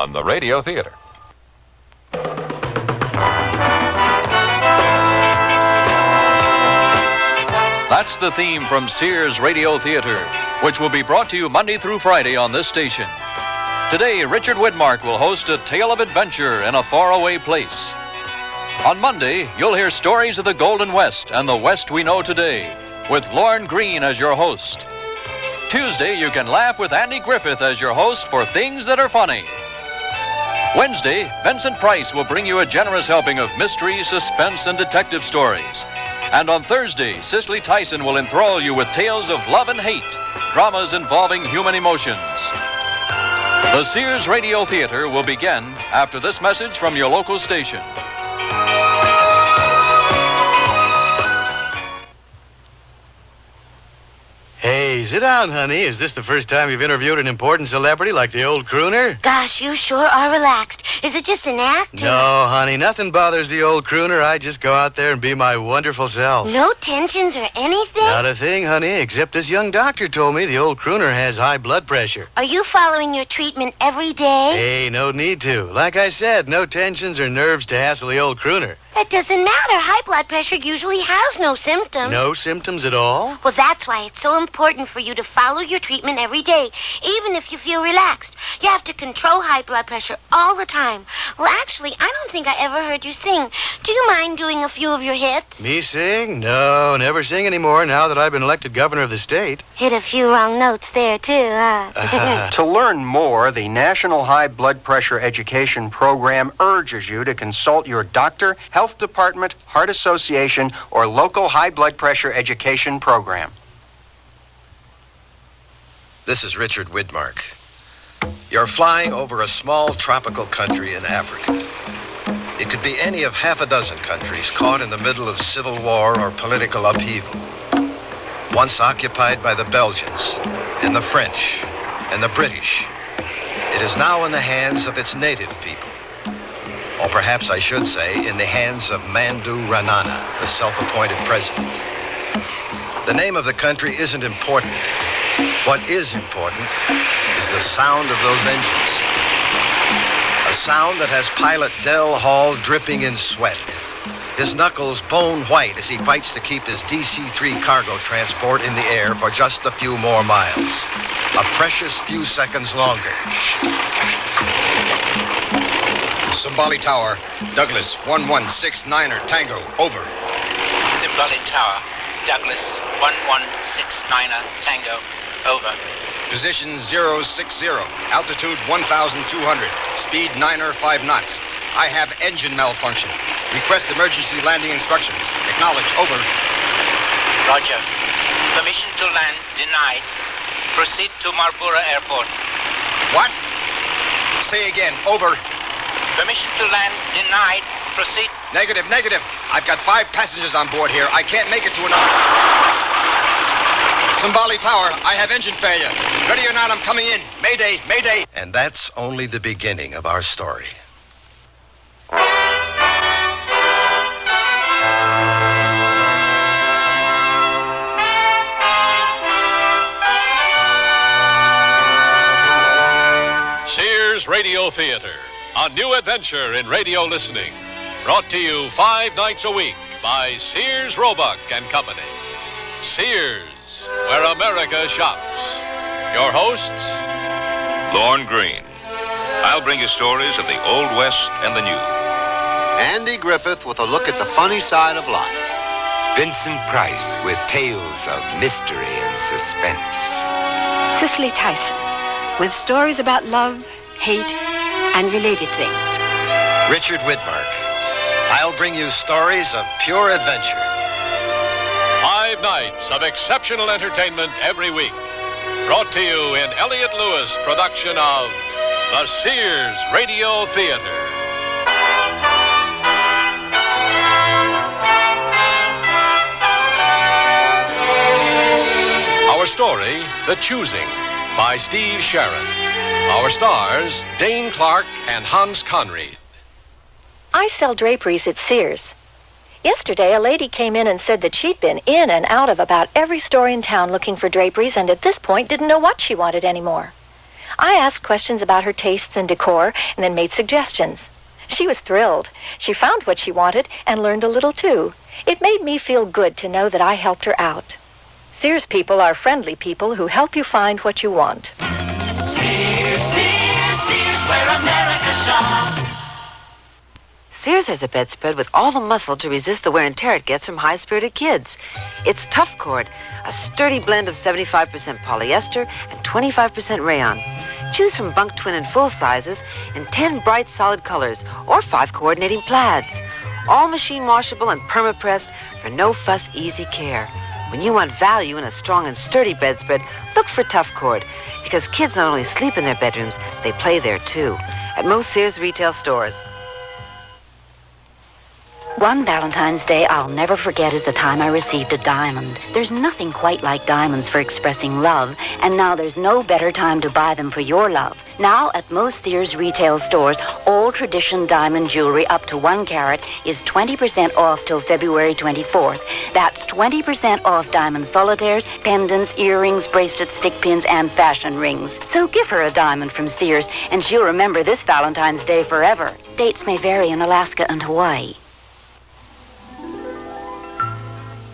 on the Radio Theater. That's the theme from Sears Radio Theater, which will be brought to you Monday through Friday on this station. Today, Richard Widmark will host a tale of adventure in a faraway place. On Monday, you'll hear stories of the Golden West and the West we know today, with Lorne Greene as your host. Tuesday, you can laugh with Andy Griffith as your host for Things That Are Funny. Wednesday, Vincent Price will bring you a generous helping of mystery, suspense, and detective stories. And on Thursday, Cicely Tyson will enthrall you with tales of love and hate, dramas involving human emotions. The Sears Radio Theater will begin after this message from your local station. Hey, sit down, honey. Is this the first time you've interviewed an important celebrity like the old crooner? Gosh, you sure are relaxed. Is it just an act? No, honey, nothing bothers the old crooner. I just go out there and be my wonderful self. No tensions or anything? Not a thing, honey, except this young doctor told me the old crooner has high blood pressure. Are you following your treatment every day? Hey, no need to. Like I said, no tensions or nerves to hassle the old crooner. That doesn't matter. High blood pressure usually has no symptoms. No symptoms at all? Well, that's why it's so important for you to follow your treatment every day, even if you feel relaxed. You have to control high blood pressure all the time. Well, actually, I don't think I ever heard you sing. Do you mind doing a few of your hits? Me sing? No, never sing anymore now that I've been elected governor of the state. Hit a few wrong notes there, too, huh? To learn more, the National High Blood Pressure Education Program urges you to consult your doctor, health department, heart association, or local high blood pressure education program. This is Richard Widmark. You're flying over a small tropical country in Africa. It could be any of half a dozen countries caught in the middle of civil war or political upheaval. Once occupied by the Belgians and the French and the British, it is now in the hands of its native people. Or perhaps I should say, in the hands of Mandu Ranana, the self-appointed president. The name of the country isn't important. What is important is the sound of those engines. A sound that has pilot Del Hall dripping in sweat, his knuckles bone white as he fights to keep his DC-3 cargo transport in the air for just a few more miles. A precious few seconds longer. Simbali Tower, Douglas 1169er Tango, over. Simbali Tower, Douglas 1169er Tango, over. Position 060, altitude 1,200, speed 9 knots. I have engine malfunction. Request emergency landing instructions. Acknowledge, over. Roger. Permission to land denied. Proceed to Marpura Airport. What? Say again, over. Permission to land denied. Proceed. Negative. I've got 5 passengers on board here. I can't make it to another. Simbali Tower, I have engine failure. Ready or not, I'm coming in. Mayday. And that's only the beginning of our story. Sears Radio Theater, a new adventure in radio listening. Brought to you 5 nights a week by Sears Roebuck and Company. Sears, where America shops. Your hosts, Lorne Greene. I'll bring you stories of the Old West and the New. Andy Griffith with a look at the funny side of life. Vincent Price with tales of mystery and suspense. Cicely Tyson with stories about love, hate, and related things. Richard Widmark. I'll bring you stories of pure adventure. 5 nights of exceptional entertainment every week. Brought to you in Elliott Lewis production of the Sears Radio Theater. Our story, The Choosing, by Steve Sharon. Our stars, Dane Clark and Hans Conried. I sell draperies at Sears. Yesterday, a lady came in and said that she'd been in and out of about every store in town looking for draperies and at this point didn't know what she wanted anymore. I asked questions about her tastes and decor and then made suggestions. She was thrilled. She found what she wanted and learned a little, too. It made me feel good to know that I helped her out. Sears people are friendly people who help you find what you want. Sears, Sears, Sears, where America shops. Sears has a bedspread with all the muscle to resist the wear and tear it gets from high-spirited kids. It's Tough Cord, a sturdy blend of 75% polyester and 25% rayon. Choose from bunk twin and full sizes in 10 bright solid colors or 5 coordinating plaids. All machine washable and perma-pressed for no-fuss, easy care. When you want value in a strong and sturdy bedspread, look for Tough Cord, because kids not only sleep in their bedrooms, they play there too. At most Sears retail stores. One Valentine's Day I'll never forget is the time I received a diamond. There's nothing quite like diamonds for expressing love, and now there's no better time to buy them for your love. Now, at most Sears retail stores, all tradition diamond jewelry up to 1 carat is 20% off till February 24th. That's 20% off diamond solitaires, pendants, earrings, bracelets, stick pins, and fashion rings. So give her a diamond from Sears, and she'll remember this Valentine's Day forever. Dates may vary in Alaska and Hawaii.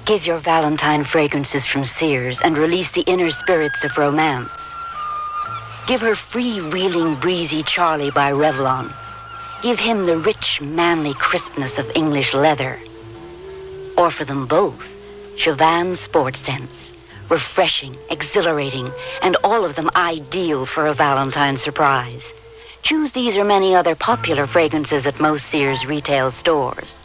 Give your Valentine fragrances from Sears and release the inner spirits of romance. Give her freewheeling, breezy Charlie by Revlon. Give him the rich, manly crispness of English leather. Or for them both, Chauvin Sport Scents. Refreshing, exhilarating, and all of them ideal for a Valentine surprise. Choose these or many other popular fragrances at most Sears retail stores.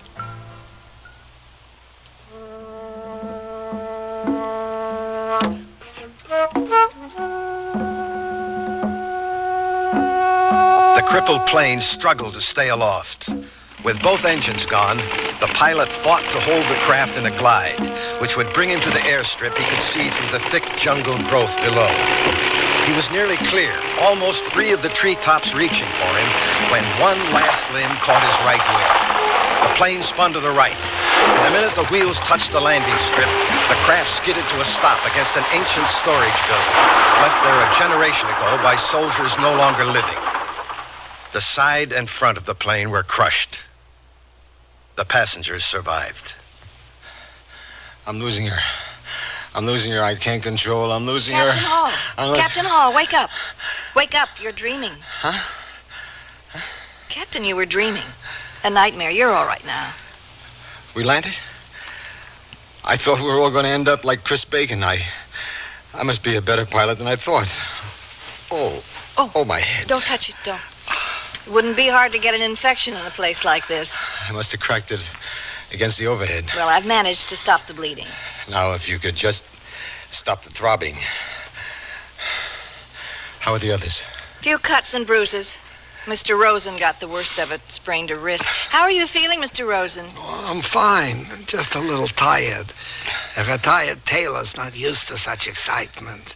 The crippled plane struggled to stay aloft. With both engines gone, the pilot fought to hold the craft in a glide, which would bring him to the airstrip he could see through the thick jungle growth below. He was nearly clear, almost free of the treetops reaching for him, when one last limb caught his right wheel. The plane spun to the right. And the minute the wheels touched the landing strip, the craft skidded to a stop against an ancient storage building, left there a generation ago by soldiers no longer living. The side and front of the plane were crushed. The passengers survived. I'm losing her. I'm losing her. I can't control. I'm losing her. Captain Hall. Captain Hall, wake up. Wake up. You're dreaming. Huh? Captain, you were dreaming. A nightmare. You're all right now. We landed? I thought we were all going to end up like Chris Bacon. I must be a better pilot than I thought. Oh, my head. Don't touch it. Don't. It wouldn't be hard to get an infection in a place like this. I must have cracked it against the overhead. Well, I've managed to stop the bleeding. Now, if you could just stop the throbbing. How are the others? Few cuts and bruises. Mr. Rosen got the worst of it, sprained a wrist. How are you feeling, Mr. Rosen? Oh, I'm fine. Just a little tired. A retired tailor's not used to such excitement.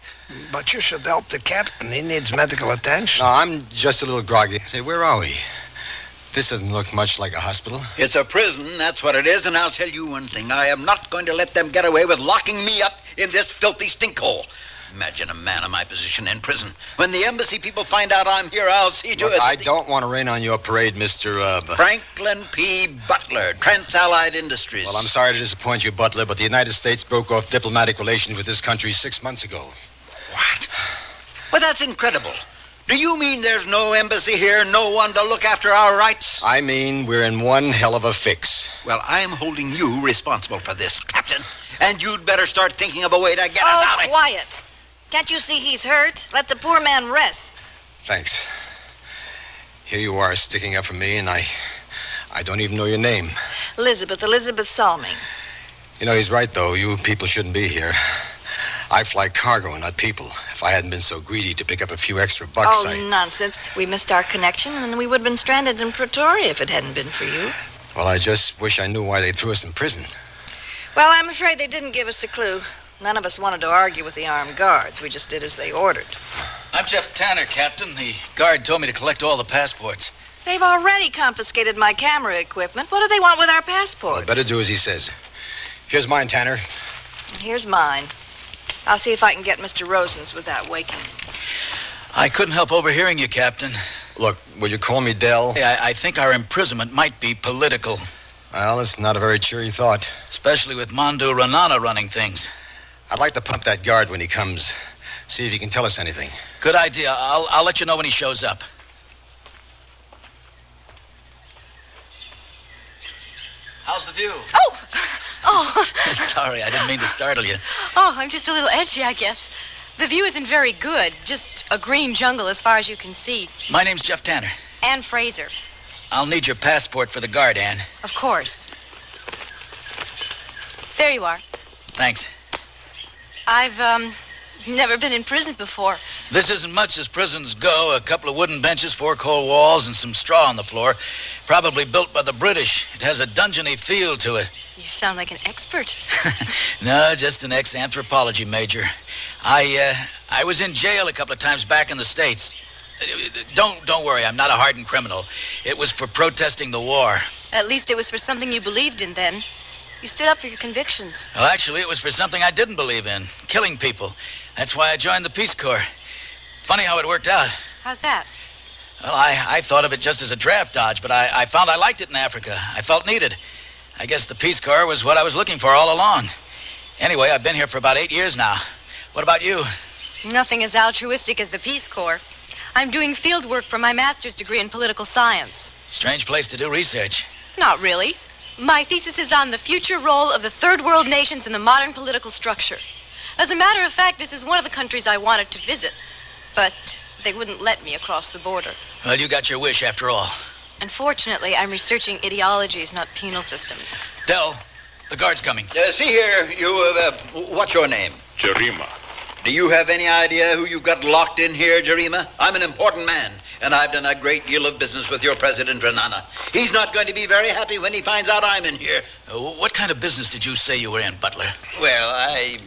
But you should help the captain. He needs medical attention. No, I'm just a little groggy. Say, where are we? This doesn't look much like a hospital. It's a prison, that's what it is, and I'll tell you one thing. I am not going to let them get away with locking me up in this filthy stinkhole. Imagine a man in my position in prison. When the embassy people find out I'm here, I'll see to it. I don't want to rain on your parade, Mr. Franklin P. Butler, Trans-Allied Industries. Well, I'm sorry to disappoint you, Butler, but the United States broke off diplomatic relations with this country 6 months ago. What? Well, that's incredible. Do you mean there's no embassy here, no one to look after our rights? I mean we're in one hell of a fix. Well, I'm holding you responsible for this, Captain. And you'd better start thinking of a way to get us out of here. Oh, quiet. Can't you see he's hurt? Let the poor man rest. Thanks. Here you are sticking up for me, and I don't even know your name. Elizabeth Salming. You know, he's right, though. You people shouldn't be here. I fly cargo, not people. If I hadn't been so greedy to pick up a few extra bucks, Nonsense. We missed our connection, and we would have been stranded in Pretoria if it hadn't been for you. Well, I just wish I knew why they threw us in prison. Well, I'm afraid they didn't give us a clue. None of us wanted to argue with the armed guards. We just did as they ordered. I'm Jeff Tanner, Captain. The guard told me to collect all the passports. They've already confiscated my camera equipment. What do they want with our passports? Well, better do as he says. Here's mine, Tanner. Here's mine. I'll see if I can get Mr. Rosen's without waking. I couldn't help overhearing you, Captain. Look, will you call me Dell? Hey, I think our imprisonment might be political. Well, it's not a very cheery thought. Especially with Mandu Ranana running things. I'd like to pump that guard when he comes. See if he can tell us anything. Good idea. I'll let you know when he shows up. How's the view? Oh. Sorry, I didn't mean to startle you. Oh, I'm just a little edgy, I guess. The view isn't very good. Just a green jungle as far as you can see. My name's Jeff Tanner. Ann Fraser. I'll need your passport for the guard, Ann. Of course. There you are. Thanks. I've, never been in prison before. This isn't much as prisons go. A couple of wooden benches, 4 cold walls, and some straw on the floor. Probably built by the British. It has a dungeony feel to it. You sound like an expert. No, just an ex-anthropology major. I was in jail a couple of times back in the States. Don't worry, I'm not a hardened criminal. It was for protesting the war. At least it was for something you believed in then. You stood up for your convictions. Well, actually, it was for something I didn't believe in. Killing people. That's why I joined the Peace Corps. Funny how it worked out. How's that? Well, I thought of it just as a draft dodge, but I found I liked it in Africa. I felt needed. I guess the Peace Corps was what I was looking for all along. Anyway, I've been here for about 8 years now. What about you? Nothing as altruistic as the Peace Corps. I'm doing field work for my master's degree in political science. Strange place to do research. Not really. My thesis is on the future role of the third world nations in the modern political structure. As a matter of fact, this is one of the countries I wanted to visit. But they wouldn't let me across the border. Well, you got your wish after all. Unfortunately, I'm researching ideologies, not penal systems. Dell, the guard's coming. See here, what's your name? Jarima. Do you have any idea who you've got locked in here, Jarima? I'm an important man, and I've done a great deal of business with your president, Renana. He's not going to be very happy when he finds out I'm in here. What kind of business did you say you were in, Butler? Well, I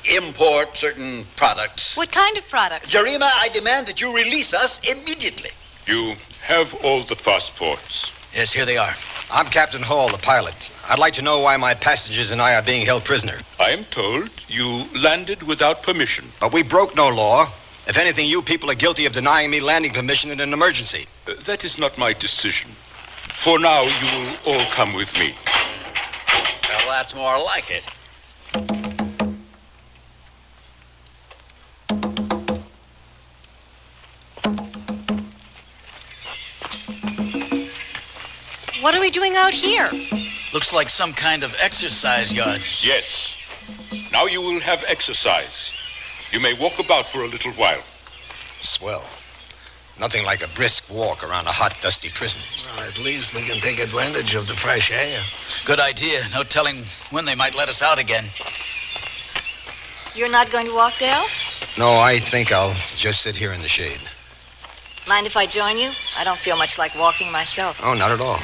import certain products. What kind of products? Jarima, I demand that you release us immediately. You have all the passports. Yes, here they are. I'm Captain Hall, the pilot. I'd like to know why my passengers and I are being held prisoner. I am told you landed without permission. But we broke no law. If anything, you people are guilty of denying me landing permission in an emergency. That is not my decision. For now, you will all come with me. Well, that's more like it. What are we doing out here? Looks like some kind of exercise yard. Yes. Now you will have exercise. You may walk about for a little while. Swell. Nothing like a brisk walk around a hot, dusty prison. Well, at least we can take advantage of the fresh air. Good idea. No telling when they might let us out again. You're not going to walk, Dale? No, I think I'll just sit here in the shade. Mind if I join you? I don't feel much like walking myself. Oh, not at all.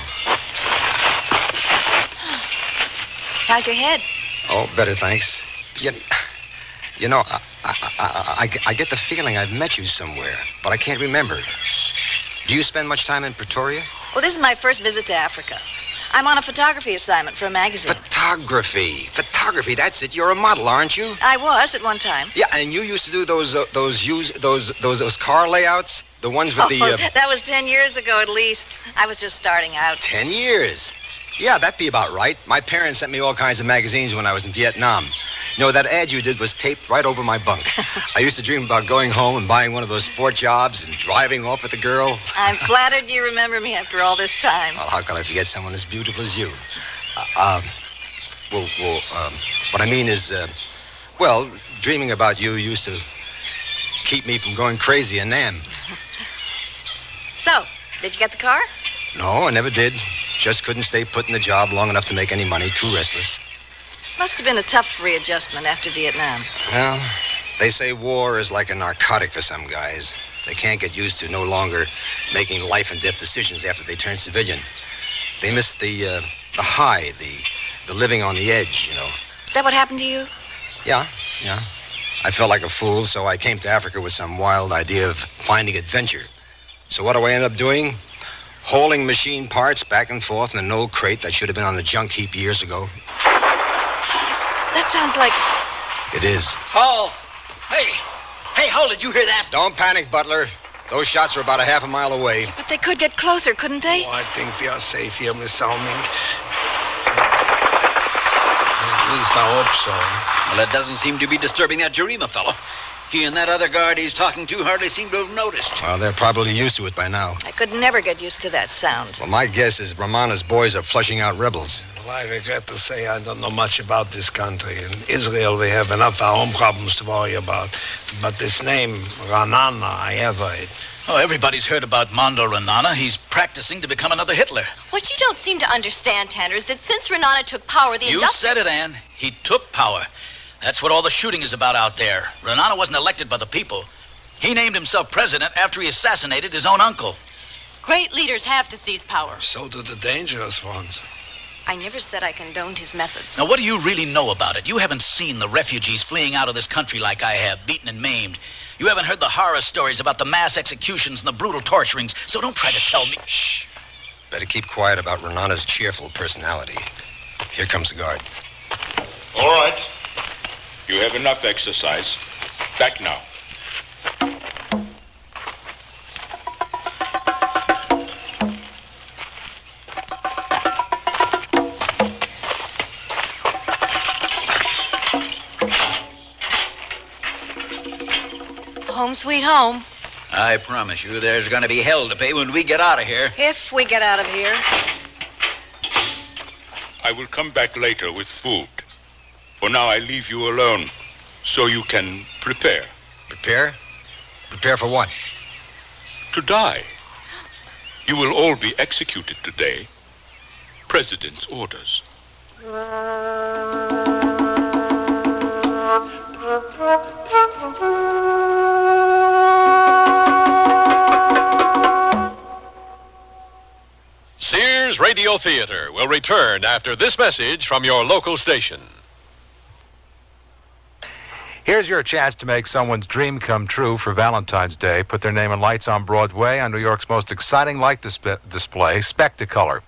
How's your head? Oh, better, thanks. You know, I get the feeling I've met you somewhere, but I can't remember. Do you spend much time in Pretoria? Well, this is my first visit to Africa. I'm on a photography assignment for a magazine. Photography, that's it. You're a model, aren't you? I was at one time. Yeah, and you used to do those car layouts? The ones with the... That was 10 years ago at least. I was just starting out. 10 years? Yeah, that'd be about right. My parents sent me all kinds of magazines when I was in Vietnam. You know, that ad you did was taped right over my bunk. I used to dream about going home and buying one of those sport jobs and driving off with the girl. I'm flattered you remember me after all this time. Well, how could I forget someone as beautiful as you? What I mean is, dreaming about you used to keep me from going crazy in Nam. So, did you get the car? No, I never did. Just couldn't stay put in the job long enough to make any money. Too restless. Must have been a tough readjustment after Vietnam. Well, they say war is like a narcotic for some guys. They can't get used to no longer making life and death decisions after they turn civilian. They miss the high, the living on the edge, you know. Is that what happened to you? Yeah. I felt like a fool, so I came to Africa with some wild idea of finding adventure. So what do I end up doing? Hauling machine parts back and forth in an old crate that should have been on the junk heap years ago. That sounds like... It is. Paul! Hey! Hey, hold it. You hear that? Don't panic, Butler. Those shots are about a half a mile away. But they could get closer, couldn't they? Oh, I think we are safe here, Miss Salming. At least I hope so. Well, that doesn't seem to be disturbing that Jarima fellow. He and that other guard he's talking to hardly seem to have noticed. Well, they're probably used to it by now. I could never get used to that sound. Well, my guess is Romana's boys are flushing out rebels. Well, I regret to say I don't know much about this country. In Israel, we have enough of our own problems to worry about. But this name, Ranana, I have heard. Oh, everybody's heard about Mondo Renana. He's practicing to become another Hitler. What you don't seem to understand, Tanner, is that since Renana took power, the You said it, Ann. He took power. That's what all the shooting is about out there. Renana wasn't elected by the people. He named himself president after he assassinated his own uncle. Great leaders have to seize power. So do the dangerous ones. I never said I condoned his methods. Now, what do you really know about it? You haven't seen the refugees fleeing out of this country like I have, beaten and maimed. You haven't heard the horror stories about the mass executions and the brutal torturings, so don't try to tell me. Shh. Better keep quiet about Renana's cheerful personality. Here comes the guard. All right. You have enough exercise. Back now. Home sweet home. I promise you there's going to be hell to pay when we get out of here. If we get out of here. I will come back later with food. For now, I leave you alone, so you can prepare. Prepare? Prepare for what? To die. You will all be executed today. President's orders. Sears Radio Theater will return after this message from your local station. Here's your chance to make someone's dream come true for Valentine's Day. Put their name in lights on Broadway on New York's most exciting light display, Spectacolor.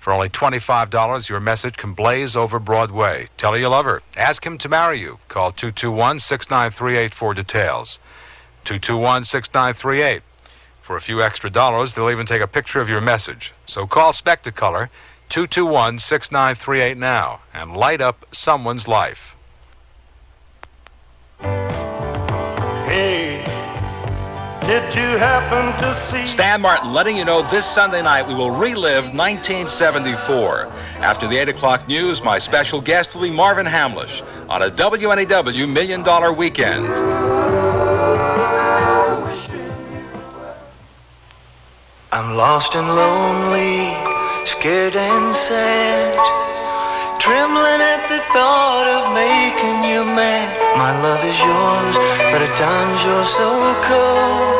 For only $25, your message can blaze over Broadway. Tell her you love her. Ask him to marry you. Call 221-6938 for details. 221-6938. For a few extra dollars, they'll even take a picture of your message. So call Spectacolor 221-6938 now and light up someone's life. Hey, did you happen to see... Stan Martin letting you know this Sunday night we will relive 1974. After the 8 o'clock news, my special guest will be Marvin Hamlish on a WNEW $1 Million Weekend. I'm lost and lonely, scared and sad, trembling at the thought of making you mad. My love is yours, but at times you're so cold.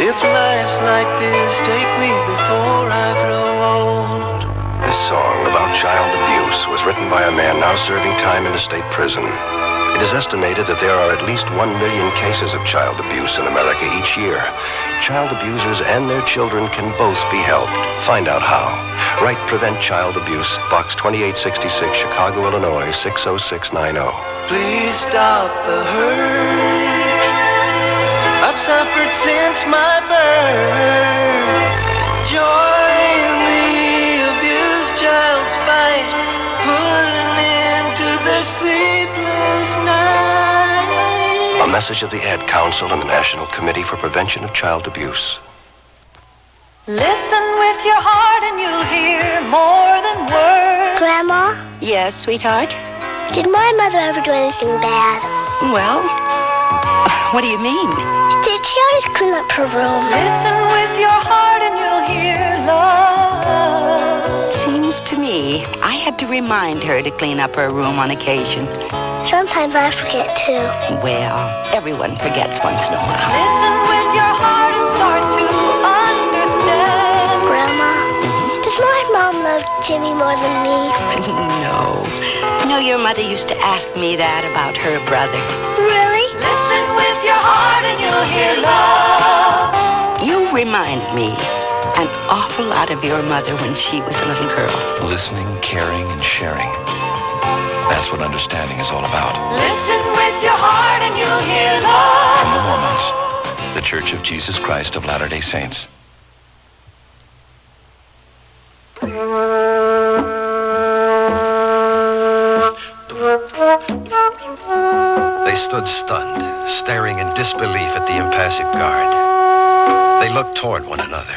If life's like this, take me before I grow old. This song about child abuse was written by a man now serving time in a state prison. It is estimated that there are at least 1 million cases of child abuse in America each year. Child abusers and their children can both be helped. Find out how. Write Prevent Child Abuse, Box 2866, Chicago, Illinois, 60690. Please stop the hurt I've suffered since my birth. Join the abused child's fight. Put an end to their sleepless night. A message of the Ad Council and the National Committee for Prevention of Child Abuse. Listen with your heart and you'll hear more than words. Grandma? Yes, sweetheart? Did my mother ever do anything bad? Well, what do you mean? Did she always clean up her room? Listen with your heart and you'll hear love. Seems to me I had to remind her to clean up her room on occasion. Sometimes I forget, too. Well, everyone forgets once in a while. Listen with your heart and start to understand. Grandma, does my mom love Jimmy more than me? No. You know, your mother used to ask me that about her brother. Really? Listen with your heart and you'll hear love. You remind me an awful lot of your mother when she was a little girl. Listening, caring, and sharing. That's what understanding is all about. Listen with your heart and you'll hear love. from the Mormons, the Church of Jesus Christ of Latter-day Saints. They stood stunned, staring in disbelief at the impassive guard. They looked toward one another,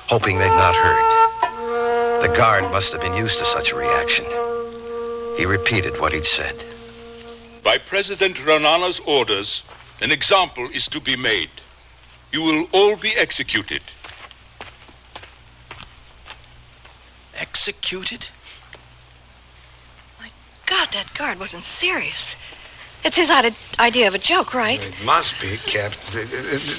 hoping they'd not heard. The guard must have been used to such a reaction. He repeated what he'd said. By President Renana's orders, an example is to be made. You will all be executed. Executed? My God, that guard wasn't serious. It's his idea of a joke, right? It must be, Captain.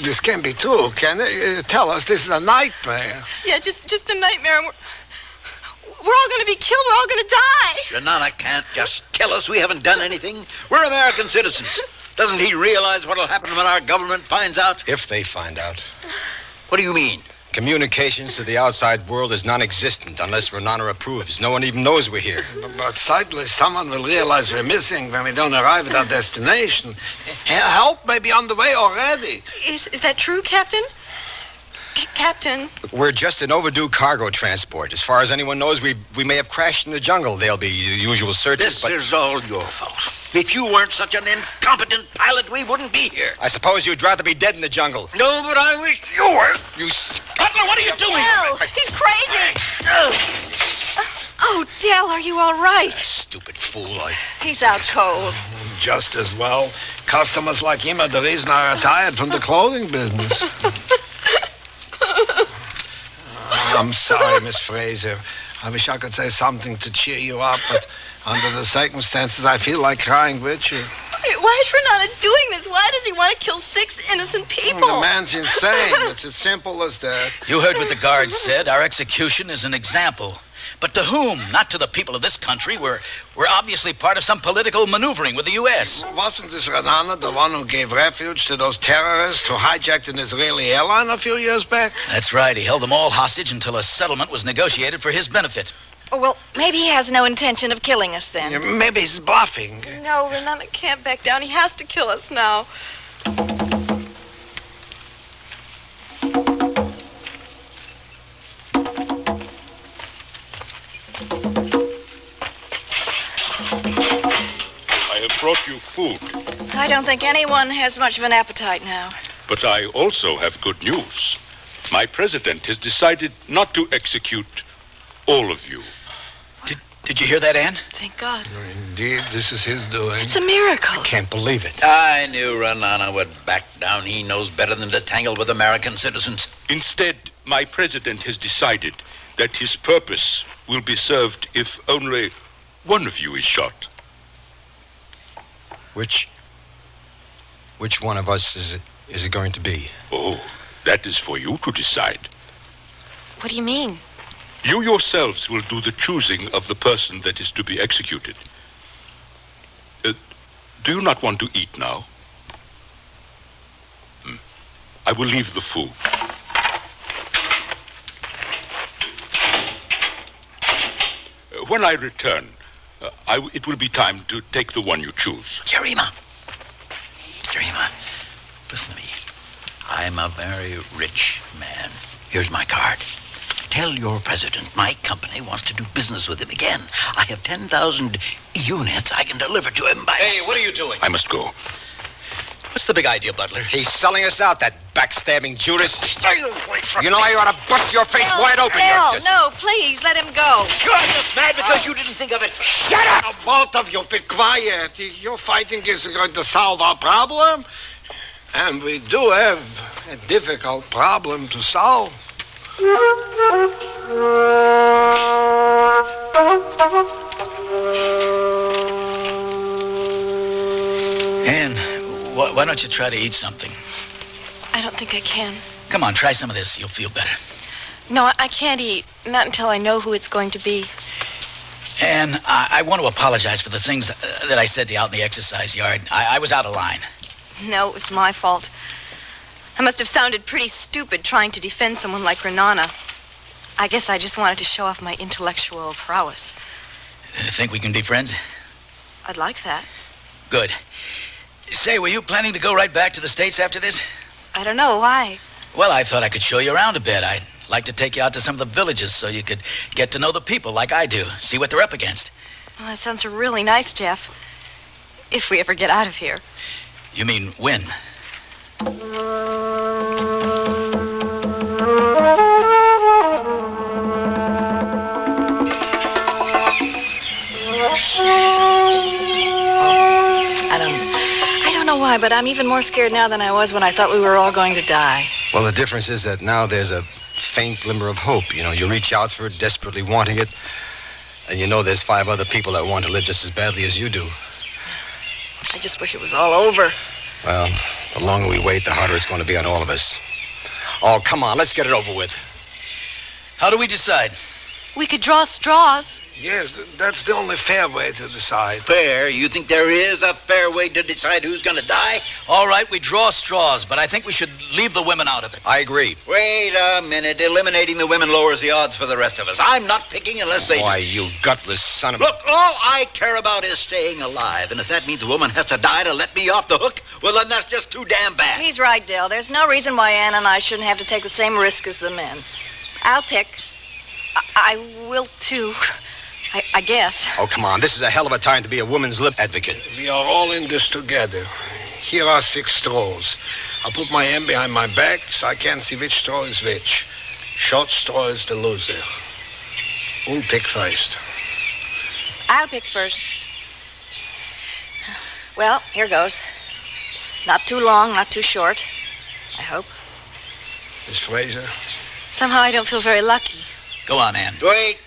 This can't be true, can it? Tell us this is a nightmare. Yeah, just a nightmare. We're all going to be killed. We're all going to die. Renana can't just kill us. We haven't done anything. We're American citizens. Doesn't he realize what'll happen when our government finds out? If they find out. What do you mean? Communications to the outside world is non-existent unless Renana approves. No one even knows we're here. But certainly someone will realize we're missing when we don't arrive at our destination. Help may be on the way already. Is that true, Captain? Captain. We're just an overdue cargo transport. As far as anyone knows, we may have crashed in the jungle. There'll be usual searches, This is all your fault. If you weren't such an incompetent pilot, we wouldn't be here. I suppose you'd rather be dead in the jungle. No, but I wish you were. You... Butler, what are you doing? Dell, he's crazy. Oh, Dell, are you all right? Stupid fool. He's out cold. Just as well. Customers like him are the reason I retired from the clothing business. I'm sorry, Miss Fraser. I wish I could say something to cheer you up, but under the circumstances, I feel like crying with you. Why is Renana doing this? Why does he want to kill 6 innocent people? The man's insane. It's as simple as that. You heard what the guards said. Our execution is an example. But to whom? Not to the people of this country. We're obviously part of some political maneuvering with the U.S. Wasn't this Renana the one who gave refuge to those terrorists who hijacked an Israeli airline a few years back? That's right. He held them all hostage until a settlement was negotiated for his benefit. Oh, well, maybe he has no intention of killing us then. Yeah, maybe he's bluffing. No, Renana can't back down. He has to kill us now. Brought you food. I don't think anyone has much of an appetite now. But I also have good news. My president has decided not to execute all of you. Did you hear that, Anne? Thank God. Indeed, this is his doing. It's a miracle. I can't believe it. I knew Renana would back down. He knows better than to tangle with American citizens. Instead, my president has decided that his purpose will be served if only one of you is shot. Which one of us is it going to be? Oh, that is for you to decide. What do you mean? You yourselves will do the choosing of the person that is to be executed. Do you not want to eat now? I will leave the food. When I return, it will be time to take the one you choose. Jerima, listen to me. I'm a very rich man. Here's my card. Tell your president my company wants to do business with him again. I have 10,000 units I can deliver to him by... Hey, what are you doing? I must go. What's the big idea, Butler? He's selling us out, that backstabbing Judas. Stay away from me. You know, you ought to bust your face wide open. No, please, let him go. You're just mad because you didn't think of it. Shut up! Both of you, be quiet. Your fighting isn't going to solve our problem. And we do have a difficult problem to solve. Anne, why don't you try to eat something? I don't think I can. Come on, try some of this. You'll feel better. No, I can't eat. Not until I know who it's going to be. Anne, I want to apologize for the things that I said to you out in the exercise yard. I was out of line. No, it was my fault. I must have sounded pretty stupid trying to defend someone like Renana. I guess I just wanted to show off my intellectual prowess. Think we can be friends? I'd like that. Good. Say, were you planning to go right back to the States after this? I don't know. Why? Well, I thought I could show you around a bit. I'd like to take you out to some of the villages so you could get to know the people like I do, see what they're up against. Well, that sounds really nice, Jeff. If we ever get out of here. You mean when? I don't know why, but I'm even more scared now than I was when I thought we were all going to die. Well, the difference is that now there's a faint glimmer of hope. You know, you reach out for it, desperately wanting it, and you know there's 5 other people that want to live just as badly as you do. I just wish it was all over. Well, the longer we wait, the harder it's going to be on all of us. Oh, come on, let's get it over with. How do we decide? We could draw straws. Yes, that's the only fair way to decide. Fair? You think there is a fair way to decide who's going to die? All right, we draw straws, but I think we should leave the women out of it. I agree. Wait a minute. Eliminating the women lowers the odds for the rest of us. I'm not picking unless they... Why, you gutless son of a... Look, all I care about is staying alive. And if that means a woman has to die to let me off the hook, well, then that's just too damn bad. He's right, Dale. There's no reason why Ann and I shouldn't have to take the same risk as the men. I'll pick. I will, too. I guess. Oh, come on. This is a hell of a time to be a woman's lip advocate. We are all in this together. Here are 6 straws. I'll put my hand behind my back so I can't see which straw is which. Short straw is the loser. Who'll pick first? I'll pick first. Well, here goes. Not too long, not too short. I hope. Miss Fraser? Somehow I don't feel very lucky. Go on, Ann. Wait.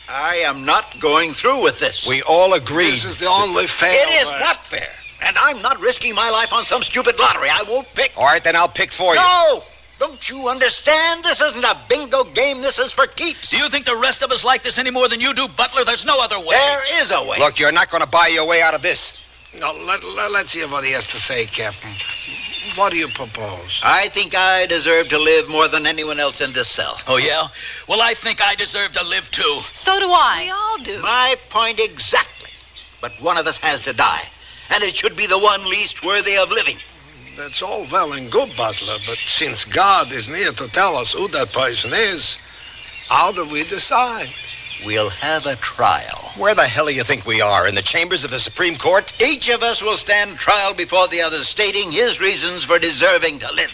I am not going through with this. We all agree. This is the only fair It is not fair. And I'm not risking my life on some stupid lottery. I won't pick. All right, then I'll pick for you. No! Don't you understand? This isn't a bingo game. This is for keeps. Do you think the rest of us like this any more than you do, Butler? There's no other way. There is a way. Look, you're not going to buy your way out of this. No, let's hear what he has to say, Captain. What do you propose? I think I deserve to live more than anyone else in this cell. Oh, yeah? Well, I think I deserve to live, too. So do I. We all do. My point exactly. But one of us has to die. And it should be the one least worthy of living. That's all well and good, Butler, but since God is near to tell us who that person is, how do we decide? We'll have a trial. Where the hell do you think we are? In the chambers of the Supreme Court? Each of us will stand trial before the other, stating his reasons for deserving to live.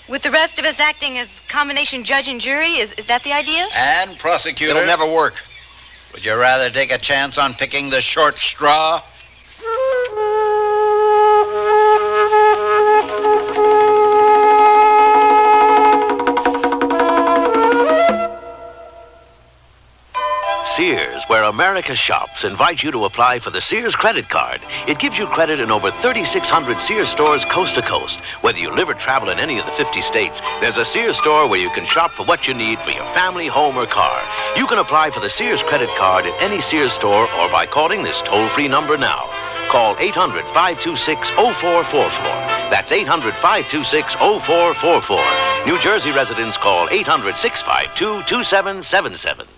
With the rest of us acting as combination judge and jury, is that the idea? And prosecutor. It'll never work. Would you rather take a chance on picking the short straw? Sears, where America shops, invites you to apply for the Sears credit card. It gives you credit in over 3,600 Sears stores coast to coast. Whether you live or travel in any of the 50 states, there's a Sears store where you can shop for what you need for your family, home, or car. You can apply for the Sears credit card at any Sears store or by calling this toll-free number now. Call 800-526-0444. That's 800-526-0444. New Jersey residents call 800-652-2777.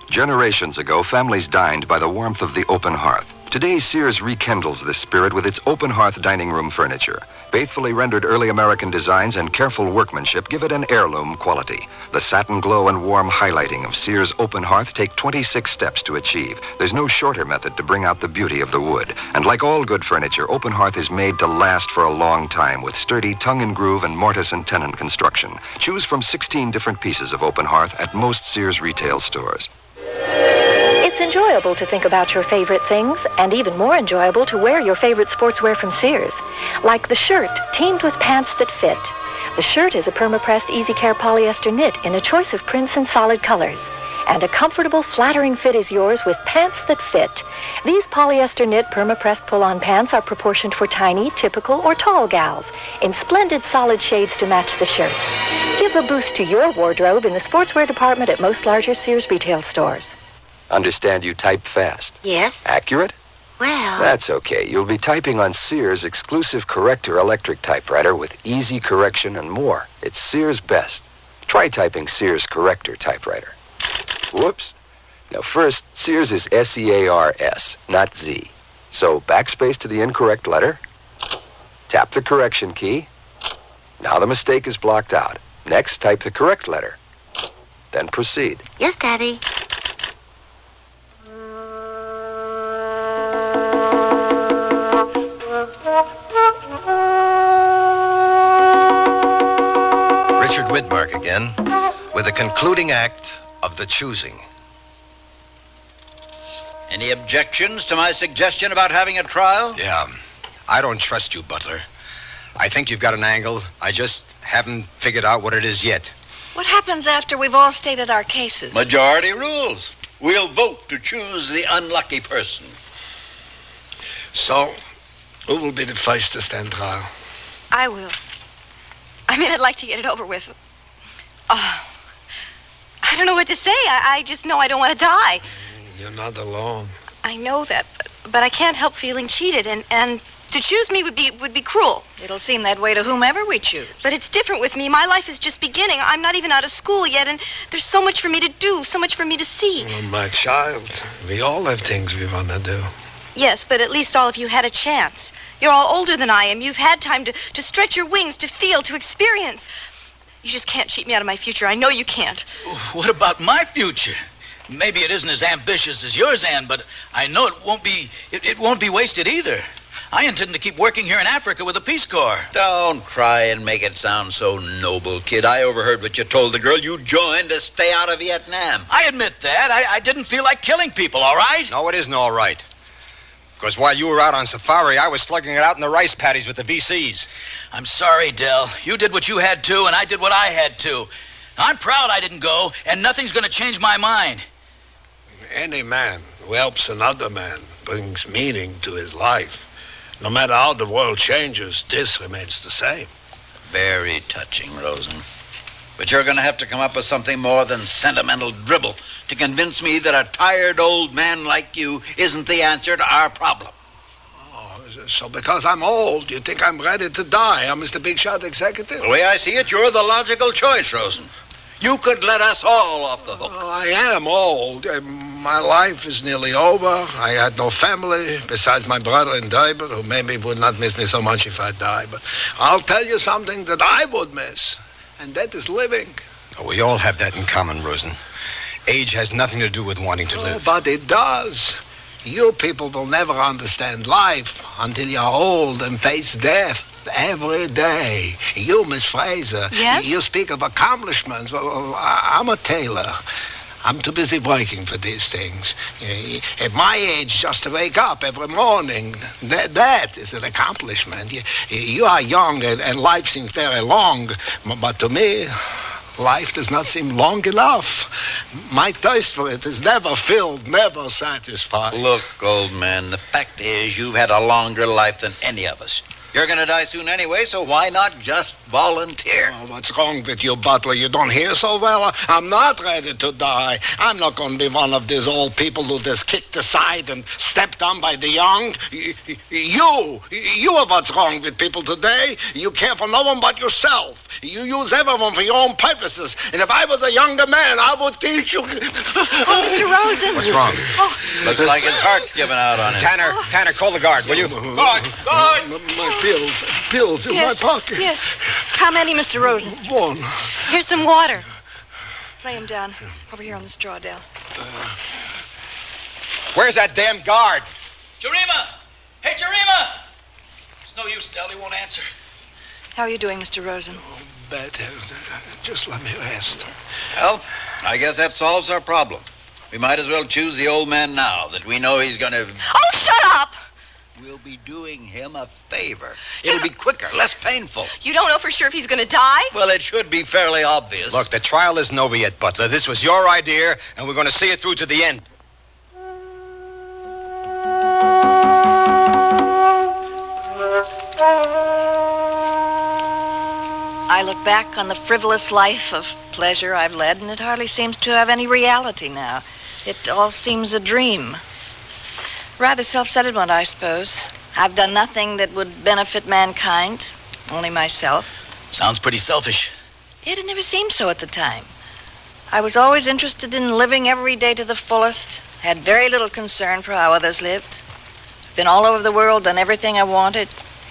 Generations ago, families dined by the warmth of the open hearth. Today, Sears rekindles this spirit with its open hearth dining room furniture. Faithfully rendered early American designs and careful workmanship give it an heirloom quality. The satin glow and warm highlighting of Sears open hearth take 26 steps to achieve. There's no shorter method to bring out the beauty of the wood. And like all good furniture, open hearth is made to last for a long time with sturdy tongue-and-groove and mortise and tenon construction. Choose from 16 different pieces of open hearth at most Sears retail stores. It's enjoyable to think about your favorite things, and even more enjoyable to wear your favorite sportswear from Sears. Like the shirt, teamed with pants that fit. The shirt is a perma-pressed Easy Care polyester knit in a choice of prints and solid colors. And a comfortable, flattering fit is yours with pants that fit. These polyester knit perma-pressed pull-on pants are proportioned for tiny, typical, or tall gals in splendid solid shades to match the shirt. Give a boost to your wardrobe in the sportswear department at most larger Sears retail stores. Understand you type fast. Yes? Accurate? Well... That's okay. You'll be typing on Sears' exclusive Corrector electric typewriter with easy correction and more. It's Sears' best. Try typing Sears Corrector typewriter. Whoops. Now first, Sears is S-E-A-R-S, not Z. So backspace to the incorrect letter, Tap the correction key. Now the mistake is blocked out. Next, type the correct letter. Then proceed. Yes, Daddy. Richard Widmark again, with the concluding act of the choosing. Any objections to my suggestion about having a trial? Yeah. I don't trust you, Butler. I think you've got an angle. I just haven't figured out what it is yet. What happens after we've all stated our cases? Majority rules. We'll vote to choose the unlucky person. So, who will be the first to stand trial? I will. I mean, I'd like to get it over with. I don't know what to say. I just know I don't want to die. You're not alone. I know that, but I can't help feeling cheated, and to choose me would be cruel. It'll seem that way to whomever we choose. But it's different with me. My life is just beginning. I'm not even out of school yet, and there's so much for me to do, so much for me to see. Oh, my child, we all have things we want to do. Yes, but at least all of you had a chance. You're all older than I am. You've had time to stretch your wings, to feel, to experience. You just can't cheat me out of my future. I know you can't. What about my future? Maybe it isn't as ambitious as yours, Anne, but I know it won't be wasted either. I intend to keep working here in Africa with the Peace Corps. Don't try and make it sound so noble, kid. I overheard what you told the girl you joined to stay out of Vietnam. I admit that. I didn't feel like killing people, all right? No, it isn't all right. Because while you were out on safari, I was slugging it out in the rice paddies with the VCs. I'm sorry, Del. You did what you had to, and I did what I had to. I'm proud I didn't go, and nothing's going to change my mind. Any man who helps another man brings meaning to his life. No matter how the world changes, this remains the same. Very touching, Rosen. But you're going to have to come up with something more than sentimental dribble to convince me that a tired old man like you isn't the answer to our problem. Oh, so because I'm old, you think I'm ready to die? I'm Mr. Big Shot Executive? The way I see it, you're the logical choice, Rosen. You could let us all off the hook. Oh, I am old. My life is nearly over. I had no family besides my brother in Durban, who maybe would not miss me so much if I die. But I'll tell you something that I would miss, and that is living. Oh, we all have that in common, Rosen. Age has nothing to do with wanting to live. But it does. You people will never understand life until you're old and face death every day. You, Miss Fraser, yes? You speak of accomplishments. Well, I'm a tailor. I'm too busy working for these things. At my age, just to wake up every morning, that is an accomplishment. You are young, and life seems very long. But to me, life does not seem long enough. My thirst for it is never filled, never satisfied. Look, old man, the fact is you've had a longer life than any of us. You're going to die soon anyway, so why not just volunteer? Oh, what's wrong with you, Butler? You don't hear so well? I'm not ready to die. I'm not going to be one of these old people who just kicked aside and stepped on by the young. You are what's wrong with people today. You care for no one but yourself. You use everyone for your own purposes. And if I was a younger man, I would teach you... Oh, Mr. Rosen. What's wrong? Oh. Looks like his heart's giving out on him. Tanner, call the guard, will you? Guard! My pills in my pocket. Yes. How many, Mr. Rosen? One. Here's some water. Lay him down. Over here on the straw, Del. Where's that damn guard? Jerima! Hey, Jerima! It's no use, Del. He won't answer. How are you doing, Mr. Rosen? Better. Just let me rest. Well, I guess that solves our problem. We might as well choose the old man now that we know he's going to... Oh, shut up! We'll be doing him a favor. It'll be quicker, less painful. You don't know for sure if he's going to die? Well, it should be fairly obvious. Look, the trial isn't over yet, Butler. This was your idea, and we're going to see it through to the end. I look back on the frivolous life of pleasure I've led, and it hardly seems to have any reality now. It all seems a dream. Rather self-centered, I suppose. I've done nothing that would benefit mankind, only myself. Sounds pretty selfish. Yet it never seemed so at the time. I was always interested in living every day to the fullest, had very little concern for how others lived. Been all over the world, done everything I wanted.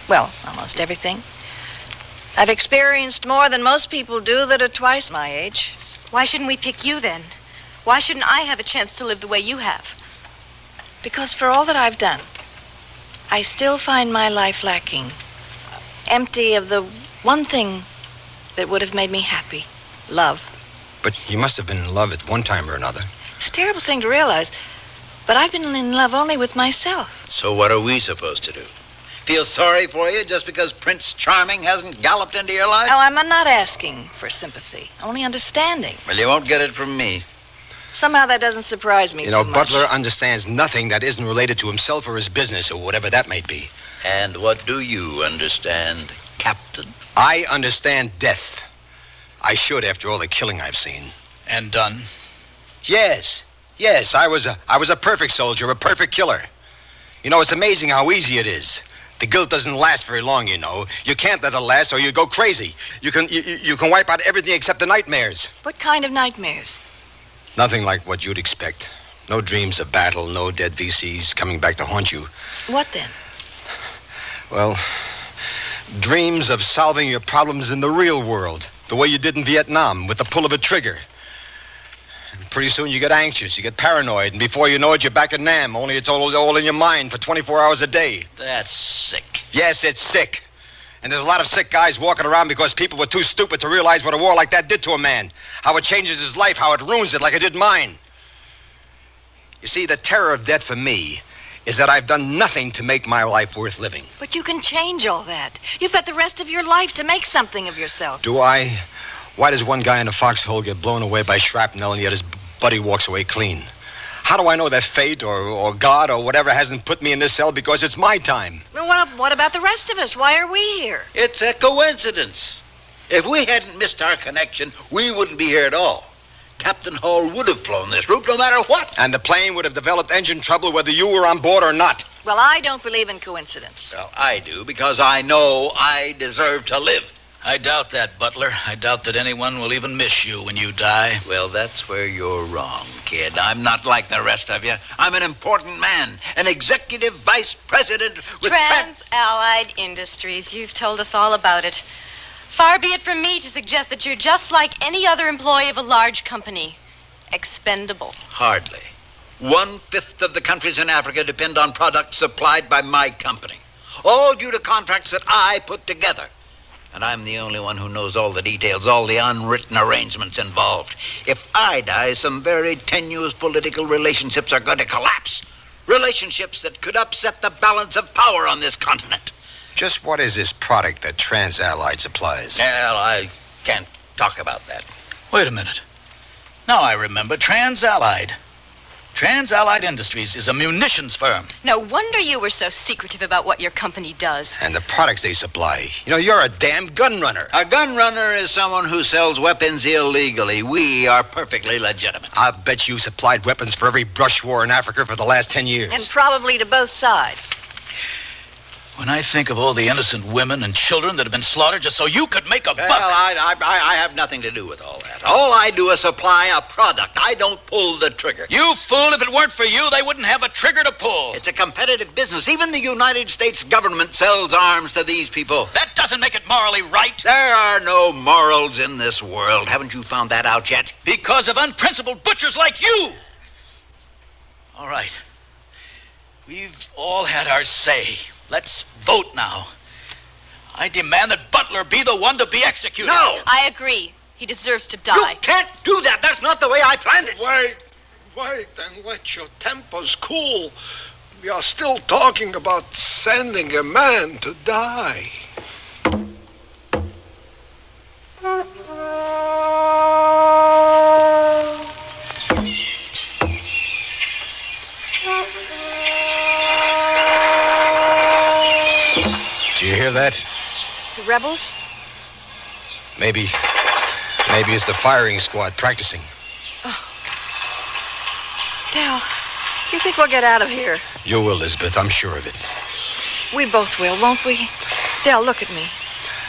Well, almost everything. I've experienced more than most people do that are twice my age. Why shouldn't we pick you then? Why shouldn't I have a chance to live the way you have? Because for all that I've done, I still find my life lacking. Empty of the one thing that would have made me happy. Love. But you must have been in love at one time or another. It's a terrible thing to realize, but I've been in love only with myself. So what are we supposed to do? Feel sorry for you just because Prince Charming hasn't galloped into your life? Oh, I'm not asking for sympathy, only understanding. Well, you won't get it from me. Somehow that doesn't surprise me You know, too much. Butler understands nothing that isn't related to himself or his business or whatever that may be. And what do you understand, Captain? I understand death. I should, after all the killing I've seen. And done? Yes. I was a perfect soldier, a perfect killer. You know, it's amazing how easy it is. The guilt doesn't last very long, you know. You can't let it last or you go crazy. You can wipe out everything except the nightmares. What kind of nightmares? Nothing like what you'd expect. No dreams of battle, no dead VCs coming back to haunt you. What then? Well, dreams of solving your problems in the real world, the way you did in Vietnam, with the pull of a trigger. And pretty soon you get anxious, you get paranoid, and before you know it, you're back at Nam, only it's all in your mind for 24 hours a day. That's sick. Yes, it's sick. And there's a lot of sick guys walking around because people were too stupid to realize what a war like that did to a man. How it changes his life, how it ruins it like it did mine. You see, the terror of death for me is that I've done nothing to make my life worth living. But you can change all that. You've got the rest of your life to make something of yourself. Do I? Why does one guy in a foxhole get blown away by shrapnel and yet his buddy walks away clean? How do I know that fate or God or whatever hasn't put me in this cell because it's my time? Well, what about the rest of us? Why are we here? It's a coincidence. If we hadn't missed our connection, we wouldn't be here at all. Captain Hall would have flown this route no matter what. And the plane would have developed engine trouble whether you were on board or not. Well, I don't believe in coincidence. Well, I do, because I know I deserve to live. I doubt that, Butler. I doubt that anyone will even miss you when you die. Well, that's where you're wrong, kid. I'm not like the rest of you. I'm an important man, an executive vice president with Trans-Allied Industries. You've told us all about it. Far be it from me to suggest that you're just like any other employee of a large company. Expendable. Hardly. 1/5 of the countries in Africa depend on products supplied by my company. All due to contracts that I put together. And I'm the only one who knows all the details, all the unwritten arrangements involved. If I die, some very tenuous political relationships are going to collapse. Relationships that could upset the balance of power on this continent. Just what is this product that Trans-Allied supplies? Well, I can't talk about that. Wait a minute. Now I remember. Trans-Allied. Trans-Allied Industries is a munitions firm. No wonder you were so secretive about what your company does. And the products they supply. You know, you're a damn gun runner. A gun runner is someone who sells weapons illegally. We are perfectly legitimate. I'll bet you supplied weapons for every brush war in Africa for the last 10 years. And probably to both sides. When I think of all the innocent women and children that have been slaughtered just so you could make a buck... Well, I have nothing to do with all that. All I do is supply a product. I don't pull the trigger. You fool, if it weren't for you, they wouldn't have a trigger to pull. It's a competitive business. Even the United States government sells arms to these people. That doesn't make it morally right. There are no morals in this world. Haven't you found that out yet? Because of unprincipled butchers like you. All right. We've all had our say. Let's vote now. I demand that Butler be the one to be executed. No! I agree. He deserves to die. You can't do that. That's not the way I planned it. Wait, and let your tempers cool. We are still talking about sending a man to die. Do you hear that? The rebels? Maybe it's the firing squad practicing. Oh. Dal, you think we'll get out of here? You will, Elizabeth. I'm sure of it. We both will, won't we? Dal, look at me.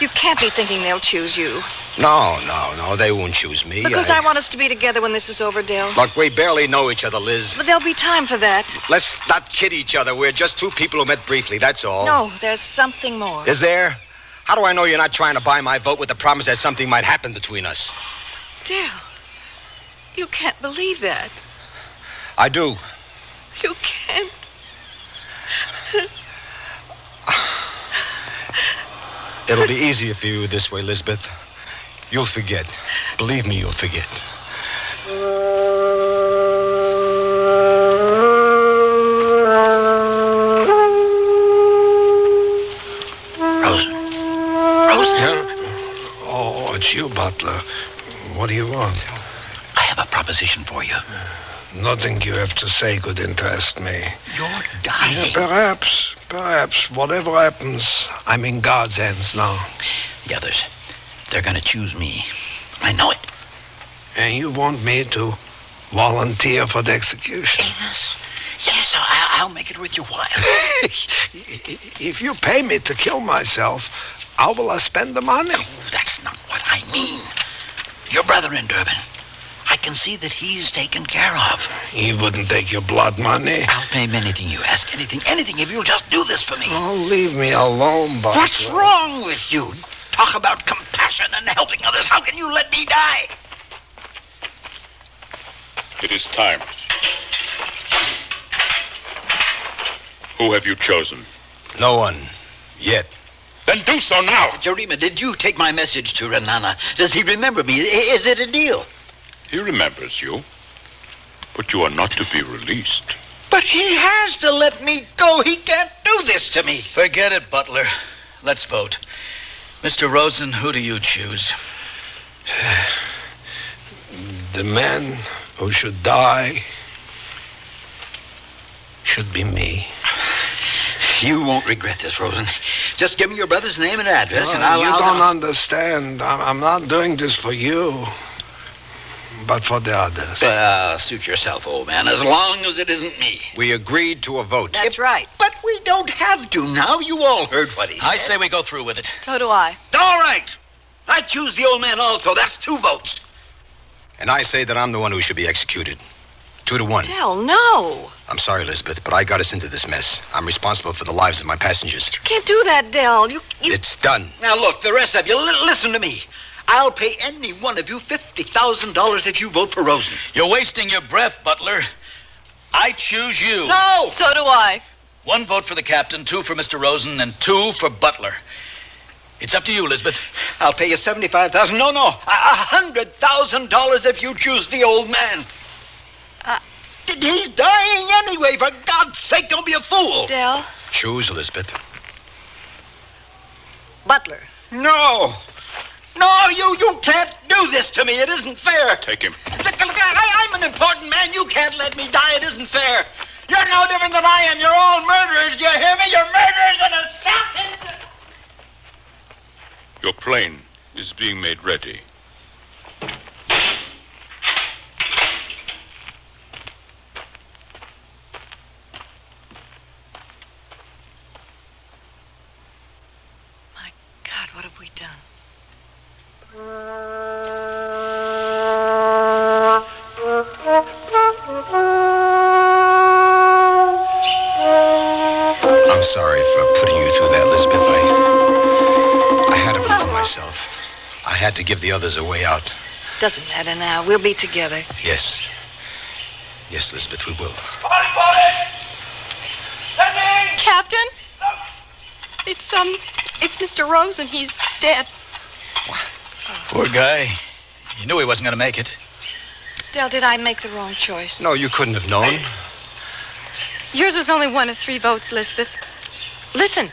You can't be thinking they'll choose you. No, they won't choose me. Because I want us to be together when this is over, Dale. Look, we barely know each other, Liz. But there'll be time for that. Let's not kid each other. We're just two people who met briefly, that's all. No, there's something more. Is there? How do I know you're not trying to buy my vote with the promise that something might happen between us? Dale, you can't believe that. I do. You can't. It'll be easier for you this way, Lisbeth. You'll forget. Believe me, you'll forget. Rosen? Yeah? Oh, it's you, Butler. What do you want? I have a proposition for you. Nothing you have to say could interest me. You're dying. Yeah, perhaps. Whatever happens, I'm in God's hands now. The others, they're going to choose me. I know it. And you want me to volunteer for the execution? Yes, I'll make it worth your while. If you pay me to kill myself, how will I spend the money? No, that's not what I mean. Your brother in Durban. I can see that he's taken care of. He wouldn't take your blood money. I'll pay him anything you ask. Anything, if you'll just do this for me. Oh, leave me alone, Butler. What's wrong with you? Talk about compassion and helping others. How can you let me die? It is time. Who have you chosen? No one. Yet. Then do so now. Jarima, did you take my message to Renana? Does he remember me? Is it a deal? He remembers you, but you are not to be released. But he has to let me go. He can't do this to me. Forget it, Butler. Let's vote. Mr. Rosen, who do you choose? The man who should die should be me. You won't regret this, Rosen. Just give me your brother's name and address, and I'll... You don't understand. I'm not doing this for you, but for the others. Suit yourself, old man, as long as it isn't me. We agreed to a vote. That's right. But we don't have to now. You all heard what he said. I say we go through with it. So do I. All right. I choose the old man also. That's 2 votes. And I say that I'm the one who should be executed. 2-1. Dale, no. I'm sorry, Elizabeth, but I got us into this mess. I'm responsible for the lives of my passengers. You can't do that, Dale. You... It's done. Now, look, the rest of you, listen to me. I'll pay any one of you $50,000 if you vote for Rosen. You're wasting your breath, Butler. I choose you. No! So do I. 1 vote for the captain, 2 for Mr. Rosen, and 2 for Butler. It's up to you, Elizabeth. I'll pay you $75,000. No, $100,000 if you choose the old man. He's dying anyway. For God's sake, don't be a fool. Dale. Choose, Elizabeth. Butler. No, you can't do this to me. It isn't fair. Take him. I'm an important man. You can't let me die. It isn't fair. You're no different than I am. You're all murderers. Do you hear me? You're murderers and assassins. Your plane is being made ready. God, what have we done? I'm sorry for putting you through that, Elizabeth. I had to believe in myself. I had to give the others a way out. Doesn't matter now. We'll be together. Yes. Yes, Elizabeth, we will. Captain? It's Mr. Rosen. He's dead. Poor guy. You knew he wasn't going to make it. Dale, did I make the wrong choice? No, you couldn't have known. Yours was only 1 of 3 votes, Lisbeth. Listen.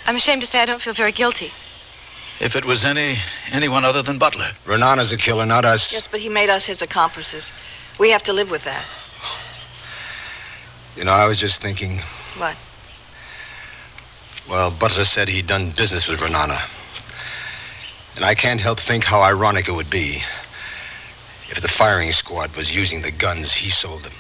I'm ashamed to say I don't feel very guilty. If it was anyone other than Butler. Renana's a killer, not us. Yes, but he made us his accomplices. We have to live with that. You know, I was just thinking... What? Well, Butler said he'd done business with Renana. And I can't help think how ironic it would be if the firing squad was using the guns he sold them.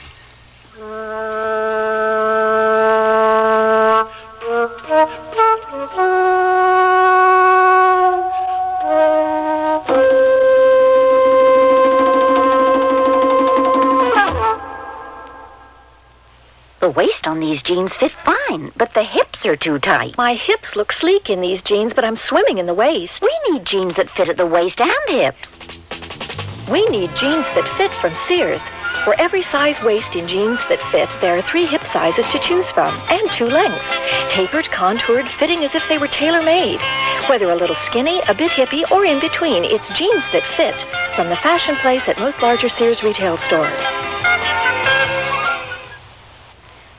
on these jeans fit fine, but the hips are too tight. My hips look sleek in these jeans, but I'm swimming in the waist. We need jeans that fit at the waist and hips. We need jeans that fit from Sears. For every size waist in jeans that fit, there are 3 hip sizes to choose from, and 2 lengths. Tapered, contoured, fitting as if they were tailor-made. Whether a little skinny, a bit hippie, or in between, it's jeans that fit from the fashion place at most larger Sears retail stores.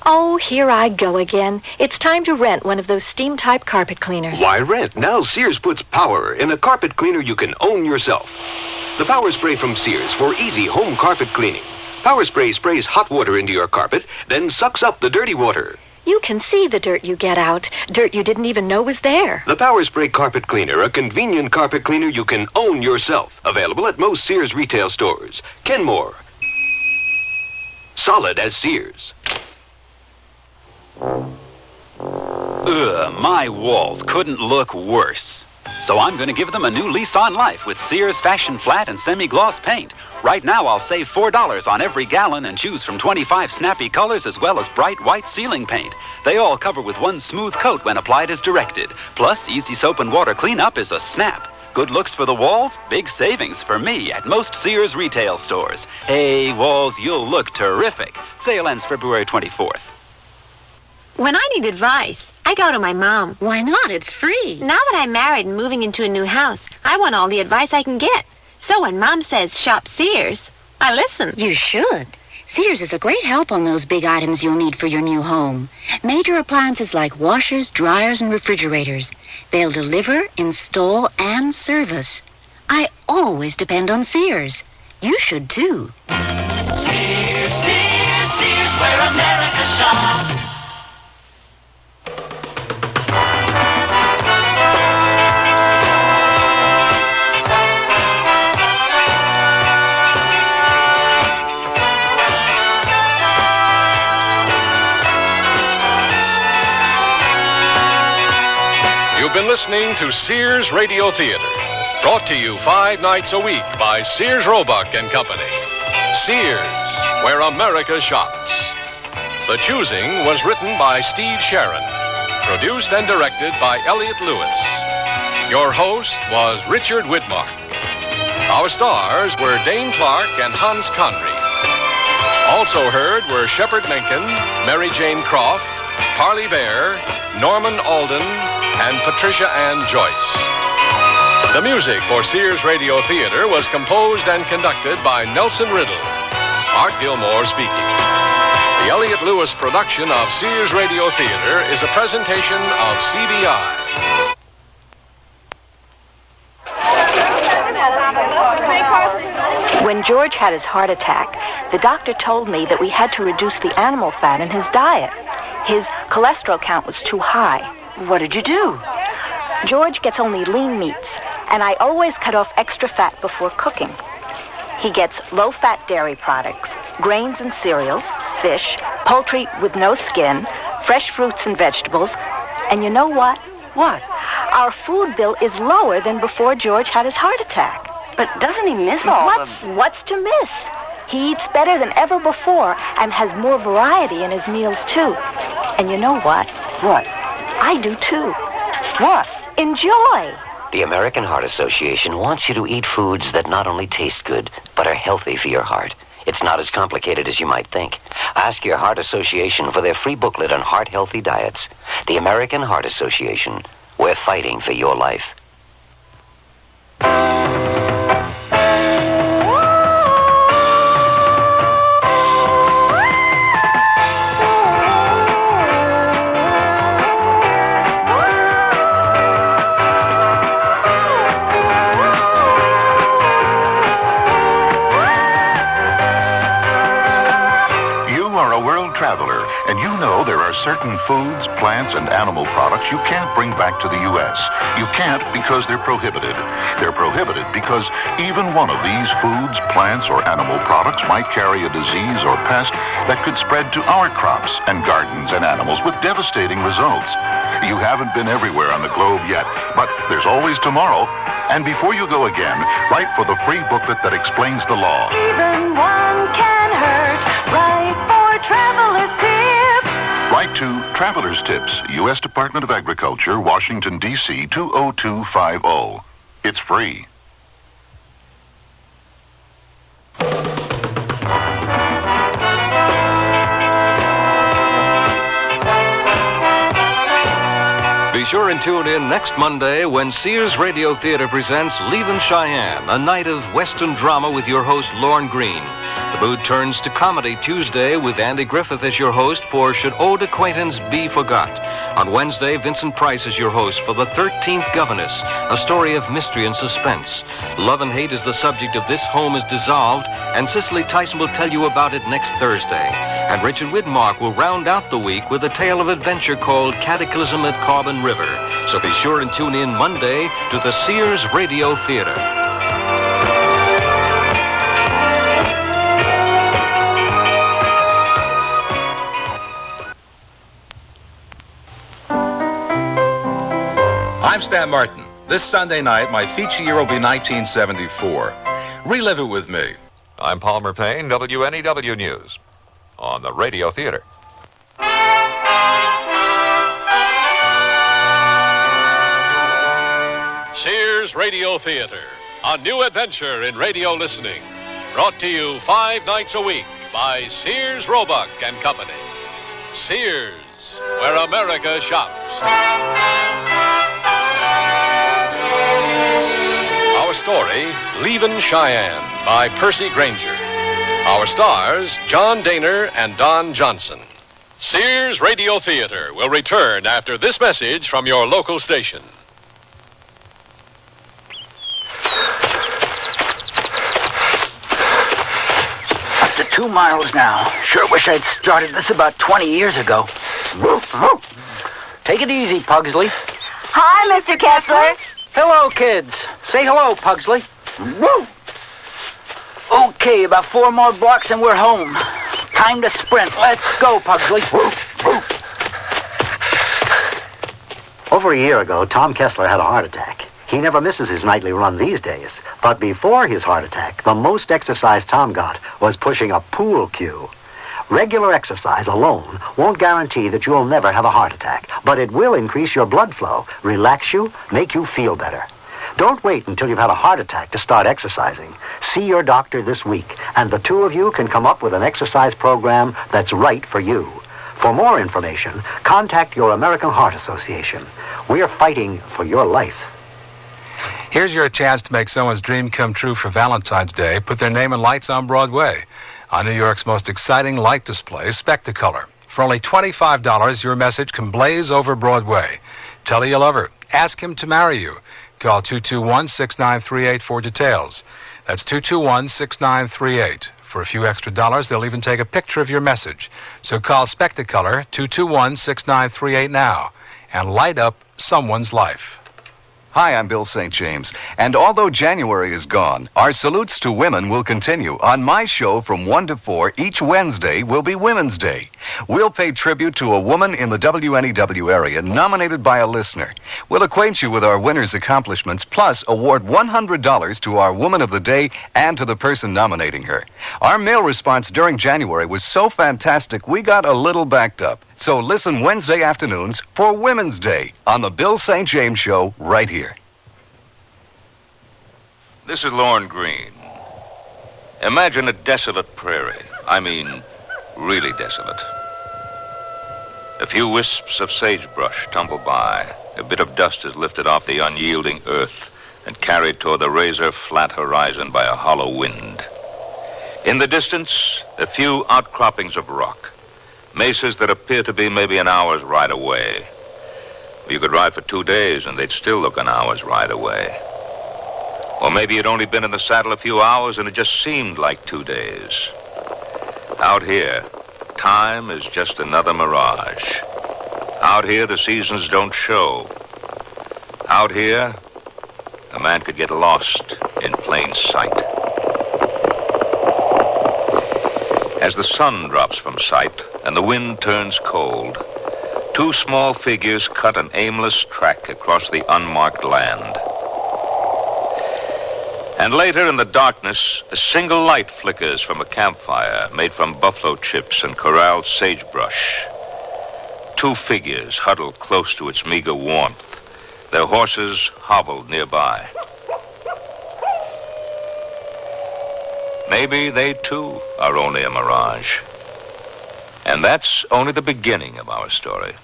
Oh, here I go again. It's time to rent one of those steam-type carpet cleaners. Why rent? Now Sears puts power in a carpet cleaner you can own yourself. The Power Spray from Sears for easy home carpet cleaning. Power Spray sprays hot water into your carpet, then sucks up the dirty water. You can see the dirt you get out. Dirt you didn't even know was there. The Power Spray Carpet Cleaner, a convenient carpet cleaner you can own yourself. Available at most Sears retail stores. Kenmore. Solid as Sears. My walls couldn't look worse. So I'm going to give them a new lease on life with Sears Fashion Flat and Semi-Gloss Paint. Right now, I'll save $4 on every gallon and choose from 25 snappy colors as well as bright white ceiling paint. They all cover with one smooth coat when applied as directed. Plus, easy soap and water cleanup is a snap. Good looks for the walls, big savings for me at most Sears retail stores. Hey, walls, you'll look terrific. Sale ends February 24th. When I need advice, I go to my mom. Why not? It's free. Now that I'm married and moving into a new house, I want all the advice I can get. So when Mom says shop Sears, I listen. You should. Sears is a great help on those big items you'll need for your new home. Major appliances like washers, dryers, and refrigerators. They'll deliver, install, and service. I always depend on Sears. You should, too. Sears, Sears, Sears, where America shops. You've been listening to Sears Radio Theater, brought to you 5 nights a week by Sears Roebuck and Company. Sears, where America shops. The Choosing was written by Steve Sharon, produced and directed by Elliott Lewis. Your host was Richard Widmark. Our stars were Dane Clark and Hans Conry. Also heard were Shepard Menken, Mary Jane Croft, Parley Bear, Norman Alden, and Patricia Ann Joyce. The music for Sears Radio Theater was composed and conducted by Nelson Riddle. Art Gilmore speaking. The Elliott Lewis production of Sears Radio Theater is a presentation of CBI. When George had his heart attack, the doctor told me that we had to reduce the animal fat in his diet. His cholesterol count was too high. What did you do? George gets only lean meats, and I always cut off extra fat before cooking. He gets low-fat dairy products, grains and cereals, fish, poultry with no skin, fresh fruits and vegetables, and you know what? What? Our food bill is lower than before George had his heart attack. But doesn't he miss all What's to miss? He eats better than ever before and has more variety in his meals, too. And you know what? What? I do, too. What? Enjoy. The American Heart Association wants you to eat foods that not only taste good, but are healthy for your heart. It's not as complicated as you might think. Ask your Heart Association for their free booklet on heart-healthy diets. The American Heart Association. We're fighting for your life. Traveler, and you know there are certain foods, plants, and animal products you can't bring back to the U.S. You can't because they're prohibited. They're prohibited because even one of these foods, plants, or animal products might carry a disease or pest that could spread to our crops and gardens and animals with devastating results. You haven't been everywhere on the globe yet, but there's always tomorrow. And before you go again, write for the free booklet that explains the law. Even one can hurt, right for traveler's tips. Write to Traveler's Tips, U.S. Department of Agriculture, Washington, D.C. 20250. It's free. Be sure and tune in next Monday when Sears Radio Theater presents Leavin Cheyenne, a night of Western drama with your host, Lorne Green. The mood turns to comedy Tuesday with Andy Griffith as your host for Should Old Acquaintance Be Forgot? On Wednesday, Vincent Price is your host for The 13th Governess, a story of mystery and suspense. Love and hate is the subject of This Home is Dissolved, and Cicely Tyson will tell you about it next Thursday. And Richard Widmark will round out the week with a tale of adventure called Cataclysm at Carbon River. So be sure and tune in Monday to the Sears Radio Theater. I'm Stan Martin. This Sunday night, my feature year will be 1974. Relive it with me. I'm Palmer Payne, WNEW News, on the Radio Theater. Sears Radio Theater, a new adventure in radio listening. Brought to you 5 nights a week by Sears Roebuck and Company. Sears, where America shops. Our story, Leavin Cheyenne, by Percy Granger. Our stars, John Daner and Don Johnson. Sears Radio Theater will return after this message from your local station. Up to 2 miles now. Sure wish I'd started this about 20 years ago. Take it easy, Pugsley. Hi, Mr. Kessler. Hello, kids. Say hello, Pugsley. Okay, about 4 more blocks and we're home. Time to sprint. Let's go, Pugsley. Over a year ago, Tom Kessler had a heart attack. He never misses his nightly run these days. But before his heart attack, the most exercise Tom got was pushing a pool cue. Regular exercise alone won't guarantee that you'll never have a heart attack, but it will increase your blood flow, relax you, make you feel better. Don't wait until you've had a heart attack to start exercising. See your doctor this week, and the two of you can come up with an exercise program that's right for you. For more information, contact your American Heart Association. We're fighting for your life. Here's your chance to make someone's dream come true for Valentine's Day. Put their name in lights on Broadway. On New York's most exciting light display, Spectacolor. For only $25, your message can blaze over Broadway. Tell her you love her. Ask him to marry you. Call 221-6938 for details. That's 221-6938. For a few extra dollars, they'll even take a picture of your message. So call Spectacolor 221-6938 now and light up someone's life. Hi, I'm Bill St. James, and although January is gone, our salutes to women will continue. On my show from 1 to 4, each Wednesday will be Women's Day. We'll pay tribute to a woman in the WNEW area nominated by a listener. We'll acquaint you with our winner's accomplishments, plus award $100 to our Woman of the Day and to the person nominating her. Our mail response during January was so fantastic, we got a little backed up. So listen Wednesday afternoons for Women's Day on the Bill St. James Show right here. This is Lorne Green. Imagine a desolate prairie. I mean, really desolate. A few wisps of sagebrush tumble by. A bit of dust is lifted off the unyielding earth and carried toward the razor-flat horizon by a hollow wind. In the distance, a few outcroppings of rock. Mesas that appear to be maybe an hour's ride away. You could ride for 2 days and they'd still look an hour's ride away. Or maybe you'd only been in the saddle a few hours and it just seemed like 2 days. Out here, time is just another mirage. Out here, the seasons don't show. Out here, a man could get lost in plain sight. As the sun drops from sight and the wind turns cold, 2 small figures cut an aimless track across the unmarked land. And later in the darkness, a single light flickers from a campfire made from buffalo chips and corralled sagebrush. 2 figures huddled close to its meager warmth. Their horses hobbled nearby. Maybe they, too, are only a mirage. And that's only the beginning of our story.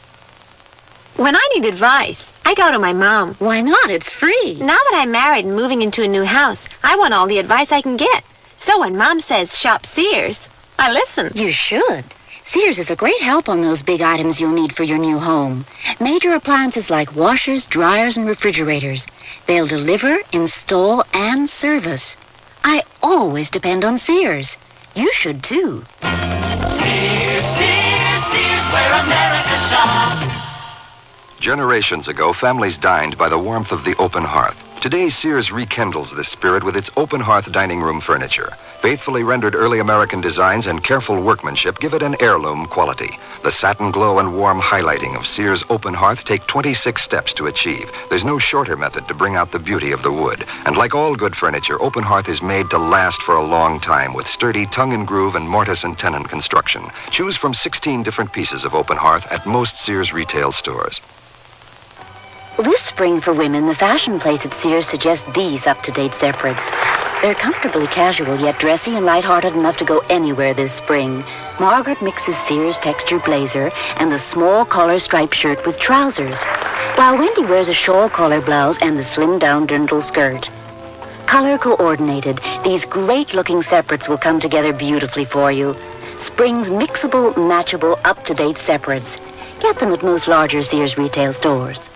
When I need advice, I go to my mom. Why not? It's free. Now that I'm married and moving into a new house, I want all the advice I can get. So when Mom says shop Sears, I listen. You should. Sears is a great help on those big items you'll need for your new home. Major appliances like washers, dryers, and refrigerators. They'll deliver, install, and service. I always depend on Sears. You should, too. Sears, Sears, Sears, where America shops. Generations ago, families dined by the warmth of the open hearth. Today, Sears rekindles this spirit with its open hearth dining room furniture. Faithfully rendered early American designs and careful workmanship give it an heirloom quality. The satin glow and warm highlighting of Sears open hearth take 26 steps to achieve. There's no shorter method to bring out the beauty of the wood. And like all good furniture, open hearth is made to last for a long time with sturdy tongue and groove and mortise and tenon construction. Choose from 16 different pieces of open hearth at most Sears retail stores. This spring for women, the fashion place at Sears suggests these up-to-date separates. They're comfortably casual, yet dressy and lighthearted enough to go anywhere this spring. Margaret mixes Sears texture blazer and the small collar striped shirt with trousers, while Wendy wears a shawl collar blouse and the slimmed-down dirndl skirt. Color coordinated, these great-looking separates will come together beautifully for you. Spring's mixable, matchable, up-to-date separates. Get them at most larger Sears retail stores.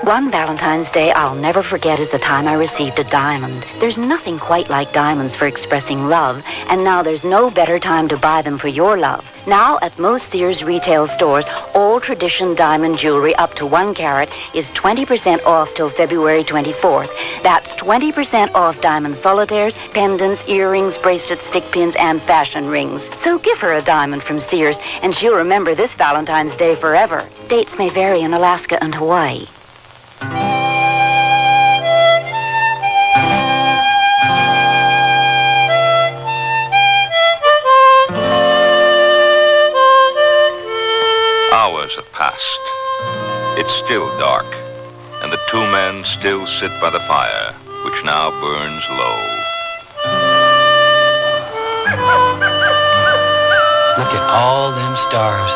One Valentine's Day I'll never forget is the time I received a diamond. There's nothing quite like diamonds for expressing love, and now there's no better time to buy them for your love. Now, at most Sears retail stores, all tradition diamond jewelry up to 1 carat is 20% off till February 24th. That's 20% off diamond solitaires, pendants, earrings, bracelets, stick pins, and fashion rings. So give her a diamond from Sears, and she'll remember this Valentine's Day forever. Dates may vary in Alaska and Hawaii. Hours have passed. It's still dark, and the 2 men still sit by the fire, which now burns low. Look at all them stars.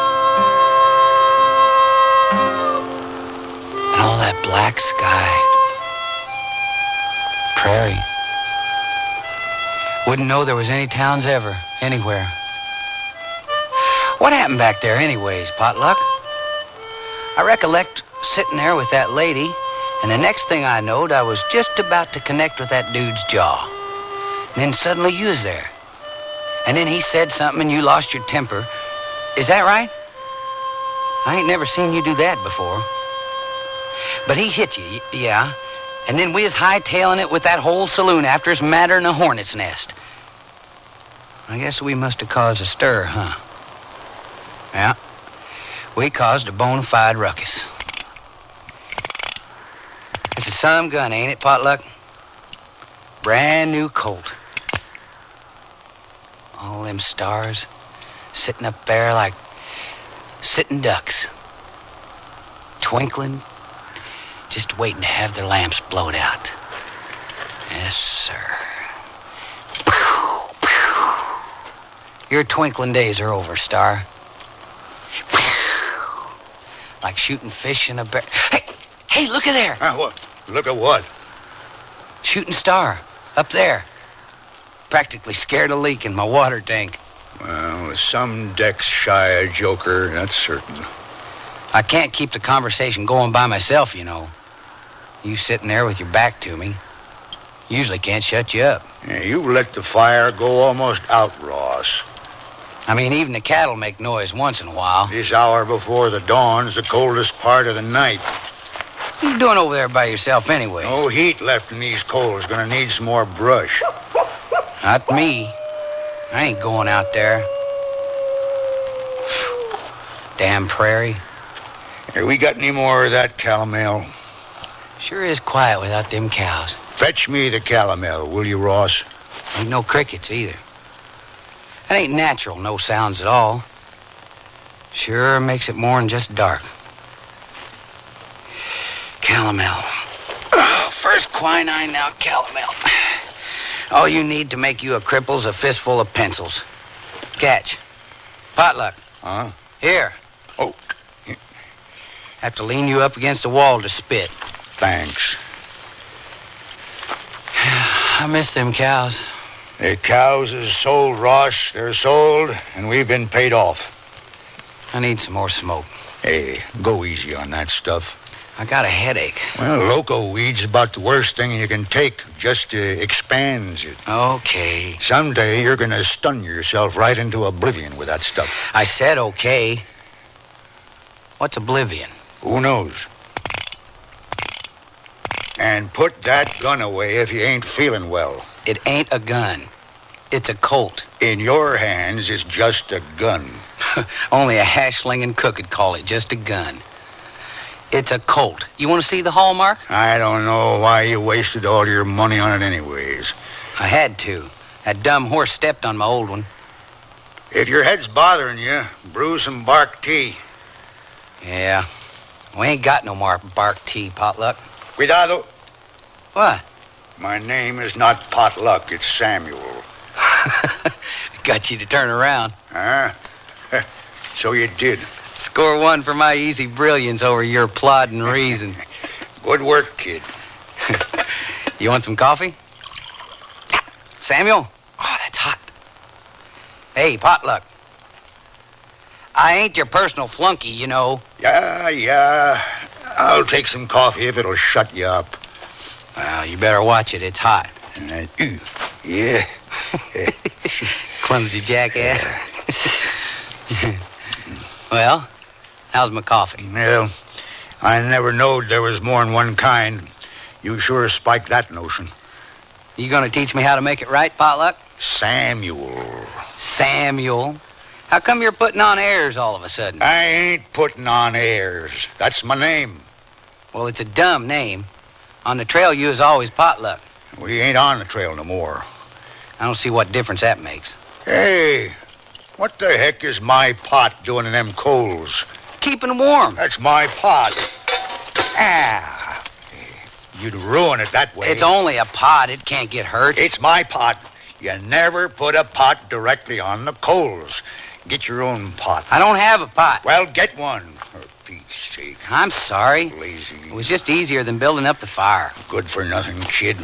And all that black sky. Prairie. Wouldn't know there was any towns ever, anywhere. What happened back there anyways, Potluck? I recollect sitting there with that lady, and the next thing I knowed, I was just about to connect with that dude's jaw. And then suddenly you was there. And then he said something and you lost your temper. Is that right? I ain't never seen you do that before. But he hit you, yeah. And then we was hightailing it with that whole saloon after us madder than a hornet's nest. I guess we must have caused a stir, huh? Yeah. We caused a bona fide ruckus. It's a some gun, ain't it, Potluck? Brand new Colt. All them stars sitting up there like sitting ducks. Twinkling, just waiting to have their lamps blowed out. Yes, sir. Your twinkling days are over, Star. Like shooting fish in a barrel. Hey, look at there. What? Look at what? Shooting Star, up there. Practically scared a leak in my water tank. Well, some deck's shy a joker, that's certain. I can't keep the conversation going by myself, you know. You sitting there with your back to me. Usually can't shut you up. Yeah, you let the fire go almost out, Ross. I mean, even the cattle make noise once in a while. This hour before the dawn's the coldest part of the night. What are you doing over there by yourself anyway? No heat left in these coals. Gonna need some more brush. Not me. I ain't going out there. Damn prairie. Hey, we got any more of that calomel? Sure is quiet without them cows. Fetch me the calomel, will you, Ross? Ain't no crickets either. That ain't natural, no sounds at all. Sure makes it more'n just dark. Calomel. Oh, first quinine, now calomel. All you need to make you a cripple's a fistful of pencils. Catch. Potluck. Huh? Here. Oh. Have to lean you up against the wall to spit. Thanks. I miss them cows. The cows is sold, Ross. They're sold, and we've been paid off. I need some more smoke. Hey, go easy on that stuff. I got a headache. Well, loco weed's about the worst thing you can take. Just expands it. Okay. Someday you're gonna stun yourself right into oblivion with that stuff. I said okay. What's oblivion? Who knows? And put that gun away if you ain't feeling well. It ain't a gun. It's a Colt. In your hands, it's just a gun. Only a hash-slinging cook could call it just a gun. It's a Colt. You want to see the hallmark? I don't know why you wasted all your money on it anyways. I had to. That dumb horse stepped on my old one. If your head's bothering you, brew some bark tea. Yeah. We ain't got no more bark tea, Potluck. Cuidado. What? My name is not Potluck, it's Samuel. Got you to turn around. Huh? So you did. Score one for my easy brilliance over your plodding reason. Good work, kid. You want some coffee? Samuel? Oh, that's hot. Hey, Potluck. I ain't your personal flunky, you know. Yeah. I'll take some coffee if it'll shut you up. Well, you better watch it. It's hot. Yeah. Clumsy jackass. Well, how's my coffee? Well, I never knowed there was more than one kind. You sure spiked that notion. You gonna teach me how to make it right, Potluck? Samuel. Samuel? How come you're putting on airs all of a sudden? I ain't putting on airs. That's my name. Well, it's a dumb name. On the trail, you is always Potluck. We ain't on the trail no more. I don't see what difference that makes. Hey, what the heck is my pot doing in them coals? Keeping warm. That's my pot. Ah. You'd ruin it that way. It's only a pot. It can't get hurt. It's my pot. You never put a pot directly on the coals. Get your own pot. I don't have a pot. Well, get one, for Pete's sake. I'm sorry. Lazy. It was just easier than building up the fire. Good for nothing, kid.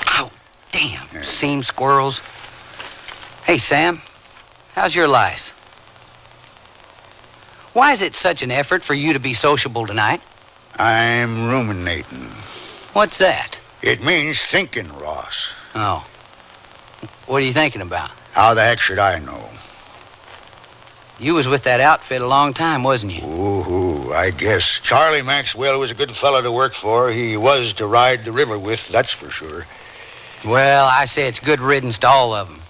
Ow, damn. Yeah. Seam squirrels. Hey, Sam, how's your lice? Why is it such an effort for you to be sociable tonight? I'm ruminating. What's that? It means thinking, Ross. Oh. What are you thinking about? How the heck should I know? You was with that outfit a long time, wasn't you? Ooh, I guess. Charlie Maxwell was a good fellow to work for. He was to ride the river with, that's for sure. Well, I say it's good riddance to all of them.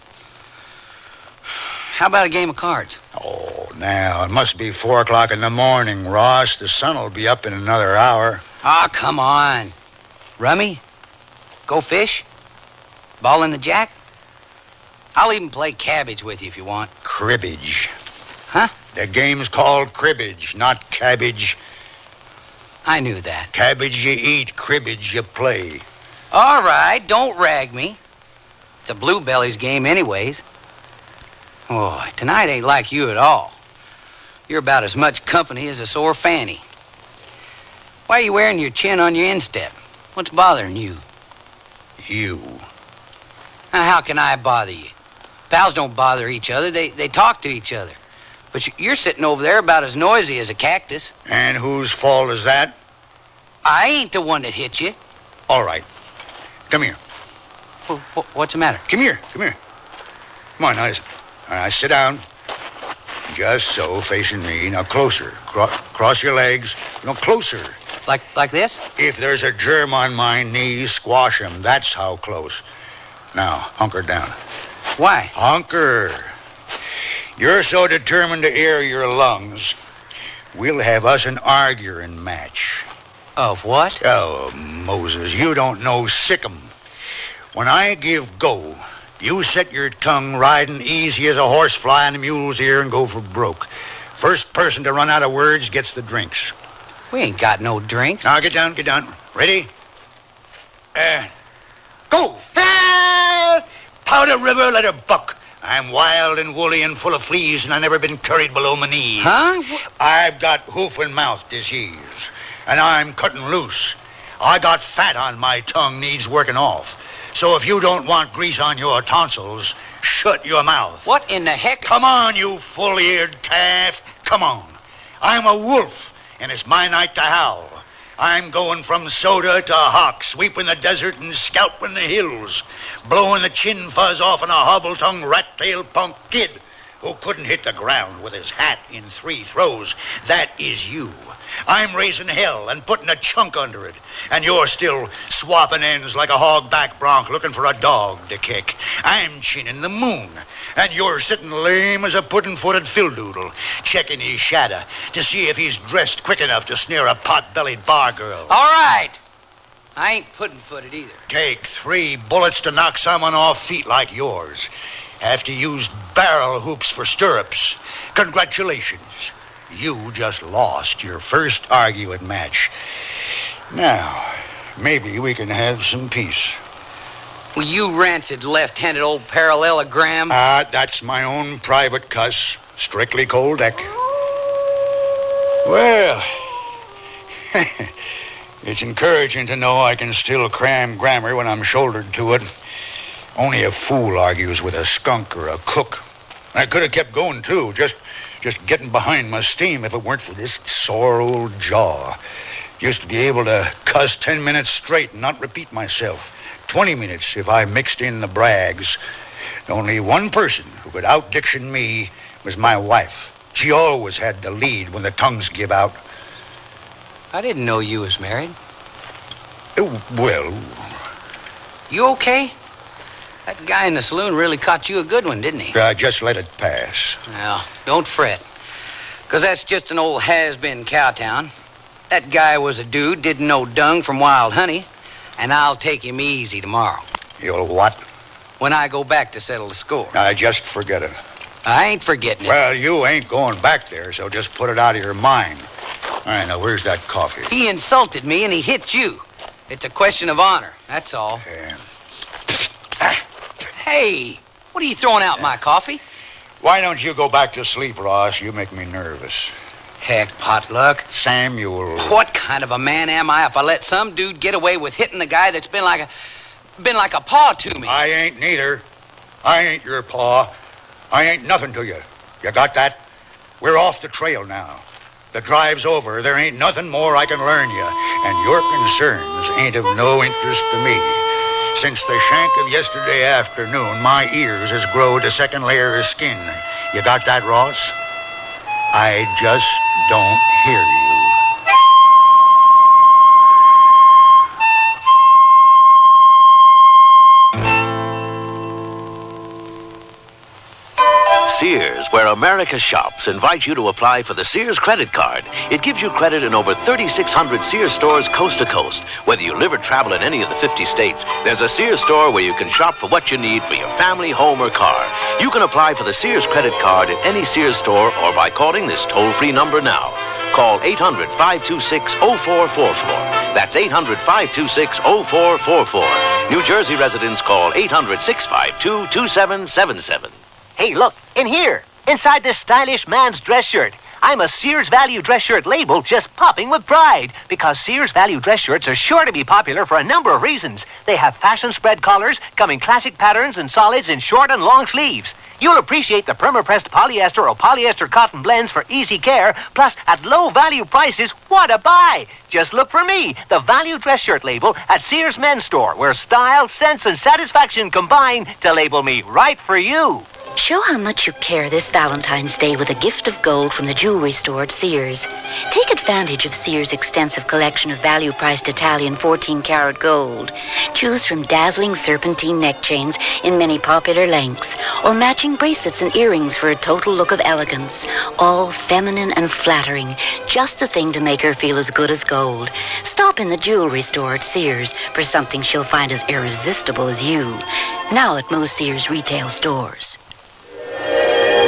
How about a game of cards? Oh, now, it must be 4 o'clock in the morning, Ross. The sun will be up in another hour. Ah, come on. Rummy? Go fish? Ball in the jack? I'll even play cabbage with you if you want. Cribbage. Huh? The game's called cribbage, not cabbage. I knew that. Cabbage you eat, cribbage you play. All right, don't rag me. It's a bluebelly's game anyways. Oh, tonight ain't like you at all. You're about as much company as a sore fanny. Why are you wearing your chin on your instep? What's bothering you? You. Now, how can I bother you? Pals don't bother each other. They talk to each other. But you're sitting over there about as noisy as a cactus. And whose fault is that? I ain't the one that hit you. All right. Come here. What's the matter? Come here. Come on, now listen. All right, sit down. Just so, facing me. Now, closer. Cross your legs. No, closer. Like this? If there's a germ on my knee, squash him. That's how close. Now, hunker down. Why? Hunker. You're so determined to air your lungs, we'll have us an arguing match. Of what? Oh, Moses, you don't know sick'em. When I give go, you set your tongue riding easy as a horsefly in a mule's ear and go for broke. First person to run out of words gets the drinks. We ain't got no drinks. Now, get down. Ready? Go! Powder river, let her buck. I'm wild and woolly and full of fleas, and I've never been curried below my knees. Huh? I've got hoof and mouth disease, and I'm cutting loose. I got fat on my tongue, needs working off. So if you don't want grease on your tonsils, shut your mouth. What in the heck? Come on, you full-eared calf. Come on. I'm a wolf, and it's my night to howl. I'm going from soda to hawk, sweeping the desert and scalping the hills, blowing the chin fuzz off on a hobble-tongued rat-tailed punk kid who couldn't hit the ground with his hat in 3 throws. That is you. I'm raising hell and putting a chunk under it, and you're still swapping ends like a hog-back bronc looking for a dog to kick. I'm chinning the moon, and you're sitting lame as a puddin'-footed fildoodle, checking his shadow to see if he's dressed quick enough to snare a pot-bellied bar girl. All right. I ain't puddin'-footed either. Take 3 bullets to knock someone off feet like yours. Have to use barrel hoops for stirrups. Congratulations. You just lost your first arguing match. Now, maybe we can have some peace. Well, you rancid left-handed old parallelogram. That's my own private cuss. Strictly cold deck. Well, it's encouraging to know I can still cram grammar when I'm shouldered to it. Only a fool argues with a skunk or a cook. I could have kept going, too, just getting behind my steam if it weren't for this sore old jaw. Used to be able to cuss 10 minutes straight and not repeat myself. 20 minutes if I mixed in the brags. Only one person who could out-diction me was my wife. She always had the lead when the tongues give out. I didn't know you was married. Well... You okay? That guy in the saloon really caught you a good one, didn't he? Just let it pass. Well, don't fret. Because that's just an old has-been cowtown. That guy was a dude, didn't know dung from wild honey. And I'll take him easy tomorrow. You'll what? When I go back to settle the score. Just forget it. I ain't forgetting it. Well, you ain't going back there, so just put it out of your mind. All right, now, where's that coffee? He insulted me and he hit you. It's a question of honor, that's all. Hey, what are you throwing out my coffee? Why don't you go back to sleep, Ross? You make me nervous. Heck, Potluck. Samuel. What kind of a man am I if I let some dude get away with hitting the guy that's been like a paw to me? I ain't neither. I ain't your paw. I ain't nothing to you. You got that? We're off the trail now. The drive's over. There ain't nothing more I can learn you. And your concerns ain't of no interest to me. Since the shank of yesterday afternoon, my ears has growed a second layer of skin. You got that, Ross? I just don't hear you. Sears, where America shops, invite you to apply for the Sears credit card. It gives you credit in over 3,600 Sears stores coast to coast. Whether you live or travel in any of the 50 states, there's a Sears store where you can shop for what you need for your family, home, or car. You can apply for the Sears credit card at any Sears store or by calling this toll-free number now. Call 800-526-0444. That's 800-526-0444. New Jersey residents call 800-652-2777. Hey, look, in here, inside this stylish man's dress shirt. I'm a Sears Value dress shirt label just popping with pride because Sears Value dress shirts are sure to be popular for a number of reasons. They have fashion spread collars, come in classic patterns and solids in short and long sleeves. You'll appreciate the perma-pressed polyester or polyester cotton blends for easy care, plus at low value prices, what a buy! Just look for me, the Value dress shirt label at Sears Men's Store, where style, sense, and satisfaction combine to label me right for you. Show how much you care this Valentine's Day with a gift of gold from the jewelry store at Sears. Take advantage of Sears' extensive collection of value-priced Italian 14-karat gold. Choose from dazzling serpentine neck chains in many popular lengths, or matching bracelets and earrings for a total look of elegance. All feminine and flattering, just the thing to make her feel as good as gold. Stop in the jewelry store at Sears for something she'll find as irresistible as you. Now at most Sears retail stores.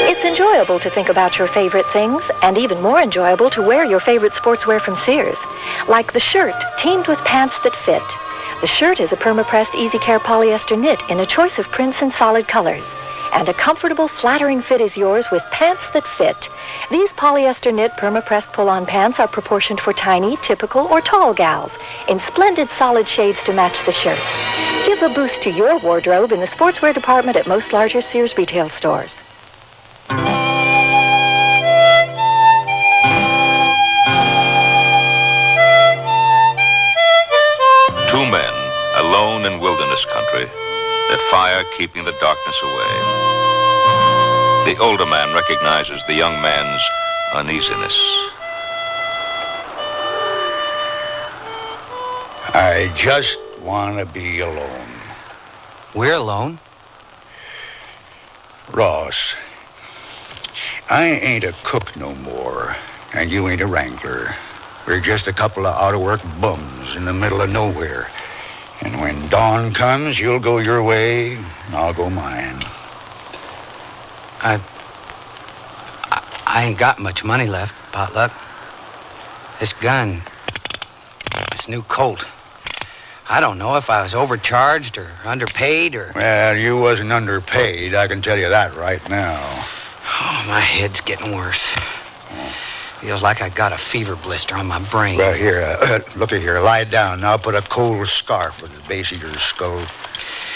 It's enjoyable to think about your favorite things, and even more enjoyable to wear your favorite sportswear from Sears. Like the shirt, teamed with pants that fit. The shirt is a perma-pressed Easy Care polyester knit in a choice of prints and solid colors. And a comfortable, flattering fit is yours with pants that fit. These polyester knit perma-pressed pull-on pants are proportioned for tiny, typical, or tall gals in splendid solid shades to match the shirt. Give a boost to your wardrobe in the sportswear department at most larger Sears retail stores. Two men, alone in wilderness country, their fire keeping the darkness away. The older man recognizes the young man's uneasiness. I just want to be alone. We're alone? Ross, I ain't a cook no more, and you ain't a wrangler. We're just a couple of out-of-work bums in the middle of nowhere. And when dawn comes, you'll go your way, and I'll go mine. I ain't got much money left, Potluck. This gun, this new Colt, I don't know if I was overcharged or underpaid or... Well, you wasn't underpaid, I can tell you that right now. Oh, my head's getting worse. Feels like I got a fever blister on my brain. Well, here, look at here. Lie down. Now put a cold scarf at the base of your skull.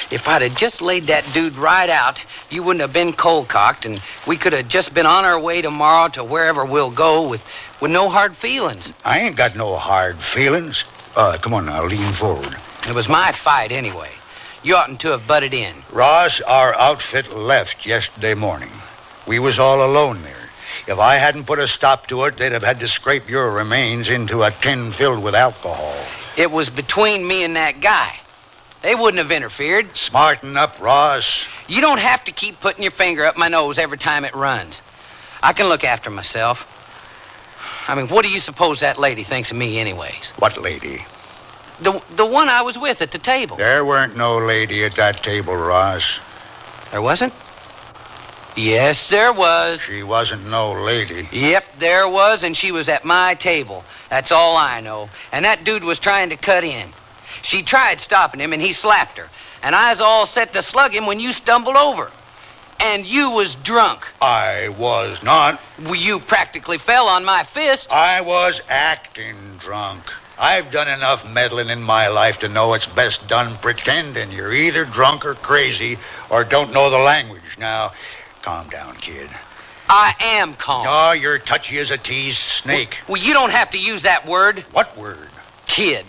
If I'd have just laid that dude right out, you wouldn't have been cold-cocked, and we could have just been on our way tomorrow to wherever we'll go with no hard feelings. I ain't got no hard feelings. Come on now, lean forward. It was my fight anyway. You oughtn't to have butted in. Ross, our outfit left yesterday morning. We was all alone there. If I hadn't put a stop to it, they'd have had to scrape your remains into a tin filled with alcohol. It was between me and that guy. They wouldn't have interfered. Smarten up, Ross. You don't have to keep putting your finger up my nose every time it runs. I can look after myself. I mean, what do you suppose that lady thinks of me anyways? What lady? The one I was with at the table. There weren't no lady at that table, Ross. There wasn't? Yes, there was. She wasn't no lady. Yep, there was, and she was at my table. That's all I know. And that dude was trying to cut in. She tried stopping him, and he slapped her. And I was all set to slug him when you stumbled over. And you was drunk. I was not. Well, you practically fell on my fist. I was acting drunk. I've done enough meddling in my life to know it's best done pretending you're either drunk or crazy or don't know the language. Now, calm down, kid. I am calm. Oh, you're touchy as a teased snake. Well, you don't have to use that word. What word? Kid.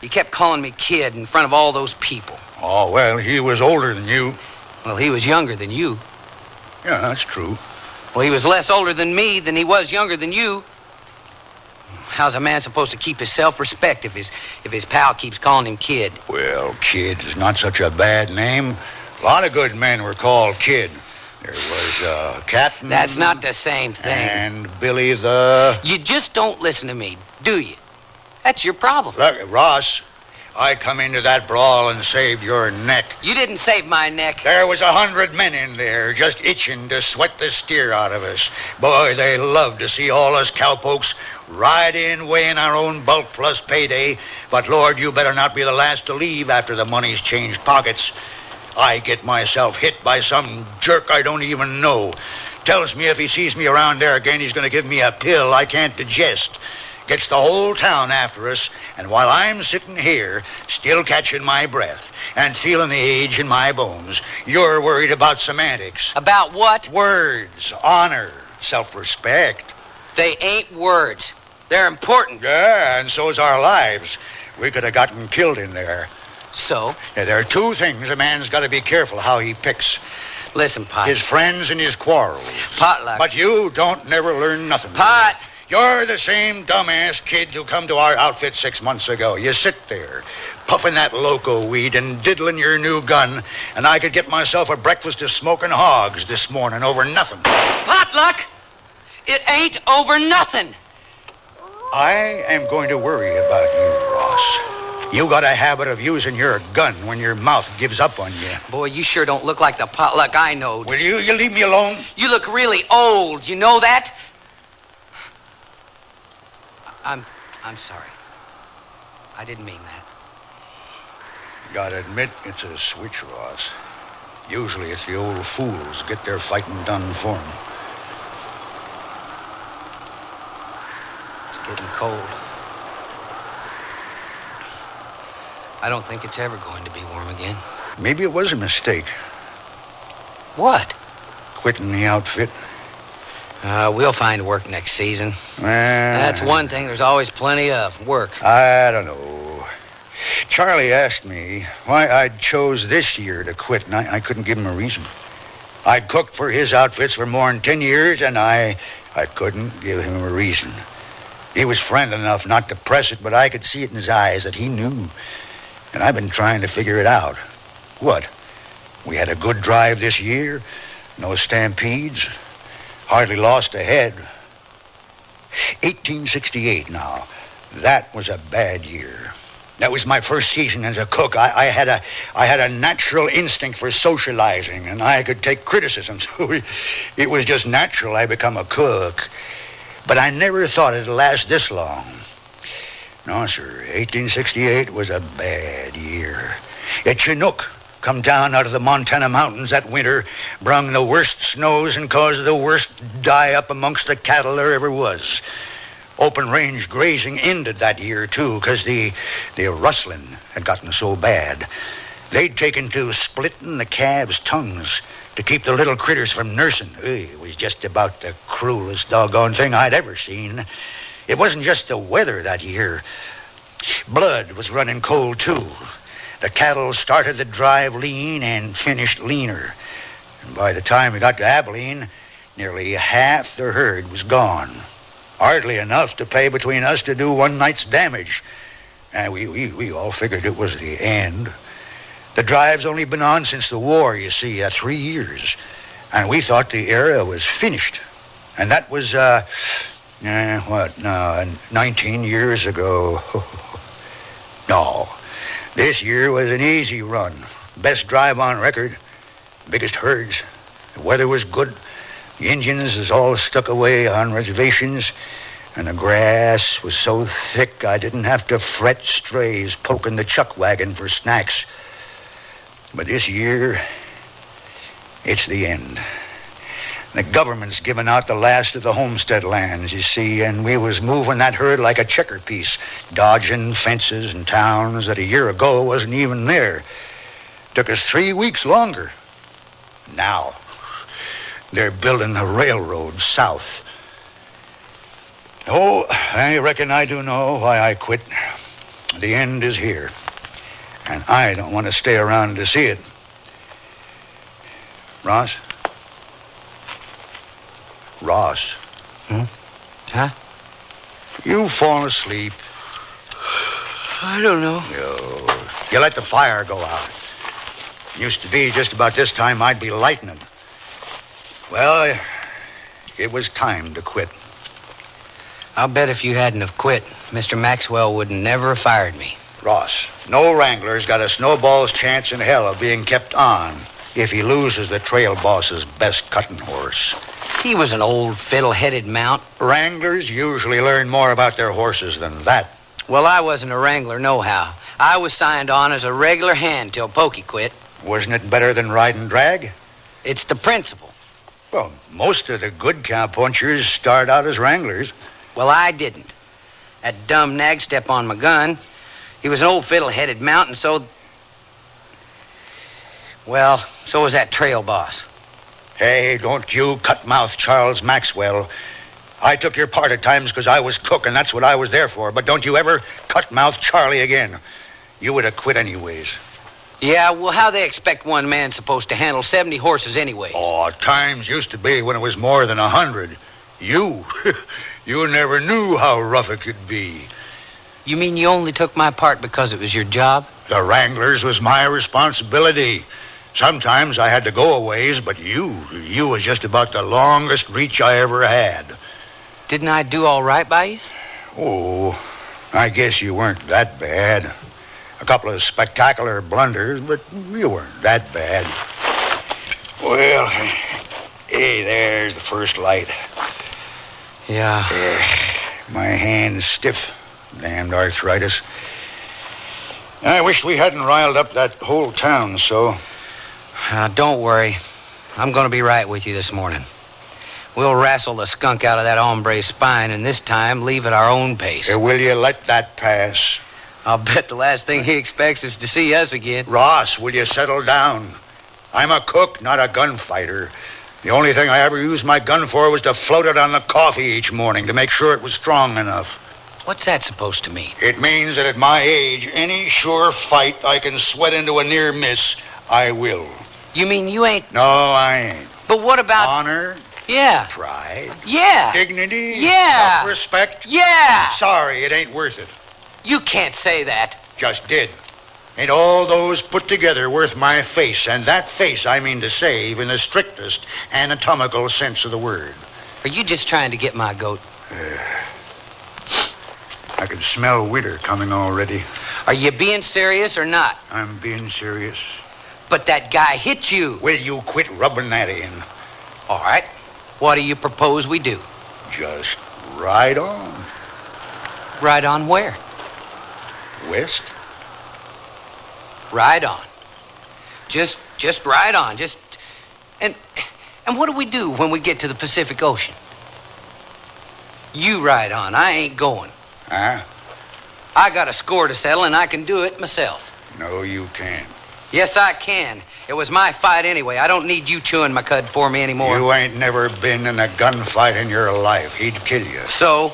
You kept calling me kid in front of all those people. Oh, well, he was older than you. Well, he was younger than you. Yeah, that's true. Well, he was less older than me than he was younger than you. How's a man supposed to keep his self-respect if his pal keeps calling him kid? Well, kid is not such a bad name. A lot of good men were called kid. There was Captain... That's not the same thing. And Billy the... You just don't listen to me, do you? That's your problem. Look, Ross, I come into that brawl and saved your neck. You didn't save my neck. There was 100 men in there just itching to sweat the steer out of us. Boy, they love to see all us cowpokes ride in weighing our own bulk plus payday. But, Lord, you better not be the last to leave after the money's changed pockets. I get myself hit by some jerk I don't even know. Tells me if he sees me around there again, he's going to give me a pill I can't digest. Gets the whole town after us, and while I'm sitting here, still catching my breath and feeling the age in my bones, you're worried about semantics. About what? Words, honor, self-respect. They ain't words. They're important. Yeah, and so's our lives. We could have gotten killed in there. So? Yeah, there are two things a man's got to be careful how he picks. Listen, Pot. His friends and his quarrels. Potluck. But you don't never learn nothing. Pot. You're the same dumbass kid who come to our outfit 6 months ago. You sit there, puffing that loco weed and diddling your new gun, and I could get myself a breakfast of smoking hogs this morning over nothing. Potluck! It ain't over nothing. I am going to worry about you, Ross. You got a habit of using your gun when your mouth gives up on you. Boy, you sure don't look like the potluck I know. Will you leave me alone? You look really old. You know that? I'm sorry. I didn't mean that. Gotta admit, it's a switch, Ross. Usually it's the old fools get their fighting done for 'em. It's getting cold. I don't think it's ever going to be warm again. Maybe it was a mistake. What? Quitting the outfit. We'll find work next season. That's one thing there's always plenty of, work. I don't know. Charlie asked me why I'd chose this year to quit, and I couldn't give him a reason. I'd cooked for his outfits for more than 10 years, and I couldn't give him a reason. He was friendly enough not to press it, but I could see it in his eyes that he knew. And I've been trying to figure it out. What? We had a good drive this year. No stampedes. Hardly lost a head. 1868 now. That was a bad year. That was my first season as a cook. I had a natural instinct for socializing, and I could take criticism. So it was just natural I become a cook. But I never thought it'd last this long. No, sir. 1868 was a bad year. A Chinook come down out of the Montana mountains that winter, brung the worst snows and caused the worst die-up amongst the cattle there ever was. Open range grazing ended that year, too, because the rustling had gotten so bad. They'd taken to splitting the calves' tongues to keep the little critters from nursing. It was just about the cruelest doggone thing I'd ever seen. It wasn't just the weather that year. Blood was running cold, too. The cattle started the drive lean and finished leaner. And by the time we got to Abilene, nearly half the herd was gone. Hardly enough to pay between us to do one night's damage. And we all figured it was the end. The drive's only been on since the war, you see, 3 years. And we thought the era was finished. And that was, 19 years ago. No, this year was an easy run. Best drive on record. Biggest herds. The weather was good. The Indians is all stuck away on reservations. And the grass was so thick I didn't have to fret strays poking the chuck wagon for snacks. But this year, it's the end. The government's given out the last of the homestead lands, you see, and we was moving that herd like a checker piece, dodging fences and towns that a year ago wasn't even there. Took us 3 weeks longer. Now, they're building the railroad south. Oh, I reckon I do know why I quit. The end is here, and I don't want to stay around to see it. Ross? Ross. Huh? You fallen asleep. I don't know. You let the fire go out. Used to be just about this time I'd be lighting it. Well, it was time to quit. I'll bet if you hadn't have quit, Mr. Maxwell would never have fired me. Ross, no wrangler's got a snowball's chance in hell of being kept on if he loses the trail boss's best cutting horse. He was an old fiddle-headed mount. Wranglers usually learn more about their horses than that. Well, I wasn't a wrangler nohow. I was signed on as a regular hand till Pokey quit. Wasn't it better than riding drag? It's the principle. Well, most of the good cowpunchers start out as wranglers. Well, I didn't. That dumb nag stepped on my gun. He was an old fiddle-headed mount, and so... Well, so was that trail boss. Hey, don't you cut-mouth Charles Maxwell. I took your part at times because I was cook, and that's what I was there for. But don't you ever cut-mouth Charlie again. You would have quit anyways. Yeah, well, how they expect one man supposed to handle 70 horses anyways? Oh, times used to be when it was more than 100. You never knew how rough it could be. You mean you only took my part because it was your job? The wranglers was my responsibility. Sometimes I had to go a ways, but you was just about the longest reach I ever had. Didn't I do all right by you? Oh, I guess you weren't that bad. A couple of spectacular blunders, but you weren't that bad. Well, hey, there's the first light. Yeah. My hand's stiff. Damned arthritis. I wish we hadn't riled up that whole town so. Don't worry. I'm going to be right with you this morning. We'll wrestle the skunk out of that hombre's spine, and this time leave at our own pace. Will you let that pass? I'll bet the last thing he expects is to see us again. Ross, will you settle down? I'm a cook, not a gunfighter. The only thing I ever used my gun for was to float it on the coffee each morning to make sure it was strong enough. What's that supposed to mean? It means that at my age, any sure fight I can sweat into a near miss, I will. You mean you ain't... No, I ain't. But what about... Honor? Yeah. Pride? Yeah. Dignity? Yeah. Self-respect? Yeah. Sorry, it ain't worth it. You can't say that. Just did. Ain't all those put together worth my face? And that face, I mean to say, in the strictest anatomical sense of the word. Are you just trying to get my goat? I can smell winter coming already. Are you being serious or not? I'm being serious. But that guy hit you. Will you quit rubbing that in? All right. What do you propose we do? Just ride on. Ride on where? West. Ride on. Just ride on. And what do we do when we get to the Pacific Ocean? You ride on. I ain't going. Huh? I got a score to settle, and I can do it myself. No, you can't. Yes, I can. It was my fight anyway. I don't need you chewing my cud for me anymore. You ain't never been in a gunfight in your life. He'd kill you. So,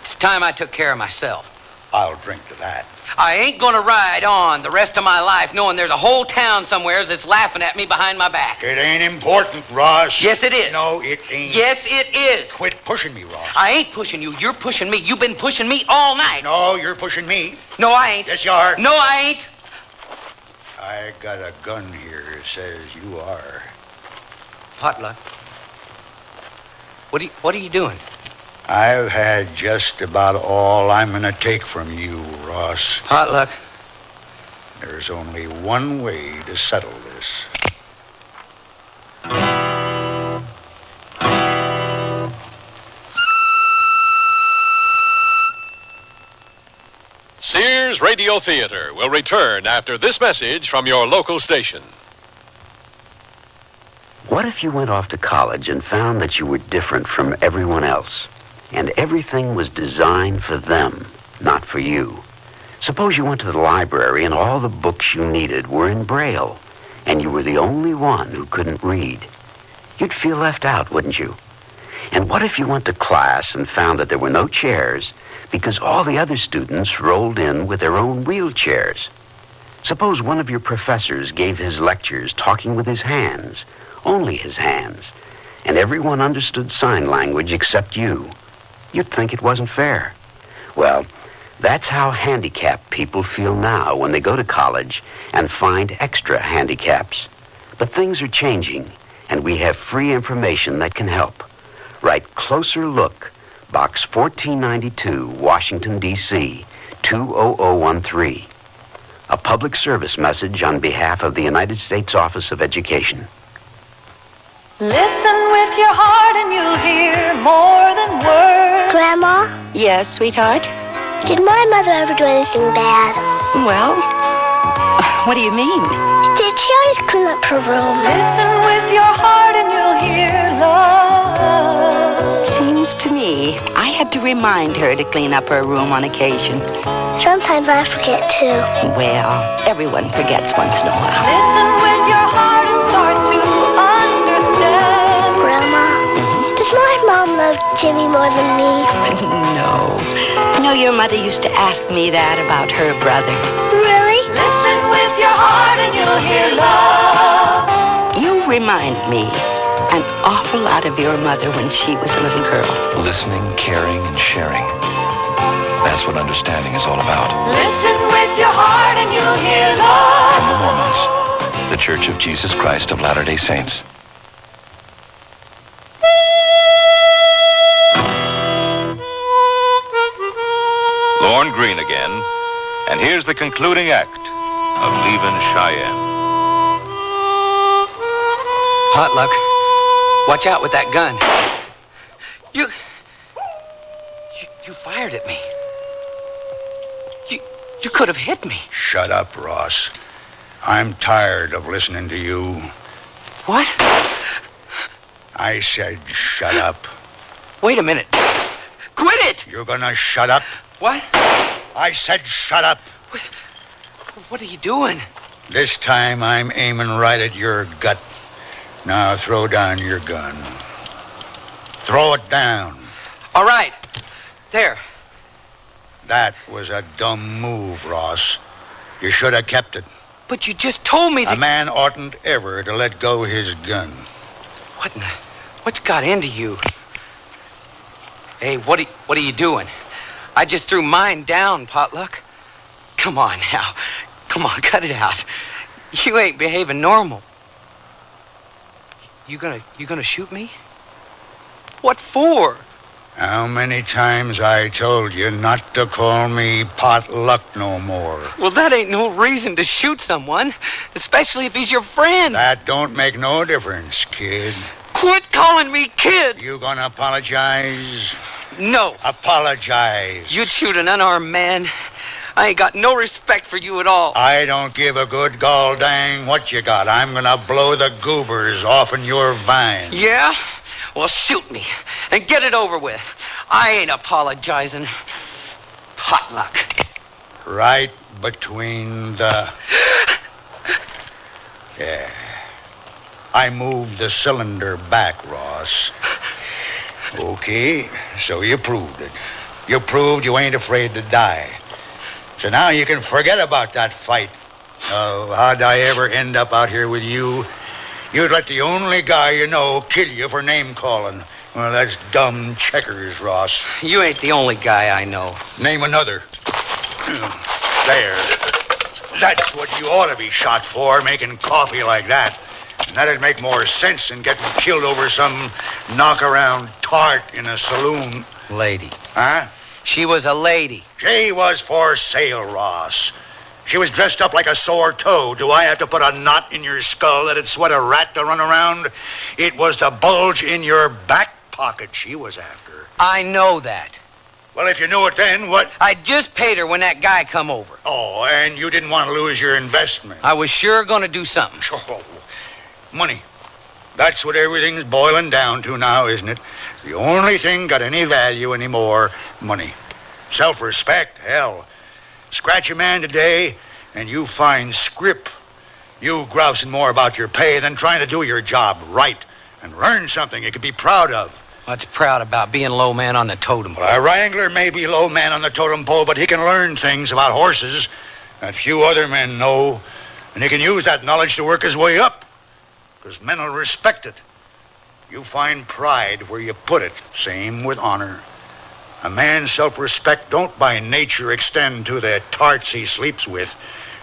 it's time I took care of myself. I'll drink to that. I ain't gonna ride on the rest of my life knowing there's a whole town somewhere that's laughing at me behind my back. It ain't important, Ross. Yes, it is. No, it ain't. Yes, it is. Quit pushing me, Ross. I ain't pushing you. You're pushing me. You've been pushing me all night. No, you're pushing me. No, I ain't. Yes, you are. No, I ain't. I got a gun here that says you are. Butler. What are you doing? I've had just about all I'm going to take from you, Ross. Potluck. There's only one way to settle this. Sears Radio Theater will return after this message from your local station. What if you went off to college and found that you were different from everyone else, and everything was designed for them, not for you? Suppose you went to the library and all the books you needed were in Braille, and you were the only one who couldn't read. You'd feel left out, wouldn't you? And what if you went to class and found that there were no chairs because all the other students rolled in with their own wheelchairs? Suppose one of your professors gave his lectures talking with his hands, only his hands, and everyone understood sign language except you. You'd think it wasn't fair. Well, that's how handicapped people feel now when they go to college and find extra handicaps. But things are changing, and we have free information that can help. Write Closer Look, Box 1492, Washington, D.C., 20013. A public service message on behalf of the United States Office of Education. Listen with your heart and you'll hear more than words. Grandma? Yes, sweetheart? Did my mother ever do anything bad? Well, what do you mean? Did she always clean up her room? Listen with your heart and you'll hear love. Seems to me I had to remind her to clean up her room on occasion. Sometimes I forget too. Well, everyone forgets once in a while. Listen with your heart and start to understand. Grandma, does my mom love Jimmy more than me? No. You know, your mother used to ask me that about her brother. Really? Listen with your heart and you'll hear love. You remind me an awful lot of your mother when she was a little girl. Listening, caring, and sharing. That's what understanding is all about. Listen with your heart and you'll hear love. From the Mormons, the Church of Jesus Christ of Latter-day Saints. Lorne Greene again. And here's the concluding act of Leavin Cheyenne. Potluck, watch out with that gun. You fired at me. You could have hit me. Shut up, Ross. I'm tired of listening to you. What? I said shut up. Wait a minute. Quit it! You're gonna shut up? What? I said shut up. What are you doing? This time I'm aiming right at your gut. Now throw down your gun. Throw it down. All right. There. That was a dumb move, Ross. You should have kept it. But you just told me A man oughtn't ever to let go his gun. What's got into you? Hey, what are you doing? I just threw mine down, Potluck. Come on now. Come on, cut it out. You ain't behaving normal. You gonna shoot me? What for? How many times I told you not to call me Potluck no more? Well, that ain't no reason to shoot someone, especially if he's your friend. That don't make no difference, kid. Quit calling me kid. You gonna apologize? No. Apologize. You'd shoot an unarmed man. I ain't got no respect for you at all. I don't give a good gall dang what you got. I'm gonna blow the goobers off in your vine. Yeah? Well, shoot me and get it over with. I ain't apologizing. Potluck. Right between the... Yeah. I moved the cylinder back, Ross. Okay, so you proved it. You proved you ain't afraid to die. So now you can forget about that fight. Oh, how'd I ever end up out here with you? You'd let the only guy you know kill you for name-calling. Well, that's dumb checkers, Ross. You ain't the only guy I know. Name another. There. That's what you ought to be shot for, making coffee like that. And that'd make more sense than getting killed over some knock-around tart in a saloon. Lady. Huh? She was a lady. She was for sale, Ross. She was dressed up like a sore toe. Do I have to put a knot in your skull that'd sweat a rat to run around? It was the bulge in your back pocket she was after. I know that. Well, if you knew it then, what... I just paid her when that guy come over. Oh, and you didn't want to lose your investment. I was sure going to do something. Oh, money. That's what everything's boiling down to now, isn't it? The only thing got any value anymore, money. Self-respect, hell. Scratch a man today, and you find scrip. You grousing more about your pay than trying to do your job right and learn something you could be proud of. What's proud about being low man on the totem pole? Well, a wrangler may be low man on the totem pole, but he can learn things about horses that few other men know, and he can use that knowledge to work his way up, because men will respect it. You find pride where you put it. Same with honor. A man's self-respect don't by nature extend to the tarts he sleeps with,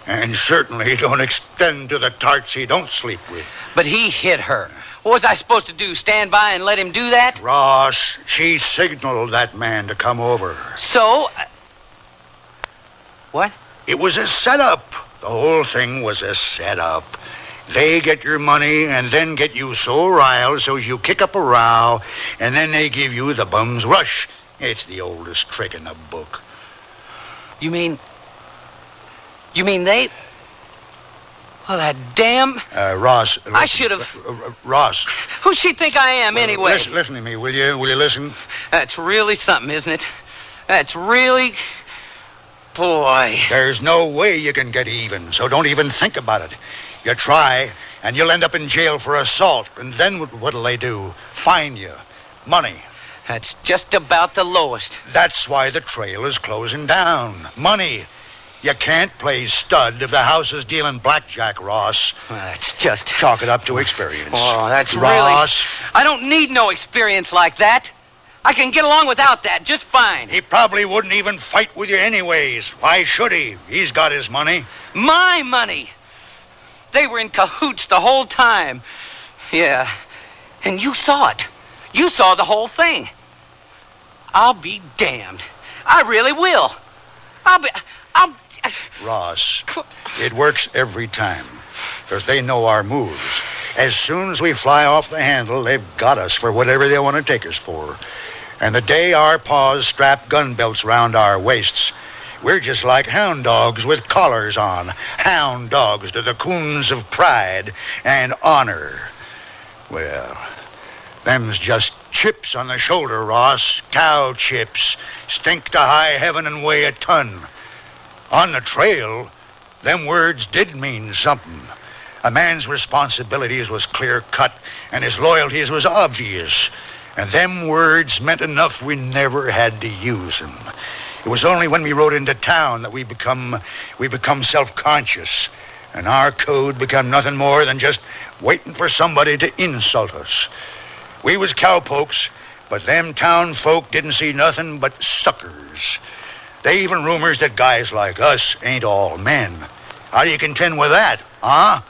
and certainly don't extend to the tarts he don't sleep with. But he hit her. What was I supposed to do, stand by and let him do that? Ross, she signaled that man to come over. So? What? It was a setup. The whole thing was a setup. They get your money and then get you so riled so you kick up a row, and then they give you the bum's rush. It's the oldest trick in the book. You mean they... Well, that damn... Ross... I should have... Ross. Who's she think I am, anyway? Listen to me, will you? Will you listen? That's really something, isn't it? That's really... Boy. There's no way you can get even, so don't even think about it. You try, and you'll end up in jail for assault. And then what'll they do? Fine you. Money. That's just about the lowest. That's why the trail is closing down. Money. You can't play stud if the house is dealing blackjack, Ross. Well, that's just... Chalk it up to experience. Oh, that's Ross. Really... I don't need no experience like that. I can get along without that just fine. He probably wouldn't even fight with you anyways. Why should he? He's got his money. My money. They were in cahoots the whole time. Yeah. And you saw it. You saw the whole thing. I'll be damned. I really will. Ross, it works every time. Because they know our moves. As soon as we fly off the handle, they've got us for whatever they want to take us for. And the day our paws strap gun belts round our waists, we're just like hound dogs with collars on. Hound dogs to the coons of pride and honor. Well, them's just chips on the shoulder, Ross. Cow chips. Stink to high heaven and weigh a ton. On the trail, them words did mean something. A man's responsibilities was clear-cut, and his loyalties was obvious. And them words meant enough we never had to use them. It was only when we rode into town that we become self-conscious. And our code become nothing more than just waiting for somebody to insult us. We was cowpokes, but them town folk didn't see nothing but suckers. They even rumors that guys like us ain't all men. How do you contend with that, huh?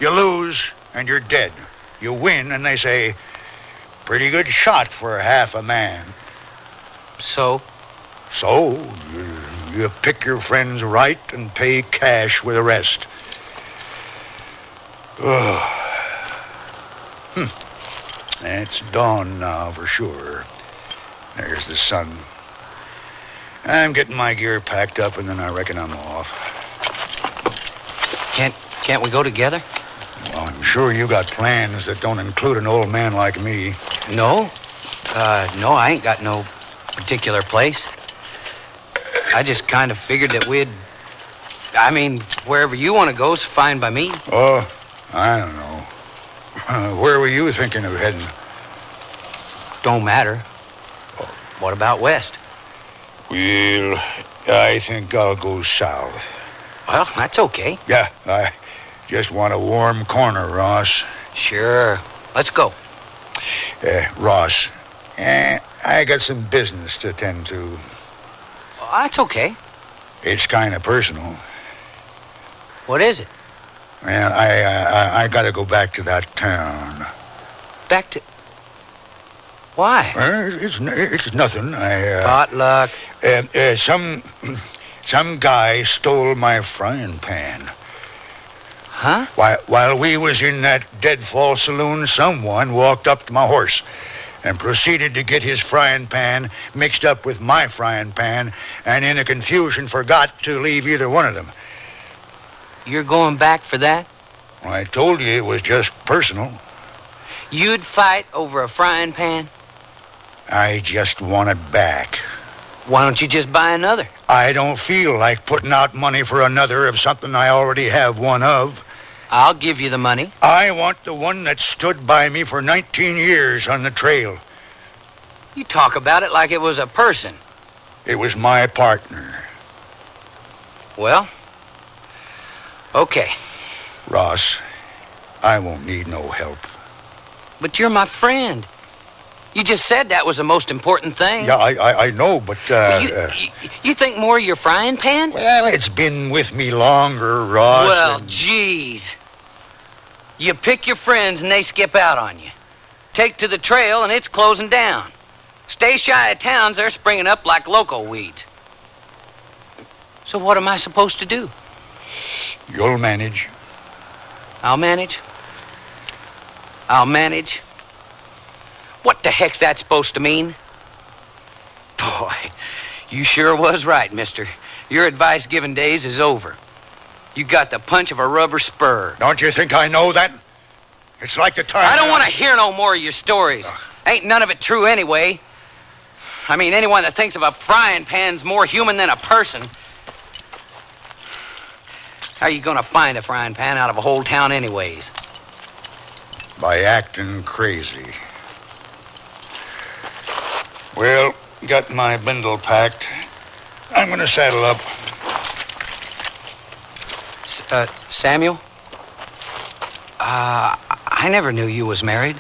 You lose, and you're dead. You win, and they say, pretty good shot for half a man. So? So, you pick your friends right and pay cash with the rest. It's dawn now for sure. There's the sun. I'm getting my gear packed up, and then I reckon I'm off. Can't we go together? Well, I'm sure you got plans that don't include an old man like me. No. No, I ain't got no particular place. I just kind of figured that wherever you want to go is fine by me. Oh, I don't know. Where were you thinking of heading? Don't matter. Oh. What about west? Well, I think I'll go south. Well, that's okay. Yeah, I just want a warm corner, Ross. Sure. Let's go. Ross, I got some business to attend to. That's okay. It's kind of personal. What is it? Well, I got to go back to that town. Back to... Why? It's nothing. Potluck. Some guy stole my frying pan. Huh? While we was in that deadfall saloon, someone walked up to my horse and proceeded to get his frying pan mixed up with my frying pan, and in a confusion forgot to leave either one of them. You're going back for that? Well, I told you it was just personal. You'd fight over a frying pan? I just want it back. Why don't you just buy another? I don't feel like putting out money for another of something I already have one of. I'll give you the money. I want the one that stood by me for 19 years on the trail. You talk about it like it was a person. It was my partner. Well, okay. Ross, I won't need no help. But you're my friend. You just said that was the most important thing. Yeah, I know, but... You think more of your frying pan? Well, it's been with me longer, Ross. Well, geez. You pick your friends and they skip out on you. Take to the trail and it's closing down. Stay shy of towns, they're springing up like loco weeds. So what am I supposed to do? You'll manage. I'll manage? I'll manage? What the heck's that supposed to mean? Boy, you sure was right, mister. Your advice-giving days is over. You got the punch of a rubber spur. Don't you think I know that? It's like the time... I don't want to hear no more of your stories. Ain't none of it true anyway. I mean, anyone that thinks of a frying pan's more human than a person. How are you going to find a frying pan out of a whole town anyways? By acting crazy. Well, got my bundle packed. I'm going to saddle up. Samuel? I never knew you was married.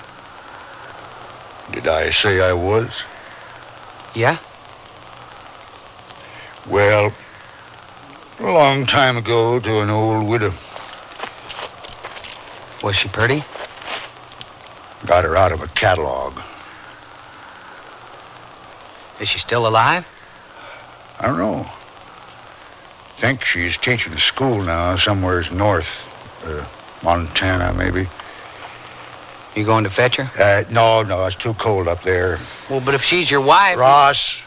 Did I say I was? Yeah? Well, a long time ago to an old widow. Was she pretty? Got her out of a catalog. Is she still alive? I don't know. think she's teaching school now, somewheres north. Montana, maybe. You going to fetch her? No, it's too cold up there. Well, but if she's your wife... Ross.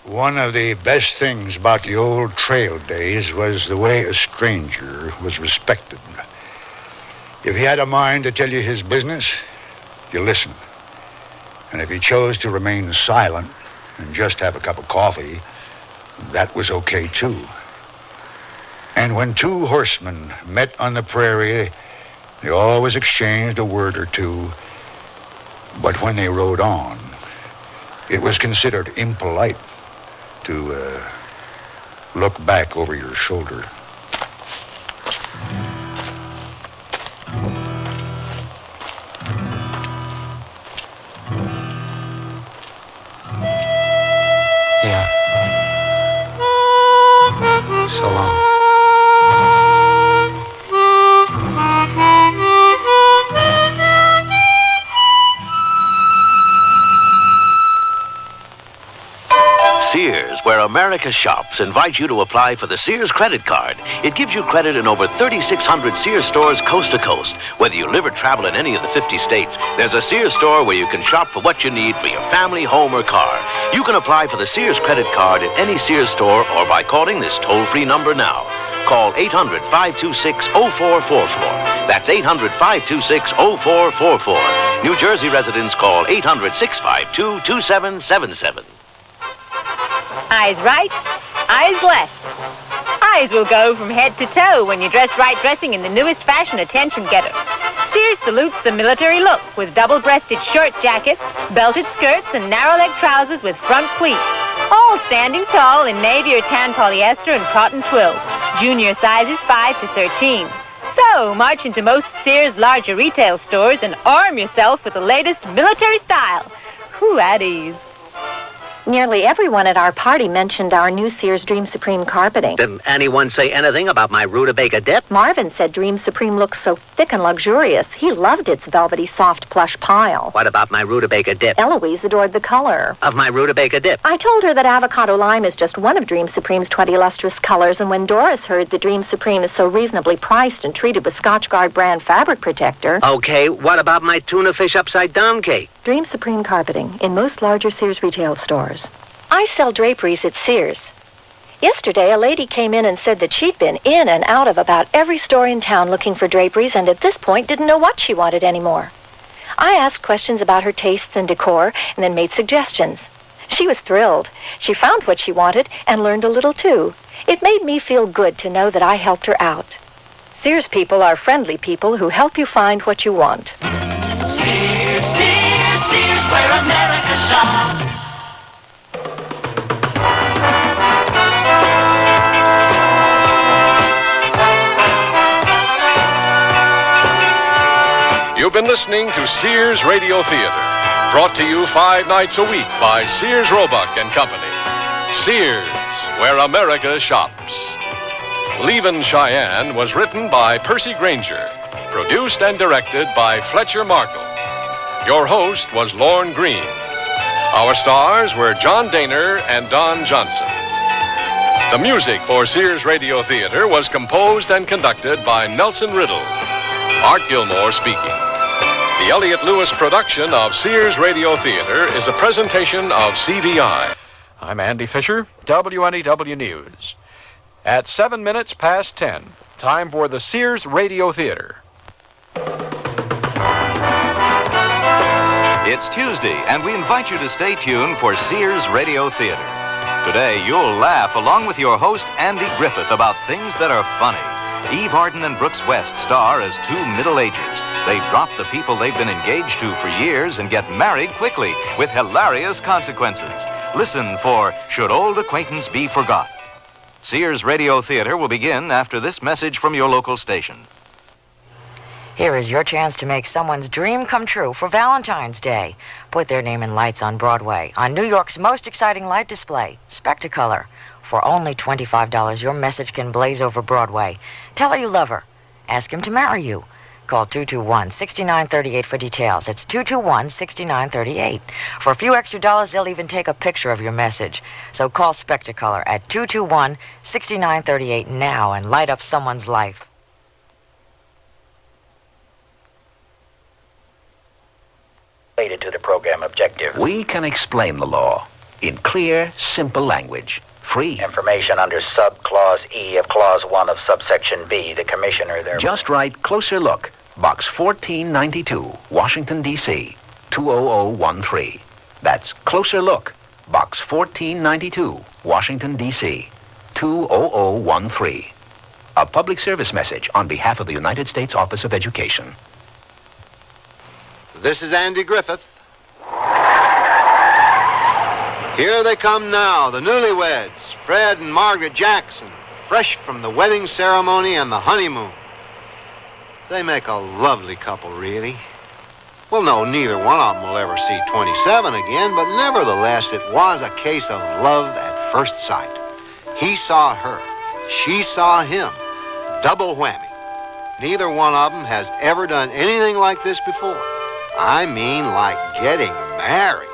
One of the best things about the old trail days was the way a stranger was respected. If he had a mind to tell you his business, you listened. And if he chose to remain silent and just have a cup of coffee, that was okay, too. And when two horsemen met on the prairie, they always exchanged a word or two. But when they rode on, it was considered impolite to look back over your shoulder. Yeah. So long. Sears, where America shops, invites you to apply for the Sears credit card. It gives you credit in over 3,600 Sears stores coast to coast. Whether you live or travel in any of the 50 states, there's a Sears store where you can shop for what you need for your family, home, or car. You can apply for the Sears credit card at any Sears store or by calling this toll-free number now. Call 800-526-0444. That's 800-526-0444. New Jersey residents call 800-652-2777. Eyes right, eyes left. Eyes will go from head to toe when you dress right, dressing in the newest fashion attention getter. Sears salutes the military look with double-breasted short jackets, belted skirts, and narrow-leg trousers with front pleats. All standing tall in navy or tan polyester and cotton twill. Junior sizes 5 to 13. So, march into most Sears larger retail stores and arm yourself with the latest military style. Whew, at ease. Nearly everyone at our party mentioned our new Sears Dream Supreme carpeting. Didn't anyone say anything about my rutabaga dip? Marvin said Dream Supreme looked so thick and luxurious. He loved its velvety, soft plush pile. What about my rutabaga dip? Eloise adored the color Of my rutabaga dip. I told her that avocado lime is just one of Dream Supreme's 20 lustrous colors, and when Doris heard that Dream Supreme is so reasonably priced and treated with Scotchgard brand fabric protector... Okay, what about my tuna fish upside down cake? Dream Supreme carpeting in most larger Sears retail stores. I sell draperies at Sears. Yesterday, a lady came in and said that she'd been in and out of about every store in town looking for draperies and at this point didn't know what she wanted anymore. I asked questions about her tastes and decor and then made suggestions. She was thrilled. She found what she wanted and learned a little, too. It made me feel good to know that I helped her out. Sears people are friendly people who help you find what you want. Sears, Sears, Sears, where America shops. You've been listening to Sears Radio Theater, brought to you 5 nights a week by Sears Roebuck and Company. Sears, where America shops. Leavin Cheyenne was written by Percy Granger, produced and directed by Fletcher Markle. Your host was Lorne Green. Our stars were John Daner and Don Johnson. The music for Sears Radio Theater was composed and conducted by Nelson Riddle. Art Gilmore speaking. The Elliott Lewis production of Sears Radio Theater is a presentation of CBI. I'm Andy Fisher, WNEW News. At 7 minutes past 10, time for the Sears Radio Theater. It's Tuesday, and we invite you to stay tuned for Sears Radio Theater. Today, you'll laugh along with your host, Andy Griffith, about things that are funny. Eve Arden and Brooks West star as two middle-agers. They drop the people they've been engaged to for years and get married quickly with hilarious consequences. Listen for Should Old Acquaintance Be Forgot? Sears Radio Theater will begin after this message from your local station. Here is your chance to make someone's dream come true for Valentine's Day. Put their name in lights on Broadway, on New York's most exciting light display, Spectacolor. For only $25, your message can blaze over Broadway. Tell her you love her. Ask him to marry you. Call 221-6938 for details. It's 221-6938. For a few extra dollars, they'll even take a picture of your message. So call Spectacolor at 221-6938 now and light up someone's life. Related to the program objective. We can explain the law in clear, simple language. Free. Information under sub-clause E of clause 1 of subsection B. The commissioner there. Just write Closer Look, Box 1492, Washington, D.C., 20013. That's Closer Look, Box 1492, Washington, D.C., 20013. A public service message on behalf of the United States Office of Education. This is Andy Griffith. Here they come now, the newlyweds, Fred and Margaret Jackson, fresh from the wedding ceremony and the honeymoon. They make a lovely couple, really. Well, no, neither one of them will ever see 27 again, but nevertheless, it was a case of love at first sight. He saw her. She saw him. Double whammy. Neither one of them has ever done anything like this before. I mean, like getting married.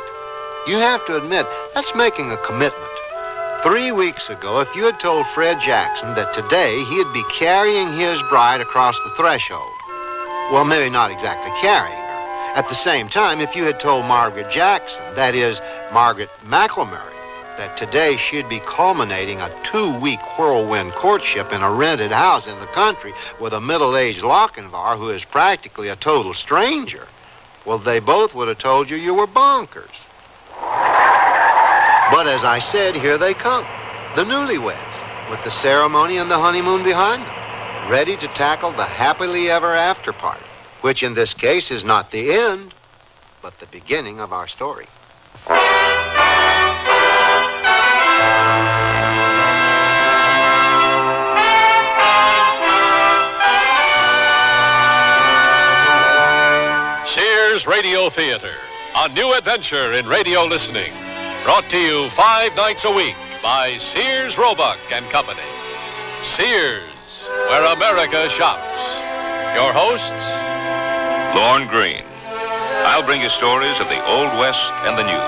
You have to admit, that's making a commitment. 3 weeks ago, if you had told Fred Jackson that today he'd be carrying his bride across the threshold, well, maybe not exactly carrying her. At the same time, if you had told Margaret Jackson, that is, Margaret McElmurray, that today she'd be culminating a 2-week whirlwind courtship in a rented house in the country with a middle-aged Lochinvar who is practically a total stranger, well, they both would have told you were bonkers. But as I said, here they come, the newlyweds, with the ceremony and the honeymoon behind them, ready to tackle the happily ever after part, which in this case is not the end, but the beginning of our story. Sears Radio Theater, a new adventure in radio listening. Brought to you 5 nights a week by Sears Roebuck and Company. Sears, where America shops. Your hosts, Lorne Green. I'll bring you stories of the Old West and the New.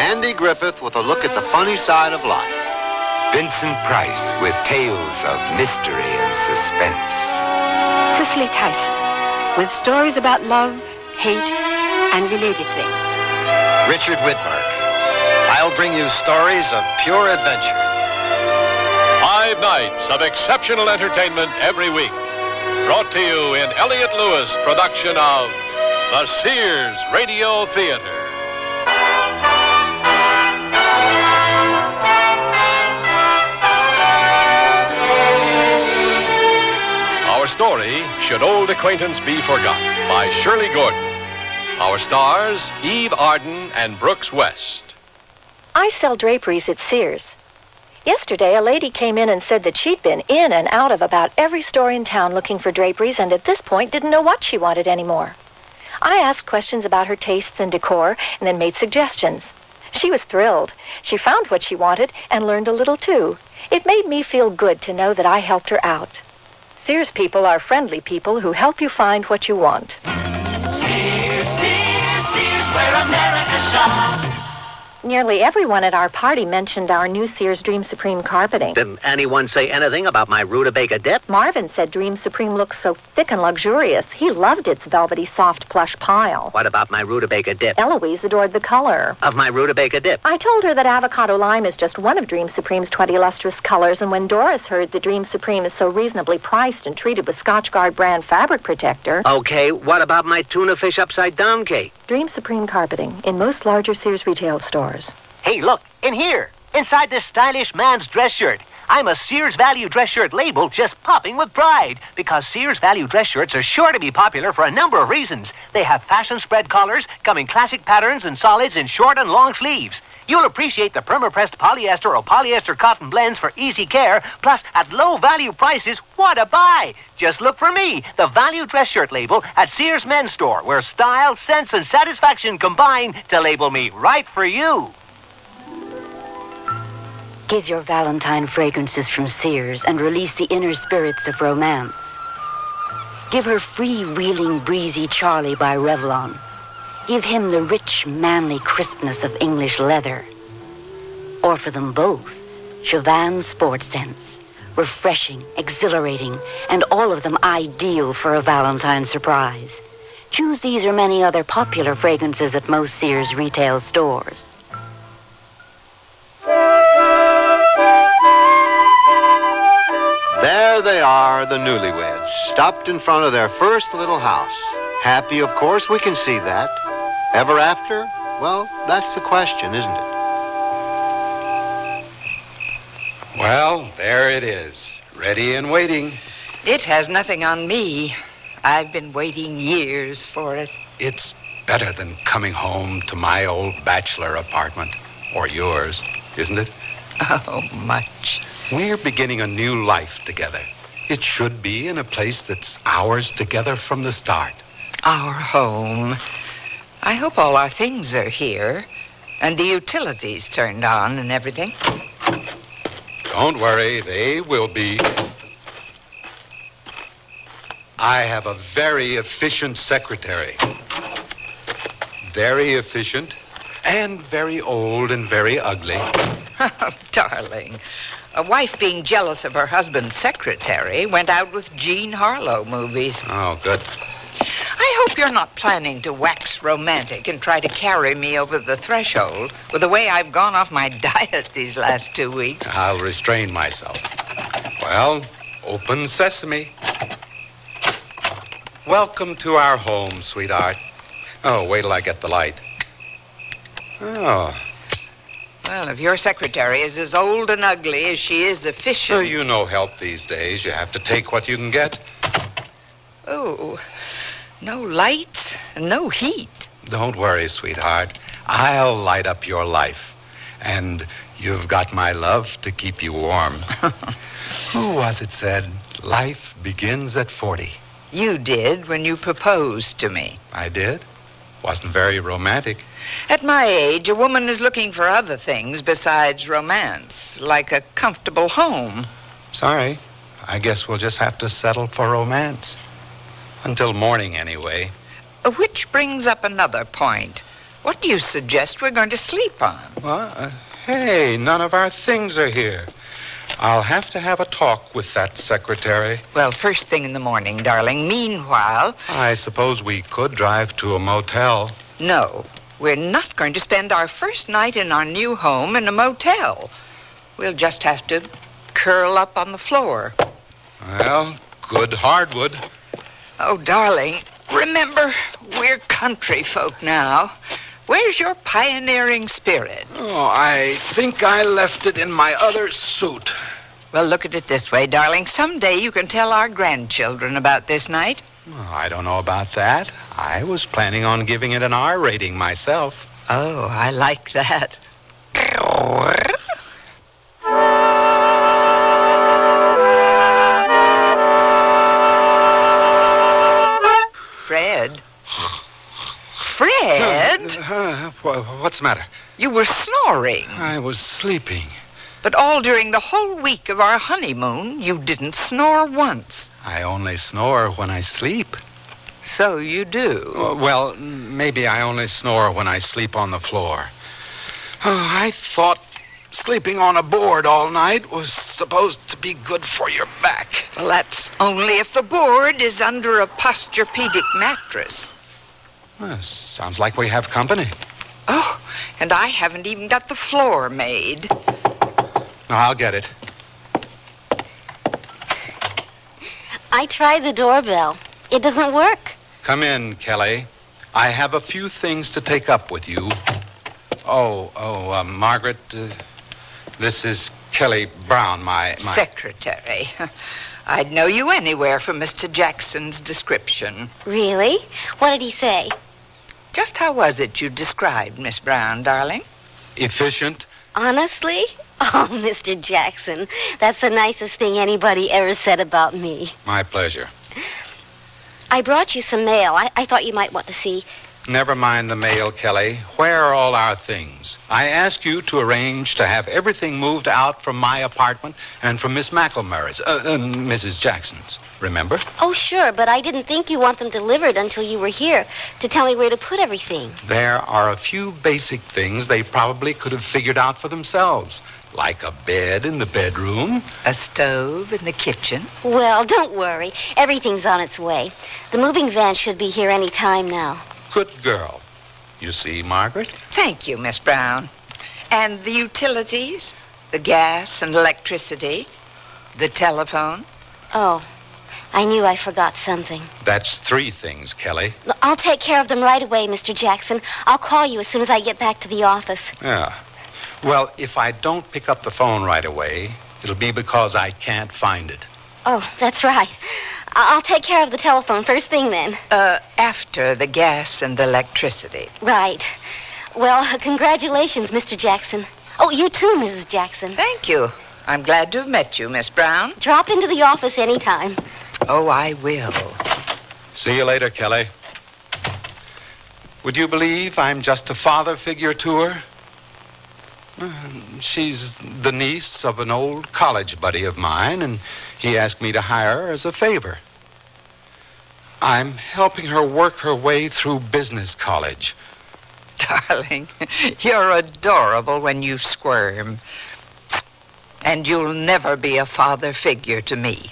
Andy Griffith with a look at the funny side of life. Vincent Price with tales of mystery and suspense. Cicely Tyson with stories about love, hate, and related things. Richard Whitmark. I'll bring you stories of pure adventure. 5 nights of exceptional entertainment every week. Brought to you in Elliott Lewis production of the Sears Radio Theater. Our story, Should Old Acquaintance Be Forgot, by Shirley Gordon. Our stars, Eve Arden and Brooks West. I sell draperies at Sears. Yesterday, a lady came in and said that she'd been in and out of about every store in town looking for draperies and at this point didn't know what she wanted anymore. I asked questions about her tastes and decor and then made suggestions. She was thrilled. She found what she wanted and learned a little too. It made me feel good to know that I helped her out. Sears people are friendly people who help you find what you want. Sears, Sears, Sears, where America shops. Nearly everyone at our party mentioned our new Sears Dream Supreme carpeting. Didn't anyone say anything about my rutabaga dip? Marvin said Dream Supreme looks so thick and luxurious. He loved its velvety, soft plush pile. What about my rutabaga dip? Eloise adored the color Of my rutabaga dip. I told her that avocado lime is just one of Dream Supreme's 20 lustrous colors, and when Doris heard that Dream Supreme is so reasonably priced and treated with Scotchgard brand fabric protector... Okay, what about my tuna fish upside down cake? Dream Supreme carpeting in most larger Sears retail stores. Hey, look, in here, inside this stylish man's dress shirt. I'm a Sears Value dress shirt label just popping with pride because Sears Value dress shirts are sure to be popular for a number of reasons. They have fashion spread collars, come in classic patterns and solids in short and long sleeves. You'll appreciate the perma-pressed polyester or polyester cotton blends for easy care, plus at low value prices, what a buy! Just look for me, the Value dress shirt label at Sears Men's Store, where style, sense, and satisfaction combine to label me right for you. Give your Valentine fragrances from Sears and release the inner spirits of romance. Give her free-wheeling, breezy Charlie by Revlon. Give him the rich, manly crispness of English leather. Or for them both, Chauvin Sport Scents. Refreshing, exhilarating, and all of them ideal for a Valentine's surprise. Choose these or many other popular fragrances at most Sears retail stores. There they are, the newlyweds, stopped in front of their first little house. Happy, of course, we can see that. Ever after? Well, that's the question, isn't it? Well, there it is, ready and waiting. It has nothing on me. I've been waiting years for it. It's better than coming home to my old bachelor apartment, or yours, isn't it? Oh, much. We're beginning a new life together. It should be in a place that's ours together from the start. Our home. I hope all our things are here, and the utilities turned on and everything. Don't worry, they will be. I have a very efficient secretary. Very efficient, and very old and very ugly. Oh, darling. A wife being jealous of her husband's secretary went out with Jean Harlow movies. Oh, good. I hope you're not planning to wax romantic and try to carry me over the threshold with the way I've gone off my diet these last 2 weeks. I'll restrain myself. Well, open sesame. Welcome to our home, sweetheart. Oh, wait till I get the light. Oh. Well, if your secretary is as old and ugly as she is efficient... Oh, you know help these days. You have to take what you can get. Oh, no lights and no heat. Don't worry, sweetheart. I'll light up your life. And you've got my love to keep you warm. Who was it said, life begins at 40? You did when you proposed to me. I did? Wasn't very romantic. At my age, a woman is looking for other things besides romance, like a comfortable home. Sorry. I guess we'll just have to settle for romance. Until morning, anyway. Which brings up another point. What do you suggest we're going to sleep on? Well, hey, none of our things are here. I'll have to have a talk with that secretary. Well, first thing in the morning, darling. Meanwhile... I suppose we could drive to a motel. No, we're not going to spend our first night in our new home in a motel. We'll just have to curl up on the floor. Well, good hardwood. Oh, darling, remember, we're country folk now. Where's your pioneering spirit? Oh, I think I left it in my other suit. Well, look at it this way, darling. Someday you can tell our grandchildren about this night. Oh, I don't know about that. I was planning on giving it an R rating myself. Oh, I like that. Fred? Fred? What's the matter? You were snoring. I was sleeping. But all during the whole week of our honeymoon, you didn't snore once. I only snore when I sleep. So you do? Well, maybe I only snore when I sleep on the floor. Oh, I thought sleeping on a board all night was supposed to be good for your back. Well, that's only if the board is under a posturepedic mattress. Well, sounds like we have company. Oh, and I haven't even got the floor made. No, I'll get it. I tried the doorbell. It doesn't work. Come in, Kelly. I have a few things to take up with you. Margaret, this is Kelly Brown, my... Secretary. I'd know you anywhere from Mr. Jackson's description. Really? What did he say? Just how was it you described Miss Brown, darling? Efficient. Honestly? Oh, Mr. Jackson, that's the nicest thing anybody ever said about me. My pleasure. I brought you some mail. I thought you might want to see. Never mind the mail, Kelly. Where are all our things? I asked you to arrange to have everything moved out from my apartment and from Miss McElmurray's, Mrs. Jackson's. Remember? Oh, sure, but I didn't think you want them delivered until you were here to tell me where to put everything. There are a few basic things they probably could have figured out for themselves. Like a bed in the bedroom. A stove in the kitchen. Well, don't worry. Everything's on its way. The moving van should be here any time now. Good girl. You see, Margaret? Thank you, Miss Brown. And the utilities? The gas and electricity? The telephone? Oh, I knew I forgot something. That's 3 things, Kelly. I'll take care of them right away, Mr. Jackson. I'll call you as soon as I get back to the office. Yeah. Well, if I don't pick up the phone right away, it'll be because I can't find it. Oh, that's right. I'll take care of the telephone first thing then. After the gas and the electricity. Right. Well, congratulations, Mr. Jackson. Oh, you too, Mrs. Jackson. Thank you. I'm glad to have met you, Miss Brown. Drop into the office anytime. Oh, I will. See you later, Kelly. Would you believe I'm just a father figure to her? She's the niece of an old college buddy of mine, and he asked me to hire her as a favor. I'm helping her work her way through business college. Darling, you're adorable when you squirm. And you'll never be a father figure to me.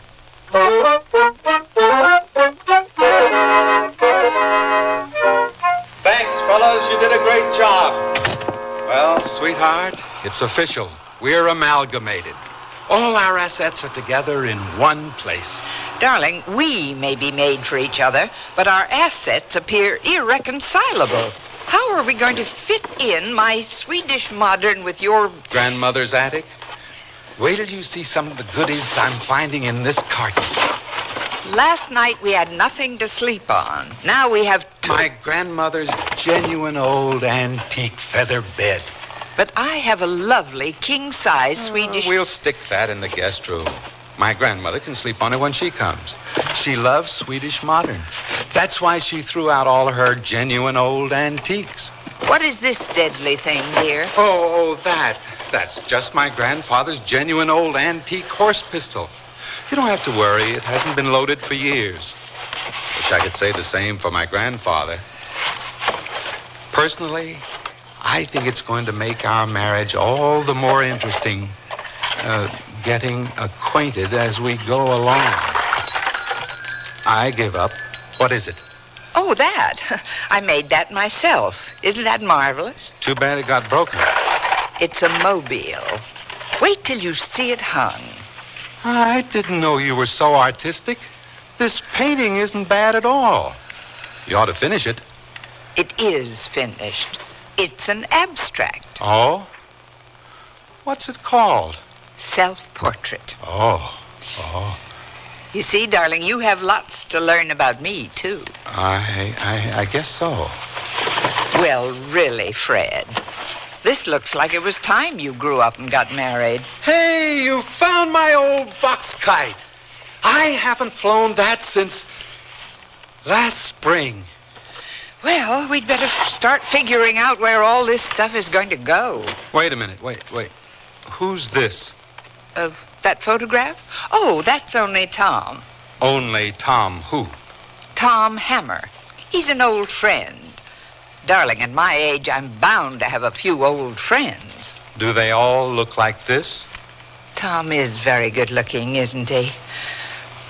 Thanks, fellas. You did a great job. Well, sweetheart, it's official. We're amalgamated. All our assets are together in one place. Darling, we may be made for each other, but our assets appear irreconcilable. How are we going to fit in my Swedish modern with your... grandmother's attic? Wait till you see some of the goodies I'm finding in this carton. Last night we had nothing to sleep on. Now we have my grandmother's genuine old antique feather bed. But I have a lovely king-size Swedish... We'll stick that in the guest room. My grandmother can sleep on it when she comes. She loves Swedish modern. That's why she threw out all her genuine old antiques. What is this deadly thing, dear? Oh, that. That's just my grandfather's genuine old antique horse pistol. You don't have to worry. It hasn't been loaded for years. Wish I could say the same for my grandfather. Personally, I think it's going to make our marriage all the more interesting, getting acquainted as we go along. I give up. What is it? Oh, that. I made that myself. Isn't that marvelous? Too bad it got broken. It's a mobile. Wait till you see it hung. I didn't know you were so artistic. This painting isn't bad at all. You ought to finish it. It is finished. It's an abstract. Oh? What's it called? Self-portrait. Oh. You see, darling, you have lots to learn about me, too. I guess so. Well, really, Fred, this looks like it was time you grew up and got married. Hey, you found my old box kite. I haven't flown that since last spring. Well, we'd better start figuring out where all this stuff is going to go. Wait a minute. Wait. Who's this? That photograph? Oh, that's only Tom. Only Tom who? Tom Hammer. He's an old friend. Darling, at my age, I'm bound to have a few old friends. Do they all look like this? Tom is very good looking, isn't he?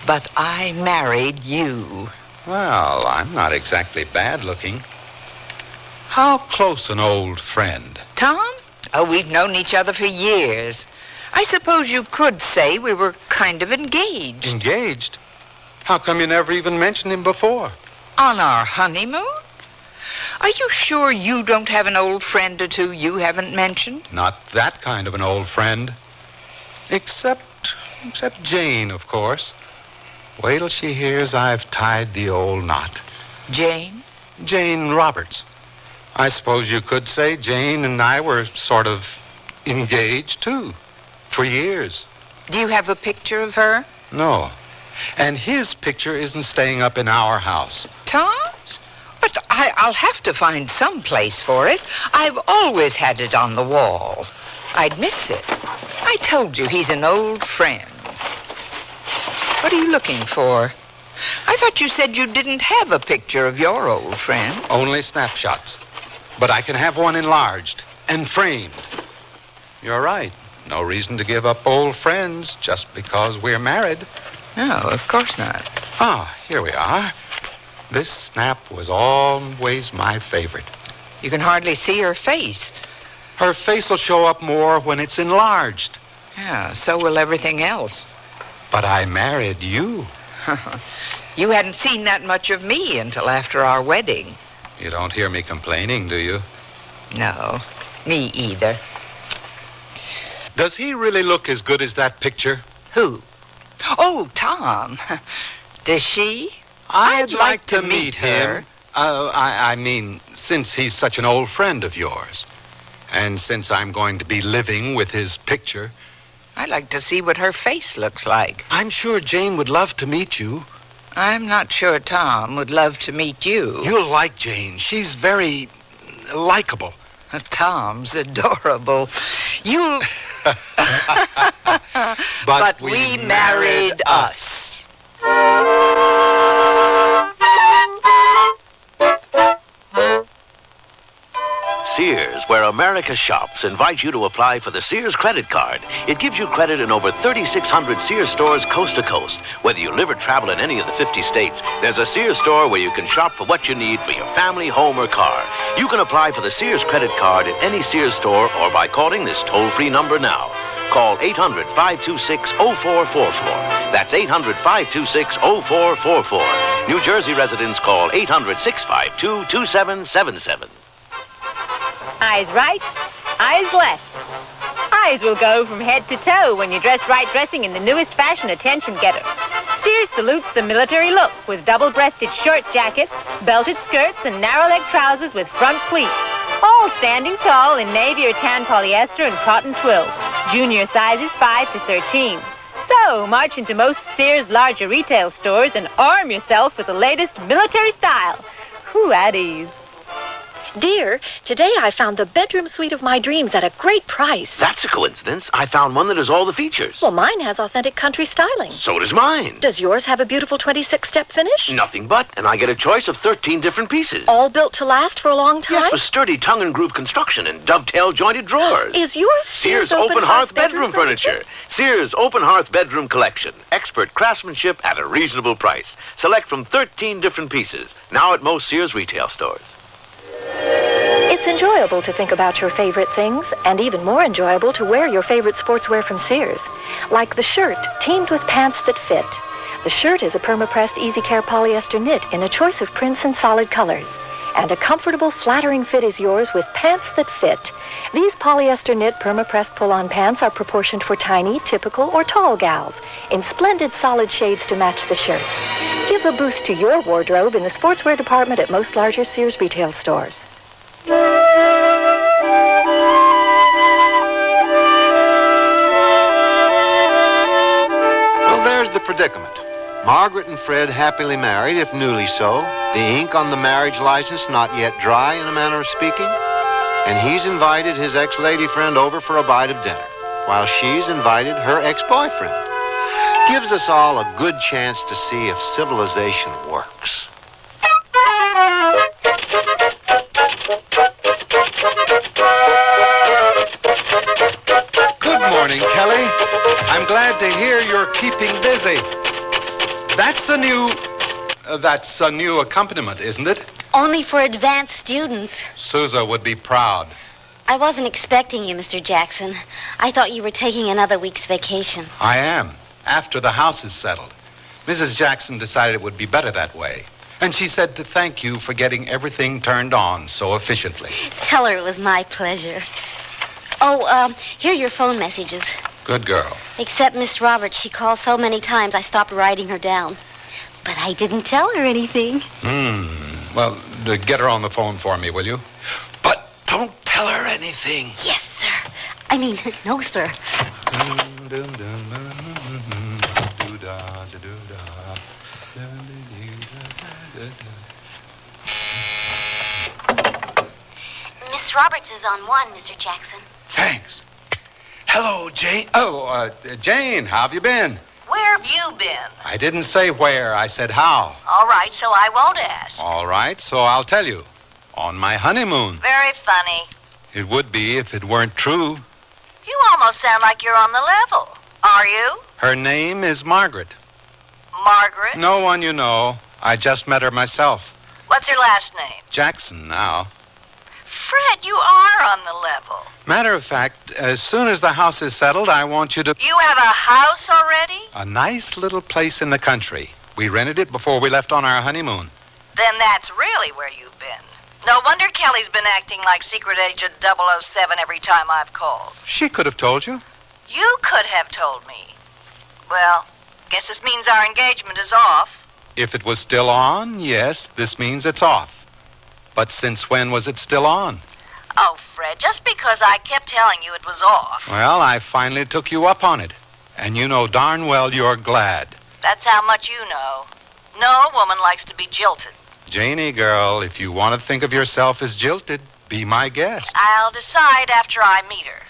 But I married you. Well, I'm not exactly bad looking. How close an old friend? Tom? Oh, we've known each other for years. I suppose you could say we were kind of engaged. Engaged? How come you never even mentioned him before? On our honeymoon? Are you sure you don't have an old friend or two you haven't mentioned? Not that kind of an old friend. Except Jane, of course. Wait till she hears I've tied the old knot. Jane? Jane Roberts. I suppose you could say Jane and I were sort of engaged, too. For years. Do you have a picture of her? No. And his picture isn't staying up in our house. Tom's? But I'll have to find some place for it. I've always had it on the wall. I'd miss it. I told you he's an old friend. What are you looking for? I thought you said you didn't have a picture of your old friend. Only snapshots. But I can have one enlarged and framed. You're right. No reason to give up old friends just because we're married. No, of course not. Ah, here we are. This snap was always my favorite. You can hardly see her face. Her face will show up more when it's enlarged. Yeah, so will everything else. But I married you. You hadn't seen that much of me until after our wedding. You don't hear me complaining, do you? No, me either. Does he really look as good as that picture? Who? Oh, Tom. Does she? I'd like to meet him. I mean, since he's such an old friend of yours. And since I'm going to be living with his picture. I'd like to see what her face looks like. I'm sure Jane would love to meet you. I'm not sure Tom would love to meet you. You'll like Jane. She's very likable. Tom's adorable. You'll... But we married us. Sears, where America shops, invites you to apply for the Sears credit card. It gives you credit in over 3,600 Sears stores coast to coast. Whether you live or travel in any of the 50 states, there's a Sears store where you can shop for what you need for your family, home, or car. You can apply for the Sears credit card at any Sears store or by calling this toll-free number now. Call 800-526-0444. That's 800-526-0444. New Jersey residents call 800-652-2777. Eyes right, eyes left. Eyes will go from head to toe when you dress right dressing in the newest fashion attention getter. Sears salutes the military look with double-breasted short jackets, belted skirts, and narrow-leg trousers with front pleats. All standing tall in navy or tan polyester and cotton twill. Junior sizes 5 to 13. So, march into most Sears larger retail stores and arm yourself with the latest military style. Whew, at ease. Dear, today I found the bedroom suite of my dreams at a great price. That's a coincidence. I found one that has all the features. Well, mine has authentic country styling. So does mine. Does yours have a beautiful 26-step finish? Nothing but, and I get a choice of 13 different pieces. All built to last for a long time? Yes, with sturdy tongue and groove construction and dovetail jointed drawers. Is yours Sears Open Hearth Bedroom Furniture? Sears Open Hearth Bedroom Collection. Expert craftsmanship at a reasonable price. Select from 13 different pieces. Now at most Sears retail stores. It's enjoyable to think about your favorite things, and even more enjoyable to wear your favorite sportswear from Sears. Like the shirt, teamed with pants that fit. The shirt is a perma-pressed Easy Care polyester knit in a choice of prints and solid colors. And a comfortable, flattering fit is yours with pants that fit. These polyester knit perma-pressed pull-on pants are proportioned for tiny, typical, or tall gals, in splendid solid shades to match the shirt. Give a boost to your wardrobe in the sportswear department at most larger Sears retail stores. Well, there's the predicament. Margaret and Fred happily married, if newly so. The ink on the marriage license not yet dry, in a manner of speaking. And he's invited his ex-lady friend over for a bite of dinner, while she's invited her ex-boyfriend. Gives us all a good chance to see if civilization works. Good morning, Kelly. I'm glad to hear you're keeping busy. That's a new accompaniment, isn't it? Only for advanced students. Sousa would be proud. I wasn't expecting you, Mr. Jackson. I thought you were taking another week's vacation. I am, after the house is settled. Mrs. Jackson decided it would be better that way. And she said to thank you for getting everything turned on so efficiently. Tell her it was my pleasure. Oh, here are your phone messages. Good girl. Except Miss Roberts, she calls so many times I stopped writing her down. But I didn't tell her anything. Well, get her on the phone for me, will you? But don't tell her anything. Yes, sir. I mean, no, sir. Miss Roberts is on 1, Mr. Jackson. Thanks. Hello, Jane. Jane, how have you been? Where have you been? I didn't say where. I said how. All right, so I won't ask. All right, so I'll tell you. On my honeymoon. Very funny. It would be if it weren't true. You almost sound like you're on the level. Are you? Her name is Margaret. Margaret? No one you know. I just met her myself. What's her last name? Jackson now. Fred, you are on the level. Matter of fact, as soon as the house is settled, I want you to... You have a house already? A nice little place in the country. We rented it before we left on our honeymoon. Then that's really where you've been. No wonder Kelly's been acting like Secret Agent 007 every time I've called. She could have told you. You could have told me. Well, guess this means our engagement is off. If it was still on, yes, this means it's off. But since when was it still on? Oh, Fred, just because I kept telling you it was off. Well, I finally took you up on it. And you know darn well you're glad. That's how much you know. No woman likes to be jilted. Janie, girl, if you want to think of yourself as jilted, be my guest. I'll decide after I meet her.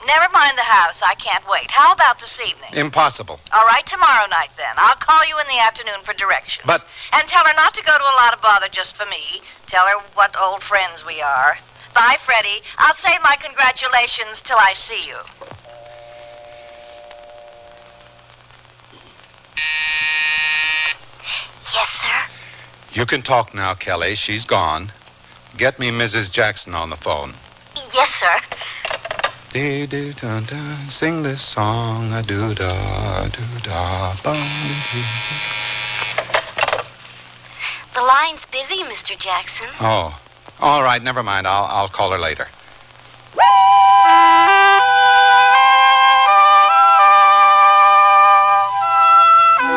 Never mind the house. I can't wait. How about this evening? Impossible. All right, tomorrow night then. I'll call you in the afternoon for directions. But... And tell her not to go to a lot of bother just for me. Tell her what old friends we are. Bye, Freddie. I'll save my congratulations till I see you. Yes, sir. You can talk now, Kelly. She's gone. Get me Mrs. Jackson on the phone. Yes, sir. Dee-dee-dun-dun, sing this song, a-doo-da-doo-da-bum. The line's busy, Mr. Jackson. Oh, all right, never mind. I'll call her later.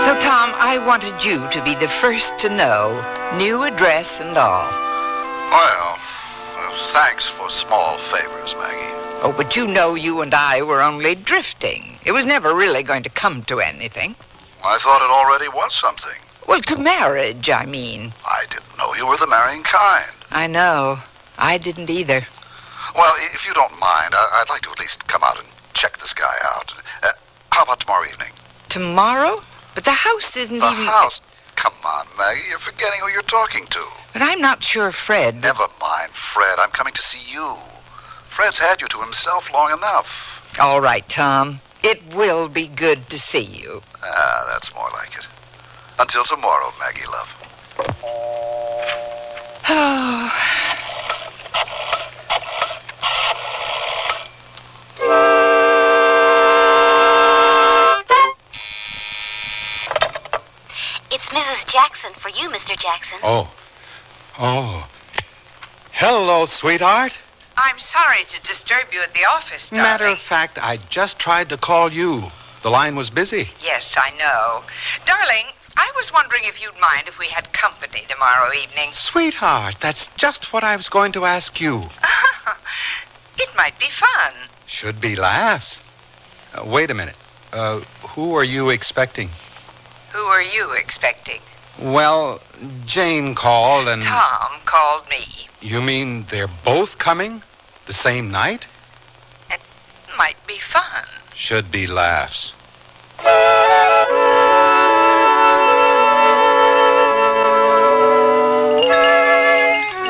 So, Tom, I wanted you to be the first to know. New address and all. Well, thanks for small favors, Maggie. Oh, but you know you and I were only drifting. It was never really going to come to anything. I thought it already was something. Well, to marriage, I mean. I didn't know you were the marrying kind. I know. I didn't either. Well, if you don't mind, I'd like to at least come out and check this guy out. How about tomorrow evening? Tomorrow? But the house isn't the even... The house? Come on, Maggie. You're forgetting who you're talking to. But I'm not sure Fred... Never mind, Fred. I'm coming to see you. Fred's had you to himself long enough. All right, Tom. It will be good to see you. That's more like it. Until tomorrow, Maggie, love. Oh... It's Mrs. Jackson for you, Mr. Jackson. Oh. Hello, sweetheart. I'm sorry to disturb you at the office, darling. Matter of fact, I just tried to call you. The line was busy. Yes, I know. Darling, I was wondering if you'd mind if we had company tomorrow evening. Sweetheart, that's just what I was going to ask you. It might be fun. Should be laughs. Wait a minute. Who are you expecting? Who are you expecting? Well, Jane called and... Tom called me. You mean they're both coming? The same night? It might be fun. Should be laughs.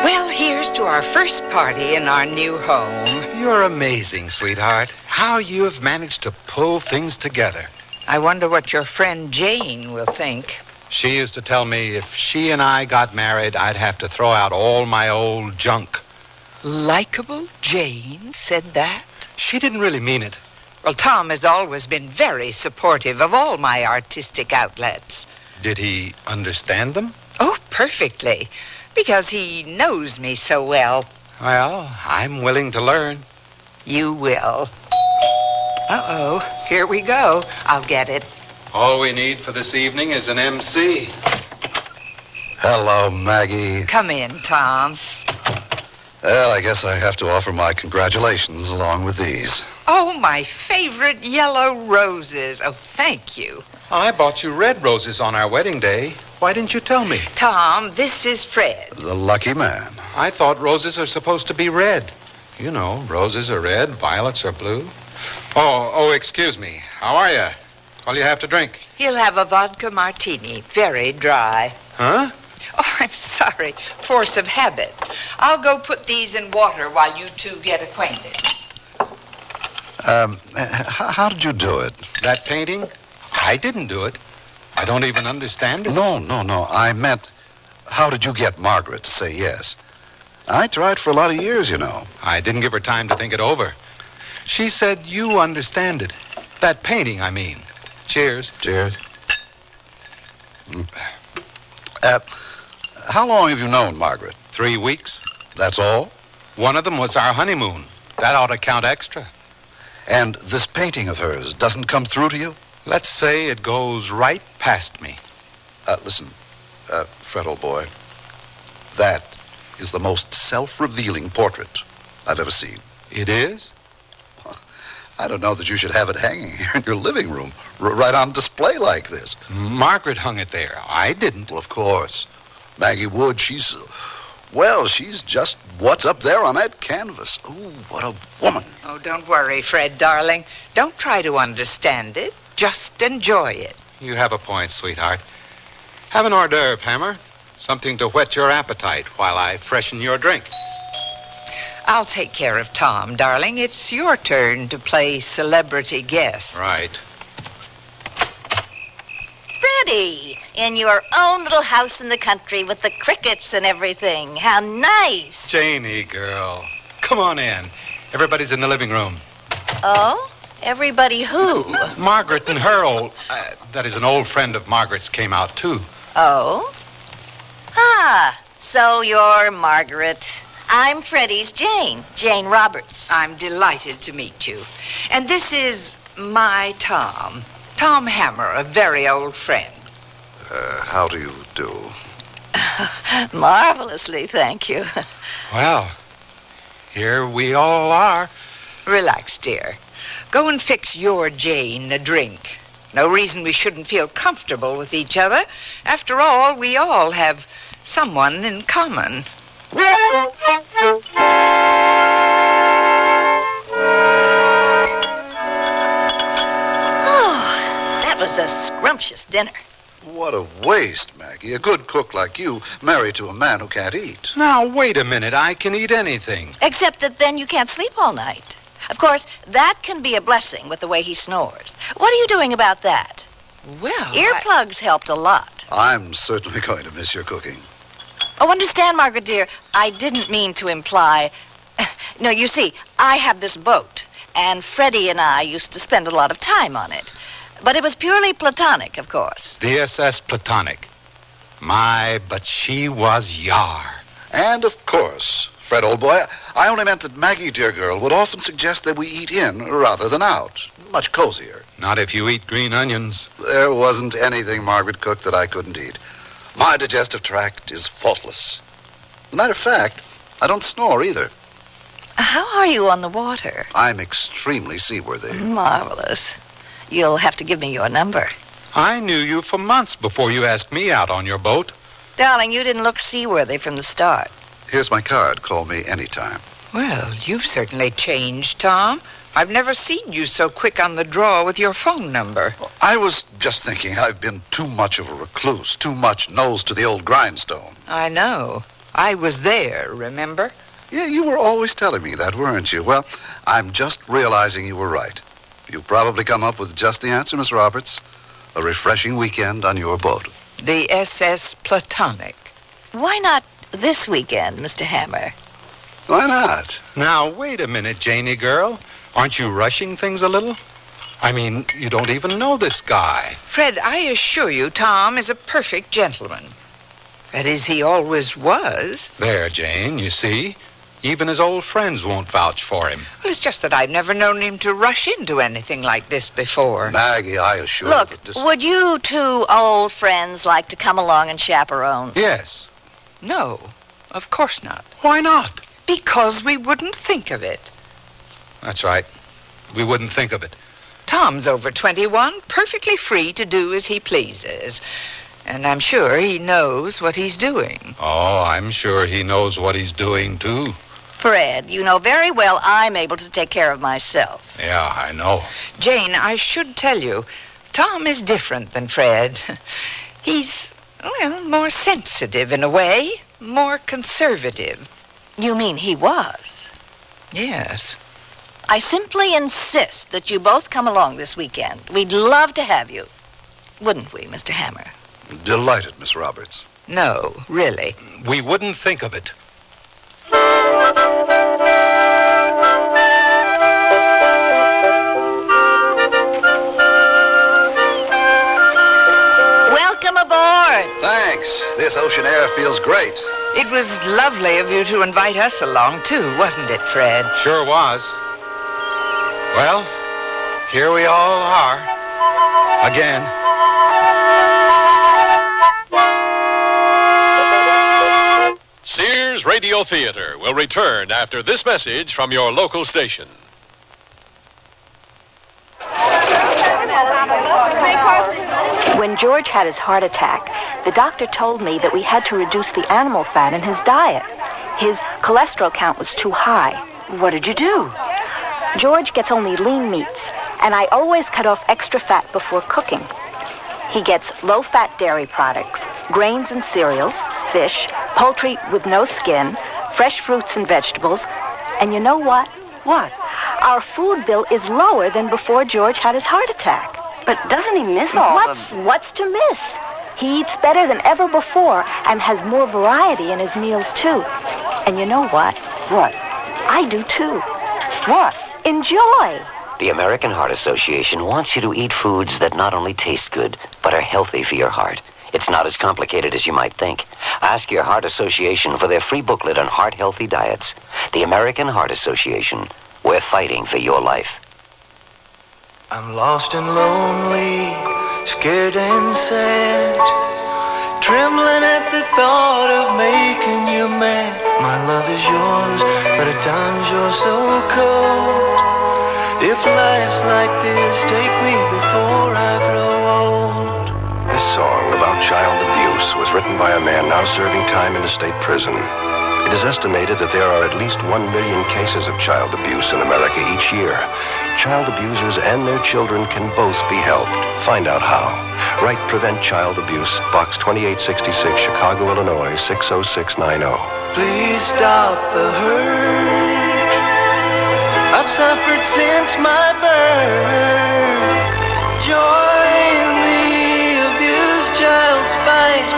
Well, here's to our first party in our new home. You're amazing, sweetheart. How you have managed to pull things together. I wonder what your friend Jane will think. She used to tell me if she and I got married, I'd have to throw out all my old junk. Likeable Jane said that? She didn't really mean it. Well, Tom has always been very supportive of all my artistic outlets. Did he understand them? Oh, perfectly. Because he knows me so well. Well, I'm willing to learn. You will. Uh-oh, here we go. I'll get it. All we need for this evening is an MC. Hello, Maggie. Come in, Tom. Well, I guess I have to offer my congratulations along with these. Oh, my favorite yellow roses. Oh, thank you. I bought you red roses on our wedding day. Why didn't you tell me? Tom, this is Fred. The lucky man. I thought roses are supposed to be red. You know, roses are red, violets are blue. Oh, excuse me. How are you? What'll you have to drink? He'll have a vodka martini, very dry. Huh? Oh, I'm sorry. Force of habit. I'll go put these in water while you two get acquainted. How did you do it? That painting? I didn't do it. I don't even understand it. No. I meant, how did you get Margaret to say yes? I tried for a lot of years, you know. I didn't give her time to think it over. She said you understand it. That painting, I mean. Cheers. Cheers. How long have you known Margaret? 3 weeks. That's all? One of them was our honeymoon. That ought to count extra. And this painting of hers doesn't come through to you? Let's say it goes right past me. Listen, Fred, old boy, that is the most self-revealing portrait I've ever seen. It is? I don't know that you should have it hanging here in your living room, right on display like this. Margaret hung it there. I didn't. Well, of course. Maggie Wood, she's just what's up there on that canvas. Ooh, what a woman. Oh, don't worry, Fred, darling. Don't try to understand it. Just enjoy it. You have a point, sweetheart. Have an hors d'oeuvre, Hammer. Something to whet your appetite while I freshen your drink. I'll take care of Tom, darling. It's your turn to play celebrity guest. Right. Freddie, in your own little house in the country with the crickets and everything. How nice. Janie, girl. Come on in. Everybody's in the living room. Oh? Everybody who? Margaret and her old... that is, an old friend of Margaret's came out, too. Oh? Ah, so you're Margaret. I'm Freddie's Jane Roberts. I'm delighted to meet you. And this is my Tom Hammer, a very old friend. How do you do? Marvelously, thank you. Well, here we all are. Relax, dear. Go and fix your Jane a drink. No reason we shouldn't feel comfortable with each other. After all, we all have someone in common. Oh, that was a scrumptious dinner. What a waste, Maggie. A good cook like you married to a man who can't eat. Now, wait a minute. I can eat anything. Except that then you can't sleep all night. Of course, that can be a blessing with the way he snores. What are you doing about that? Well, earplugs helped a lot. I'm certainly going to miss your cooking. Oh, understand, Margaret, dear, I didn't mean to imply... No, you see, I have this boat, and Freddie and I used to spend a lot of time on it. But it was purely platonic, of course. The SS Platonic. My, but she was yar. And, of course, Fred, old boy, I only meant that Maggie, dear girl, would often suggest that we eat in rather than out. Much cozier. Not if you eat green onions. There wasn't anything Margaret cooked that I couldn't eat. My digestive tract is faultless. As a matter of fact, I don't snore either. How are you on the water? I'm extremely seaworthy. Marvelous. You'll have to give me your number. I knew you for months before you asked me out on your boat. Darling, you didn't look seaworthy from the start. Here's my card. Call me anytime. Well, you've certainly changed, Tom. I've never seen you so quick on the draw with your phone number. I was just thinking I've been too much of a recluse, too much nose to the old grindstone. I know. I was there, remember? Yeah, you were always telling me that, weren't you? Well, I'm just realizing you were right. You probably come up with just the answer, Miss Roberts. A refreshing weekend on your boat. The SS Platonic. Why not this weekend, Mr. Hammer? Why not? Now, wait a minute, Janie girl. Aren't you rushing things a little? I mean, you don't even know this guy. Fred, I assure you, Tom is a perfect gentleman. That is, he always was. There, Jane, you see. Even his old friends won't vouch for him. Well, it's just that I've never known him to rush into anything like this before. Maggie, I assure Look, you that this... would you two old friends like to come along and chaperone? Yes. No, of course not. Why not? Because we wouldn't think of it. That's right. We wouldn't think of it. Tom's over 21, perfectly free to do as he pleases. And I'm sure he knows what he's doing. Oh, I'm sure he knows what he's doing, too. Fred, you know very well I'm able to take care of myself. Yeah, I know. Jane, I should tell you, Tom is different than Fred. He's, well, more sensitive in a way, more conservative. You mean he was? Yes. I simply insist that you both come along this weekend. We'd love to have you. Wouldn't we, Mr. Hammer? Delighted, Miss Roberts. No, really. We wouldn't think of it. Welcome aboard. Thanks. This ocean air feels great. It was lovely of you to invite us along, too, wasn't it, Fred? Sure was. Well, here we all are. Again. Sears Radio Theater will return after this message from your local station. When George had his heart attack, the doctor told me that we had to reduce the animal fat in his diet. His cholesterol count was too high. What did you do? George gets only lean meats, and I always cut off extra fat before cooking. He gets low-fat dairy products, grains and cereals, fish, poultry with no skin, fresh fruits and vegetables. And you know what? What? Our food bill is lower than before George had his heart attack. But doesn't he miss all What's to miss? He eats better than ever before and has more variety in his meals, too. And you know what? What? I do, too. What? Enjoy. The American Heart Association wants you to eat foods that not only taste good, but are healthy for your heart. It's not as complicated as you might think. Ask your Heart Association for their free booklet on heart-healthy diets. The American Heart Association. We're fighting for your life. I'm lost and lonely, scared and sad, trembling at the thought of making you mad. My love is yours, but at times you're so cold. If life's like this, take me before I grow old. This song about child abuse was written by a man now serving time in a state prison. It is estimated that there are at least 1 million cases of child abuse in America each year. Child abusers and their children can both be helped. Find out how. Write Prevent Child Abuse, Box 2866, Chicago, Illinois, 60690. Please stop the hurt I've suffered since my birth. Join the abused child's fight,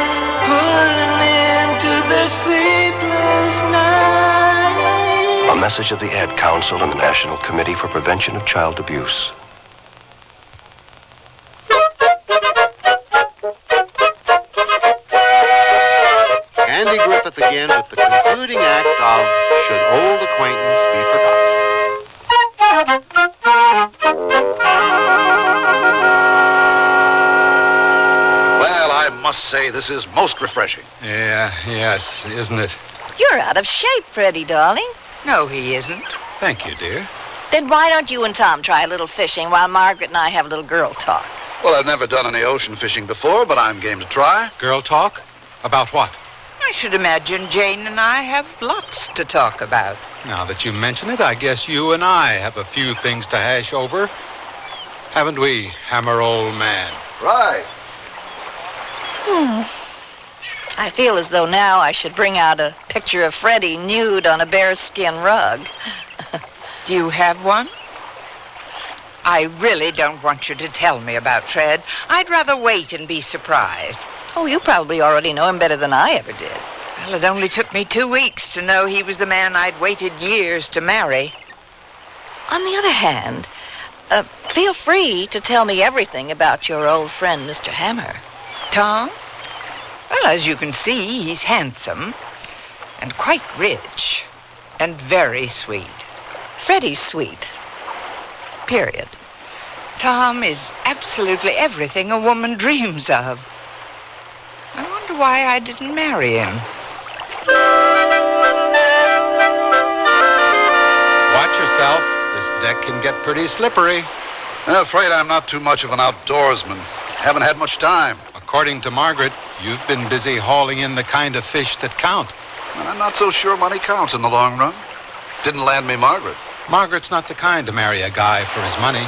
put an end to the sleepless night. A message of the Ad Council and the National Committee for Prevention of Child Abuse. Andy Griffith again with the concluding act of Should Old Acquaintance Be Forgotten? Well, I must say this is most refreshing. Yes, isn't it? You're out of shape, Freddie, darling. No, he isn't. Thank you, dear. Then why don't you and Tom try a little fishing while Margaret and I have a little girl talk? Well, I've never done any ocean fishing before, but I'm game to try. Girl talk? About what? I should imagine Jane and I have lots to talk about. Now that you mention it, I guess you and I have a few things to hash over. Haven't we, Hammer old man? Right. I feel as though now I should bring out a picture of Freddie nude on a bearskin rug. Do you have one? I really don't want you to tell me about Fred. I'd rather wait and be surprised. Oh, you probably already know him better than I ever did. Well, it only took me 2 weeks to know he was the man I'd waited years to marry. On the other hand, feel free to tell me everything about your old friend, Mr. Hammer. Tom? Well, as you can see, he's handsome and quite rich and very sweet. Freddie's sweet. Period. Tom is absolutely everything a woman dreams of. I wonder why I didn't marry him. Watch yourself. This deck can get pretty slippery. I'm afraid I'm not too much of an outdoorsman. Haven't had much time. Of according to Margaret, you've been busy hauling in the kind of fish that count. Well, I'm not so sure money counts in the long run. Didn't land me Margaret. Margaret's not the kind to marry a guy for his money.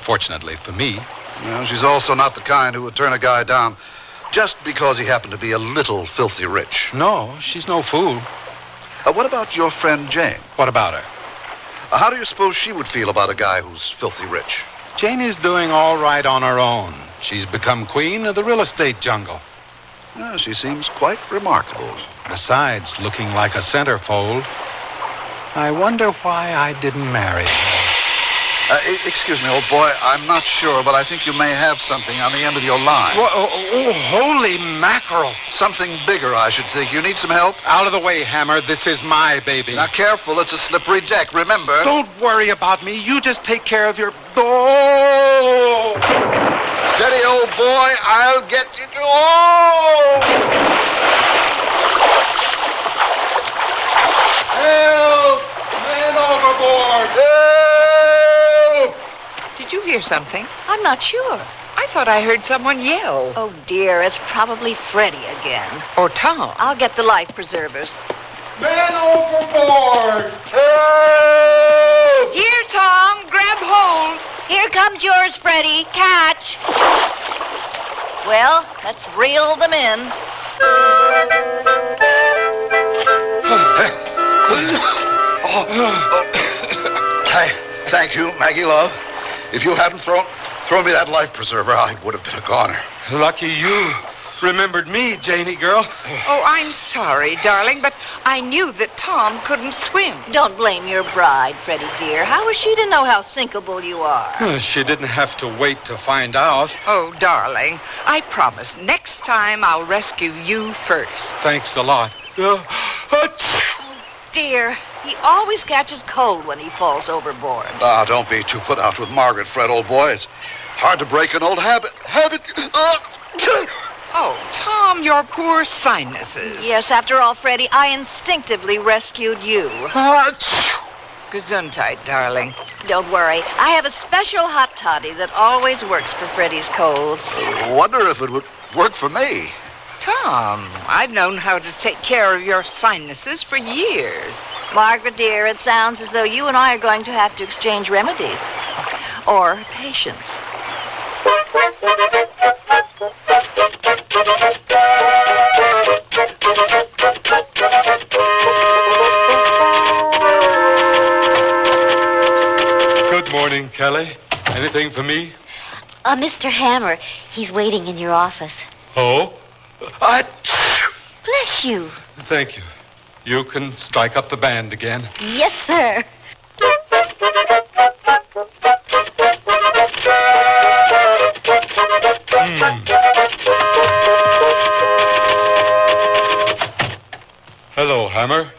Fortunately for me. Well, she's also not the kind who would turn a guy down just because he happened to be a little filthy rich. No, she's no fool. What about your friend Jane? What about her? How do you suppose she would feel about a guy who's filthy rich? Jane is doing all right on her own. She's become queen of the real estate jungle. Yeah, she seems quite remarkable. Besides looking like a centerfold, I wonder why I didn't marry her. Excuse me, old boy. I'm not sure, but I think you may have something on the end of your line. Holy mackerel. Something bigger, I should think. You need some help? Out of the way, Hammer. This is my baby. Now, careful. It's a slippery deck, remember? Don't worry about me. You just take care of your... Oh! Steady, old boy. I'll get you. Oh! Help! Man overboard! Help! Did you hear something? I'm not sure. I thought I heard someone yell. Oh, dear, it's probably Freddie again. Or Tom. I'll get the life preservers. Man overboard! Help! Here, Tom. Grab hold. Here comes yours, Freddie. Catch. Well, let's reel them in. Thank you, Maggie Love. If you hadn't thrown me that life preserver, I would have been a goner. Lucky you remembered me, Janie girl. Oh, I'm sorry, darling, but I knew that Tom couldn't swim. Don't blame your bride, Freddie dear. How was she to know how sinkable you are? She didn't have to wait to find out. Oh, darling, I promise next time I'll rescue you first. Thanks a lot. Dear, he always catches cold when he falls overboard. Don't be too put out with Margaret, Fred, old boy. It's hard to break an old habit. Oh, Tom, your poor sinuses. Yes, after all, Freddie, I instinctively rescued you. Gesundheit, darling. Don't worry. I have a special hot toddy that always works for Freddie's colds. Wonder if it would work for me. Tom, I've known how to take care of your sinuses for years. Margaret, dear, it sounds as though you and I are going to have to exchange remedies. Or patience. Good morning, Kelly. Anything for me? Mr. Hammer, he's waiting in your office. Oh? Bless you. Thank you. You can strike up the band again. Yes, sir. Hello, Hammer.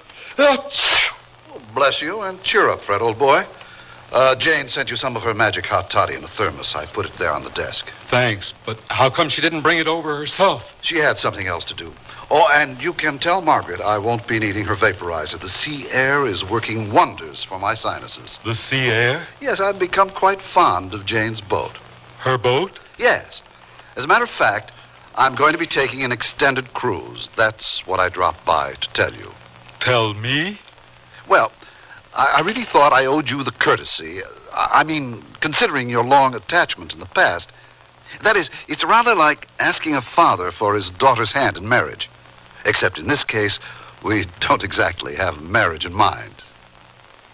Bless you, and cheer up, Fred, old boy. Jane sent you some of her magic hot toddy in a thermos. I put it there on the desk. Thanks, but how come she didn't bring it over herself? She had something else to do. Oh, and you can tell Margaret I won't be needing her vaporizer. The sea air is working wonders for my sinuses. The sea air? Yes, I've become quite fond of Jane's boat. Her boat? Yes. As a matter of fact, I'm going to be taking an extended cruise. That's what I dropped by to tell you. Tell me? Well, I really thought I owed you the courtesy. I mean, considering your long attachment in the past. That is, it's rather like asking a father for his daughter's hand in marriage. Except in this case, we don't exactly have marriage in mind.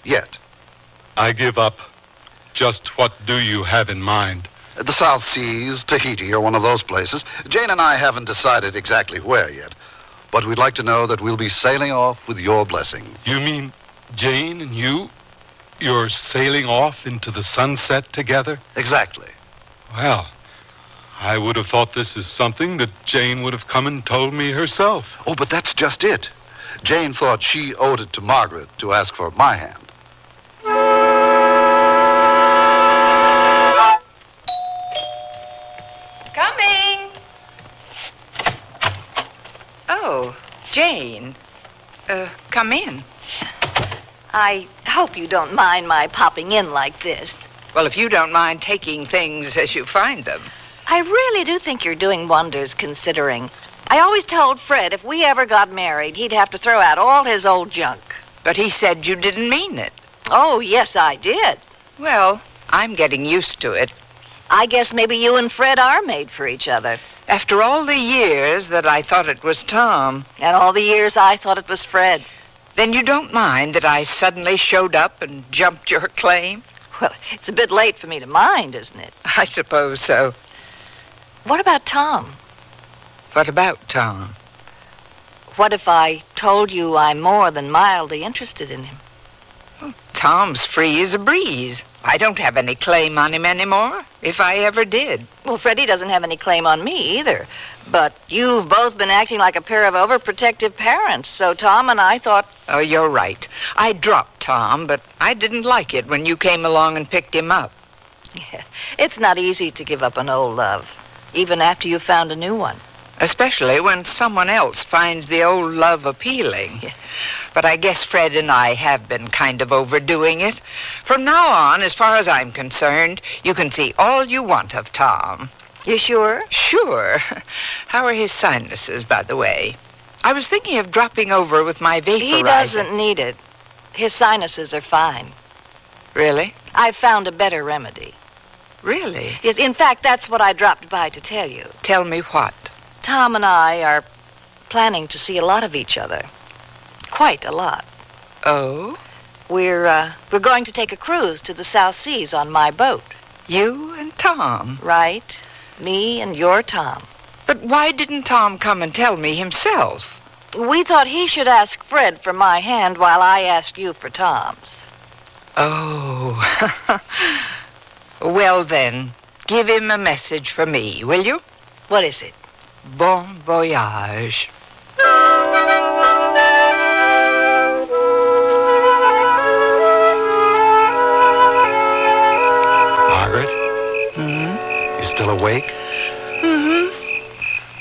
Yet. I give up. Just what do you have in mind? The South Seas, Tahiti, or one of those places. Jane and I haven't decided exactly where yet. But we'd like to know that we'll be sailing off with your blessing. You mean Jane and you're sailing off into the sunset together? Exactly. Well, I would have thought this is something that Jane would have come and told me herself. Oh, but that's just it. Jane thought she owed it to Margaret to ask for my hand. Coming. Oh, Jane. Come in. I hope you don't mind my popping in like this. Well, if you don't mind taking things as you find them. I really do think you're doing wonders, considering. I always told Fred if we ever got married, he'd have to throw out all his old junk. But he said you didn't mean it. Oh, yes, I did. Well, I'm getting used to it. I guess maybe you and Fred are made for each other. After all the years that I thought it was Tom. And all the years I thought it was Fred. Then you don't mind that I suddenly showed up and jumped your claim? Well, it's a bit late for me to mind, isn't it? I suppose so. What about Tom? What about Tom? What if I told you I'm more than mildly interested in him? Well, Tom's free as a breeze. I don't have any claim on him anymore, if I ever did. Well, Freddie doesn't have any claim on me either. But you've both been acting like a pair of overprotective parents, so Tom and I thought... Oh, you're right. I dropped Tom, but I didn't like it when you came along and picked him up. Yeah, it's not easy to give up an old love, even after you've found a new one. Especially when someone else finds the old love appealing. Yeah. But I guess Fred and I have been kind of overdoing it. From now on, as far as I'm concerned, you can see all you want of Tom. You sure? Sure. How are his sinuses, by the way? I was thinking of dropping over with my vaporizer. He doesn't need it. His sinuses are fine. Really? I've found a better remedy. Really? Yes, in fact, that's what I dropped by to tell you. Tell me what? Tom and I are planning to see a lot of each other. Quite a lot. Oh? We're going to take a cruise to the South Seas on my boat. You and Tom? Right. Me and your Tom. But why didn't Tom come and tell me himself? We thought he should ask Fred for my hand while I asked you for Tom's. Oh. Well, then, give him a message for me, will you? What is it? Bon voyage. Margaret? Mm-hmm? You still awake? Mm-hmm.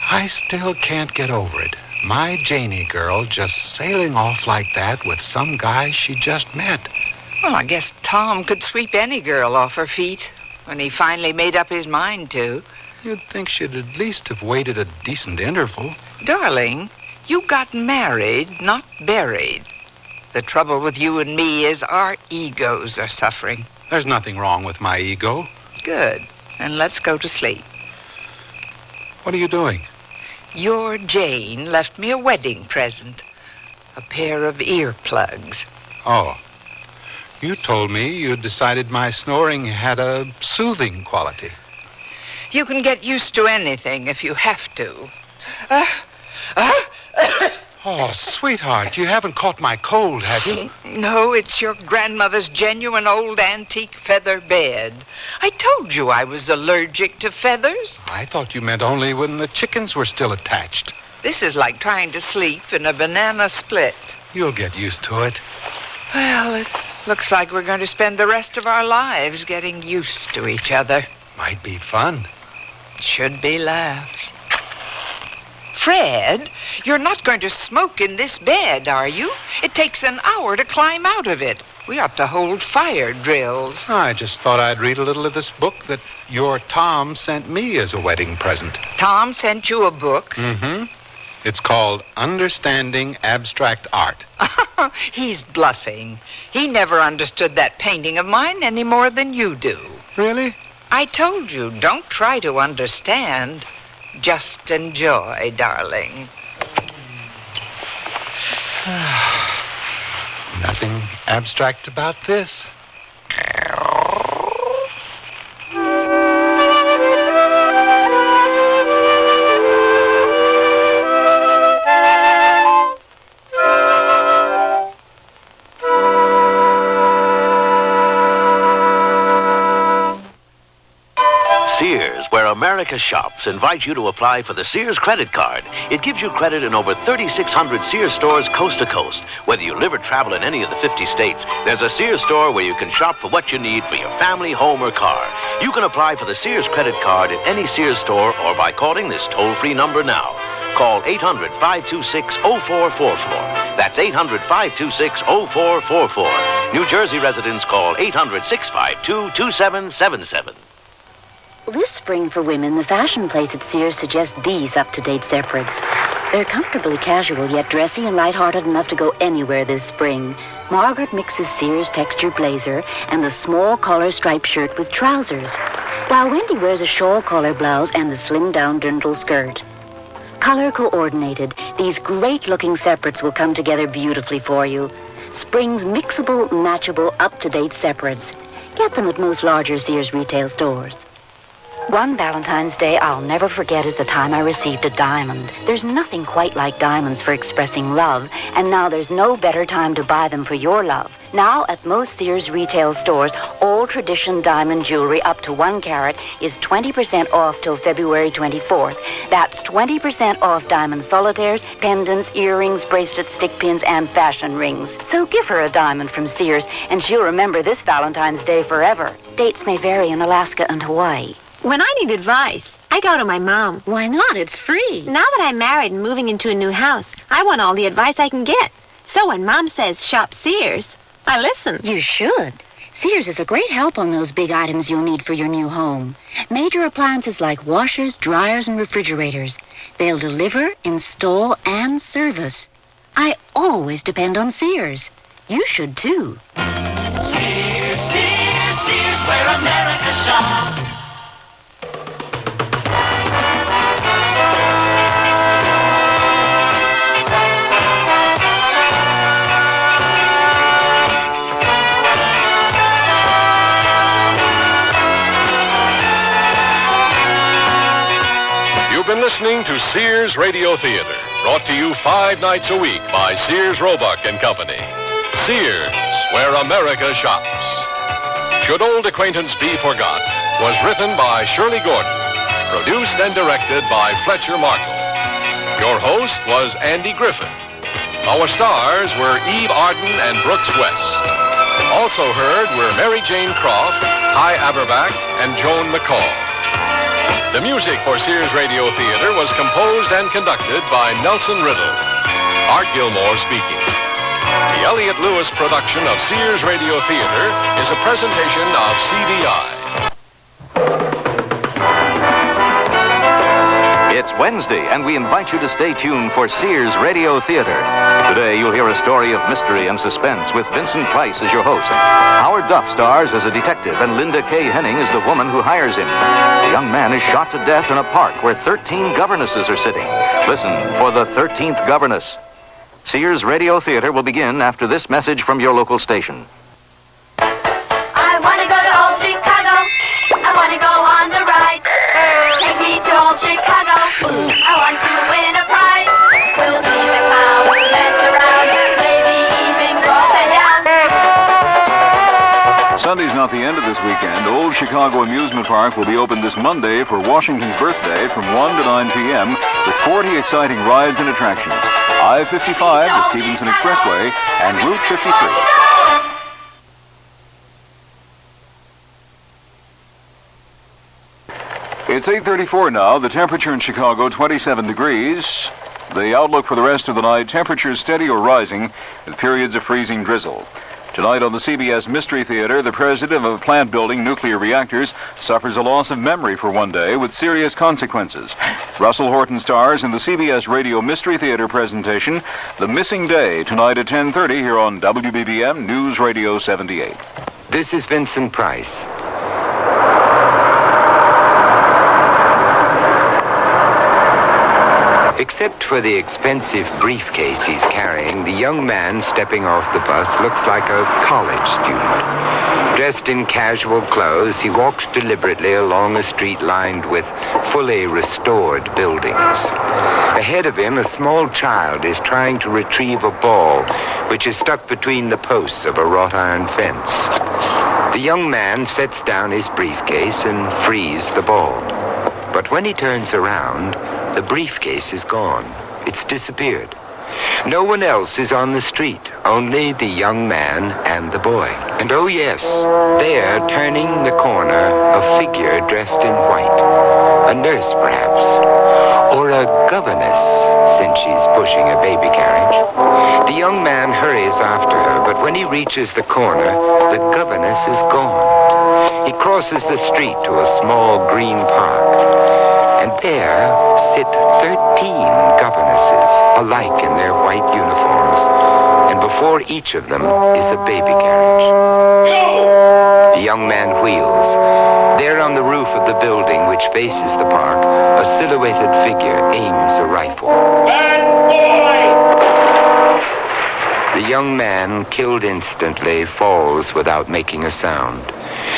I still can't get over it. My Janie girl just sailing off like that with some guy she just met. Well, I guess Tom could sweep any girl off her feet when he finally made up his mind to. You'd think she'd at least have waited a decent interval. Darling, you got married, not buried. The trouble with you and me is our egos are suffering. There's nothing wrong with my ego. Good. And let's go to sleep. What are you doing? Your Jane left me a wedding present. A pair of earplugs. Oh. You told me you'd decided my snoring had a soothing quality. You can get used to anything if you have to. Oh, sweetheart, you haven't caught my cold, have you? No, it's your grandmother's genuine old antique feather bed. I told you I was allergic to feathers. I thought you meant only when the chickens were still attached. This is like trying to sleep in a banana split. You'll get used to it. Well, it looks like we're going to spend the rest of our lives getting used to each other. Might be fun. Should be laughs. Fred, you're not going to smoke in this bed, are you? It takes an hour to climb out of it. We ought to hold fire drills. I just thought I'd read a little of this book that your Tom sent me as a wedding present. Tom sent you a book? Mm-hmm. It's called Understanding Abstract Art. He's bluffing. He never understood that painting of mine any more than you do. Really? I told you, don't try to understand. Just enjoy, darling. Nothing abstract about this. Sears, where America shops, invites you to apply for the Sears credit card. It gives you credit in over 3,600 Sears stores coast to coast. Whether you live or travel in any of the 50 states, there's a Sears store where you can shop for what you need for your family, home, or car. You can apply for the Sears credit card at any Sears store or by calling this toll-free number now. Call 800-526-0444. That's 800-526-0444. New Jersey residents call 800-652-2777. This spring for women, the fashion place at Sears suggests these up-to-date separates. They're comfortably casual, yet dressy and lighthearted enough to go anywhere this spring. Margaret mixes Sears texture blazer and the small collar striped shirt with trousers, while Wendy wears a shawl collar blouse and the slimmed-down dirndl skirt. Color coordinated, these great-looking separates will come together beautifully for you. Spring's mixable, matchable, up-to-date separates. Get them at most larger Sears retail stores. One Valentine's Day I'll never forget is the time I received a diamond. There's nothing quite like diamonds for expressing love, and now there's no better time to buy them for your love. Now, at most Sears retail stores, all tradition diamond jewelry up to 1 carat is 20% off till February 24th. That's 20% off diamond solitaires, pendants, earrings, bracelets, stick pins, and fashion rings. So give her a diamond from Sears, and she'll remember this Valentine's Day forever. Dates may vary in Alaska and Hawaii. When I need advice, I go to my mom. Why not? It's free. Now that I'm married and moving into a new house, I want all the advice I can get. So when Mom says shop Sears, I listen. You should. Sears is a great help on those big items you'll need for your new home. Major appliances like washers, dryers, and refrigerators. They'll deliver, install, and service. I always depend on Sears. You should, too. Sears, Sears, Sears, where America shops. You've been listening to Sears Radio Theater, brought to you 5 nights a week by Sears Roebuck and Company. Sears, where America shops. Should Old Acquaintance Be Forgot was written by Shirley Gordon, produced and directed by Fletcher Markle. Your host was Andy Griffin. Our stars were Eve Arden and Brooks West. Also heard were Mary Jane Croft, Hy Aberback, and Joan McCall. The music for Sears Radio Theater was composed and conducted by Nelson Riddle. Art Gilmore speaking. The Elliott Lewis production of Sears Radio Theater is a presentation of CBI. It's Wednesday, and we invite you to stay tuned for Sears Radio Theater. Today, you'll hear a story of mystery and suspense with Vincent Price as your host. Howard Duff stars as a detective, and Linda Kay Henning is the woman who hires him. The young man is shot to death in a park where 13 governesses are sitting. Listen for the 13th Governess. Sears Radio Theater will begin after this message from your local station. I want to go to old Chicago. I want to go on the ride. Take me to old Chicago. I want to win a prize. We'll see the clowns and mess around. Maybe even go upside down. Sunday's not the end of this weekend. Old Chicago Amusement Park will be open this Monday for Washington's birthday from 1 to 9 p.m. with 40 exciting rides and attractions. I-55, the Stevenson Expressway, and Route 53. It's 8:34 now. The temperature in Chicago, 27 degrees. The outlook for the rest of the night, temperatures steady or rising with periods of freezing drizzle. Tonight on the CBS Mystery Theater, the president of a plant building nuclear reactors suffers a loss of memory for one day with serious consequences. Russell Horton stars in the CBS Radio Mystery Theater presentation, The Missing Day, tonight at 10:30 here on WBBM News Radio 78. This is Vincent Price. Except for the expensive briefcase he's carrying, the young man stepping off the bus looks like a college student. Dressed in casual clothes, he walks deliberately along a street lined with fully restored buildings. Ahead of him, a small child is trying to retrieve a ball, which is stuck between the posts of a wrought iron fence. The young man sets down his briefcase and frees the ball. But when he turns around, the briefcase is gone. It's disappeared. No one else is on the street, only the young man and the boy. And oh yes, there, turning the corner, a figure dressed in white. A nurse, perhaps. Or a governess, since she's pushing a baby carriage. The young man hurries after her, but when he reaches the corner, the governess is gone. He crosses the street to a small green park. And there sit 13 governesses, alike in their white uniforms. And before each of them is a baby carriage. The young man wheels. There on the roof of the building which faces the park, a silhouetted figure aims a rifle. Bad boy! The young man, killed instantly, falls without making a sound.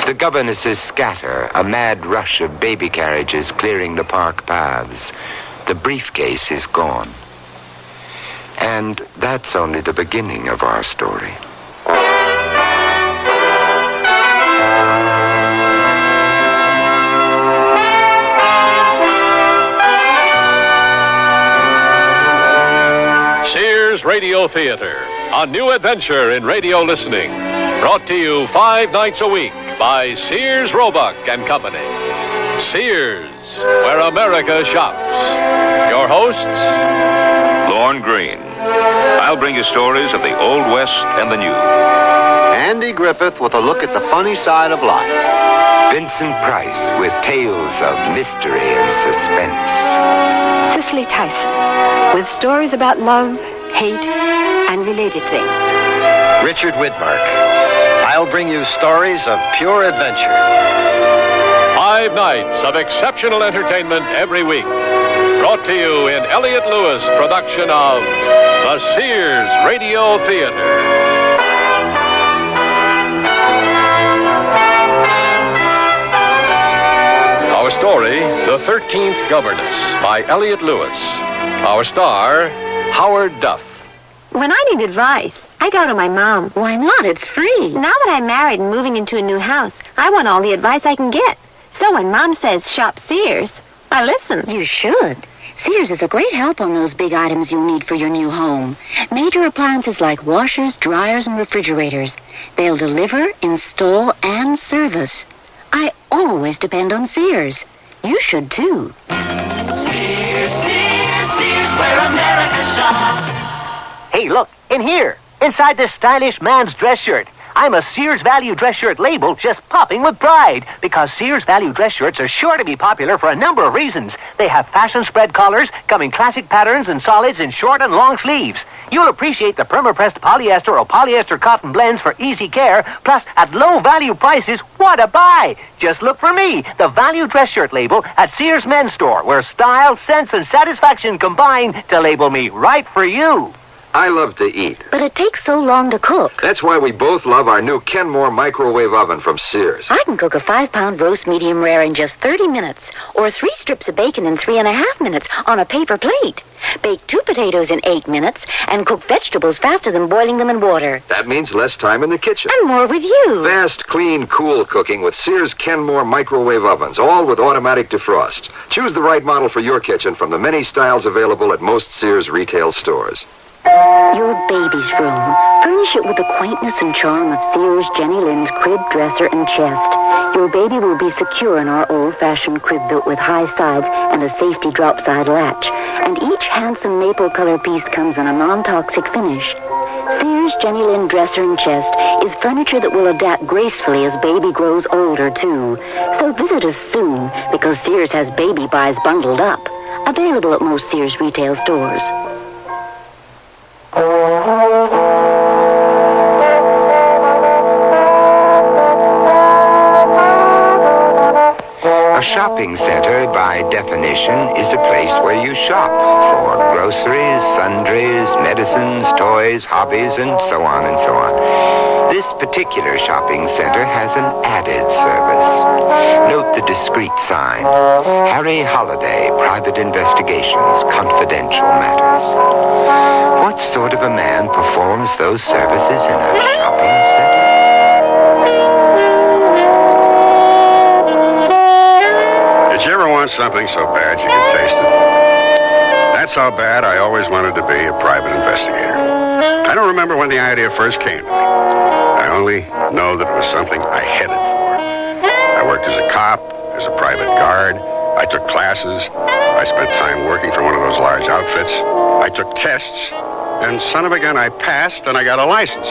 The governesses scatter, a mad rush of baby carriages clearing the park paths. The briefcase is gone. And that's only the beginning of our story. Sears Radio Theater, a new adventure in radio listening. Brought to you 5 nights a week by Sears Roebuck and Company. Sears, where America shops. Your hosts, Lorne Green. I'll bring you stories of the Old West and the New. Andy Griffith with a look at the funny side of life. Vincent Price with tales of mystery and suspense. Cicely Tyson with stories about love, hate, and related things. Richard Widmark. I'll bring you stories of pure adventure. 5 nights of exceptional entertainment every week. Brought to you in Elliott Lewis production of the Sears Radio Theater. Our story, The 13th Governess, by Elliott Lewis. Our star, Howard Duff. When I need advice, I go to my mom. Why not? It's free. Now that I'm married and moving into a new house, I want all the advice I can get. So when Mom says shop Sears, I listen. You should. Sears is a great help on those big items you'll need for your new home. Major appliances like washers, dryers, and refrigerators. They'll deliver, install, and service. I always depend on Sears. You should, too. Sears, Sears, Sears, where America shops. Hey, look, in here, inside this stylish man's dress shirt. I'm a Sears Value dress shirt label just popping with pride because Sears Value dress shirts are sure to be popular for a number of reasons. They have fashion spread collars, come in classic patterns and solids in short and long sleeves. You'll appreciate the perma-pressed polyester or polyester cotton blends for easy care, plus at low value prices, what a buy! Just look for me, the Value dress shirt label at Sears Men's Store, where style, sense, and satisfaction combine to label me right for you. I love to eat. But it takes so long to cook. That's why we both love our new Kenmore microwave oven from Sears. I can cook a 5-pound roast medium rare in just 30 minutes, or 3 strips of bacon in 3.5 minutes on a paper plate. Bake 2 potatoes in 8 minutes, and cook vegetables faster than boiling them in water. That means less time in the kitchen. And more with you. Fast, clean, cool cooking with Sears Kenmore microwave ovens, all with automatic defrost. Choose the right model for your kitchen from the many styles available at most Sears retail stores. Your baby's room. Furnish it with the quaintness and charm of Sears Jenny Lind's crib, dresser, and chest. Your baby will be secure in our old-fashioned crib built with high sides and a safety drop-side latch. And each handsome maple color piece comes in a non-toxic finish. Sears Jenny Lind dresser and chest is furniture that will adapt gracefully as baby grows older, too. So visit us soon, because Sears has baby buys bundled up. Available at most Sears retail stores. A shopping center, by definition, is a place where you shop for groceries, sundries, medicines, toys, hobbies, and so on and so on. This particular shopping center has an added service. Note the discreet sign. Harry Holliday, Private Investigations, Confidential Matters. What sort of a man performs those services in a shopping center? Did you ever want something so bad you could taste it? That's how bad I always wanted to be a private investigator. I don't remember when the idea first came to me. I only know that it was something I headed for. I worked as a cop, as a private guard. I took classes. I spent time working for one of those large outfits. I took tests. And son of a gun, I passed and I got a license.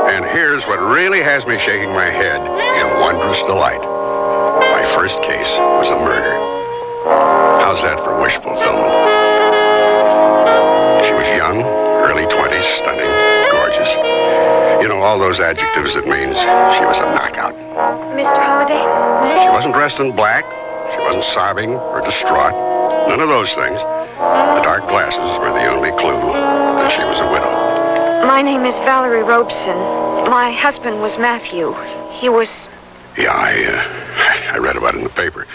And here's what really has me shaking my head in wondrous delight. My first case was a murder. How's that for wish fulfillment? She was young, early 20s, stunning, gorgeous. You know, all those adjectives that means she was a knockout. Mr. Holliday? She wasn't dressed in black. She wasn't sobbing or distraught. None of those things. The dark glasses were the only clue that she was a widow. My name is Valerie Robeson. My husband was Matthew. He was... Yeah, I read about it in the paper.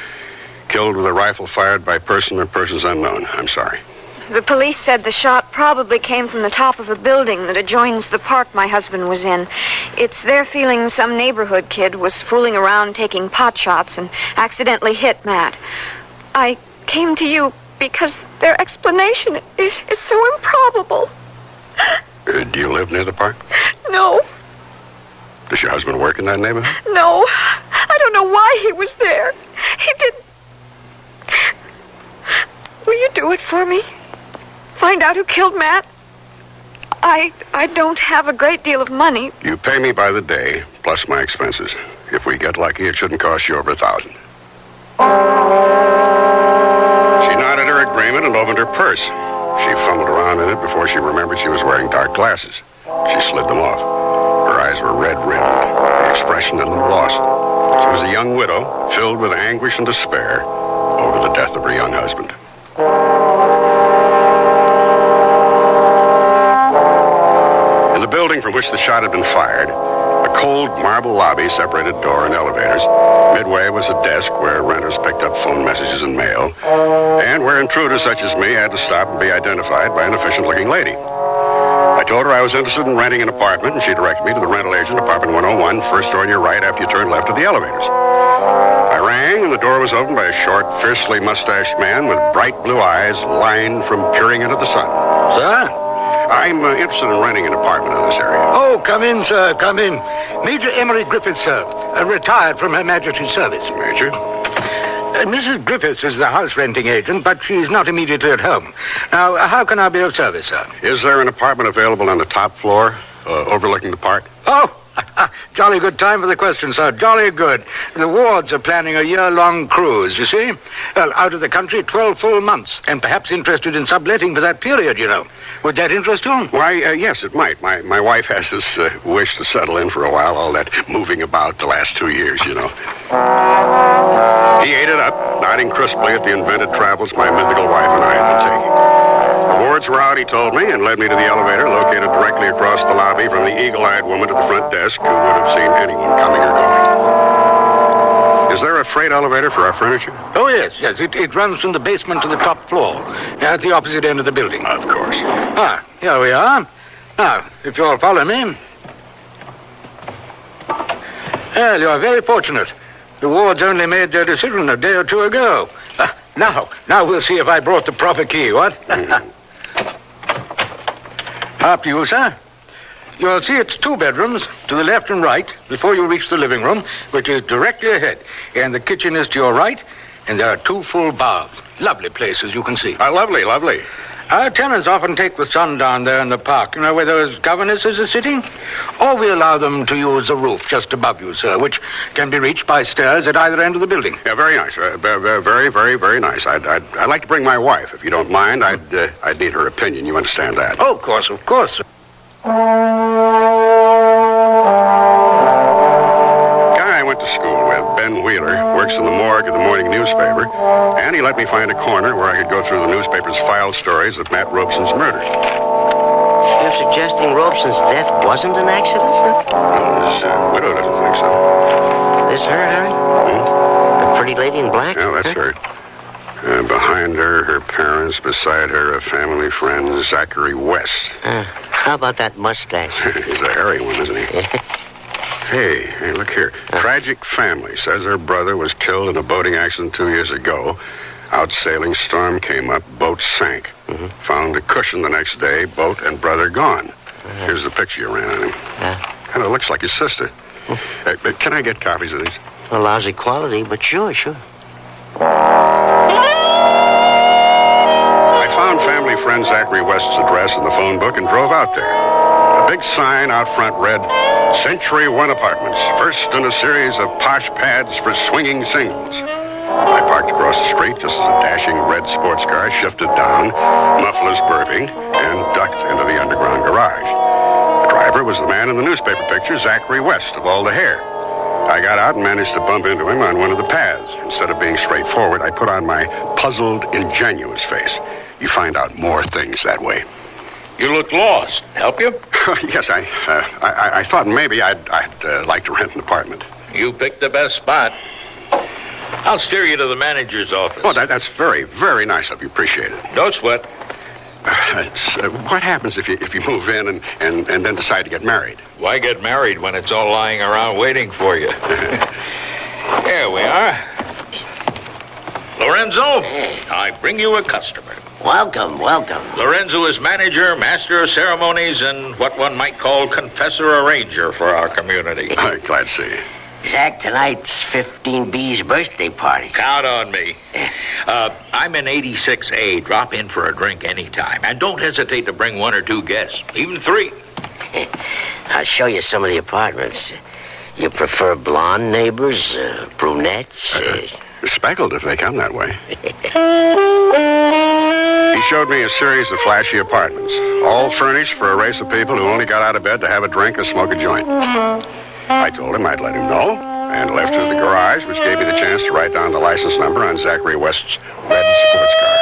Killed with a rifle fired by person or persons unknown. I'm sorry. The police said the shot probably came from the top of a building that adjoins the park my husband was in. It's their feeling some neighborhood kid was fooling around taking pot shots and accidentally hit Matt. I came to you because their explanation is so improbable. Do you live near the park? No. Does your husband work in that neighborhood? No. I don't know why he was there. He didn't. Will you do it for me? Find out who killed Matt? I don't have a great deal of money. You pay me by the day, plus my expenses. If we get lucky, it shouldn't cost you over $1,000. She nodded her agreement and opened her purse. She fumbled around in it before she remembered she was wearing dark glasses. She slid them off. Her eyes were red-rimmed, the expression a little lost. She was a young widow, filled with anguish and despair over the death of her young husband. In the building from which the shot had been fired, a cold marble lobby separated door and elevators. Midway was a desk where renters picked up phone messages and mail, and where intruders such as me had to stop and be identified by an efficient-looking lady. I told her I was interested in renting an apartment, and she directed me to the rental agent, apartment 101, first door on your right after you turn left to the elevators. I rang, and the door was opened by a short, fiercely mustached man with bright blue eyes lined from peering into the sun. Sir? I'm interested in renting an apartment in this area. Oh, come in, sir, come in. Major Emery Griffiths, sir, retired from Her Majesty's service. Major? Mrs. Griffiths is the house renting agent, but she's not immediately at home. Now, how can I be of service, sir? Is there an apartment available on the top floor, overlooking the park? Oh, jolly good time for the question, sir. Jolly good. The wards are planning a year-long cruise, you see. Well, out of the country 12 full months, and perhaps interested in subletting for that period, you know. Would that interest you? Why, yes, it might. My wife has this wish to settle in for a while, all that moving about the last 2 years, you know. He ate it up, nodding crisply at the invented travels my mythical wife and I had been taking. The wards were out, he told me, and led me to the elevator located directly across the lobby from the eagle-eyed woman at the front desk who would have seen anyone coming or going. Is there a freight elevator for our furniture? Oh, yes. It runs from the basement to the top floor, at the opposite end of the building. Of course. Ah, here we are. Now, if you'll follow me. Well, you're very fortunate. The wards only made their decision a day or two ago. Now we'll see if I brought the proper key, what? After you, sir. You'll see it's 2 bedrooms to the left and right before you reach the living room, which is directly ahead. And the kitchen is to your right, and there are 2 full baths. Lovely place, as you can see. Lovely, lovely. Our tenants often take the sun down there in the park, you know, where those governesses are sitting. Or we allow them to use the roof just above you, sir, which can be reached by stairs at either end of the building. Yeah, very nice. Very, very, very nice. I'd like to bring my wife, if you don't mind. I'd need her opinion. You understand that? Oh, of course, sir. Guy I went to school with, Ben Wheeler, works in the morgue of the morning newspaper, and he let me find a corner where I could go through the newspaper's filed stories of Matt Robeson's murder. You're suggesting Robeson's death wasn't an accident, sir? No, his widow doesn't think so. This her, Harry? The pretty lady in black? Yeah, that's her. Behind her, her parents. Beside her, a family friend, Zachary West. How about that mustache? He's a hairy one, isn't he? Hey, look here. Tragic family. Says her brother was killed in a boating accident 2 years ago. Out sailing, storm came up, boat sank. Found a cushion the next day, boat and brother gone. Here's the picture you ran on him. Kind of looks like his sister. But can I get copies of these? A lousy quality, but sure. I found family friend Zachary West's address in the phone book and drove out there. A big sign out front read, Century One Apartments, first in a series of posh pads for swinging singles. I parked across the street just as a dashing red sports car shifted down, mufflers burping, and ducked into the underground garage. The driver was the man in the newspaper picture, Zachary West, of all the hair. I got out and managed to bump into him on one of the paths. Instead of being straightforward, I put on my puzzled, ingenuous face. You find out more things that way. You look lost. Help you? Yes, I thought maybe I'd like to rent an apartment. You picked the best spot. I'll steer you to the manager's office. Oh, that's very, very nice of you. Appreciate it. Don't sweat. What happens if you move in and then decide to get married? Why get married when it's all lying around waiting for you? Here we are. Lorenzo, I bring you a customer. Welcome. Lorenzo is manager, master of ceremonies, and what one might call confessor arranger for our community. Glad to see you. Zach, tonight's 15B's birthday party. Count on me. I'm in 86A. Drop in for a drink anytime. And don't hesitate to bring 1 or 2 guests, even 3. I'll show you some of the apartments. You prefer blonde neighbors, brunettes? Speckled if they come that way. He showed me a series of flashy apartments, all furnished for a race of people who only got out of bed to have a drink or smoke a joint. I told him I'd let him know, and left through the garage, which gave me the chance to write down the license number on Zachary West's red sports car.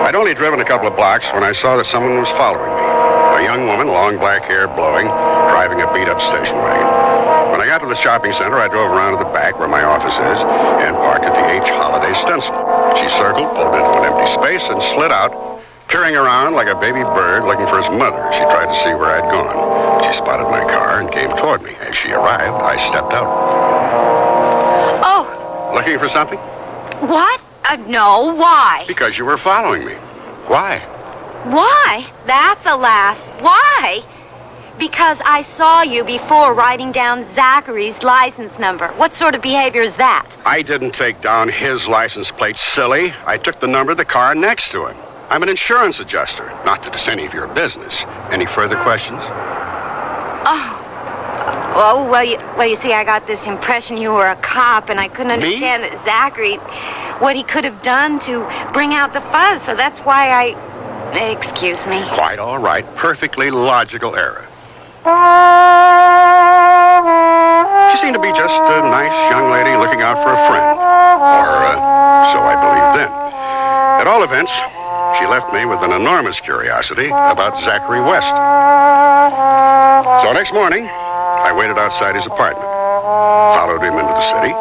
I'd only driven a couple of blocks when I saw that someone was following me. A young woman, long black hair blowing, driving a beat-up station wagon. When I got to the shopping center, I drove around to the back where my office is and parked at the H. Holiday stencil. She circled, pulled into an empty space, and slid out, peering around like a baby bird looking for his mother. She tried to see where I'd gone. She spotted my car and came toward me. As she arrived, I stepped out. Oh. Looking for something? What? No, why? Because you were following me. Why? Why? That's a laugh. Why? Because I saw you before writing down Zachary's license number. What sort of behavior is that? I didn't take down his license plate, silly. I took the number of the car next to him. I'm an insurance adjuster. Not that it's any of your business. Any further questions? Oh, well, you see, I got this impression you were a cop, and I couldn't understand that Zachary, what he could have done to bring out the fuzz, so that's why I... Excuse me. Quite all right. Perfectly logical error. She seemed to be just a nice young lady looking out for a friend. Or, so I believed then. At all events, she left me with an enormous curiosity about Zachary West. So next morning, I waited outside his apartment, followed him into the city,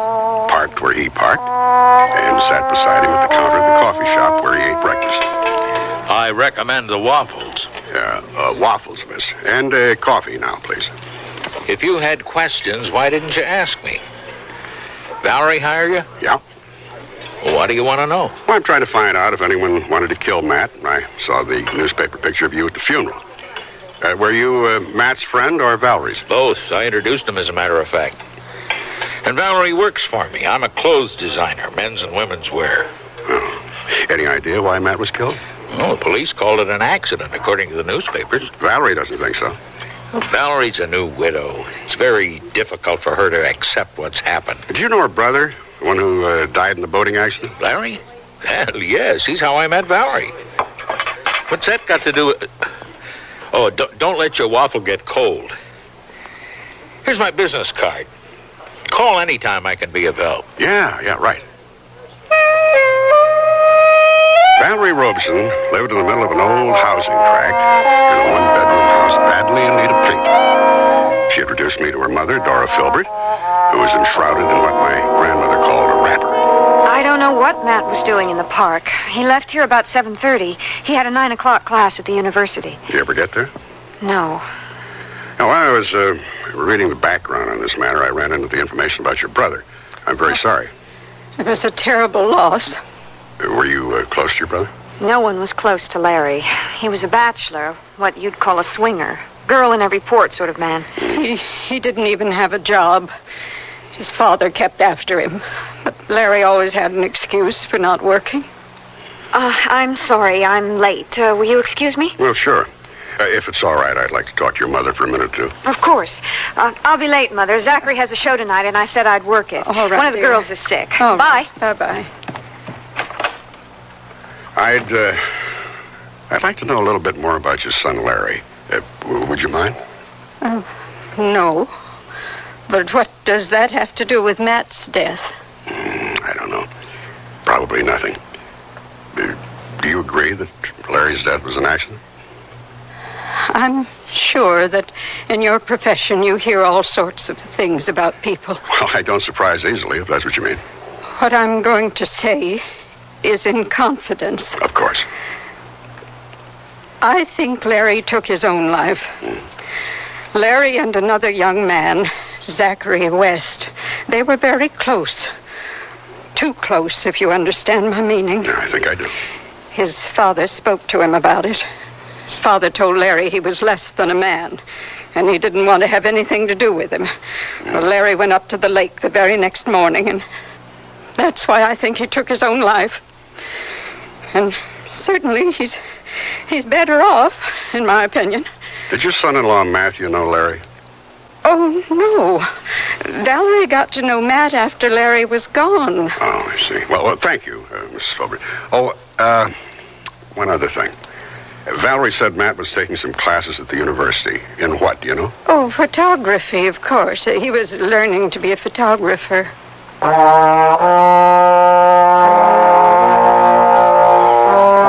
parked where he parked, and sat beside him at the counter of the coffee shop where he ate breakfast. I recommend the waffles. Waffles, miss. And coffee now, please. If you had questions, why didn't you ask me? Valerie hire you? Yeah. Well, what do you want to know? Well, I'm trying to find out if anyone wanted to kill Matt. I saw the newspaper picture of you at the funeral. Were you Matt's friend or Valerie's? Both. I introduced him, as a matter of fact. And Valerie works for me. I'm a clothes designer, men's and women's wear. Oh. Any idea why Matt was killed? Well, the police called it an accident, according to the newspapers. Valerie doesn't think so. Well, Valerie's a new widow. It's very difficult for her to accept what's happened. Did you know her brother, the one who died in the boating accident? Larry? Well, yes. He's how I met Valerie. What's that got to do with... Oh, don't let your waffle get cold. Here's my business card. Call anytime I can be of help. Yeah, right. Valerie Rosen lived in the middle of an old housing tract in a one-bedroom house badly in need of paint. She introduced me to her mother, Dora Filbert, who was enshrouded in what my grandmother called a wrapper. I don't know what Matt was doing in the park. He left here about 7:30. He had a 9 o'clock class at the university. Did you ever get there? No. Now, while I was reading the background on this matter, I ran into the information about your brother. I'm very sorry. It was a terrible loss. Were you close to your brother? No one was close to Larry. He was a bachelor, what you'd call a swinger. Girl in every port sort of man. He didn't even have a job. His father kept after him. But Larry always had an excuse for not working. I'm sorry, I'm late. Will you excuse me? Well, sure. If it's all right, I'd like to talk to your mother for a minute, too. Of course. I'll be late, Mother. Zachary has a show tonight, and I said I'd work it. All right, One of the dear. girls is sick. All Bye. right. Bye-bye. I'd like to know a little bit more about your son, Larry. Would you mind? No. But what does that have to do with Matt's death? I don't know. Probably nothing. Do you agree that Larry's death was an accident? I'm sure that in your profession you hear all sorts of things about people. Well, I don't surprise easily, if that's what you mean. What I'm going to say is in confidence. Of course. I think Larry took his own life. Larry and another young man, Zachary West, they were very close. Too close, if you understand my meaning. Yeah, I think I do. His father spoke to him about it. His father told Larry he was less than a man, and he didn't want to have anything to do with him. Well, Larry went up to the lake the very next morning, and that's why I think he took his own life. And certainly he's better off, in my opinion. Did your son-in-law, Matthew, know Larry? Oh, no. Valerie got to know Matt after Larry was gone. Oh, I see. Well, thank you, Mrs. Filbert. Oh, one other thing. Valerie said Matt was taking some classes at the university. In what, do you know? Oh, photography, of course. He was learning to be a photographer.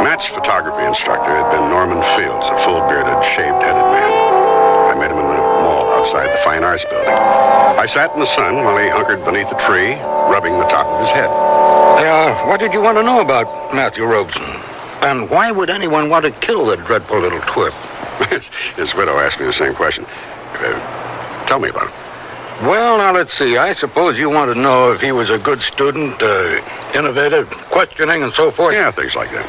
Matt's photography instructor had been Norman Fields, a full-bearded, shaved-headed man. I met him in the mall outside the Fine Arts Building. I sat in the sun while he hunkered beneath a tree, rubbing the top of his head. What did you want to know about Matthew Rosen? And why would anyone want to kill the dreadful little twerp? His widow asked me the same question. Tell me about it. Well, now, let's see. I suppose you want to know if he was a good student, innovative, questioning, and so forth? Yeah, things like that.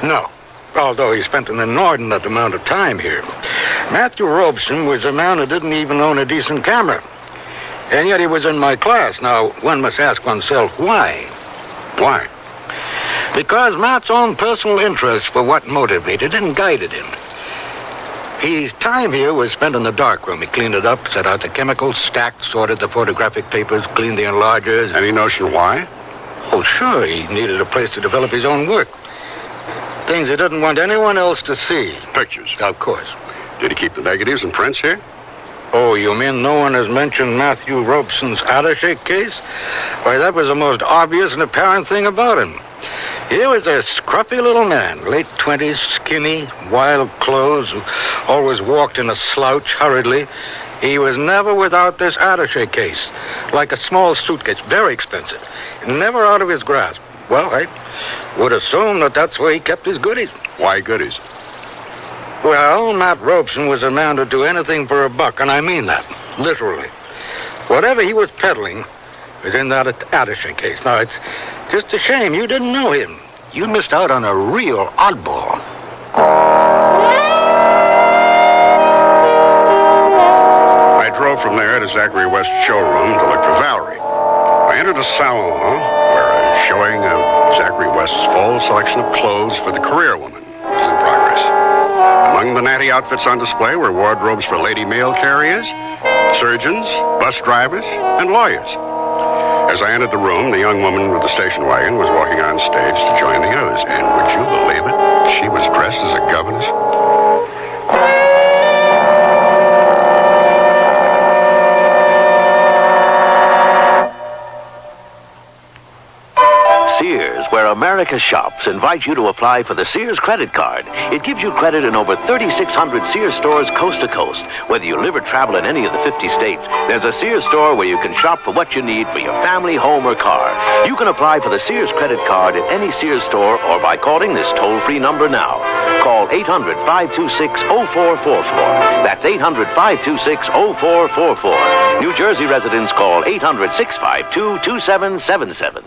No. Although he spent an inordinate amount of time here. Matthew Robeson was a man who didn't even own a decent camera. And yet he was in my class. Now, one must ask oneself, why? Why? Because Matt's own personal interest for what motivated and guided him. His time here was spent in the darkroom. He cleaned it up, set out the chemicals, stacked, sorted the photographic papers, cleaned the enlargers. Any notion why? Oh, sure. He needed a place to develop his own work. Things he didn't want anyone else to see. Pictures? Of course. Did he keep the negatives and prints here? Oh, you mean no one has mentioned Matthew Robeson's attaché case? Why, that was the most obvious and apparent thing about him. He was a scruffy little man, late 20s, skinny, wild clothes, who always walked in a slouch hurriedly. He was never without this attaché case, like a small suitcase, very expensive, never out of his grasp. Well, I would assume that that's where he kept his goodies. Why goodies? Well, Matt Robeson was a man to do anything for a buck, and I mean that, literally. Whatever he was peddling was in that attaché case. Now, it's just a shame you didn't know him. You missed out on a real oddball. I drove from there to Zachary West's showroom to look for Valerie. I entered a salon where a showing of Zachary West's fall selection of clothes for the career woman was in progress. Among the natty outfits on display were wardrobes for lady mail carriers, surgeons, bus drivers, and lawyers. As I entered the room, the young woman with the station wagon was walking on stage to join the others. And would you believe it? She was dressed as a governess. Sears, where America shops, invites you to apply for the Sears credit card. It gives you credit in over 3,600 Sears stores coast to coast. Whether you live or travel in any of the 50 states, there's a Sears store where you can shop for what you need for your family, home, or car. You can apply for the Sears credit card at any Sears store or by calling this toll-free number now. Call 800-526-0444. That's 800-526-0444. New Jersey residents call 800-652-2777.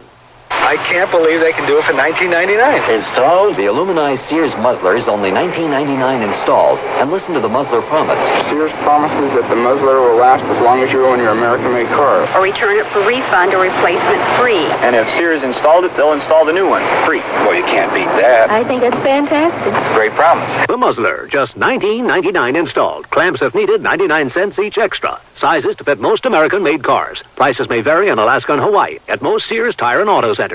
I can't believe they can do it for $19.99. Installed? The aluminized Sears muzzler is only $19.99 installed. And listen to the muzzler promise. Sears promises that the muzzler will last as long as you own your American-made car. Or return it for refund or replacement free. And if Sears installed it, they'll install the new one free. Well, you can't beat that. I think it's fantastic. It's a great promise. The muzzler, just $19.99 installed. Clamps if needed, 99 cents each extra. Sizes to fit most American-made cars. Prices may vary in Alaska and Hawaii at most Sears Tire and Auto Centers.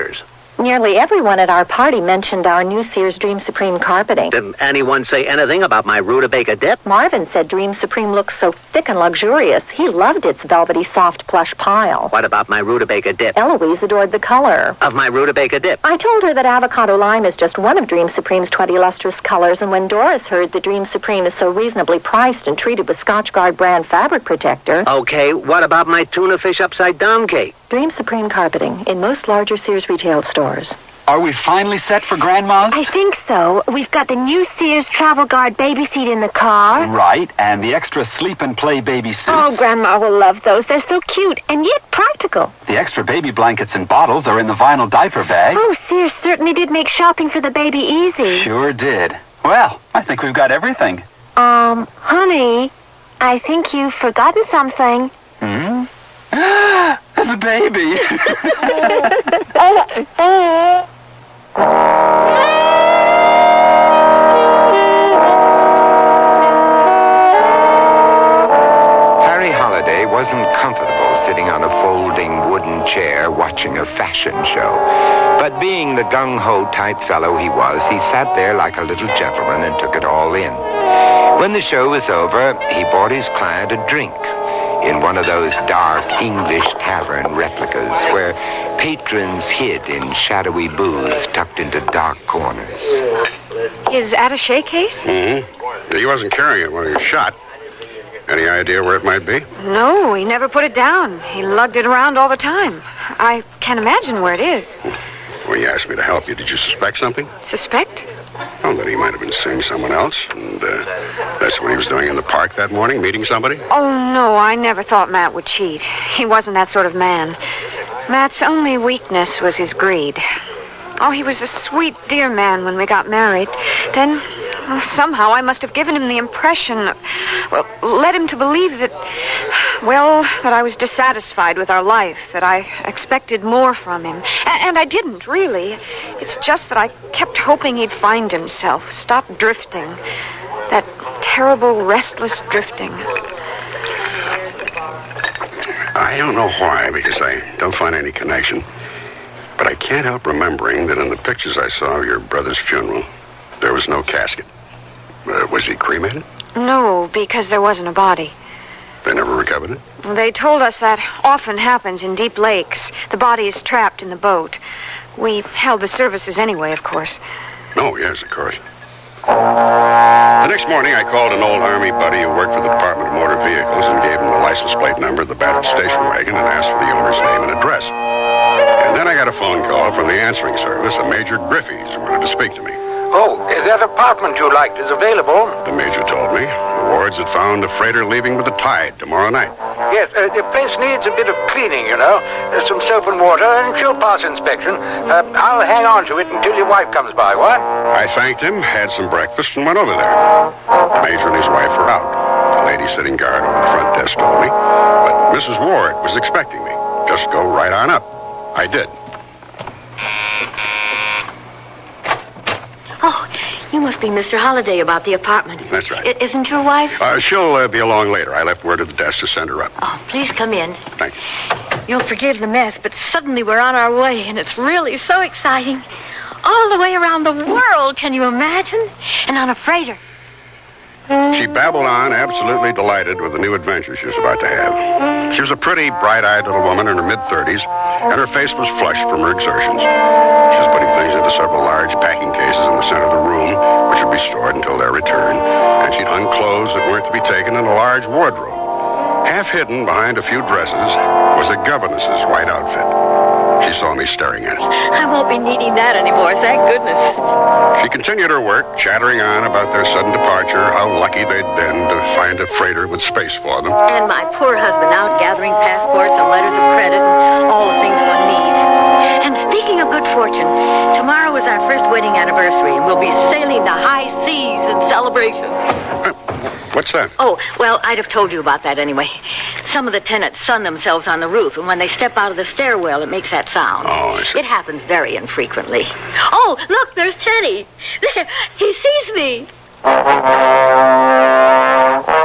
Nearly everyone at our party mentioned our new Sears Dream Supreme carpeting. Didn't anyone say anything about my rutabaga dip? Marvin said Dream Supreme looks so thick and luxurious. He loved its velvety, soft plush pile. What about my rutabaga dip? Eloise adored the color of my rutabaga dip. I told her that avocado lime is just one of Dream Supreme's 20 lustrous colors, and when Doris heard that Dream Supreme is so reasonably priced and treated with Scotchgard brand fabric protector... Okay, what about my tuna fish upside down cake? Dream Supreme carpeting in most larger Sears retail stores. Are we finally set for Grandma's? I think so. We've got the new Sears Travel Guard baby seat in the car. Right, and the extra sleep and play baby suits. Oh, Grandma will love those. They're so cute and yet practical. The extra baby blankets and bottles are in the vinyl diaper bag. Oh, Sears certainly did make shopping for the baby easy. Sure did. Well, I think we've got everything. Honey, I think you've forgotten something. The baby. Harry Holiday wasn't comfortable sitting on a folding wooden chair watching a fashion show. But being the gung-ho type fellow he was, he sat there like a little gentleman and took it all in. When the show was over, he bought his client a drink in one of those dark English tavern replicas where patrons hid in shadowy booths tucked into dark corners. His attaché case? Mm-hmm. He wasn't carrying it when he was shot. Any idea where it might be? No, he never put it down. He lugged it around all the time. I can't imagine where it is. When you asked me to help you, did you suspect something? Suspect? Oh, that he might have been seeing someone else, and that's what he was doing in the park that morning, meeting somebody? Oh, no, I never thought Matt would cheat. He wasn't that sort of man. Matt's only weakness was his greed. Oh, he was a sweet, dear man when we got married. Then, well, somehow I must have given him the impression, led him to believe that I was dissatisfied with our life, that I expected more from him. And I didn't, really. It's just that I kept hoping he'd find himself, stop drifting. That terrible, restless drifting. I don't know why, because I don't find any connection. But I can't help remembering that in the pictures I saw of your brother's funeral, there was no casket. Was he cremated? No, because there wasn't a body. They never recovered it? They told us that often happens in deep lakes. The body is trapped in the boat. We held the services anyway, of course. Oh, yes, of course. The next morning, I called an old Army buddy who worked for the Department of Motor Vehicles and gave him the license plate number of the battered station wagon and asked for the owner's name and address. And then I got a phone call from the answering service, a Major Griffiths, who wanted to speak to me. Oh, is that apartment you liked is available? The Major told me. The wards had found a freighter leaving with the tide tomorrow night. Yes, the place needs a bit of cleaning, you know. There's some soap and water and she'll pass inspection. I'll hang on to it until your wife comes by, what? I thanked him, had some breakfast, and went over there. The Major and his wife were out. The lady sitting guard over the front desk told me. But Mrs. Ward was expecting me. Just go right on up. I did. Oh, you must be Mr. Holliday about the apartment. That's right. Isn't your wife? She'll be along later. I left word at the desk to send her up. Oh, please come in. Thank you. You'll forgive the mess, but suddenly we're on our way, and it's really so exciting. All the way around the world, can you imagine? And on a freighter. She babbled on, absolutely delighted with the new adventure she was about to have. She was a pretty, bright-eyed little woman in her mid-30s, and her face was flushed from her exertions. She was putting things into several large packing cases in the center of the room, which would be stored until their return, and she'd hung clothes that weren't to be taken in a large wardrobe. Half hidden behind a few dresses was a governess's white outfit. She saw me staring at it. I won't be needing that anymore, thank goodness. She continued her work, chattering on about their sudden departure, how lucky they'd been to find a freighter with space for them. And my poor husband out gathering passports and letters of credit and all the things one needs. And speaking of good celebration. What's that? Oh, well, I'd have told you about that anyway. Some of the tenants sun themselves on the roof, and when they step out of the stairwell, it makes that sound. Oh, I see. It happens very infrequently. Oh, look, there's Teddy. There, he sees me.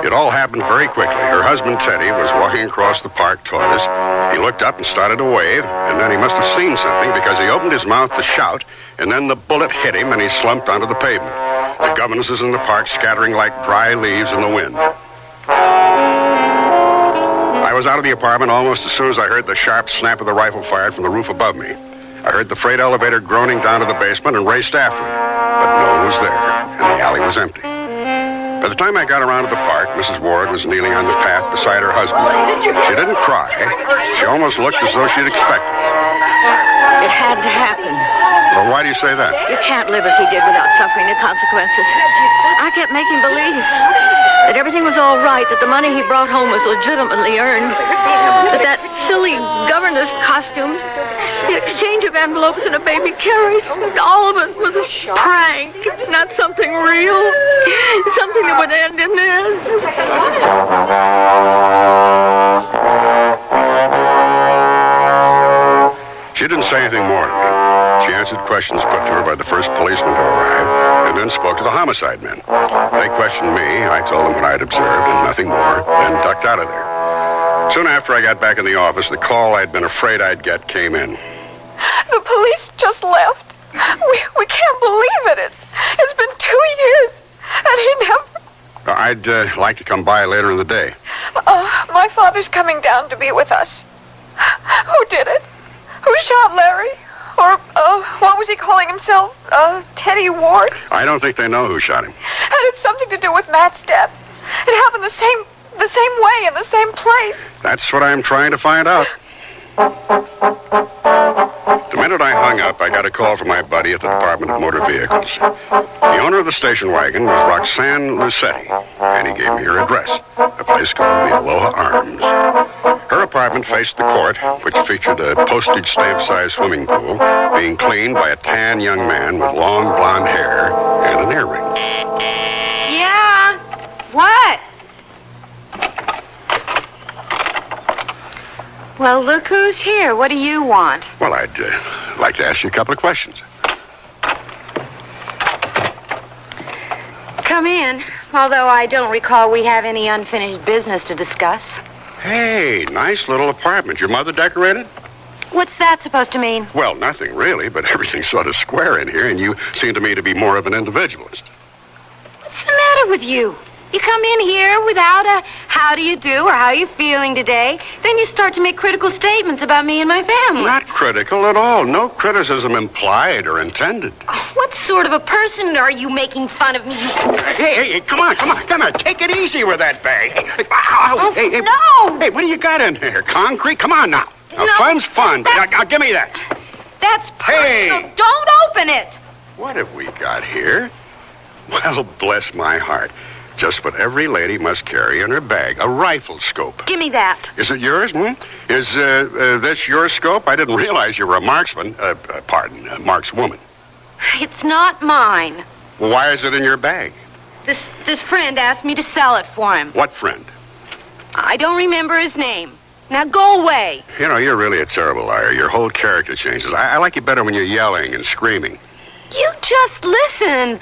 It all happened very quickly. Her husband, Teddy, was walking across the park toward us. He looked up and started to wave, and then he must have seen something because he opened his mouth to shout, and then the bullet hit him, and he slumped onto the pavement. The governesses in the park scattering like dry leaves in the wind. I was out of the apartment almost as soon as I heard the sharp snap of the rifle fired from the roof above me. I heard the freight elevator groaning down to the basement and raced after it. But no one was there, and the alley was empty. By the time I got around to the park, Mrs. Ward was kneeling on the path beside her husband. She didn't cry. She almost looked as though she'd expected it. It had to happen. Well, why do you say that? You can't live as he did without suffering the consequences. I kept making believe that everything was all right, that the money he brought home was legitimately earned, that silly governess costume, the exchange of envelopes and a baby carriage, all of it was a prank, not something real, something that would end in this. She didn't say anything more to me. She answered questions put to her by the first policeman to arrive, and then spoke to the homicide men. They questioned me, I told them what I'd observed, and nothing more, then ducked out of there. Soon after I got back in the office, the call I'd been afraid I'd get came in. The police just left. We can't believe it. It's been 2 years, and he never... I'd like to come by later in the day. My father's coming down to be with us. Who did it? Who shot Larry? Or, what was he calling himself? Teddy Ward? I don't think they know who shot him. And it's something to do with Matt's death. It happened the same way in the same place. That's what I'm trying to find out. The minute I hung up, I got a call from my buddy at the Department of Motor Vehicles. The owner of the station wagon was Roxanne Lucetti, and he gave me her address, a place called the Aloha Arms. Her apartment faced the court, which featured a postage stamp-sized swimming pool, being cleaned by a tan young man with long blonde hair and an earring. Yeah? What? Well, look who's here. What do you want? Well, I'd like to ask you a couple of questions. Come in, although I don't recall we have any unfinished business to discuss. Hey, nice little apartment. Your mother decorated? What's that supposed to mean? Well, nothing really, but everything's sort of square in here, and you seem to me to be more of an individualist. What's the matter with you? You come in here without a how do you do or how are you feeling today, then you start to make critical statements about me and my family. Not critical at all. No criticism implied or intended. What sort of a person are you making fun of me? Hey, come on. Take it easy with that bag. Ow, hey, no! Hey, what do you got in there? Concrete? Come on now. Now, No, fun's fun. Now, give me that. That's personal. Hey! Don't open it! What have we got here? Well, bless my heart. Just what every lady must carry in her bag, a rifle scope. Give me that. Is it yours, Is this your scope? I didn't realize you were a marksman. Markswoman. It's not mine. Well, why is it in your bag? This friend asked me to sell it for him. What friend? I don't remember his name. Now go away. You know, you're really a terrible liar. Your whole character changes. I like you better when you're yelling and screaming. You just listen.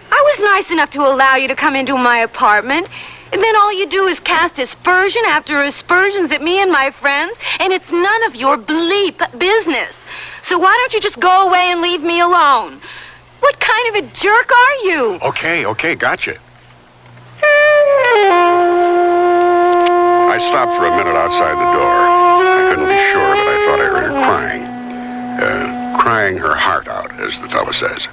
I was nice enough to allow you to come into my apartment, and then all you do is cast aspersion after aspersions at me and my friends, and it's none of your bleep business. So why don't you just go away and leave me alone? What kind of a jerk are you? Okay, gotcha. I stopped for a minute outside the door. I couldn't be sure, but I thought I heard her crying. Crying her heart out, as the fellow says.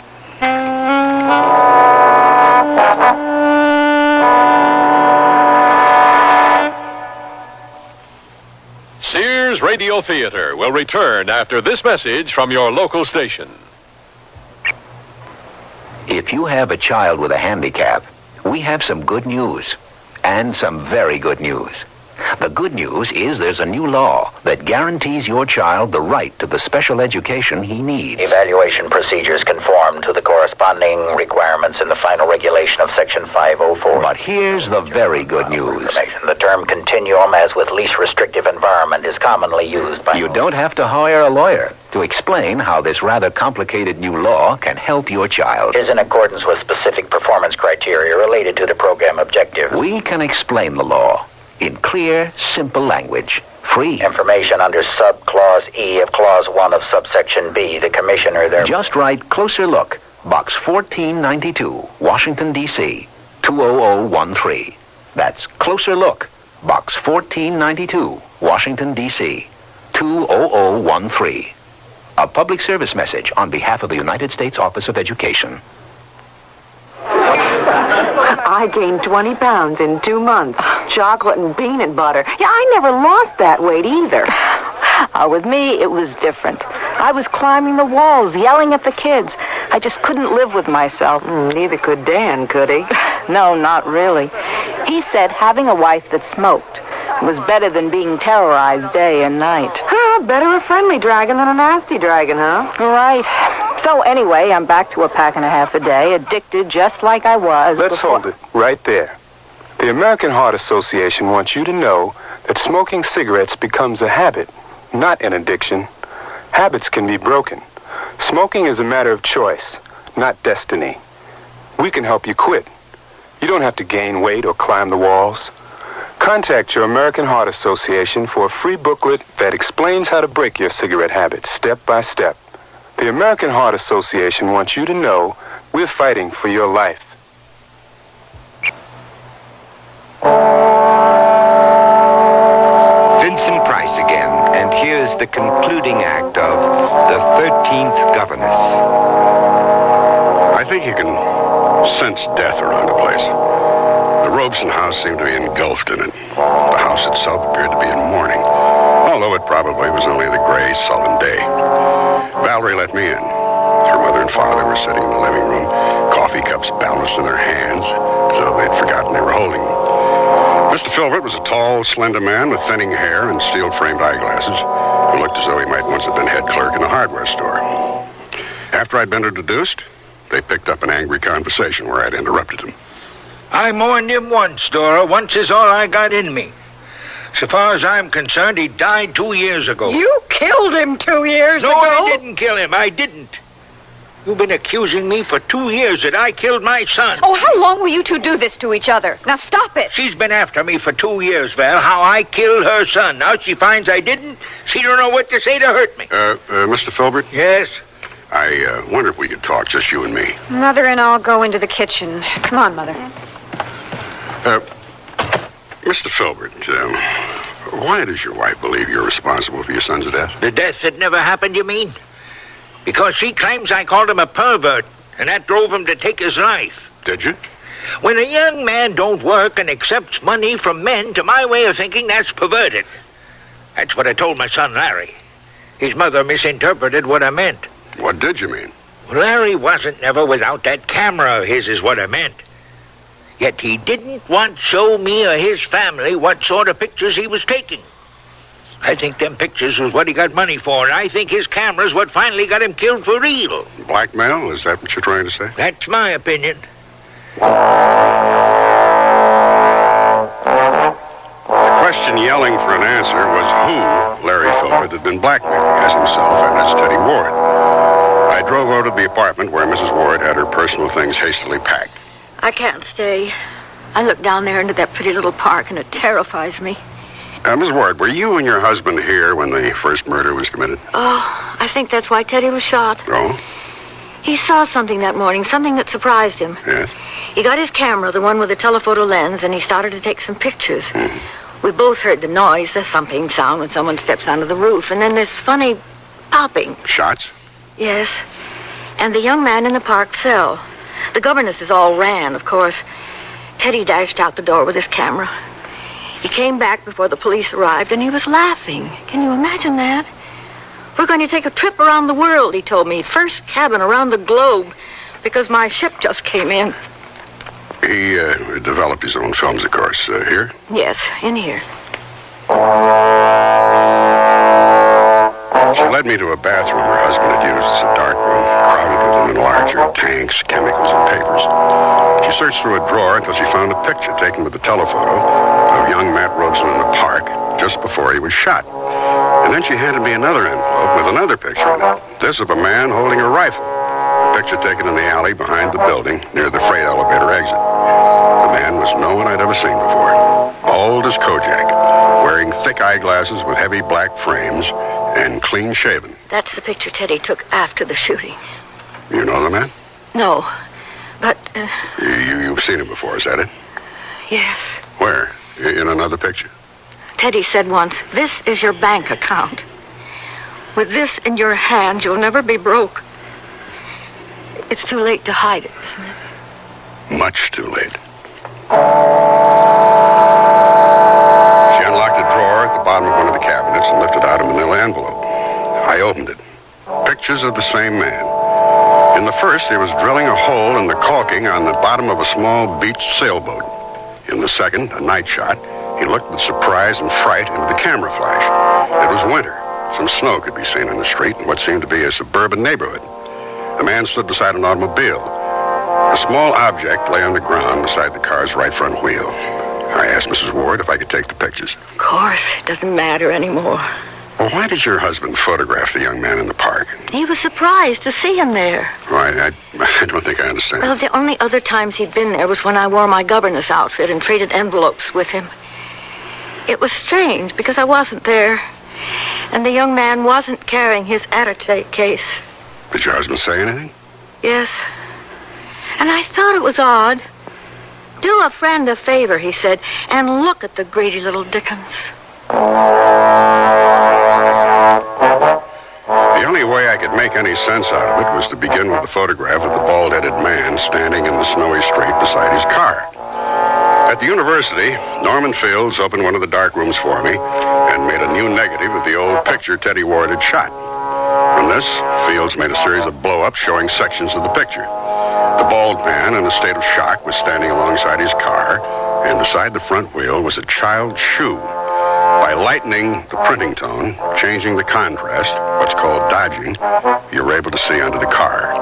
Sears Radio Theater will return after this message from your local station. If you have a child with a handicap, we have some good news, and some very good news. The good news is there's a new law that guarantees your child the right to the special education he needs. Evaluation procedures conform to the corresponding corresponding requirements in the final regulation of Section 504. But here's the very good news. The term continuum, as with least restrictive environment, is commonly used by... You don't have to hire a lawyer to explain how this rather complicated new law can help your child. Is in accordance with specific performance criteria related to the program objective. We can explain the law in clear, simple language. Free. Information under subclause E of Clause 1 of subsection B. The Commissioner there... Just write Closer Look, Box 1492, Washington, D.C., 20013. That's Closer Look, Box 1492, Washington, D.C., 20013. A public service message on behalf of the United States Office of Education. I gained 20 pounds in 2 months. Chocolate and peanut butter. Yeah, I never lost that weight either. With me, it was different. I was climbing the walls, yelling at the kids. I just couldn't live with myself. Neither could Dan, could he? No, not really. He said having a wife that smoked was better than being terrorized day and night. Better a friendly dragon than a nasty dragon, huh? Right. So anyway, I'm back to a pack and a half a day, addicted just like I was. Let's hold it right there. The American Heart Association wants you to know that smoking cigarettes becomes a habit, not an addiction. Habits can be broken. Smoking is a matter of choice, not destiny. We can help you quit. You don't have to gain weight or climb the walls. Contact your American Heart Association for a free booklet that explains how to break your cigarette habit step by step. The American Heart Association wants you to know we're fighting for your life. Vincent Price again, and here's the concluding act of The 13th Governess. I think you can sense death around the place. The Rosen house seemed to be engulfed in it. The house itself appeared to be in mourning, although it probably was only the gray, sullen day. Valerie let me in. Her mother and father were sitting in the living room, coffee cups balanced in their hands, as though they'd forgotten they were holding them. Mr. Filbert was a tall, slender man with thinning hair and steel-framed eyeglasses, who looked as though he might once have been head clerk in a hardware store. After I'd been introduced, they picked up an angry conversation where I'd interrupted him. I mourned him once, Dora. Once is all I got in me. So far as I'm concerned, he died 2 years ago. You killed him 2 years ago? No, I didn't kill him. I didn't. You've been accusing me for 2 years that I killed my son. Oh, how long will you two do this to each other? Now stop it. She's been after me for 2 years, Val, how I killed her son. Now she finds I didn't. She don't know what to say to hurt me. Mr. Filbert? Yes? I wonder if we could talk, just you and me. Mother and I'll go into the kitchen. Come on, Mother. Mr. Filbert, why does your wife believe you're responsible for your son's death? The death that never happened, you mean? Because she claims I called him a pervert, and that drove him to take his life. Did you? When a young man don't work and accepts money from men, to my way of thinking, that's perverted. That's what I told my son, Larry. His mother misinterpreted what I meant. What did you mean? Larry wasn't never without that camera of his, is what I meant. Yet he didn't want to show me or his family what sort of pictures he was taking. I think them pictures was what he got money for, and I think his camera's what finally got him killed for real. Blackmail? Is that what you're trying to say? That's my opinion. The question yelling for an answer was who Larry Filbert had been blackmailing, as himself and as Teddy Ward. I drove over to the apartment where Mrs. Ward had her personal things hastily packed. I can't stay. I look down there into that pretty little park, and it terrifies me. Miss Ward, were you and your husband here when the first murder was committed? Oh, I think that's why Teddy was shot. Oh? He saw something that morning, something that surprised him. Yes? He got his camera, the one with the telephoto lens, and he started to take some pictures. We both heard the noise, the thumping sound when someone steps onto the roof, and then this funny popping. Shots? Yes. And the young man in the park fell. The governesses all ran, of course. Teddy dashed out the door with his camera. He came back before the police arrived, and he was laughing. Can you imagine that? We're going to take a trip around the world, he told me. First cabin around the globe, because my ship just came in. He developed his own films, of course. Here? Yes, in here. She led me to a bathroom her husband had used as a dark room, crowded with an enlarger, tanks, chemicals, and papers. She searched through a drawer until she found a picture taken with a telephoto of young Matt Rosen in the park just before he was shot. And then she handed me another envelope with another picture in it. This of a man holding a rifle. A picture taken in the alley behind the building near the freight elevator exit. The man was no one I'd ever seen before. Bald as Kojak, wearing thick eyeglasses with heavy black frames, and clean-shaven. That's the picture Teddy took after the shooting. You know the man? No, but... You've seen him before, is that it? Yes. Where? In another picture? Teddy said once, "This is your bank account. With this in your hand, you'll never be broke." It's too late to hide it, isn't it? Much too late. She unlocked a drawer at the bottom of one of the cabinets and lifted out a manila envelope. I opened it. Pictures of the same man. In the first, he was drilling a hole in the caulking on the bottom of a small beach sailboat. In the second, a night shot, he looked with surprise and fright into the camera flash. It was winter. Some snow could be seen in the street in what seemed to be a suburban neighborhood. The man stood beside an automobile. A small object lay on the ground beside the car's right front wheel. I asked Mrs. Ward if I could take the pictures. Of course, it doesn't matter anymore. Well, why did your husband photograph the young man in the park? He was surprised to see him there. I don't think I understand. Well, the only other times he'd been there was when I wore my governess outfit and traded envelopes with him. It was strange because I wasn't there, and the young man wasn't carrying his attaché case. Did your husband say anything? Yes. And I thought it was odd. "Do a friend a favor," he said, "and look at the greedy little Dickens." The only way I could make any sense out of it was to begin with the photograph of the bald-headed man standing in the snowy street beside his car. At the university, Norman Fields opened one of the dark rooms for me and made a new negative of the old picture Teddy Ward had shot. From this, Fields made a series of blow-ups showing sections of the picture. The bald man, in a state of shock, was standing alongside his car, and beside the front wheel was a child's shoe. By lightening the printing tone, changing the contrast, what's called dodging, you were able to see under the car.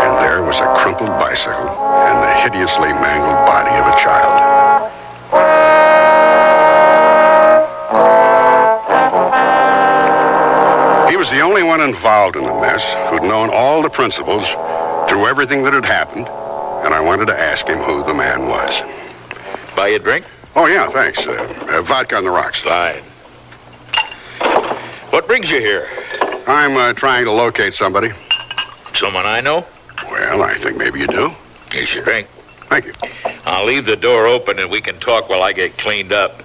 And there was a crumpled bicycle and the hideously mangled body of a child. He was the only one involved in the mess who'd known all the principals through everything that had happened, and I wanted to ask him who the man was. Buy a drink? Oh, yeah, thanks. Vodka on the rocks. Fine. What brings you here? I'm trying to locate somebody. Someone I know? Well, I think maybe you do. Here's your drink. Thank you. I'll leave the door open and we can talk while I get cleaned up.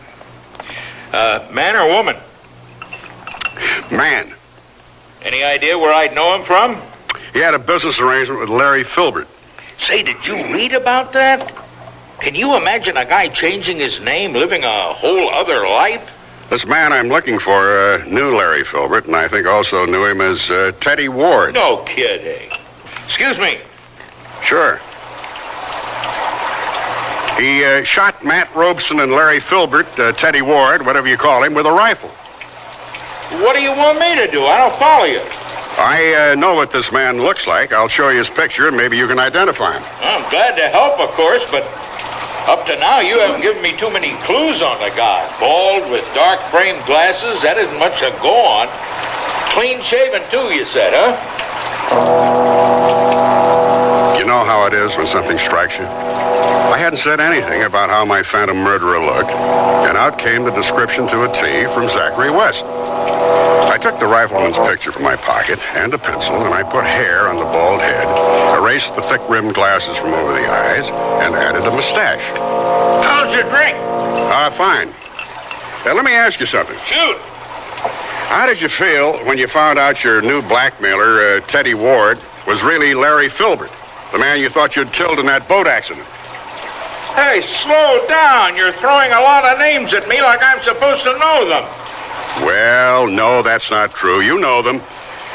Man or woman? Man. Any idea where I'd know him from? He had a business arrangement with Larry Filbert. Say, did you read about that? Can you imagine a guy changing his name, living a whole other life? This man I'm looking for knew Larry Filbert, and I think also knew him as Teddy Ward. No kidding. Excuse me. Sure. He shot Matt Robeson and Larry Filbert, Teddy Ward, whatever you call him, with a rifle. What do you want me to do? I don't follow you. I know what this man looks like. I'll show you his picture, and maybe you can identify him. I'm glad to help, of course, but up to now you haven't given me too many clues on the guy. Bald with dark-framed glasses, that isn't much to go on. Clean-shaven, too, you said, huh? You know how it is when something strikes you? I hadn't said anything about how my phantom murderer looked, and out came the description to a T from Zachary West. I took the rifleman's picture from my pocket and a pencil, and I put hair on the bald head, erased the thick-rimmed glasses from over the eyes, and added a mustache. How's your drink? Fine. Now, let me ask you something. Shoot. How did you feel when you found out your new blackmailer, Teddy Ward, was really Larry Filbert, the man you thought you'd killed in that boat accident? Hey, slow down. You're throwing a lot of names at me like I'm supposed to know them. Well, no, that's not true. You know them.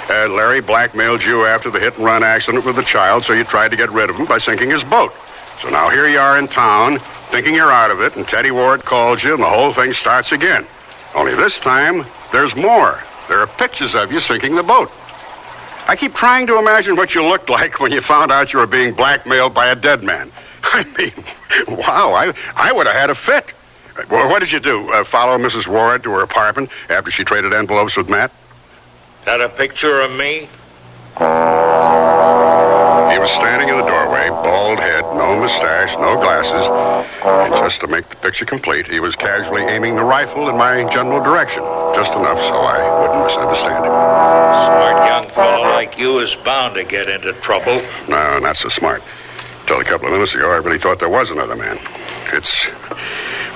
Larry blackmailed you after the hit-and-run accident with the child, so you tried to get rid of him by sinking his boat. So now here you are in town, thinking you're out of it, and Teddy Ward calls you, and the whole thing starts again. Only this time, there's more. There are pictures of you sinking the boat. I keep trying to imagine what you looked like when you found out you were being blackmailed by a dead man. I mean, wow, I would have had a fit. Well, what did you do? Follow Mrs. Ward to her apartment after she traded envelopes with Matt? That a picture of me? He was standing in the doorway, bald head, no mustache, no glasses. And just to make the picture complete, he was casually aiming the rifle in my general direction. Just enough so I wouldn't misunderstand him. Smart young fellow like you is bound to get into trouble. No, not so smart. Until a couple of minutes ago, I really thought there was another man. It's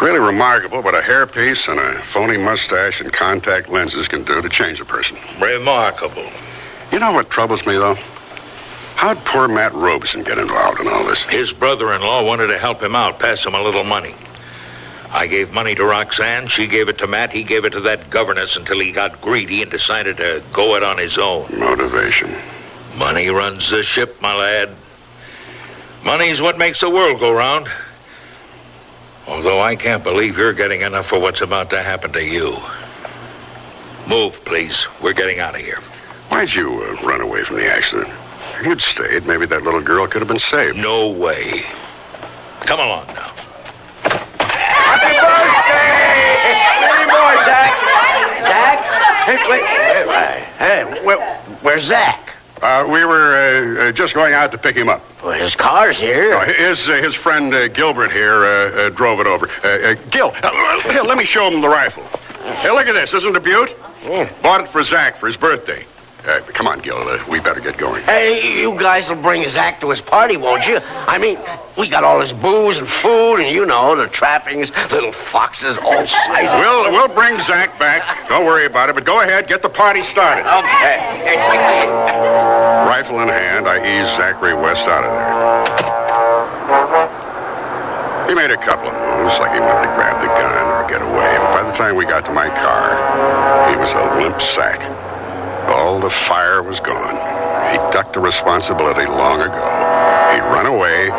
really remarkable what a hairpiece and a phony mustache and contact lenses can do to change a person. Remarkable. You know what troubles me, though? How'd poor Matt Rosen get involved in all this? His brother-in-law wanted to help him out, pass him a little money. I gave money to Roxanne, she gave it to Matt, he gave it to that governess until he got greedy and decided to go it on his own. Motivation. Money runs the ship, my lad. Money's what makes the world go round. Although I can't believe you're getting enough for what's about to happen to you. Move, please. We're getting out of here. Why'd you run away from the accident? If you'd stayed, maybe that little girl could have been saved. No way. Come along now. Happy birthday! Many more, Zach. Zach? Hey, where's Zach? We were just going out to pick him up. Well, his car's here. His friend Gilbert here drove it over. Gil, here, let me show him the rifle. Hey, look at this. Isn't it a beaut? Bought it for Zach for his birthday. Come on, Gil. We better get going. Hey, you guys will bring Zach to his party, won't you? I mean, we got all his booze and food and, you know, the trappings, little foxes, all sizes. We'll bring Zach back. Don't worry about it, but go ahead. Get the party started. Okay. Rifle in hand, I eased Zachary West out of there. He made a couple of moves, like he wanted to grab the gun or get away. But by the time we got to my car, he was a limp sack. All the fire was gone. He ducked the responsibility long ago. He'd run away,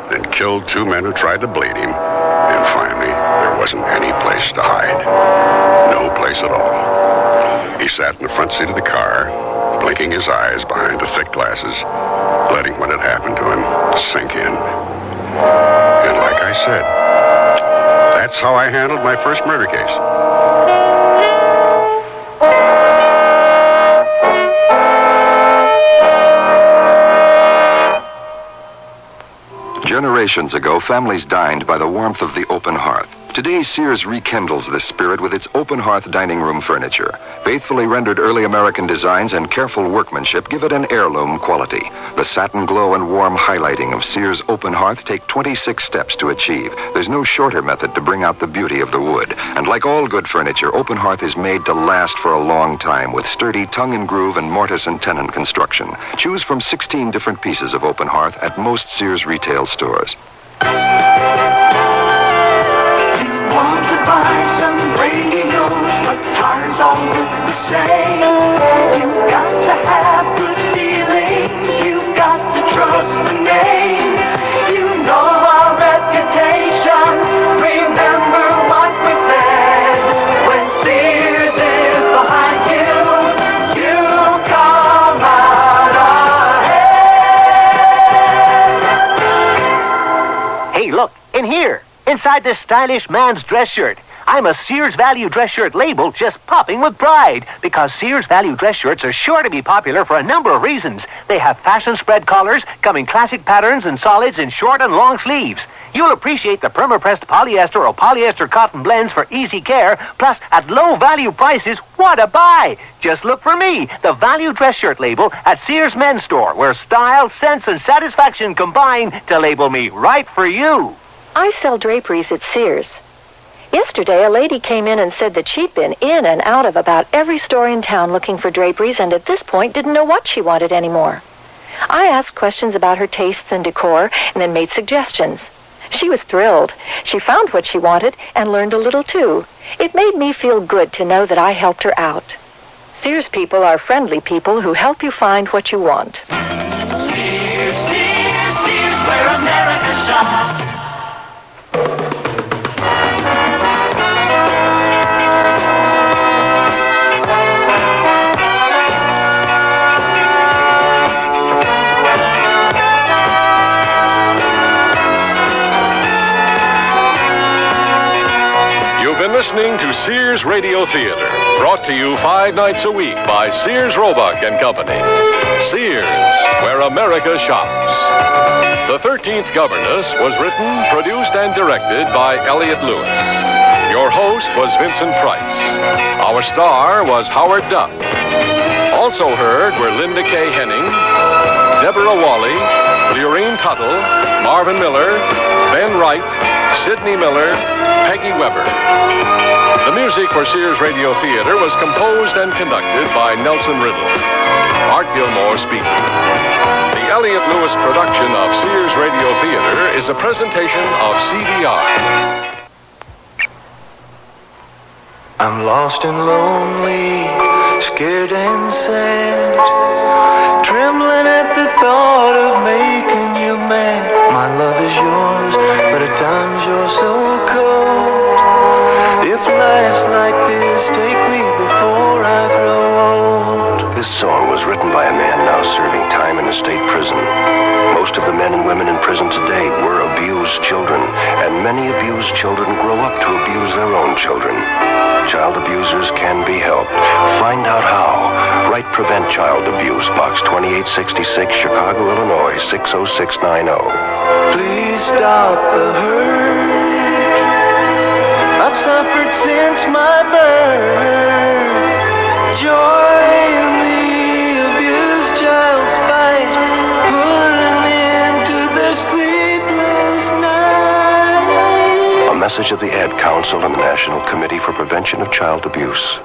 then killed two men who tried to bleed him. And finally, there wasn't any place to hide. No place at all. He sat in the front seat of the car, blinking his eyes behind the thick glasses, letting what had happened to him sink in. And like I said, that's how I handled my first murder case. Generations ago, families dined by the warmth of the open hearth. Today, Sears rekindles this spirit with its open hearth dining room furniture. Faithfully rendered early American designs and careful workmanship give it an heirloom quality. The satin glow and warm highlighting of Sears open hearth take 26 steps to achieve. There's no shorter method to bring out the beauty of the wood. And like all good furniture, open hearth is made to last for a long time with sturdy tongue and groove and mortise and tenon construction. Choose from 16 different pieces of open hearth at most Sears retail stores. Want to buy some radios, but tires all look the same. You've got to have good feelings, you've got to trust the name. You know our reputation, remember what we said. When Sears is behind you, you come out ahead. Hey, look, in here. Inside this stylish man's dress shirt. I'm a Sears Value dress shirt label just popping with pride because Sears Value dress shirts are sure to be popular for a number of reasons. They have fashion spread collars, come in classic patterns and solids in short and long sleeves. You'll appreciate the perma-pressed polyester or polyester cotton blends for easy care, plus at low value prices, what a buy! Just look for me, the Value dress shirt label at Sears Men's Store, where style, sense, and satisfaction combine to label me right for you. I sell draperies at Sears. Yesterday, a lady came in and said that she'd been in and out of about every store in town looking for draperies and at this point didn't know what she wanted anymore. I asked questions about her tastes and decor and then made suggestions. She was thrilled. She found what she wanted and learned a little too. It made me feel good to know that I helped her out. Sears people are friendly people who help you find what you want. Sears, Sears, Sears, where America shops. listening to Sears Radio Theater, brought to you 5 nights a week by Sears Roebuck and Company. Sears, where America shops. The 13th Governess was written, produced, and directed by Elliott Lewis. Your host was Vincent Price. Our star was Howard Duff. Also heard were Linda K. Henning, Deborah Wally, Leorine Tuttle, Marvin Miller, Ben Wright, Sidney Miller, Peggy Weber. The music for Sears Radio Theater was composed and conducted by Nelson Riddle. Art Gilmore speaking. The Elliott Lewis production of Sears Radio Theater is a presentation of CBR. I'm lost and lonely, scared and sad, trembling at the thought of making you mad. My love is yours, but at times you're so cold. If life's like this, take me before I grow old. This song was written by a man now serving time in a state prison. Most of the men and women in prison today were abused children, and many abused children grow up to abuse their own children. Child abusers can be helped. Find out how. Write Prevent Child Abuse, Box 2866, Chicago, Illinois, 60690. Please stop the hurt I've suffered since my birth. Join the abused child's fight, put an end to their sleepless night. A message of the Ad Council and the National Committee for Prevention of Child Abuse.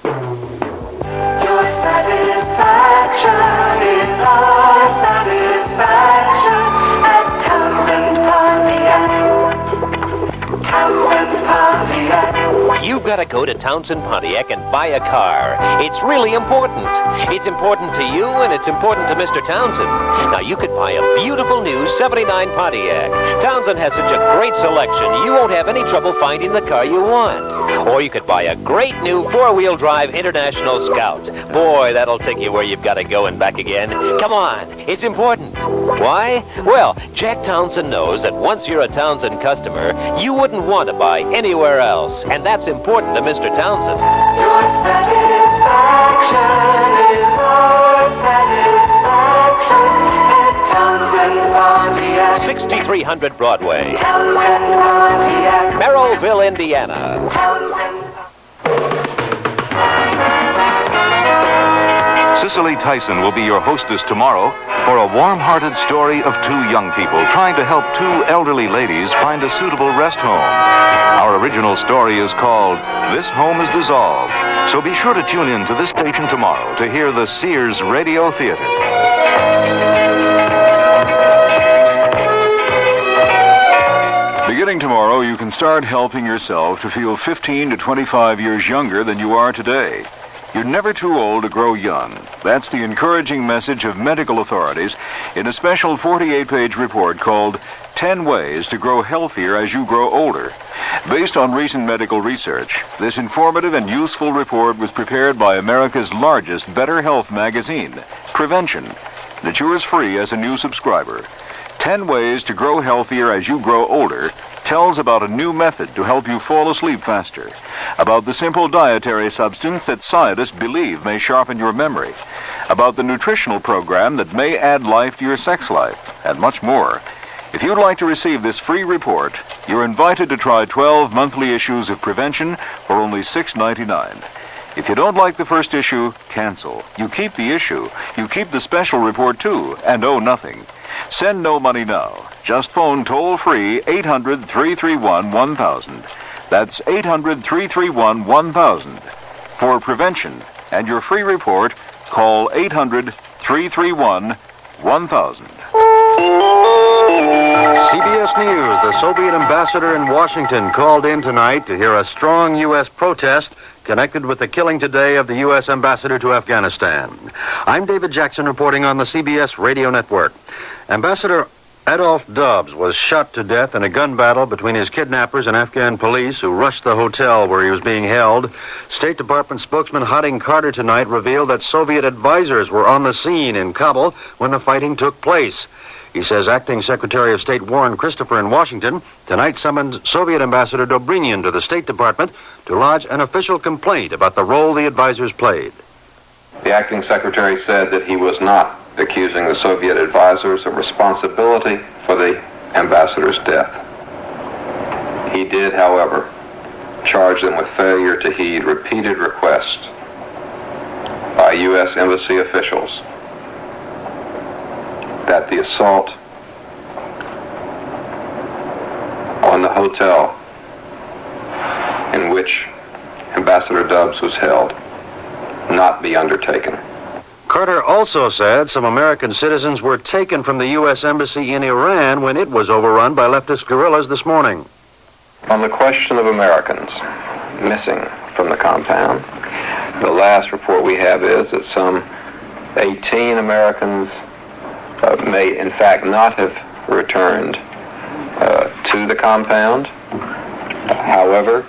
Your satisfaction is our satisfaction at Townsend Pontiac. Townsend Pontiac. You've got to go to Townsend Pontiac and buy a car. It's really important. It's important to you, and it's important to Mr. Townsend. Now, you could buy a beautiful new 79 Pontiac. Townsend has such a great selection, you won't have any trouble finding the car you want. Or you could buy a great new 4-wheel drive International Scout. Boy, that'll take you where you've got to go and back again. Come on, it's important. Why? Well, Jack Townsend knows that once you're a Townsend customer, you wouldn't want to buy anywhere else. And that's important to Mr. Townsend. Your satisfaction is our satisfaction at Townsend Pontiac. 6300 Broadway, Townsend Pontiac. Merrillville, Indiana. Cicely Tyson will be your hostess tomorrow for a warm-hearted story of 2 young people trying to help 2 elderly ladies find a suitable rest home. Our original story is called This Home is Dissolved, so be sure to tune in to this station tomorrow to hear the Sears Radio Theater. Beginning tomorrow, you can start helping yourself to feel 15 to 25 years younger than you are today. You're never too old to grow young. That's the encouraging message of medical authorities in a special 48-page report called 10 Ways to Grow Healthier as You Grow Older. Based on recent medical research, this informative and useful report was prepared by America's largest Better Health magazine, Prevention. It's yours free as a new subscriber. 10 Ways to Grow Healthier as You Grow Older tells about a new method to help you fall asleep faster, about the simple dietary substance that scientists believe may sharpen your memory, about the nutritional program that may add life to your sex life, and much more. If you'd like to receive this free report, you're invited to try 12 monthly issues of Prevention for only $6.99. If you don't like the first issue, cancel. You keep the issue. You keep the special report, too, and owe nothing. Send no money now. Just phone toll-free 800-331-1000. That's 800-331-1000. For Prevention and your free report, call 800-331-1000. CBS News, the Soviet ambassador in Washington called in tonight to hear a strong U.S. protest connected with the killing today of the U.S. ambassador to Afghanistan. I'm David Jackson reporting on the CBS Radio Network. Ambassador Adolph Dobbs was shot to death in a gun battle between his kidnappers and Afghan police who rushed the hotel where he was being held. State Department spokesman Harding Carter tonight revealed that Soviet advisors were on the scene in Kabul when the fighting took place. He says Acting Secretary of State Warren Christopher in Washington tonight summoned Soviet Ambassador Dobrynin to the State Department to lodge an official complaint about the role the advisors played. The acting secretary said that he was not accusing the Soviet advisors of responsibility for the ambassador's death. He did, however, charge them with failure to heed repeated requests by U.S. embassy officials that the assault on the hotel in which Ambassador Dubs was held not be undertaken. Carter also said some American citizens were taken from the U.S. Embassy in Iran when it was overrun by leftist guerrillas this morning. On the question of Americans missing from the compound, the last report we have is that some 18 Americans may in fact not have returned to the compound. However,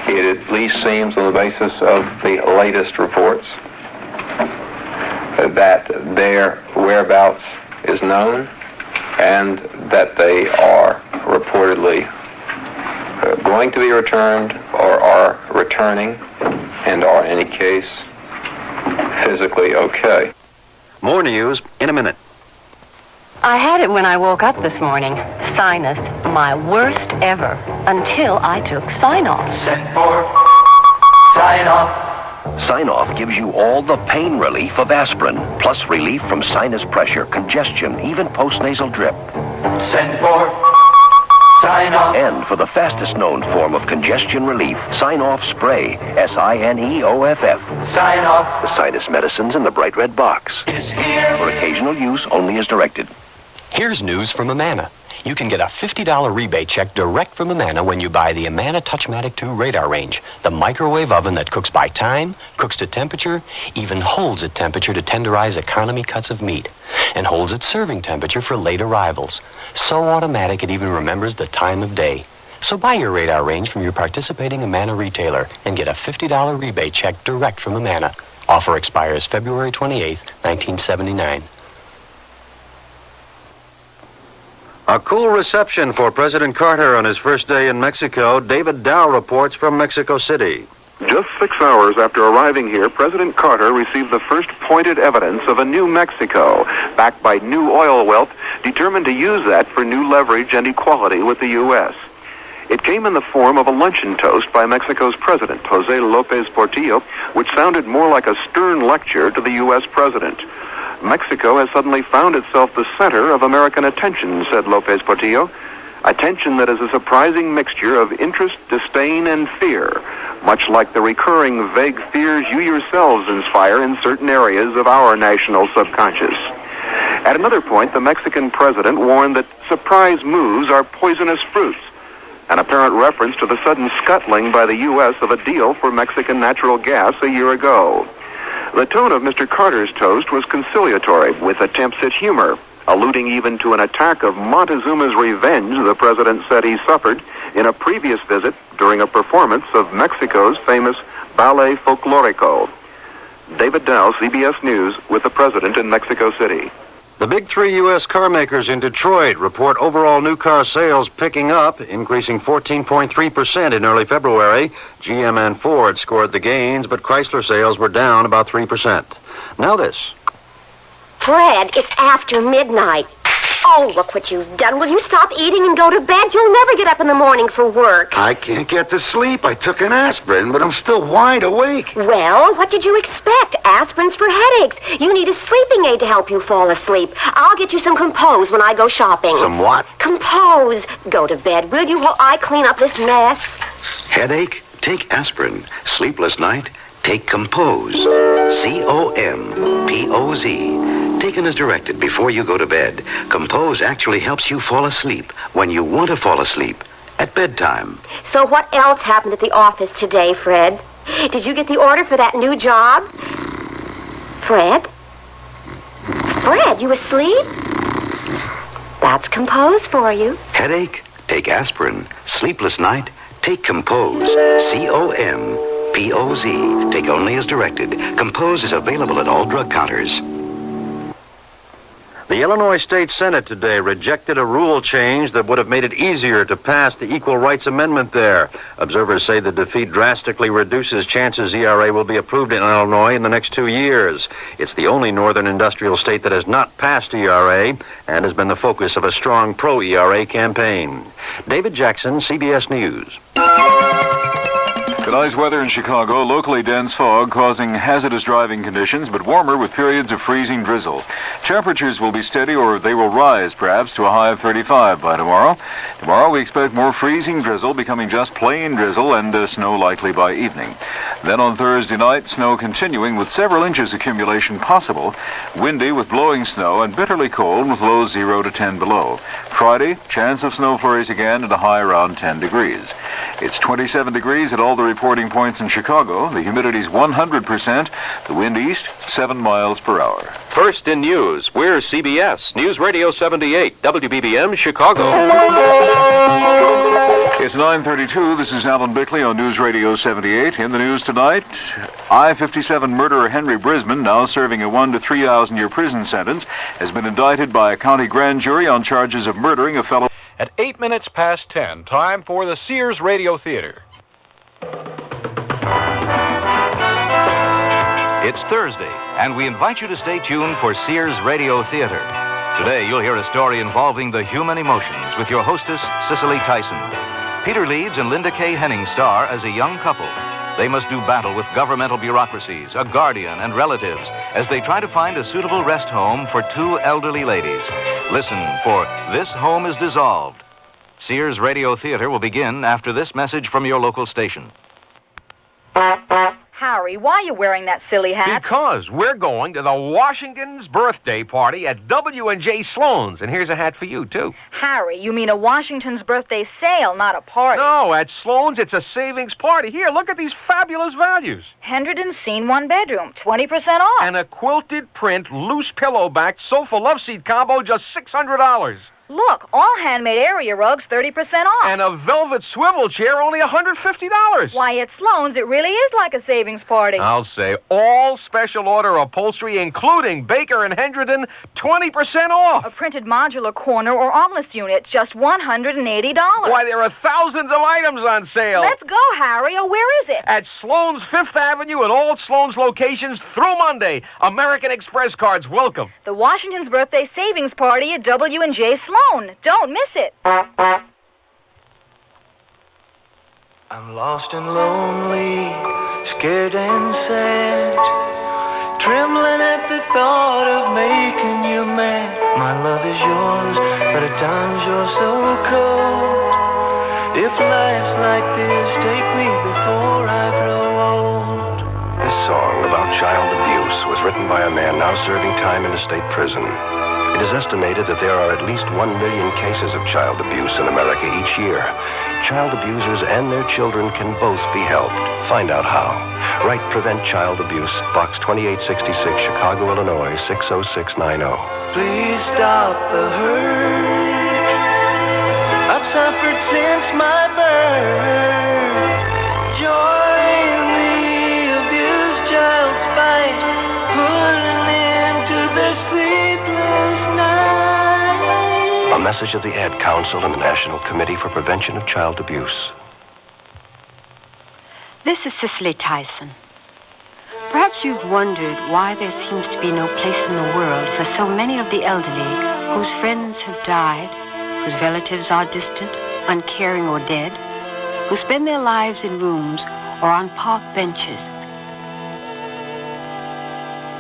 it at least seems on the basis of the latest reports that their whereabouts is known and that they are reportedly going to be returned or are returning and are in any case physically okay. More news in a minute. I had it when I woke up this morning. Sinus, my worst ever, until I took Sign-Off. Send for Sign-Off. Sign-Off gives you all the pain relief of aspirin, plus relief from sinus pressure, congestion, even postnasal drip. Send for Sign-Off. And for the fastest known form of congestion relief, Sign-Off Spray, Sineoff. Sign-Off. The sinus medicines in the bright red box. Is here. For occasional use only as directed. Here's news from Amana. You can get a $50 rebate check direct from Amana when you buy the Amana Touchmatic 2 radar range, the microwave oven that cooks by time, cooks to temperature, even holds at temperature to tenderize economy cuts of meat, and holds at serving temperature for late arrivals. So automatic it even remembers the time of day. So buy your radar range from your participating Amana retailer and get a $50 rebate check direct from Amana. Offer expires February 28, 1979. A cool reception for President Carter on his first day in Mexico. David Dow reports from Mexico City. Just 6 hours after arriving here, President Carter received the first pointed evidence of a new Mexico, backed by new oil wealth, determined to use that for new leverage and equality with the U.S. It came in the form of a luncheon toast by Mexico's president, Jose López Portillo, which sounded more like a stern lecture to the U.S. president. Mexico has suddenly found itself the center of American attention, said López Portillo. Attention that is a surprising mixture of interest, disdain, and fear, much like the recurring vague fears you yourselves inspire in certain areas of our national subconscious. At another point, the Mexican president warned that surprise moves are poisonous fruits, an apparent reference to the sudden scuttling by the U.S. of a deal for Mexican natural gas a year ago. The tone of Mr. Carter's toast was conciliatory, with attempts at humor, alluding even to an attack of Montezuma's revenge the president said he suffered in a previous visit during a performance of Mexico's famous Ballet Folklorico. David Dow, CBS News, with the president in Mexico City. The big three U.S. car makers in Detroit report overall new car sales picking up, increasing 14.3% in early February. GM and Ford scored the gains, but Chrysler sales were down about 3%. Now this. Fred, it's after midnight. Oh, look what you've done. Will you stop eating and go to bed? You'll never get up in the morning for work. I can't get to sleep. I took an aspirin, but I'm still wide awake. Well, what did you expect? Aspirin's for headaches. You need a sleeping aid to help you fall asleep. I'll get you some Compose when I go shopping. Some what? Compose. Go to bed, will you, while I clean up this mess? Headache? Take aspirin. Sleepless night? Take Compose. Compoz. Taken as directed before you go to bed. Compose actually helps you fall asleep when you want to fall asleep at bedtime. So what else happened at the office today, Fred? Did you get the order for that new job? Fred? Fred, you asleep? That's Compose for you. Headache? Take aspirin. Sleepless night? Take Compose. Compoz. Take only as directed. Compose is available at all drug counters. The Illinois State Senate today rejected a rule change that would have made it easier to pass the Equal Rights Amendment there. Observers say the defeat drastically reduces chances ERA will be approved in Illinois in the next 2 years. It's the only northern industrial state that has not passed ERA and has been the focus of a strong pro-ERA campaign. David Jackson, CBS News. Tonight's weather in Chicago, locally dense fog causing hazardous driving conditions, but warmer with periods of freezing drizzle. Temperatures will be steady, or they will rise, perhaps, to a high of 35 by tomorrow. Tomorrow we expect more freezing drizzle, becoming just plain drizzle, and snow likely by evening. Then on Thursday night, snow continuing with several inches accumulation possible. Windy with blowing snow and bitterly cold with lows 0 to 10 below. Friday, chance of snow flurries again and a high around 10 degrees. It's 27 degrees at all the reporting points in Chicago. The humidity's 100%. The wind east, 7 miles per hour. First in news, we're CBS, News Radio 78, WBBM, Chicago. It's 9:32. This is Alan Bickley on News Radio 78. In the news tonight, I-57 murderer Henry Brisbane, now serving a 1 to 3,000 year prison sentence, has been indicted by a county grand jury on charges of murdering a fellow. At 8 minutes past 10, time for the Sears Radio Theater. It's Thursday, and we invite you to stay tuned for Sears Radio Theater. Today, you'll hear a story involving the human emotions with your hostess, Cicely Tyson. Peter Leeds and Linda Kay Henning star as a young couple. They must do battle with governmental bureaucracies, a guardian, and relatives as they try to find a suitable rest home for 2 elderly ladies. Listen for This Home is Dissolved. Sears Radio Theater will begin after this message from your local station. Harry, why are you wearing that silly hat? Because we're going to the Washington's birthday party at W&J Sloan's, and here's a hat for you, too. Harry, you mean a Washington's birthday sale, not a party. No, at Sloan's, it's a savings party. Here, look at these fabulous values. Hendredon Scene 1 bedroom, 20% off. And a quilted print, loose pillow-back sofa love seat combo, just $600. Look, all handmade area rugs, 30% off. And a velvet swivel chair, only $150. Why, at Sloan's, it really is like a savings party. I'll say all special order upholstery, including Baker and Hendredon, 20% off. A printed modular corner or omelette unit, just $180. Why, there are thousands of items on sale. Let's go, Harry. Oh, where is it? At Sloan's 5th Avenue and all Sloan's locations through Monday. American Express cards welcome. The Washington's birthday savings party at W&J Sloan. Don't miss it. I'm lost and lonely, scared and sad, trembling at the thought of making you mad. My love is yours, but at times you're so cold. If life's like this, take me before I grow old. This song about child abuse was written by a man now serving time in a state prison. It is estimated that there are at least 1 million cases of child abuse in America each year. Child abusers and their children can both be helped. Find out how. Write Prevent Child Abuse, Box 2866, Chicago, Illinois, 60690. Please stop the hurt. I've suffered since my birth. Join the abused child's fight. Put an end to the sleepless night. A message of the Ad Council and the National Committee for Prevention of Child Abuse. This is Cicely Tyson. Perhaps you've wondered why there seems to be no place in the world for so many of the elderly whose friends have died, whose relatives are distant, uncaring, or dead, who spend their lives in rooms or on park benches.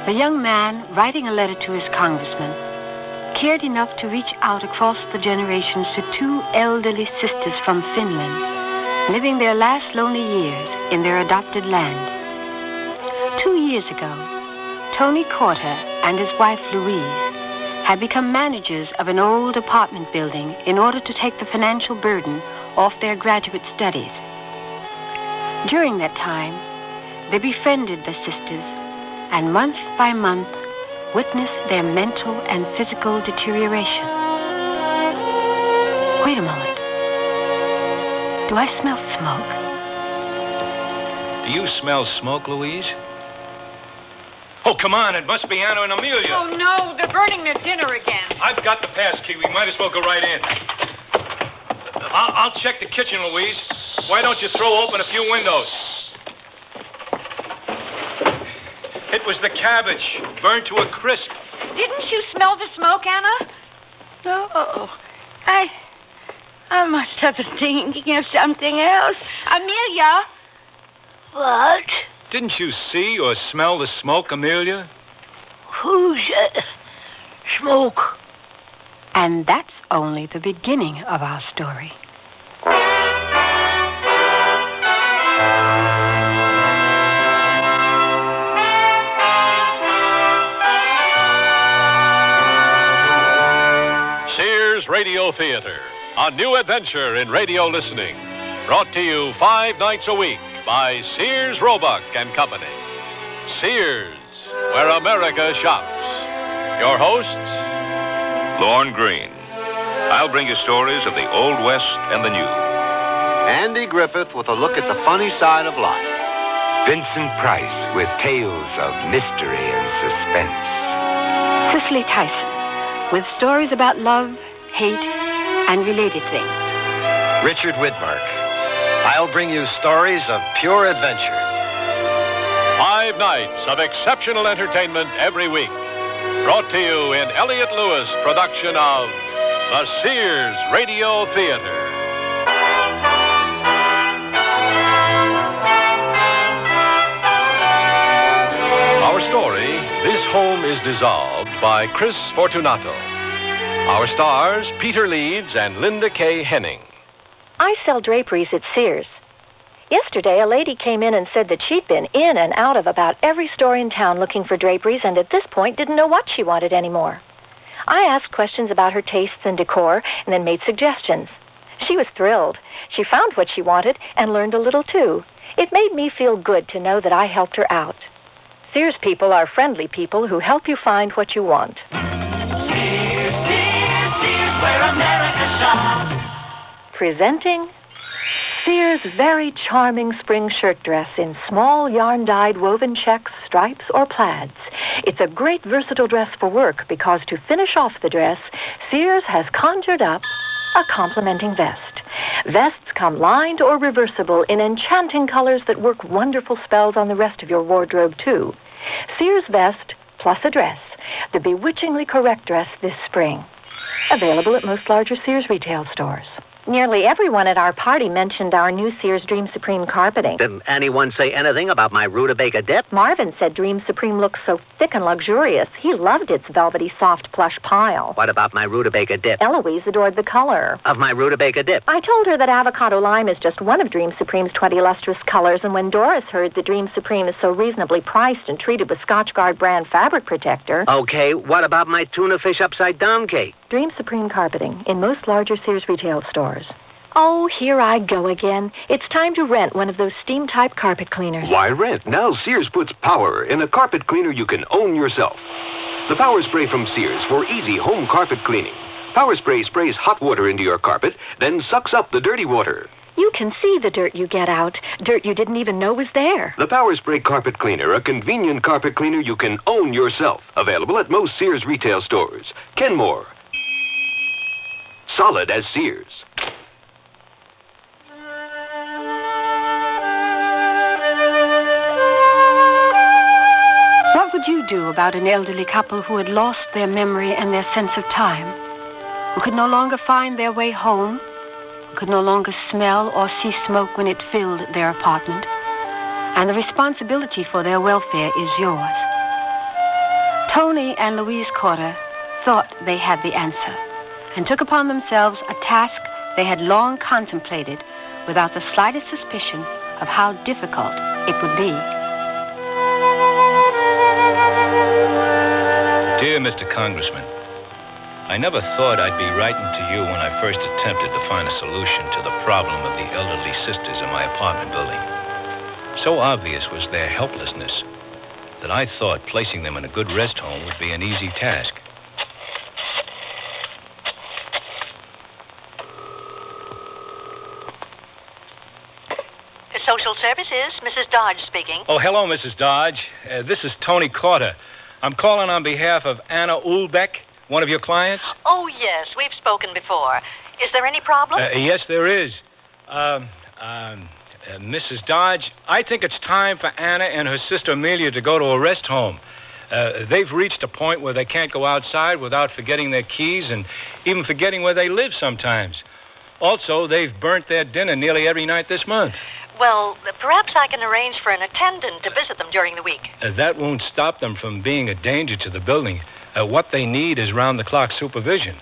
A young man, writing a letter to his congressman, cared enough to reach out across the generations to 2 elderly sisters from Finland, living their last lonely years in their adopted land. 2 years ago, Tony Corter and his wife Louise had become managers of an old apartment building in order to take the financial burden off their graduate studies. During that time, they befriended the sisters and month by month witnessed their mental and physical deterioration. Wait a moment. Do I smell smoke? Do you smell smoke, Louise? Oh, come on. It must be Anna and Amelia. Oh, no. They're burning their dinner again. I've got the pass key. We might as well go right in. I'll check the kitchen, Louise. Why don't you throw open a few windows? It was the cabbage, burned to a crisp. Didn't you smell the smoke, Anna? No. I must have been thinking of something else. Amelia? What? Didn't you see or smell the smoke, Amelia? Who's smoke? And that's only the beginning of our story. Sears Radio Theater, a new adventure in radio listening. Brought to you 5 nights a week by Sears Roebuck and Company. Sears, where America shops. Your hosts, Lorne Green. I'll bring you stories of the Old West and the New. Andy Griffith with a look at the funny side of life. Vincent Price with tales of mystery and suspense. Cicely Tyson with stories about love, hate, and related things. Richard Widmark. I'll bring you stories of pure adventure. 5 nights of exceptional entertainment every week. Brought to you in Elliott Lewis production of the Sears Radio Theater. Our story, This Home is Dissolved, by Chris Fortunato. Our stars, Peter Leeds and Linda K. Henning. I sell draperies at Sears. Yesterday, a lady came in and said that she'd been in and out of about every store in town looking for draperies and at this point didn't know what she wanted anymore. I asked questions about her tastes and decor and then made suggestions. She was thrilled. She found what she wanted and learned a little, too. It made me feel good to know that I helped her out. Sears people are friendly people who help you find what you want. Sears, where America shops. Presenting Sears' very charming spring shirt dress in small yarn-dyed woven checks, stripes, or plaids. It's a great versatile dress for work because to finish off the dress, Sears has conjured up a complementing vest. Vests come lined or reversible in enchanting colors that work wonderful spells on the rest of your wardrobe, too. Sears vest plus a dress, the bewitchingly correct dress this spring. Available at most larger Sears retail stores. Nearly everyone at our party mentioned our new Sears Dream Supreme carpeting. Didn't anyone say anything about my rutabaga dip? Marvin said Dream Supreme looks so thick and luxurious. He loved its velvety, soft, plush pile. What about my rutabaga dip? Eloise adored the color of my rutabaga dip. I told her that avocado lime is just one of Dream Supreme's 20 lustrous colors, and when Doris heard that Dream Supreme is so reasonably priced and treated with Scotchgard brand fabric protector... Okay, what about my tuna fish upside down cake? Dream Supreme carpeting in most larger Sears retail stores. Oh, here I go again. It's time to rent one of those steam-type carpet cleaners. Why rent? Now Sears puts power in a carpet cleaner you can own yourself. The Power Spray from Sears for easy home carpet cleaning. Power Spray sprays hot water into your carpet, then sucks up the dirty water. You can see the dirt you get out. Dirt you didn't even know was there. The Power Spray Carpet Cleaner, a convenient carpet cleaner you can own yourself. Available at most Sears retail stores. Kenmore. Solid as Sears. What would you do about an elderly couple who had lost their memory and their sense of time, who could no longer find their way home, who could no longer smell or see smoke when it filled their apartment, and the responsibility for their welfare is yours? Tony and Louise Corder thought they had the answer and took upon themselves a task they had long contemplated without the slightest suspicion of how difficult it would be. Dear Mr. Congressman, I never thought I'd be writing to you when I first attempted to find a solution to the problem of the elderly sisters in my apartment building. So obvious was their helplessness that I thought placing them in a good rest home would be an easy task. Social Services, Mrs. Dodge speaking. Oh, hello, Mrs. Dodge. This is Tony Carter. I'm calling on behalf of Anna Ulbeck, one of your clients. Oh, yes, we've spoken before. Is there any problem? Yes, there is. Mrs. Dodge, I think it's time for Anna and her sister Amelia to go to a rest home. They've reached a point where they can't go outside without forgetting their keys and even forgetting where they live sometimes. Also, they've burnt their dinner nearly every night this month. Well, perhaps I can arrange for an attendant to visit them during the week. That won't stop them from being a danger to the building. What they need is round-the-clock supervision.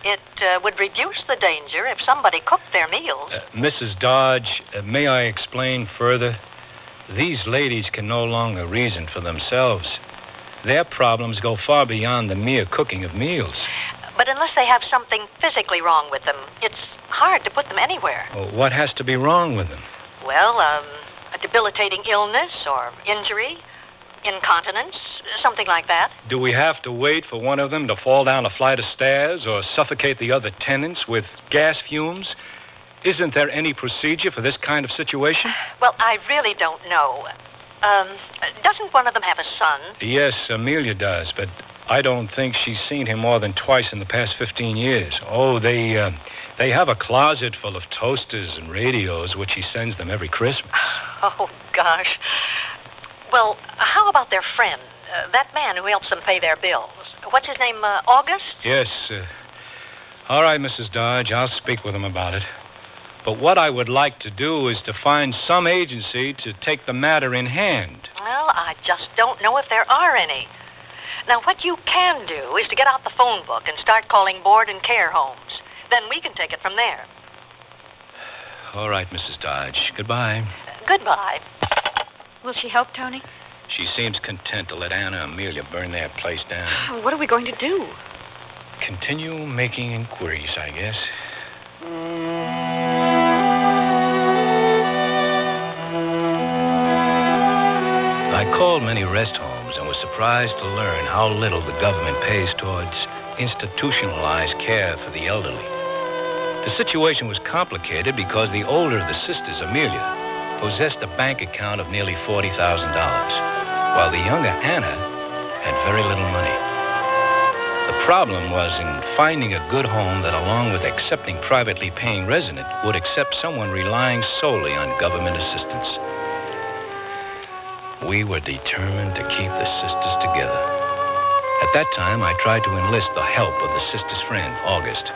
It would reduce the danger if somebody cooked their meals. Mrs. Dodge, may I explain further? These ladies can no longer reason for themselves. Their problems go far beyond the mere cooking of meals. But unless they have something physically wrong with them, it's hard to put them anywhere. What has to be wrong with them? Well, a debilitating illness or injury, incontinence, something like that. Do we have to wait for one of them to fall down a flight of stairs or suffocate the other tenants with gas fumes? Isn't there any procedure for this kind of situation? Well, I really don't know. Doesn't one of them have a son? Yes, Amelia does, but I don't think she's seen him more than twice in the past 15 years. Oh, they have a closet full of toasters and radios, which he sends them every Christmas. Oh, gosh. Well, how about their friend, that man who helps them pay their bills? What's his name, August? Yes. All right, Mrs. Dodge, I'll speak with him about it. But what I would like to do is to find some agency to take the matter in hand. Well, I just don't know if there are any. Now, what you can do is to get out the phone book and start calling board and care homes. Then we can take it from there. All right, Mrs. Dodge. Goodbye. Goodbye. Will she help, Tony? She seems content to let Anna and Amelia burn their place down. What are we going to do? Continue making inquiries, I guess. I called many rest homes and was surprised to learn how little the government pays towards institutionalized care for the elderly. The situation was complicated because the older of the sisters, Amelia, possessed a bank account of nearly $40,000, while the younger Anna had very little money. The problem was in finding a good home that, along with accepting privately paying resident, would accept someone relying solely on government assistance. We were determined to keep the sisters together. At that time, I tried to enlist the help of the sister's friend, August.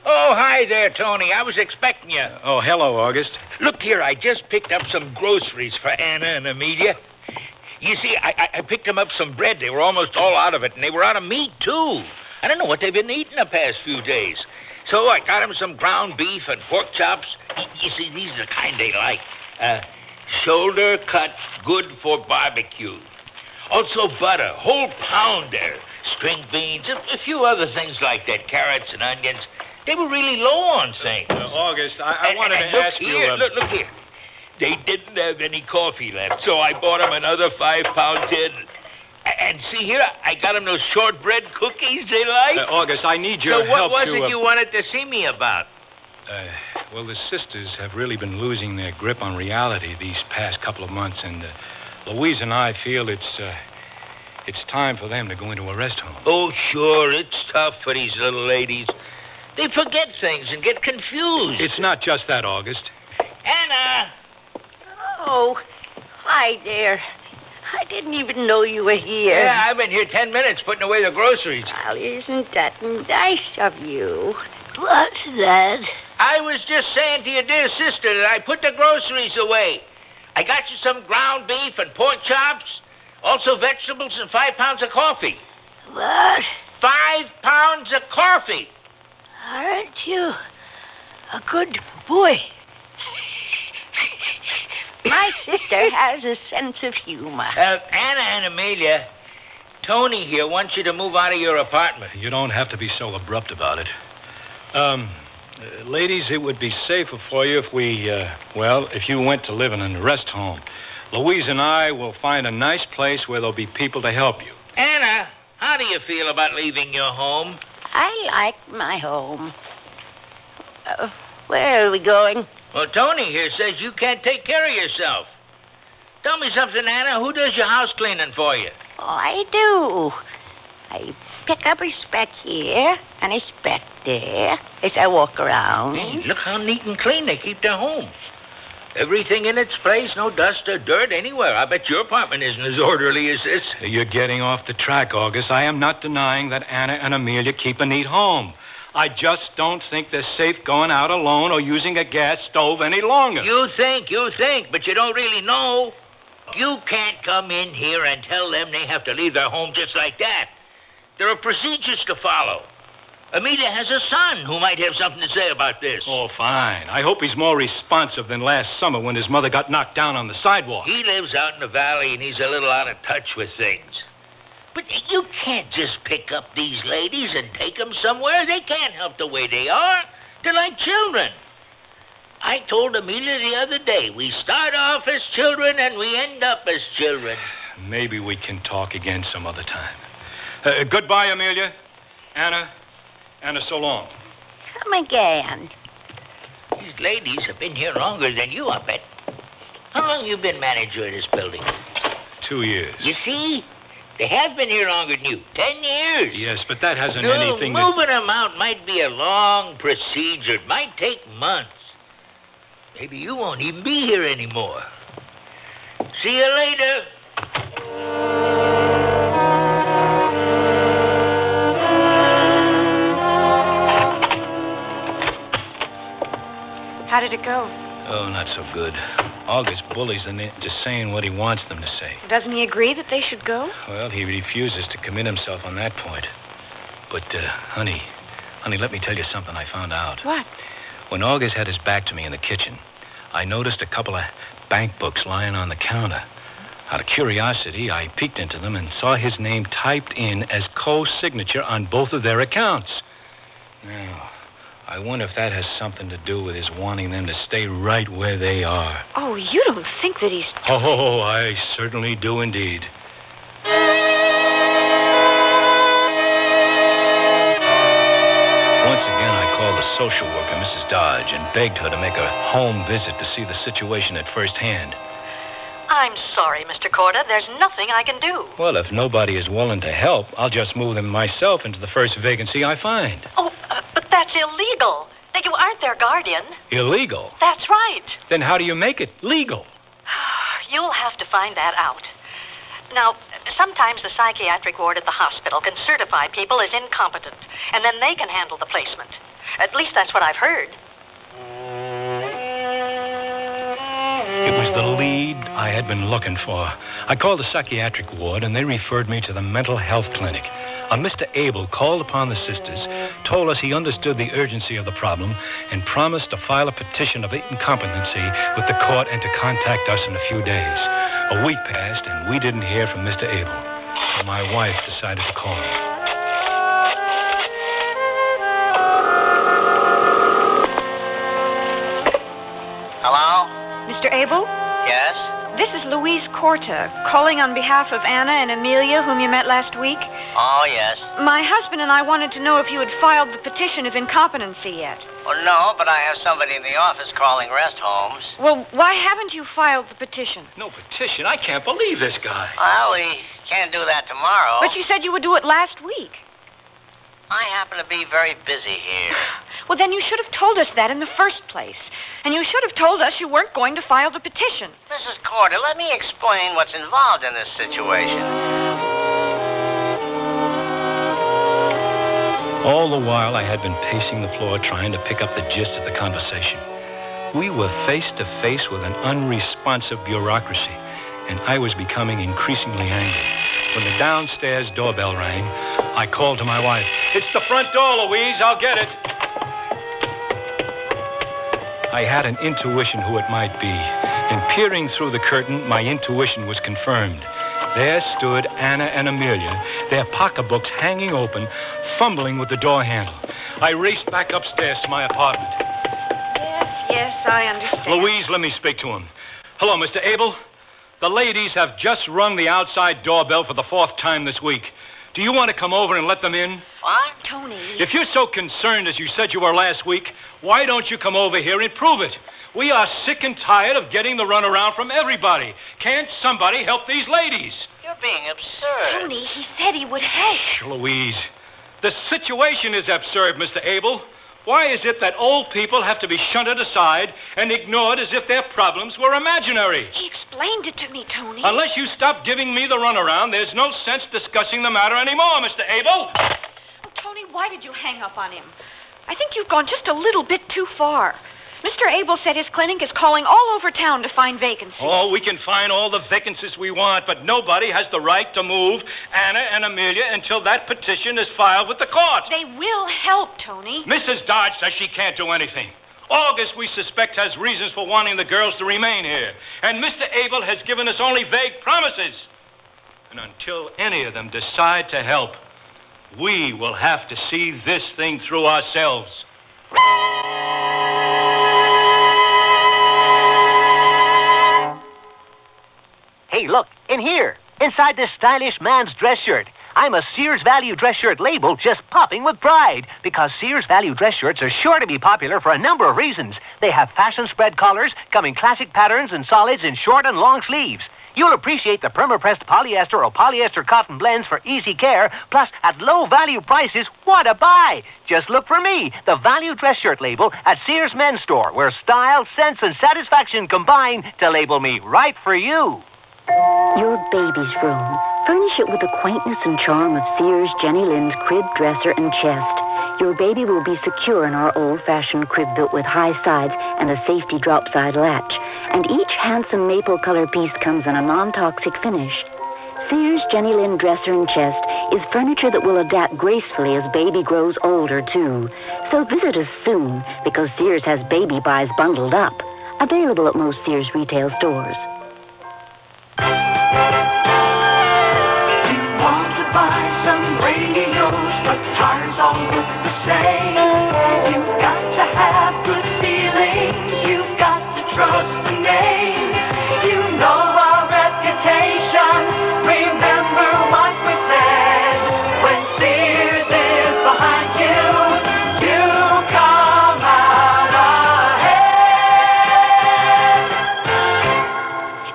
Oh, hi there, Tony. I was expecting you. Oh, hello, August. Look here, I just picked up some groceries for Anna and Amelia. You see, I picked them up some bread. They were almost all out of it, and they were out of meat, too. I don't know what they've been eating the past few days. So I got them some ground beef and pork chops. You see, these are the kind they like. Shoulder cut, good for barbecue. Also butter, whole pounder, string beans, a few other things like that, carrots and onions. They were really low on things. August, I wanted to ask you... Look here. They didn't have any coffee left, so I bought them another 5-pound tin. And see here, I got them those shortbread cookies they like. August, I need your help to... So what was it you wanted to see me about? Well, the sisters have really been losing their grip on reality these past couple of months, and Louise and I feel it's time for them to go into a rest home. Oh, sure, it's tough for these little ladies. They forget things and get confused. It's not just that, August. Anna! Oh, hi there. I didn't even know you were here. Yeah, I've been here 10 minutes putting away the groceries. Well, isn't that nice of you? What's that? I was just saying to your dear sister that I put the groceries away. I got you some ground beef and pork chops, also vegetables and 5 pounds of coffee. What? 5 pounds of coffee. Aren't you a good boy? My sister has a sense of humor. Anna and Amelia, Tony here wants you to move out of your apartment. You don't have to be so abrupt about it. Ladies, it would be safer for you if if you went to live in a rest home. Louise and I will find a nice place where there'll be people to help you. Anna, how do you feel about leaving your home? I like my home. Where are we going? Well, Tony here says you can't take care of yourself. Tell me something, Anna. Who does your house cleaning for you? Oh, I do. I pick up a speck here and a speck there as I walk around. Hey, look how neat and clean they keep their home. Everything in its place, no dust or dirt anywhere. I bet your apartment isn't as orderly as this. You're getting off the track, August. I am not denying that Anna and Amelia keep a neat home. I just don't think they're safe going out alone or using a gas stove any longer. You think, but you don't really know. You can't come in here and tell them they have to leave their home just like that. There are procedures to follow. Amelia has a son who might have something to say about this. Oh, fine. I hope he's more responsive than last summer when his mother got knocked down on the sidewalk. He lives out in the valley and he's a little out of touch with things. But you can't just pick up these ladies and take them somewhere. They can't help the way they are. They're like children. I told Amelia the other day, we start off as children and we end up as children. Maybe we can talk again some other time. Goodbye, Amelia. Anna, so long. Come again. These ladies have been here longer than you, I bet. How long you been manager of this building? 2 years. You see? They have been here longer than you. 10 years. Yes, but that hasn't anything to... Moving them out might be a long procedure. It might take months. Maybe you won't even be here anymore. See you later. How did it go? Oh, not so good. August bullies them into saying what he wants them to say. Doesn't he agree that they should go? Well, he refuses to commit himself on that point. But, honey, let me tell you something I found out. What? When August had his back to me in the kitchen, I noticed a couple of bank books lying on the counter. Out of curiosity, I peeked into them and saw his name typed in as co-signature on both of their accounts. Now, I wonder if that has something to do with his wanting them to stay right where they are. Oh, you don't think that he's... Oh, I certainly do indeed. Once again, I called the social worker, Mrs. Dodge, and begged her to make a home visit to see the situation at first hand. I'm sorry, Mr. Corda. There's nothing I can do. Well, if nobody is willing to help, I'll just move them myself into the first vacancy I find. Oh, but that's illegal. Now, you aren't their guardian. Illegal? That's right. Then how do you make it legal? You'll have to find that out. Now, sometimes the psychiatric ward at the hospital can certify people as incompetent, and then they can handle the placement. At least that's what I've heard. It was the lead I had been looking for. I called the psychiatric ward, and they referred me to the mental health clinic. Mr. Abel called upon the sisters, told us he understood the urgency of the problem, and promised to file a petition of incompetency with the court and to contact us in a few days. A week passed, and we didn't hear from Mr. Abel. So my wife decided to call him. Hello? Mr. Abel? Yes? This is Louise Corta, calling on behalf of Anna and Amelia, whom you met last week. Oh, yes. My husband and I wanted to know if you had filed the petition of incompetency yet. Well, no, but I have somebody in the office calling rest homes. Well, why haven't you filed the petition? No petition? I can't believe this guy. Well, we can't do that tomorrow. But you said you would do it last week. I happen to be very busy here. Well, then you should have told us that in the first place. And you should have told us you weren't going to file the petition. Mrs. Corder, let me explain what's involved in this situation. All the while, I had been pacing the floor trying to pick up the gist of the conversation. We were face to face with an unresponsive bureaucracy, and I was becoming increasingly angry. When the downstairs doorbell rang, I called to my wife. "It's the front door, Louise. I'll get it." I had an intuition who it might be, and peering through the curtain, my intuition was confirmed. There stood Anna and Amelia, their pocketbooks hanging open, fumbling with the door handle. I raced back upstairs to my apartment. Yes, I understand. Louise, let me speak to him. Hello, Mr. Abel. The ladies have just rung the outside doorbell for the 4th time this week. Do you want to come over and let them in? What? Tony. If you're so concerned as you said you were last week, why don't you come over here and prove it? We are sick and tired of getting the runaround from everybody. Can't somebody help these ladies? You're being absurd. Tony, he said he would help. Shh, Louise. The situation is absurd, Mr. Abel. Why is it that old people have to be shunted aside and ignored as if their problems were imaginary? He explained it to me, Tony. Unless you stop giving me the runaround, there's no sense discussing the matter anymore, Mr. Abel. Oh, Tony, why did you hang up on him? I think you've gone just a little bit too far. Mr. Abel said his clinic is calling all over town to find vacancies. Oh, we can find all the vacancies we want, but nobody has the right to move Anna and Amelia until that petition is filed with the court. They will help, Tony. Mrs. Dodge says she can't do anything. August, we suspect, has reasons for wanting the girls to remain here. And Mr. Abel has given us only vague promises. And until any of them decide to help, we will have to see this thing through ourselves. Hey, look, in here, inside this stylish man's dress shirt. I'm a Sears Value dress shirt label just popping with pride because Sears Value dress shirts are sure to be popular for a number of reasons. They have fashion spread collars, come in classic patterns and solids in short and long sleeves. You'll appreciate the perma-pressed polyester or polyester cotton blends for easy care, plus at low value prices, what a buy! Just look for me, the Value dress shirt label at Sears Men's Store, where style, sense, and satisfaction combine to label me right for you. Your baby's room. Furnish it with the quaintness and charm of Sears Jenny Lind's crib, dresser, and chest. Your baby will be secure in our old-fashioned crib built with high sides and a safety drop-side latch. And each handsome maple color piece comes in a non-toxic finish. Sears Jenny Lind dresser and chest is furniture that will adapt gracefully as baby grows older, too. So visit us soon, because Sears has baby buys bundled up. Available at most Sears retail stores. Buy some radios, but tires all look the same. You've got to have good feelings. You've got to trust the name. You know our reputation. Remember what we said. When Sears is behind you, you come out ahead.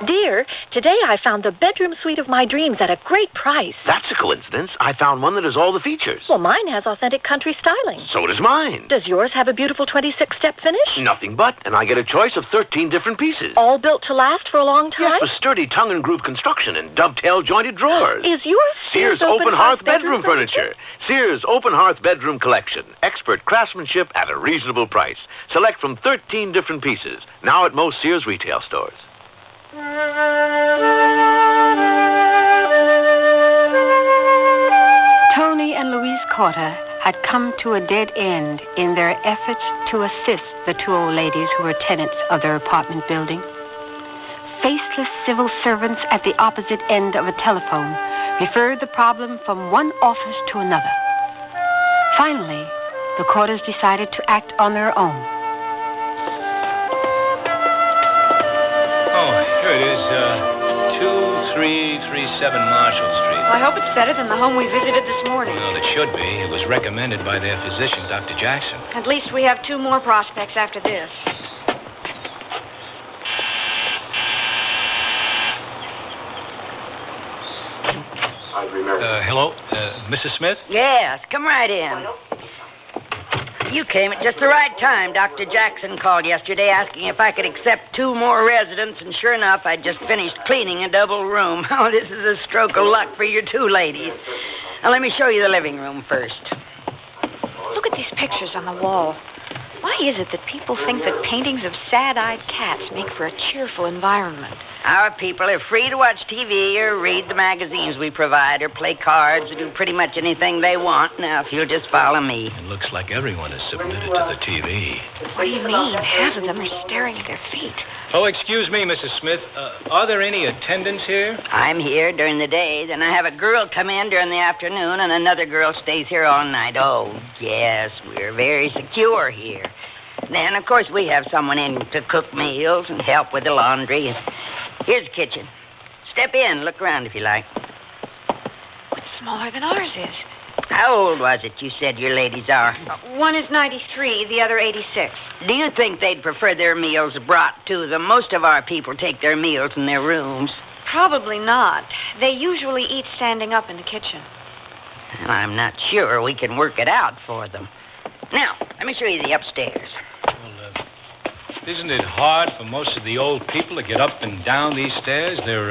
Dear, today I found the bedroom suite of my dreams at a great price. That's a coincidence. I found one that has all the features. Well, mine has authentic country styling. So does mine. Does yours have a beautiful 26-step finish? Nothing but, and I get a choice of 13 different pieces. All built to last for a long time? Yes, with sturdy tongue and groove construction and dovetail jointed drawers. Is yours Sears Open Hearth Bedroom Furniture? Sears Open Hearth Bedroom Collection. Expert craftsmanship at a reasonable price. Select from 13 different pieces. Now at most Sears retail stores. Tony and Louise Cotter had come to a dead end in their efforts to assist the two old ladies who were tenants of their apartment building. Faceless civil servants at the opposite end of a telephone referred the problem from one office to another. Finally, the Cotters decided to act on their own. Oh, here it is, 2337 Marshall Street. Well, I hope it's better than the home we visited this morning. Well, it should be. It was recommended by their physician, Dr. Jackson. At least we have 2 more prospects after this. Hello, Mrs. Smith? Yes, come right in. You came at just the right time. Dr. Jackson called yesterday asking if I could accept 2 more residents, and sure enough, I'd just finished cleaning a double room. Oh, this is a stroke of luck for your 2 ladies. Now, let me show you the living room first. Look at these pictures on the wall. Why is it that people think that paintings of sad-eyed cats make for a cheerful environment? Our people are free to watch TV or read the magazines we provide or play cards or do pretty much anything they want. Now, if you'll just follow me. It looks like everyone is submitted to the TV. What do you mean? Half of them are staring at their feet. Oh, excuse me, Mrs. Smith. Are there any attendants here? I'm here during the day. Then I have a girl come in during the afternoon, and another girl stays here all night. Oh, yes, we're very secure here. Then, of course, we have someone in to cook meals and help with the laundry. Here's the kitchen. Step in. Look around if you like. It's smaller than ours is. How old was it you said your ladies are? One is 93, the other 86. Do you think they'd prefer their meals brought to them? Most of our people take their meals in their rooms. Probably not. They usually eat standing up in the kitchen. Well, I'm not sure we can work it out for them. Now, let me show you the upstairs. Isn't it hard for most of the old people to get up and down these stairs? They're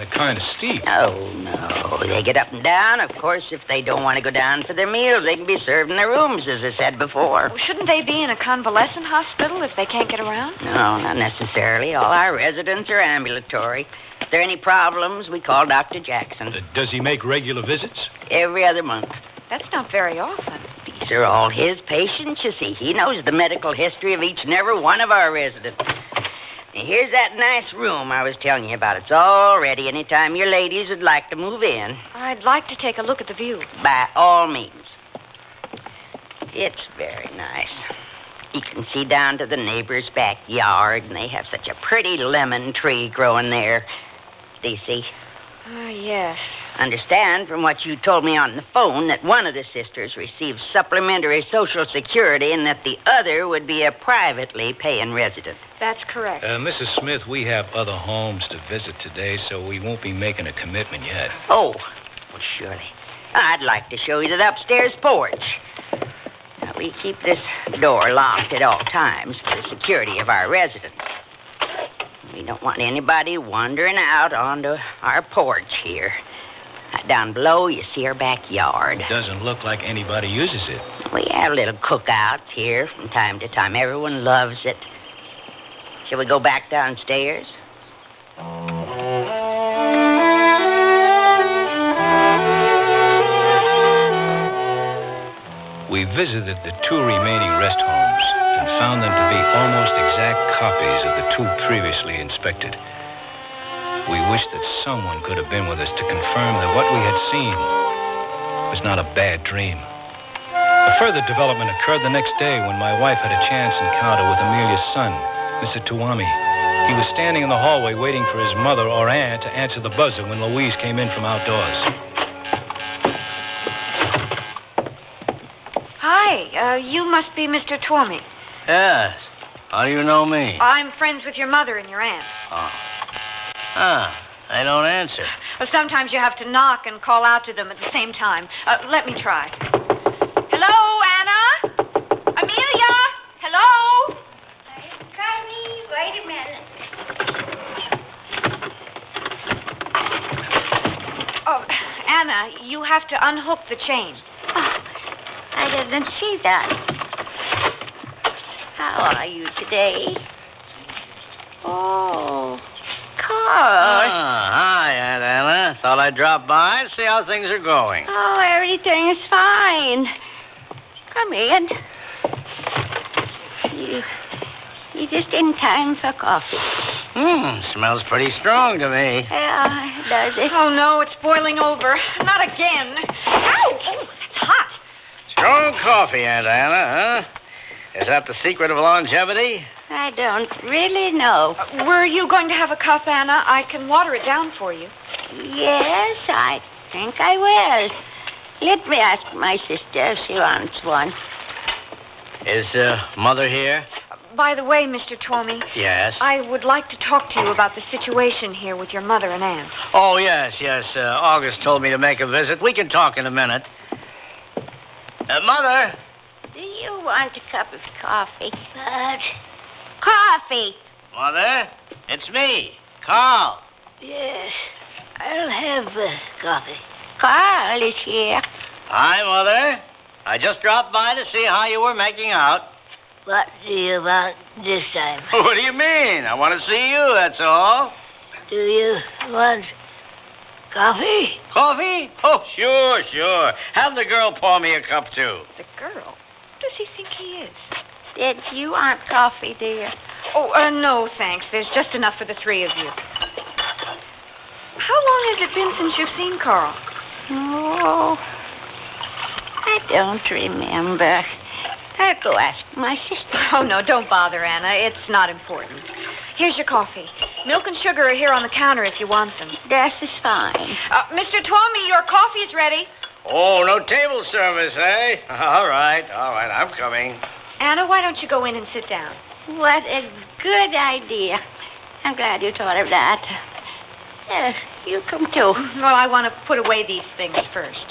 kind of steep. Oh, no. They get up and down. Of course, if they don't want to go down for their meals, they can be served in their rooms, as I said before. Well, shouldn't they be in a convalescent hospital if they can't get around? No, not necessarily. All our residents are ambulatory. If there are any problems, we call Dr. Jackson. Does he make regular visits? Every other month. That's not very often. These are all his patients, you see. He knows the medical history of each and every one of our residents. Now, here's that nice room I was telling you about. It's all ready anytime your ladies would like to move in. I'd like to take a look at the view. By all means. It's very nice. You can see down to the neighbor's backyard, and they have such a pretty lemon tree growing there. Do you see? Oh, yes. Understand from what you told me on the phone that one of the sisters receives supplementary Social Security and that the other would be a privately paying resident. That's correct. Mrs. Smith, we have other homes to visit today, so we won't be making a commitment yet. Oh, well, surely. I'd like to show you the upstairs porch. Now, we keep this door locked at all times for the security of our residents. We don't want anybody wandering out onto our porch here. Down below, you see our backyard. It doesn't look like anybody uses it. We have little cookouts here from time to time. Everyone loves it. Shall we go back downstairs? We visited the two remaining rest homes and found them to be almost exact copies of the two previously inspected. We wished that someone could have been with us to confirm that what we had seen was not a bad dream. A further development occurred the next day when my wife had a chance encounter with Amelia's son, Mr. Tuwami. He was standing in the hallway waiting for his mother or aunt to answer the buzzer when Louise came in from outdoors. Hi, you must be Mr. Tuwami. Yes. How do you know me? I'm friends with your mother and your aunt. Oh. I don't answer. Well, sometimes you have to knock and call out to them at the same time. Let me try. Hello, Anna? Amelia? Hello? Connie, wait a minute. Oh, Anna, you have to unhook the chain. Oh, I didn't see that. How are you today? Oh, Carl. Hi, Aunt Anna. Thought I'd drop by and see how things are going. Oh, everything is fine. Come in. You just in time for coffee. Smells pretty strong to me. Yeah, does it? Oh, no, it's boiling over. Not again. Ow! Oh, it's hot. Strong coffee, Aunt Anna, huh? Is that the secret of longevity? I don't really know. Were you going to have a cup, Anna? I can water it down for you. Yes, I think I will. Let me ask my sister if she wants one. Is Mother here? By the way, Mr. Tuwami. Yes? I would like to talk to you about the situation here with your mother and aunt. Oh, yes. August told me to make a visit. We can talk in a minute. Mother? Do you want a cup of coffee? Coffee. Mother? It's me, Carl. Yes, I'll have coffee. Carl is here. Hi, Mother. I just dropped by to see how you were making out. What do you want this time? What do you mean? I want to see you, that's all. Do you want coffee? Coffee? Oh, sure. Have the girl pour me a cup, too. The girl? Who does he think he is? Did you want coffee, dear? Oh, no, thanks. There's just enough for the three of you. How long has it been since you've seen Carl? Oh, I don't remember. I'll go ask my sister. Oh, no, don't bother, Anna. It's not important. Here's your coffee. Milk and sugar are here on the counter if you want them. That is fine. Mr. Tuwami, your coffee is ready. Oh, no table service, eh? All right, I'm coming. Anna, why don't you go in and sit down? What a good idea. I'm glad you thought of that. You come too. Well, I want to put away these things first.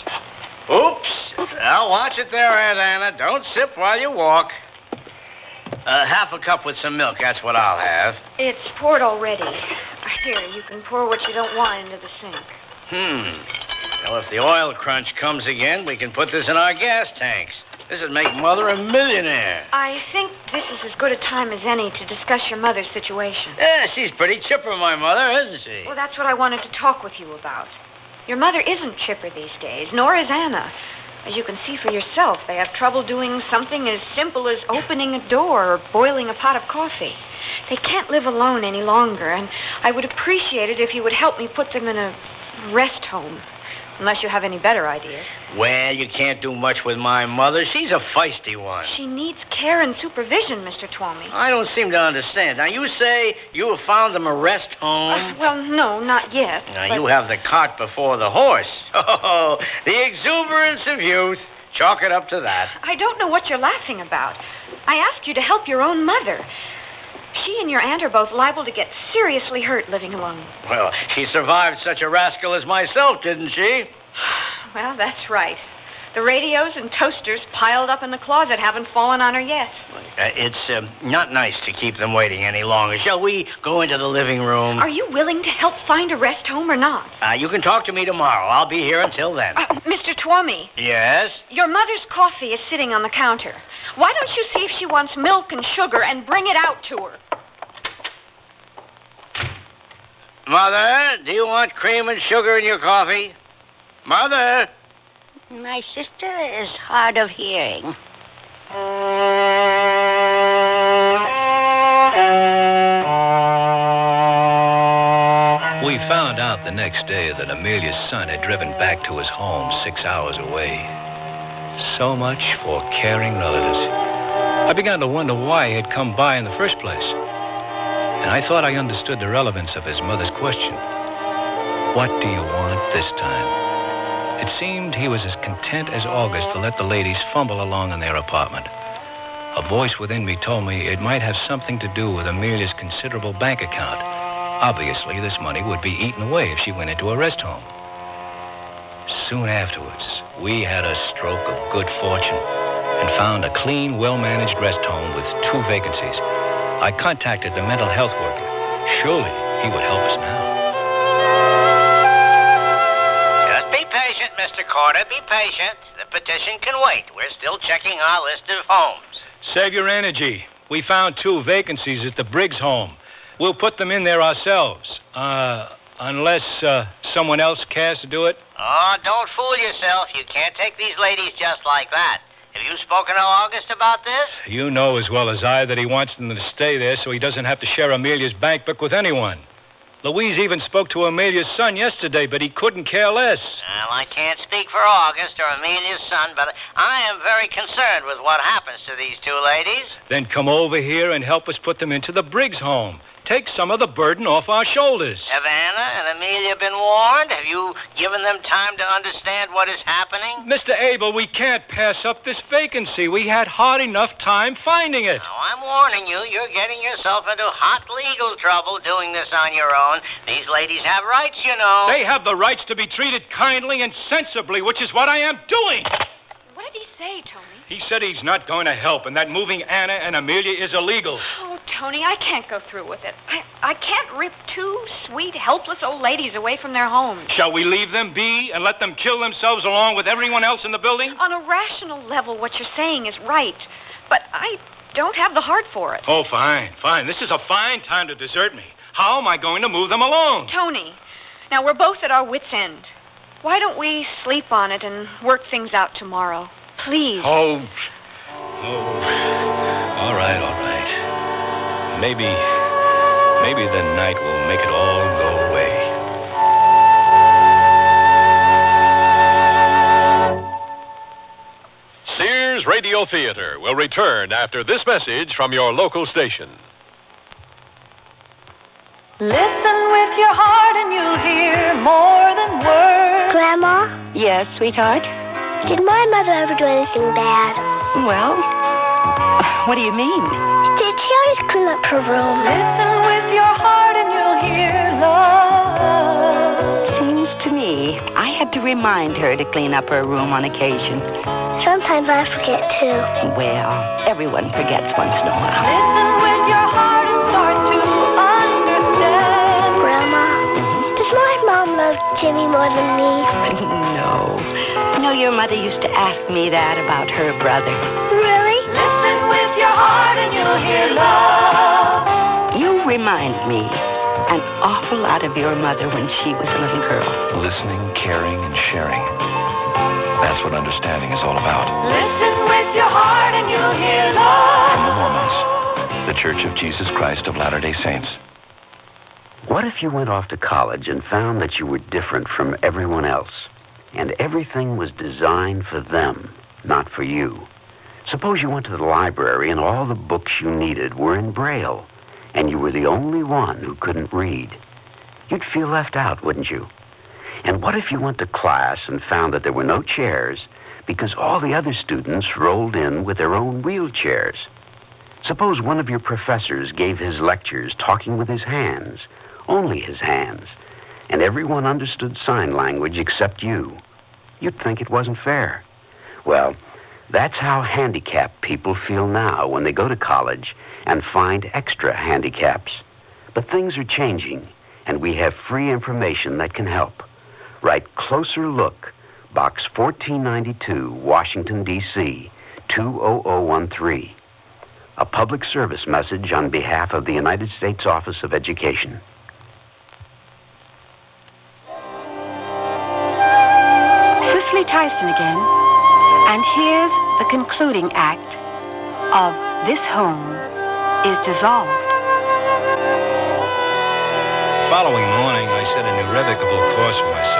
Oops. Now, watch it there, Aunt Anna. Don't sip while you walk. Half a cup with some milk, that's what I'll have. It's poured already. Here, you can pour what you don't want into the sink. Well, if the oil crunch comes again, we can put this in our gas tanks. This would make Mother a millionaire. I think this is as good a time as any to discuss your mother's situation. Yeah, she's pretty chipper, my mother, isn't she? Well, that's what I wanted to talk with you about. Your mother isn't chipper these days, nor is Anna. As you can see for yourself, they have trouble doing something as simple as opening a door or boiling a pot of coffee. They can't live alone any longer, and I would appreciate it if you would help me put them in a rest home. Unless you have any better ideas. Well, you can't do much with my mother. She's a feisty one. She needs care and supervision, Mr. Twomey. I don't seem to understand. Now, you say you have found them a rest home? Well, no, not yet. Now, you have the cart before the horse. Oh, the exuberance of youth. Chalk it up to that. I don't know what you're laughing about. I asked you to help your own mother. She and your aunt are both liable to get seriously hurt living alone. Well, she survived such a rascal as myself, didn't she? Well, that's right. The radios and toasters piled up in the closet haven't fallen on her yet. It's not nice to keep them waiting any longer. Shall we go into the living room? Are you willing to help find a rest home or not? You can talk to me tomorrow. I'll be here until then. Mr. Twomey. Yes? Your mother's coffee is sitting on the counter. Why don't you see if she wants milk and sugar and bring it out to her? Mother, do you want cream and sugar in your coffee? Mother? My sister is hard of hearing. We found out the next day that Amelia's son had driven back to his home 6 hours away. So much for caring relatives. I began to wonder why he had come by in the first place. And I thought I understood the relevance of his mother's question. What do you want this time? It seemed he was as content as August to let the ladies fumble along in their apartment. A voice within me told me it might have something to do with Amelia's considerable bank account. Obviously, this money would be eaten away if she went into a rest home. Soon afterwards, we had a stroke of good fortune and found a clean, well-managed rest home with 2 vacancies. I contacted the mental health worker. Surely he would help us now. Just be patient, Mr. Carter. Be patient. The petition can wait. We're still checking our list of homes. Save your energy. We found 2 vacancies at the Briggs home. We'll put them in there ourselves. Unless someone else cares to do it. Oh, don't fool yourself. You can't take these ladies just like that. Have you spoken to August about this? You know as well as I that he wants them to stay there so he doesn't have to share Amelia's bank book with anyone. Louise even spoke to Amelia's son yesterday, but he couldn't care less. Well, I can't speak for August or Amelia's son, but I am very concerned with what happens to these 2 ladies. Then come over here and help us put them into the Briggs home. Take some of the burden off our shoulders. Have Anna and Amelia been warned? Have you given them time to understand what is happening? Mr. Abel, we can't pass up this vacancy. We had hard enough time finding it. Now, I'm warning you, you're getting yourself into hot legal trouble doing this on your own. These ladies have rights, you know. They have the rights to be treated kindly and sensibly, which is what I am doing. What did he say, Tony? He said he's not going to help and that moving Anna and Amelia is illegal. Oh, Tony, I can't go through with it. I can't rip 2 sweet, helpless old ladies away from their homes. Shall we leave them be and let them kill themselves along with everyone else in the building? On a rational level, what you're saying is right. But I don't have the heart for it. Oh, fine. This is a fine time to desert me. How am I going to move them along? Tony, now we're both at our wits' end. Why don't we sleep on it and work things out tomorrow? Please. Oh. All right. Maybe the night will make it all go away. Sears Radio Theater will return after this message from your local station. Listen with your heart and you'll hear more than words. Grandma? Yes, sweetheart? Did my mother ever do anything bad? Well, what do you mean? Did she always clean up her room? Listen with your heart and you'll hear love. Seems to me I had to remind her to clean up her room on occasion. Sometimes I forget, too. Well, everyone forgets once in a while. Listen with your heart and start to understand. Grandma, does my mom love Jimmy more than me? No. You know, your mother used to ask me that about her brother. Really? Listen with your heart and you'll hear love. You remind me an awful lot of your mother when she was a little girl. Listening, caring, and sharing. That's what understanding is all about. Listen with your heart and you'll hear love. From the Mormons, the Church of Jesus Christ of Latter-day Saints. What if you went off to college and found that you were different from everyone else, and everything was designed for them, not for you? Suppose you went to the library and all the books you needed were in Braille, and you were the only one who couldn't read. You'd feel left out, wouldn't you? And what if you went to class and found that there were no chairs because all the other students rolled in with their own wheelchairs? Suppose one of your professors gave his lectures talking with his hands, only his hands, and everyone understood sign language except you. You'd think it wasn't fair. Well, that's how handicapped people feel now when they go to college and find extra handicaps. But things are changing, and we have free information that can help. Write Closer Look, Box 1492, Washington, D.C., 20013. A public service message on behalf of the United States Office of Education. Cicely Tyson again, and here's the concluding act of This Home is Dissolved. Following morning, I set an irrevocable course for myself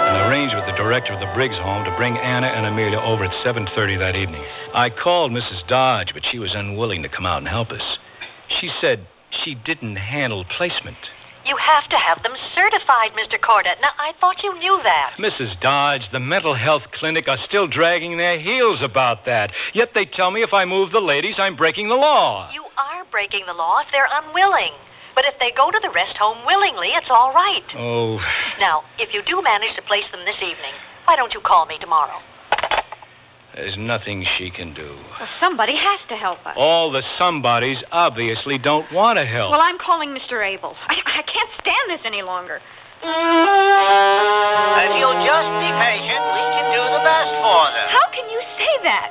and arranged with the director of the Briggs home to bring Anna and Amelia over at 7:30 that evening. I called Mrs. Dodge, but she was unwilling to come out and help us. She said she didn't handle placement. You have to have them certified, Mr. Cordet. Now, I thought you knew that. Mrs. Dodge, the mental health clinic are still dragging their heels about that. Yet they tell me if I move the ladies, I'm breaking the law. You are breaking the law if they're unwilling. But if they go to the rest home willingly, it's all right. Oh. Now, if you do manage to place them this evening, why don't you call me tomorrow? There's nothing she can do. Well, somebody has to help us. All the somebodies obviously don't want to help. Well, I'm calling Mr. Abel. I can't stand this any longer. If you'll just be patient, we can do the best for them. How can you say that?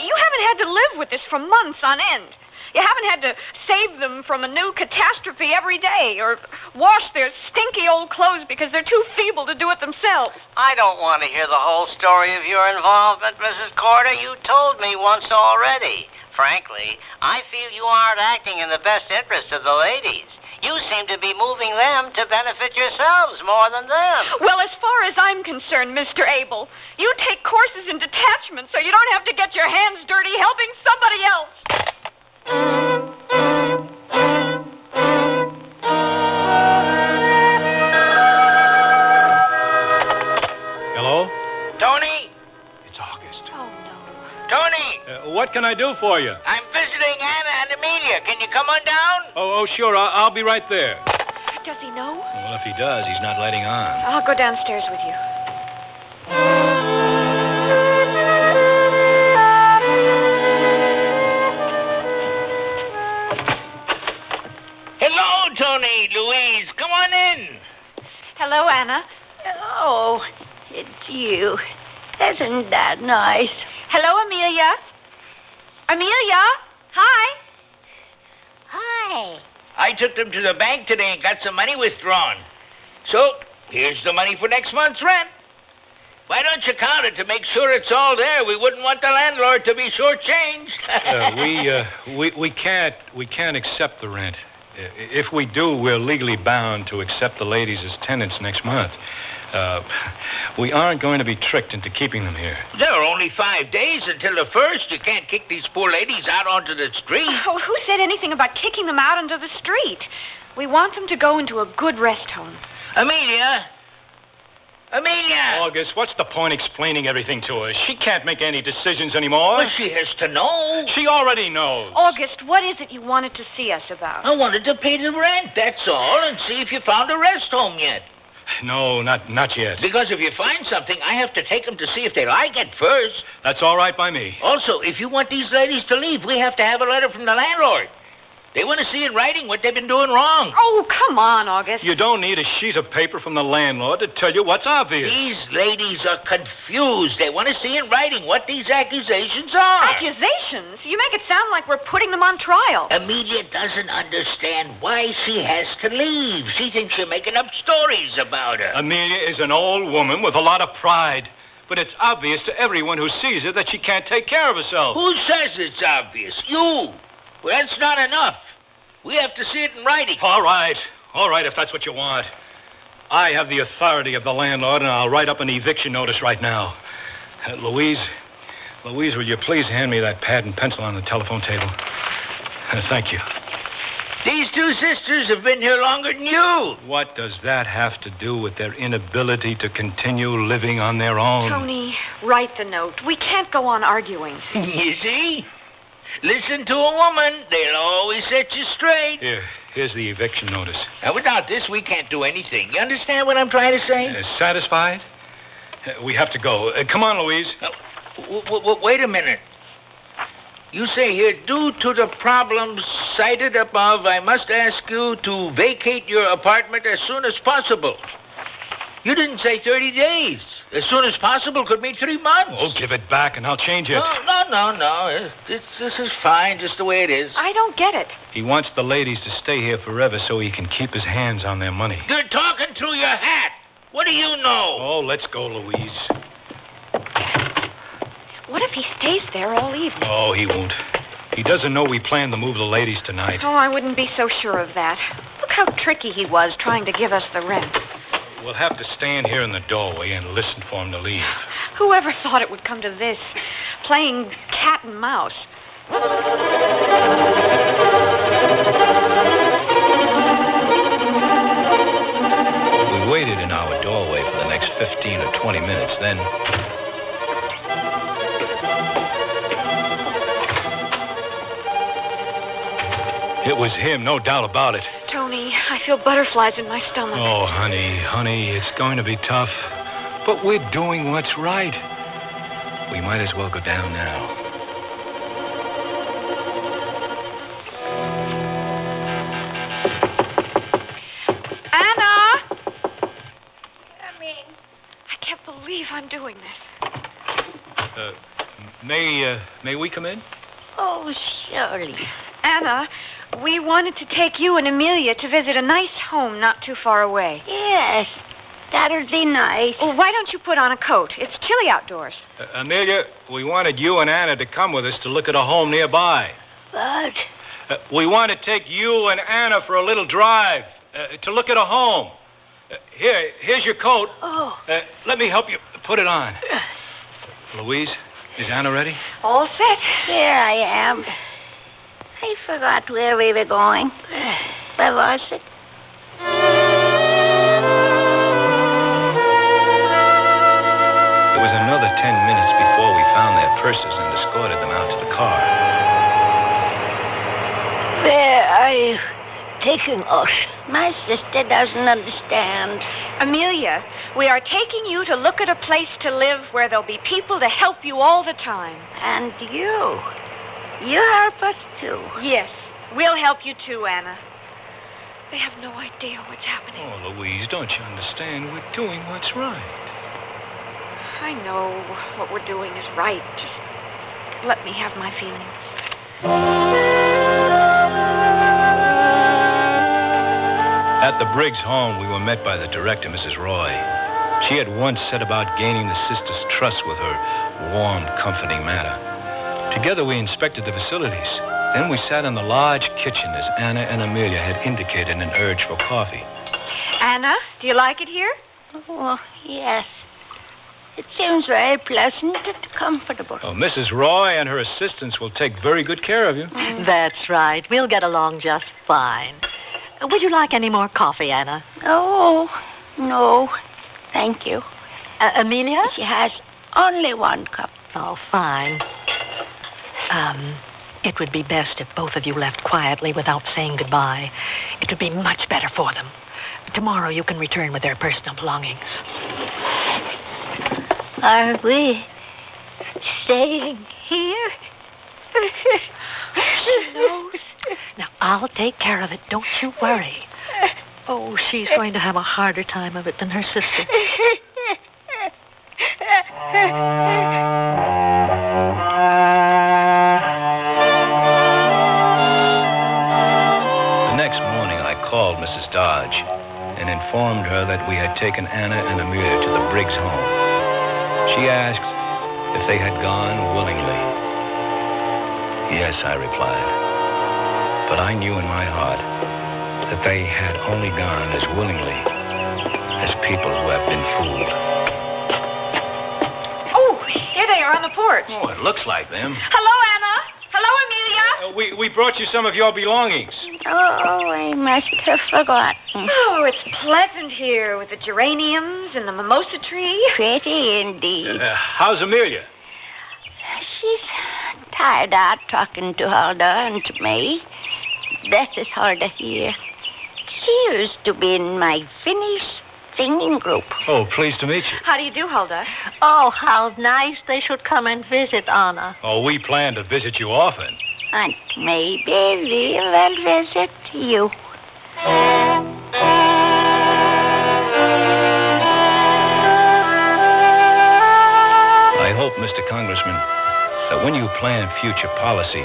You haven't had to live with this for months on end. You haven't had to save them from a new catastrophe every day or wash their stinky old clothes because they're too feeble to do it themselves. I don't want to hear the whole story of your involvement, Mrs. Corder. You told me once already. Frankly, I feel you aren't acting in the best interest of the ladies. You seem to be moving them to benefit yourselves more than them. Well, as far as I'm concerned, Mr. Abel, you take courses in detachment so you don't have to get your hands dirty helping somebody else. Hello? Tony? It's August. Oh, no. Tony! What can I do for you? I'm visiting Anna and Amelia. Can you come on down? Oh, sure. I'll be right there. Does he know? Well, if he does, he's not letting on. I'll go downstairs with you. Hello, Tony, Louise. Come on in. Hello, Anna. Oh, it's you. Isn't that nice? Hello, Amelia. Amelia? Hi. Hi. I took them to the bank today and got some money withdrawn. So, here's the money for next month's rent. Why don't you count it to make sure it's all there? We wouldn't want the landlord to be shortchanged. We can't accept the rent. If we do, we're legally bound to accept the ladies as tenants next month. We aren't going to be tricked into keeping them here. There are only 5 days until the 1st. You can't kick these poor ladies out onto the street. Oh, who said anything about kicking them out into the street? We want them to go into a good rest home. Amelia, Amelia! August, what's the point explaining everything to her? She can't make any decisions anymore. Well, she has to know. She already knows. August, what is it you wanted to see us about? I wanted to pay the rent, that's all, and see if you found a rest home yet. No, not yet. Because if you find something, I have to take them to see if they like it first. That's all right by me. Also, if you want these ladies to leave, we have to have a letter from the landlord. They want to see in writing what they've been doing wrong. Oh, come on, August. You don't need a sheet of paper from the landlord to tell you what's obvious. These ladies are confused. They want to see in writing what these accusations are. Accusations? You make it sound like we're putting them on trial. Amelia doesn't understand why she has to leave. She thinks you're making up stories about her. Amelia is an old woman with a lot of pride. But it's obvious to everyone who sees her that she can't take care of herself. Who says it's obvious? You. Well, that's not enough. We have to see it in writing. All right, if that's what you want. I have the authority of the landlord, and I'll write up an eviction notice right now. Louise, will you please hand me that pad and pencil on the telephone table? Thank you. These two sisters have been here longer than you. What does that have to do with their inability to continue living on their own? Tony, write the note. We can't go on arguing. You see? Listen to a woman. They'll always set you straight. Here's the eviction notice. Now, without this, we can't do anything. You understand what I'm trying to say? Satisfied? We have to go. Come on, Louise. Wait a minute. You say here, due to the problems cited above, I must ask you to vacate your apartment as soon as possible. You didn't say 30 days. As soon as possible could mean 3 months. Oh, give it back and I'll change it. No. This is fine, just the way it is. I don't get it. He wants the ladies to stay here forever so he can keep his hands on their money. You're talking through your hat. What do you know? Oh, let's go, Louise. What if he stays there all evening? Oh, he won't. He doesn't know we plan to move the ladies tonight. Oh, I wouldn't be so sure of that. Look how tricky he was trying to give us the rent. We'll have to stand here in the doorway and listen for him to leave. Whoever thought it would come to this? Playing cat and mouse. We waited in our doorway for the next 15 or 20 minutes, then... It was him, no doubt about it. Tony, I feel butterflies in my stomach. Oh, honey, it's going to be tough. But we're doing what's right. We might as well go down now. Anna! I can't believe I'm doing this. May we come in? Oh, surely. Anna, we wanted to take you and Amelia to visit a nice home not too far away. Yes, that'll be nice. Well, why don't you put on a coat? It's chilly outdoors. Amelia, we wanted you and Anna to come with us to look at a home nearby. What? We want to take you and Anna for a little drive to look at a home. Here's your coat. Oh. Let me help you put it on. Louise, is Anna ready? All set. Here I am. I forgot where we were going. Where was it? It was another 10 minutes before we found their purses and escorted them out to the car. Where are you taking us? My sister doesn't understand. Amelia, we are taking you to look at a place to live where there'll be people to help you all the time. And you? You help us too. Yes, we'll help you too, Anna. They have no idea what's happening. Oh, Louise, don't you understand? We're doing what's right. I know what we're doing is right. Just let me have my feelings. At the Briggs home, we were met by the director, Mrs. Roy. She had once set about gaining the sisters' trust with her warm, comforting manner. Together, we inspected the facilities. Then we sat in the large kitchen as Anna and Amelia had indicated an urge for coffee. Anna, do you like it here? Oh, yes. It seems very pleasant and comfortable. Oh, Mrs. Roy and her assistants will take very good care of you. That's right. We'll get along just fine. Would you like any more coffee, Anna? Oh, no. Thank you. Amelia? She has only one cup. Oh, fine. It would be best if both of you left quietly without saying goodbye. It would be much better for them. Tomorrow you can return with their personal belongings. Are we staying here? She knows. Now, I'll take care of it. Don't you worry. Oh, she's going to have a harder time of it than her sister. The next morning, I called Mrs. Dodge and informed her that we had taken Anna and Amelia to the Briggs home. She asked if they had gone willingly. Yes, I replied. But I knew in my heart that they had only gone as willingly as people who have been fooled. Oh, here they are on the porch. Oh, it looks like them. Hello, Anna. Hello, Amelia. We brought you some of your belongings. Oh, I must have forgotten. Oh, it's pleasant here with the geraniums and the mimosa tree. Pretty indeed. How's Amelia? She's tired out talking to Huldah and to me. That is hard to hear. She used to be in my Finnish singing group. Oh, pleased to meet you. How do you do, Huldah? Oh, how nice they should come and visit Anna. Oh, we plan to visit you often. And maybe we'll visit you. I hope, Mr. Congressman, that when you plan future policy,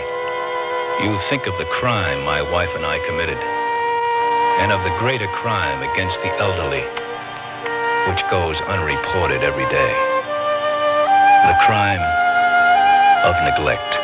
you think of the crime my wife and I committed, and of the greater crime against the elderly, which goes unreported every day. The crime of neglect.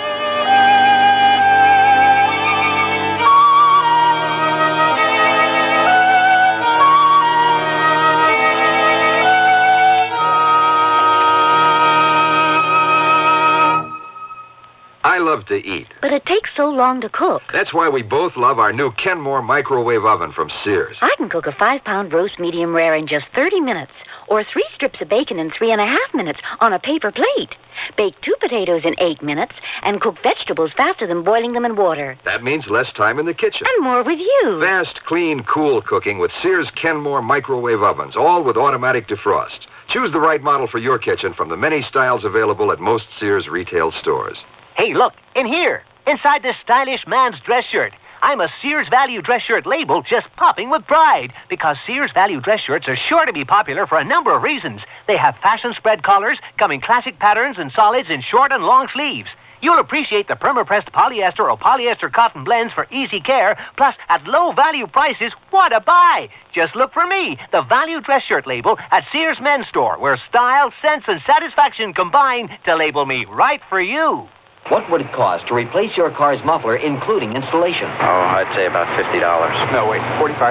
I love to eat. But it takes so long to cook. That's why we both love our new Kenmore microwave oven from Sears. I can cook a 5-pound roast medium rare in just 30 minutes, or 3 strips of bacon in 3.5 minutes on a paper plate. Bake 2 potatoes in 8 minutes, and cook vegetables faster than boiling them in water. That means less time in the kitchen. And more with you. Fast, clean, cool cooking with Sears Kenmore microwave ovens, all with automatic defrost. Choose the right model for your kitchen from the many styles available at most Sears retail stores. Hey, look, in here, inside this stylish man's dress shirt. I'm a Sears Value dress shirt label just popping with pride because Sears Value dress shirts are sure to be popular for a number of reasons. They have fashion spread collars, come in classic patterns and solids in short and long sleeves. You'll appreciate the perma-pressed polyester or polyester cotton blends for easy care, plus at low value prices, what a buy! Just look for me, the Value dress shirt label at Sears Men's Store, where style, sense, and satisfaction combine to label me right for you. What would it cost to replace your car's muffler, including installation? Oh, I'd say about $50. No, wait, $45.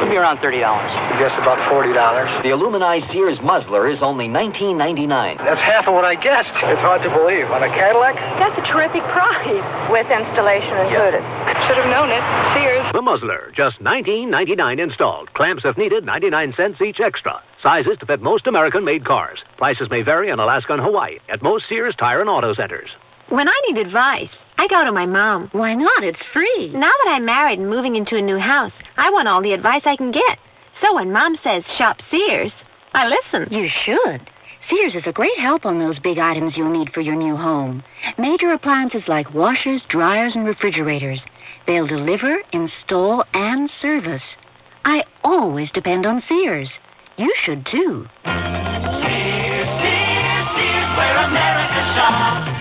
Would be around $30. Just about $40. The aluminized Sears muzzler is only $19.99. That's half of what I guessed. It's hard to believe. On a Cadillac? That's a terrific price, with installation included. Should have known it. Sears. The muzzler, just $19.99 installed. Clamps if needed, 99 cents each extra. Sizes to fit most American-made cars. Prices may vary in Alaska and Hawaii at most Sears Tire and Auto Centers. When I need advice, I go to my mom. Why not? It's free. Now that I'm married and moving into a new house, I want all the advice I can get. So when Mom says shop Sears, I listen. You should. Sears is a great help on those big items you'll need for your new home. Major appliances like washers, dryers, and refrigerators. They'll deliver, install, and service. I always depend on Sears. You should, too. Sears, Sears, Sears, where America shops.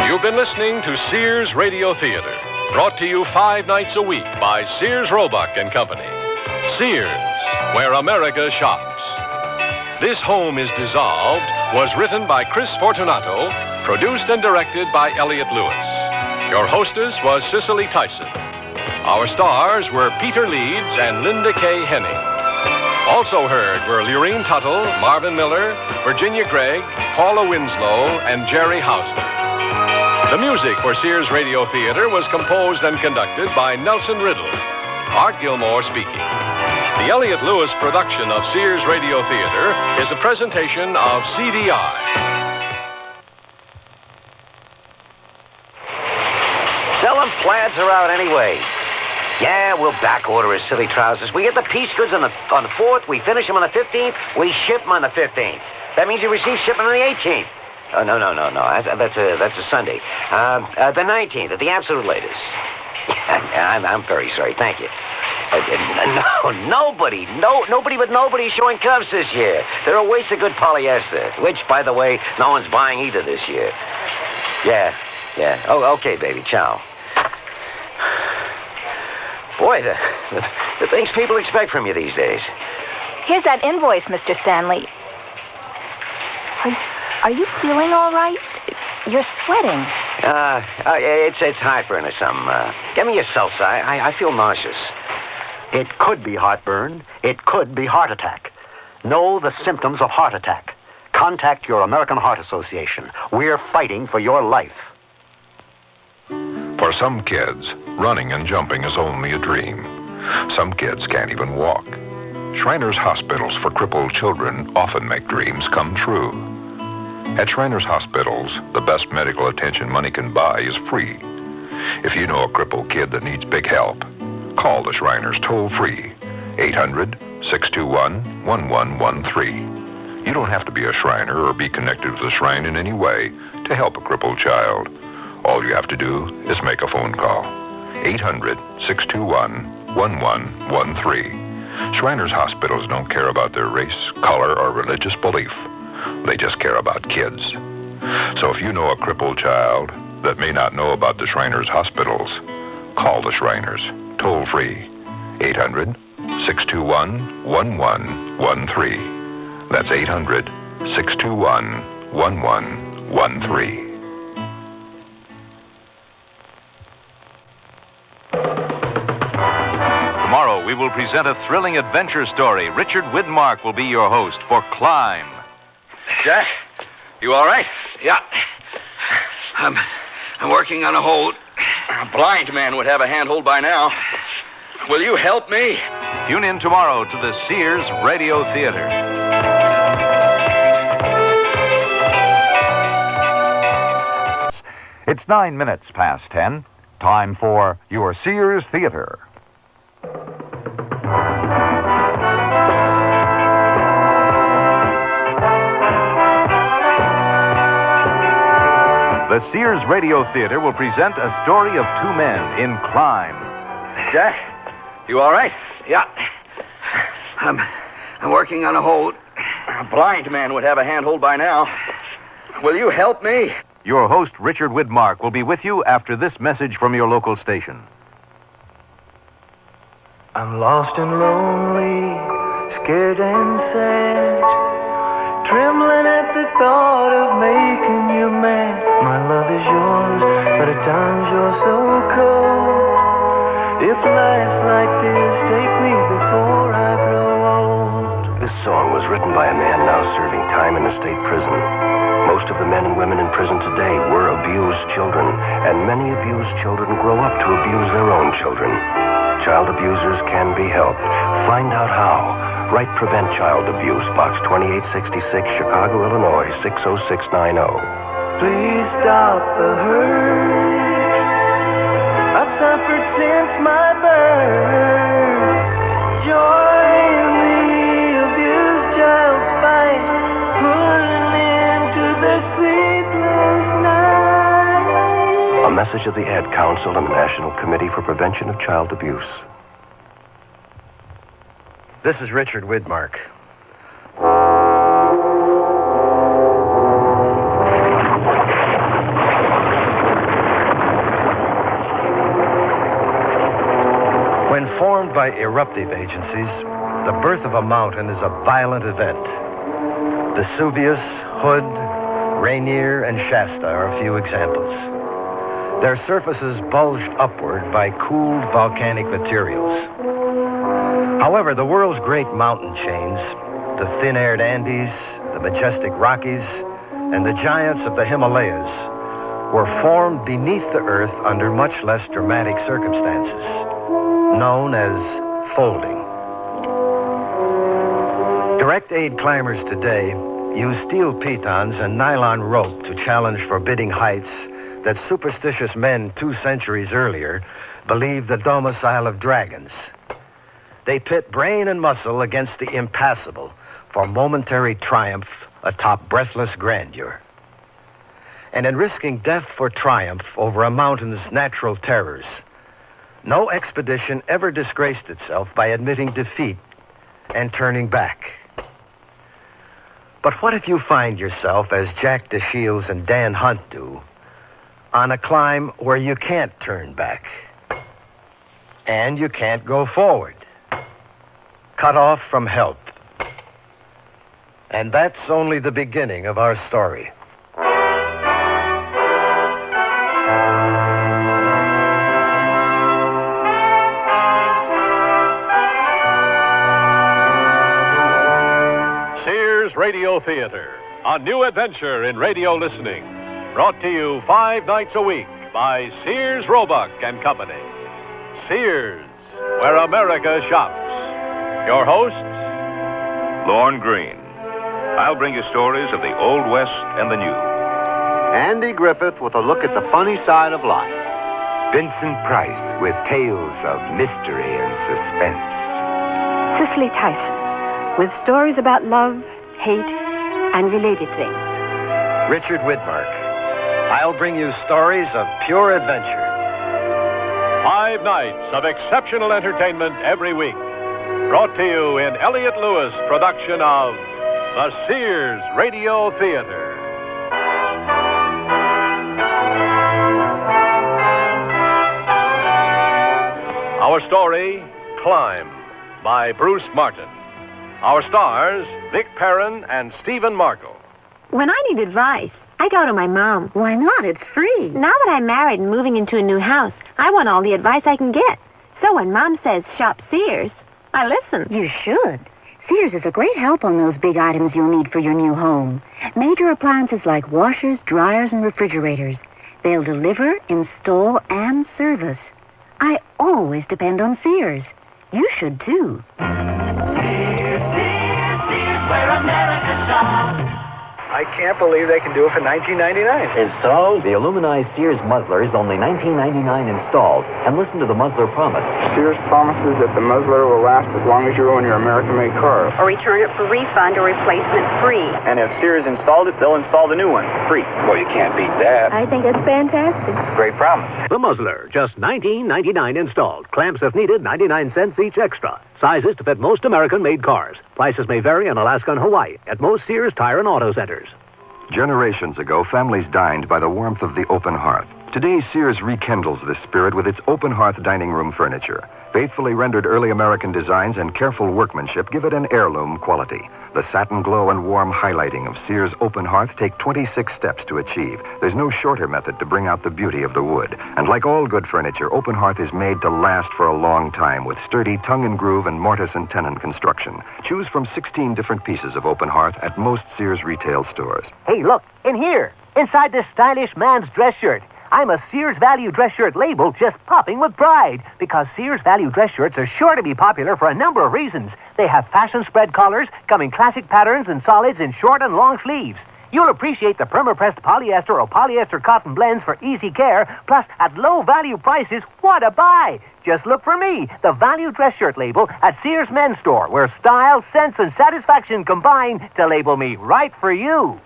You've been listening to Sears Radio Theater, brought to you 5 nights a week by Sears Roebuck and Company. Sears, where America shops. This Home is Dissolved was written by Chris Fortunato, produced and directed by Elliott Lewis. Your hostess was Cicely Tyson. Our stars were Peter Leeds and Linda K. Henning. Also heard were Lurene Tuttle, Marvin Miller, Virginia Gregg, Paula Winslow, and Jerry Hausner. The music for Sears Radio Theater was composed and conducted by Nelson Riddle. Art Gilmore speaking. The Elliott Lewis production of Sears Radio Theater is a presentation of CDI. Selling plaids are out anyway. Yeah, we'll back order his silly trousers. We get the piece goods on the 4th. We finish them on the 15th. We ship them on the 15th. That means you receive shipment on the 18th. Oh, no. That's a Sunday. The 19th at the absolute latest. I'm very sorry. Thank you. Nobody but nobody showing cuffs this year. They're a waste of good polyester, which, by the way, no one's buying either this year. Yeah. Oh, okay, baby. Ciao. Boy, the things people expect from you these days. Here's that invoice, Mr. Stanley. Are you feeling all right? You're sweating. It's heartburn or something. Get me your salsa. I feel nauseous. It could be heartburn. It could be heart attack. Know the symptoms of heart attack. Contact your American Heart Association. We're fighting for your life. For some kids, running and jumping is only a dream. Some kids can't even walk. Shriners Hospitals for Crippled Children often make dreams come true. At Shriners Hospitals, the best medical attention money can buy is free. If you know a crippled kid that needs big help, call the Shriners toll-free, 800-621-1113. You don't have to be a Shriner or be connected to the Shrine in any way to help a crippled child. All you have to do is make a phone call. 800-621-1113. Shriners Hospitals don't care about their race, color, or religious belief. They just care about kids. So if you know a crippled child that may not know about the Shriners Hospitals, call the Shriners, toll-free, 800-621-1113. That's 800-621-1113. Tomorrow, we will present a thrilling adventure story. Richard Widmark will be your host for Climb. Jack, you all right? Yeah. I'm working on a hold. A blind man would have a handhold by now. Will you help me? Tune in tomorrow to the Sears Radio Theater. It's 9 minutes past 10. Time for your Sears Theater. The Sears Radio Theater will present a story of two men in Climb. Jack, you all right? Yeah. I'm working on a hold. A blind man would have a handhold by now. Will you help me? Your host, Richard Widmark, will be with you after this message from your local station. I'm lost and lonely, scared and sad, trembling at the thought of making you mad. My love is yours, but at times you're so cold. If life's like this, take me before I grow old. This song was written by a man now serving time in a state prison. Most of the men and women in prison today were abused children, and many abused children grow up to abuse their own children. Child abusers can be helped. Find out how. Write Prevent Child Abuse, Box 2866, Chicago, Illinois, 60690. Please stop the hurt I've suffered since my birth. Join the abused child's fight, put an end to the sleepless night. A message of the Ad Council and the National Committee for Prevention of Child Abuse. This is Richard Widmark. When formed by eruptive agencies, the birth of a mountain is a violent event. Vesuvius, Hood, Rainier, and Shasta are a few examples. Their surfaces bulged upward by cooled volcanic materials. However, the world's great mountain chains, the thin-aired Andes, the majestic Rockies, and the giants of the Himalayas were formed beneath the earth under much less dramatic circumstances, known as folding. Direct aid climbers today use steel pitons and nylon rope to challenge forbidding heights that superstitious men 2 centuries earlier believed the domicile of dragons. They pit brain and muscle against the impassable for momentary triumph atop breathless grandeur. And in risking death for triumph over a mountain's natural terrors, no expedition ever disgraced itself by admitting defeat and turning back. But what if you find yourself, as Jack DeShields and Dan Hunt do, on a climb where you can't turn back and you can't go forward, cut off from help? And that's only the beginning of our story. Sears Radio Theater, a new adventure in radio listening. Brought to you 5 nights a week by Sears Roebuck and Company. Sears, where America shops. Your hosts, Lorne Green. I'll bring you stories of the Old West and the New. Andy Griffith with a look at the funny side of life. Vincent Price with tales of mystery and suspense. Cicely Tyson with stories about love, hate, and related things. Richard Widmark. I'll bring you stories of pure adventure. 5 nights of exceptional entertainment every week. Brought to you in Elliott Lewis production of the Sears Radio Theater. Our story, Climb, by Bruce Martin. Our stars, Vic Perrin and Stephen Markle. When I need advice, I go to my mom. Why not? It's free. Now that I'm married and moving into a new house, I want all the advice I can get. So when Mom says shop Sears, I listen. You should. Sears is a great help on those big items you'll need for your new home. Major appliances like washers, dryers, and refrigerators. They'll deliver, install, and service. I always depend on Sears. You should, too. Sears, where America shops. I can't believe they can do it for $19.99. Installed? The aluminized Sears muzzler is only $19.99 installed. And listen to the muzzler promise. Sears promises that the muzzler will last as long as you own your American-made car. Or return it for refund or replacement free. And if Sears installed it, they'll install the new one free. Well, you can't beat that. I think that's fantastic. It's a great promise. The muzzler, just $19.99 installed. Clamps, if needed, 99 cents each extra. Sizes to fit most American-made cars. Prices may vary in Alaska and Hawaii at most Sears Tire and Auto Centers. Generations ago, families dined by the warmth of the open hearth. Today, Sears rekindles this spirit with its open hearth dining room furniture. Faithfully rendered early American designs and careful workmanship give it an heirloom quality. The satin glow and warm highlighting of Sears open hearth take 26 steps to achieve. There's no shorter method to bring out the beauty of the wood. And like all good furniture, open hearth is made to last for a long time with sturdy tongue and groove and mortise and tenon construction. Choose from 16 different pieces of open hearth at most Sears retail stores. Hey, look, in here, inside this stylish man's dress shirt. I'm a Sears Value dress shirt label just popping with pride because Sears Value dress shirts are sure to be popular for a number of reasons. They have fashion spread collars, come in classic patterns and solids in short and long sleeves. You'll appreciate the perma-pressed polyester or polyester cotton blends for easy care, plus at low value prices, what a buy! Just look for me, the Value dress shirt label at Sears Men's Store, where style, sense, and satisfaction combine to label me right for you.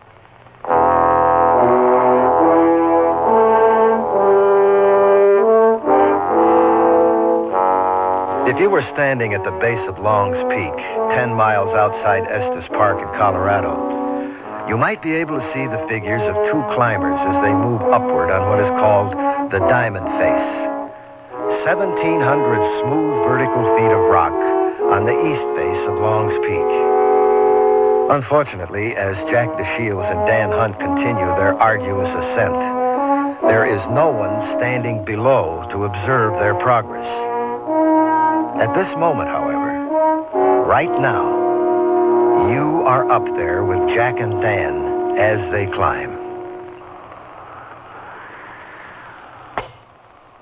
If you were standing at the base of Long's Peak, 10 miles outside Estes Park in Colorado, you might be able to see the figures of 2 climbers as they move upward on what is called the Diamond Face. 1,700 smooth vertical feet of rock on the east face of Long's Peak. Unfortunately, as Jack DeShields and Dan Hunt continue their arduous ascent, there is no one standing below to observe their progress. At this moment, however, Right now, you are up there with Jack and Dan as they climb.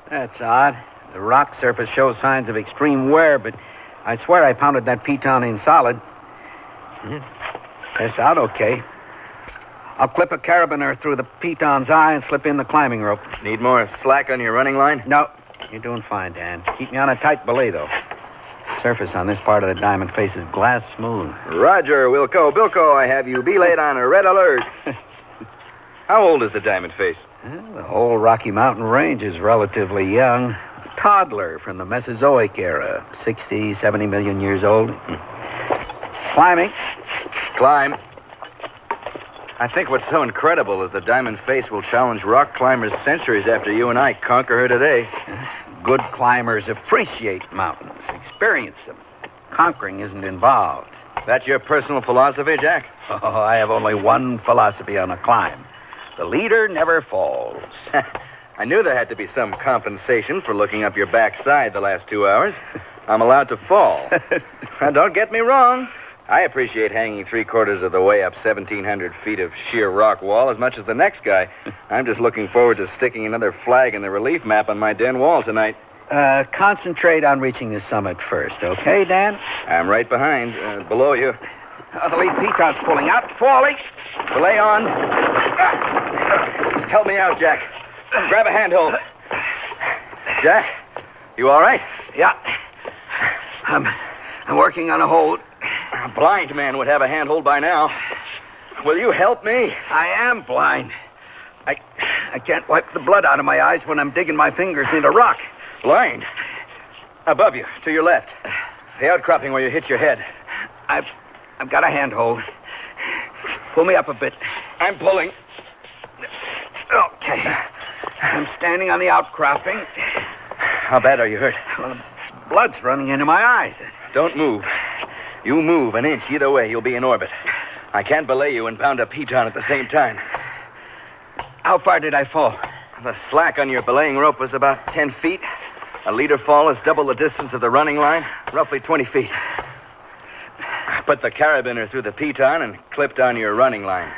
That's odd. The rock surface shows signs of extreme wear, but I swear I pounded that piton in solid. That's out okay. I'll clip a carabiner through the piton's eye and slip in the climbing rope. Need more slack on your running line? No, you're doing fine, Dan. Keep me on a tight belay, though. The surface on this part of the diamond face is glass smooth. Roger, Wilco. Bilko, I have you belayed on a red alert. How old is the diamond face? The whole Rocky Mountain range is relatively young. A toddler from the Mesozoic era. 60, 70 million years old. Climbing. Climb. I think what's so incredible is the diamond face will challenge rock climbers centuries after you and I conquer her today. Good climbers appreciate mountains, experience them. Conquering isn't involved. That's your personal philosophy, Jack? Oh, I have only one philosophy on a climb. The leader never falls. I knew there had to be some compensation for looking up your backside the last 2 hours. I'm allowed to fall. Now, don't get me wrong. I appreciate hanging 3/4 of the way up 1,700 feet of sheer rock wall as much as the next guy. I'm just looking forward to sticking another flag in the relief map on my den wall tonight. Concentrate on reaching the summit first, okay, Dan? I'm right behind, below you. The lead piton's pulling out, falling. Belay on. Help me out, Jack. Grab a handhold. Jack, you all right? Yeah. I'm working on a hold. A blind man would have a handhold by now. Will you help me? I am blind. I can't wipe the blood out of my eyes when I'm digging my fingers into rock. Blind? Above you, to your left. The outcropping where you hit your head. I've got a handhold. Pull me up a bit. I'm pulling. Okay. I'm standing on the outcropping. How bad are you hurt? Well, the blood's running into my eyes. Don't move. You move an inch either way, you'll be in orbit. I can't belay you and pound a piton at the same time. How far did I fall? The slack on your belaying rope was about 10 feet. A leader fall is double the distance of the running line, roughly 20 feet. Put the carabiner through the piton and clipped on your running line.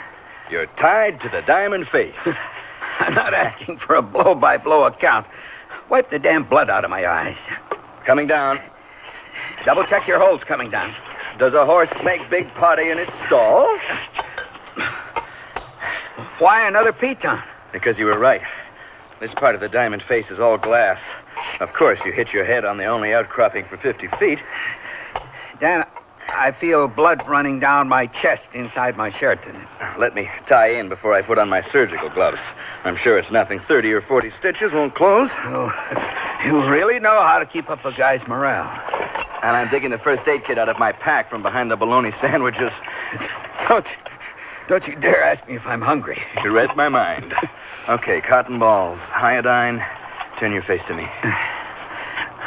You're tied to the diamond face. I'm not asking for a blow-by-blow account. Wipe the damn blood out of my eyes. Coming down. Double-check your holes coming down. Does a horse make big potty in its stall? Why another piton? Because you were right. This part of the diamond face is all glass. Of course, you hit your head on the only outcropping for 50 feet. Dan, I feel blood running down my chest inside my shirt. Let me tie in before I put on my surgical gloves. I'm sure it's nothing. 30 or 40 stitches won't close. Oh, you really know how to keep up a guy's morale. And I'm digging the first aid kit out of my pack from behind the bologna sandwiches. Don't you dare ask me if I'm hungry. You read my mind. Okay, cotton balls, iodine. Turn your face to me.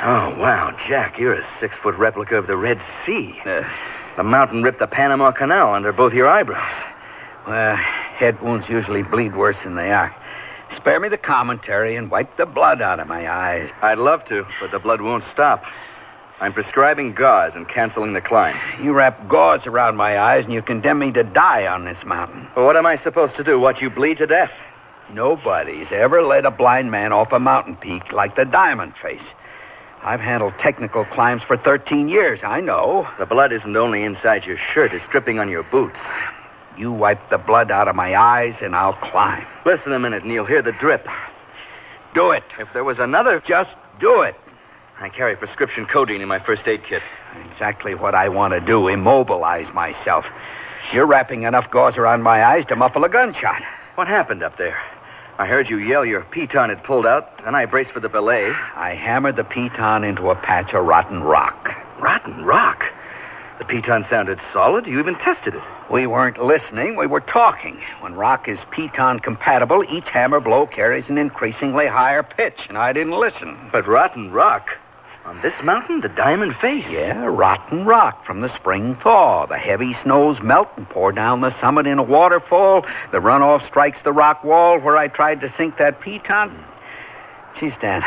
Oh, wow, Jack, you're a 6-foot replica of the Red Sea. The mountain ripped the Panama Canal under both your eyebrows. Well, head wounds usually bleed worse than they are. Spare me the commentary and wipe the blood out of my eyes. I'd love to, but the blood won't stop. I'm prescribing gauze and canceling the climb. You wrap gauze around my eyes and you condemn me to die on this mountain. Well, what am I supposed to do? Watch you bleed to death? Nobody's ever led a blind man off a mountain peak like the diamond face. I've handled technical climbs for 13 years, I know. The blood isn't only inside your shirt, it's dripping on your boots. You wipe the blood out of my eyes and I'll climb. Listen a minute, Neil. Hear the drip. Do it. If there was another... Just do it. I carry prescription codeine in my first aid kit. Exactly what I want to do, immobilize myself. You're wrapping enough gauze around my eyes to muffle a gunshot. What happened up there? I heard you yell your piton had pulled out, and I braced for the belay. I hammered the piton into a patch of rotten rock. Rotten rock? The piton sounded solid. You even tested it. We weren't listening. We were talking. When rock is piton compatible, each hammer blow carries an increasingly higher pitch, and I didn't listen. But rotten rock? On this mountain, the diamond face? Yeah, rotten rock from the spring thaw. The heavy snows melt and pour down the summit in a waterfall. The runoff strikes the rock wall where I tried to sink that piton. Geez, Dan,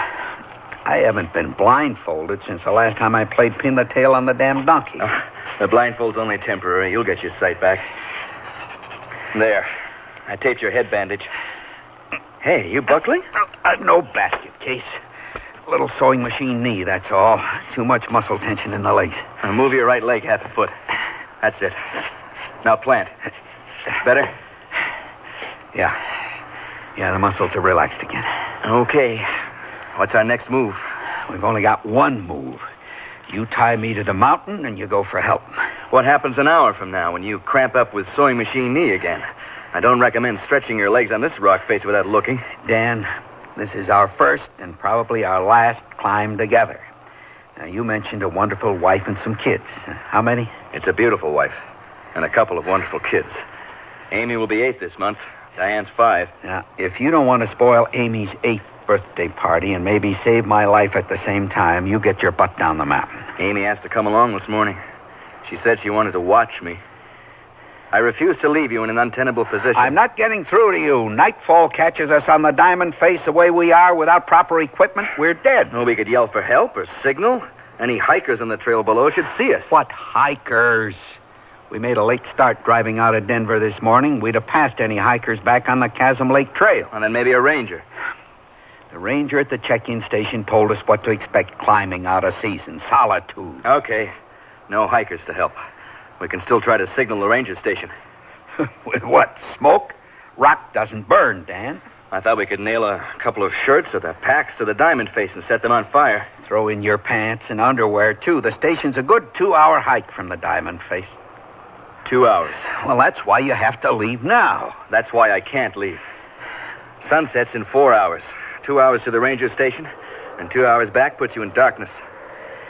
I haven't been blindfolded since the last time I played pin the tail on the damn donkey. The blindfold's only temporary. You'll get your sight back. There. I taped your head bandage. Hey, you buckling? No basket case. A little sewing machine knee, that's all. Too much muscle tension in the legs. Now move your right leg half a foot. That's it. Now plant. Better? Yeah. Yeah, the muscles are relaxed again. Okay. What's our next move? We've only got one move. You tie me to the mountain and you go for help. What happens an hour from now when you cramp up with sewing machine knee again? I don't recommend stretching your legs on this rock face without looking. Dan, this is our first and probably our last climb together. Now, you mentioned a wonderful wife and some kids. How many? It's a beautiful wife and a couple of wonderful kids. Amy will be 8 this month. Diane's 5. Now, if you don't want to spoil Amy's 8th birthday party and maybe save my life at the same time, you get your butt down the mountain. Amy asked to come along this morning. She said she wanted to watch me. I refuse to leave you in an untenable position. I'm not getting through to you. Nightfall catches us on the diamond face the way we are without proper equipment. We're dead. Well, we could yell for help or signal. Any hikers on the trail below should see us. What hikers? We made a late start driving out of Denver this morning. We'd have passed any hikers back on the Chasm Lake Trail. And then maybe a ranger. The ranger at the check-in station told us what to expect climbing out of season. Solitude. Okay. No hikers to help. We can still try to signal the ranger station. With what? Smoke? Rock doesn't burn, Dan. I thought we could nail a couple of shirts or the packs to the diamond face and set them on fire. Throw in your pants and underwear, too. The station's a good 2-hour hike from the diamond face. 2 hours. Well, that's why you have to leave now. That's why I can't leave. Sunset's in 4 hours. 2 hours to the ranger station, and 2 hours back puts you in darkness.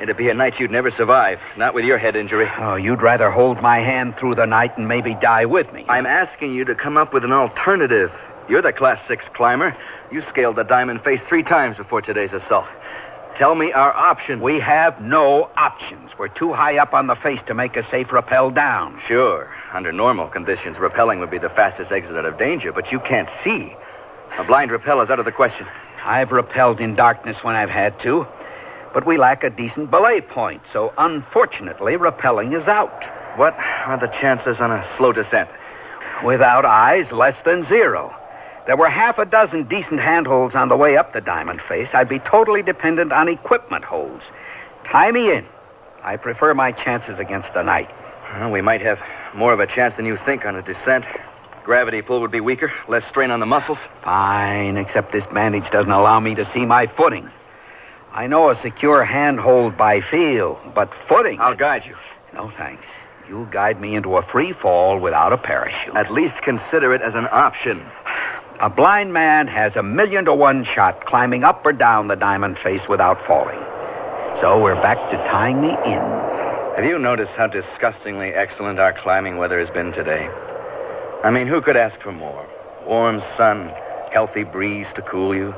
It'd be a night you'd never survive, not with your head injury. Oh, you'd rather hold my hand through the night and maybe die with me. I'm asking you to come up with an alternative. You're the Class 6 climber. You scaled the diamond face 3 times before today's assault. Tell me our option. We have no options. We're too high up on the face to make a safe rappel down. Sure. Under normal conditions, rappelling would be the fastest exit out of danger, but you can't see. A blind rappel is out of the question. I've rappelled in darkness when I've had to, but we lack a decent belay point, so unfortunately, rappelling is out. What are the chances on a slow descent? Without eyes, less than 0. There were half a dozen decent handholds on the way up the diamond face. I'd be totally dependent on equipment holds. Tie me in. I prefer my chances against the night. Well, we might have more of a chance than you think on a descent. Gravity pull would be weaker, less strain on the muscles. Fine, except this bandage doesn't allow me to see my footing. I know a secure handhold by feel, but footing... I'll guide you. No, thanks. You'll guide me into a free fall without a parachute. At least consider it as an option. A blind man has 1,000,000 to 1 shot climbing up or down the diamond face without falling. So we're back to tying me in. Have you noticed how disgustingly excellent our climbing weather has been today? I mean, who could ask for more? Warm sun, healthy breeze to cool you,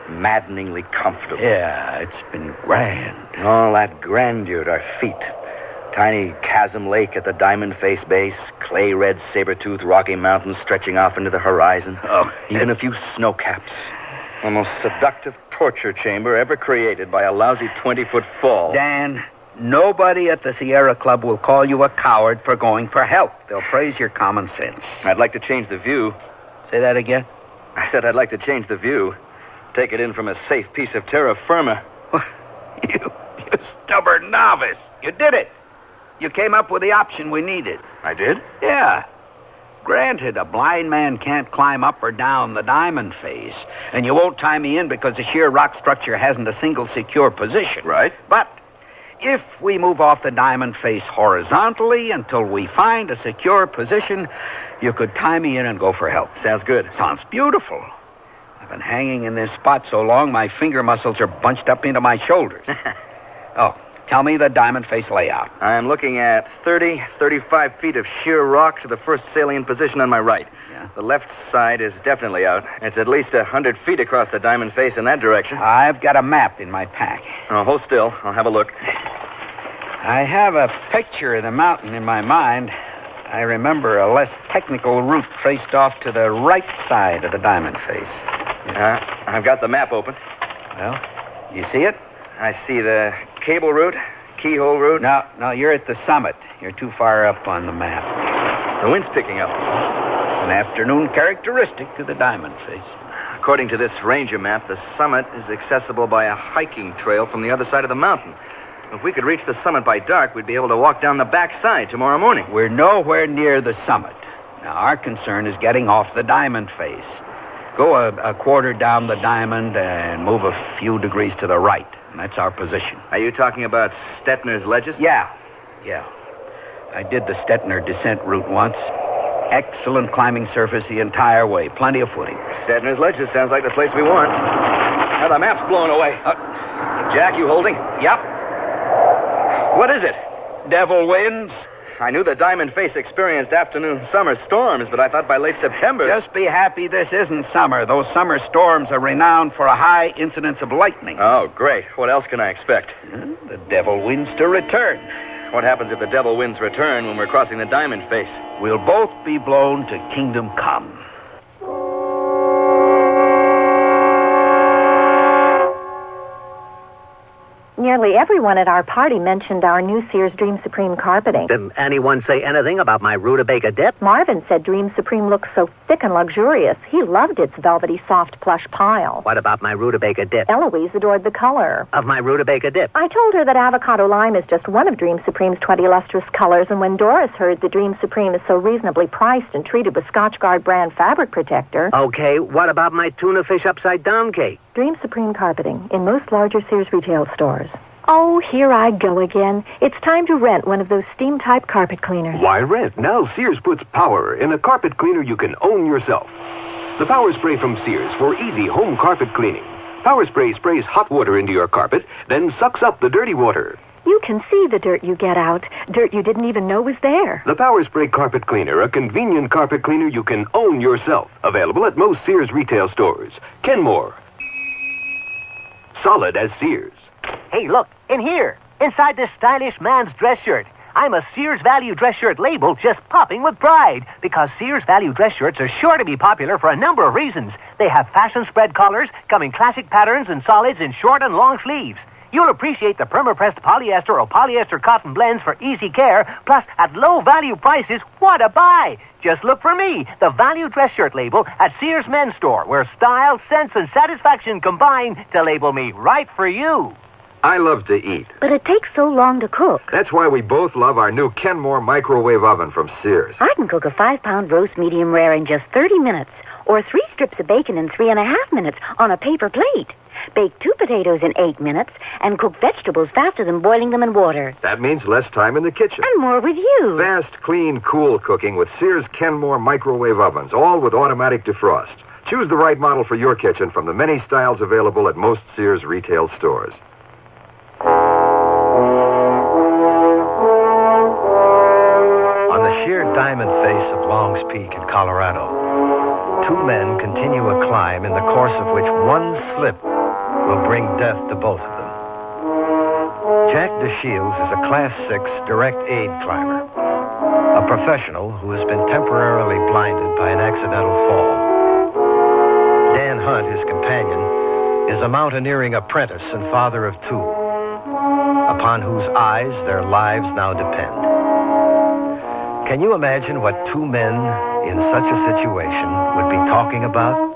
maddeningly comfortable. Yeah, it's been grand. All that grandeur at our feet. Tiny chasm lake at the diamond face base, clay-red saber-toothed Rocky Mountains stretching off into the horizon. Oh, even a few snow caps. The most seductive torture chamber ever created by a lousy 20-foot fall. Dan, nobody at the Sierra Club will call you a coward for going for help. They'll praise your common sense. I'd like to change the view. Say that again? I said I'd like to change the view. Take it in from a safe piece of terra firma. You stubborn novice. You did it. You came up with the option we needed. I did? Yeah. Granted, a blind man can't climb up or down the diamond face, and you won't tie me in because the sheer rock structure hasn't a single secure position. Right. But if we move off the diamond face horizontally until we find a secure position, you could tie me in and go for help. Sounds good. Sounds beautiful. I've been hanging in this spot so long, my finger muscles are bunched up into my shoulders. Oh, tell me the diamond face layout. I'm looking at 35 feet of sheer rock to the first salient position on my right. Yeah. The left side is definitely out. It's at least 100 feet across the diamond face in that direction. I've got a map in my pack. Oh, hold still. I'll have a look. I have a picture of the mountain in my mind. I remember a less technical route traced off to the right side of the diamond face. Yeah, I've got the map open. Well, you see it? I see the cable route, keyhole route? No, you're at the summit. You're too far up on the map. The wind's picking up. It's an afternoon characteristic of the Diamond Face. According to this ranger map, the summit is accessible by a hiking trail from the other side of the mountain. If we could reach the summit by dark, we'd be able to walk down the back side tomorrow morning. We're nowhere near the summit. Now, our concern is getting off the Diamond Face. Go a quarter down the diamond and move a few degrees to the right. And that's our position. Are you talking about Stetner's Ledges? Yeah. I did the Stetner descent route once. Excellent climbing surface the entire way. Plenty of footing. Stetner's Ledges sounds like the place we want. Now the map's blown away. Jack, you holding? Yep. What is it? Devil winds? I knew the Diamond Face experienced afternoon summer storms, but I thought by late September... Just be happy this isn't summer. Those summer storms are renowned for a high incidence of lightning. Oh, great. What else can I expect? The devil winds to return. What happens if the devil winds return when we're crossing the Diamond Face? We'll both be blown to kingdom come. Nearly everyone at our party mentioned our new Sears Dream Supreme carpeting. Did anyone say anything about my rutabaga dip? Marvin said Dream Supreme looks so thick and luxurious. He loved its velvety, soft plush pile. What about my rutabaga dip? Eloise adored the color Of my rutabaga dip? I told her that avocado lime is just one of Dream Supreme's 20 lustrous colors, and when Doris heard that Dream Supreme is so reasonably priced and treated with Scotchgard brand fabric protector... Okay, what about my tuna fish upside down cake? Dream Supreme carpeting in most larger Sears retail stores. Oh, here I go again. It's time to rent one of those steam-type carpet cleaners. Why rent? Now Sears puts power in a carpet cleaner you can own yourself. The Power Spray from Sears for easy home carpet cleaning. Power Spray sprays hot water into your carpet, then sucks up the dirty water. You can see the dirt you get out. Dirt you didn't even know was there. The Power Spray Carpet Cleaner, a convenient carpet cleaner you can own yourself. Available at most Sears retail stores. Kenmore. Solid as Sears. Hey, look, in here, inside this stylish man's dress shirt. I'm a Sears Value dress shirt label just popping with pride because Sears Value dress shirts are sure to be popular for a number of reasons. They have fashion spread collars, come in classic patterns and solids in short and long sleeves. You'll appreciate the perma-pressed polyester or polyester cotton blends for easy care, plus at low value prices, what a buy! Just look for me, the Value dress shirt label at Sears Men's Store, where style, sense, and satisfaction combine to label me right for you. I love to eat. But it takes so long to cook. That's why we both love our new Kenmore microwave oven from Sears. I can cook a 5-pound roast medium rare in just 30 minutes, or 3 strips of bacon in 3.5 minutes on a paper plate. Bake 2 potatoes in 8 minutes, and cook vegetables faster than boiling them in water. That means less time in the kitchen. And more with you. Fast, clean, cool cooking with Sears Kenmore microwave ovens, all with automatic defrost. Choose the right model for your kitchen from the many styles available at most Sears retail stores. On the sheer diamond face of Long's Peak in Colorado, 2 men continue a climb in the course of which one slip will bring death to both of them. Jack DeShields is a Class 6 direct aid climber, a professional who has been temporarily blinded by an accidental fall. Dan Hunt, his companion, is a mountaineering apprentice and father of 2, upon whose eyes their lives now depend. Can you imagine what 2 men in such a situation would be talking about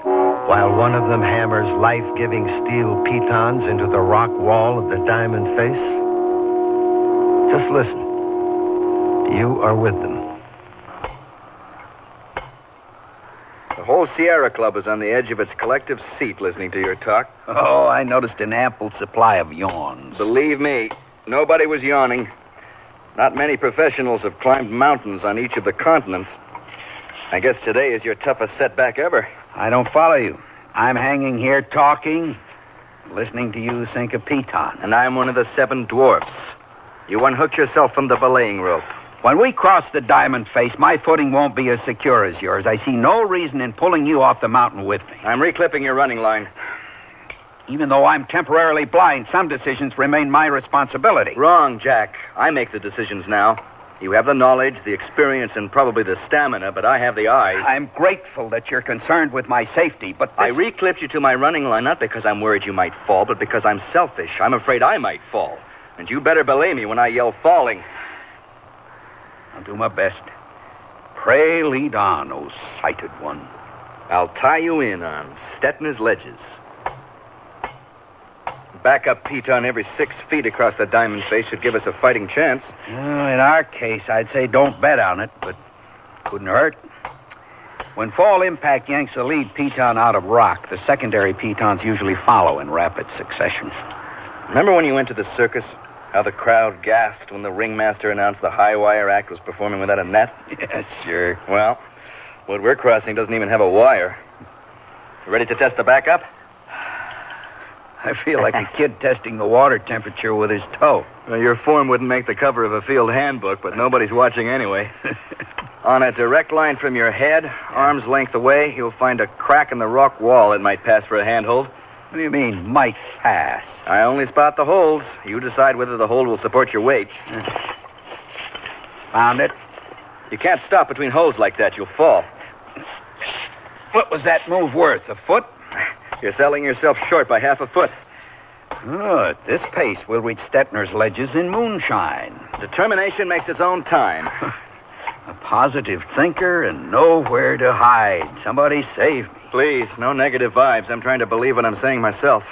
while one of them hammers life-giving steel pitons into the rock wall of the diamond face? Just listen. You are with them. The whole Sierra Club is on the edge of its collective seat listening to your talk. Oh, I noticed an ample supply of yawns. Believe me, nobody was yawning. Not many professionals have climbed mountains on each of the continents. I guess today is your toughest setback ever. I don't follow you. I'm hanging here talking, listening to you sink a piton. And I'm one of the 7 dwarfs. You unhooked yourself from the belaying rope. When we cross the diamond face, my footing won't be as secure as yours. I see no reason in pulling you off the mountain with me. I'm reclipping your running line. Even though I'm temporarily blind, some decisions remain my responsibility. Wrong, Jack. I make the decisions now. You have the knowledge, the experience, and probably the stamina, but I have the eyes. I'm grateful that you're concerned with my safety, but I reclipped you to my running line not because I'm worried you might fall, but because I'm selfish. I'm afraid I might fall. And you better belay me when I yell falling. I'll do my best. Pray lead on, O sighted one. I'll tie you in on Stetner's ledges. Back up piton every 6 feet across the diamond face should give us a fighting chance. In our case, I'd say don't bet on it, but couldn't hurt. When fall impact yanks the lead piton out of rock, the secondary pitons usually follow in rapid succession. Remember when you went to the circus? How the crowd gasped when the ringmaster announced the high wire act was performing without a net? Yes, sure. Well, what we're crossing doesn't even have a wire. Ready to test the backup? I feel like a kid testing the water temperature with his toe. Well, your form wouldn't make the cover of a field handbook, but nobody's watching anyway. On a direct line from your head, arm's length away, you'll find a crack in the rock wall that might pass for a handhold. What do you mean, might pass? I only spot the holes. You decide whether the hold will support your weight. Found it. You can't stop between holes like that. You'll fall. What was that move worth? A foot? You're selling yourself short by half a foot. Oh, at this pace, we'll reach Stetner's ledges in moonshine. Determination makes its own time. A positive thinker and know where to hide. Somebody save me. Please, no negative vibes. I'm trying to believe what I'm saying myself.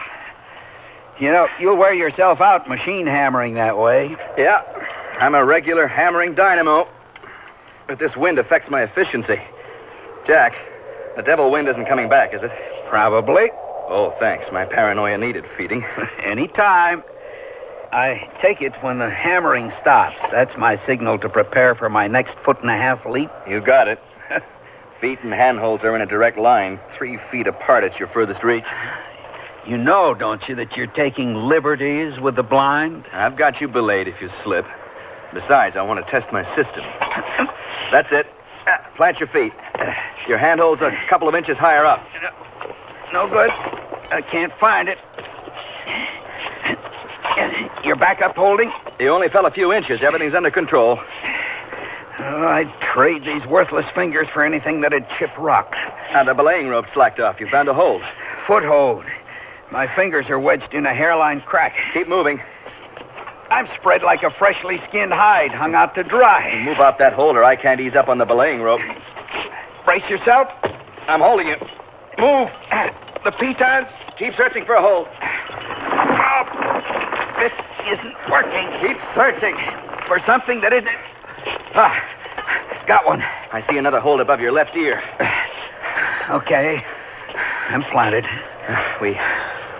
You know, you'll wear yourself out machine hammering that way. Yeah, I'm a regular hammering dynamo. But this wind affects my efficiency. Jack, the devil wind isn't coming back, is it? Probably. Oh, thanks. My paranoia needed feeding. Anytime. I take it when the hammering stops. That's my signal to prepare for my next 1.5 leap. You got it. Feet and handholds are in a direct line, 3 feet apart at your furthest reach. You know, don't you, that you're taking liberties with the blind? I've got you belayed if you slip. Besides, I want to test my system. That's it. Plant your feet. Your handholds a couple of inches higher up. No good. I can't find it. Your backup holding? You only fell a few inches. Everything's under control. Oh, I'd trade these worthless fingers for anything that'd chip rock. Now, the belaying rope slacked off. You found a hold. Foothold. My fingers are wedged in a hairline crack. Keep moving. I'm spread like a freshly skinned hide, hung out to dry. Move off that hold or I can't ease up on the belaying rope. Brace yourself. I'm holding you. Move. The pitons. Keep searching for a hold. Oh, this isn't working. Keep searching. For something that isn't... Got one. I see another hold above your left ear. Okay. I'm planted. We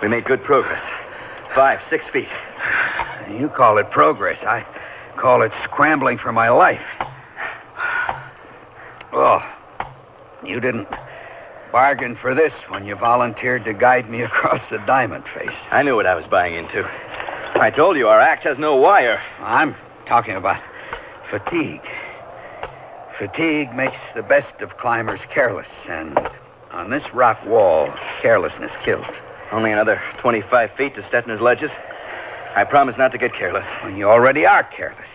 made good progress. 5, 6 feet. You call it progress. I call it scrambling for my life. Oh, you didn't bargain for this when you volunteered to guide me across the diamond face. I knew what I was buying into. I told you our act has no wire. I'm talking about fatigue. Fatigue makes the best of climbers careless, and on this rock wall, carelessness kills. Only another 25 feet to Stetner's ledges. I promise not to get careless. Well, you already are careless.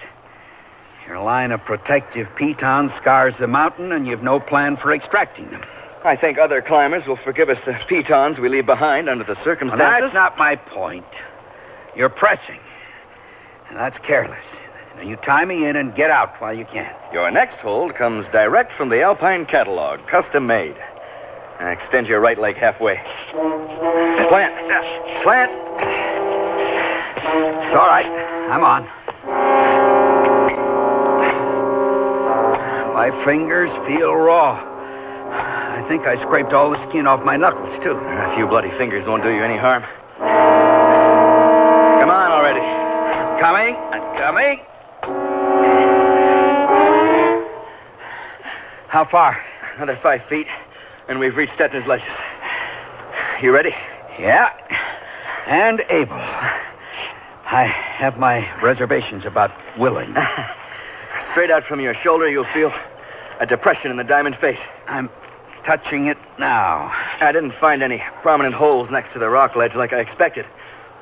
Your line of protective pitons scars the mountain, and you've no plan for extracting them. I think other climbers will forgive us the pitons we leave behind under the circumstances. Well, that's not my point. You're pressing, and that's careless. Now, you tie me in and get out while you can. Your next hold comes direct from the Alpine catalog, custom made. Extend your right leg halfway. Plant. Plant. It's all right. I'm on. My fingers feel raw. I think I scraped all the skin off my knuckles, too. A few bloody fingers won't do you any harm. Come on already. Coming. I'm coming. How far? Another 5 feet, and we've reached Stetner's ledges. You ready? Yeah. And able. I have my reservations about willing. Straight out from your shoulder, you'll feel a depression in the diamond face. I'm touching it now. I didn't find any prominent holes next to the rock ledge like I expected.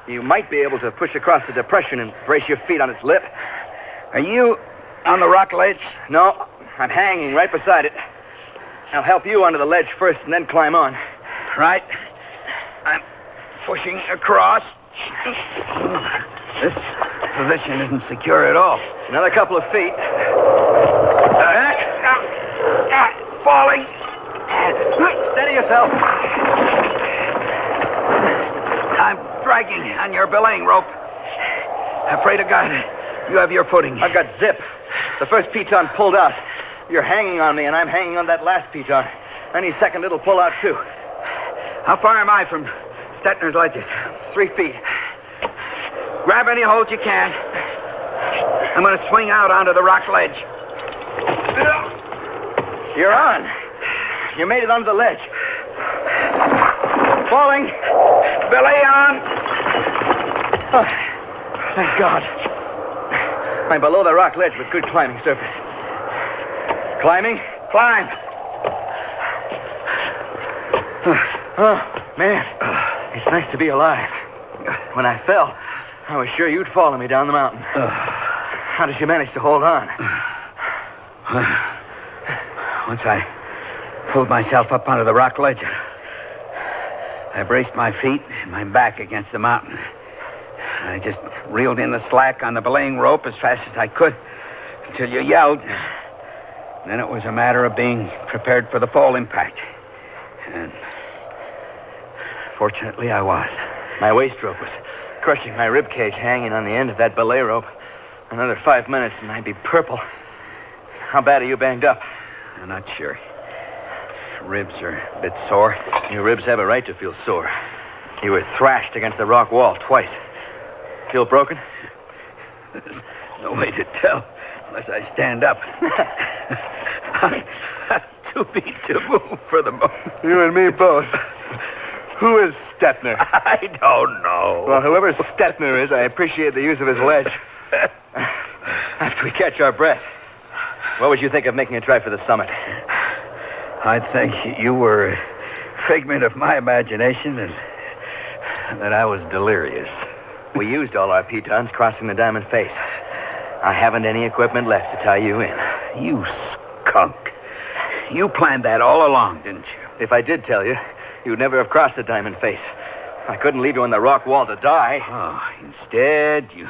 You might be able to push across the depression and brace your feet on its lip. Are you on the rock ledge? No, I'm hanging right beside it. I'll help you onto the ledge first and then climb on. Right. I'm pushing across. This position isn't secure at all. Another couple of feet. Falling. Steady yourself. I'm dragging on your belaying rope. I pray to God you have your footing. I've got zip. The first piton pulled out. You're hanging on me, and I'm hanging on that last piton. Any second it'll pull out, too. How far am I from Stetner's ledges? 3 feet. Grab any hold you can. I'm going to swing out onto the rock ledge. You're on. You made it onto the ledge. Falling. Belay on. Oh, thank God. I'm below the rock ledge with good climbing surface. Climbing? Climb. Oh, man. It's nice to be alive. When I fell, I was sure you'd follow me down the mountain. How did you manage to hold on? Once I pulled myself up onto the rock ledge, I braced my feet and my back against the mountain. I just reeled in the slack on the belaying rope as fast as I could until you yelled. Then it was a matter of being prepared for the fall impact. And fortunately, I was. My waist rope was crushing my rib cage hanging on the end of that belay rope. Another 5 minutes and I'd be purple. How bad are you banged up? I'm not sure. Ribs are a bit sore. Your ribs have a right to feel sore. You were thrashed against the rock wall twice. Feel broken? There's no way to tell unless I stand up. I'm too beat to move for the moment. You and me both. Who is Stetner? I don't know. Well, whoever Stetner is, I appreciate the use of his ledge. After we catch our breath, what would you think of making a try for the summit? I think you were a figment of my imagination and that I was delirious. We used all our pitons crossing the diamond face. I haven't any equipment left to tie you in. You skunk. You planned that all along, didn't you? If I did tell you, you'd never have crossed the diamond face. I couldn't leave you on the rock wall to die. Oh, instead, you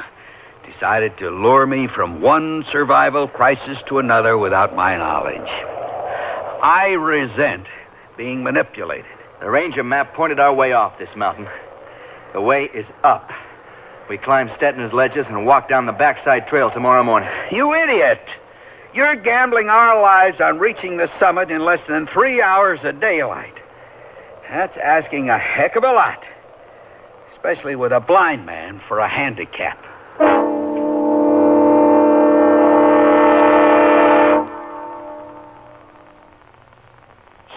decided to lure me from one survival crisis to another without my knowledge. I resent being manipulated. The ranger map pointed our way off this mountain. The way is up. We climb Stetner's ledges and walk down the backside trail tomorrow morning. You idiot! You're gambling our lives on reaching the summit in less than 3 hours of daylight. That's asking a heck of a lot. Especially with a blind man for a handicap.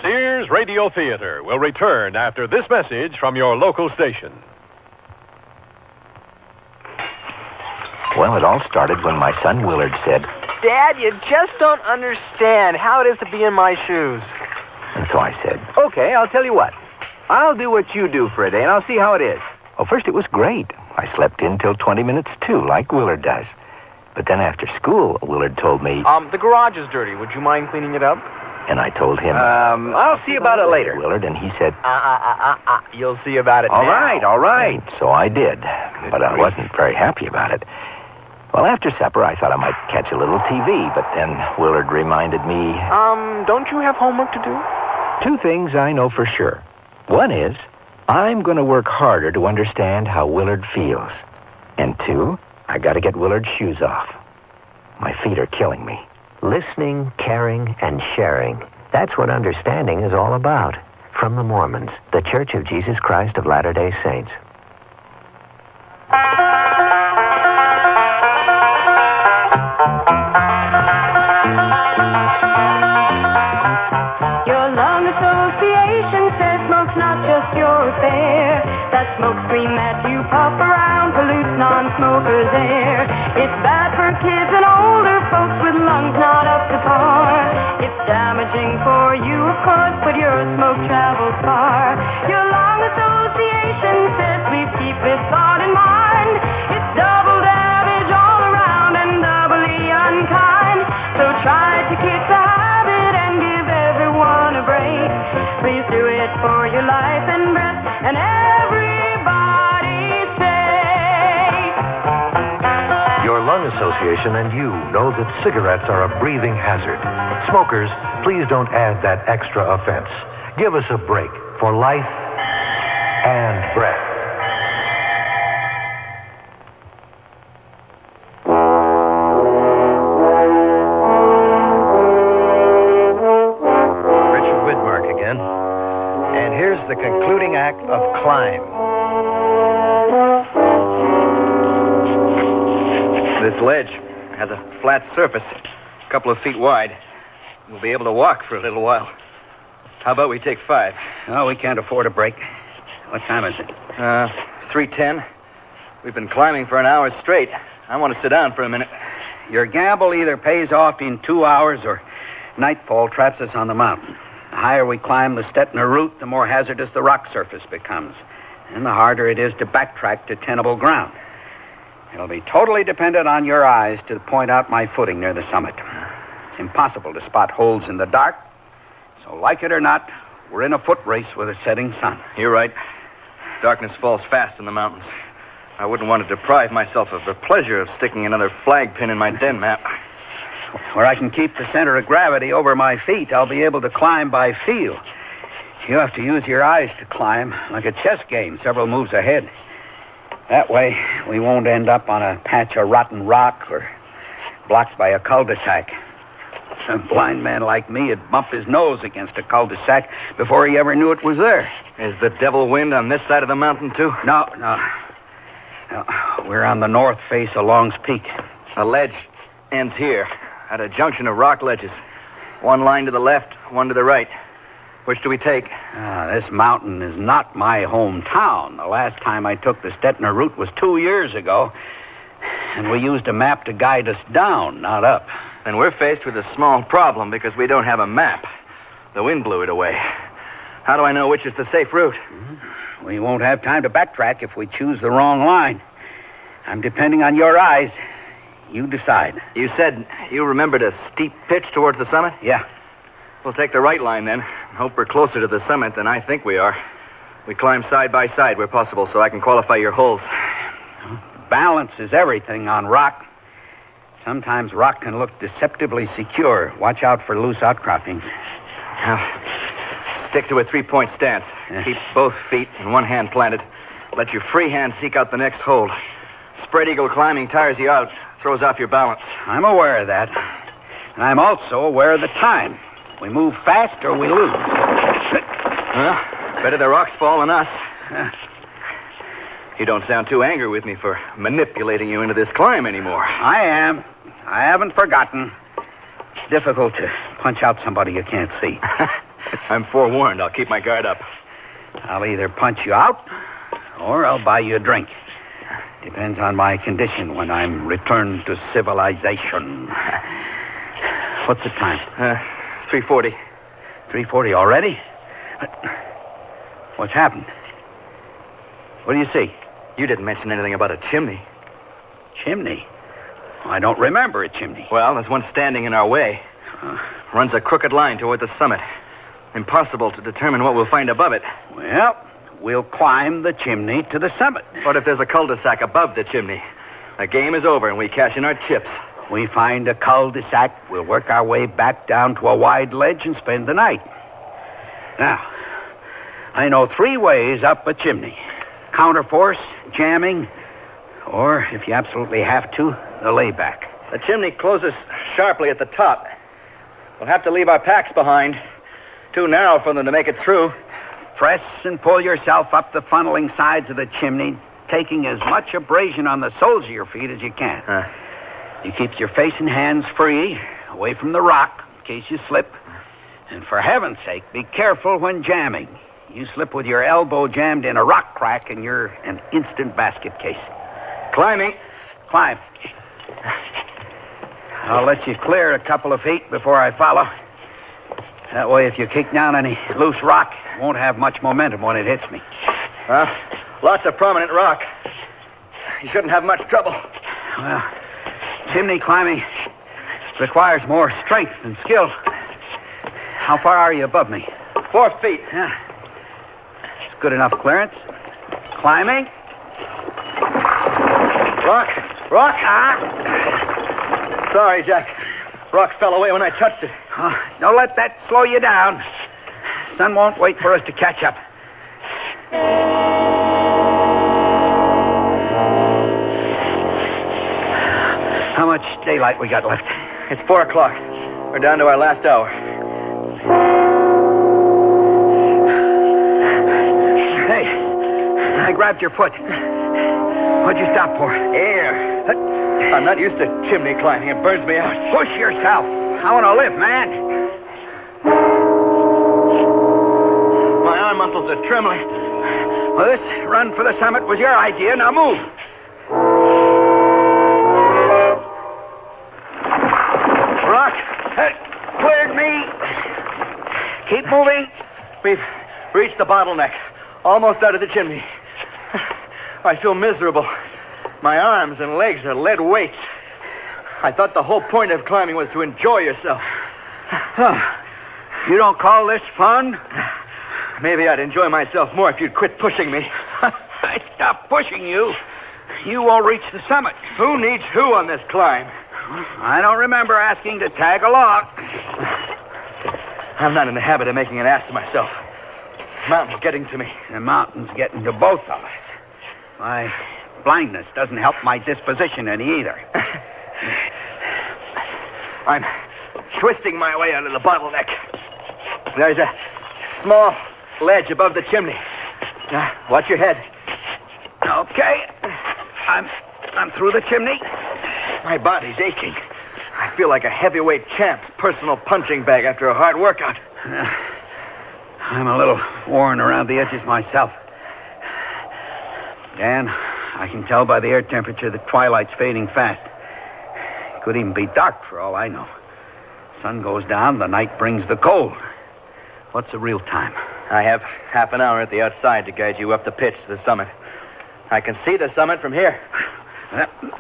Sears Radio Theater will return after this message from your local station. Well, it all started when my son Willard said, Dad, you just don't understand how it is to be in my shoes. And so I said, Okay, I'll tell you what. I'll do what you do for a day, and I'll see how it is. Well, first it was great. I slept in till 20 minutes, too, like Willard does. But then after school, Willard told me... The garage is dirty. Would you mind cleaning it up? And I told him... I'll see about it later. Willard, and he said... You'll see about it all now. All right. And so I did, but I wasn't very happy about it. Well, after supper, I thought I might catch a little TV, but then Willard reminded me... don't you have homework to do? 2 things I know for sure. One is, I'm going to work harder to understand how Willard feels. And 2, I got to get Willard's shoes off. My feet are killing me. Listening, caring, and sharing. That's what understanding is all about. From the Mormons, the Church of Jesus Christ of Latter-day Saints. Your lung association says smoke's not just your affair. That smoke screen that you puff around pollutes non-smokers' air. It's bad for kids and older folks with lungs not up to par. It's damaging for you, of course, but your smoke travels far. Your lung association says please keep this thought in mind. It's double damage all around and doubly unkind. So try to kick the habit and give everyone a break. Please do it for your life and breath and everybody's sake. Association and you know that cigarettes are a breathing hazard. Smokers, please don't add that extra offense. Give us a break for life and breath. Richard Widmark again. And here's the concluding act of Climb. This ledge has a flat surface, a couple of feet wide. We'll be able to walk for a little while. How about we take 5? Oh, we can't afford a break. What time is it? 3:10. We've been climbing for an hour straight. I want to sit down for a minute. Your gamble either pays off in 2 hours or nightfall traps us on the mountain. The higher we climb the Stettner route, the more hazardous the rock surface becomes. And the harder it is to backtrack to tenable ground. It'll be totally dependent on your eyes to point out my footing near the summit. It's impossible to spot holes in the dark. So, like it or not, we're in a foot race with a setting sun. You're right. Darkness falls fast in the mountains. I wouldn't want to deprive myself of the pleasure of sticking another flag pin in my den map. Where I can keep the center of gravity over my feet, I'll be able to climb by feel. You have to use your eyes to climb, like a chess game, several moves ahead. That way, we won't end up on a patch of rotten rock or blocked by a cul-de-sac. A blind man like me would bump his nose against a cul-de-sac before he ever knew it was there. Is the devil wind on this side of the mountain, too? No. We're on the north face of Long's Peak. The ledge ends here, at a junction of rock ledges. One line to the left, one to the right. Which do we take? This mountain is not my hometown. The last time I took the Stettner route was 2 years ago. And we used a map to guide us down, not up. Then we're faced with a small problem because we don't have a map. The wind blew it away. How do I know which is the safe route? We won't have time to backtrack if we choose the wrong line. I'm depending on your eyes. You decide. You said you remembered a steep pitch towards the summit? Yeah. We'll take the right line then. Hope we're closer to the summit than I think we are. We climb side by side where possible so I can qualify your holes. Balance is everything on rock. Sometimes rock can look deceptively secure. Watch out for loose outcroppings. Now, stick to a 3-point stance. Keep both feet and one hand planted. Let your free hand seek out the next hold. Spread eagle climbing tires you out, throws off your balance. I'm aware of that. And I'm also aware of the time. We move fast or we lose. Better the rocks fall than us. You don't sound too angry with me for manipulating you into this climb anymore. I am. I haven't forgotten. It's difficult to punch out somebody you can't see. I'm forewarned. I'll keep my guard up. I'll either punch you out or I'll buy you a drink. Depends on my condition when I'm returned to civilization. What's the time? 3:40. 3:40 already? What's happened? What do you see? You didn't mention anything about a chimney. Chimney? I don't remember a chimney. Well, there's one standing in our way. Runs a crooked line toward the summit. Impossible to determine what we'll find above it. Well, we'll climb the chimney to the summit. What if there's a cul-de-sac above the chimney? The game is over and we cash in our chips. We find a cul-de-sac, we'll work our way back down to a wide ledge and spend the night. Now, I know 3 ways up a chimney. Counterforce, jamming, or, if you absolutely have to, the layback. The chimney closes sharply at the top. We'll have to leave our packs behind. Too narrow for them to make it through. Press and pull yourself up the funneling sides of the chimney, taking as much abrasion on the soles of your feet as you can. You keep your face and hands free, away from the rock, in case you slip. And for heaven's sake, be careful when jamming. You slip with your elbow jammed in a rock crack and you're an instant basket case. Climbing. Climb. I'll let you clear a couple of feet before I follow. That way, if you kick down any loose rock, it won't have much momentum when it hits me. Lots of prominent rock. You shouldn't have much trouble. Well, chimney climbing requires more strength and skill. How far are you above me? 4 feet. Yeah. It's good enough clearance. Climbing. Rock. Sorry, Jack. Rock fell away when I touched it. Don't let that slow you down. Sun won't wait for us to catch up. How much daylight we got left? It's 4 o'clock. We're down to our last hour. Hey, I grabbed your foot. What'd you stop for? Air. I'm not used to chimney climbing. It burns me out. Push yourself. I want to live, man. My arm muscles are trembling. Well, this run for the summit was your idea. Now move. Rock. Cleared me. Keep moving. We've reached the bottleneck. Almost out of the chimney. I feel miserable. My arms and legs are lead weights. I thought the whole point of climbing was to enjoy yourself. You don't call this fun? Maybe I'd enjoy myself more if you'd quit pushing me. I stopped pushing you. You won't reach the summit. Who needs who on this climb? I don't remember asking to tag along. I'm not in the habit of making an ass of myself. The mountain's getting to me. The mountain's getting to both of us. My blindness doesn't help my disposition any either. I'm twisting my way out of the bottleneck. There's a small ledge above the chimney. Now, watch your head. Okay. I'm through the chimney. My body's aching. I feel like a heavyweight champ's personal punching bag after a hard workout. I'm a little worn around the edges myself. Dan, I can tell by the air temperature that twilight's fading fast. It could even be dark for all I know. Sun goes down, the night brings the cold. What's the real time? I have half an hour at the outside to guide you up the pitch to the summit. I can see the summit from here.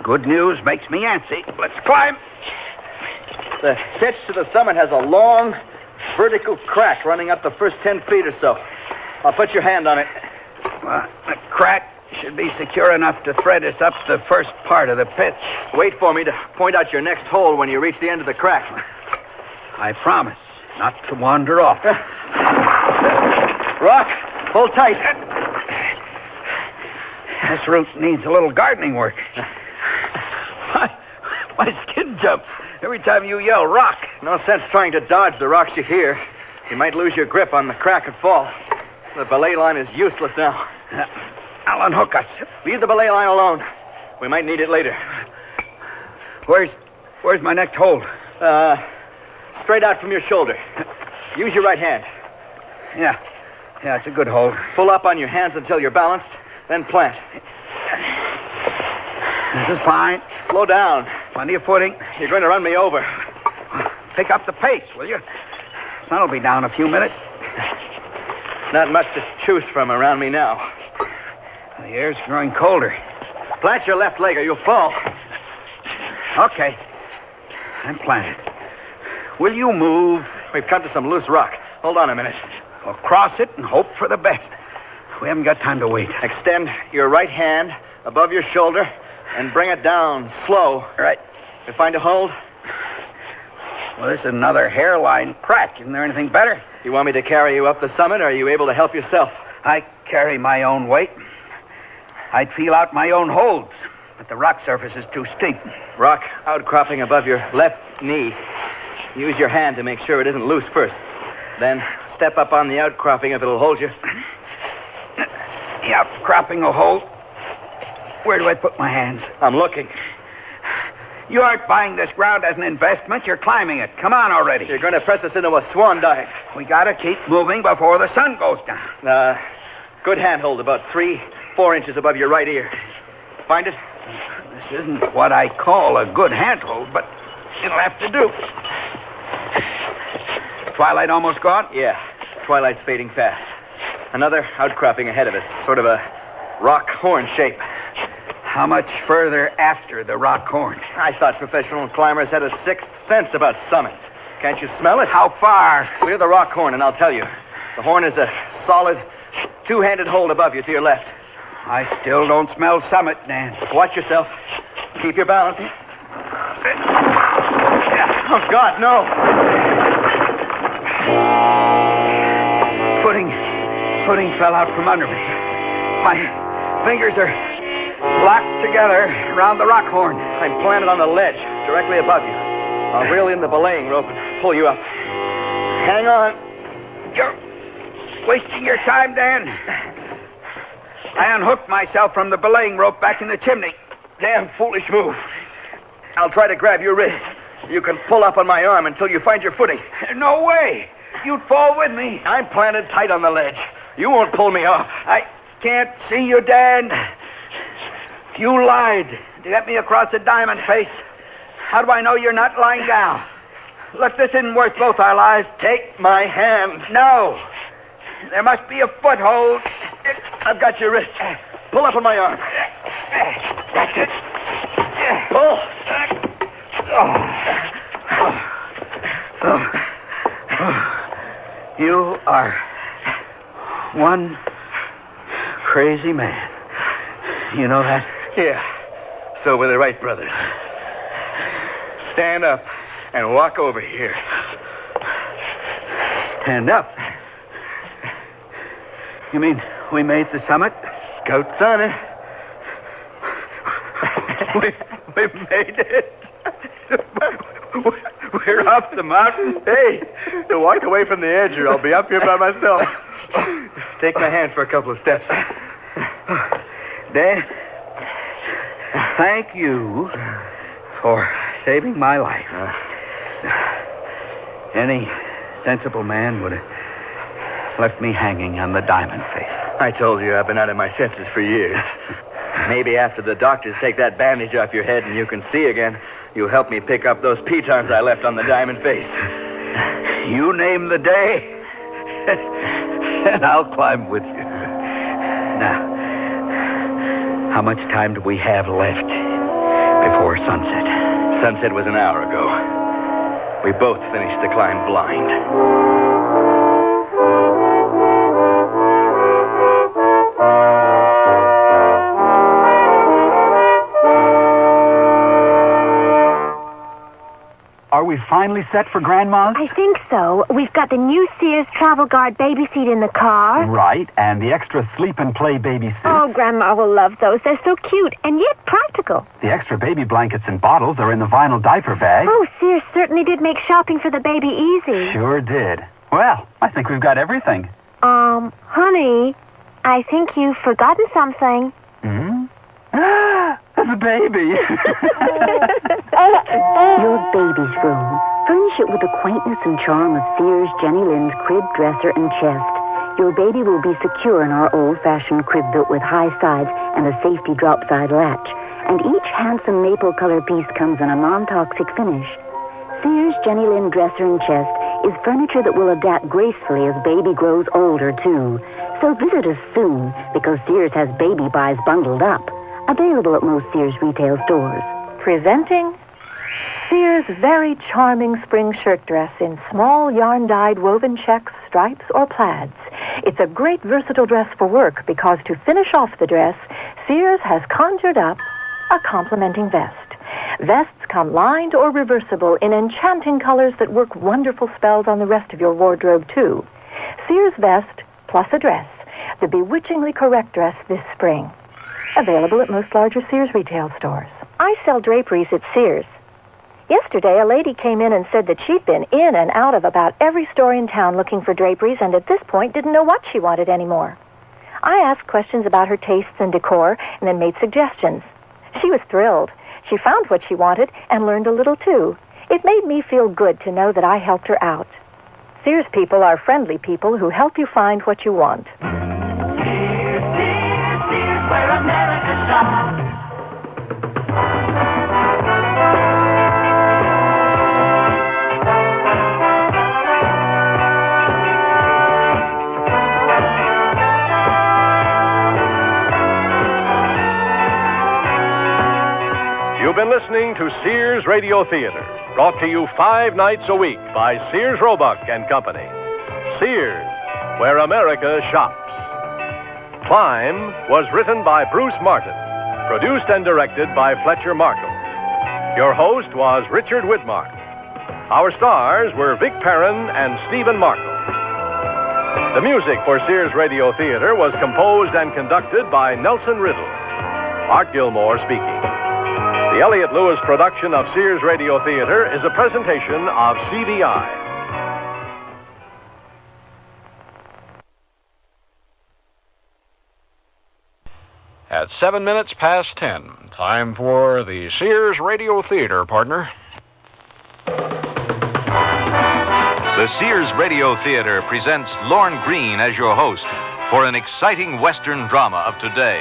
Good news makes me antsy. Let's climb. The pitch to the summit has a long, vertical crack running up the first 10 feet or so. I'll put your hand on it. The crack should be secure enough to thread us up the first part of the pitch. Wait for me to point out your next hole when you reach the end of the crack. I promise not to wander off. Rock, hold tight. This route needs a little gardening work. My skin jumps every time you yell rock. No sense trying to dodge the rocks you hear. You might lose your grip on the crack and fall. The belay line is useless now. I'll unhook us. Leave the belay line alone. We might need it later. Where's my next hold? Straight out from your shoulder. Use your right hand. Yeah, it's a good hold. Pull up on your hands until you're balanced, then plant. This is fine. Slow down. Plenty of footing. You're going to run me over. Pick up the pace, will you? Sun'll be down a few minutes. Not much to choose from around me now. The air's growing colder. Plant your left leg or you'll fall. Okay. I'm planted. Will you move? We've come to some loose rock. Hold on a minute. We'll cross it and hope for the best. We haven't got time to wait. Extend your right hand above your shoulder and bring it down slow. Right. You find a hold? Well, this is another hairline crack. Isn't there anything better? You want me to carry you up the summit, or are you able to help yourself? I carry my own weight. I'd feel out my own holds, but the rock surface is too steep. Rock outcropping above your left knee. Use your hand to make sure it isn't loose first. Then step up on the outcropping if it'll hold you. The outcropping will hold. Where do I put my hands? I'm looking. You aren't buying this ground as an investment. You're climbing it. Come on already. You're going to press us into a swan dive. We got to keep moving before the sun goes down. Good handhold, about 3-4 inches above your right ear. Find it? This isn't what I call a good handhold, but it'll have to do. Twilight almost gone? Yeah. Twilight's fading fast. Another outcropping ahead of us, sort of a rock horn shape. How much further after the rock horn? I thought professional climbers had a sixth sense about summits. Can't you smell it? How far? Clear the rock horn and I'll tell you. The horn is a solid, two-handed hold above you to your left. I still don't smell summit, Dan. Watch yourself. Keep your balance. Oh, God, no. Footing fell out from under me. My fingers are locked together around the rock horn. I'm planted on the ledge, directly above you. I'll reel in the belaying rope and pull you up. Hang on. You're wasting your time, Dan. I unhooked myself from the belaying rope back in the chimney. Damn foolish move. I'll try to grab your wrist. You can pull up on my arm until you find your footing. No way. You'd fall with me. I'm planted tight on the ledge. You won't pull me off. I can't see you, Dan. You lied to get me across the diamond face. How do I know you're not lying down? Look, this isn't worth both our lives. Take my hand. No. There must be a foothold. I've got your wrist. Pull up on my arm. That's it. Pull. You are one crazy man. You know that? Yeah. So were the Wright brothers. Stand up and walk over here. Stand up? You mean we made the summit? Scout's honor. We made it. We're up the mountain. Hey, walk away from the edge or I'll be up here by myself. Take my hand for a couple of steps. Dan, thank you for saving my life. Any sensible man would have left me hanging on the diamond face. I told you I've been out of my senses for years. Maybe after the doctors take that bandage off your head and you can see again, you'll help me pick up those pitons I left on the diamond face. You name the day, and I'll climb with you. Now, how much time do we have left before sunset? Sunset was an hour ago. We both finished the climb blind. Are we finally set for Grandma's? I think so. We've got the new Sears Travel Guard baby seat in the car. Right, and the extra sleep and play baby suits. Oh, Grandma will love those. They're so cute and yet practical. The extra baby blankets and bottles are in the vinyl diaper bag. Oh, Sears certainly did make shopping for the baby easy. Sure did. Well, I think we've got everything. Honey, I think you've forgotten something. The baby. Your baby's room. Furnish it with the quaintness and charm of Sears Jenny Lind's crib, dresser, and chest. Your baby will be secure in our old-fashioned crib built with high sides and a safety drop-side latch. And each handsome maple color piece comes in a non-toxic finish. Sears Jenny Lind dresser and chest is furniture that will adapt gracefully as baby grows older, too. So visit us soon, because Sears has baby buys bundled up. Available at most Sears retail stores. Presenting Sears' very charming spring shirt dress in small yarn-dyed woven checks, stripes, or plaids. It's a great versatile dress for work because to finish off the dress, Sears has conjured up a complementing vest. Vests come lined or reversible in enchanting colors that work wonderful spells on the rest of your wardrobe, too. Sears vest plus a dress, the bewitchingly correct dress this spring. Available at most larger Sears retail stores. I sell draperies at Sears. Yesterday, a lady came in and said that she'd been in and out of about every store in town looking for draperies and at this point didn't know what she wanted anymore. I asked questions about her tastes and decor and then made suggestions. She was thrilled. She found what she wanted and learned a little, too. It made me feel good to know that I helped her out. Sears people are friendly people who help you find what you want. Where America shops. You've been listening to Sears Radio Theater, brought to you 5 nights a week by Sears Roebuck and Company. Sears, where America shops. Climb was written by Bruce Martin, produced and directed by Fletcher Markham. Your host was Richard Widmark. Our stars were Vic Perrin and Stephen Markle. The music for Sears Radio Theater was composed and conducted by Nelson Riddle. Art Gilmore speaking. The Elliott Lewis production of Sears Radio Theater is a presentation of CBI. At 7 minutes past 10, time for the Sears Radio Theater, partner. The Sears Radio Theater presents Lorne Greene as your host for an exciting Western drama of today.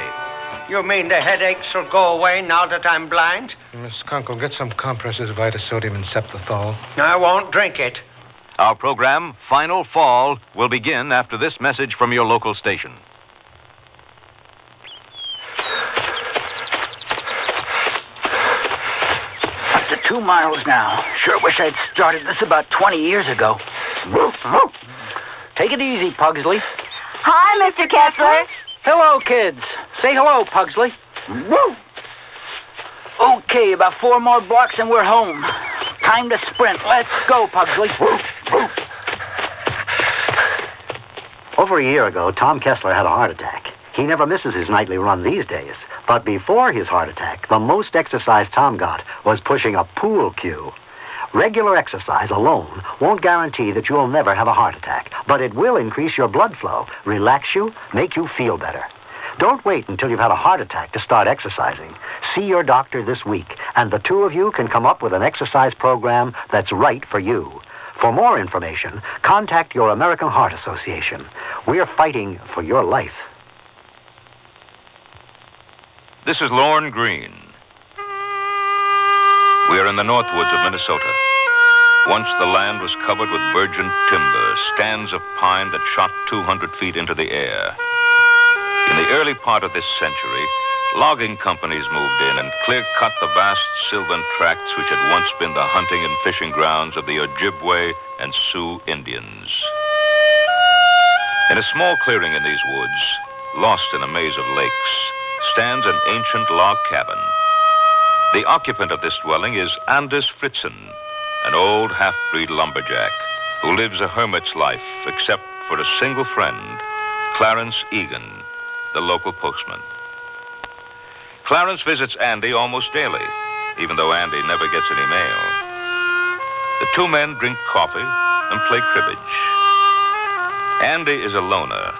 You mean the headaches will go away now that I'm blind? Miss Kunkel, get some compresses of Vitasodium and Septothol. I won't drink it. Our program, Final Fall, will begin after this message from your local station. Up to 2 miles now. Sure wish I'd started this about 20 years ago. Take it easy, Pugsley. Hi, Mr. Kessler. Hello, kids. Say hello, Pugsley. Okay, about 4 more blocks and we're home. Time to sprint. Let's go, Pugsley. Over a year ago, Tom Kessler had a heart attack. He never misses his nightly run these days. But before his heart attack, the most exercise Tom got was pushing a pool cue. Regular exercise alone won't guarantee that you'll never have a heart attack, but it will increase your blood flow, relax you, make you feel better. Don't wait until you've had a heart attack to start exercising. See your doctor this week, and the two of you can come up with an exercise program that's right for you. For more information, contact your American Heart Association. We're fighting for your life. This is Lorne Greene. We are in the north woods of Minnesota. Once the land was covered with virgin timber, stands of pine that shot 200 feet into the air. In the early part of this century, logging companies moved in and clear-cut the vast sylvan tracts which had once been the hunting and fishing grounds of the Ojibwe and Sioux Indians. In a small clearing in these woods, lost in a maze of lakes, stands an ancient log cabin. The occupant of this dwelling is Anders Fritzen, an old half-breed lumberjack who lives a hermit's life except for a single friend, Clarence Egan, the local postman. Clarence visits Andy almost daily, even though Andy never gets any mail. The two men drink coffee and play cribbage. Andy is a loner,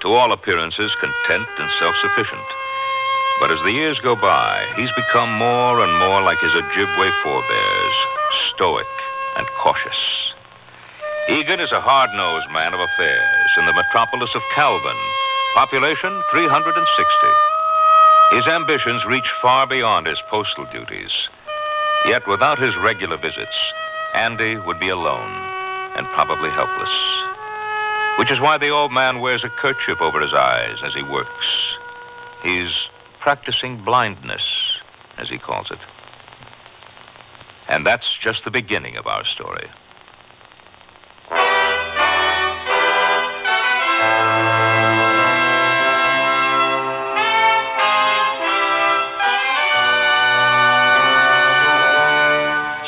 to all appearances content and self-sufficient. But as the years go by, he's become more and more like his Ojibwe forebears, stoic and cautious. Egan is a hard-nosed man of affairs in the metropolis of Calvin, population 360. His ambitions reach far beyond his postal duties. Yet without his regular visits, Andy would be alone and probably helpless. Which is why the old man wears a kerchief over his eyes as he works. He's practicing blindness, as he calls it. And that's just the beginning of our story.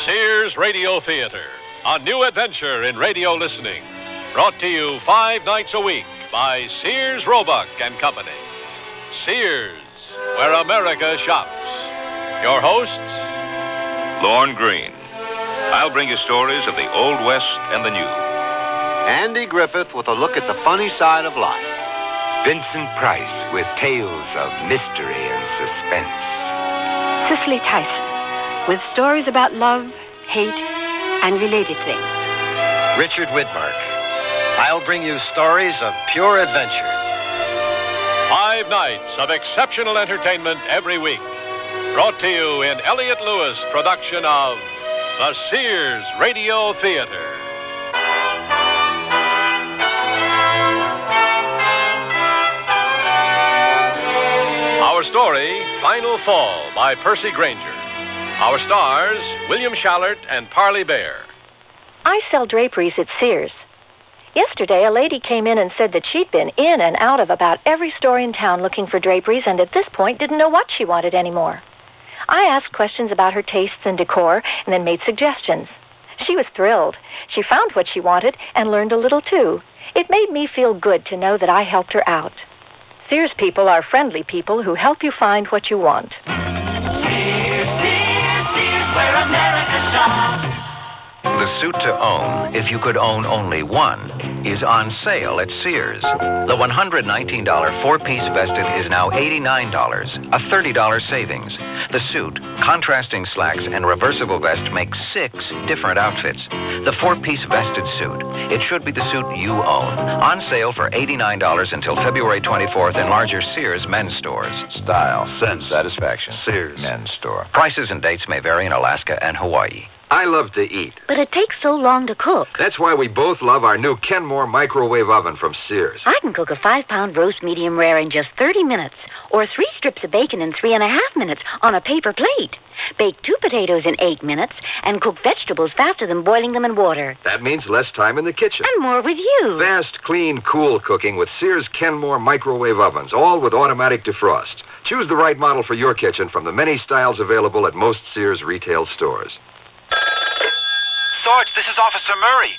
Sears Radio Theater, a new adventure in radio listening. Brought to you 5 nights a week by Sears Roebuck and Company. Sears, where America shops. Your hosts, Lorne Greene. I'll bring you stories of the Old West and the New. Andy Griffith with a look at the funny side of life. Vincent Price with tales of mystery and suspense. Cicely Tyson with stories about love, hate, and related things. Richard Widmark. I'll bring you stories of pure adventure. 5 nights of exceptional entertainment every week. Brought to you in Elliott Lewis production of the Sears Radio Theater. Our story, Final Fall by Percy Granger. Our stars, William Shallert and Parley Bear. I sell draperies at Sears. Yesterday, a lady came in and said that she'd been in and out of about every store in town looking for draperies and at this point didn't know what she wanted anymore. I asked questions about her tastes and decor and then made suggestions. She was thrilled. She found what she wanted and learned a little, too. It made me feel good to know that I helped her out. Sears people are friendly people who help you find what you want. Sears, where America shops. The suit to own, if you could own only one, is on sale at Sears. The $119 four-piece vested is now $89, a $30 savings. The suit, contrasting slacks, and reversible vest make 6 different outfits. The four-piece vested suit, it should be the suit you own. On sale for $89 until February 24th in larger Sears men's stores. Style, sense, satisfaction. Sears men's store. Prices and dates may vary in Alaska and Hawaii. I love to eat. But it takes so long to cook. That's why we both love our new Kenmore microwave oven from Sears. I can cook a 5-pound roast medium rare in just 30 minutes, or 3 strips of bacon in 3.5 minutes on a paper plate. Bake 2 potatoes in 8 minutes, and cook vegetables faster than boiling them in water. That means less time in the kitchen. And more with you. Fast, clean, cool cooking with Sears Kenmore microwave ovens, all with automatic defrost. Choose the right model for your kitchen from the many styles available at most Sears retail stores. Sarge, this is Officer Murray.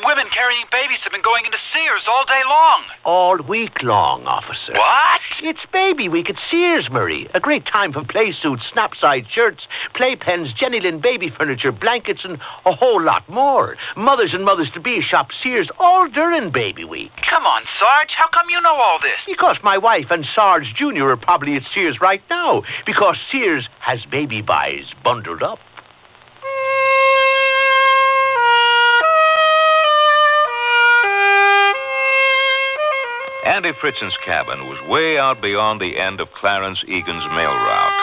Women carrying babies have been going into Sears all day long. All week long, officer. What? It's Baby Week at Sears, Murray. A great time for play suits, snap-side shirts, playpens, Jenny Lynn baby furniture, blankets, and a whole lot more. Mothers and mothers-to-be shop Sears all during Baby Week. Come on, Sarge. How come you know all this? Because my wife and Sarge Jr. are probably at Sears right now. Because Sears has baby buys bundled up. Andy Fritzen's cabin was way out beyond the end of Clarence Egan's mail route,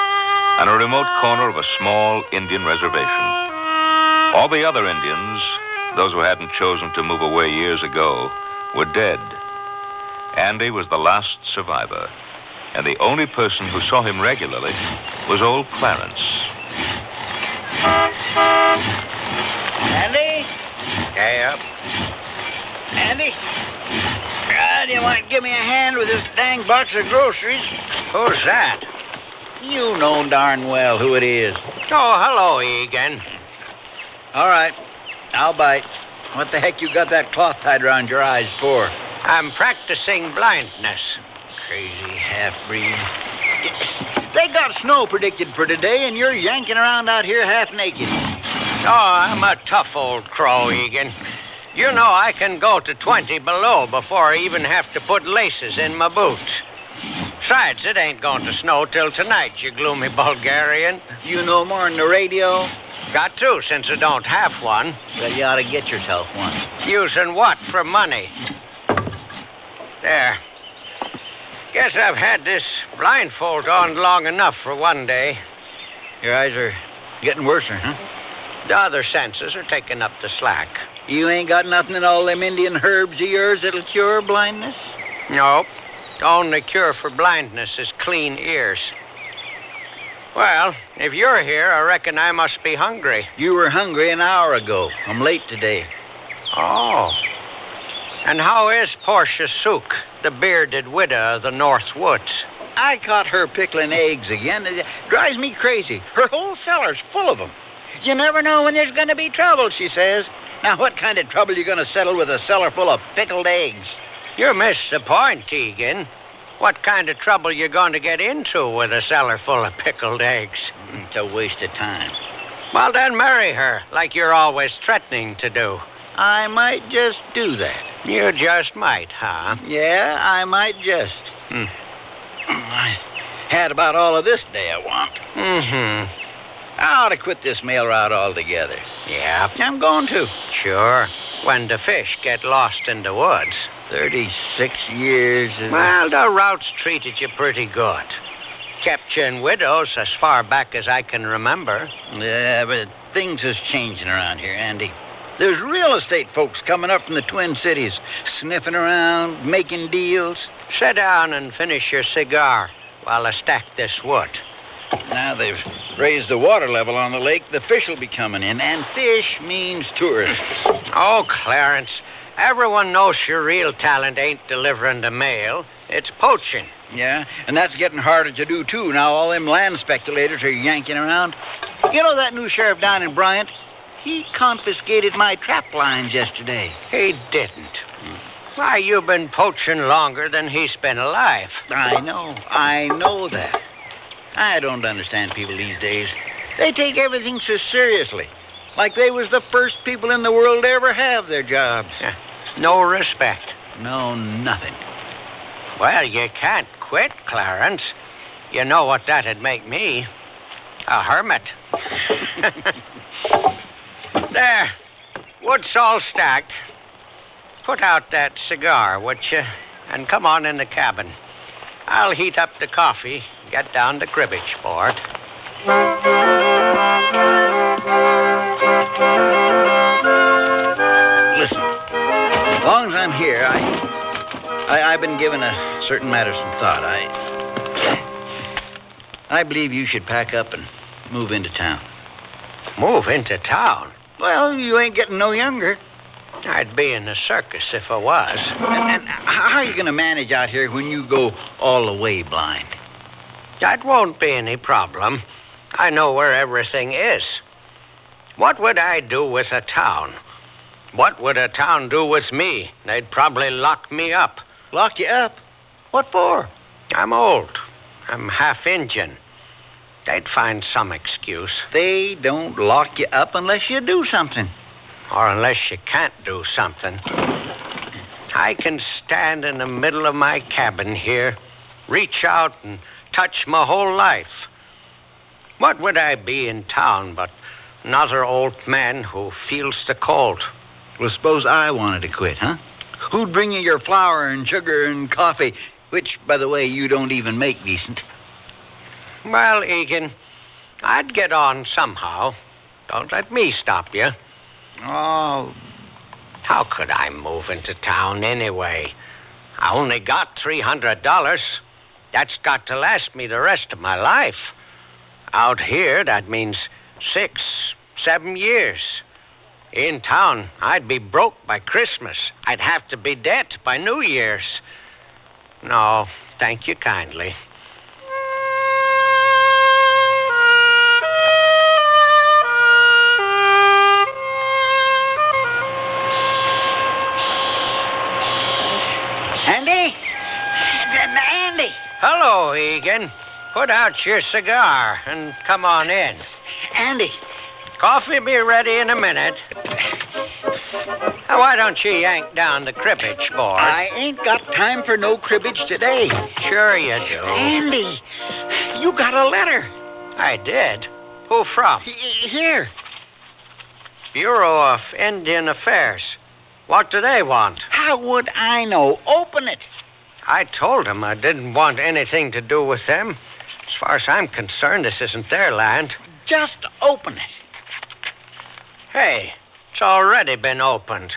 on a remote corner of a small Indian reservation. All the other Indians, those who hadn't chosen to move away years ago, were dead. Andy was the last survivor, and the only person who saw him regularly was old Clarence. Andy? Yeah. Andy? Do you want to give me a hand with this dang box of groceries? Who's that? You know darn well who it is. Oh, hello, Egan. All right, I'll bite. What the heck you got that cloth tied around your eyes for? I'm practicing blindness. Crazy half-breed. They got snow predicted for today, and you're yanking around out here half naked. Oh, I'm a tough old crow, Egan. You know I can go to 20 below before I even have to put laces in my boots. Besides, it ain't going to snow till tonight, you gloomy Bulgarian. You know more than the radio? Got to, since I don't have one. Well, you ought to get yourself one. Using what for money? There. Guess I've had this blindfold on long enough for one day. Your eyes are getting worse, huh? The other senses are taking up the slack. You ain't got nothing in all them Indian herbs of yours that'll cure blindness? Nope. The only cure for blindness is clean ears. Well, if you're here, I reckon I must be hungry. You were hungry an hour ago. I'm late today. Oh. And how is Portia Sook, the bearded widow of the North Woods? I caught her pickling eggs again. It drives me crazy. Her whole cellar's full of them. You never know when there's going to be trouble, she says. Now, what kind of trouble you going to settle with a cellar full of pickled eggs? You missed the point, Egan. What kind of trouble you going to get into with a cellar full of pickled eggs? It's a waste of time. Well, then marry her, like you're always threatening to do. I might just do that. You just might, huh? Yeah, I might just. I had about all of this day I want. Mm-hmm. I ought to quit this mail route altogether. Yeah. I'm going to. Sure. When the fish get lost in the woods. 36 years. Well, the route's treated you pretty good. Kept you in widows as far back as I can remember. Yeah, but things is changing around here, Andy. There's real estate folks coming up from the Twin Cities, sniffing around, making deals. Sit down and finish your cigar while I stack this wood. Now they've raised the water level on the lake, the fish will be coming in, and fish means tourists. Oh, Clarence, everyone knows your real talent ain't delivering the mail. It's poaching. Yeah, and that's getting harder to do, too. Now all them land speculators are yanking around. You know that new sheriff down in Bryant? He confiscated my trap lines yesterday. He didn't. Why, you've been poaching longer than he's been alive. I know that. I don't understand people these days. They take everything so seriously. Like they was the first people in the world to ever have their jobs. No respect. No, nothing. Well, you can't quit, Clarence. You know what that'd make me? A hermit. There. Wood's all stacked. Put out that cigar, would you? And come on in the cabin. I'll heat up the coffee, get down the cribbage board. Listen, as long as I'm here, I've been giving a certain matter some thought. I believe you should pack up and move into town. Move into town? Well, you ain't getting no younger. I'd be in the circus if I was. And how are you going to manage out here when you go all the way blind? That won't be any problem. I know where everything is. What would I do with a town? What would a town do with me? They'd probably lock me up. Lock you up? What for? I'm old. I'm half Indian. They'd find some excuse. They don't lock you up unless you do something. Or unless you can't do something. I can stand in the middle of my cabin here, reach out and touch my whole life. What would I be in town but another old man who feels the cold? Well, suppose I wanted to quit, huh? Who'd bring you your flour and sugar and coffee, which, by the way, you don't even make decent? Well, Egan, I'd get on somehow. Don't let me stop you. Oh, how could I move into town anyway? I only got $300. That's got to last me the rest of my life. Out here, that means 6, 7 years. In town, I'd be broke by Christmas. I'd have to be dead by New Year's. No, thank you kindly. Andy! Hello, Egan. Put out your cigar and come on in. Andy. Coffee'll be ready in a minute. Now, why don't you yank down the cribbage board? I ain't got time for no cribbage today. Sure you do. Andy, you got a letter. I did. Who from? Here. Bureau of Indian Affairs. What do they want? How would I know? Open it. I told them I didn't want anything to do with them. As far as I'm concerned, this isn't their land. Just open it. Hey, it's already been opened.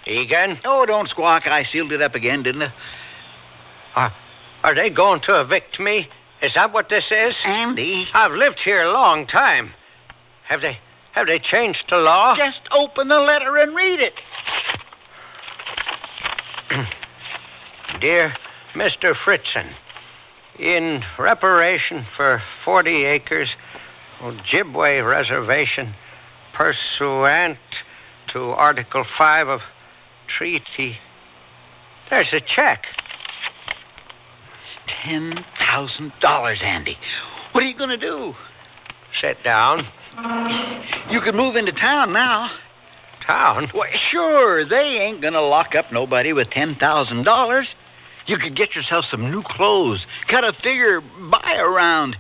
Egan? Oh, don't squawk. I sealed it up again, didn't I? Are they going to evict me? Is that what this is? Andy. I've lived here a long time. Have they changed the law? Just open the letter and read it. Dear Mr. Fritzen, in reparation for 40 acres, Ojibwe Reservation, pursuant to Article 5 of Treaty. There's a check. $10,000, Andy. What are you going to do? Sit down. You could move into town now. Town? Why, sure, they ain't going to lock up nobody with $10,000. You could get yourself some new clothes, cut a figure, buy a round.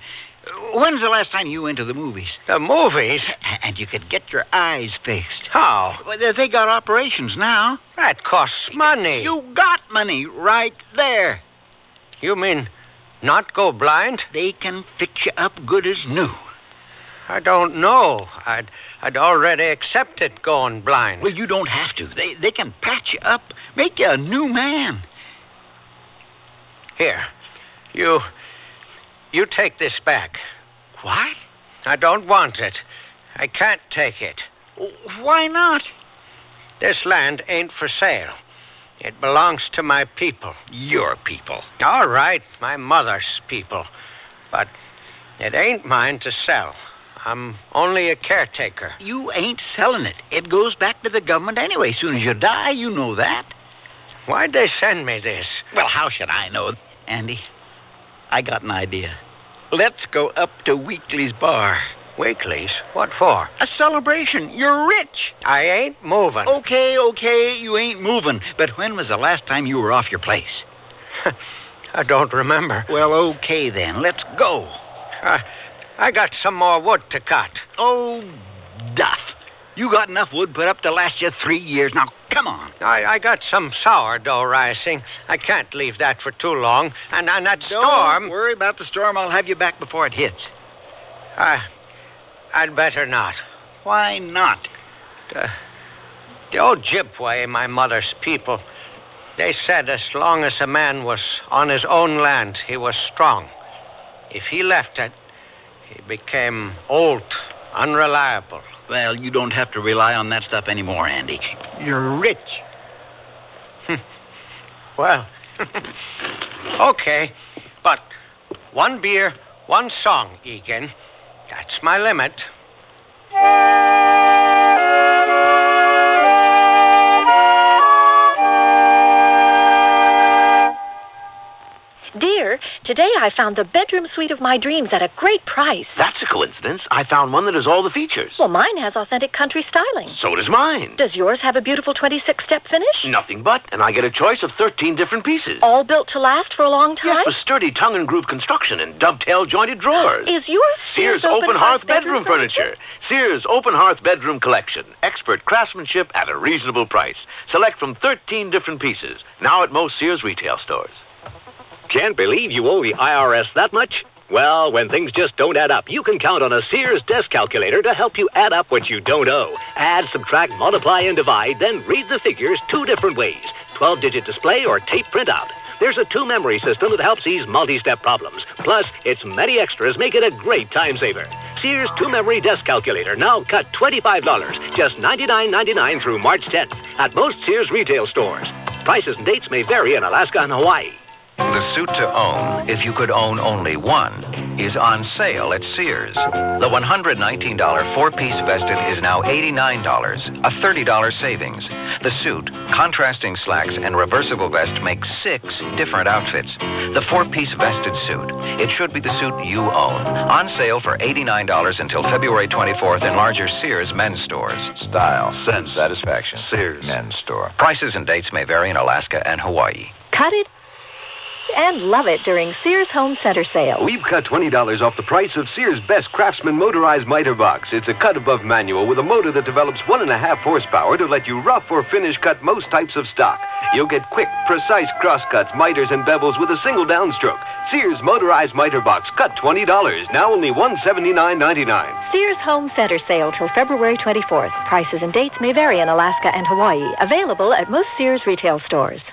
When's the last time you went to the movies? The movies? And you could get your eyes fixed. How? Well, they got operations now. That costs money. You got money right there. You mean not go blind? They can fix you up good as new. I don't know. I'd already accepted going blind. Well, you don't have to. They can patch you up, make you a new man. Here, you take this back. What? I don't want it. I can't take it. Why not? This land ain't for sale. It belongs to my people. Your people. All right, my mother's people. But it ain't mine to sell. I'm only a caretaker. You ain't selling it. It goes back to the government anyway. As soon as you die, you know that. Why'd they send me this? Well, how should I know? Andy, I got an idea. Let's go up to Weekly's bar. Weekly's? What for? A celebration. You're rich. I ain't moving. Okay, you ain't moving. But when was the last time you were off your place? I don't remember. Well, okay then. Let's go. I got some more wood to cut. Oh, duff. You got enough wood put up to last you 3 years. Now, come on. I got some sourdough rising. I can't leave that for too long. And that storm... Don't worry about the storm. I'll have you back before it hits. I'd better not. Why not? The Ojibwe, my mother's people, they said as long as a man was on his own land, he was strong. If he left it, he became old, unreliable. Well, you don't have to rely on that stuff anymore, Andy. You're rich. Well, okay. But one beer, one song, Egan. That's my limit. Dear, today I found the bedroom suite of my dreams at a great price. That's a coincidence. I found one that has all the features. Well, mine has authentic country styling. So does mine. Does yours have a beautiful 26-step finish? Nothing but, and I get a choice of 13 different pieces. All built to last for a long time? Yes, with sturdy tongue and groove construction and dovetail jointed drawers. Is yours Sears Open Hearth Bedroom Furniture? Sears Open Hearth Bedroom Collection. Expert craftsmanship at a reasonable price. Select from 13 different pieces. Now at most Sears retail stores. Can't believe you owe the IRS that much? Well, when things just don't add up, you can count on a Sears desk calculator to help you add up what you don't owe. Add, subtract, multiply, and divide, then read the figures 2 different ways. 12-digit display or tape printout. There's a 2-memory system that helps ease multi-step problems. Plus, its many extras make it a great time saver. Sears 2-memory desk calculator now cut $25, just $99.99 through March 10th at most Sears retail stores. Prices and dates may vary in Alaska and Hawaii. The suit to own, if you could own only one, is on sale at Sears. The $119 4-piece vested is now $89, a $30 savings. The suit, contrasting slacks, and reversible vest make 6 different outfits. The 4-piece vested suit, it should be the suit you own. On sale for $89 until February 24th in larger Sears men's stores. Style, sense, satisfaction. Sears men's store. Prices and dates may vary in Alaska and Hawaii. Cut it and love it during Sears Home Center sale. We've cut $20 off the price of Sears' best Craftsman motorized miter box. It's a cut-above manual with a motor that develops 1.5 horsepower to let you rough or finish cut most types of stock. You'll get quick, precise crosscuts, miters, and bevels with a single downstroke. Sears motorized miter box, cut $20, now only $179.99. Sears Home Center sale till February 24th. Prices and dates may vary in Alaska and Hawaii. Available at most Sears retail stores.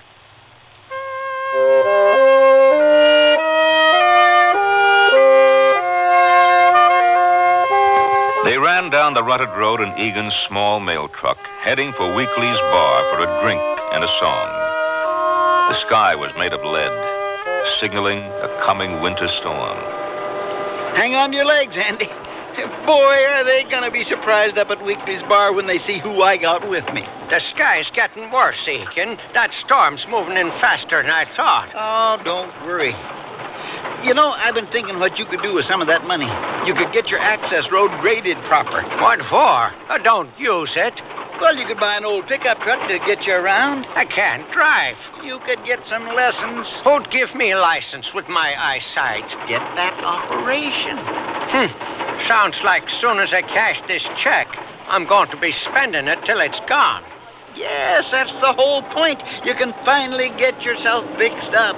They ran down the rutted road in Egan's small mail truck, heading for Weekly's bar for a drink and a song. The sky was made of lead, signaling a coming winter storm. Hang on to your legs, Andy. Boy, are they going to be surprised up at Weekly's bar when they see who I got with me. The sky's getting worse, Egan. That storm's moving in faster than I thought. Oh, don't worry. You know, I've been thinking what you could do with some of that money. You could get your access road graded proper. What for? Don't use it. Well, you could buy an old pickup truck to get you around. I can't drive. You could get some lessons. Who'd give me a license with my eyesight? Get that operation. Sounds like as soon as I cash this check, I'm going to be spending it till it's gone. Yes, that's the whole point. You can finally get yourself fixed up.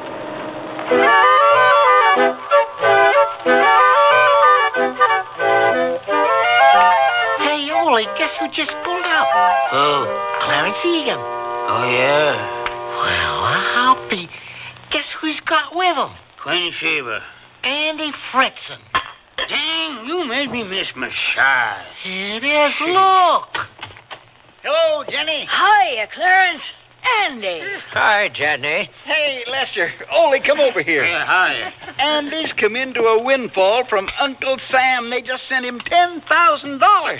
Hey, Ole, guess who just pulled up? Who? Clarence Egan. Oh, yeah. Well, I'll be. Guess who's got with him? Queen Sheba. Andy Fritzen. Dang, you made me miss my size. It is. Look. Hello, Jenny. Hiya, Clarence. Andy. Hi, Jenny. Hey, Lester. Ole, come over here. Hi. Andy's come into a windfall from Uncle Sam. They just sent him $10,000.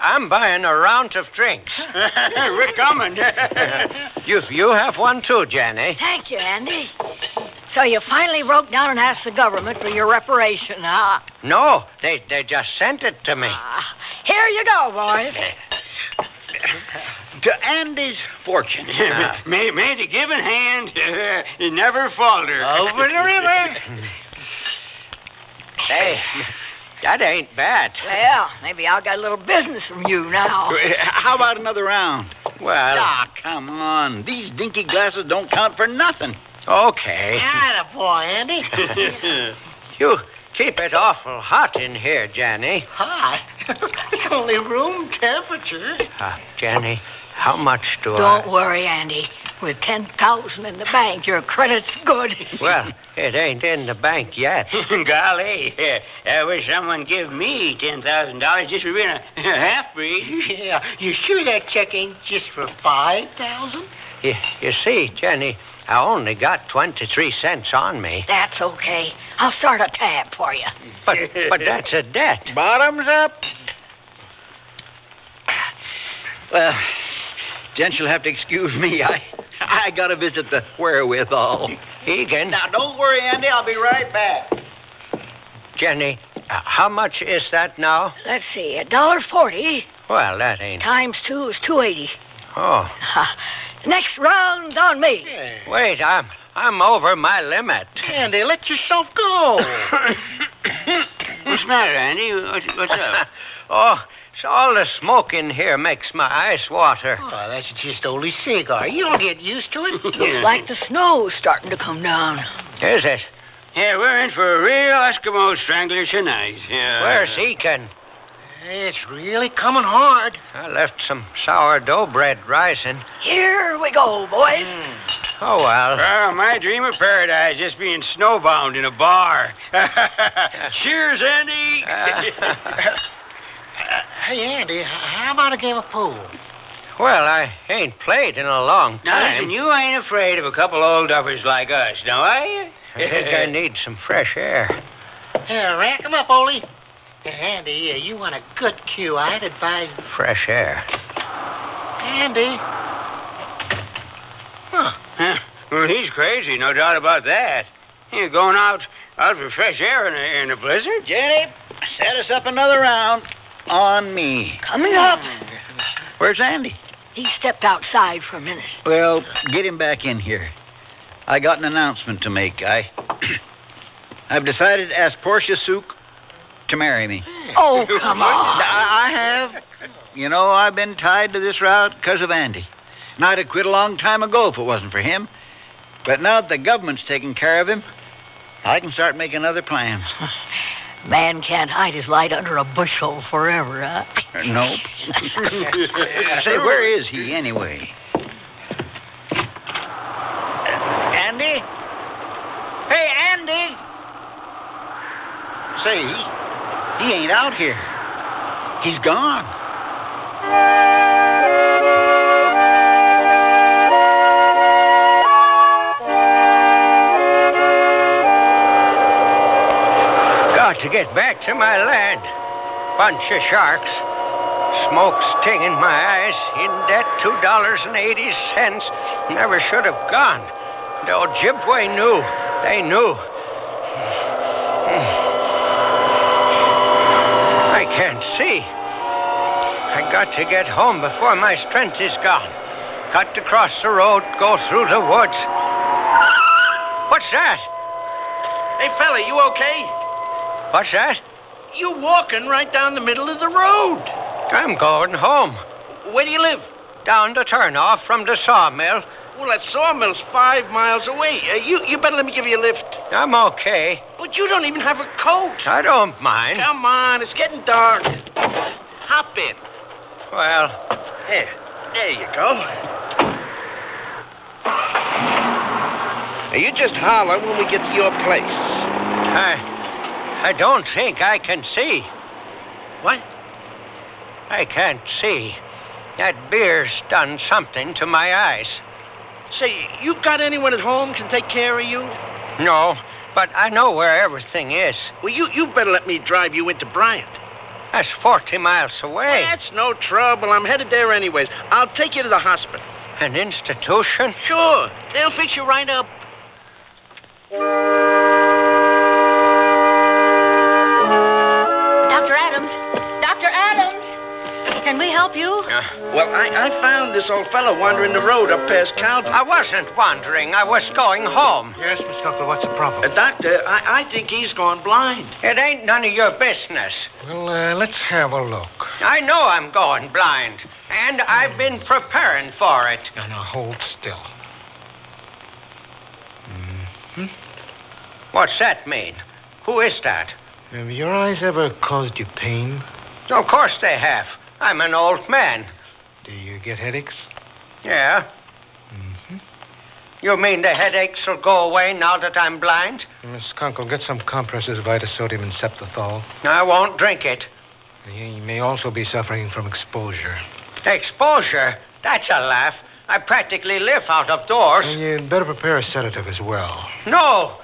I'm buying a round of drinks. We're coming. You have one too, Jenny. Thank you, Andy. So you finally broke down and asked the government for your reparation, huh? No, they just sent it to me. Here you go, boys. To Andy's fortune. May the giving hand never falter. Over the river. Hey, that ain't bad. Well, maybe I'll get a little business from you now. How about another round? Well... come on. These dinky glasses don't count for nothing. Okay. Attaboy, Andy. You keep it awful hot in here, Jenny. Hot? It's only room temperature. Jenny, how much do Don't worry, Andy. With $10,000 in the bank, your credit's good. Well, it ain't in the bank yet. Golly, I wish someone give me $10,000 just for being a half-breed. Yeah, you sure that check ain't just for $5,000? You see, Jenny, I only got 23 cents on me. That's okay. I'll start a tab for you. But that's a debt. Bottoms up. Well, gents, you'll have to excuse me. I got to visit the wherewithal. Egan. Now, don't worry, Andy. I'll be right back. Jenny, how much is that now? Let's see, $1.40. Well, that ain't... Times 2 is $2.80. Oh. Next round's on me. Wait, I'm over my limit. Andy, let yourself go. What's the matter, Andy? What's up? Oh, so all the smoke in here makes my eyes water. Oh, that's just Ole's cigar. You'll get used to it. Looks like the snow's starting to come down. Is it? Yeah, we're in for a real Eskimo strangler tonight. Where's Egan? It's really coming hard. I left some sourdough bread rising. Here we go, boys. Oh, well. Well, my dream of paradise just being snowbound in a bar. Cheers, Andy. Hey, Andy, how about a game of pool? Well, I ain't played in a long Now, time. listen, you ain't afraid of a couple old duffers like us, now, are you? I think I need some fresh air. Here, rack 'em up, Ole. Andy, you want a good cue. I'd advise... Fresh air. Andy. Well, he's crazy, no doubt about that. You're going out for fresh air in a blizzard? Jenny, set us up another round. On me. Coming up. Where's Andy? He stepped outside for a minute. Well, get him back in here. I got an announcement to make. I've decided to ask Portia Sook to marry me. Oh, come on. I have. You know, I've been tied to this route because of Andy. And I'd have quit a long time ago if it wasn't for him. But now that the government's taking care of him, I can start making other plans. Man can't hide his light under a bushel forever, huh? Nope. Say, where is he anyway? Andy? Hey, Andy! Say, he ain't out here. He's gone. Got to get back to my land. Bunch of sharks. Smoke stinging my eyes. In debt $2.80. Never should have gone. The Ojibwe knew. They knew. I can't see. I got to get home before my strength is gone. Got to cross the road, go through the woods. What's that? Hey, fella, you okay? What's that? You're walking right down the middle of the road. I'm going home. Where do you live? Down the turnoff from the sawmill. Well, that sawmill's 5 miles away. You better let me give you a lift. I'm okay. But you don't even have a coat. I don't mind. Come on, it's getting dark. Hop in. Well, there you go. Now, you just holler when we get to your place. I don't think I can see. What? I can't see. That beer's done something to my eyes. Say, you got anyone at home can take care of you? No, but I know where everything is. Well, you better let me drive you into Bryant. That's 40 miles away. That's no trouble. I'm headed there anyways. I'll take you to the hospital. An institution? Sure. They'll fix you right up. Dr. Adams! Dr. Adams! Can we help you? Well, I found this old fellow wandering the road up past Calvin. I wasn't wandering. I was going home. Yes, Miss Uncle, what's the problem? Doctor, I think he's gone blind. It ain't none of your business. Well, let's have a look. I know I'm going blind, and I've been preparing for it. Now, hold still. Mm-hmm. What's that mean? Who is that? Have your eyes ever caused you pain? Of course they have. I'm an old man. Do you get headaches? Yeah. Mm-hmm. You mean the headaches will go away now that I'm blind? Miss Kunkel, get some compresses of Itasodium and Septithol. I won't drink it. You may also be suffering from exposure. Exposure? That's a laugh. I practically live out of doors. And you'd better prepare a sedative as well. No.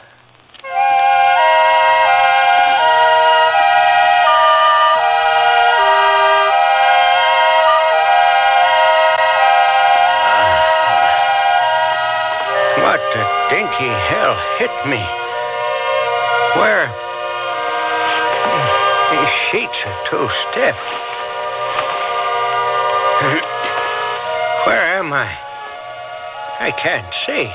What the dinky hell hit me? Where? These sheets are too stiff. Where am I? I can't see.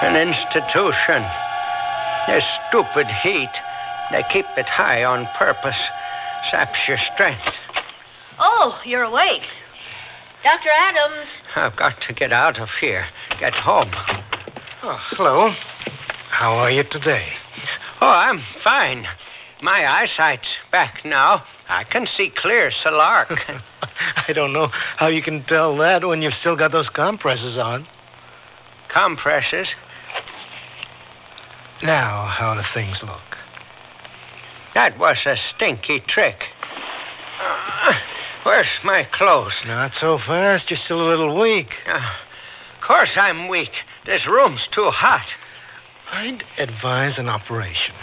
An institution. This stupid heat. They keep it high on purpose. Saps your strength. Oh, you're awake. Dr. Adams. I've got to get out of here. Get home. Oh, hello. How are you today? Oh, I'm fine. My eyesight's back now. I can see clear, so lark. I don't know how you can tell that when you've still got those compresses on. Compresses? Now, how do things look? That was a stinky trick. Where's my clothes? Not so fast. You're still a little weak. Of course I'm weak. This room's too hot. I'd advise an operation.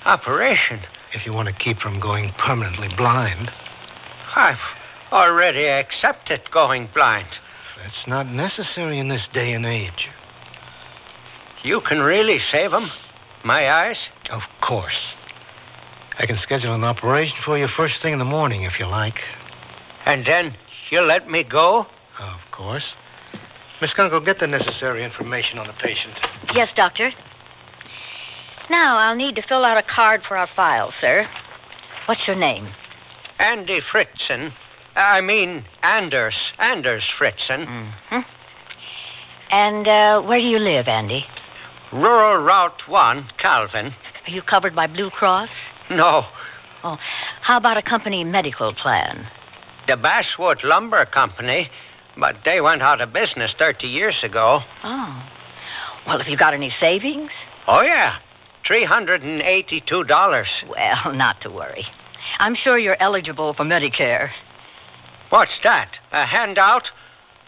Operation? If you want to keep from going permanently blind. I've already accepted going blind. That's not necessary in this day and age. You can really save them? My eyes? Of course. I can schedule an operation for you first thing in the morning, if you like. And then you'll let me go? Of course. Miss Kunkel, get the necessary information on the patient. Yes, Doctor. Now, I'll need to fill out a card for our file, sir. What's your name? Andy Fritzen. I mean, Anders Fritzen. Mm-hmm. And where do you live, Andy? Rural Route 1, Calvin. Are you covered by Blue Cross? No. Oh, how about a company medical plan? The Basswood Lumber Company, but they went out of business 30 years ago. Oh. Well, have you got any savings? Oh, yeah. $382. Well, not to worry. I'm sure you're eligible for Medicare. What's that? A handout?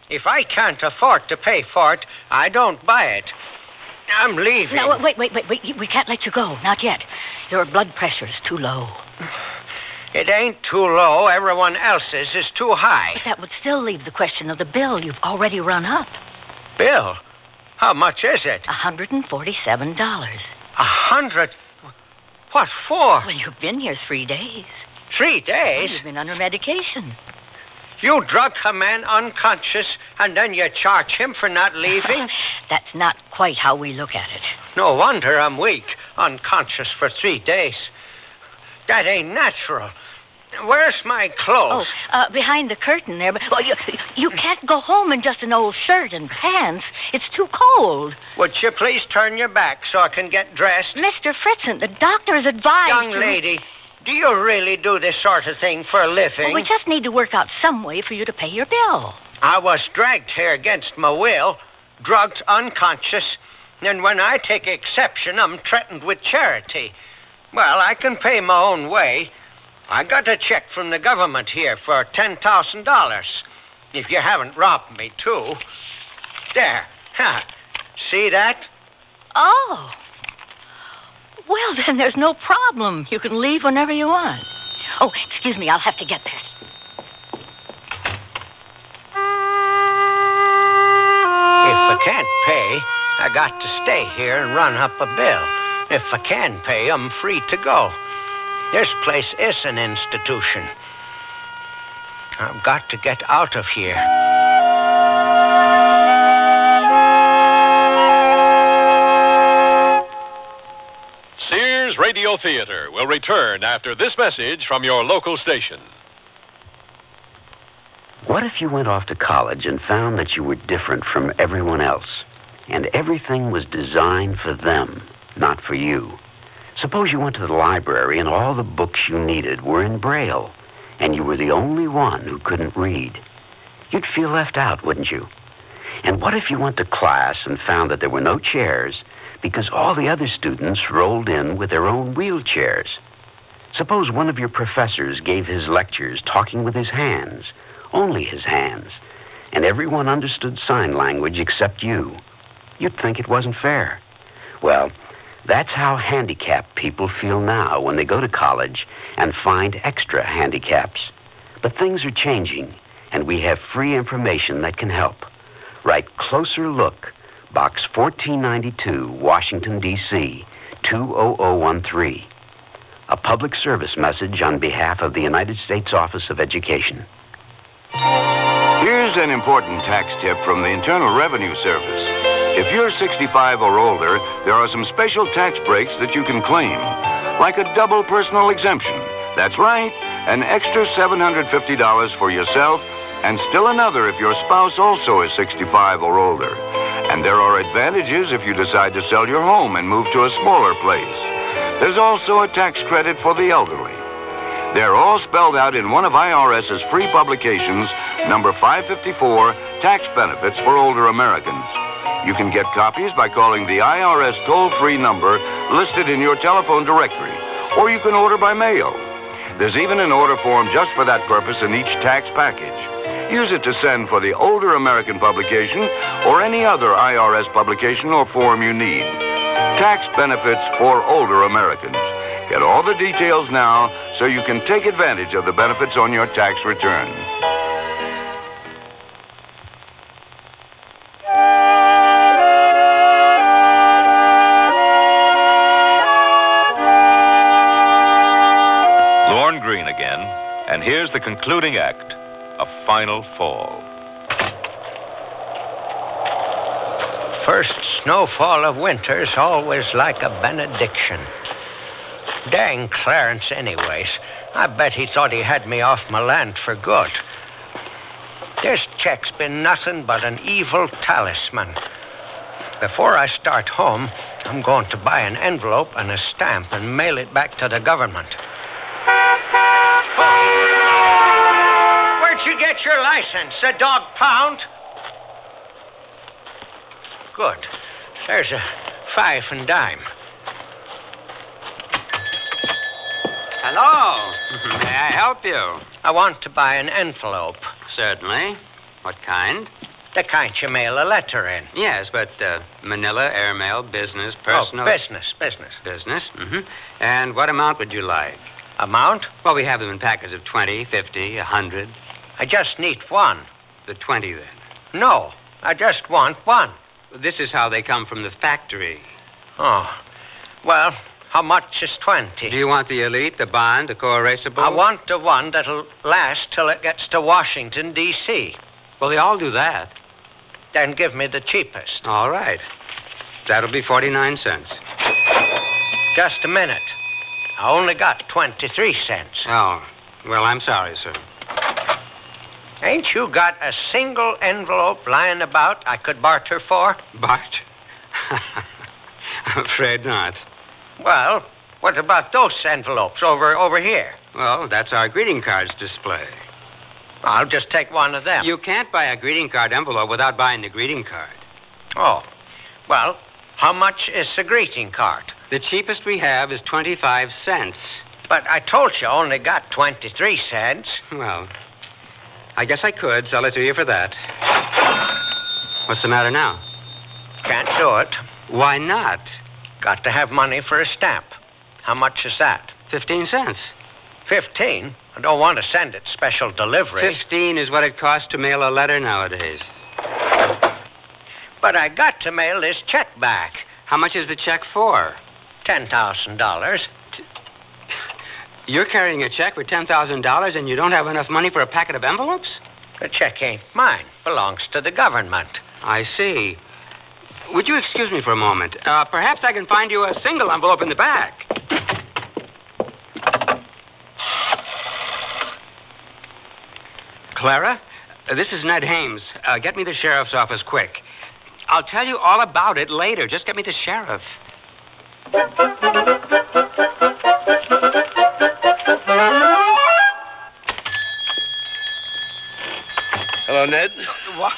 If I can't afford to pay for it, I don't buy it. I'm leaving. No, wait. We can't let you go. Not yet. Your blood pressure's too low. It ain't too low. Everyone else's is too high. But that would still leave the question of the bill you've already run up. Bill? How much is it? $147. 100? What for? Well, you've been here 3 days. 3 days? Well, you've been under medication. You drug a man unconscious, and then you charge him for not leaving? That's not quite how we look at it. No wonder I'm weak, unconscious for 3 days. That ain't natural. Where's my clothes? Oh, behind the curtain there. But you can't go home in just an old shirt and pants. It's too cold. Would you please turn your back so I can get dressed? Mr. Fritzen, the doctor has advised... Young lady, do you really do this sort of thing for a living? Well, we just need to work out some way for you to pay your bill. I was dragged here against my will, drugged unconscious, and when I take exception, I'm threatened with charity. Well, I can pay my own way. I got a check from the government here for $10,000. If you haven't robbed me, too. There. Ha. See that? Oh. Well, then there's no problem. You can leave whenever you want. Oh, excuse me. I'll have to get there. If I can't pay, I got to stay here and run up a bill. If I can pay, I'm free to go. This place is an institution. I've got to get out of here. Sears Radio Theater will return after this message from your local station. What if you went off to college and found that you were different from everyone else, and everything was designed for them, not for you? Suppose you went to the library and all the books you needed were in Braille, and you were the only one who couldn't read. You'd feel left out, wouldn't you? And what if you went to class and found that there were no chairs because all the other students rolled in with their own wheelchairs? Suppose one of your professors gave his lectures talking with his hands, only his hands, and everyone understood sign language except you. You'd think it wasn't fair. Well, that's how handicapped people feel now when they go to college and find extra handicaps. But things are changing, and we have free information that can help. Write Closer Look, Box 1492, Washington, D.C., 20013. A public service message on behalf of the United States Office of Education. Here's an important tax tip from the Internal Revenue Service. If you're 65 or older, there are some special tax breaks that you can claim, like a double personal exemption. That's right, an extra $750 for yourself, and still another if your spouse also is 65 or older. And there are advantages if you decide to sell your home and move to a smaller place. There's also a tax credit for the elderly. They're all spelled out in one of IRS's free publications, number 554, Tax Benefits for Older Americans. You can get copies by calling the IRS toll-free number listed in your telephone directory, or you can order by mail. There's even an order form just for that purpose in each tax package. Use it to send for the Older American publication or any other IRS publication or form you need. Tax Benefits for Older Americans. Get all the details now so you can take advantage of the benefits on your tax return. Lorne Greene again, and here's the concluding act, A Final Fall. First snowfall of winter's always like a benediction. Dang Clarence, anyways. I bet he thought he had me off my land for good. This check's been nothing but an evil talisman. Before I start home, I'm going to buy an envelope and a stamp and mail it back to the government. Where'd you get your license, a dog pound? Good. There's a 5 and dime. Hello. May I help you? I want to buy an envelope. Certainly. What kind? The kind you mail a letter in. Yes, but manila, airmail, business, personal... Oh, business. Business, mm-hmm. And what amount would you like? Amount? Well, we have them in packets of 20, 50, 100. I just need one. The 20, then? No, I just want one. This is how they come from the factory. Oh, well... How much is 20? Do you want the Elite, the Bond, the co-erasable? I want the one that'll last till it gets to Washington, D.C. Well, they all do that. Then give me the cheapest. All right. That'll be 49 cents. Just a minute. I only got 23 cents. Oh, well, I'm sorry, sir. Ain't you got a single envelope lying about I could barter for? Barter? I'm afraid not. Well, what about those envelopes over here? Well, that's our greeting cards display. I'll just take one of them. You can't buy a greeting card envelope without buying the greeting card. Oh, well, how much is the greeting card? The cheapest we have is 25 cents. But I told you I only got 23 cents. Well, I guess I could sell it to you for that. What's the matter now? Can't do it. Why not? Got to have money for a stamp. How much is that? 15 cents. 15? I don't want to send it special delivery. 15 is what it costs to mail a letter nowadays. But I got to mail this check back. How much is the check for? $10,000. You're carrying a check for $10,000 and you don't have enough money for a packet of envelopes? The check ain't mine. Belongs to the government. I see. Would you excuse me for a moment? Perhaps I can find you a single envelope in the back. Clara, this is Ned Hames. Get me the sheriff's office quick. I'll tell you all about it later. Just get me the sheriff. Hello, Ned.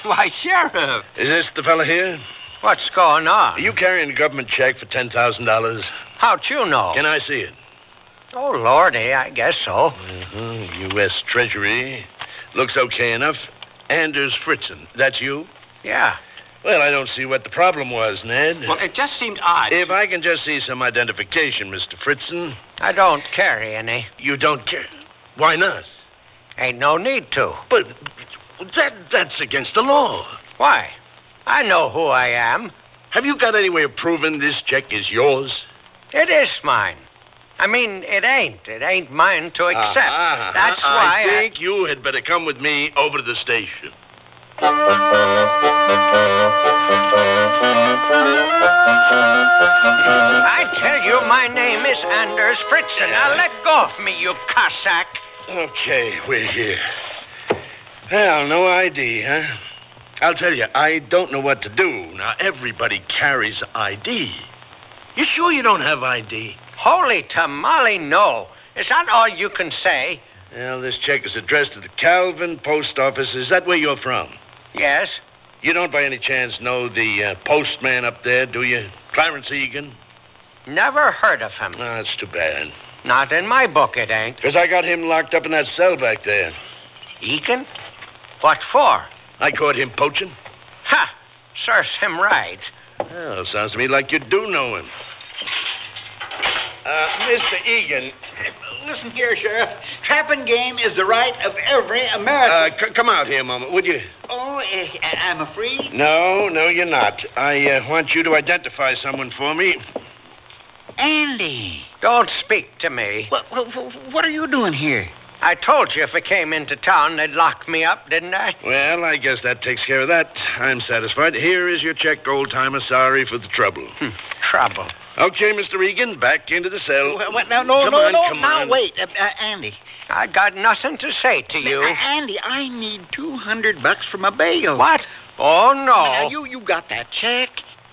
Why, Sheriff. Is this the fella here? What's going on? Are you carrying a government check for $10,000? How'd you know? Can I see it? Oh, Lordy, I guess so. U.S. Treasury. Looks okay enough. Anders Fritzen. That's you? Yeah. Well, I don't see what the problem was, Ned. Well, it just seemed odd. If I can just see some identification, Mr. Fritzen. I don't carry any. You don't care? Why not? Ain't no need to. But that's against the law. Why? I know who I am. Have you got any way of proving this check is yours? It is mine. I mean, it ain't. It ain't mine to accept. That's why I think you had better come with me over to the station. I tell you, my name is Anders Fritzen. Now let go of me, you Cossack. Okay, we're here. Well, no ID, huh? I'll tell you, I don't know what to do. Now, everybody carries ID. You sure you don't have ID? Holy tamale, no. Is that all you can say? Well, this check is addressed to the Calvin Post Office. Is that where you're from? Yes. You don't by any chance know the postman up there, do you? Clarence Egan? Never heard of him. No, that's too bad. Not in my book, it ain't. Because I got him locked up in that cell back there. Egan? What for? I caught him poaching. Ha! Serves him right. Well, sounds to me like you do know him. Mr. Egan. Listen here, Sheriff. Trapping game is the right of every American. Come out here a moment, would you? Oh, I'm afraid? No, you're not. I want you to identify someone for me. Andy. Don't speak to me. What are you doing here? I told you if I came into town, they'd lock me up, didn't I? Well, I guess that takes care of that. I'm satisfied. Here is your check, old-timer. Sorry for the trouble. Trouble. Okay, Mr. Egan, back into the cell. Come on. Wait, Andy. I got nothing to say to you. Andy, I need $200 for my bail. What? Oh, no. Now, you got that check.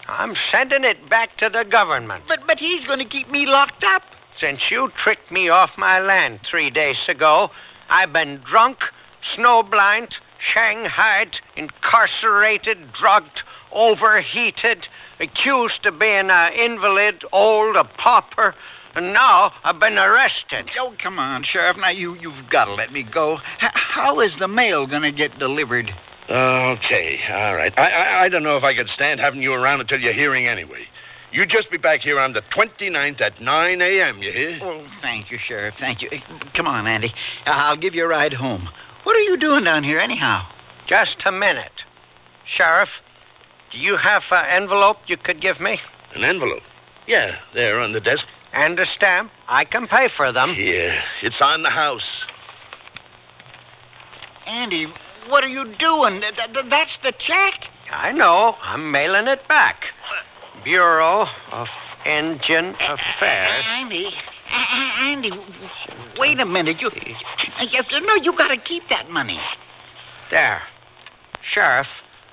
I'm sending it back to the government. But he's going to keep me locked up. Since you tricked me off my land 3 days ago, I've been drunk, snowblind, shanghaied, incarcerated, drugged, overheated, accused of being an invalid, old, a pauper, and now I've been arrested. Oh, come on, Sheriff. Now, you've got to let me go. How is the mail going to get delivered? Okay, all right. I don't know if I could stand having you around until your hearing anyway. You just be back here on the 29th at 9 a.m., you hear? Oh, thank you, Sheriff. Thank you. Come on, Andy. I'll give you a ride home. What are you doing down here anyhow? Just a minute. Sheriff, do you have an envelope you could give me? An envelope? Yeah, there on the desk. And a stamp. I can pay for them. Yeah, it's on the house. Andy, what are you doing? That's the check. I know. I'm mailing it back. Bureau of Indian Affairs. Andy, wait a minute. You got to keep that money. There. Sheriff,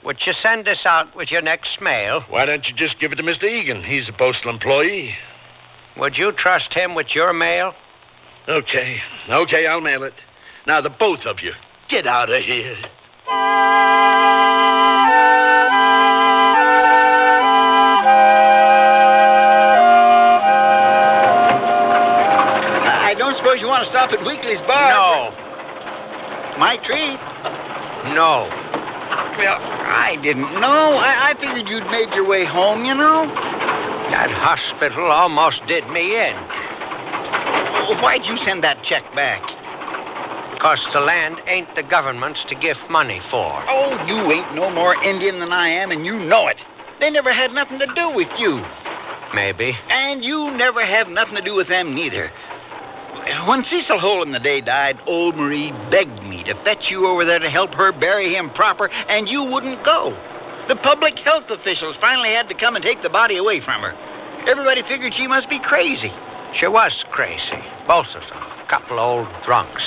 would you send this out with your next mail? Why don't you just give it to Mr. Egan? He's a postal employee. Would you trust him with your mail? Okay, I'll mail it. Now, the both of you, get out of here. stop at Weekly's bar. No. My treat. No. Well, I didn't know. I figured you'd made your way home, you know. That hospital almost did me in. Why'd you send that check back? Because the land ain't the government's to give money for. Oh, you ain't no more Indian than I am, and you know it. They never had nothing to do with you. Maybe. And you never have nothing to do with them, neither. When Cecil Hole in the Day died, old Marie begged me to fetch you over there to help her bury him proper, and you wouldn't go. The public health officials finally had to come and take the body away from her. Everybody figured she must be crazy. She was crazy, both of them. A couple old drunks.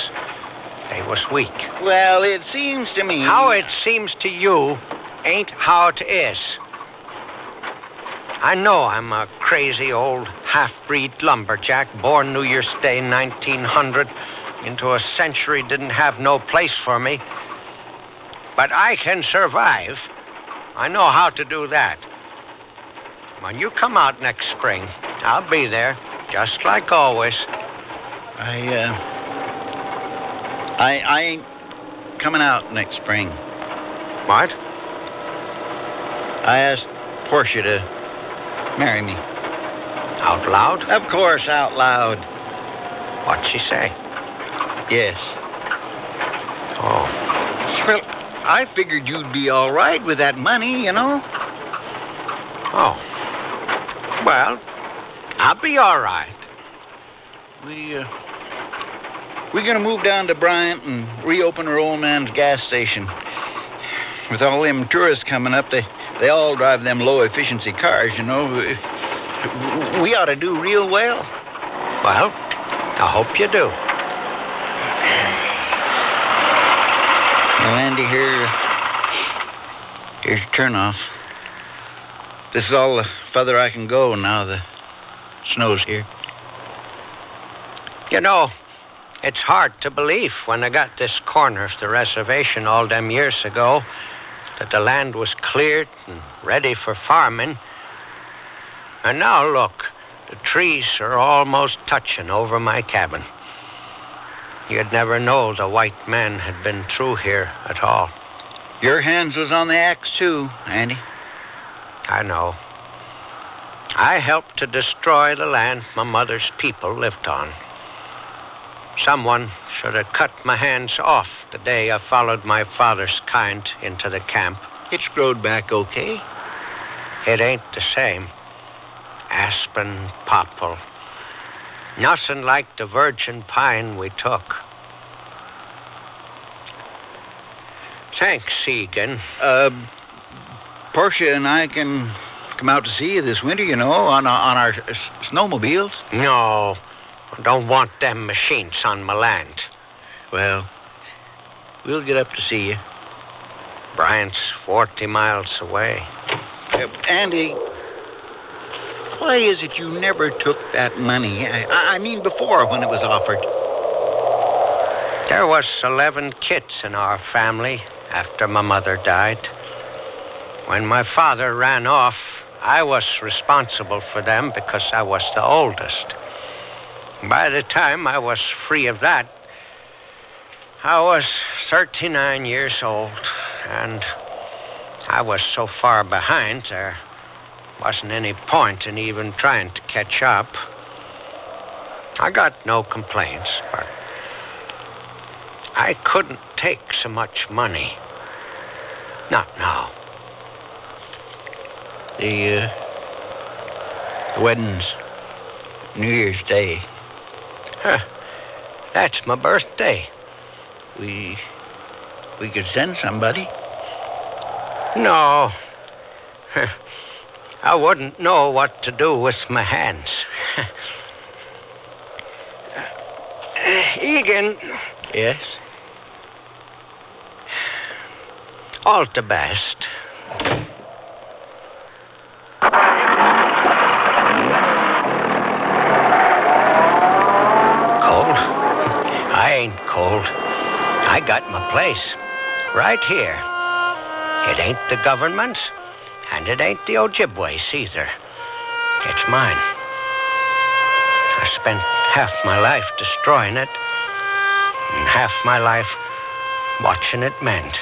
They was weak. Well, it seems to me... How it seems to you ain't how it is. I know I'm a crazy old half-breed lumberjack, born New Year's Day 1900, into a century didn't have no place for me. But I can survive. I know how to do that. When you come out next spring, I'll be there, just like always. I ain't coming out next spring. What? I asked Portia to marry me. Out loud? Of course, out loud. What'd she say? Yes. Oh. Well, I figured you'd be all right with that money, you know. Oh. Well, I'll be all right. We're going to move down to Bryant and reopen our old man's gas station. With all them tourists coming up, they all drive them low-efficiency cars, you know. We ought to do real well. Well, I hope you do. Well, Andy, here's your turnoff. This is all the further I can go now the snow's here. You know, it's hard to believe when I got this corner of the reservation all them years ago that the land was cleared and ready for farming. And now, look, the trees are almost touching over my cabin. You'd never know the white man had been through here at all. Your hands was on the axe, too, Andy. I know. I helped to destroy the land my mother's people lived on. Someone should have cut my hands off the day I followed my father's kind into the camp. It's growed back okay. It ain't the same. Aspen, popple. Nothing like the virgin pine we took. Thanks, Egan. Portia and I can come out to see you this winter, you know, on our snowmobiles. No, I don't want them machines on my land. Well, we'll get up to see you. Bryant's 40 miles away. Andy, why is it you never took that money? I mean, before, when it was offered. There was 11 kids in our family after my mother died. When my father ran off, I was responsible for them because I was the oldest. By the time I was free of that, I was 39 years old, and I was so far behind there wasn't any point in even trying to catch up. I got no complaints, but I couldn't take so much money. Not now. The wedding's New Year's Day. Huh. That's my birthday. We could send somebody. No. I wouldn't know what to do with my hands. Egan. Yes? All the best. Cold? I ain't cold. I got my place. Right here. It ain't the government's, and it ain't the Ojibwe's either. It's mine. I spent half my life destroying it, and half my life watching it mend.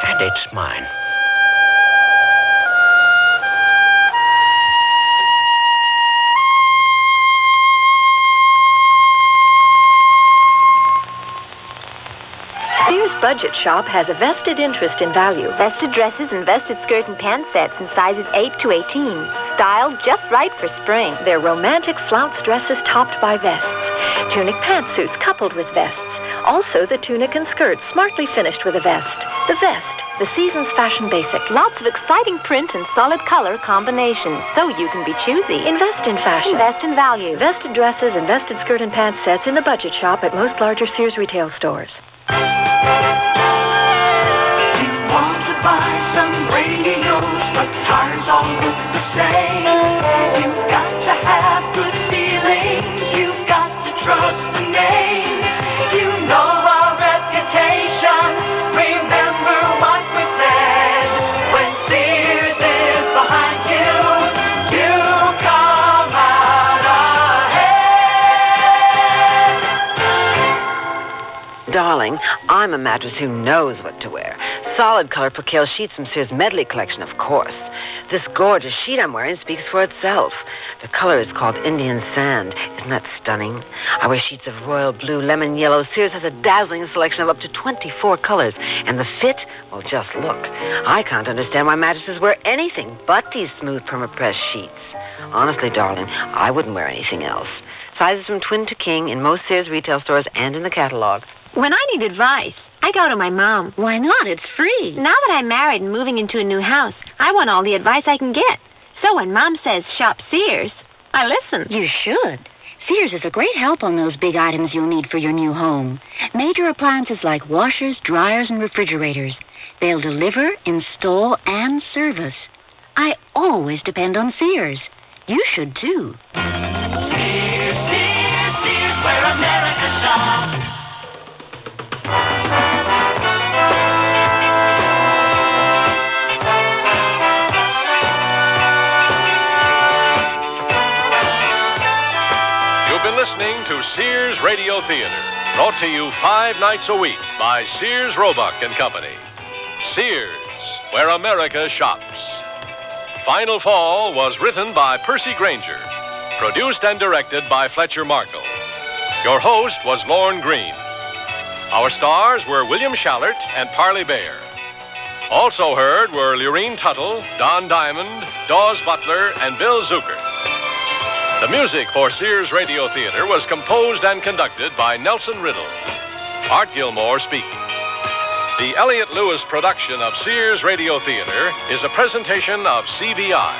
And it's mine. Sears Budget Shop has a vested interest in value. Vested dresses and vested skirt and pant sets in sizes 8 to 18. Styled just right for spring. They're romantic flounce dresses topped by vests. Tunic pantsuits coupled with vests. Also the tunic and skirt smartly finished with a vest. The vest, the season's fashion basic. Lots of exciting print and solid color combinations, so you can be choosy. Invest in fashion. Invest in value. Vested dresses and vested skirt and pant sets in the Budget Shop at most larger Sears retail stores. You want to buy some radios, but tires all look the same. You've got to have good feelings. You've got to trust the name. You know our reputation. Remember what we said. When Sears is behind you, you come out ahead. Darling, I'm a mattress who knows what to wear. Solid color percale sheets from Sears Medley Collection, of course. This gorgeous sheet I'm wearing speaks for itself. The color is called Indian Sand. Isn't that stunning? I wear sheets of royal blue, lemon yellow. Sears has a dazzling selection of up to 24 colors. And the fit? Well, just look. I can't understand why mattresses wear anything but these smooth perma-press sheets. Honestly, darling, I wouldn't wear anything else. Sizes from twin to king in most Sears retail stores and in the catalog. When I need advice, I go to my mom. Why not? It's free. Now that I'm married and moving into a new house, I want all the advice I can get. So when Mom says shop Sears, I listen. You should. Sears is a great help on those big items you'll need for your new home. Major appliances like washers, dryers, and refrigerators. They'll deliver, install, and service. I always depend on Sears. You should, too. Sears, Sears, Sears, where America shops. You've been listening to Sears Radio Theater, brought to you 5 nights a week by Sears Roebuck and Company. Sears, where America shops. Final Fall was written by Percy Granger, produced and directed by Fletcher Markle. Your host was Lorne Green. Our stars were William Shallert and Parley Bayer. Also heard were Lurene Tuttle, Don Diamond, Dawes Butler, and Bill Zucker. The music for Sears Radio Theater was composed and conducted by Nelson Riddle. Art Gilmore speaking. The Elliott Lewis production of Sears Radio Theater is a presentation of CBI.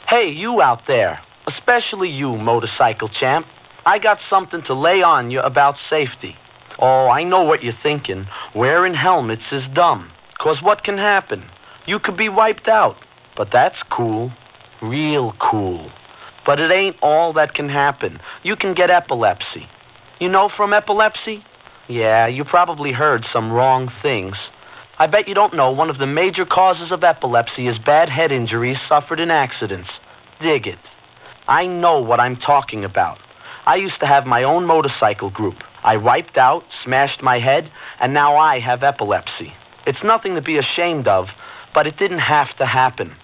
Hey, you out there, especially you, motorcycle champ. I got something to lay on you about safety. Oh, I know what you're thinking. Wearing helmets is dumb. 'Cause what can happen? You could be wiped out. But that's cool. Real cool. But it ain't all that can happen. You can get epilepsy. You know from epilepsy? Yeah, you probably heard some wrong things. I bet you don't know one of the major causes of epilepsy is bad head injuries suffered in accidents. Dig it. I know what I'm talking about. I used to have my own motorcycle group. I wiped out, smashed my head, and now I have epilepsy. It's nothing to be ashamed of, but it didn't have to happen.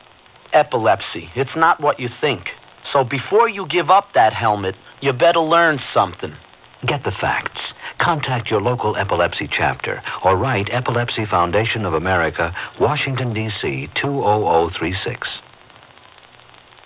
Epilepsy, it's not what you think. So before you give up that helmet, you better learn something. Get the facts. Contact your local epilepsy chapter or write Epilepsy Foundation of America, Washington, D.C. 20036.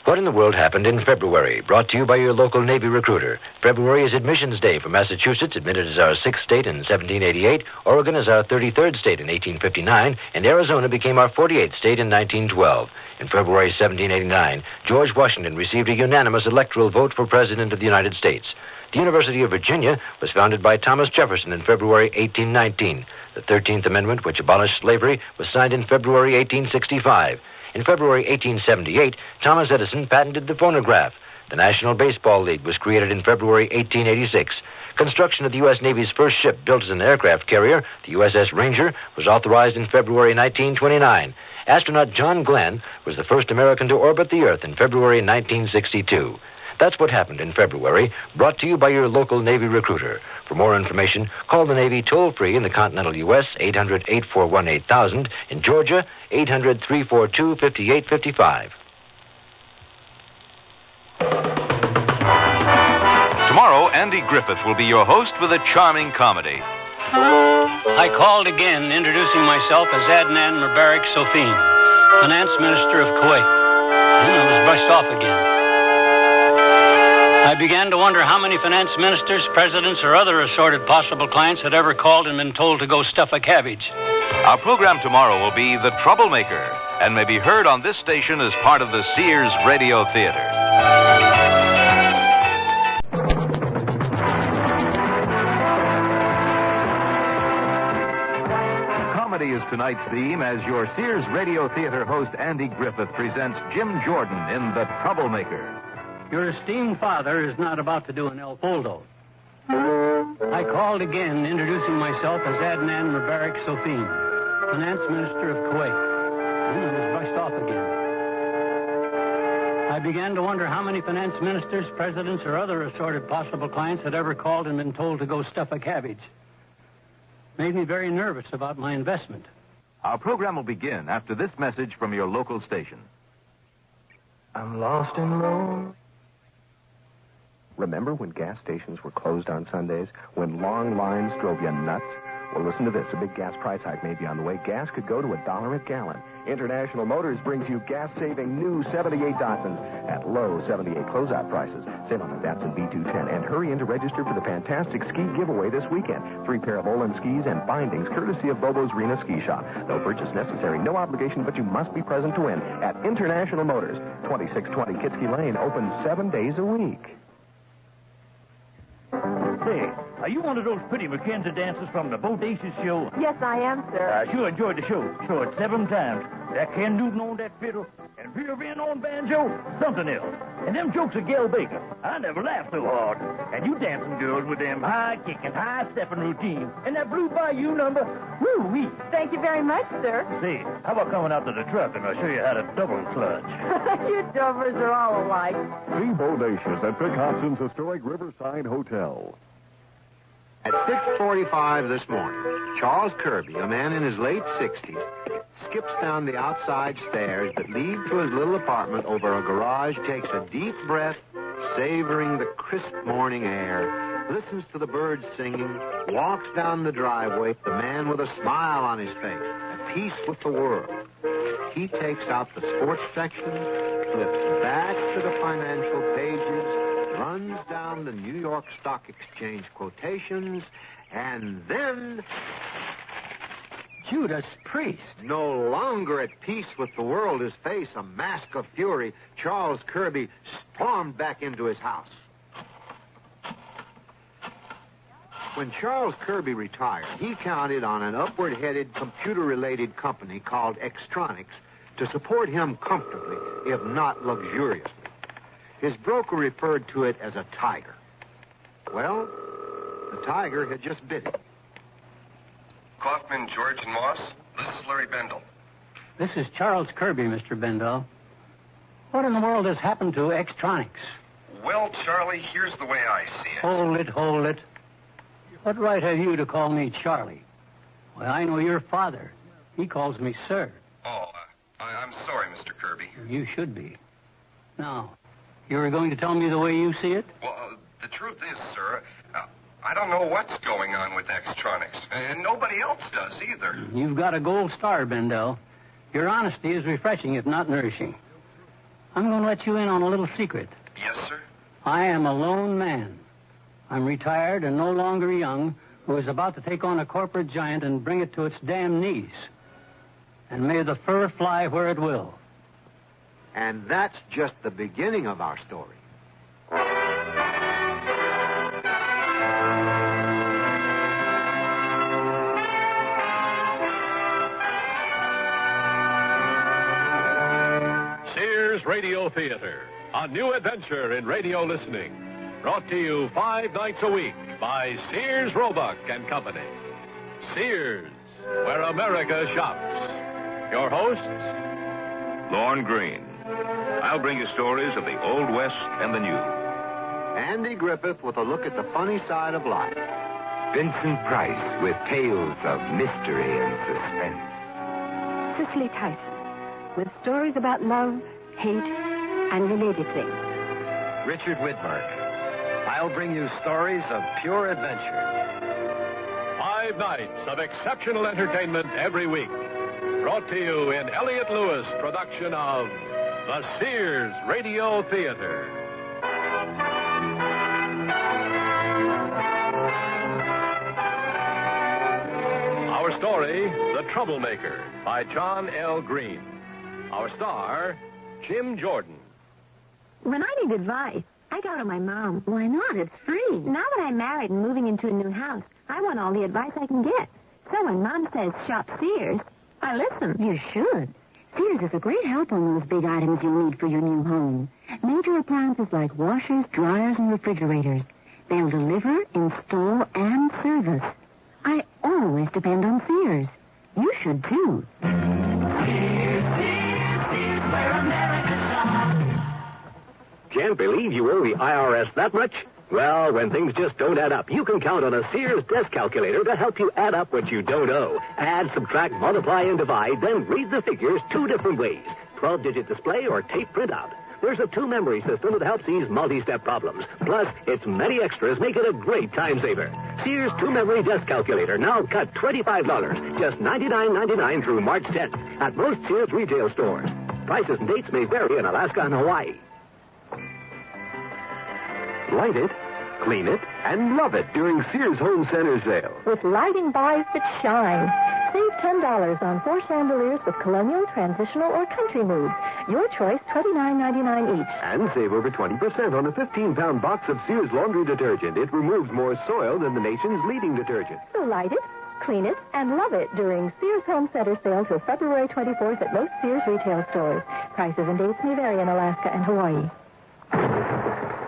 What in the world happened in February? Brought to you by your local Navy recruiter. February is Admissions Day for Massachusetts, admitted as our 6th state in 1788. Oregon is our 33rd state in 1859. And Arizona became our 48th state in 1912. In February 1789, George Washington received a unanimous electoral vote for President of the United States. The University of Virginia was founded by Thomas Jefferson in February 1819. The 13th Amendment, which abolished slavery, was signed in February 1865. In February 1878, Thomas Edison patented the phonograph. The National Baseball League was created in February 1886. Construction of the U.S. Navy's first ship built as an aircraft carrier, the USS Ranger, was authorized in February 1929. Astronaut John Glenn was the first American to orbit the Earth in February 1962. That's what happened in February, brought to you by your local Navy recruiter. For more information, call the Navy toll-free in the continental U.S., 800-841-8000, in Georgia, 800-342-5855. Tomorrow, Andy Griffith will be your host with a charming comedy. I called again, introducing myself as Adnan Mubarak Sofin, Finance Minister of Kuwait. Then I was brushed off again. I began to wonder how many finance ministers, presidents, or other assorted possible clients had ever called and been told to go stuff a cabbage. Our program tomorrow will be The Troublemaker and may be heard on this station as part of the Sears Radio Theater. Comedy is tonight's theme as your Sears Radio Theater host Andy Griffith presents Jim Jordan in The Troublemaker. Your esteemed father is not about to do an El Poldo. I called again, introducing myself as Adnan Mubarak Sofin, Finance Minister of Kuwait. Then I was brushed off again. I began to wonder how many finance ministers, presidents, or other assorted possible clients had ever called and been told to go stuff a cabbage. Made me very nervous about my investment. Our program will begin after this message from your local station. I'm lost in Rome. Remember when gas stations were closed on Sundays? When long lines drove you nuts? Well, listen to this. A big gas price hike may be on the way. Gas could go to $1 a gallon. International Motors brings you gas-saving new 78 Datsuns at low 78 closeout prices. Save on the Datsun B210 and hurry in to register for the fantastic ski giveaway this weekend. 3 pair of Olin skis and bindings courtesy of Bobo's Rena Ski Shop. No purchase necessary, no obligation, but you must be present to win at International Motors, 2620 Kitsky Lane, open 7 days a week. Say, are you one of those pretty Mackenzie dancers from the Bodacious show? Yes, I am, sir. I sure enjoyed the show. Saw it 7 times. That Ken Newton on that fiddle, and Peter Van on banjo, something else. And them jokes of Gail Baker. I never laughed so hard. And you dancing girls with them high-kicking, high-stepping routines. And that Blue Bayou number, woo-wee. Thank you very much, sir. Say, how about coming out to the truck and I'll show you how to double clutch? You dopers are all alike. See Bodacious at Vic Hobson's historic Riverside Hotel. At 6:45 this morning, Charles Kirby, a man in his late 60s, skips down the outside stairs that lead to his little apartment over a garage, takes a deep breath, savoring the crisp morning air, listens to the birds singing, walks down the driveway, the man with a smile on his face, at peace with the world. He takes out the sports section, flips back to the financial pages, runs down the New York Stock Exchange quotations, and then... Judas Priest. No longer at peace with the world, his face a mask of fury, Charles Kirby stormed back into his house. When Charles Kirby retired, he counted on an upward-headed computer-related company called Extronics to support him comfortably, if not luxuriously. His broker referred to it as a tiger. Well, the tiger had just bit him. Kaufman, George, and Moss, this is Larry Bendel. This is Charles Kirby, Mr. Bendel. What in the world has happened to Extronics? Well, Charlie, here's the way I see it. Hold it. What right have you to call me Charlie? Well, I know your father. He calls me sir. Oh, I'm sorry, Mr. Kirby. You should be. Now, you were going to tell me the way you see it? Well, the truth is, sir, I don't know what's going on with Extronics, and nobody else does either. You've got a gold star, Bendel. Your honesty is refreshing, if not nourishing. I'm going to let you in on a little secret. Yes, sir? I am a lone man. I'm retired and no longer young, who is about to take on a corporate giant and bring it to its damn knees. And may the fur fly where it will. And that's just the beginning of our story. Sears Radio Theater, a new adventure in radio listening. Brought to you 5 nights a week by Sears Roebuck and Company. Sears, where America shops. Your hosts, Lorne Green. I'll bring you stories of the Old West and the New. Andy Griffith with a look at the funny side of life. Vincent Price with tales of mystery and suspense. Cicely Tyson with stories about love, hate, and related things. Richard Widmark. I'll bring you stories of pure adventure. 5 nights of exceptional entertainment every week. Brought to you in Elliott Lewis' production of the Sears Radio Theater. Our story, The Troublemaker, by John L. Green. Our star, Jim Jordan. When I need advice, I go to my mom. Why not? It's free. Now that I'm married and moving into a new house, I want all the advice I can get. So when Mom says shop Sears, I listen. You should. Sears is a great help on those big items you need for your new home. Major appliances like washers, dryers, and refrigerators. They'll deliver, install, and service. I always depend on Sears. You should, too. Sears, where America shops. Can't believe you owe the IRS that much? Well, when things just don't add up, you can count on a Sears desk calculator to help you add up what you don't owe. Add, subtract, multiply, and divide, then read the figures 2 different ways. 12-digit display or tape printout. There's a 2-memory system that helps ease multi-step problems. Plus, its many extras make it a great time saver. Sears 2-memory desk calculator now cut $25, just $99.99 through March 10th at most Sears retail stores. Prices and dates may vary in Alaska and Hawaii. Light it, clean it, and love it during Sears Home Center sale. With lighting buys that shine. Save $10 on 4 chandeliers with colonial, transitional, or country mood. Your choice, $29.99 each. And save over 20% on a 15-pound box of Sears laundry detergent. It removes more soil than the nation's leading detergent. So light it, clean it, and love it during Sears Home Center sale till February 24th at most Sears retail stores. Prices and dates may vary in Alaska and Hawaii.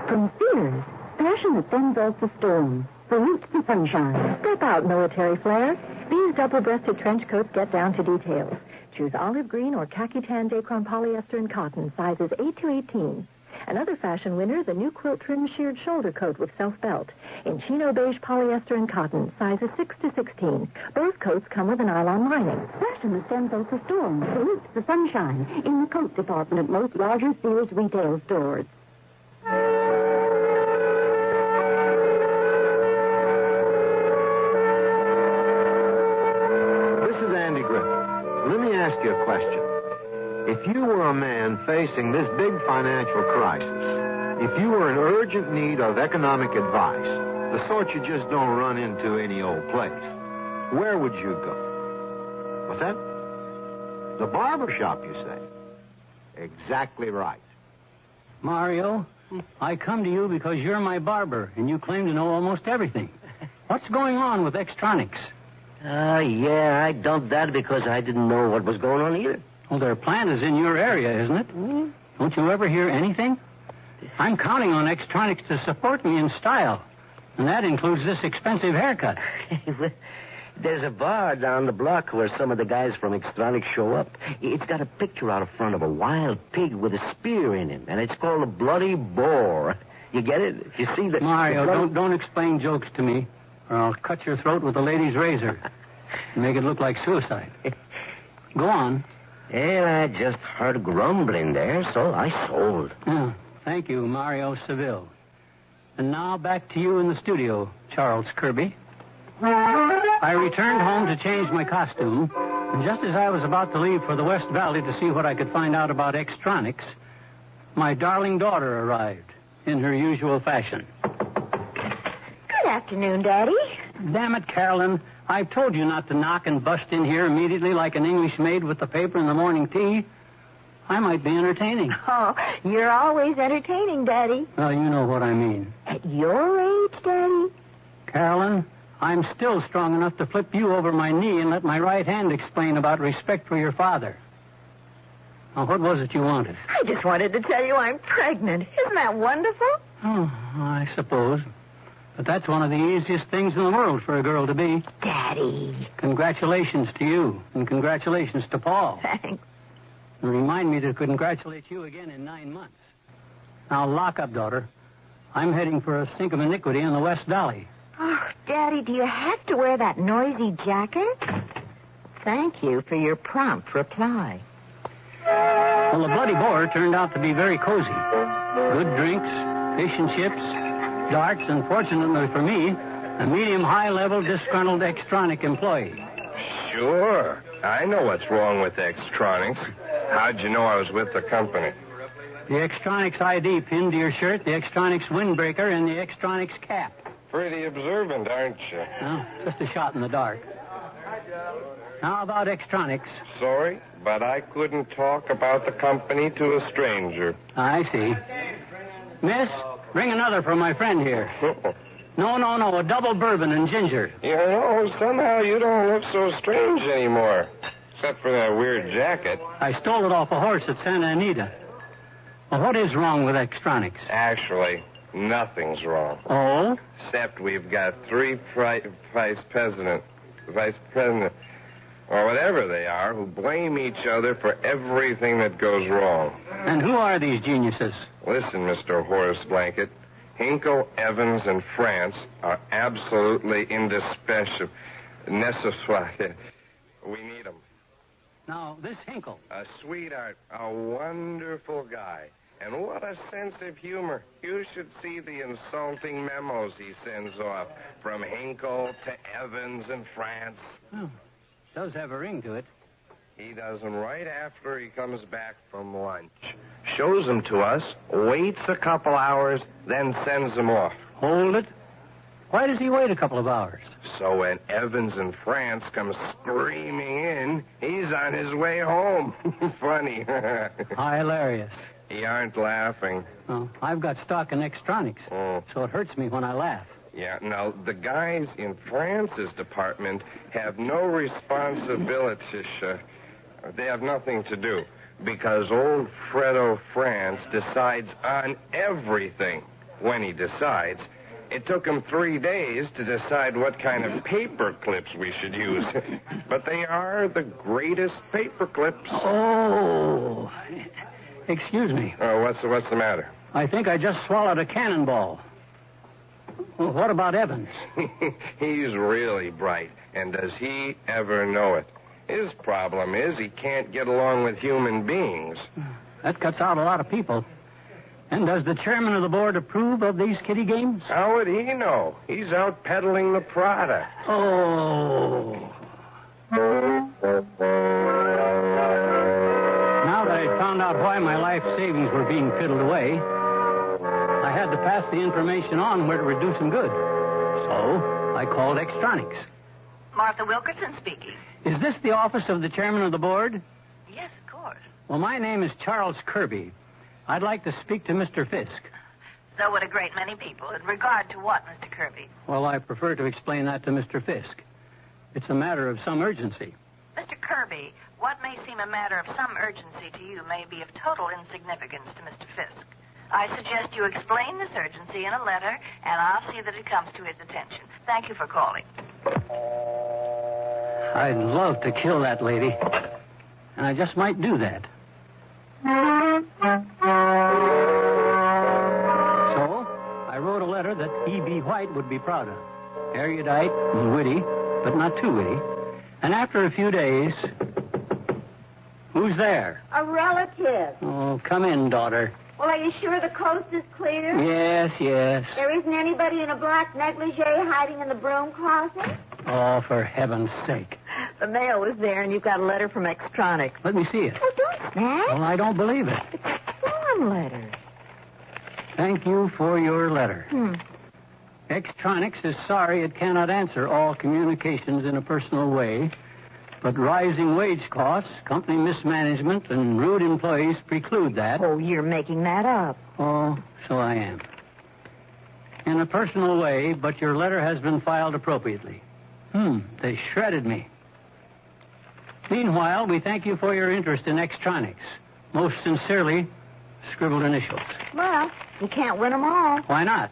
From Sears, passion that sends out the storm. Salute the sunshine. Step out, military flair. These double-breasted trench coats get down to details. Choose olive green or khaki tan Dacron polyester and cotton, sizes 8 to 18. Another fashion winner, the new quilt trim sheared shoulder coat with self-belt. In chino beige polyester and cotton, sizes 6 to 16. Both coats come with a nylon lining. Passion that sends out the storm. Salute the sunshine. In the coat department at most larger Sears retail stores. Andy Griffith, let me ask you a question. If you were a man facing this big financial crisis, if you were in urgent need of economic advice, the sort you just don't run into any old place, where would you go? What's that? The barber shop, you say? Exactly right. Mario, I come to you because you're my barber, and you claim to know almost everything. What's going on with Extronics? Yeah, I dumped that because I didn't know what was going on either. Well, their plant is in your area, isn't it? Mm-hmm. Don't you ever hear anything? I'm counting on Extronics to support me in style, and that includes this expensive haircut. There's a bar down the block where some of the guys from Extronics show up. It's got a picture out front of a wild pig with a spear in him, and it's called a Bloody Boar. You get it? You see the... Mario, don't explain jokes to me, or I'll cut your throat with a lady's razor and make it look like suicide. Go on. Well, I just heard grumbling there, so I sold. Oh, thank you, Mario Seville. And now back to you in the studio, Charles Kirby. I returned home to change my costume, and just as I was about to leave for the West Valley to see what I could find out about Extronics, my darling daughter arrived in her usual fashion. Good afternoon, Daddy. Damn it, Carolyn. I've told you not to knock and bust in here immediately like an English maid with the paper and the morning tea. I might be entertaining. Oh, you're always entertaining, Daddy. Well, you know what I mean. At your age, Daddy? Carolyn, I'm still strong enough to flip you over my knee and let my right hand explain about respect for your father. Now, what was it you wanted? I just wanted to tell you I'm pregnant. Isn't that wonderful? Oh, I suppose. But that's one of the easiest things in the world for a girl to be. Daddy. Congratulations to you, and congratulations to Paul. Thanks. And remind me to congratulate you again in 9 months. Now, lock up, daughter. I'm heading for a sink of iniquity in the West Valley. Oh, Daddy, do you have to wear that noisy jacket? Thank you for your prompt reply. Well, the Bloody Boar turned out to be very cozy. Good drinks, fish and chips, darts, and fortunately for me, a medium-high-level disgruntled extronic employee. Sure. I know what's wrong with Extronics. How'd you know I was with the company? The Extronics ID pinned to your shirt, the Extronics windbreaker, and the Extronics cap. Pretty observant, aren't you? No, just a shot in the dark. How about Extronics? Sorry, but I couldn't talk about the company to a stranger. I see. Miss, bring another for my friend here. No, a double bourbon and ginger. You know, somehow you don't look so strange anymore. Except for that weird jacket. I stole it off a horse at Santa Anita. Well, what is wrong with Extronics? Actually, nothing's wrong. Oh? Except we've got 3 vice president, or whatever they are, who blame each other for everything that goes wrong. And who are these geniuses? Listen, Mr. Horace Blanket. Hinkle, Evans, and France are absolutely indispensable. Necessary. We need them. Now, this Hinkle. A sweetheart, a wonderful guy. And what a sense of humor. You should see the insulting memos he sends off from Hinkle to Evans and France. Oh, does have a ring to it. He does them right after he comes back from lunch. Shows them to us, waits a couple hours, then sends them off. Hold it. Why does he wait a couple of hours? So when Evans and France come screaming in, he's on his way home. Funny. Hilarious. You aren't laughing. Oh, I've got stock in Extronics, so it hurts me when I laugh. Yeah, now, the guys in France's department have no responsibility. They have nothing to do, because old Fredo France decides on everything when he decides. It took him 3 days to decide what kind of paper clips we should use. But they are the greatest paper clips. Oh, excuse me. Oh, what's the matter? I think I just swallowed a cannonball. Well, what about Evans? He's really bright, and does he ever know it? His problem is he can't get along with human beings. That cuts out a lot of people. And does the chairman of the board approve of these kiddie games? How would he know? He's out peddling the product. Oh. Now that I found out why my life savings were being fiddled away, I had to pass the information on where to reduce them good. So I called Extronics. Martha Wilkerson speaking. Is this the office of the chairman of the board? Yes, of course. Well, my name is Charles Kirby. I'd like to speak to Mr. Fisk. So would a great many people. In regard to what, Mr. Kirby? Well, I prefer to explain that to Mr. Fisk. It's a matter of some urgency. Mr. Kirby, what may seem a matter of some urgency to you may be of total insignificance to Mr. Fisk. I suggest you explain this urgency in a letter, and I'll see that it comes to his attention. Thank you for calling. I'd love to kill that lady, and I just might do that. So, I wrote a letter that E.B. White would be proud of. Erudite and witty, but not too witty. And after a few days... Who's there? A relative. Oh, come in, daughter. Well, are you sure the coast is clear? Yes. There isn't anybody in a black negligee hiding in the broom closet? Oh, for heaven's sake. The mail was there, and you've got a letter from Extronics. Let me see it. Oh, don't snap. Well, I don't believe it. It's a form letter. Thank you for your letter. Extronics is sorry it cannot answer all communications in a personal way, but rising wage costs, company mismanagement, and rude employees preclude that. Oh, you're making that up. Oh, so I am. In a personal way, but your letter has been filed appropriately. They shredded me. Meanwhile, we thank you for your interest in Extronics. Most sincerely, scribbled initials. Well, you can't win them all. Why not?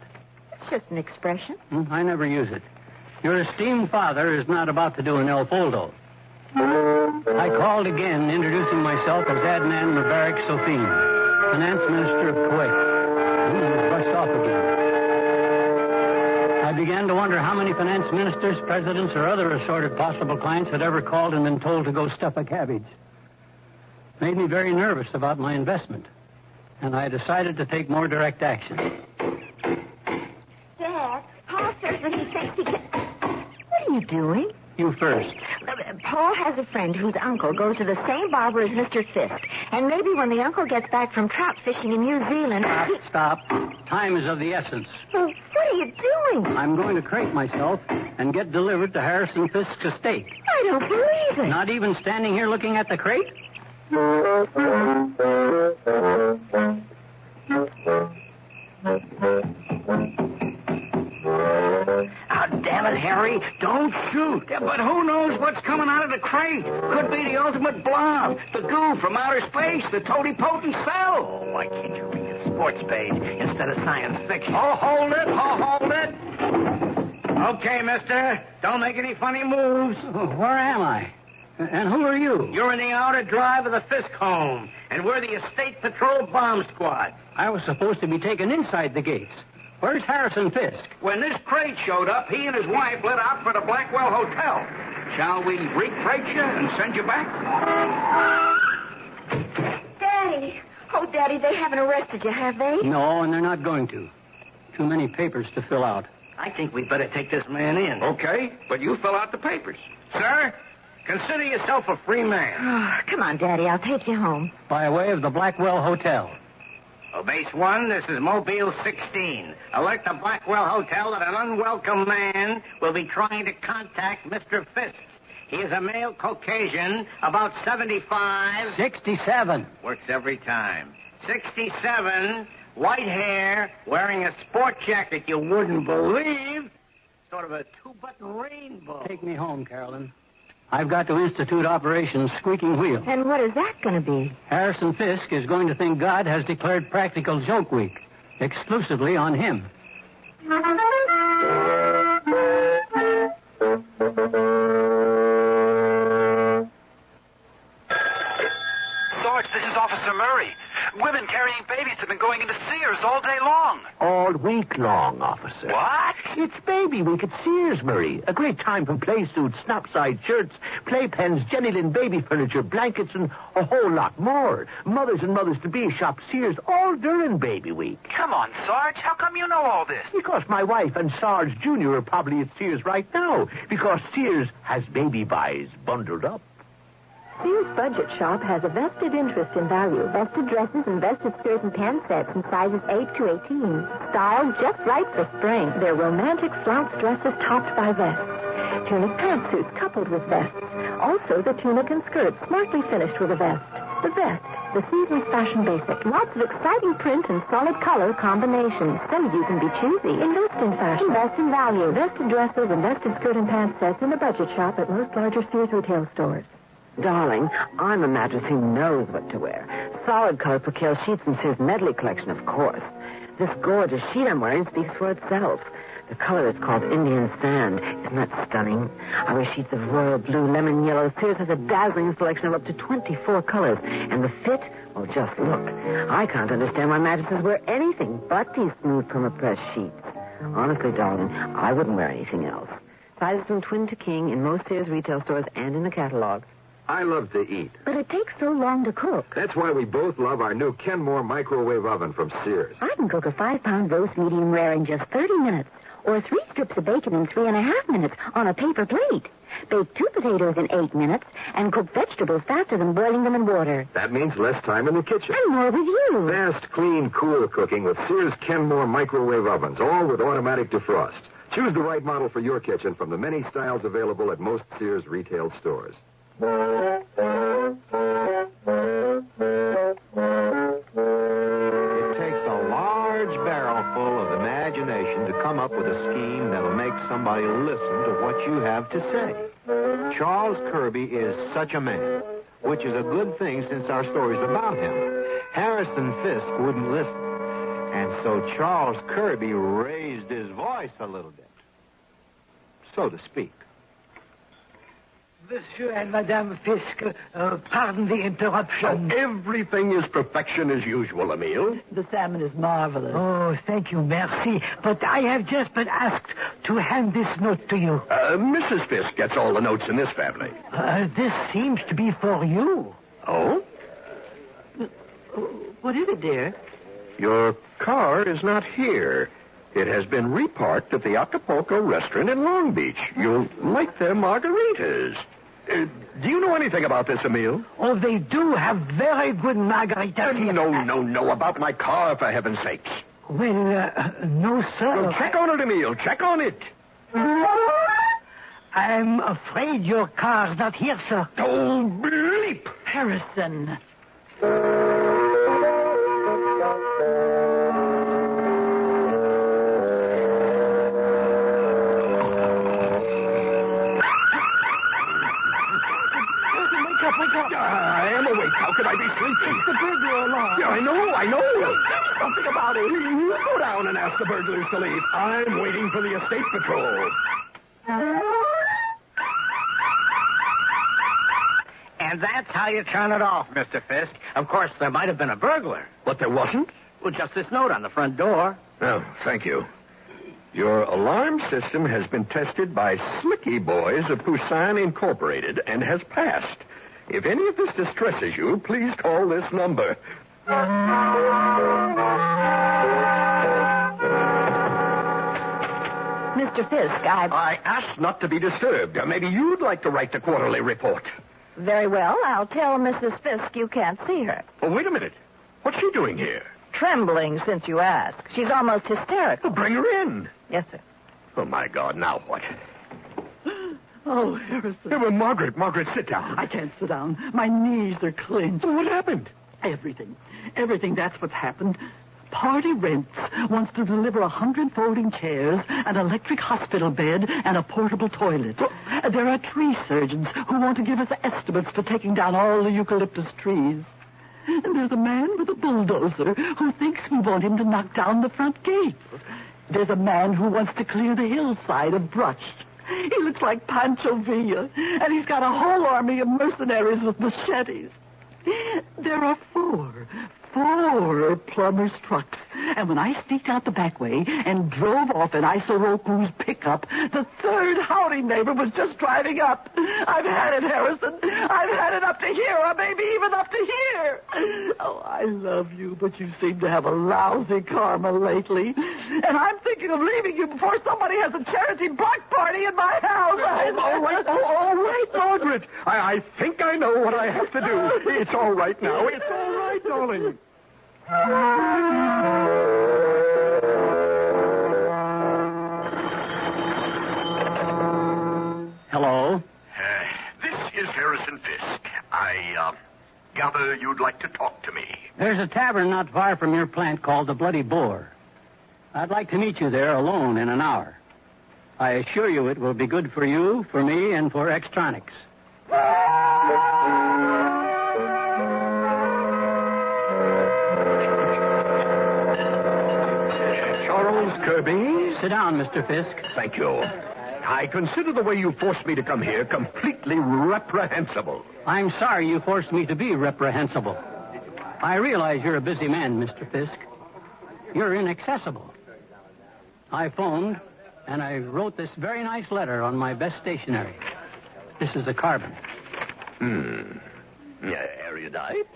just an expression. I never use it. Your esteemed father is not about to do an El Foldo. I called again, introducing myself as Adnan Mubarak Sofin, finance minister of Kuwait. He was brushed off again. I began to wonder how many finance ministers, presidents, or other assorted possible clients had ever called and been told to go stuff a cabbage. Made me very nervous about my investment, and I decided to take more direct action. Dad, Paul says that he thinks he can... What are you doing? You first. Paul has a friend whose uncle goes to the same barber as Mr. Fisk. And maybe when the uncle gets back from trout fishing in New Zealand... Stop. Time is of the essence. Well, what are you doing? I'm going to crate myself and get delivered to Harrison Fisk's estate. I don't believe it. Not even standing here looking at the crate? Oh, damn it, Harry. Don't shoot. Yeah, but who knows what's coming out of the crate? Could be the ultimate blob, the goo from outer space, the totipotent cell. Oh, why can't you read a sports page instead of science fiction? Oh, hold it. Hold it. Okay, mister. Don't make any funny moves. Where am I? And who are you? You're in the outer drive of the Fisk home, and we're the Estate Patrol Bomb Squad. I was supposed to be taken inside the gates. Where's Harrison Fisk? When this crate showed up, he and his wife lit out for the Blackwell Hotel. Shall we recrate you and send you back? Daddy. Oh, Daddy, they haven't arrested you, have they? No, and they're not going to. Too many papers to fill out. I think we'd better take this man in. Okay, but you fill out the papers. Sir, consider yourself a free man. Oh, come on, Daddy, I'll take you home. By way of the Blackwell Hotel. Oh, base 1, this is Mobile 16. Alert the Blackwell Hotel that an unwelcome man will be trying to contact Mr. Fisk. He is a male Caucasian, about 75. 67. Works every time. 67, white hair, wearing a sport jacket you wouldn't believe. Sort of a two-button rainbow. Take me home, Carolyn. I've got to institute Operation Squeaking Wheel. And what is that going to be? Harrison Fisk is going to think God has declared Practical Joke Week exclusively on him. Sarge, this is Officer Murray. Women carrying babies have been going into Sears all day long. All week long, officer. What? It's Baby Week at Sears, Murray. A great time for play suits, snap-side shirts, playpens, Jenny-Lynn baby furniture, blankets, and a whole lot more. Mothers and mothers-to-be shop Sears all during Baby Week. Come on, Sarge. How come you know all this? Because my wife and Sarge Jr. are probably at Sears right now. Because Sears has baby buys bundled up. Sears Budget Shop has a vested interest in value. Vested dresses and vested skirt and pant sets in sizes 8 to 18. Styled just right for spring. They're romantic flounce dresses topped by vests. Tunic pantsuits coupled with vests. Also the tunic and skirt smartly finished with a vest. The vest, the season's fashion basic. Lots of exciting print and solid color combinations. Some of you can be choosy. Invest in fashion. Invest in value. Vested dresses and vested skirt and pant sets in the Budget Shop at most larger Sears retail stores. Darling, I'm a mattress who knows what to wear. Solid color percale sheets from Sears Medley collection, of course. This gorgeous sheet I'm wearing speaks for itself. The color is called Indian Sand. Isn't that stunning? I wear sheets of royal blue, lemon yellow. Sears has a dazzling selection of up to 24 colors. And the fit, well, just look. I can't understand why mattresses wear anything but these smooth perma-pressed sheets. Honestly, darling, I wouldn't wear anything else. Sizes from twin to king in most Sears retail stores and in the catalog. I love to eat. But it takes so long to cook. That's why we both love our new Kenmore microwave oven from Sears. I can cook a 5-pound roast medium rare in just 30 minutes. Or 3 strips of bacon in 3.5 minutes on a paper plate. Bake 2 potatoes in 8 minutes and cook vegetables faster than boiling them in water. That means less time in the kitchen. And more with you. Fast, clean, cool cooking with Sears Kenmore microwave ovens, all with automatic defrost. Choose the right model for your kitchen from the many styles available at most Sears retail stores. It takes a large barrel full of imagination to come up with a scheme that'll make somebody listen to what you have to say. Charles Kirby is such a man, which is a good thing since our story's about him. Harrison Fisk wouldn't listen. And so Charles Kirby raised his voice a little bit, so to speak. Monsieur and Madame Fisk, pardon the interruption. Everything is perfection as usual, Emile. The salmon is marvelous. Oh, thank you, merci. But I have just been asked to hand this note to you. Mrs. Fisk gets all the notes in this family. This seems to be for you. Oh? What is it, dear? Your car is not here. It has been reparked at the Acapulco restaurant in Long Beach. You'll like their margaritas. Do you know anything about this, Emile? Oh, they do have very good margaritas here. No, about my car, for heaven's sakes. Well, no, sir. Well, check on it, Emile. Check on it. I'm afraid your car's not here, sir. Oh, bleep. Harrison. I am awake. How could I be sleeping? It's the burglar alarm. Yeah, I know. Something about it. Go down and ask the burglars to leave. I'm waiting for the estate patrol. And that's how you turn it off, Mr. Fisk. Of course, there might have been a burglar. But there wasn't? Well, just this note on the front door. Oh, thank you. Your alarm system has been tested by Slicky Boys of Poussin Incorporated and has passed. If any of this distresses you, please call this number. Mr. Fisk, I asked not to be disturbed. Maybe you'd like to write the quarterly report. Very well. I'll tell Mrs. Fisk you can't see her. Oh, wait a minute. What's she doing here? Trembling since you asked. She's almost hysterical. Well, bring her in. Yes, sir. Oh, my God, now what? Oh, Harrison. Well, Margaret, sit down. I can't sit down. My knees are clenched. What happened? Everything, that's what's happened. Party Rents wants to deliver 100 folding chairs, an electric hospital bed, and a portable toilet. There are tree surgeons who want to give us estimates for taking down all the eucalyptus trees. And there's a man with a bulldozer who thinks we want him to knock down the front gate. There's a man who wants to clear the hillside of brush. He looks like Pancho Villa, and he's got a whole army of mercenaries with machetes. There are four plumber's trucks. And when I sneaked out the back way and drove off in Isoroku's pickup, the third howdy neighbor was just driving up. I've had it, Harrison. I've had it up to here, or maybe even up to here. Oh, I love you, but you seem to have a lousy karma lately. And I'm thinking of leaving you before somebody has a charity block party in my house. All right, Margaret. I think I know what I have to do. It's all right now. It's all right, darling. Hello? This is Harrison Fisk. I gather you'd like to talk to me. There's a tavern not far from your plant called the Bloody Boar. I'd like to meet you there alone in an hour. I assure you it will be good for you, for me, and for Extronics. Charles Kirby? Sit down, Mr. Fisk. Thank you. I consider the way you forced me to come here completely reprehensible. I'm sorry you forced me to be reprehensible. I realize you're a busy man, Mr. Fisk. You're inaccessible. I phoned, and I wrote this very nice letter on my best stationery. This is a carbon. Erudite,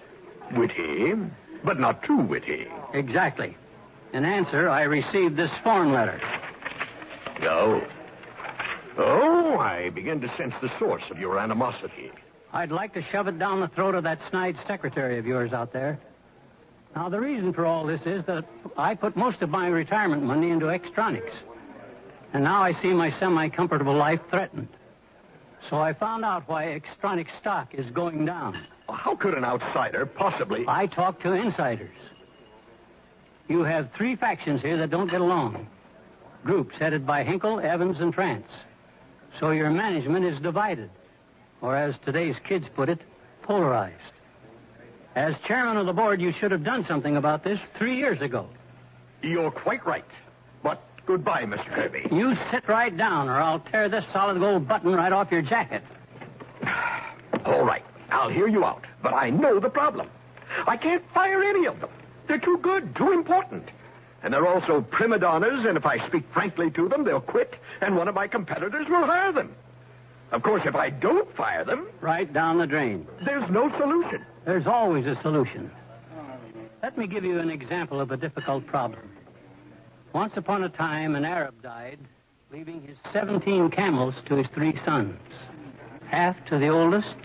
witty, but not too witty. Exactly. In answer, I received this foreign letter. Oh, I begin to sense the source of your animosity. I'd like to shove it down the throat of that snide secretary of yours out there. Now, the reason for all this is that I put most of my retirement money into Extronics. And now I see my semi-comfortable life threatened. So I found out why Extronics stock is going down. How could an outsider possibly... I talk to insiders. You have three factions here that don't get along. Groups headed by Hinkle, Evans, and France. So your management is divided. Or as today's kids put it, polarized. As chairman of the board, you should have done something about this 3 years ago. You're quite right. But goodbye, Mr. Kirby. You sit right down, or I'll tear this solid gold button right off your jacket. All right. I'll hear you out. But I know the problem. I can't fire any of them. They're too good, too important. And they're also prima donnas, and if I speak frankly to them, they'll quit, and one of my competitors will hire them. Of course, if I don't fire them... Right down the drain. There's no solution. There's always a solution. Let me give you an example of a difficult problem. Once upon a time, an Arab died, leaving his 17 camels to his 3 sons. Half to the oldest,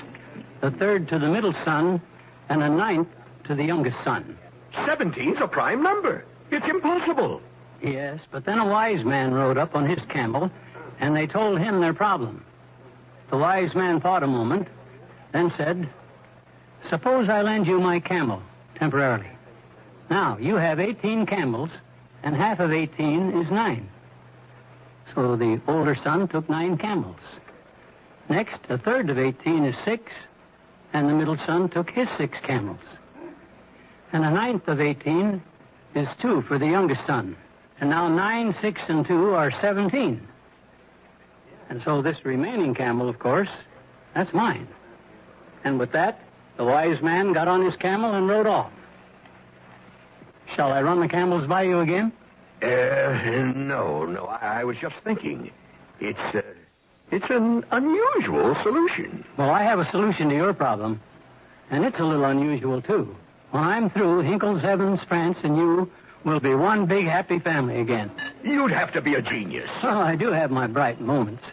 the third to the middle son, and a 9th to the youngest son. 17's a prime number. It's impossible. Yes, but then a wise man rode up on his camel, and they told him their problem. The wise man thought a moment, then said, "Suppose I lend you my camel, temporarily. Now, you have 18 camels, and half of 18 is 9. So the older son took 9 camels. Next, a third of 18 is 6, and the middle son took his 6 camels. And a 9th of 18 is 2 for the youngest son. And now 9, 6, and 2 are 17. And so this remaining camel, of course, that's mine." And with that, the wise man got on his camel and rode off. Shall I run the camels by you again? No. I was just thinking. It's an unusual solution. Well, I have a solution to your problem, and it's a little unusual, too. When I'm through, Hinkles, Evans, France, and you will be one big happy family again. You'd have to be a genius. Oh, I do have my bright moments,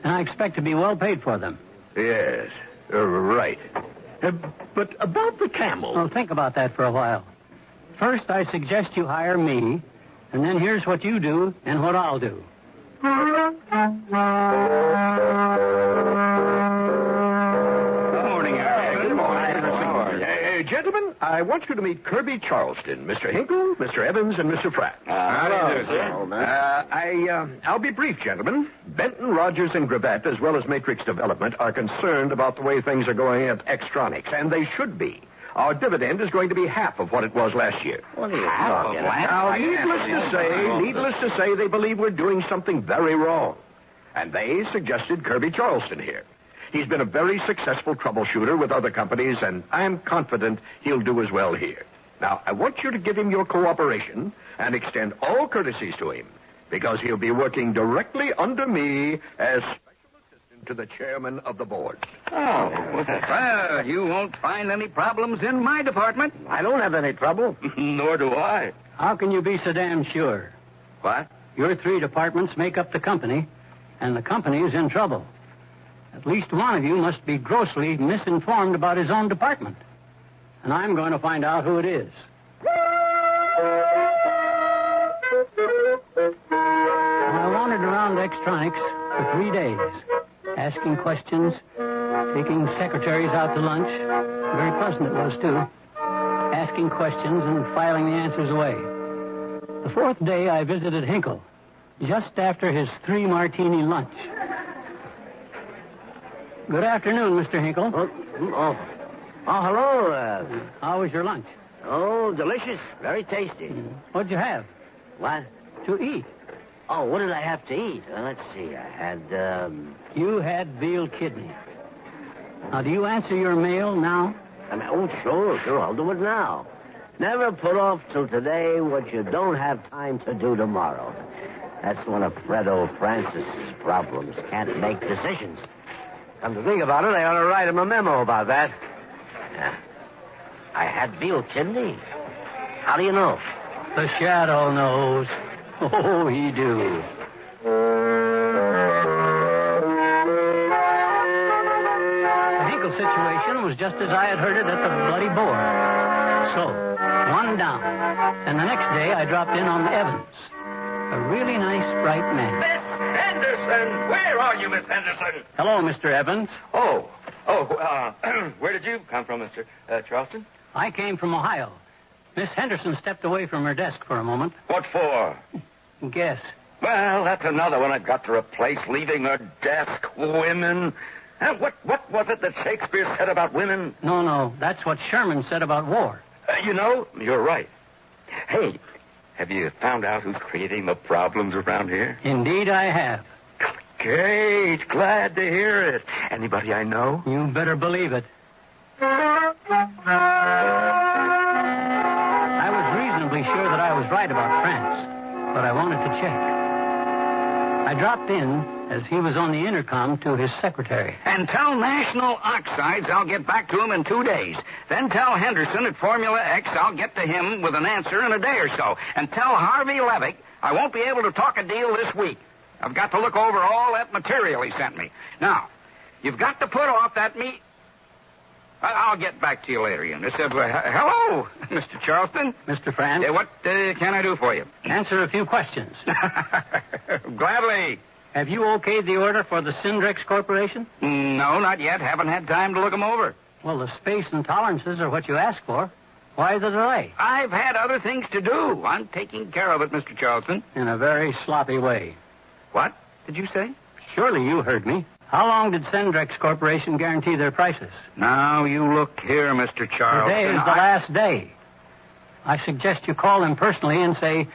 and I expect to be well paid for them. Yes, right. But about the camel... Well, think about that for a while. First, I suggest you hire me, and then here's what you do and what I'll do. Good morning, Eric. Good morning. Gentlemen, I want you to meet Kirby Charleston, Mr. Hinkle, Mr. Evans, and Mr. Pratt. Hello, sir. I'll be brief, gentlemen. Benton, Rogers, and Gravette, as well as Matrix Development, are concerned about the way things are going at Extronics, and they should be. Our dividend is going to be half of what it was last year. What are you talking about? Now, needless to say, they believe we're doing something very wrong. And they suggested Kirby Charleston here. He's been a very successful troubleshooter with other companies, and I'm confident he'll do as well here. Now, I want you to give him your cooperation and extend all courtesies to him, because he'll be working directly under me as special assistant to the chairman of the board. Oh, well, you won't find any problems in my department. I don't have any trouble. Nor do I. How can you be so damn sure? What? Your 3 departments make up the company, and the company is in trouble. At least one of you must be grossly misinformed about his own department. And I'm going to find out who it is. I wandered around Extronics for 3 days, asking questions, taking secretaries out to lunch. Very pleasant it was, too. Asking questions and filing the answers away. The 4th day, I visited Hinkle, just after his 3-martini lunch. Good afternoon, Mr. Hinkle. Hello. How was your lunch? Oh, delicious. Very tasty. What'd you have? What? To eat. Oh, what did I have to eat? Let's see. I had, You had veal kidney. Now, do you answer your mail now? Sure. I'll do it now. Never put off till today what you don't have time to do tomorrow. That's one of Fredo Francis's problems. Can't make decisions. Come to think about it, I ought to write him a memo about that. Yeah. I had veal kidney. How do you know? The shadow knows. Oh, he do. The Hinkle situation was just as I had heard it at the bloody board. So, one down. And the next day I dropped in on Evans. A really nice, bright man. Miss Henderson! Where are you, Miss Henderson? Hello, Mr. Evans. Where did you come from, Mr. Charleston? I came from Ohio. Miss Henderson stepped away from her desk for a moment. What for? Guess. Well, that's another one I've got to replace, leaving her desk. Women. What was it that Shakespeare said about women? No, that's what Sherman said about war. You're right. Hey, Have you found out who's creating the problems around here? Indeed, I have. Great. Glad to hear it. Anybody I know? You better believe it. I was reasonably sure that I was right about France, but I wanted to check. I dropped in as he was on the intercom to his secretary. And tell National Oxides I'll get back to him in 2 days. Then tell Henderson at Formula X I'll get to him with an answer in a day or so. And tell Harvey Levick I won't be able to talk a deal this week. I've got to look over all that material he sent me. Now, you've got to put off that meet... I'll get back to you later, Eunice. Hello, Mr. Charleston. Mr. Franz. What can I do for you? Answer a few questions. Gladly. Have you okayed the order for the Syndrex Corporation? No, not yet. Haven't had time to look them over. Well, the space and tolerances are what you asked for. Why the delay? I've had other things to do. I'm taking care of it, Mr. Charleston. In a very sloppy way. What did you say? Surely you heard me. How long did Syndrex Corporation guarantee their prices? Now, you look here, Mr. Charleston. Today is the last day. I suggest you call them personally and say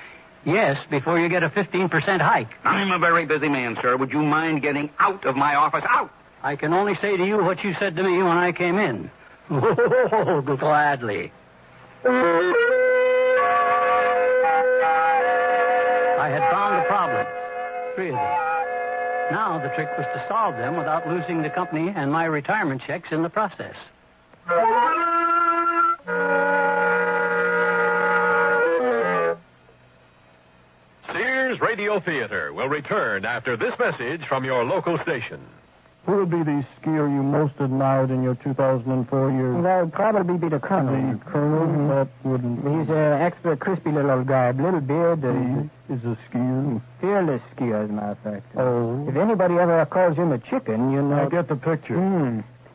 yes before you get a 15% hike. I'm a very busy man, sir. Would you mind getting out of my office? Out! I can only say to you what you said to me when I came in. Oh, gladly. I had found the problems. 3 of them. Now the trick was to solve them without losing the company and my retirement checks in the process. Sears Radio Theater will return after this message from your local station. Who would be the skier you most admired in your 2004 years? That would probably be the Colonel. The Colonel? Mm-hmm. That wouldn't... He's an extra crispy little old guy, little beard. He is a skier? Fearless skier, as a matter of fact. Oh. If anybody ever calls him a chicken, you know... I get the picture.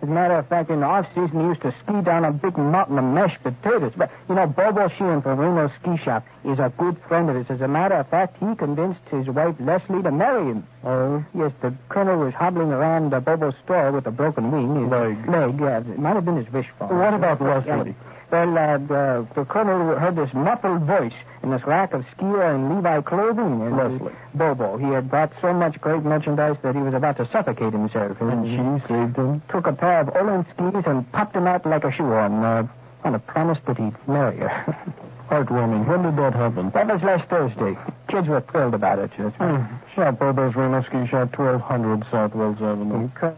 As a matter of fact, in the off-season, he used to ski down a big mountain of mashed potatoes. But, you know, Bobo Sheehan from Reno Ski Shop is a good friend of his. As a matter of fact, he convinced his wife, Leslie, to marry him. Oh? Yes, the Colonel was hobbling around Bobo's store with a broken wing. His leg, yeah. It might have been his wishbone. What about Leslie? Well, the Colonel heard this muffled voice and this lack of skier and Levi clothing. And Leslie. Bobo. He had bought so much great merchandise that he was about to suffocate himself. And she saved him? Took a pair of Olin skis and popped him out like a shoe on a promise that he'd marry her. Heartwarming. When did that happen? That was last Thursday. Kids were thrilled about it. Shop Bobo's Reno Ski Shop, 1200 South Wells Avenue. Okay.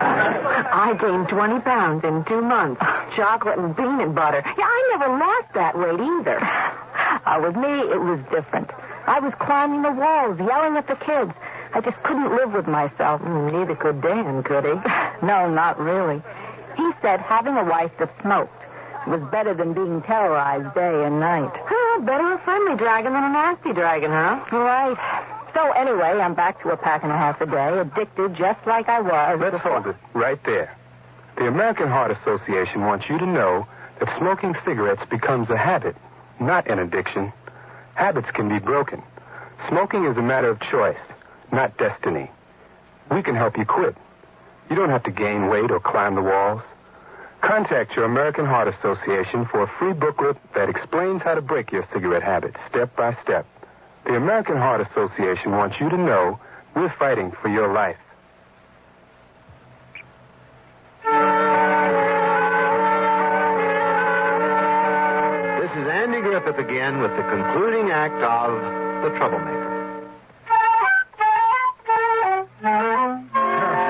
I gained 20 pounds in 2 months. Chocolate and peanut butter. Yeah, I never lost that weight either. With me, it was different. I was climbing the walls, yelling at the kids. I just couldn't live with myself. Neither could Dan, could he? No, not really. He said having a wife that smoked was better than being terrorized day and night. Better a friendly dragon than a nasty dragon, huh? Right. So anyway, I'm back to a pack and a half a day, addicted just like I was Let's before. hold it right there. The American Heart Association wants you to know that smoking cigarettes becomes a habit, not an addiction. Habits can be broken. Smoking is a matter of choice, not destiny. We can help you quit. You don't have to gain weight or climb the walls. Contact your American Heart Association for a free booklet that explains how to break your cigarette habit step by step. The American Heart Association wants you to know we're fighting for your life. This is Andy Griffith again with the concluding act of The Troublemaker. There are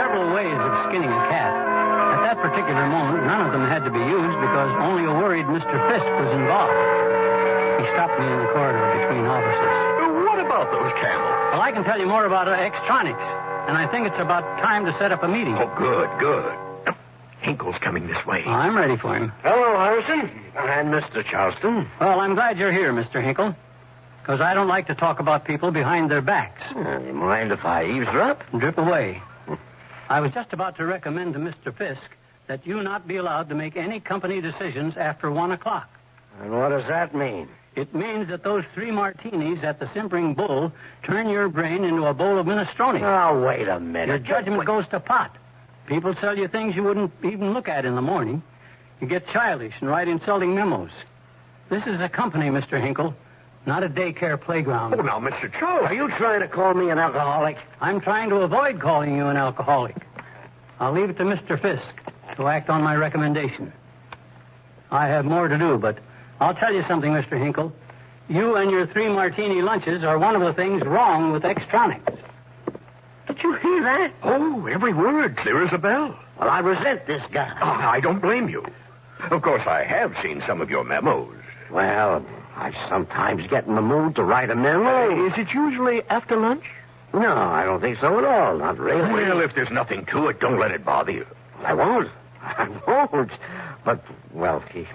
several ways of skinning a cat. At that particular moment, none of them had to be used because only a worried Mr. Fisk was involved. He stopped me in the corridor between offices. What about those camels? Well, I can tell you more about Extronics, and I think it's about time to set up a meeting. Oh, good. Hinkle's coming this way. I'm ready for him. Hello, Harrison. And Mr. Charleston. Well, I'm glad you're here, Mr. Hinkle, because I don't like to talk about people behind their backs. You mind if I eavesdrop? Drip away. I was just about to recommend to Mr. Fisk that you not be allowed to make any company decisions after 1 o'clock. And what does that mean? It means that those 3 martinis at the Simpering Bull turn your brain into a bowl of minestrone. Oh, wait a minute. Your judgment goes to pot. People tell you things you wouldn't even look at in the morning. You get childish and write insulting memos. This is a company, Mr. Hinkle, not a daycare playground. Oh, now, Mr. Charles, are you trying to call me an alcoholic? I'm trying to avoid calling you an alcoholic. I'll leave it to Mr. Fisk to act on my recommendation. I have more to do, but I'll tell you something, Mr. Hinkle. You and your 3 martini lunches are one of the things wrong with Extronics. Did you hear that? Oh, every word, clear as a bell. Well, I resent this guy. Oh, I don't blame you. Of course, I have seen some of your memos. Well, I sometimes get in the mood to write a memo. Is it usually after lunch? No, I don't think so at all. Not really. Well, if there's nothing to it, don't let it bother you. I won't. But, well, he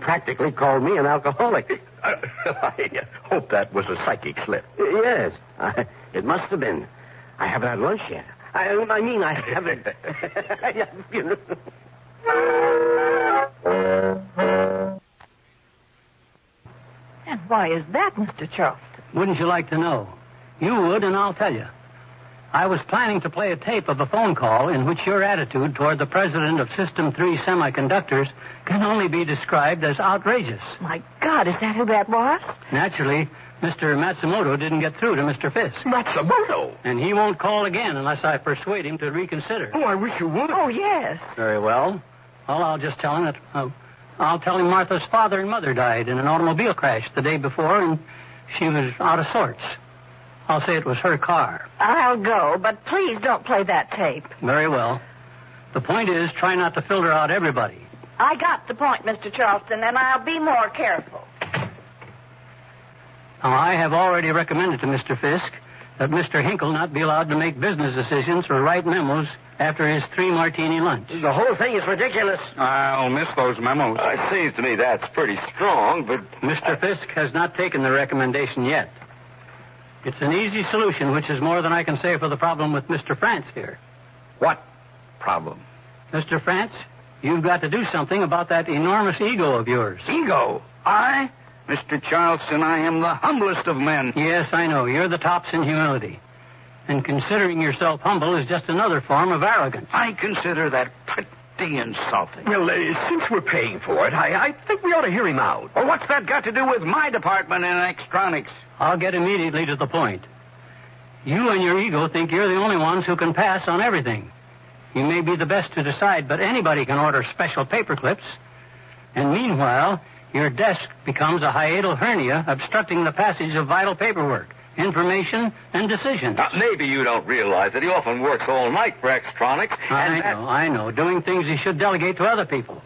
practically called me an alcoholic. I hope that was a psychic slip. Yes, it must have been. I haven't had lunch yet. I mean, I haven't. And why is that, Mr. Charleston? Wouldn't you like to know? You would, and I'll tell you. I was planning to play a tape of a phone call in which your attitude toward the president of System 3 Semiconductors can only be described as outrageous. My God, is that who that was? Naturally, Mr. Matsumoto didn't get through to Mr. Fisk. Matsumoto? And he won't call again unless I persuade him to reconsider. Oh, I wish you would. Oh, yes. Very well. Well, I'll just tell him that... I'll tell him Martha's father and mother died in an automobile crash the day before, and she was out of sorts. I'll say it was her car. I'll go, but please don't play that tape. Very well. The point is, try not to filter out everybody. I got the point, Mr. Charleston, and I'll be more careful. Now, I have already recommended to Mr. Fisk that Mr. Hinkle not be allowed to make business decisions or write memos after his 3 martini lunch. The whole thing is ridiculous. I'll miss those memos. It seems to me that's pretty strong, but... Mr. Fisk has not taken the recommendation yet. It's an easy solution, which is more than I can say for the problem with Mr. France here. What problem? Mr. France, you've got to do something about that enormous ego of yours. Ego? I? Mr. Charleston, I am the humblest of men. Yes, I know. You're the tops in humility. And considering yourself humble is just another form of arrogance. I consider that pretty insulting. Well, since we're paying for it, I think we ought to hear him out. Well, what's that got to do with my department in electronics? I'll get immediately to the point. You and your ego think you're the only ones who can pass on everything. You may be the best to decide, but anybody can order special paper clips. And meanwhile, your desk becomes a hiatal hernia obstructing the passage of vital paperwork, information, and decisions. Maybe you don't realize that he often works all night for Extronics. I know, doing things he should delegate to other people.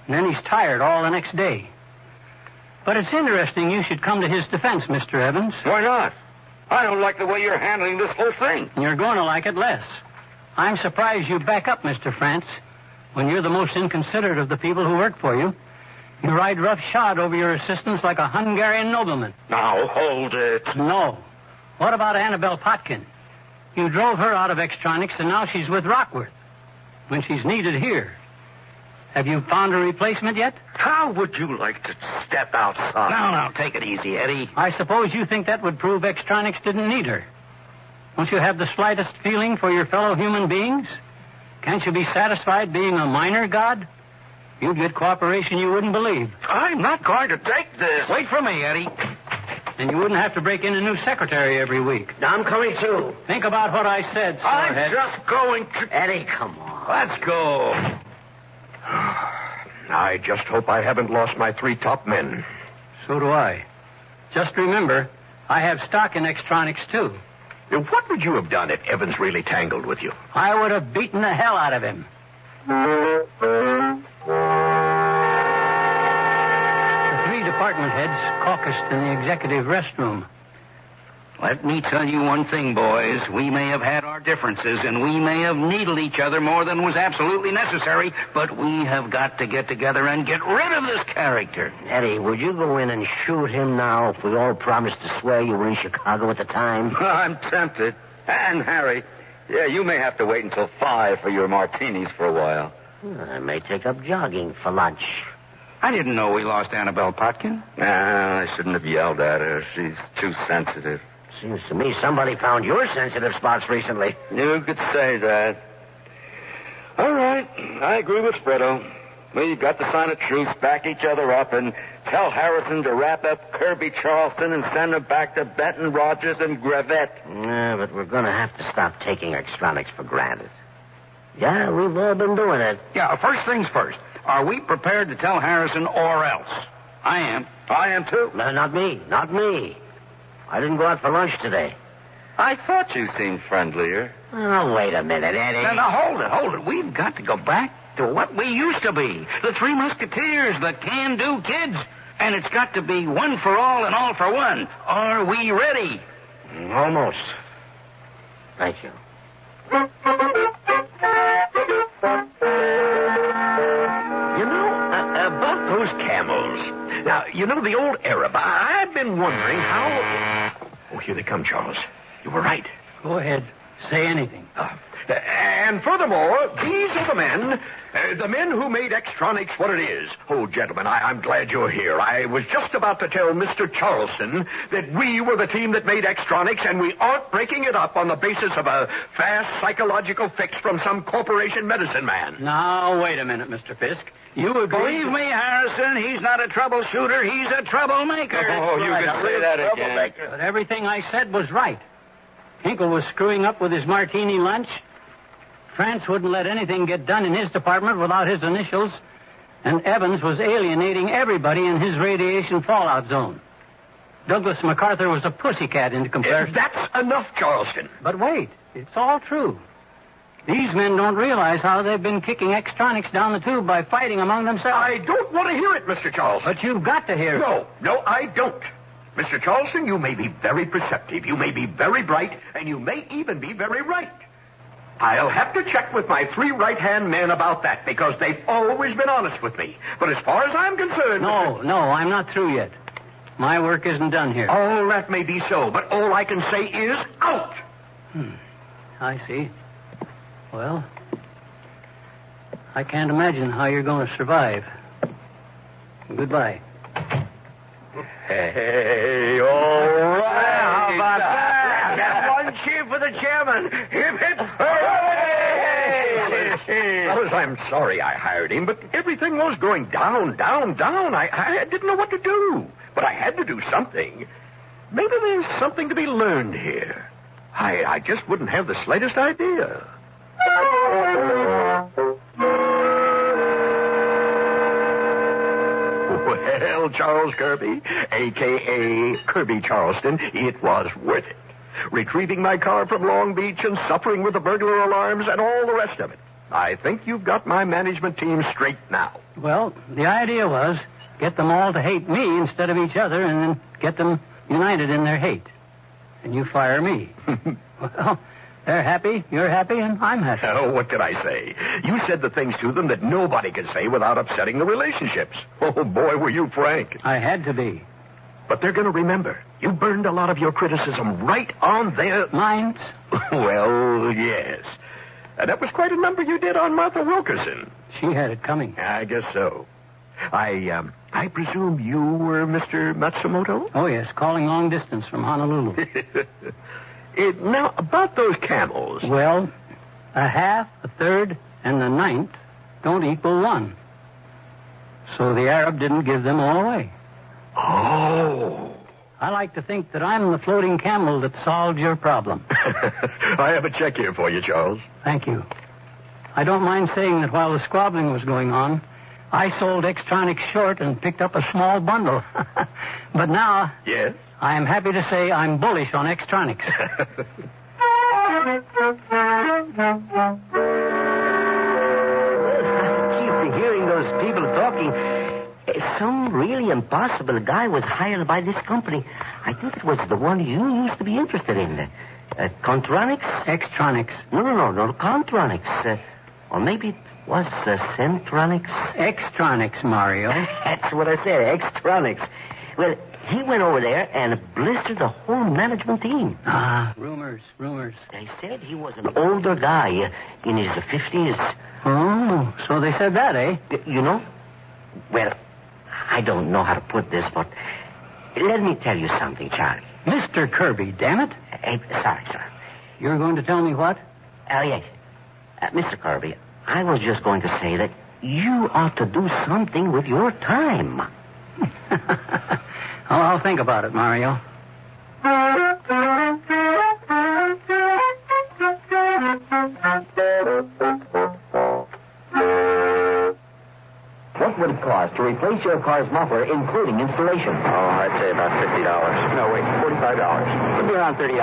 And then he's tired all the next day. But it's interesting you should come to his defense, Mr. Evans. Why not? I don't like the way you're handling this whole thing. You're going to like it less. I'm surprised you back up, Mr. France, when you're the most inconsiderate of the people who work for you. You ride roughshod over your assistants like a Hungarian nobleman. Now, hold it. No. What about Annabelle Potkin? You drove her out of Extronics, and now she's with Rockworth, when she's needed here. Have you found a replacement yet? How would you like to step outside? Now, take it easy, Eddie. I suppose you think that would prove Extronics didn't need her. Don't you have the slightest feeling for your fellow human beings? Can't you be satisfied being a minor god? You'd get cooperation you wouldn't believe. I'm not going to take this. Wait for me, Eddie. And you wouldn't have to break in a new secretary every week. I'm coming too. Think about what I said, Sorehead. I'm just going to... Eddie, come on. Let's go. I just hope I haven't lost my 3 top men. So do I. Just remember, I have stock in Extronics, too. What would you have done if Evans really tangled with you? I would have beaten the hell out of him. The 3 department heads caucused in the executive restroom. Let me tell you one thing, boys. We may have had our differences, and we may have needled each other more than was absolutely necessary, but we have got to get together and get rid of this character. Eddie, would you go in and shoot him now if we all promised to swear you were in Chicago at the time? I'm tempted. And, Harry, you may have to wait until 5 for your martinis for a while. I may take up jogging for lunch. I didn't know we lost Annabelle Potkin. I shouldn't have yelled at her. She's too sensitive. Seems to me somebody found your sensitive spots recently. You could say that. All right. I agree with Fredo. We've got to sign a truce, back each other up, and Tell Harrison to wrap up Kirby Charleston and send him back to Benton, Rogers, and Gravette. Yeah, but we're going to have to stop taking extronics for granted. Yeah, we've all been doing it. Yeah, first things first. Are we prepared to tell Harrison or else? I am. I am, too. No, not me. Not me. I didn't go out for lunch today. I thought you seemed friendlier. Oh, wait a minute, Eddie. Now, hold it. We've got to go back to what we used to be. The Three Musketeers, the can-do kids. And it's got to be one for all and all for one. Are we ready? Almost. Thank you. You know, about those camels. Now, you know, the old Arab, I've been wondering how... Oh, here they come, Charles. You were right. Go ahead. Say anything. And furthermore, these are the men who made extronics what it is. Oh, gentlemen, I'm glad you're here. I was just about to tell Mr. Charleston that we were the team that made extronics, and we aren't breaking it up on the basis of a fast psychological fix from some corporation medicine man. Now, wait a minute, Mr. Fisk. You agree... Believe me, Harrison, he's not a troubleshooter. He's a troublemaker. Oh, you can say that again. But everything I said was right. Hinkle was screwing up with his martini lunch. France wouldn't let anything get done in his department without his initials. And Evans was alienating everybody in his radiation fallout zone. Douglas MacArthur was a pussycat in comparison. That's enough, Charleston. But wait, it's all true. These men don't realize how they've been kicking extronics down the tube by fighting among themselves. I don't want to hear it, Mr. Charleston. But you've got to hear it. No, I don't. Mr. Charleston, you may be very perceptive, you may be very bright, and you may even be very right. I'll have to check with my three right-hand men about that, because they've always been honest with me. But as far as I'm concerned... No, I'm not through yet. My work isn't done here. Oh, that may be so, but all I can say is out. I see. Well, I can't imagine how you're going to survive. Goodbye. Hey, all right. How about that? That's one cheer for the chairman. Hip, hip, hooray! Fellas, I'm sorry I hired him, but everything was going down. I didn't know what to do, but I had to do something. Maybe there's something to be learned here. I just wouldn't have the slightest idea. Well, Charles Kirby, a.k.a. Kirby Charleston, it was worth it. Retrieving my car from Long Beach and suffering with the burglar alarms and all the rest of it. I think you've got my management team straight now. Well, the idea was get them all to hate me instead of each other and then get them united in their hate. And you fire me. Well, they're happy, you're happy, and I'm happy. Oh, what could I say? You said the things to them that nobody could say without upsetting the relationships. Oh, boy, were you frank. I had to be. But they're going to remember. You burned a lot of your criticism right on their... minds? Well, yes. And that was quite a number you did on Martha Wilkerson. She had it coming. I guess so. I presume you were Mr. Matsumoto? Oh, yes, calling long distance from Honolulu. Now, about those camels... Well, a half, a third, and the ninth don't equal one. So the Arab didn't give them all away. Oh. I like to think that I'm the floating camel that solved your problem. I have a check here for you, Charles. Thank you. I don't mind saying that while the squabbling was going on, I sold extronics short and picked up a small bundle. But now... Yes? I am happy to say I'm bullish on extronics. I keep hearing those people talking. Some really impossible guy was hired by this company. I think it was the one you used to be interested in. Contronics? Extronics. No, Contronics. Or maybe it was Centronics. Extronics, Mario. That's what I said, Extronics. Well, he went over there and blistered the whole management team. Rumors. They said he was an older guy in his 50s. Oh, so they said that, eh? You know? Well, I don't know how to put this, but let me tell you something, Charlie. Mr. Kirby, damn it. Sorry. You're going to tell me what? Yes. Mr. Kirby, I was just going to say that you ought to do something with your time. Well, I'll think about it, Mario. What would it cost to replace your car's muffler, including installation? Oh, I'd say about $50. No, wait, $45. Could be around $30.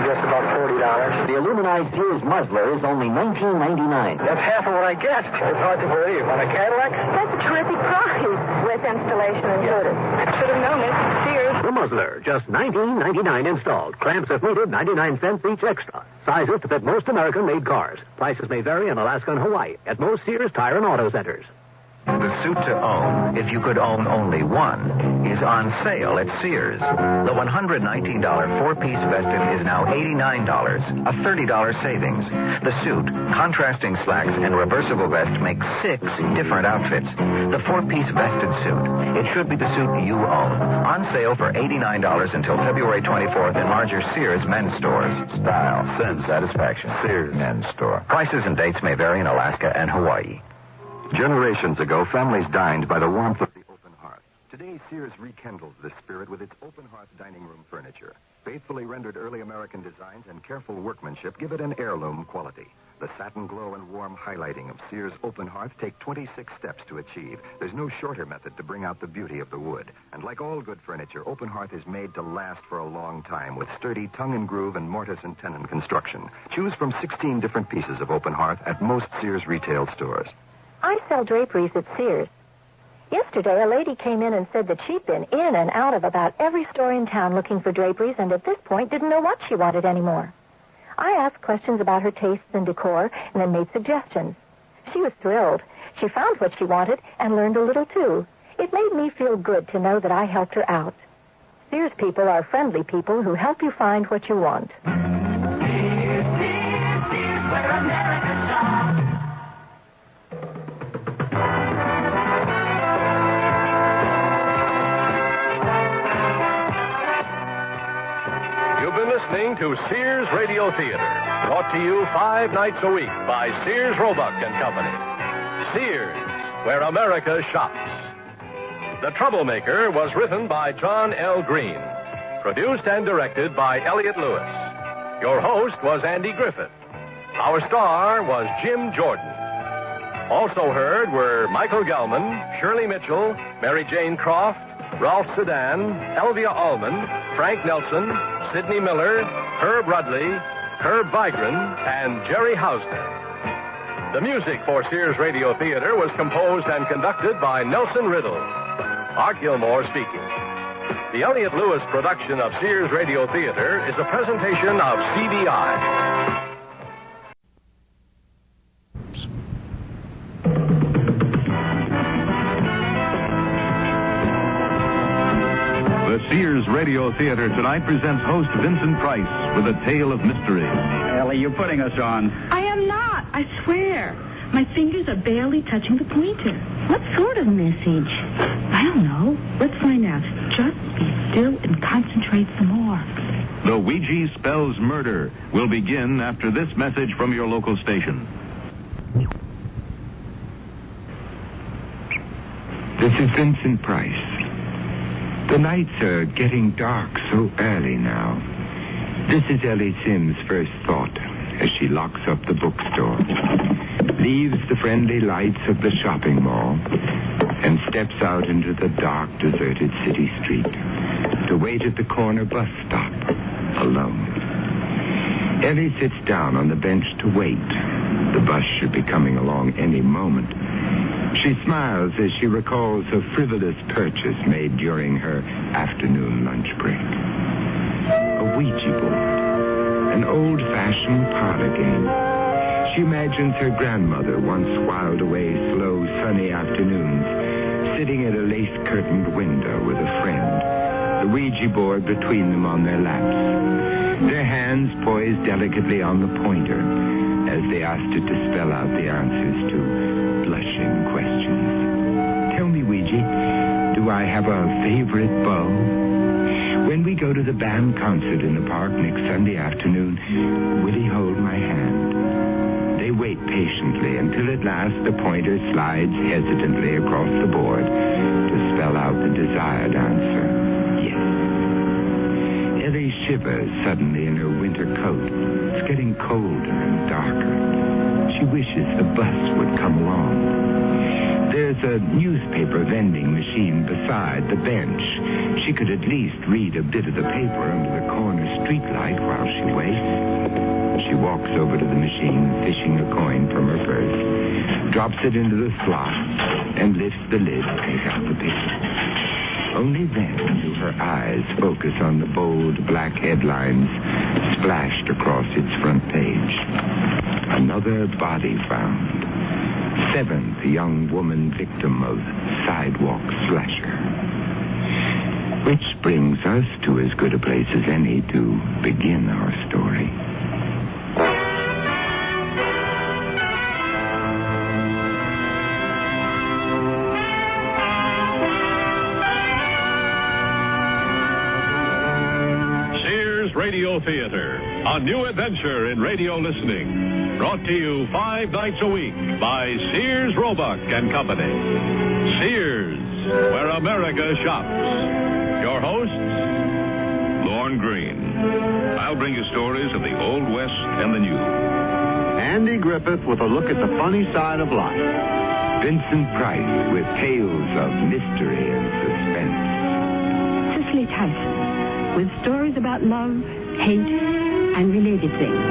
Just about $40. The aluminized Sears muffler is only $19.99. That's half of what I guessed. It's hard to believe. On a Cadillac? That's a terrific price with installation included. Should have known it. Sears. The muzzler, just $19.99 installed. Clamps if needed, 99 cents each extra. Sizes to fit most American-made cars. Prices may vary in Alaska and Hawaii at most Sears Tire and Auto Centers. The suit to own, if you could own only one, is on sale at Sears. The $119 four-piece vested is now $89, a $30 savings. The suit, contrasting slacks, and reversible vest make 6 different outfits. The four-piece vested suit, it should be the suit you own. On sale for $89 until February 24th in larger Sears men's stores. Style, sense, satisfaction. Sears men's store. Prices and dates may vary in Alaska and Hawaii. Generations ago, families dined by the warmth of the open hearth. Today, Sears rekindles this spirit with its open hearth dining room furniture. Faithfully rendered early American designs and careful workmanship give it an heirloom quality. The satin glow and warm highlighting of Sears open hearth take 26 steps to achieve. There's no shorter method to bring out the beauty of the wood. And like all good furniture, open hearth is made to last for a long time with sturdy tongue and groove and mortise and tenon construction. Choose from 16 different pieces of open hearth at most Sears retail stores. I sell draperies at Sears. Yesterday, a lady came in and said that she'd been in and out of about every store in town looking for draperies and at this point didn't know what she wanted anymore. I asked questions about her tastes and decor and then made suggestions. She was thrilled. She found what she wanted and learned a little, too. It made me feel good to know that I helped her out. Sears people are friendly people who help you find what you want. Sears, where America shops. You've been listening to Sears Radio Theater, brought to you 5 nights a week by Sears Roebuck and Company. Sears, where America shops. The Troublemaker was written by John L. Green, produced and directed by Elliott Lewis. Your host was Andy Griffith. Our star was Jim Jordan. Also heard were Michael Gelman, Shirley Mitchell, Mary Jane Croft, Ralph Sedan, Elvia Allman, Frank Nelson, Sidney Miller, Herb Rudley, Herb Vigran, and Jerry Hausner. The music for Sears Radio Theater was composed and conducted by Nelson Riddle. Art Gilmore speaking. The Elliott Lewis production of Sears Radio Theater is a presentation of CBI. The Sears Radio Theater tonight presents host Vincent Price with a tale of mystery. Ellie, you're putting us on. I am not, I swear. My fingers are barely touching the pointer. What sort of message? I don't know. Let's find out. Just be still and concentrate some more. The Ouija Spells Murder will begin after this message from your local station. This is Vincent Price. The nights are getting dark so early now. This is Ellie Sims' first thought as she locks up the bookstore, leaves the friendly lights of the shopping mall, and steps out into the dark, deserted city street to wait at the corner bus stop, alone. Ellie sits down on the bench to wait. The bus should be coming along any moment. She smiles as she recalls a frivolous purchase made during her afternoon lunch break. A Ouija board, an old-fashioned parlor game. She imagines her grandmother once whiled away slow, sunny afternoons, sitting at a lace-curtained window with a friend, the Ouija board between them on their laps, their hands poised delicately on the pointer as they asked it to spell out the answers to blushing questions. Tell me, Ouija, do I have a favorite beau? When we go to the band concert in the park next Sunday afternoon, will he hold my hand? They wait patiently until at last the pointer slides hesitantly across the board to spell out the desired answer. Yes. Ellie shivers suddenly in her winter coat. It's getting colder and darker. She wishes the bus would come along. There's a newspaper vending machine beside the bench. She could at least read a bit of the paper under the corner streetlight while she waits. She walks over to the machine, fishing a coin from her purse, drops it into the slot, and lifts the lid to take out the paper. Only then do her eyes focus on the bold black headlines splashed across its front page. Another body found. 7th young woman victim of sidewalk slasher. Which brings us to as good a place as any to begin our story. Sears Radio Theater, a new adventure in radio listening. Brought to you 5 nights a week by Sears Roebuck and Company. Sears, where America shops. Your hosts, Lorne Green. I'll bring you stories of the Old West and the New. Andy Griffith with a look at the funny side of life. Vincent Price with tales of mystery and suspense. Cicely Tyson with stories about love, hate, and related things.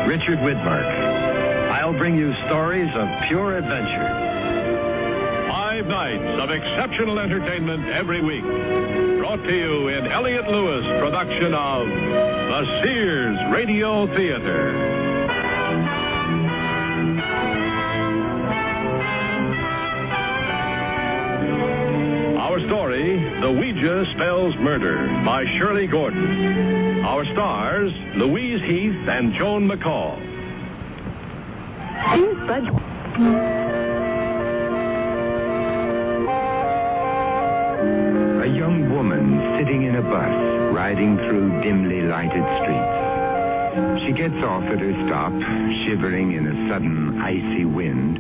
Richard Widmark. I'll bring you stories of pure adventure. 5 nights of exceptional entertainment every week. Brought to you in Elliott Lewis production of the Sears Radio Theater. Our story, The Ouija Spells Murder by Shirley Gordon. Our stars, Louise Heath and Joan McCall. A young woman sitting in a bus, riding through dimly lighted streets. She gets off at her stop, shivering in a sudden icy wind,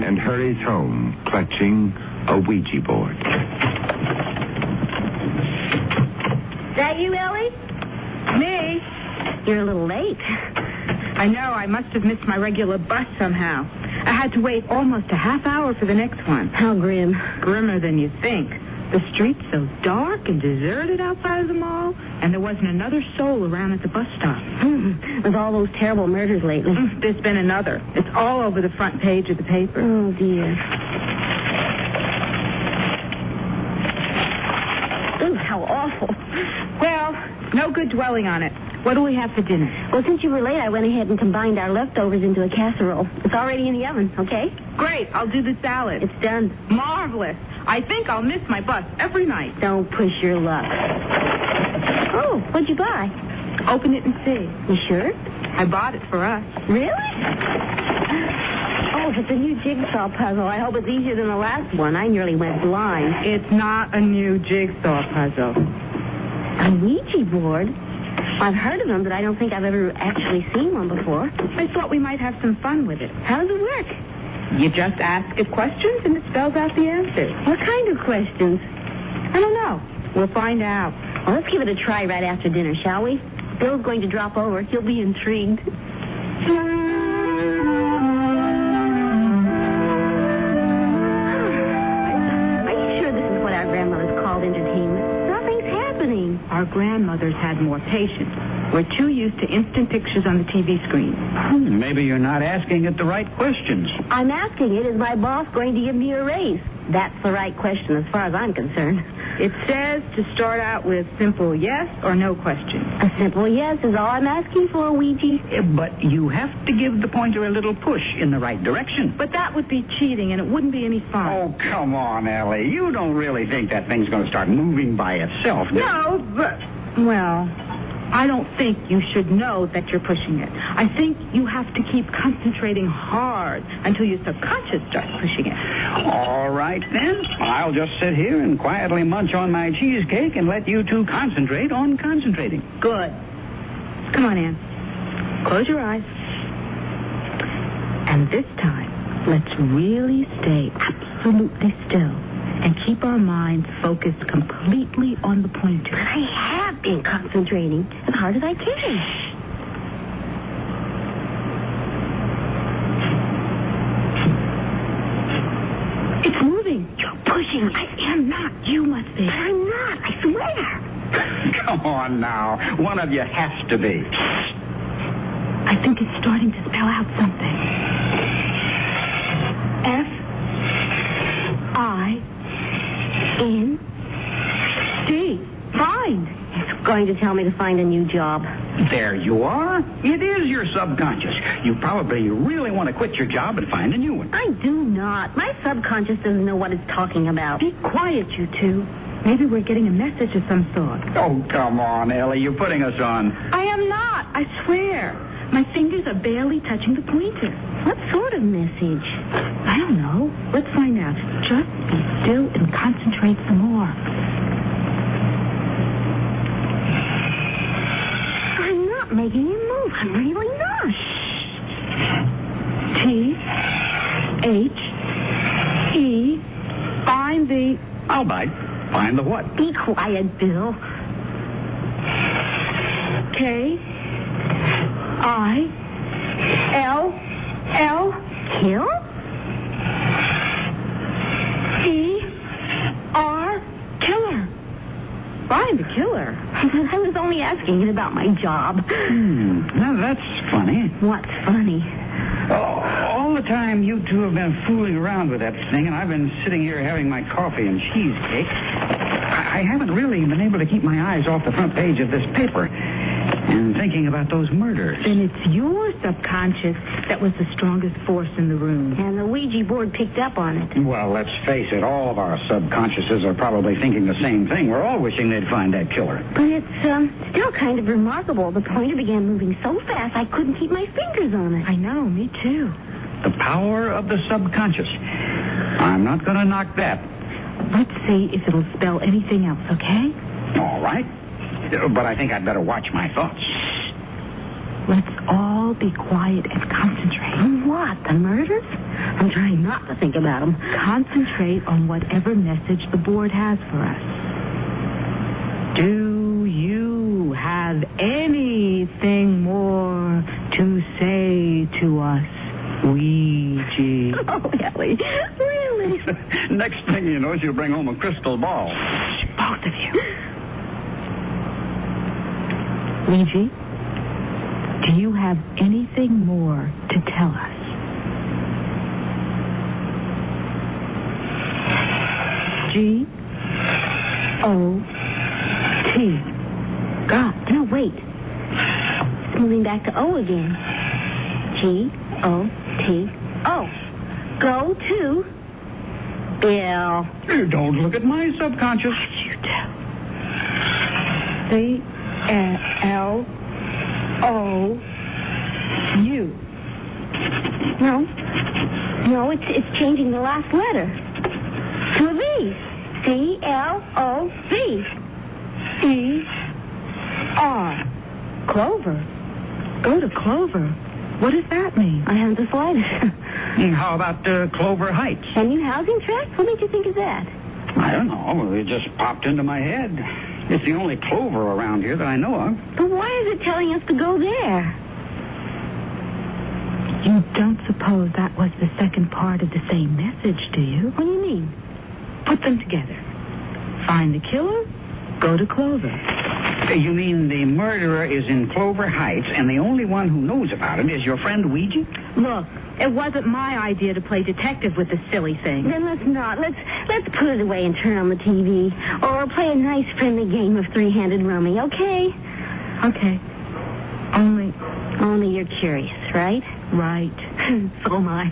and hurries home, clutching a Ouija board. That you, Ellie? Me? You're a little late. I know. I must have missed my regular bus somehow. I had to wait almost a half hour for the next one. How grim. Grimmer than you think. The street's so dark and deserted outside of the mall, and there wasn't another soul around at the bus stop. With all those terrible murders lately. There's been another. It's all over the front page of the paper. Oh, dear. Ooh, how awful. Well, no good dwelling on it. What do we have for dinner? Well, since you were late, I went ahead and combined our leftovers into a casserole. It's already in the oven, okay? Great. I'll do the salad. It's done. Marvelous. I think I'll miss my bus every night. Don't push your luck. Oh, what'd you buy? Open it and see. You sure? I bought it for us. Really? Oh, it's a new jigsaw puzzle. I hope it's easier than the last one. I nearly went blind. It's not a new jigsaw puzzle. A Ouija board? I've heard of them, but I don't think I've ever actually seen one before. I thought we might have some fun with it. How does it work? You just ask it questions and it spells out the answers. What kind of questions? I don't know. We'll find out. Well, let's give it a try right after dinner, shall we? Bill's going to drop over. He'll be intrigued. Are you sure this is what our grandmothers called entertainment? Nothing's happening. Our grandmothers had more patience. We're too used to instant pictures on the TV screen. Maybe you're not asking it the right questions. I'm asking it, is my boss going to give me a raise? That's the right question as far as I'm concerned. It says to start out with simple yes or no questions. A simple yes is all I'm asking for, Ouija. But you have to give the pointer a little push in the right direction. But that would be cheating, and it wouldn't be any fun. Oh, come on, Ellie. You don't really think that thing's going to start moving by itself, do you? No, but... Well... I don't think you should know that you're pushing it. I think you have to keep concentrating hard until your subconscious starts pushing it. All right, then. I'll just sit here and quietly munch on my cheesecake and let you two concentrate on concentrating. Good. Come on, Ann. Close your eyes. And this time, let's really stay absolutely still and keep our minds focused completely on the pointer. I have been concentrating as hard as I can. It's moving. You're pushing me. I am not. You must be. But I'm not. I swear. Come on now. One of you has to be. I think it's starting to spell out something. F-I-N-D. Find. It's going to tell me to find a new job. There you are. It is your subconscious. You probably really want to quit your job and find a new one. I do not. My subconscious doesn't know what it's talking about. Be quiet, you two. Maybe we're getting a message of some sort. Oh, come on, Ellie. You're putting us on. I am not. I swear. My fingers are barely touching the pointer. What sort of message? I don't know. Let's find out. Just be still and concentrate some more. I'm not making you move. I'm really not. T-H-E. Find the... I'll bite. Find the what? Be quiet, Bill. K-I-L-L. Kill? E-R. Killer. Find the killer. I was only asking about my job. Now, that's funny. What's funny? All the time you two have been fooling around with that thing, and I've been sitting here having my coffee and cheesecake, I haven't really been able to keep my eyes off the front page of this paper and thinking about those murders. Then it's your subconscious that was the strongest force in the room. And the Ouija board picked up on it. Well, let's face it, all of our subconsciouses are probably thinking the same thing. We're all wishing they'd find that killer. But it's still kind of remarkable. The pointer began moving so fast I couldn't keep my fingers on it. I know, me too. The power of the subconscious. I'm not going to knock that. Let's see if it'll spell anything else, okay? All right. But I think I'd better watch my thoughts. Let's all be quiet and concentrate. On what? The murders? I'm trying not to think about them. Concentrate on whatever message the board has for us. Do you have anything more to say to us, Ouija? Oh, Ellie, really? Next thing you know, she'll bring home a crystal ball. Both of you. Ouija, do you have anything more to tell us? G-O-T. God, no, wait. It's moving back to O again. G-O-T-O. Go to Bill. You don't look at my subconscious. You do. C-L-O-U. No, it's changing the last letter. To a V. C-L-O-V. E-R. Clover. Go to Clover. What does that mean? I haven't the slightest. How about Clover Heights? A new housing tract? What made you think of that? I don't know. It just popped into my head. It's the only Clover around here that I know of. But why is it telling us to go there? You don't suppose that was the second part of the same message, do you? What do you mean? Put them together. Find the killer, go to Clover. You mean the murderer is in Clover Heights, and the only one who knows about it is your friend Ouija? Look, it wasn't my idea to play detective with this silly thing. Then let's not. Let's put it away and turn on the TV. Or play a nice friendly game of three-handed rummy, okay? Okay. Only you're curious, right? Right. So am I.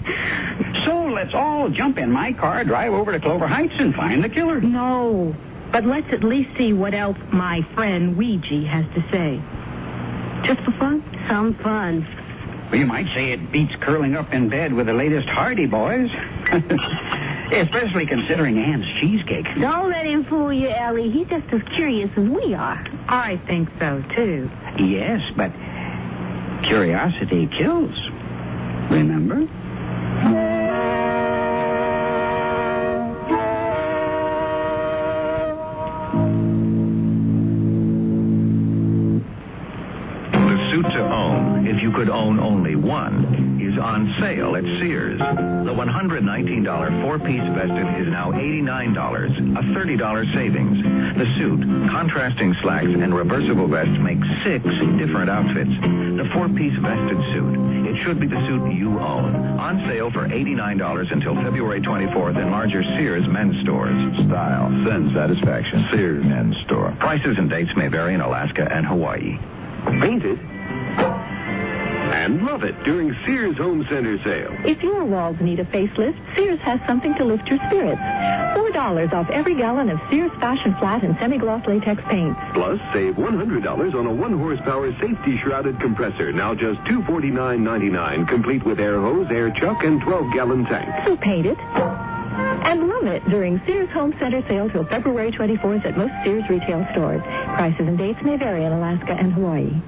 So let's all jump in my car, drive over to Clover Heights, and find the killer. No. But let's at least see what else my friend Ouija has to say. Just for fun? Some fun. Well, you might say it beats curling up in bed with the latest Hardy Boys. Especially considering Ann's cheesecake. Don't let him fool you, Ellie. He's just as curious as we are. I think so, too. Yes, but curiosity kills. Remember? one is on sale at Sears. The $119 four-piece vested is now $89, a $30 savings. The suit, contrasting slacks, and reversible vest make 6 different outfits. The four-piece vested suit. It should be the suit you own. On sale for $89 until February 24th in larger Sears men's stores. Style, send satisfaction. Sears Men's Store. Prices and dates may vary in Alaska and Hawaii. Painted and love it during Sears Home Center sale. If your walls need a facelift, Sears has something to lift your spirits. $4 off every gallon of Sears Fashion Flat and Semi-Gloss Latex paints. Plus, save $100 on a 1-horsepower safety-shrouded compressor, now just $249.99, complete with air hose, air chuck, and 12-gallon tank. So paint it and love it during Sears Home Center sale till February 24th at most Sears retail stores. Prices and dates may vary in Alaska and Hawaii.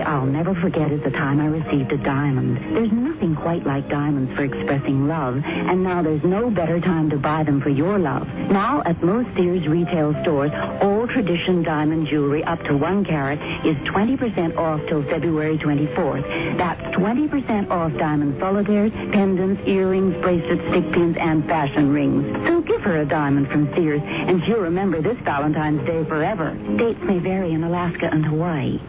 I'll never forget is the time I received a diamond. There's nothing quite like diamonds for expressing love, and now there's no better time to buy them for your love. Now, at most Sears retail stores, all tradition diamond jewelry up to 1 carat is 20% off till February 24th. That's 20% off diamond solitaires, pendants, earrings, bracelets, stick pins, and fashion rings. So give her a diamond from Sears, and she'll remember this Valentine's Day forever. Dates may vary in Alaska and Hawaii.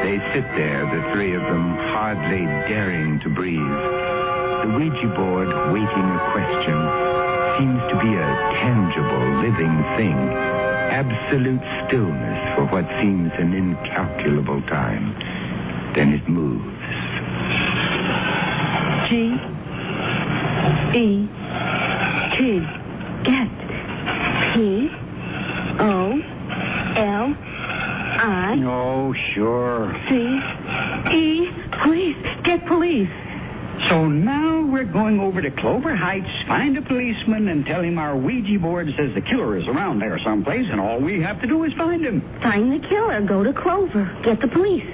They sit there, the three of them, hardly daring to breathe. The Ouija board, waiting a question, seems to be a tangible, living thing. Absolute stillness for what seems an incalculable time. Then it moves. G-E-T. Get. P-O-L-I. Oh, sure. C-E. Police. Get police. So now we're going over to Clover Heights, find a policeman, and tell him our Ouija board says the killer is around there someplace, and all we have to do is find him. Find the killer. Go to Clover. Get the police.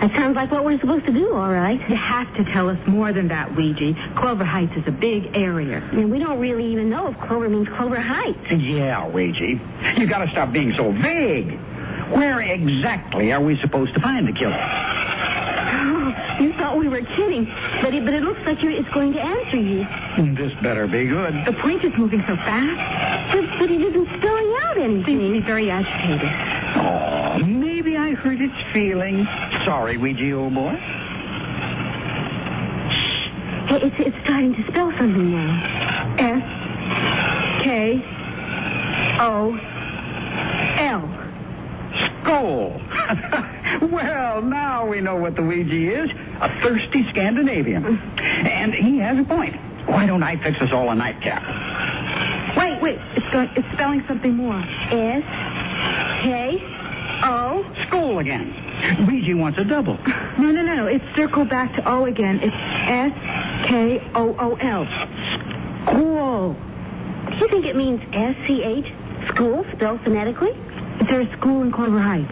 That sounds like what we're supposed to do, all right. You have to tell us more than that, Ouija. Clover Heights is a big area. And we don't really even know if Clover means Clover Heights. Yeah, Ouija. You gotta stop being so vague. Where exactly are we supposed to find the killer? Oh, you thought we were kidding. But it looks like it's going to answer you. This better be good. The pointer's moving so fast. But it isn't spelling out anything. Seems to be very agitated. Oh, maybe I hurt its feelings. Sorry, Ouija, old boy. Hey, it's starting to spell something now. S-K-O-L. Skull. Well, now we know what the Ouija is. A thirsty Scandinavian. And he has a point. Why don't I fix us all a nightcap? Wait. It's spelling something more. S-K-O. School again. Ouija wants a double. No. It's circled back to O again. It's S-K-O-O-L. School. Do you think it means S-C-H? School, spelled phonetically? Is there a school in Clover Heights?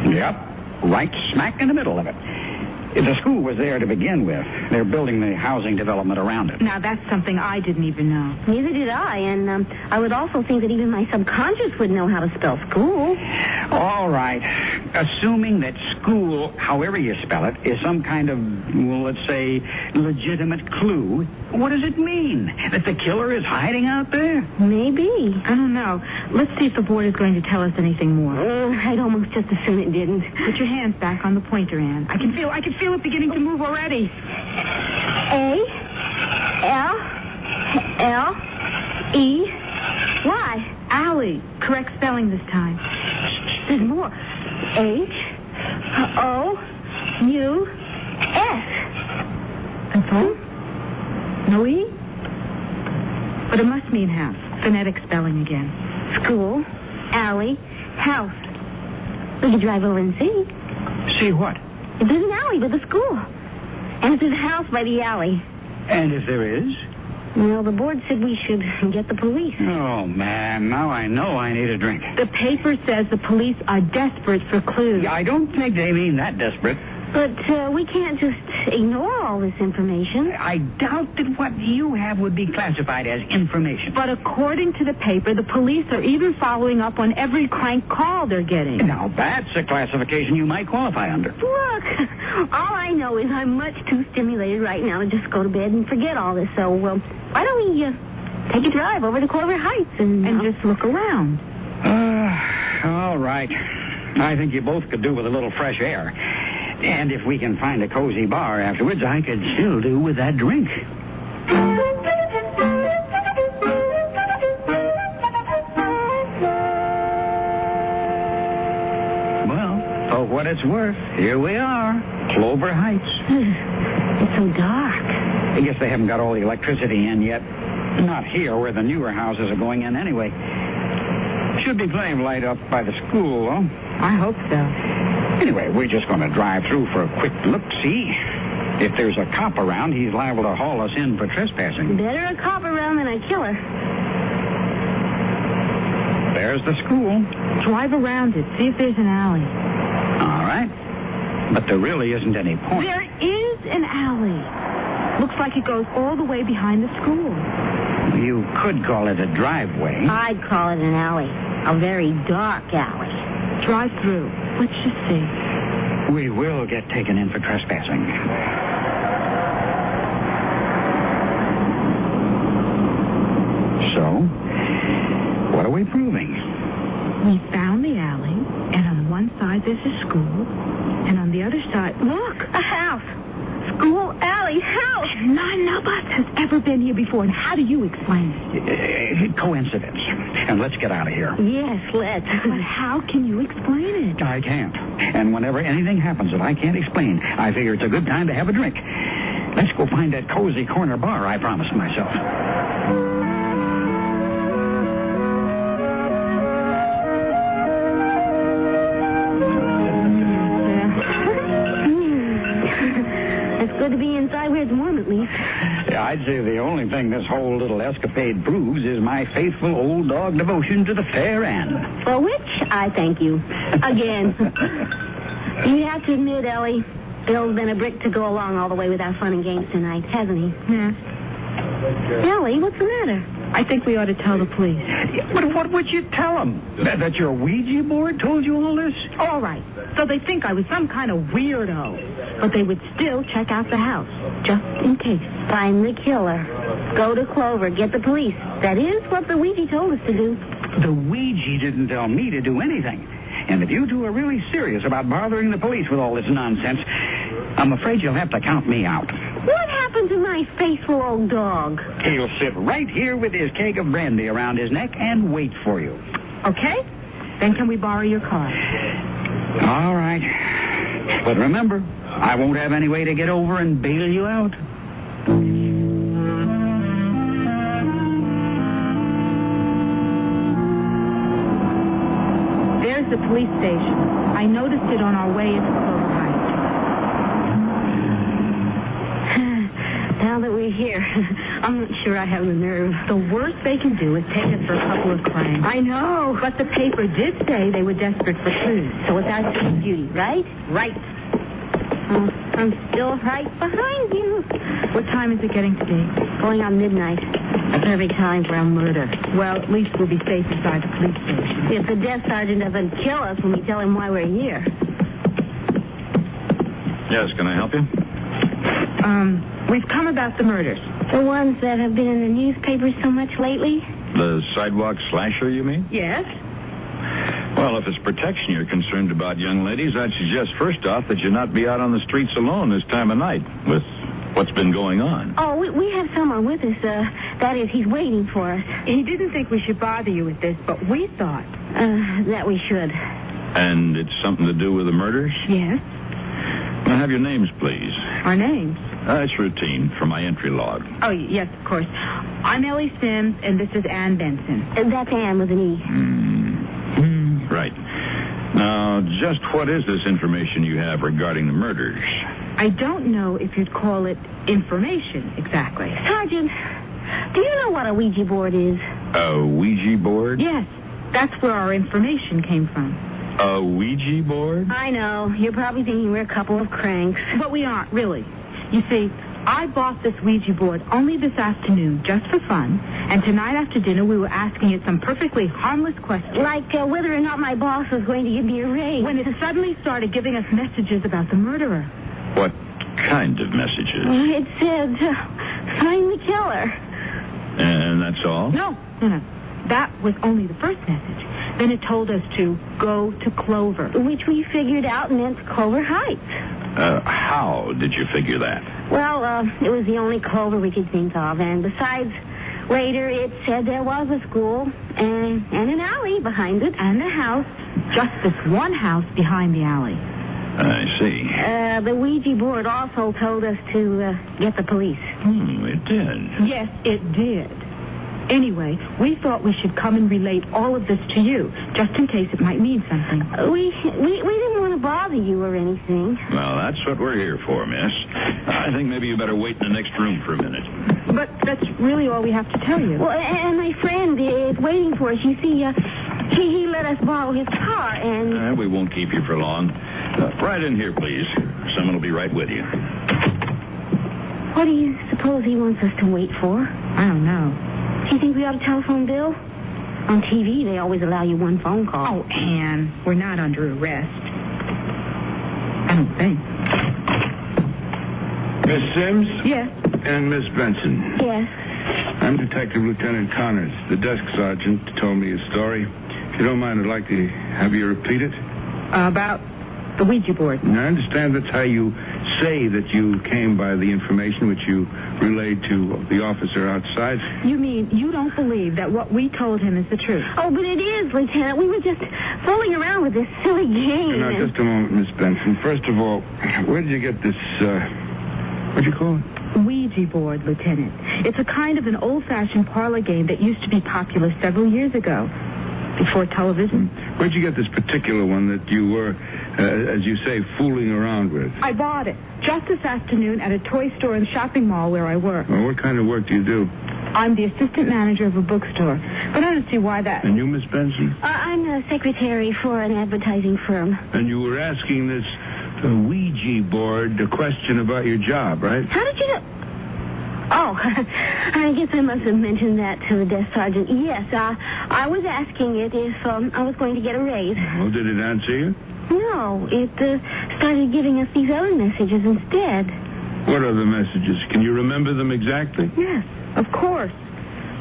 Yep. Right smack in the middle of it. The school was there to begin with. They're building the housing development around it. Now, that's something I didn't even know. Neither did I, and I would also think that even my subconscious would know how to spell school. All right. Assuming that school, however you spell it, is some kind of, well, let's say, legitimate clue, what does it mean? That the killer is hiding out there? Maybe. I don't know. Let's see if the board is going to tell us anything more. I'd almost just as soon it didn't. Put your hands back on the pointer, Ann. I can feel it beginning to move already. A-L-L-E-Y. Alley. Correct spelling this time. There's more. H-O-U-S. That's all? No E? But it must mean half. Phonetic spelling again. School, alley, house. We could drive over and see. See what? If there's an alley by the school. And if there's a house by the alley. And if there is? Well, the board said we should get the police. Oh, man, now I know I need a drink. The paper says the police are desperate for clues. Yeah, I don't think they mean that desperate. But we can't just ignore all this information. I doubt that what you have would be classified as information. But according to the paper, the police are even following up on every crank call they're getting. Now, that's a classification you might qualify under. Look, all I know is I'm much too stimulated right now to just go to bed and forget all this. So, why don't we take a drive over to Clover Heights and just look around? All right. I think you both could do with a little fresh air. And if we can find a cozy bar afterwards, I could still do with that drink. Well, for what it's worth, here we are, Clover Heights. It's so dark. I guess they haven't got all the electricity in yet. Not here, where the newer houses are going in anyway. Should be plenty of light up by the school, though. I hope so. Anyway, we're just going to drive through for a quick look-see. If there's a cop around, he's liable to haul us in for trespassing. Better a cop around than a killer. There's the school. Drive around it. See if there's an alley. All right. But there really isn't any point. There is an alley. Looks like it goes all the way behind the school. You could call it a driveway. I'd call it an alley. A very dark alley. Drive through. Let's just see. We will get taken in for trespassing. So, what are we proving? We found the alley, and on one side there's a school, and on the other side, look, a house. School, alley, house. None of us has ever been here before, and how do you explain it? Coincidence. And let's get out of here. Yes, let's. But how can you explain it? I can't. And whenever anything happens that I can't explain, I figure it's a good time to have a drink. Let's go find that cozy corner bar I promised myself. Good to be inside where it's warm, at least. Yeah, I'd say the only thing this whole little escapade proves is my faithful old dog devotion to the fair Anne. For which I thank you. Again. You have to admit, Ellie, Bill's been a brick to go along all the way with our fun and games tonight, hasn't he? Yeah. Ellie, what's the matter? I think we ought to tell the police. But what would you tell them? That your Ouija board told you all this? All right. So they think I was some kind of weirdo. But they would still check out the house, just in case. Find the killer. Go to Clover. Get the police. That is what the Ouija told us to do. The Ouija didn't tell me to do anything. And if you two are really serious about bothering the police with all this nonsense, I'm afraid you'll have to count me out. What happened to my faithful old dog? He'll sit right here with his keg of brandy around his neck and wait for you. Okay? Then can we borrow your car? All right. But remember, I won't have any way to get over and bail you out. There's the police station. I noticed it on our way into Clover Heights. Now that we're here, I'm not sure I have the nerve. The worst they can do is take us for a couple of cranks. I know. But the paper did say they were desperate for clues. So it's our city's duty, right? Right. I'm still right behind you. What time is it getting to be? Going on midnight. A perfect time for a murder. Well, at least we'll be safe inside the police station. If the desk sergeant doesn't kill us when we tell him why we're here. Yes, can I help you? We've come about the murders. The ones that have been in the newspapers so much lately? The sidewalk slasher, you mean? Yes. Well, if it's protection you're concerned about, young ladies, I'd suggest first off that you not be out on the streets alone this time of night with what's been going on. Oh, we have someone with us. That is, he's waiting for us. He didn't think we should bother you with this, but we thought. That we should. And it's something to do with the murders? Yes. May I have your names, please? Our names? It's routine for my entry log. Oh, yes, of course. I'm Ellie Sims, and this is Ann Benson. That's Ann with an E. Right. Now, just what is this information you have regarding the murders? I don't know if you'd call it information exactly. Sergeant, do you know what a Ouija board is? A Ouija board? Yes. That's where our information came from. A Ouija board? I know. You're probably thinking we're a couple of cranks. But we aren't, really. You see, I bought this Ouija board only this afternoon, just for fun. And tonight after dinner, we were asking it some perfectly harmless questions. Like whether or not my boss was going to give me a raise. When it suddenly started giving us messages about the murderer. What kind of messages? It said, find the killer. And that's all? No. That was only the first message. Then it told us to go to Clover. Which we figured out meant Clover Heights. How did you figure that? Well, it was the only Clover we could think of. And besides, later it said there was a school and an alley behind it. And a house. Just this one house behind the alley. I see. The Ouija board also told us to get the police. It did. Yes, it did. Anyway, we thought we should come and relate all of this to you, just in case it might mean something. We didn't want to bother you or anything. Well, that's what we're here for, miss. I think maybe you better wait in the next room for a minute. But that's really all we have to tell you. Well, and my friend is waiting for us. You see, he let us borrow his car, and... We won't keep you for long. Right in here, please. Someone will be right with you. What do you suppose he wants us to wait for? I don't know. Do you think we ought to telephone Bill? On TV, they always allow you one phone call. Oh, Ann, we're not under arrest. I don't think. Miss Sims? Yes. And Miss Benson? Yes. I'm Detective Lieutenant Connors. The desk sergeant told me a story. If you don't mind, I'd like to have you repeat it. About the Ouija board. Now, I understand that's how you say that you came by the information which you relayed to the officer outside. You mean you don't believe that what we told him is the truth? Oh, but it is, Lieutenant. We were just fooling around with this silly game. Now, just a moment, Miss Benson. First of all, where did you get this, what'd you call it? Ouija board, Lieutenant. It's a kind of an old-fashioned parlor game that used to be popular several years ago, before television. Where'd you get this particular one that you were, as you say, fooling around with? I bought it just this afternoon at a toy store and shopping mall where I work. Well, what kind of work do you do? I'm the assistant manager of a bookstore. But I don't see why that... And you, Miss Benson? I'm a secretary for an advertising firm. And you were asking this Ouija board a question about your job, right? How did you know... Oh, I guess I must have mentioned that to the desk sergeant. Yes, I was asking it if I was going to get a raise. Well, did it answer you? No, it started giving us these other messages instead. What other messages? Can you remember them exactly? Yes, of course.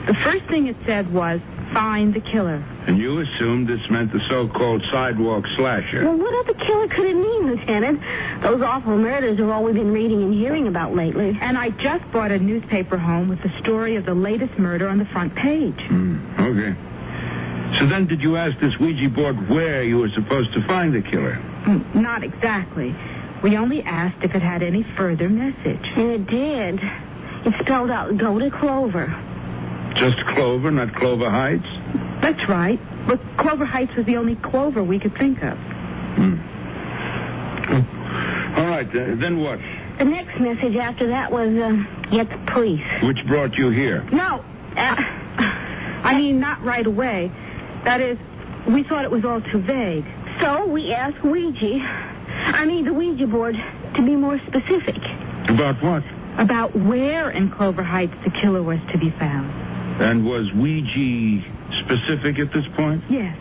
The first thing it said was, find the killer. And you assumed this meant the so-called sidewalk slasher. Well, what other killer could it mean, Lieutenant? Those awful murders are all we've been reading and hearing about lately. And I just brought a newspaper home with the story of the latest murder on the front page. Okay. So then did you ask this Ouija board where you were supposed to find the killer? Not exactly. We only asked if it had any further message. And it did. It spelled out, go to Clover. Just Clover, not Clover Heights? That's right. But Clover Heights was the only Clover we could think of. All right, then what? The next message after that was, get the police. Which brought you here? No. I mean, not right away. That is, we thought it was all too vague. So we asked the Ouija board, to be more specific. About what? About where in Clover Heights the killer was to be found. And was Ouija specific at this point? Yes.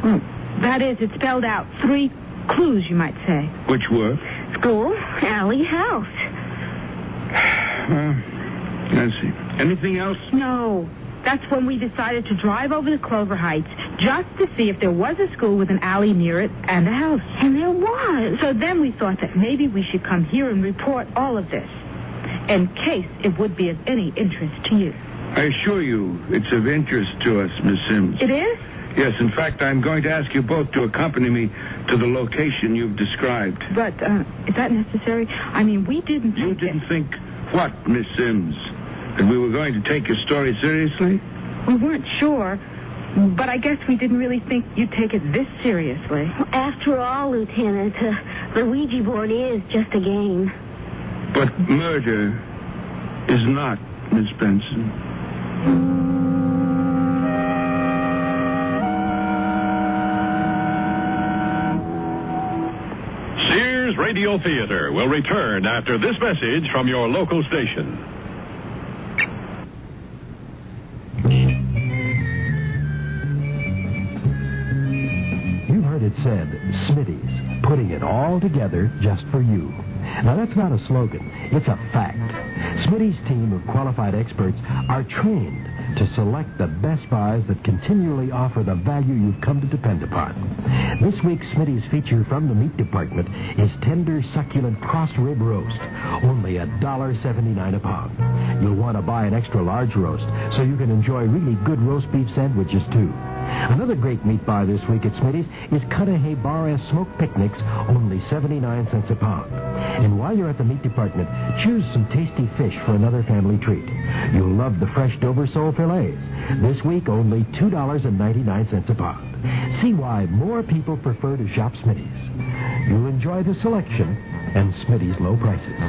Well, that is, it spelled out 3 clues, you might say. Which were? School, alley, house. I see. Anything else? No. That's when we decided to drive over to Clover Heights just to see if there was a school with an alley near it and a house. And there was. So then we thought that maybe we should come here and report all of this, in case it would be of any interest to you. I assure you, it's of interest to us, Miss Sims. It is? Yes, in fact, I'm going to ask you both to accompany me to the location you've described. But, is that necessary? I mean, we didn't think... You didn't think what, Miss Sims? That we were going to take your story seriously? We weren't sure, but I guess we didn't really think you'd take it this seriously. After all, Lieutenant, the Ouija board is just a game. But murder is not, Miss Benson. Sears Radio Theater will return after this message from your local station. You've heard it said, Smitty's, putting it all together just for you. Now, that's not a slogan. It's a fact. Smitty's team of qualified experts are trained to select the best buys that continually offer the value you've come to depend upon. This week's Smitty's feature from the meat department is tender, succulent cross rib roast, only $1.79 a pound. You'll want to buy an extra large roast so you can enjoy really good roast beef sandwiches, too. Another great meat buy this week at Smitty's is Cudahy Bar S smoked picnics, only 79 cents a pound. And while you're at the meat department, choose some tasty fish for another family treat. You'll love the fresh Dover sole fillets. This week, only $2.99 a pound. See why more people prefer to shop Smitty's. You'll enjoy the selection and Smitty's low prices.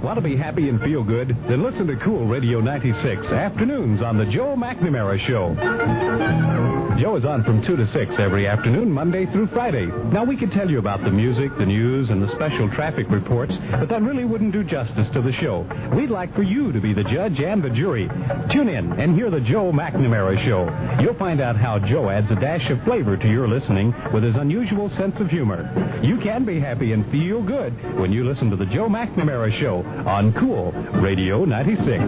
Want to be happy and feel good? Then listen to Cool Radio 96 afternoons on the Joe McNamara Show. Joe is on from 2 to 6 every afternoon, Monday through Friday. Now, we could tell you about the music, the news, and the special traffic reports, but that really wouldn't do justice to the show. We'd like for you to be the judge and the jury. Tune in and hear the Joe McNamara Show. You'll find out how Joe adds a dash of flavor to your listening with his unusual sense of humor. You can be happy and feel good when you listen to the Joe McNamara Show on Cool Radio 96.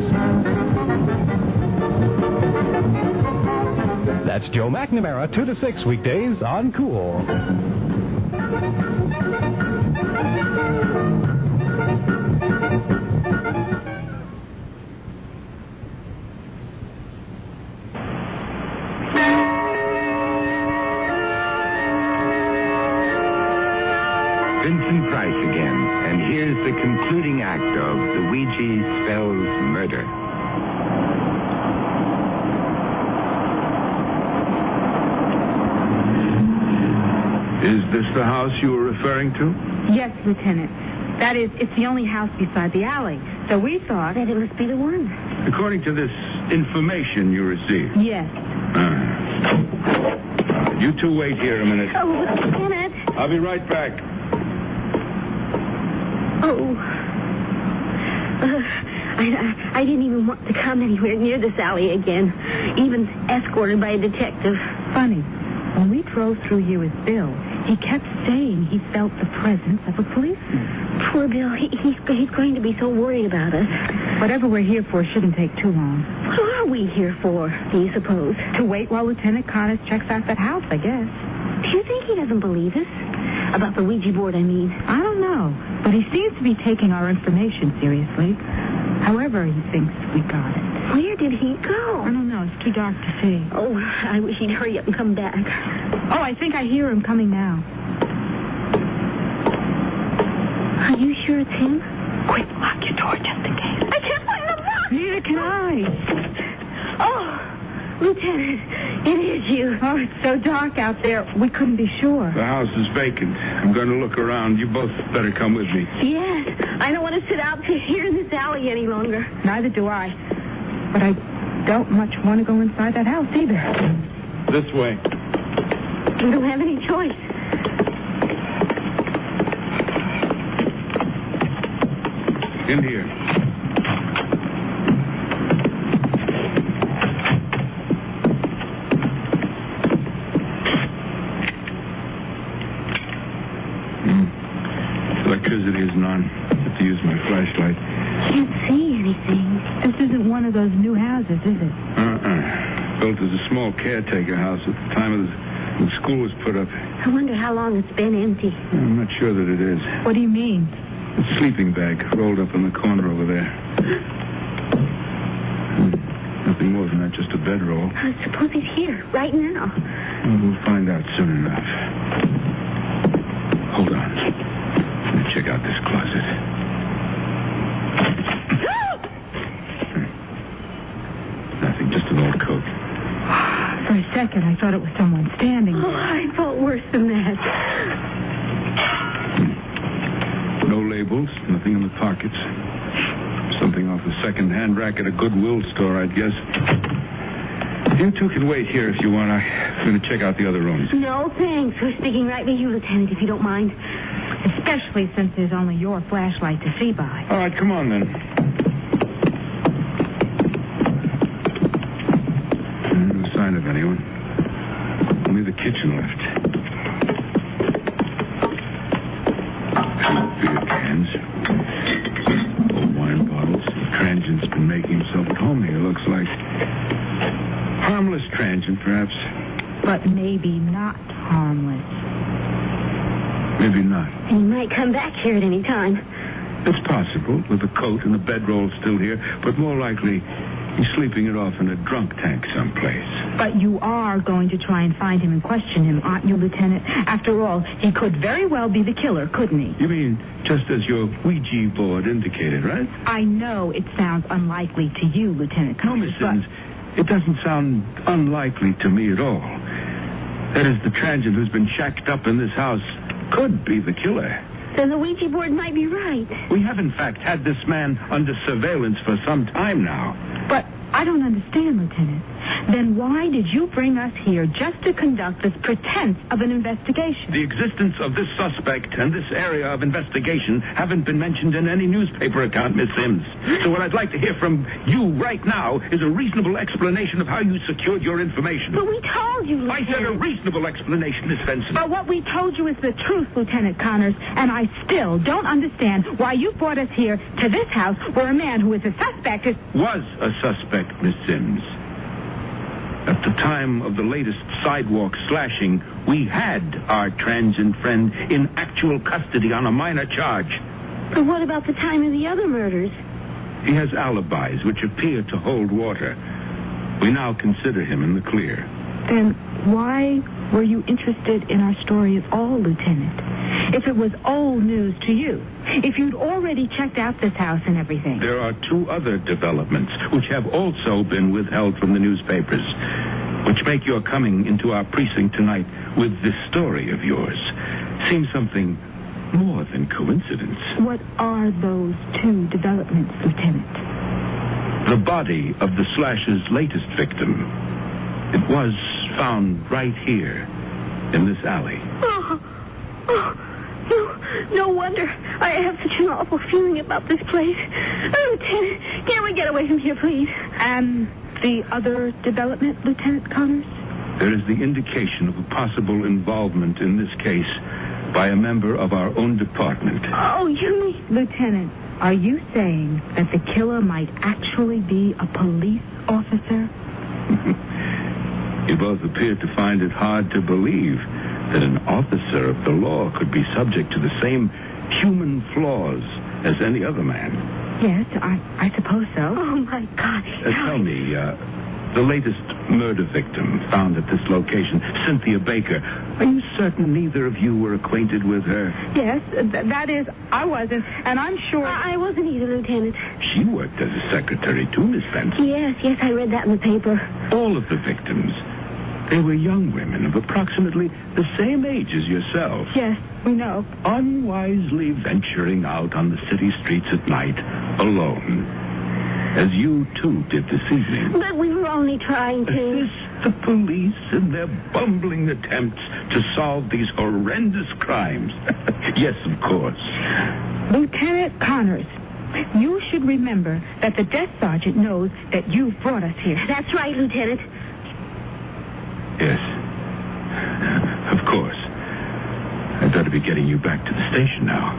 That's Joe McNamara, 2 to 6 weekdays on Cool. Vincent Price again, and here's the concluding act of the Ouija Spells Murder. Is this the house you were referring to? Yes, Lieutenant. That is, it's the only house beside the alley. So we thought that it must be the one. According to this information you received? Yes. You two wait here a minute. Oh, Lieutenant. I'll be right back. Oh. I didn't even want to come anywhere near this alley again, even escorted by a detective. Funny. When we drove through here with Bill, he kept saying he felt the presence of a policeman. Poor Bill. He's going to be so worried about us. Whatever we're here for shouldn't take too long. What are we here for, do you suppose? To wait while Lieutenant Connors checks out that house, I guess. Do you think he doesn't believe us? About the Ouija board, I mean. I don't know, but he seems to be taking our information seriously. However, he thinks we got it. Where did he go? I don't know. It's too dark to see. Oh, I wish he'd hurry up and come back. Oh, I think I hear him coming now. Are you sure it's him? Quick, lock your door just in case. I can't find the lock. Neither can I. Oh, Lieutenant, it is you. Oh, it's so dark out there. We couldn't be sure. The house is vacant. I'm going to look around. You both better come with me. Yes. I don't want to sit out here in this alley any longer. Neither do I. But I don't much want to go inside that house either. This way. We don't have any choice. In here. Electricity isn't on. I have to use my flashlight. Can't see anything. This isn't one of those new houses, is it? built as a small caretaker house at the time the school was put up. I wonder how long it's been empty. I'm not sure that it is. What do you mean? A sleeping bag rolled up in the corner over there. Nothing more than that, just a bedroll. I suppose he's here, right now. Well, we'll find out soon enough. Hold on. Let me check out this closet. Nothing, just an old coat. For a second, I thought it was someone standing there. Oh, I felt worse than that. No labels, nothing in the pockets. Something off the second-hand rack at a Goodwill store, I'd guess. You two can wait here if you want. I'm going to check out the other rooms. No, thanks. We're sticking right with you, Lieutenant, if you don't mind. Especially since there's only your flashlight to see by. All right, come on, then. No sign of anyone. Only the kitchen left. Beer cans. Old wine bottles. Transient's been making himself at home here, looks like. Harmless transient, perhaps. But maybe not harmless. Maybe not. He might come back here at any time. It's possible, with the coat and the bedroll still here, but more likely he's sleeping it off in a drunk tank someplace. But you are going to try and find him and question him, aren't you, Lieutenant? After all, he could very well be the killer, couldn't he? You mean just as your Ouija board indicated, right? I know it sounds unlikely to you, Lieutenant Connors, No, Miss Sims, it doesn't sound unlikely to me at all. That is, the transient who's been shacked up in this house could be the killer. Then the Ouija board might be right. We have, in fact, had this man under surveillance for some time now. But I don't understand, Lieutenant. Then why did you bring us here just to conduct this pretense of an investigation? The existence of this suspect and this area of investigation haven't been mentioned in any newspaper account, Miss Sims. So what I'd like to hear from you right now is a reasonable explanation of how you secured your information. But we told you, Lieutenant. I said a reasonable explanation, Miss Benson. But what we told you is the truth, Lieutenant Connors, and I still don't understand why you brought us here to this house where a man who is a suspect is... Was a suspect, Miss Sims. At the time of the latest sidewalk slashing, we had our transient friend in actual custody on a minor charge. But what about the time of the other murders? He has alibis which appear to hold water. We now consider him in the clear. Then why were you interested in our story at all, Lieutenant? If it was old news to you, if you'd already checked out this house and everything. There are two other developments which have also been withheld from the newspapers, which make your coming into our precinct tonight with this story of yours seem something more than coincidence. What are those two developments, Lieutenant? The body of the slasher's latest victim. It was found right here in this alley. No wonder. I have such an awful feeling about this place. Lieutenant, can't we get away from here, please? And the other development, Lieutenant Connors? There is the indication of a possible involvement in this case by a member of our own department. Oh, you mean... Lieutenant, are you saying that the killer might actually be a police officer? You both appear to find it hard to believe that an officer of the law could be subject to the same human flaws as any other man. Yes, I suppose so. Oh, my God. Tell me, the latest murder victim found at this location, Cynthia Baker, are you certain neither of you were acquainted with her? Yes, that is, I wasn't, and I'm sure... I wasn't either, Lieutenant. She worked as a secretary, too, Miss Benson. Yes, I read that in the paper. All of the victims... They were young women of approximately the same age as yourself. Yes, we know. Unwisely venturing out on the city streets at night, alone. As you, too, did this evening. But we were only trying to... Assist the police in their bumbling attempts to solve these horrendous crimes. Yes, of course. Lieutenant Connors, you should remember that the desk sergeant knows that you brought us here. That's right, Lieutenant. Yes. Of course. I'd better be getting you back to the station now.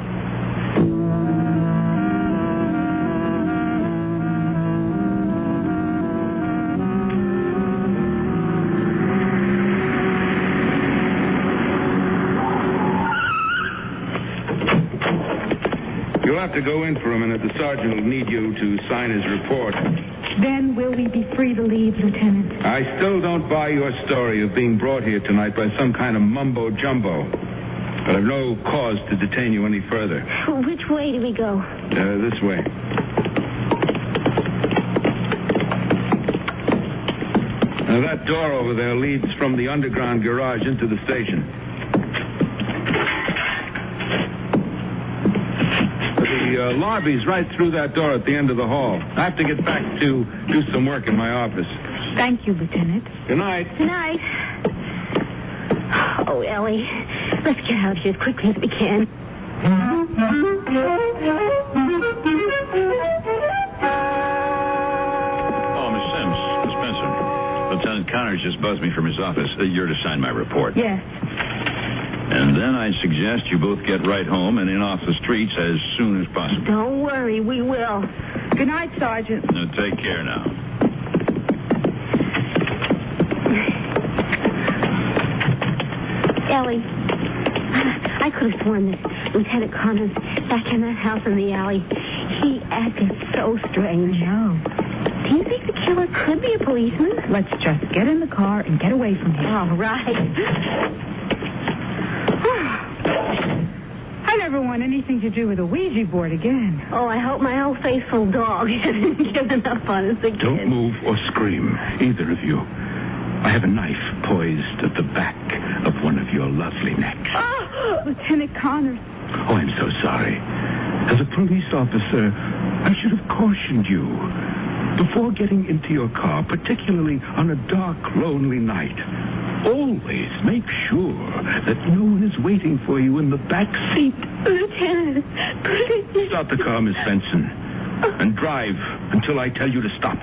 You'll have to go in for a minute. The sergeant will need you to sign his report. Then will we be free to leave, Lieutenant? I still don't buy your story of being brought here tonight by some kind of mumbo-jumbo. But I've no cause to detain you any further. Which way do we go? This way. Now, that door over there leads from the underground garage into the station. The lobby's right through that door at the end of the hall. I have to get back to do some work in my office. Thank you, Lieutenant. Good night. Good night. Oh, Ellie, let's get out of here as quickly as we can. Oh, Miss Sims, Miss Spencer. Lieutenant Connors just buzzed me from his office. You're to sign my report. Yes. And then I suggest you both get right home and in off the streets as soon as possible. Don't worry, we will. Good night, Sergeant. Now, take care now. Ellie, I could have sworn that Lieutenant Connors back in that house in the alley, he acted so strange. No. Do you think the killer could be a policeman? Let's just get in the car and get away from here. All right. I never want anything to do with a Ouija board again. Oh, I hope my old faithful dog hasn't given up on us again. Don't move or scream, either of you. I have a knife poised at the back of one of your lovely necks. Oh, Lieutenant Connors. Oh, I'm so sorry. As a police officer, I should have cautioned you. Before getting into your car, particularly on a dark, lonely night, always make sure that no one is waiting for you in the back seat. Lieutenant, please. Stop the car, Miss Benson, and drive until I tell you to stop.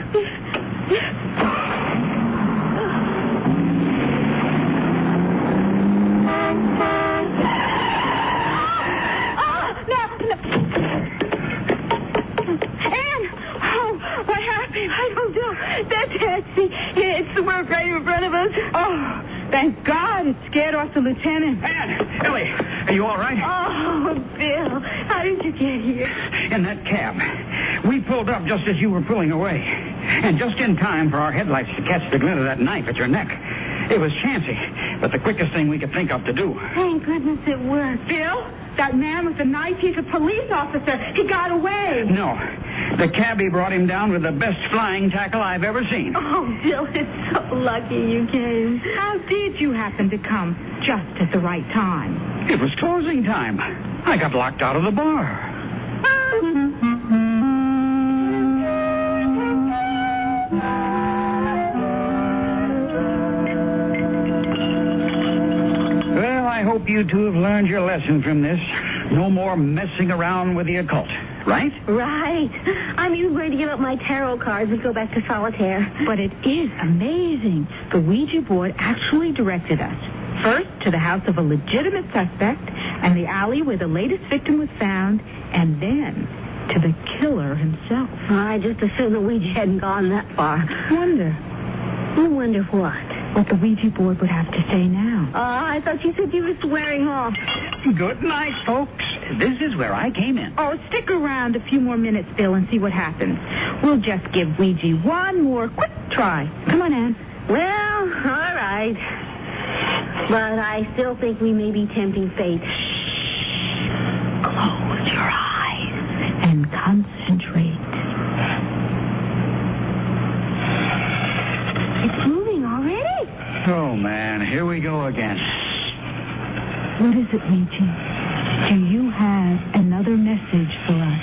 That taxi, it's swerved right in front of us. Oh, thank God it scared off the lieutenant. Ann, Ellie, are you all right? Oh, Bill, how did you get here? In that cab. We pulled up just as you were pulling away. And just in time for our headlights to catch the glint of that knife at your neck. It was chancy, but the quickest thing we could think of to do. Thank goodness it worked. Bill, that man with the knife, he's a police officer. He got away. No. The cabbie brought him down with the best flying tackle I've ever seen. Oh, Bill, it's so lucky you came. How did you happen to come just at the right time? It was closing time. I got locked out of the bar. Well, I hope you two have learned your lesson from this. No more messing around with the occult. Right? Right. I'm even going to give up my tarot cards and go back to solitaire. But it is amazing. The Ouija board actually directed us. First, to the house of a legitimate suspect and the alley where the latest victim was found, and then to the killer himself. I just assumed the Ouija hadn't gone that far. Wonder what? What the Ouija board would have to say now. I thought you said you were swearing off. Good night, folks. This is where I came in. Oh, stick around a few more minutes, Bill, and see what happens. We'll just give Ouija one more quick try. Come on, Ann. Well, all right. But I still think we may be tempting fate. Close your eyes and concentrate. It's moving already. Oh, man, here we go again. What is it, Ouija? Do you have another message for us?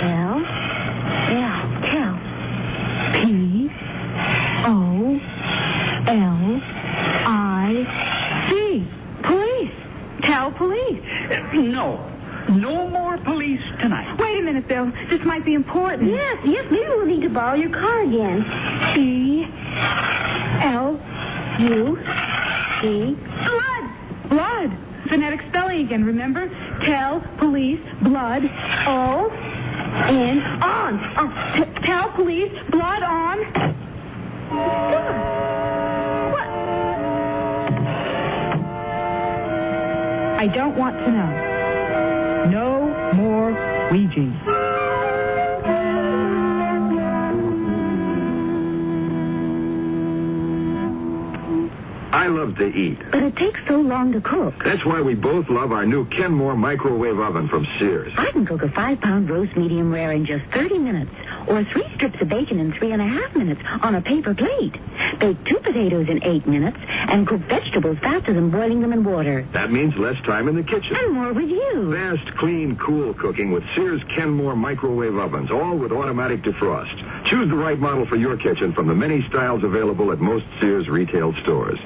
Tell. P-O-L-I-C. Police. Tell police. No more police tonight. Wait a minute, Bill. This might be important. Yes, maybe we'll need to borrow your car again. B-L-U-C. Blood. Phonetic spelling again, remember? Tell, police, blood, O, and on. Tell police, blood on. What? I I don't want to know. No more Ouija. I love to eat. But it takes so long to cook. That's why we both love our new Kenmore microwave oven from Sears. I can cook a 5-pound roast medium rare in just 30 minutes, or 3 strips of bacon in 3.5 minutes on a paper plate. Bake 2 potatoes in 8 minutes, and cook vegetables faster than boiling them in water. That means less time in the kitchen. And more with you. Fast, clean, cool cooking with Sears Kenmore microwave ovens, all with automatic defrost. Choose the right model for your kitchen from the many styles available at most Sears retail stores.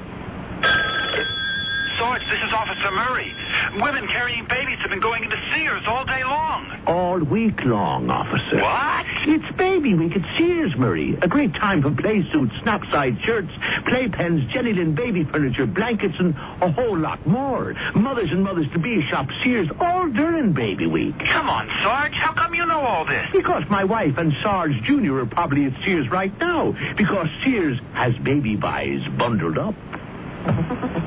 Sarge, this is Officer Murray. Women carrying babies have been going into Sears all day long. All week long, officer. What? It's baby week at Sears, Murray. A great time for play suits, snap-side shirts, playpens, Jennylyn baby furniture, blankets, and a whole lot more. Mothers and mothers-to-be shop Sears all during baby week. Come on, Sarge. How come you know all this? Because my wife and Sarge Jr. are probably at Sears right now. Because Sears has baby buys bundled up.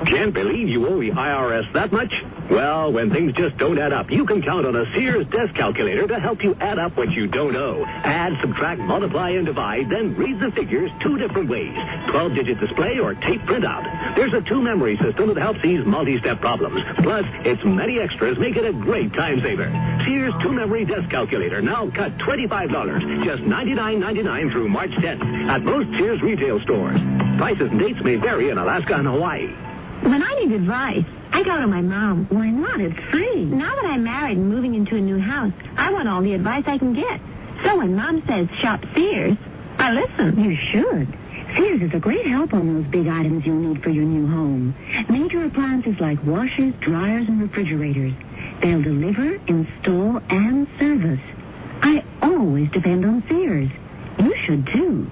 Can't believe you owe the IRS that much? Well, when things just don't add up, you can count on a Sears desk calculator to help you add up what you don't owe. Add, subtract, multiply, and divide, then read the figures 2 different ways. 12-digit display or tape printout. There's a 2-memory system that helps ease multi-step problems. Plus, its many extras make it a great time saver. Sears 2-memory desk calculator now cut $25, just $99.99 through March 10th at most Sears retail stores. Prices and dates may vary in Alaska and Hawaii. When I need advice, I go to my mom. Why not? It's free. Now that I'm married and moving into a new house, I want all the advice I can get. So when Mom says shop Sears, I listen. You should. Sears is a great help on those big items you'll need for your new home. Major appliances like washers, dryers, and refrigerators. They'll deliver, install, and service. I always depend on Sears. You should, too.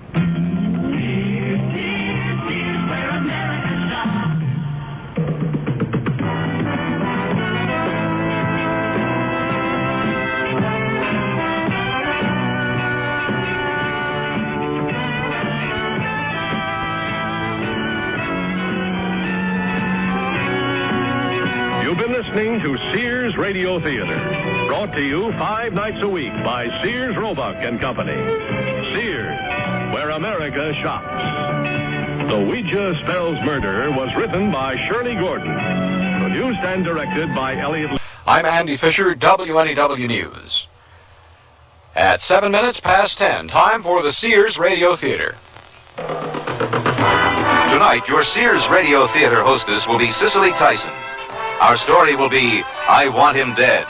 You've been listening to Sears Radio Theater, brought to you 5 nights a week by Sears Roebuck and Company. Sears, where America shops. The Ouija Spells Murder was written by Shirley Gordon, produced and directed by Elliot. I'm Andy Fisher, WNEW News. At 7 minutes past 10, time for the Sears Radio Theater. Tonight, your Sears Radio Theater hostess will be Cicely Tyson. Our story will be, I Want Him Dead.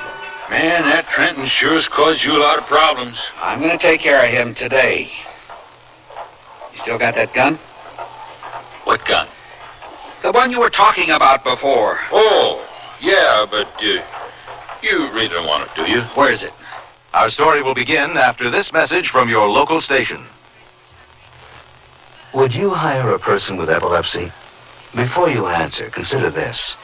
Man, that Trenton sure's caused you a lot of problems. I'm going to take care of him today. You still got that gun? What gun? The one you were talking about before. Oh, yeah, but you really don't want it, do you? Where is it? Our story will begin after this message from your local station. Would you hire a person with epilepsy? Before you answer, consider this.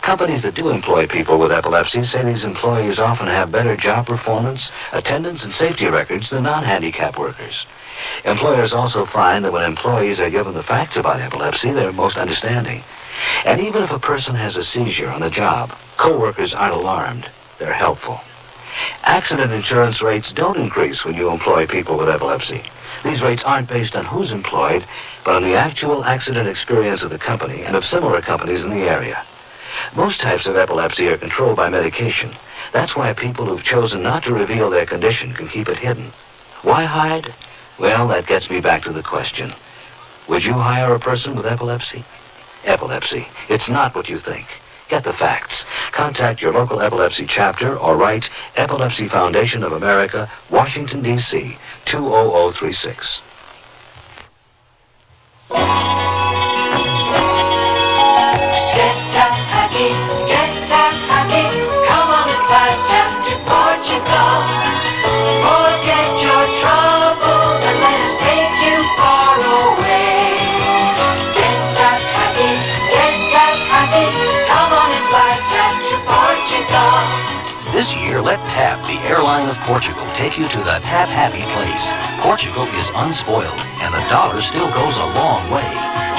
Companies that do employ people with epilepsy say these employees often have better job performance, attendance, and safety records than non-handicapped workers. Employers also find that when employees are given the facts about epilepsy, they're most understanding. And even if a person has a seizure on the job, co-workers aren't alarmed. They're helpful. Accident insurance rates don't increase when you employ people with epilepsy. These rates aren't based on who's employed, but on the actual accident experience of the company and of similar companies in the area. Most types of epilepsy are controlled by medication. That's why people who've chosen not to reveal their condition can keep it hidden. Why hide? Well, that gets me back to the question. Would you hire a person with epilepsy? Epilepsy. It's not what you think. Get the facts. Contact your local epilepsy chapter or write Epilepsy Foundation of America, Washington, D.C., 20036. Get happy, come on and fly down to Portugal. Forget your troubles and let us take you far away. Get happy, come on and fly down to Portugal. This year, let TAP, the airline of Portugal, take you to the TAP Happy place. Portugal is unspoiled, and the dollar still goes a long way.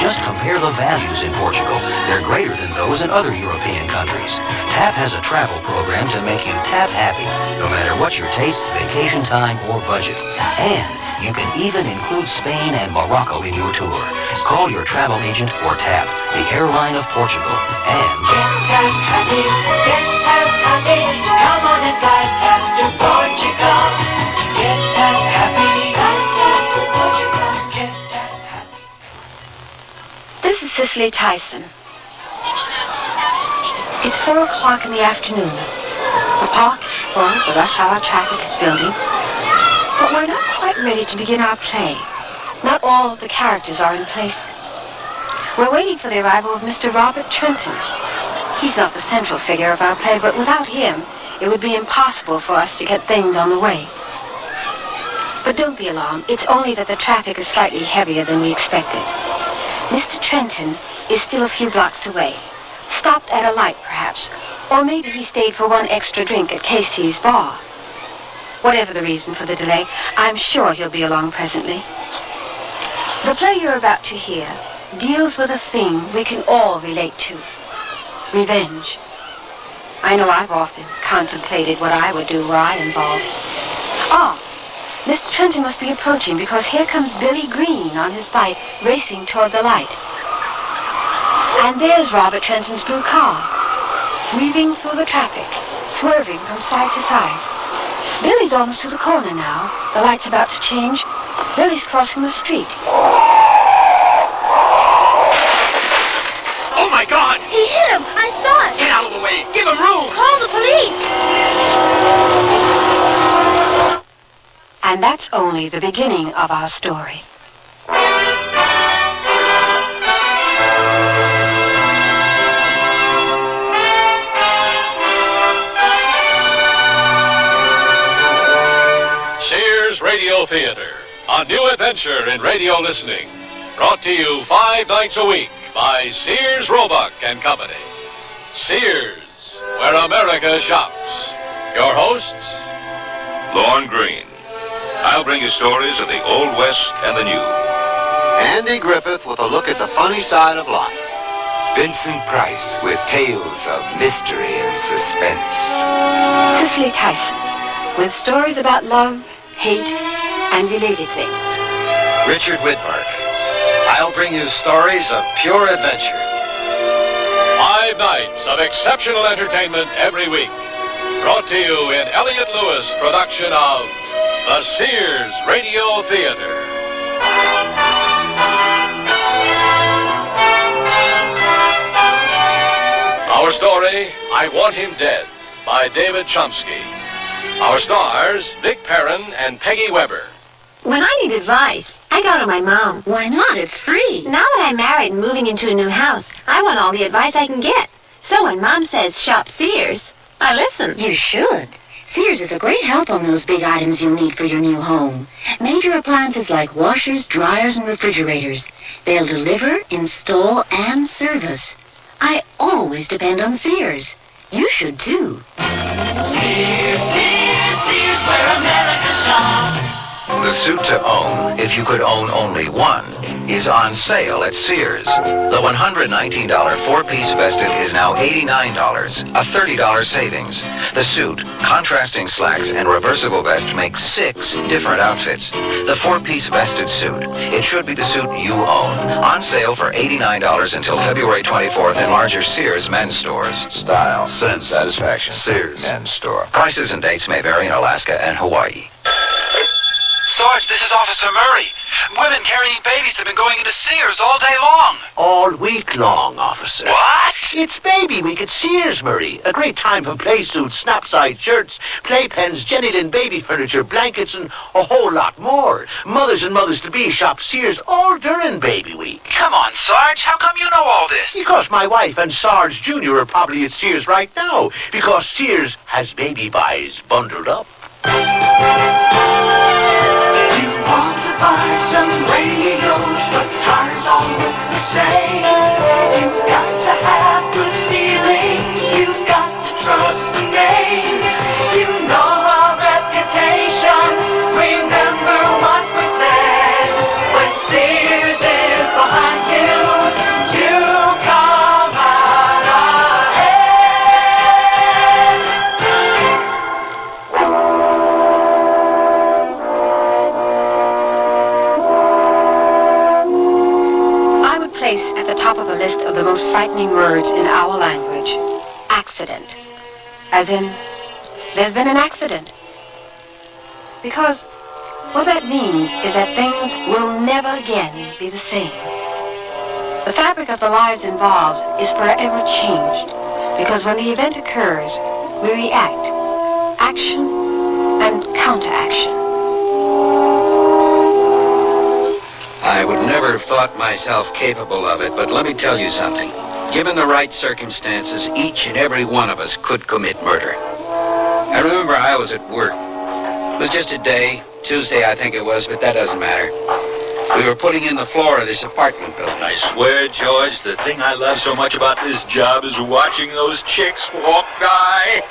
Just compare the values in Portugal. They're greater than those in other European countries. TAP has a travel program to make you TAP happy, no matter what your tastes, vacation time, or budget. And you can even include Spain and Morocco in your tour. Call your travel agent or TAP, the airline of Portugal, and get TAP happy, get TAP happy. Come on and fly TAP to Portugal. Get TAP happy, fly TAP to Portugal. Get TAP happy. This is Cicely Tyson. It's 4 o'clock in the afternoon. The park is full, the rush hour traffic is building. But we're not quite ready to begin our play. Not all of the characters are in place. We're waiting for the arrival of Mr. Robert Trenton. He's not the central figure of our play, but without him, it would be impossible for us to get things on the way. But don't be alarmed. It's only that the traffic is slightly heavier than we expected. Mr. Trenton is still a few blocks away. Stopped at a light, perhaps. Or maybe he stayed for one extra drink at Casey's bar. Whatever the reason for the delay, I'm sure he'll be along presently. The play you're about to hear deals with a thing we can all relate to. Revenge. I know I've often contemplated what I would do were I involved. Mr. Trenton must be approaching because here comes Billy Green on his bike racing toward the light. And there's Robert Trenton's blue car, weaving through the traffic, swerving from side to side. Billy's almost to the corner now. The light's about to change. Billy's crossing the street. Oh, my God! He hit him! I saw it! Get out of the way! Give him room! Call the police! And that's only the beginning of our story. Sears Radio Theater, a new adventure in radio listening. Brought to you 5 nights a week by Sears Roebuck and Company. Sears, where America shops. Your hosts, Lorne Green. I'll bring you stories of the Old West and the New. Andy Griffith with a look at the funny side of life. Vincent Price with tales of mystery and suspense. Cicely Tyson with stories about love, hate, and related things. Richard Widmark. I'll bring you stories of pure adventure. 5 nights of exceptional entertainment every week. Brought to you in Elliott Lewis production of the Sears Radio Theater. Our story, I Want Him Dead, by David Chomsky. Our stars, Vic Perrin and Peggy Weber. When I need advice, I go to my mom. Why not? It's free. Now that I'm married and moving into a new house, I want all the advice I can get. So when Mom says shop Sears, I listen. You should. Sears is a great help on those big items you need for your new home. Major appliances like washers, dryers, and refrigerators. They'll deliver, install, and service. I always depend on Sears. You should, too. Sears, Sears, Sears, where America shops. The suit to own, if you could own only one, is on sale at Sears. The $119 4-piece vested is now $89, a $30 savings. The suit, contrasting slacks, and reversible vest make 6 different outfits. The 4-piece vested suit, it should be the suit you own. On sale for $89 until February 24th in larger Sears men's stores. Style, sense, satisfaction. Sears men's store. Prices and dates may vary in Alaska and Hawaii. Sarge, this is Officer Murray. Women carrying babies have been going into Sears all day long. All week long, officer. What? It's Baby Week at Sears, Murray. A great time for play suits, snap-side shirts, playpens, Jenny Lynn baby furniture, blankets, and a whole lot more. Mothers and mothers-to-be shop Sears all during Baby Week. Come on, Sarge. How come you know all this? Because my wife and Sarge Jr. are probably at Sears right now. Because Sears has baby buys bundled up. Want to buy some radios, but tires all look the same. You've got to have good feelings, you've got to trust the name. You know our reputation, remember what we said. When Sears is behind you, of a list of the most frightening words in our language. Accident. As in, there's been an accident. Because what that means is that things will never again be the same. The fabric of the lives involved is forever changed, because when the event occurs, we react. Action and counteraction. I would never have thought myself capable of it, but let me tell you something. Given the right circumstances, each and every one of us could commit murder. I remember I was at work. It was just a day, Tuesday I think it was, but that doesn't matter. We were putting in the floor of this apartment building. I swear, George, the thing I love so much about this job is watching those chicks walk by.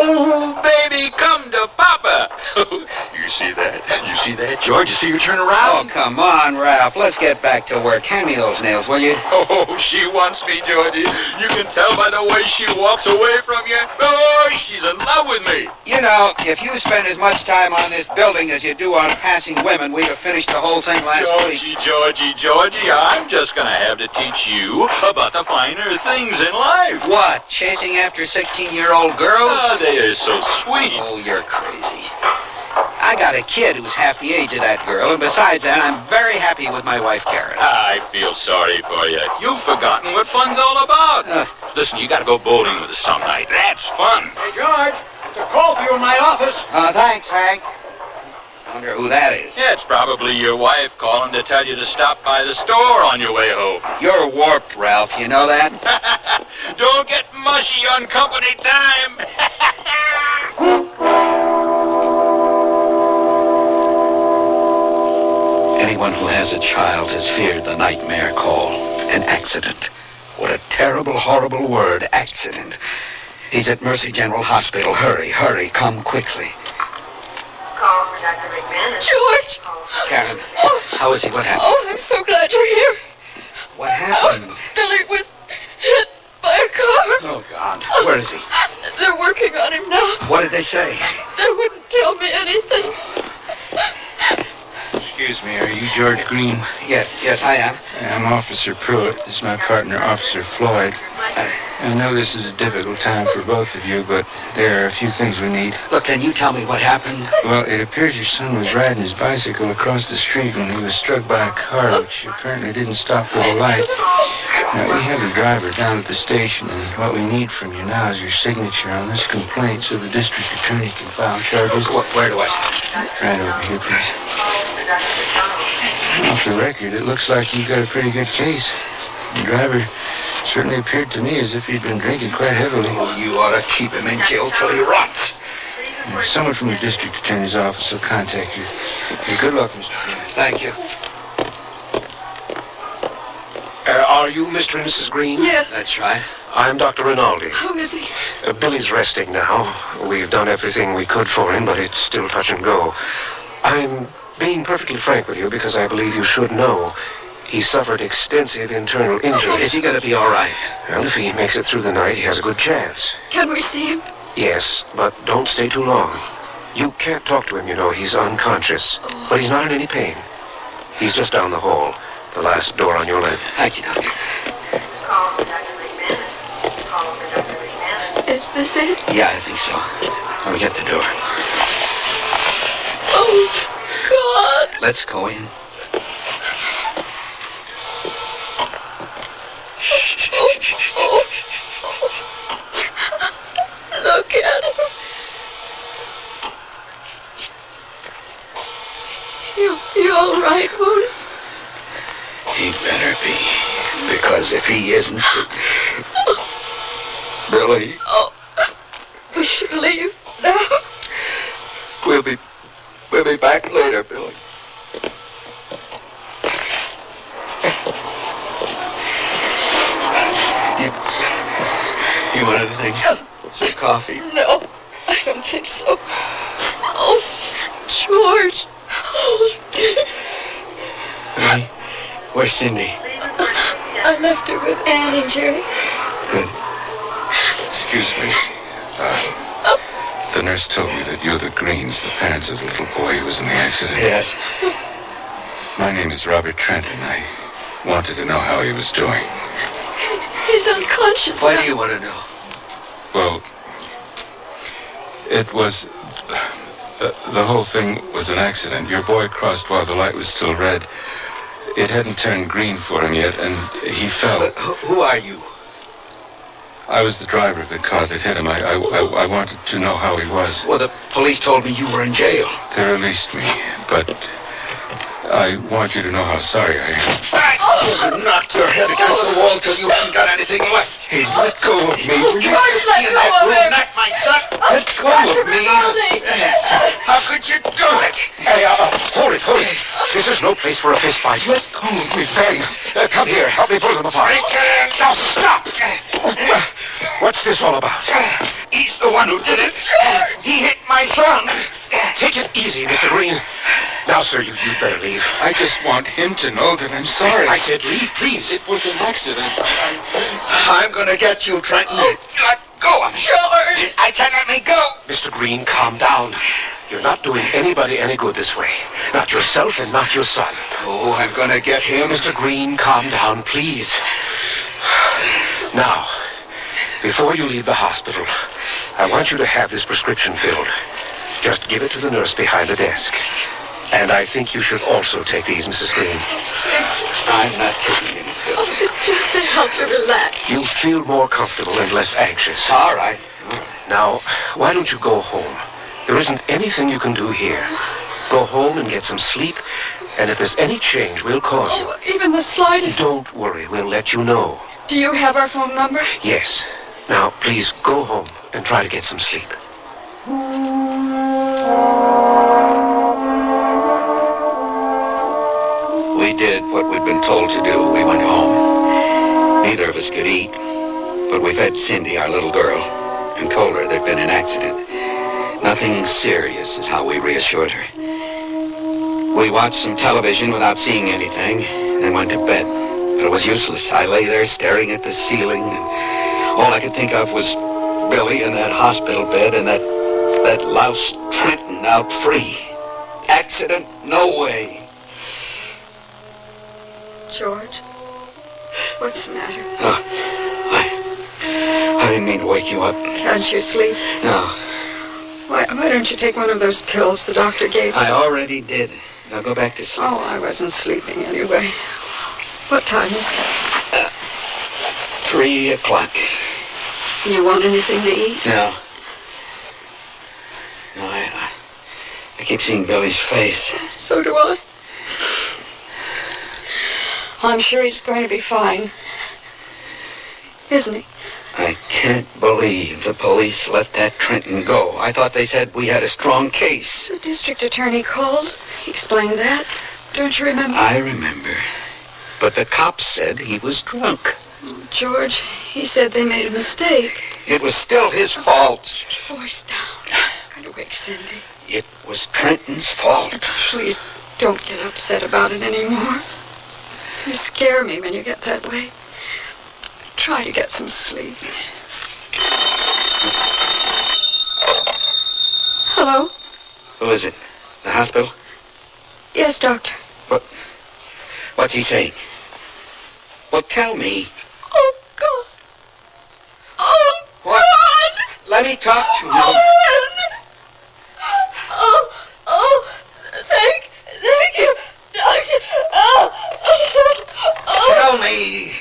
Oh, baby, come to Papa. You see that? You see that, George? You see her turn around? Oh, come on, Ralph. Let's get back to work. Hand me those nails, will you? Oh, she wants me, Georgie. You can tell by the way she walks away from you. Oh, she's in love with me. You know, if you spend as much time on this building as you do on passing women, we'd have finished the whole thing last week. Georgie, I'm just going to have to teach you about the finer things in life. What? Chasing after 16-year-old girls? Oh, they are so sweet. Oh, you're crazy. I got a kid who's half the age of that girl, and besides that, I'm very happy with my wife, Karen. I feel sorry for you. You've forgotten what fun's all about. Listen, you got to go bowling with us some night. That's fun. Hey, George, there's a call for you in my office. Thanks, Hank. I wonder who that is. Yeah, it's probably your wife calling to tell you to stop by the store on your way home. You're warped, Ralph. You know that? Don't get mushy on company time. Anyone who has a child has feared the nightmare call. An accident. What a terrible, horrible word, accident. He's at Mercy General Hospital. Hurry, hurry, come quickly. Call for Dr. McMahon. George! Karen, how is he? What happened? Oh, I'm so glad you're here. What happened? Billy was hit by a car. Oh, God. Where is he? They're working on him now. What did they say? They wouldn't tell me anything. Excuse me, are you George Green? Yes, I am. I'm Officer Pruitt. This is my partner, Officer Floyd. I know this is a difficult time for both of you, but there are a few things we need. Look, can you tell me what happened? Well, it appears your son was riding his bicycle across the street when he was struck by a car, which apparently didn't stop for the light. Now, we have the driver down at the station, and what we need from you now is your signature on this complaint so the district attorney can file charges. Where do I sign? Right over here, please. Off the record, it looks like you've got a pretty good case. The driver certainly appeared to me as if he'd been drinking quite heavily. Oh, you ought to keep him in jail till he rots. Someone from the district attorney's office will contact you. Hey, good luck, Mr. Green. Thank you. Are you Mr. and Mrs. Green? Yes. That's right. I'm Dr. Rinaldi. How is he? Billy's resting now. We've done everything we could for him, but it's still touch and go. I'm being perfectly frank with you because I believe you should know. He suffered extensive internal injuries. Is he going to be all right? Well, if he makes it through the night, he has a good chance. Can we see him? Yes, but don't stay too long. You can't talk to him, you know. He's unconscious. But he's not in any pain. He's just down the hall. The last door on your left. Thank you, Doctor. Call for Dr. McMahon. Call for Dr. McMahon. Is this it? Yeah, I think so. Let me get the door. Oh, God. Let's go in. Look at him. You all right, Moody? He better be, because if he isn't... Billy. Oh, we should leave now. We'll be back later, Billy. You want anything? Some coffee? No, I don't think so. Oh, George. Oh. Hey, where's Cindy? I left her with Ann and Jerry. Good. Excuse me. The nurse told me that you're the Greens, the parents of the little boy who was in the accident. Yes. My name is Robert Trenton. I wanted to know how he was doing. He's unconscious. Why now. do you want to know? Well, it was... the whole thing was an accident. Your boy crossed while the light was still red. It hadn't turned green for him yet, and he fell. Who are you? I was the driver of the car that hit him. I wanted to know how he was. Well, the police told me you were in jail. They released me, but I want you to know how sorry I am. You knocked your head against the wall till you haven't got anything left. Hey, let go of me. George, let go of him. Not my son. Let go of me. How could you do it? Hey, hold it. This is no place for a fist fight. Let go of me, Thanks. Come here. Help me pull them apart. Now, stop. What's this all about? He's the one who did it. He hit my son. Take it easy, Mr. Green. Now, sir, you'd better leave. I just want him to know that I'm sorry. I said leave, please. It was an accident. I'm going to get you, Trenton. Let go of me. George! I said let me go. Mr. Green, calm down. You're not doing anybody any good this way. Not yourself and not your son. Oh, I'm going to get him. Mr. Green, calm down, please. Now, before you leave the hospital, I want you to have this prescription filled. Just give it to the nurse behind the desk. And I think you should also take these, Mrs. Green. I'm not taking any pills. Just to help you relax. You'll feel more comfortable and less anxious. All right. Now, why don't you go home? There isn't anything you can do here. Go home and get some sleep, and if there's any change, we'll call you. Oh, even the slightest. Don't worry, we'll let you know. Do you have our phone number? Yes. Now, please go home and try to get some sleep. We did what we'd been told to do. We went home. Neither of us could eat, but we fed Cindy, our little girl, and told her there'd been an accident. Nothing serious is how we reassured her. We watched some television without seeing anything, then went to bed. But it was useless. I lay there staring at the ceiling, and all I could think of was Billy in that hospital bed and that louse Trenton out free. Accident? No way. George, what's the matter? I didn't mean to wake you up. Can't you sleep? No. Why don't you take one of those pills the doctor gave you? I already did. Now go back to sleep. Oh, I wasn't sleeping anyway. What time is it? 3 o'clock. You want anything to eat? No. No, I keep seeing Billy's face. So do I. I'm sure he's going to be fine. Isn't he? I can't believe the police let that Trenton go. I thought they said we had a strong case. The district attorney called. He explained that. Don't you remember? I remember. But the cops said he was drunk. Oh, George, he said they made a mistake. It was still his fault. Voice down. I'm going to wake Cindy. It was Trenton's fault. Please, don't get upset about it anymore. You scare me when you get that way. Try to get some sleep. Hello? Who is it? The hospital? Yes, doctor. What's he saying? Well, tell me. Oh, God. Oh, what? God. Let me talk to him. Oh, thank you, doctor. Tell me.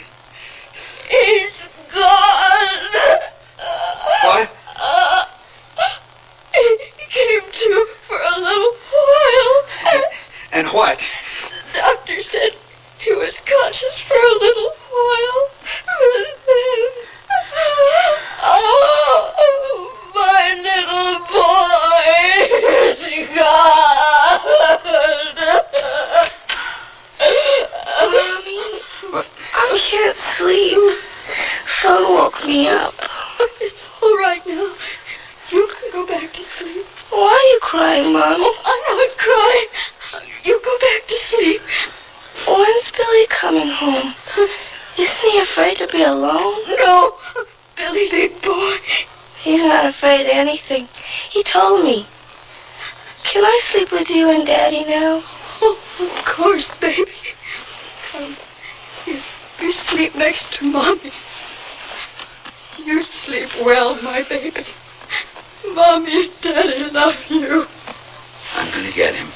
He's gone. What? He came to for a little while. And what? The doctor said he was conscious for a little while. But then... Oh, my little boy is gone. Mommy, what? I can't sleep. Son woke me up. It's all right now. You can go back to sleep. Why are you crying, Mom? Oh, I'm not crying. You go back to sleep. When's Billy coming home? Isn't he afraid to be alone? No, Billy's a big boy. He's not afraid of anything. He told me. Can I sleep with you and Daddy now? Oh, of course, baby. Come You sleep next to Mommy. You sleep well, my baby. Mommy and Daddy love you. I'm gonna get him.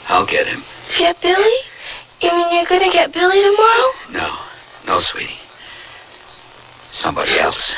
I'll get him. Get Billy? You mean you're gonna get Billy tomorrow? No, sweetie. Somebody else.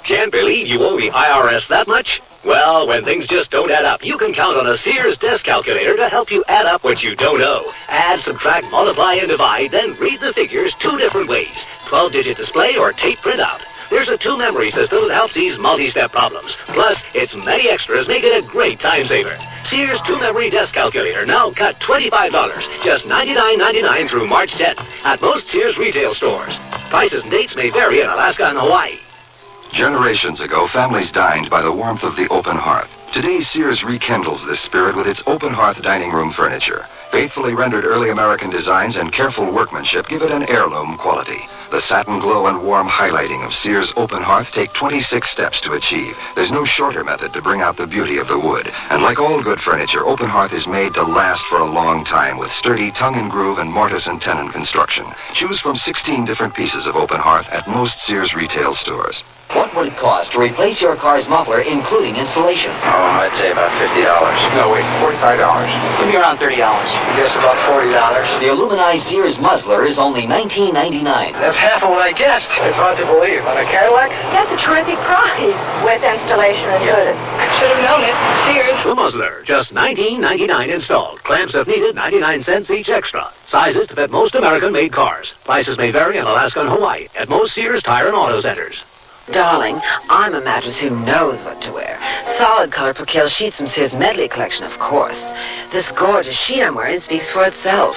Can't believe you owe the IRS that much? Well, when things just don't add up, you can count on a Sears desk calculator to help you add up what you don't owe. Add, subtract, multiply, and divide, then read the figures 2 different ways. 12-digit display or tape printout. There's a 2-memory system that helps ease multi-step problems. Plus, its many extras make it a great time saver. Sears 2-memory desk calculator now cut $25, just $99.99 through March 10th at most Sears retail stores. Prices and dates may vary in Alaska and Hawaii. Generations ago, families dined by the warmth of the open hearth. Today, Sears rekindles this spirit with its open hearth dining room furniture. Faithfully rendered early American designs and careful workmanship give it an heirloom quality. The satin glow and warm highlighting of Sears open hearth take 26 steps to achieve. There's no shorter method to bring out the beauty of the wood. And like all good furniture, open hearth is made to last for a long time with sturdy tongue and groove and mortise and tenon construction. Choose from 16 different pieces of open hearth at most Sears retail stores. What would it cost to replace your car's muffler, including installation? Oh, I'd say about $50. No, wait, $45. Give me around $30. I guess about $40. The aluminized Sears muzzler is only $19.99. That's half of what I guessed. It's hard to believe. On a Cadillac? That's a terrific price. With installation included. Should have known it. Sears. The muzzler, just $19.99 installed. Clamps if needed, 99 cents each extra. Sizes to fit most American-made cars. Prices may vary in Alaska and Hawaii at most Sears Tire and Auto Centers. Darling, I'm a mattress who knows what to wear. Solid color percale sheets from Sears Medley collection, of course. This gorgeous sheet I'm wearing speaks for itself.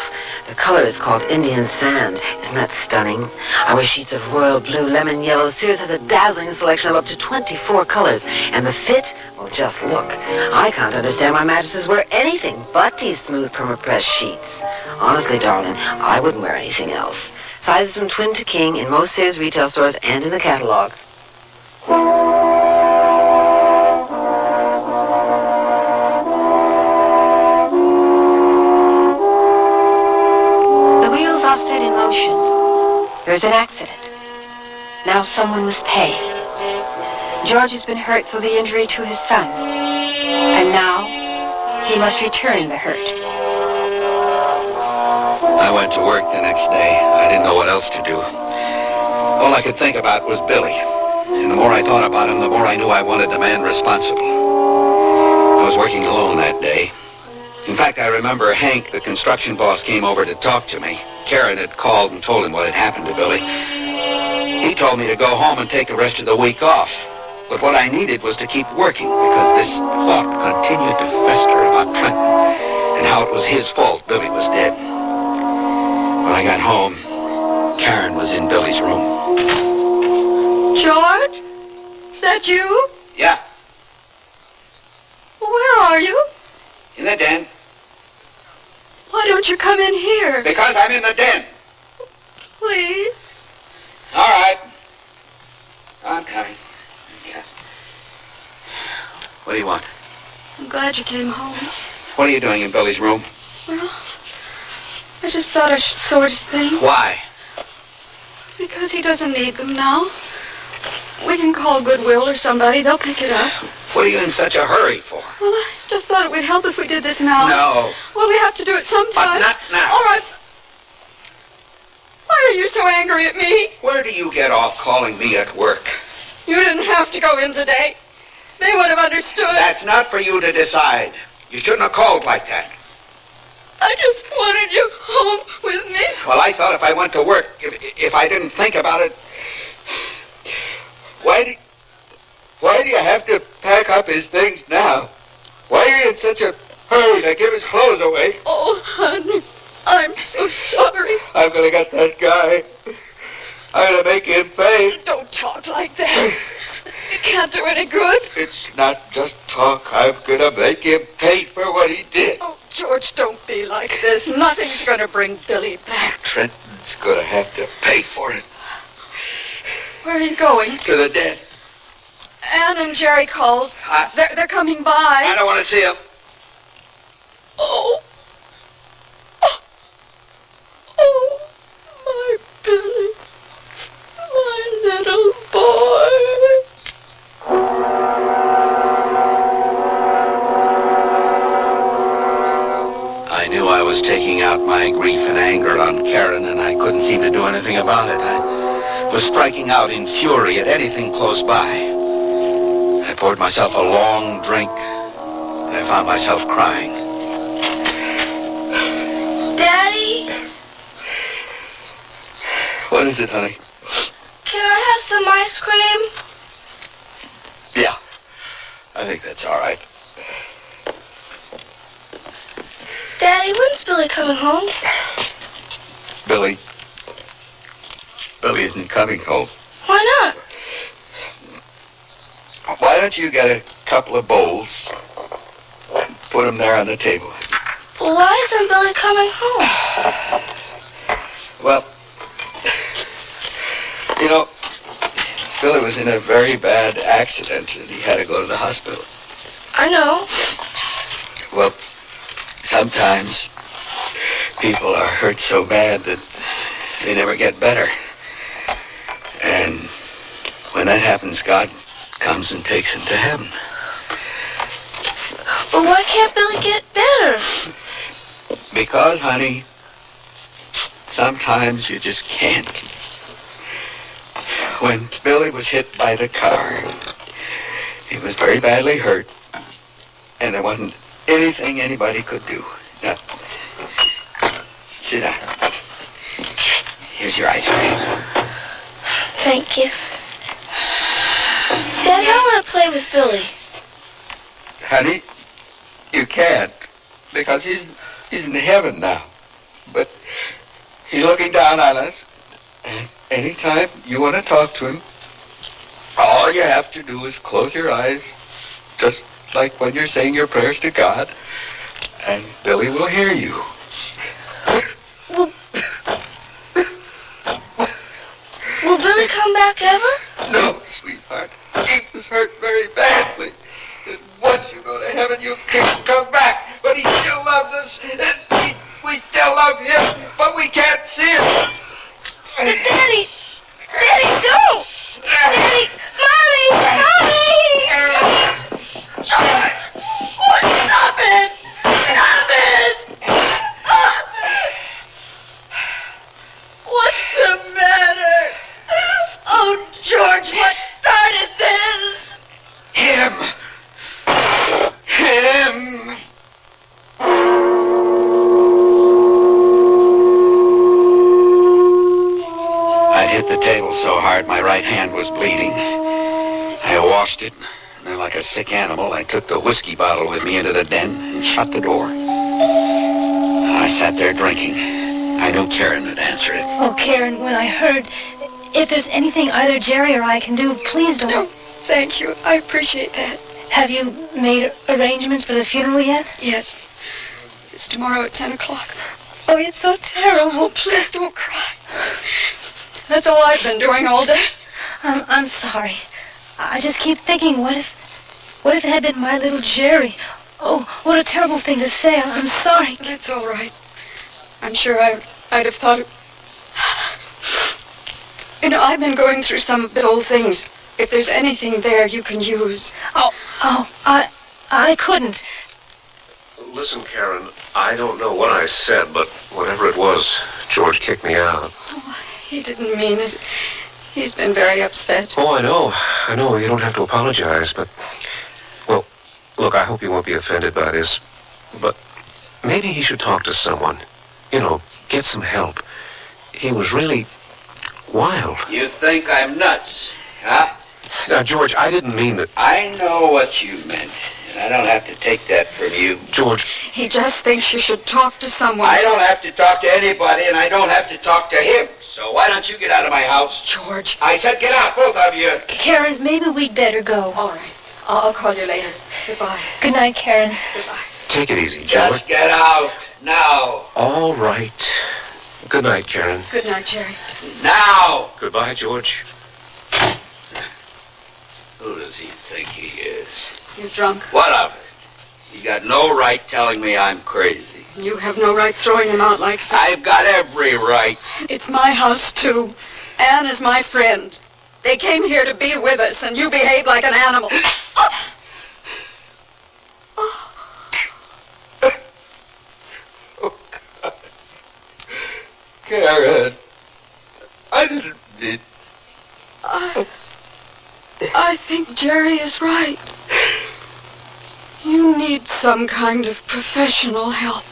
The color is called Indian Sand. Isn't that stunning? I wear sheets of royal blue, lemon yellow. Sears has a dazzling selection of up to 24 colors. And the fit? Well, just look. I can't understand why mattresses wear anything but these smooth permapress sheets. Honestly, darling, I wouldn't wear anything else. Sizes from twin to king in most Sears retail stores and in the catalog. The wheels are set in motion. There's an accident. Now someone must pay. George has been hurt through the injury to his son. And now he must return the hurt. I went to work the next day. I didn't know what else to do. All I could think about was Billy. And the more I thought about him, the more I knew I wanted the man responsible. I was working alone that day. In fact, I remember Hank, the construction boss, came over to talk to me. Karen had called and told him what had happened to Billy. He told me to go home and take the rest of the week off. But what I needed was to keep working, because this thought continued to fester about Trenton and how it was his fault Billy was dead. When I got home, Karen was in Billy's room. George? Is that you? Yeah, Where are you? in the den. Why don't you come in here? Because I'm in the den. Please? All right. I'm coming. Yeah. What do you want? I'm glad you came home. What are you doing in Billy's room? Well, I just thought I should sort his things. Why? Because he doesn't need them now. We can call Goodwill or somebody. They'll pick it up. What are you in such a hurry for? Well, I just thought it would help if we did this now. No. Well, we have to do it sometime. But not now. All right. Why are you so angry at me? Where do you get off calling me at work? You didn't have to go in today. They would have understood. That's not for you to decide. You shouldn't have called like that. I just wanted you home with me. Well, I thought if I went to work, if I didn't think about it... Why do you have to pack up his things now? Why are you in such a hurry to give his clothes away? Oh, honey, I'm so sorry. I'm gonna get that guy. I'm gonna make him pay. Don't talk like that. It can't do any good. It's not just talk. I'm gonna make him pay for what he did. Oh, George, don't be like this. Nothing's gonna bring Billy back. Trenton's gonna have to pay for it. Where are you going? To the den. Ann and Jerry called. They're coming by. I don't want to see them. Oh. Oh, my Billy. My little boy. I knew I was taking out my grief and anger on Karen, and I couldn't seem to do anything about it. I was striking out in fury at anything close by. I poured myself a long drink, and I found myself crying. Daddy? What is it, honey? Can I have some ice cream? Yeah, I think that's all right. Daddy, when's Billy coming home? Billy isn't coming home. Why not? Why don't you get a couple of bowls and put them there on the table? Well, why isn't Billy coming home? Well, you know, Billy was in a very bad accident and he had to go to the hospital. I know. Well, sometimes people are hurt so bad that they never get better. And when that happens, God comes and takes him to heaven. Well, why can't Billy get better? Because, honey, sometimes you just can't. When Billy was hit by the car, he was very badly hurt, and there wasn't anything anybody could do. Now, sit down. Here's your ice cream. Thank you. Daddy, I want to play with Billy. Honey, you can't, because he's in heaven now. But he's looking down on us. And anytime you want to talk to him, all you have to do is close your eyes, just like when you're saying your prayers to God, and Billy will hear you. Will Billy come back ever? No, sweetheart. He was hurt very badly. And once you go to heaven, you can't come back. But he still loves us, and we still love him, but we can't see him. But Daddy, don't! Daddy, Mommy! Stop it! Stop it! What's the matter? Oh, George, what started this? Him! I'd hit the table so hard my right hand was bleeding. I washed it, and then like a sick animal, I took the whiskey bottle with me into the den and shut the door. I sat there drinking. I knew Karen would answer it. Oh, Karen, when I heard, if there's anything either Jerry or I can do, please don't. No, thank you. I appreciate that. Have you made arrangements for the funeral yet? Yes. It's tomorrow at 10 o'clock. Oh, it's so terrible. Please don't cry. That's all I've been doing all day. I'm sorry. I just keep thinking, what if it had been my little Jerry? Oh, what a terrible thing to say. I'm sorry. That's all right. I'm sure I'd have thought it. You know, I've been going through some of his old things. If there's anything there you can use. I couldn't. Listen, Karen, I don't know what I said, but whatever it was, George kicked me out. Oh, he didn't mean it. He's been very upset. Oh, I know. You don't have to apologize, but... Well, look, I hope you won't be offended by this, but maybe he should talk to someone. You know, get some help. He was really wild. You think I'm nuts, huh? Now, George, I didn't mean that... I know what you meant, and I don't have to take that from you. George... He just thinks you should talk to someone. I don't have to talk to anybody, and I don't have to talk to him. So why don't you get out of my house? George. I said get out, both of you. Karen, maybe we'd better go. All right. I'll call you later. Goodbye. Good night, Karen. Goodbye. Take it easy, George. Just get out, now. All right. Good night, Karen. Good night, Jerry. Now. Goodbye, George. Who does he think he is? You're drunk. What of it? You got no right telling me I'm crazy. You have no right throwing him out like that. I've got every right. It's my house, too. Anne is my friend. They came here to be with us, and you behaved like an animal. Oh, God. Karen, I didn't mean... I think Jerry is right. You need some kind of professional help.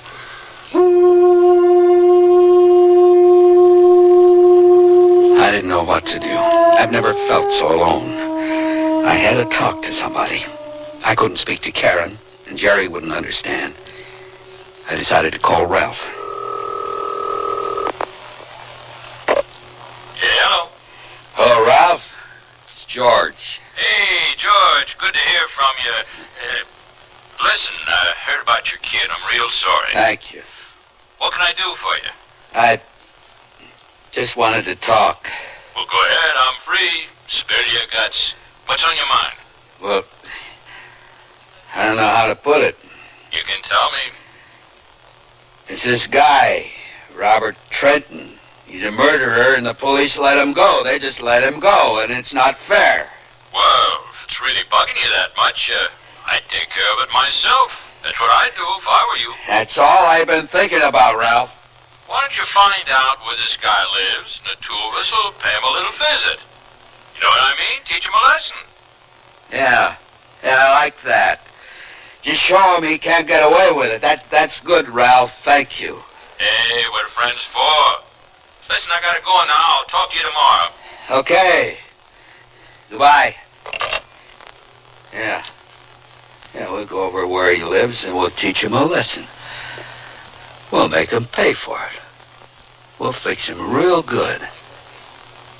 I didn't know what to do. I've never felt so alone. I had to talk to somebody. I couldn't speak to Karen, and Jerry wouldn't understand. I decided to call Ralph. Hello? Hello, Ralph. It's George. Hey, George, good to hear from you. Listen, I heard about your kid. I'm real sorry. Thank you. What can I do for you? I just wanted to talk. Well, go ahead. I'm free. Spill your guts. What's on your mind? Well, I don't know how to put it. You can tell me. It's this guy, Robert Trenton. He's a murderer, and the police let him go. They just let him go, and it's not fair. Well, if it's really bugging you that much, I'd take care of it myself. That's what I'd do if I were you. That's all I've been thinking about, Ralph. Why don't you find out where this guy lives, and the two of us will pay him a little visit. You know what I mean? Teach him a lesson. Yeah, I like that. Just show him he can't get away with it. That's good, Ralph. Thank you. Hey, what are friends for? Listen, I gotta go now. I'll talk to you tomorrow. Okay. Goodbye. Yeah, we'll go over where he lives and we'll teach him a lesson. We'll make him pay for it. We'll fix him real good.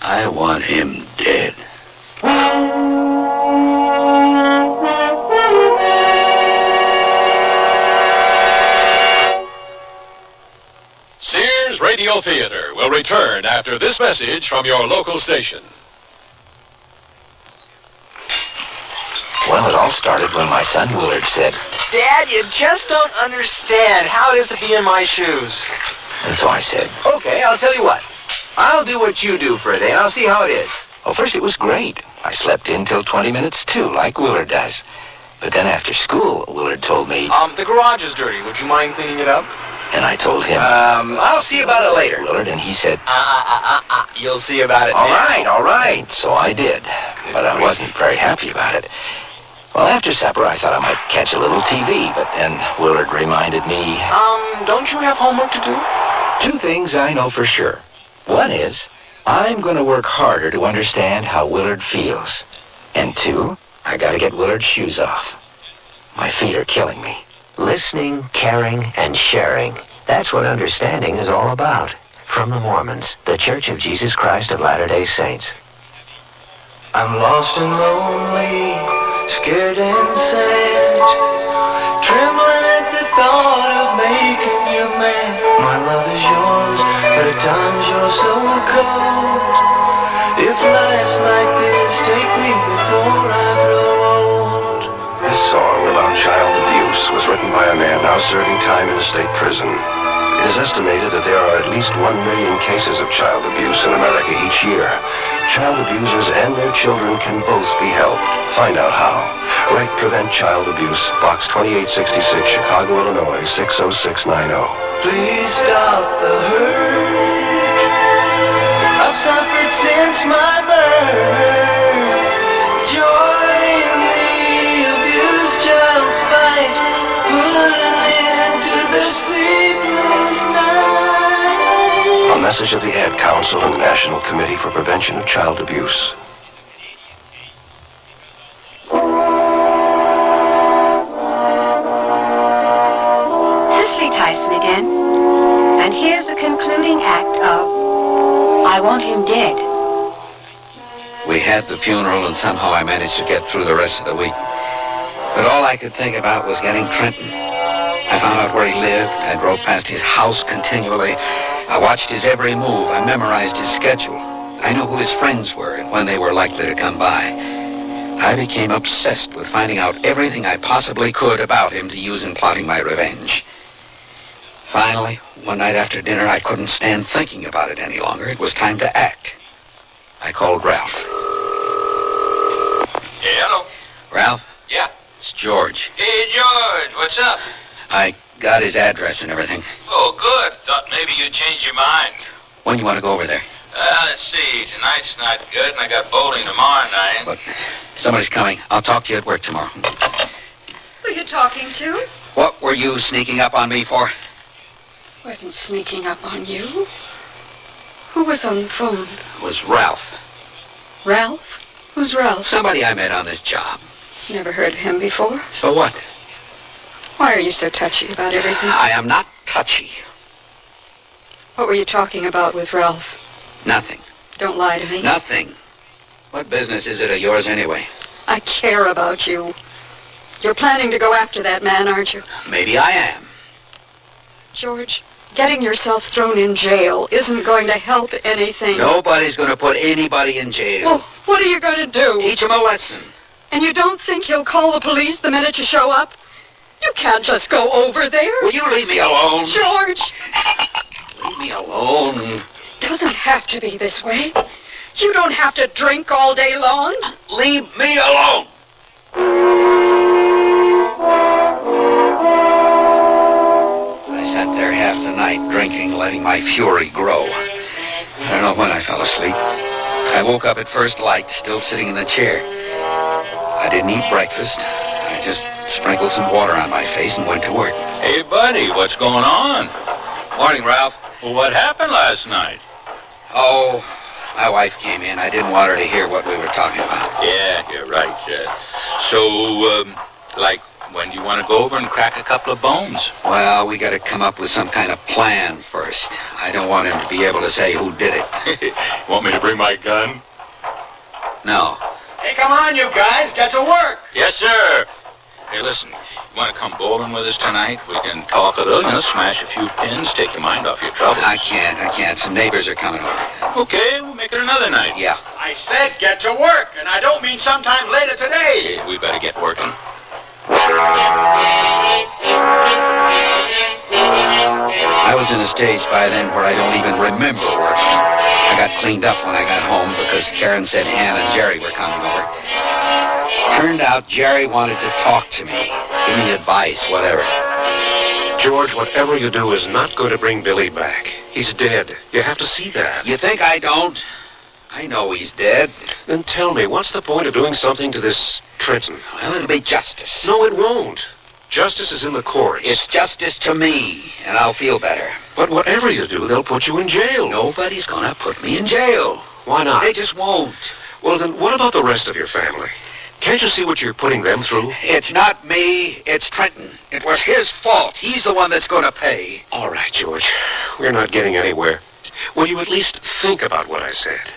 I want him dead. Sears Radio Theater will return after this message from your local station. Well, it all started when my son Willard said, Dad, you just don't understand how it is to be in my shoes. and so I said, Okay, I'll tell you what. I'll do what you do for a day, and I'll see how it is. well, first it was great. I slept in till 20 minutes, too, like Willard does. But then after school, Willard told me... The garage is dirty. Would you mind cleaning it up? And I told him... I'll see about it later. Willard, and he said... You'll see about it all now. right. So I did. But I wasn't very happy about it. Well, after supper, I thought I might catch a little TV, but then Willard reminded me... don't you have homework to do? 2 things I know for sure. One is, I'm going to work harder to understand how Willard feels. And 2, I got to get Willard's shoes off. My feet are killing me. Listening, caring, and sharing. That's what understanding is all about. From the Mormons, the Church of Jesus Christ of Latter-day Saints. I'm lost and lonely, scared and sad, trembling at the thought of making you mad. My love is yours, but at times you're so cold. If life's like this, take me before I grow old. This song about child abuse was written by a man now serving time in a state prison. It is estimated that there are at least 1 million cases of child abuse in America each year. Child abusers and their children can both be helped. Find out how. Write Prevent Child Abuse, Box 2866, Chicago, Illinois, 60690. Please stop the hurt. I've suffered since my birth. Join the abused child's fight. Put an end to the sleepless night. A message of the Ad Council and the National Committee for Prevention of Child Abuse. Cicely Tyson again. And here's the concluding act of I Want Him Dead. We had the funeral, and somehow I managed to get through the rest of the week. But all I could think about was getting Trenton. I found out where he lived. I drove past his house continually. I watched his every move. I memorized his schedule. I knew who his friends were and when they were likely to come by. I became obsessed with finding out everything I possibly could about him to use in plotting my revenge. Finally, one night after dinner, I couldn't stand thinking about it any longer. It was time to act. I called Ralph. Yeah, hello. Ralph? Yeah. It's George. Hey, George, what's up? I got his address and everything. Oh, good. Thought maybe you'd change your mind. When you want to go over there? Let's see. Tonight's not good, and I got bowling tomorrow night. Look, somebody's coming. I'll talk to you at work tomorrow. Who are you talking to? What were you sneaking up on me for? Wasn't sneaking up on you. Who was on the phone? It was Ralph. Ralph? Who's Ralph? Somebody I met on this job. Never heard of him before. So what? Why are you so touchy about everything? I am not touchy. What were you talking about with Ralph? Nothing. Don't lie to me. Nothing. What business is it of yours anyway? I care about you. You're planning to go after that man, aren't you? Maybe I am. George, getting yourself thrown in jail isn't going to help anything. Nobody's going to put anybody in jail. Well, what are you going to do? Teach him a lesson. And you don't think he'll call the police the minute you show up? You can't just go over there. Will you leave me alone? George! Leave me alone. Doesn't have to be this way. You don't have to drink all day long. Leave me alone. I sat there half the night drinking, letting my fury grow. I don't know when I fell asleep. I woke up at first light, still sitting in the chair. I didn't eat breakfast. I just sprinkled some water on my face and went to work. Hey, buddy, what's going on? Morning, Ralph. Well, what happened last night? Oh, my wife came in. I didn't want her to hear what we were talking about. Yeah, you're right. So, when do you want to go over and crack a couple of bones? Well, we got to come up with some kind of plan first. I don't want him to be able to say who did it. Want me to bring my gun? No. Hey, come on, you guys. Get to work. Yes, sir. Hey, listen. You want to come bowling with us tonight? We can talk a little, smash a few pins, take your mind off your troubles. I can't. Some neighbors are coming over. Okay, we'll make it another night. Yeah. I said get to work, and I don't mean sometime later today. Hey, we better get working. I was in a stage by then where I don't even remember working. I got cleaned up when I got home because Karen said Ann and Jerry were coming over. Turned out Jerry wanted to talk to me, give me advice, whatever. George, whatever you do is not going to bring Billy back. He's dead. You have to see that. You think I don't? I know he's dead. Then tell me, what's the point of doing something to this Trenton? Well, it'll be justice. No, it won't. Justice is in the courts. It's justice to me, and I'll feel better. But whatever you do, they'll put you in jail. Nobody's gonna put me in jail. Why not? They just won't. Well, then what about the rest of your family? Can't you see what you're putting them through? It's not me, it's Trenton. It was his fault. He's the one that's gonna pay. All right, George. We're not getting anywhere. Will you at least think about what I said?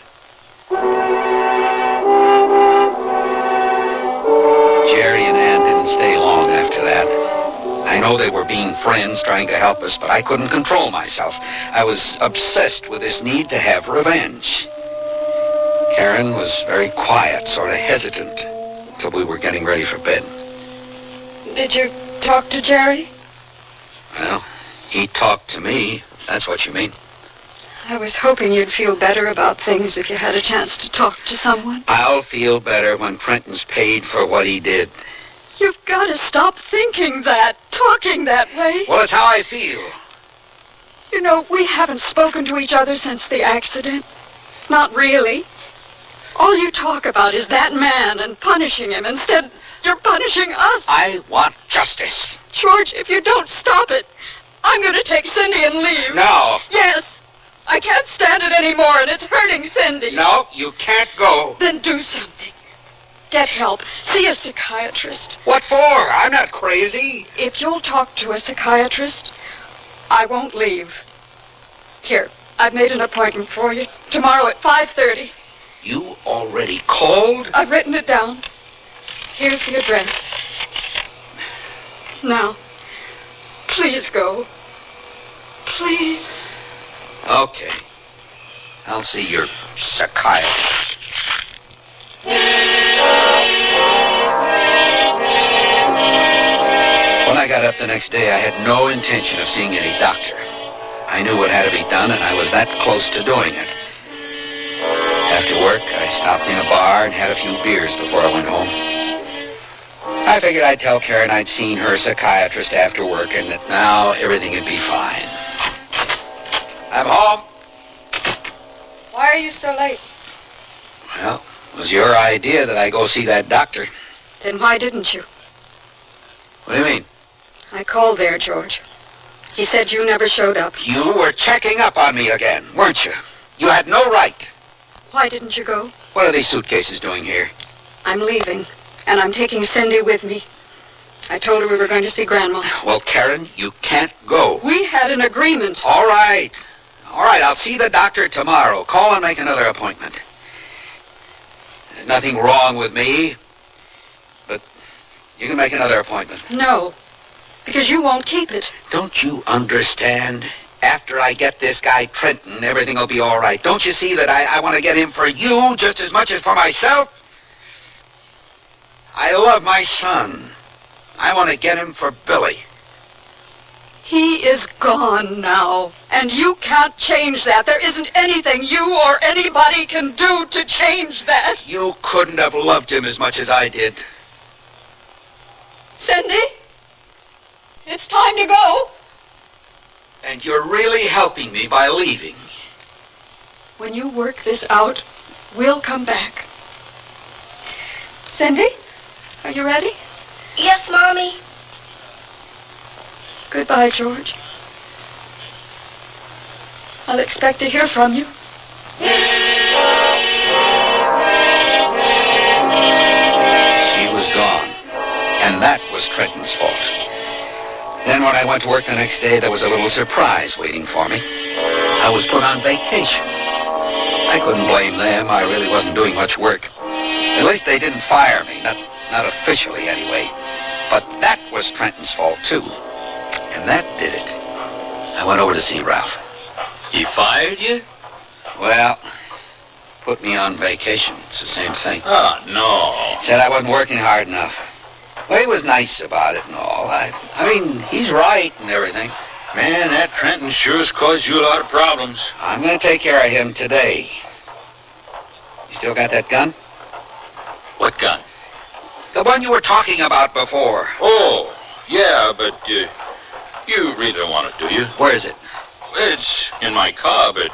Jerry and Ann didn't stay long after that. I know they were being friends, trying to help us, but I couldn't control myself. I was obsessed with this need to have revenge. Karen was very quiet, sort of hesitant, until we were getting ready for bed. Did you talk to Jerry? Well, he talked to me. That's what you mean. I was hoping you'd feel better about things if you had a chance to talk to someone. I'll feel better when Trenton's paid for what he did. You've got to stop thinking that, talking that way. Well, it's how I feel. You know, we haven't spoken to each other since the accident. Not really. All you talk about is that man and punishing him. Instead, you're punishing us. I want justice. George, if you don't stop it, I'm going to take Cindy and leave. No. Yes. I can't stand it anymore, and it's hurting Cindy. No, you can't go. Then do something. Get help. See a psychiatrist. What for? I'm not crazy. If you'll talk to a psychiatrist, I won't leave. Here, I've made an appointment for you. Tomorrow at 5:30. You already called? I've written it down. Here's the address. Now, please go. Please. Okay. I'll see your psychiatrist. When I got up the next day, I had no intention of seeing any doctor. I knew what had to be done, and I was that close to doing it. After work, I stopped in a bar and had a few beers before I went home. I figured I'd tell Karen I'd seen her psychiatrist after work and that now everything would be fine. I'm home. Why are you so late? Well, it was your idea that I go see that doctor. Then why didn't you? What do you mean? I called there, George. He said you never showed up. You were checking up on me again, weren't you? You had no right. Why didn't you go? What are these suitcases doing here? I'm leaving, and I'm taking Cindy with me. I told her we were going to see Grandma. Well, Karen, you can't go. We had an agreement. All right. All right, I'll see the doctor tomorrow. Call and make another appointment. There's nothing wrong with me, but you can make another appointment. No, because you won't keep it. Don't you understand? After I get this guy Trenton, everything will be all right. Don't you see that I want to get him for you just as much as for myself? I love my son. I want to get him for Billy. He is gone now, and you can't change that. There isn't anything you or anybody can do to change that. You couldn't have loved him as much as I did. Cindy, it's time to go. And you're really helping me by leaving. When you work this out, we'll come back. Cindy, are you ready? Yes, Mommy. Goodbye, George. I'll expect to hear from you. She was gone. And that was Trenton's fault. Then when I went to work the next day, there was a little surprise waiting for me. I was put on vacation. I couldn't blame them. I really wasn't doing much work. At least they didn't fire me. Not officially, anyway. But that was Trenton's fault, too. And that did it. I went over to see Ralph. He fired you? Well, put me on vacation. It's the same thing. Oh, no. Said I wasn't working hard enough. Well, he was nice about it and all. I mean, he's right and everything. Man, that Trenton sure's caused you a lot of problems. I'm going to take care of him today. You still got that gun? What gun? The one you were talking about before. Oh, yeah, but you really don't want it, do you? Where is it? It's in my car, but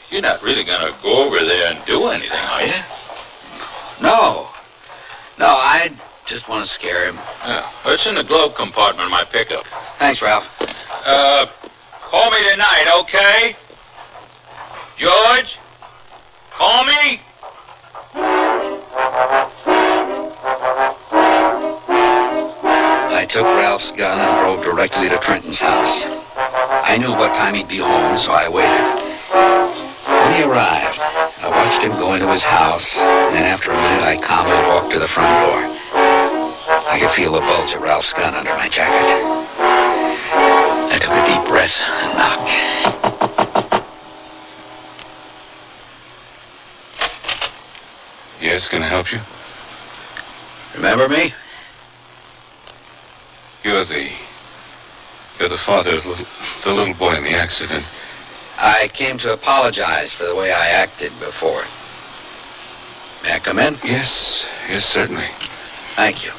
you're not really going to go over there and do anything, are you? No, I just want to scare him. Yeah, it's in the glove compartment of my pickup. Thanks, Ralph. Call me tonight, okay? George? Call me? I took Ralph's gun and drove directly to Trenton's house. I knew what time he'd be home, so I waited. When he arrived, I watched him go into his house, and then after a minute, I calmly walked to the front door. I could feel the bulge of Ralph's gun under my jacket. I took a deep breath and knocked. Yes, can I help you? Remember me? You're the father of the little boy in the accident. I came to apologize for the way I acted before. May I come in? Yes, certainly. Thank you.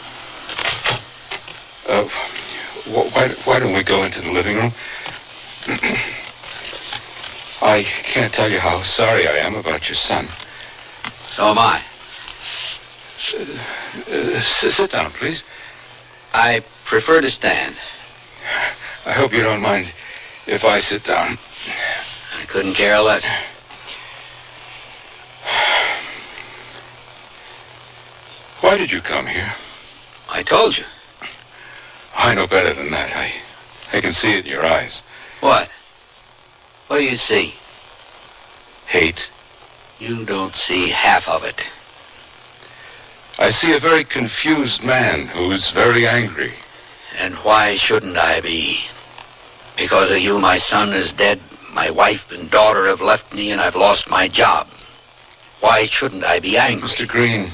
Why don't we go into the living room? I can't tell you how sorry I am about your son. So am I. Sit down, please. I prefer to stand. I hope you don't mind if I sit down. I couldn't care less. Why did you come here? I told you. I know better than that. I can see it in your eyes. What? What do you see? Hate. You don't see half of it. I see a very confused man who's very angry. And why shouldn't I be? Because of you, my son is dead, my wife and daughter have left me, and I've lost my job. Why shouldn't I be angry? Mr. Green,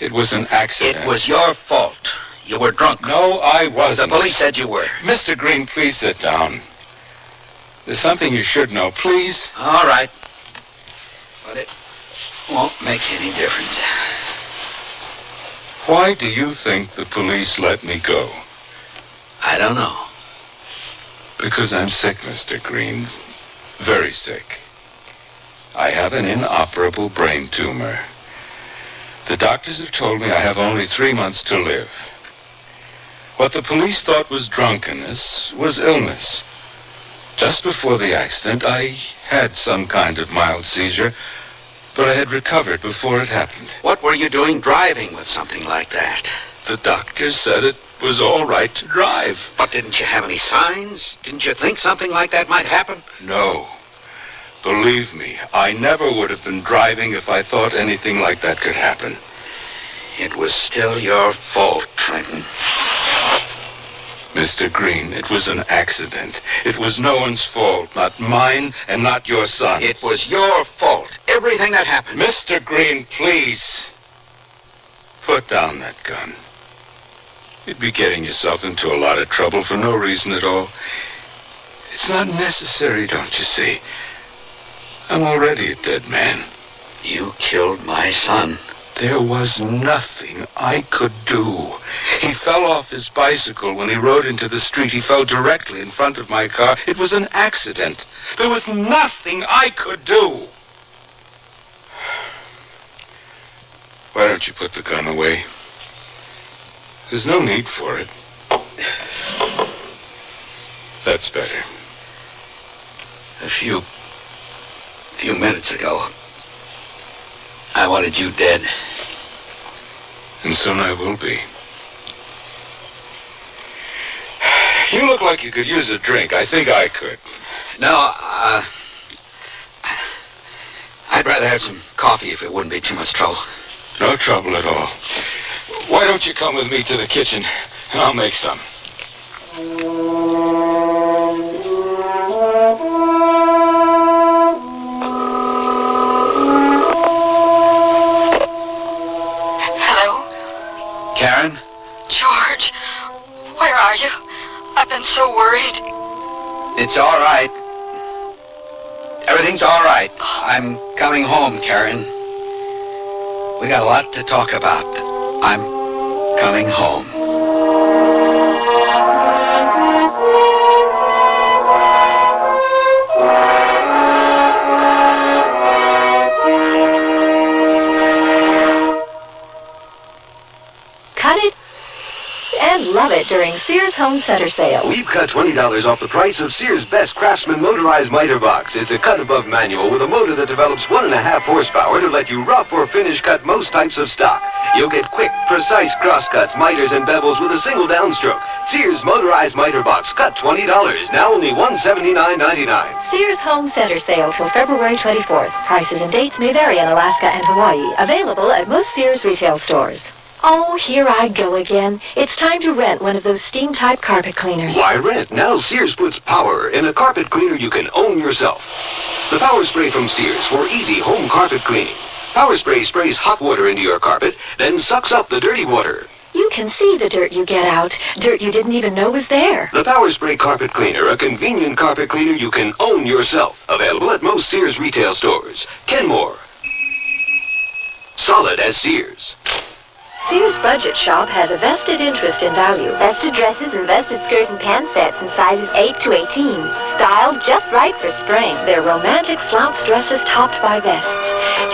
it was an accident. It was your fault. You were drunk. No, I wasn't. The police said you were. Mr. Green, please sit down. There's something you should know, please. All right. But it won't make any difference. Why do you think the police let me go? I don't know. Because I'm sick, Mr. Green. Very sick. I have an inoperable brain tumor. The doctors have told me I have only 3 months to live. What the police thought was drunkenness was illness. Just before the accident, I had some kind of mild seizure, but I had recovered before it happened. What were you doing driving with something like that? The doctors said it was all right to drive. But didn't you have any signs? Didn't you think something like that might happen? No. Believe me, I never would have been driving if I thought anything like that could happen. It was still your fault, Trenton. Mr. Green, it was an accident. It was no one's fault, not mine and not your son. It was your fault. Everything that happened. Mr. Green, please. Put down that gun. You'd be getting yourself into a lot of trouble for no reason at all. It's not necessary, don't you see? I'm already a dead man. You killed my son. There was nothing I could do. He fell off his bicycle when he rode into the street. He fell directly in front of my car. It was an accident. There was nothing I could do. Why don't you put the gun away? There's no need for it. That's better. A few minutes ago, I wanted you dead. And soon I will be. You look like you could use a drink. I think I could. No, I'd rather have some coffee if it wouldn't be too much trouble. No trouble at all. Why don't you come with me to the kitchen, and I'll make some. Karen? George, where are you? I've been so worried. It's all right. Everything's all right. I'm coming home, Karen. We got a lot to talk about. I'm coming home. Cut it and love it during Sears Home Center sale. We've cut $20 off the price of Sears' best Craftsman motorized miter box. It's a cut-above manual with a motor that develops 1.5 horsepower to let you rough or finish cut most types of stock. You'll get quick, precise cross-cuts, miters, and bevels with a single downstroke. Sears motorized miter box, cut $20, now only $179.99. Sears Home Center sale till February 24th. Prices and dates may vary in Alaska and Hawaii. Available at most Sears retail stores. Oh, here I go again. It's time to rent one of those steam-type carpet cleaners. Why rent? Now Sears puts power in a carpet cleaner you can own yourself. The Power Spray from Sears for easy home carpet cleaning. Power Spray sprays hot water into your carpet, then sucks up the dirty water. You can see the dirt you get out. Dirt you didn't even know was there. The Power Spray Carpet Cleaner, a convenient carpet cleaner you can own yourself. Available at most Sears retail stores. Kenmore. Solid as Sears. Sears Budget Shop has a vested interest in value. Vested dresses and vested skirt and pant sets in sizes 8 to 18. Styled just right for spring. They're romantic flounce dresses topped by vests.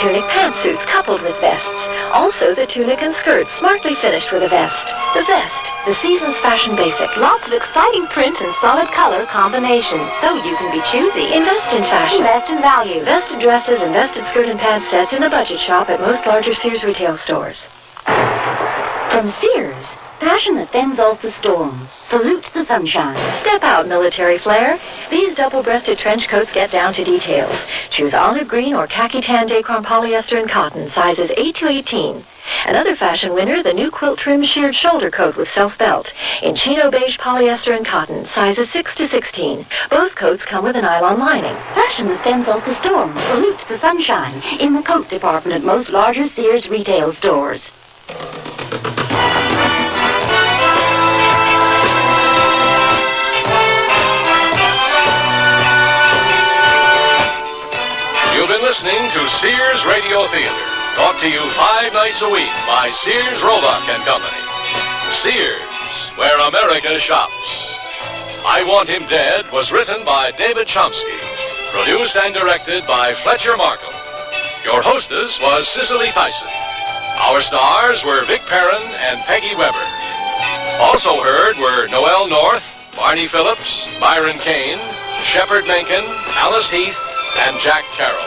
Tunic pantsuits coupled with vests. Also the tunic and skirt smartly finished with a vest. The vest, the season's fashion basic. Lots of exciting print and solid color combinations, so you can be choosy. Invest in fashion. Invest in value. Vested dresses and vested skirt and pant sets in the Budget Shop at most larger Sears retail stores. From Sears, fashion that fends off the storm, salutes the sunshine. Step out, military flair. These double-breasted trench coats get down to details. Choose olive green or khaki tan dacron polyester and cotton, sizes 8 to 18. Another fashion winner, the new quilt trim sheared shoulder coat with self-belt, in chino beige polyester and cotton, sizes 6 to 16. Both coats come with a nylon lining. Fashion that fends off the storm, salutes the sunshine, in the coat department at most larger Sears retail stores. listening to Sears Radio Theater, brought to you 5 nights a week by Sears Roebuck and Company. Sears, where America shops. I Want Him Dead was written by David Chomsky, produced and directed by Fletcher Markham. Your hostess was Cicely Tyson. Our stars were Vic Perrin and Peggy Weber. Also heard were Noel North, Barney Phillips, Byron Kane, Shepard Menken, Alice Heath, and Jack Carroll.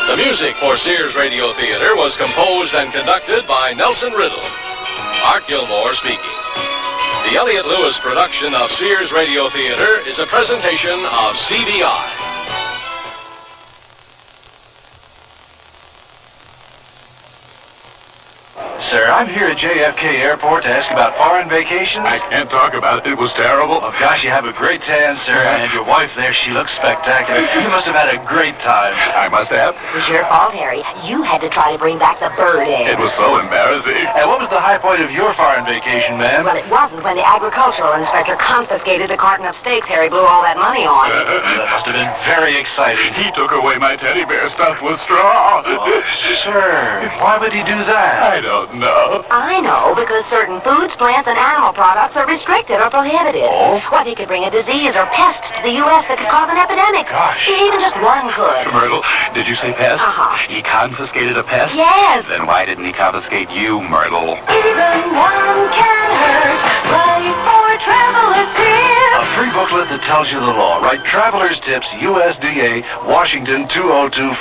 The music for Sears Radio Theater was composed and conducted by Nelson Riddle. Art Gilmore speaking. The Elliott Lewis production of Sears Radio Theater is a presentation of CBI. Sir, I'm here at JFK Airport to ask about foreign vacations. I can't talk about it. It was terrible. Oh, gosh, you have a great tan, sir. And your wife there, she looks spectacular. You must have had a great time. I must have. It was your fault, Harry. You had to try to bring back the bird eggs. It was so embarrassing. And what was the high point of your foreign vacation, ma'am? Well, it wasn't when the agricultural inspector confiscated a carton of steaks Harry blew all that money on. That must have been very exciting. He took away my teddy bear stuffed with straw. Oh, sir, why would he do that? I don't know. I know, because certain foods, plants, and animal products are restricted or prohibited. Oh? What, he could bring a disease or pest to the U.S. that could cause an epidemic. Gosh. Even just one could. Myrtle, did you say pest? Uh-huh. He confiscated a pest? Yes. Then why didn't he confiscate you, Myrtle? Even one can hurt, right for traveler's tips. A free booklet that tells you the law. Write Traveler's Tips, USDA, Washington 20250.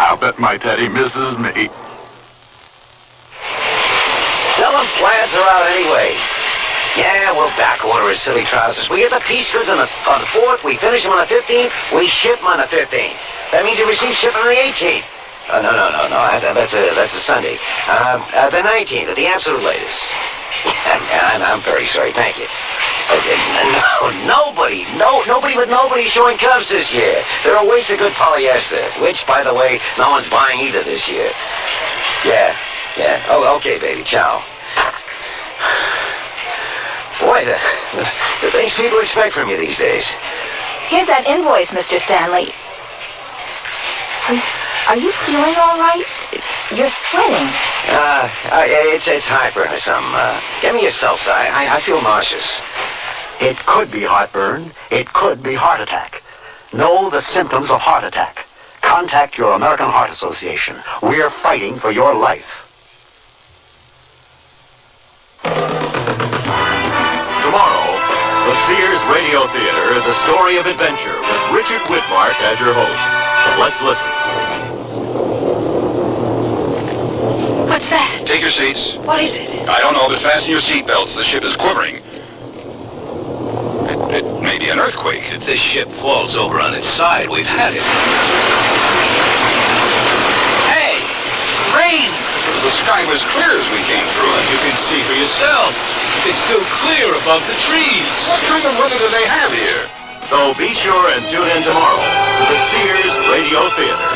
I'll bet my teddy misses me. Tell them plans are out anyway. Yeah, we'll back order his silly trousers. We get the piece goods on the 4th, we finish them on the 15th, we ship them on the 15th. That means you receive shipment on the 18th. No, that's a Sunday. The 19th, at the absolute latest. I'm very sorry, thank you. Nobody with nobody showing cuffs this year. They're a waste of good polyester, which, by the way, no one's buying either this year. Yeah. Oh, okay, baby, ciao. Boy, the things people expect from you these days. Here's that invoice, Mr. Stanley. Are you feeling all right? You're sweating. It's heartburn or something. Give me a seltzer. I feel nauseous. It could be heartburn. It could be heart attack. Know the symptoms of heart attack. Contact your American Heart Association. We're fighting for your life. Tomorrow, the Sears Radio Theater is a story of adventure with Richard Whitmark as your host. Let's listen. What's that? Take your seats. What is it? I don't know, but fasten your seatbelts. The ship is quivering. It may be an earthquake. If this ship falls over on its side, we've had it. Hey! Rain! The sky was clear as we came through. You can see for yourself. It's still clear above the trees. What kind of weather do they have here? So be sure and tune in tomorrow to the Sears Radio Theater.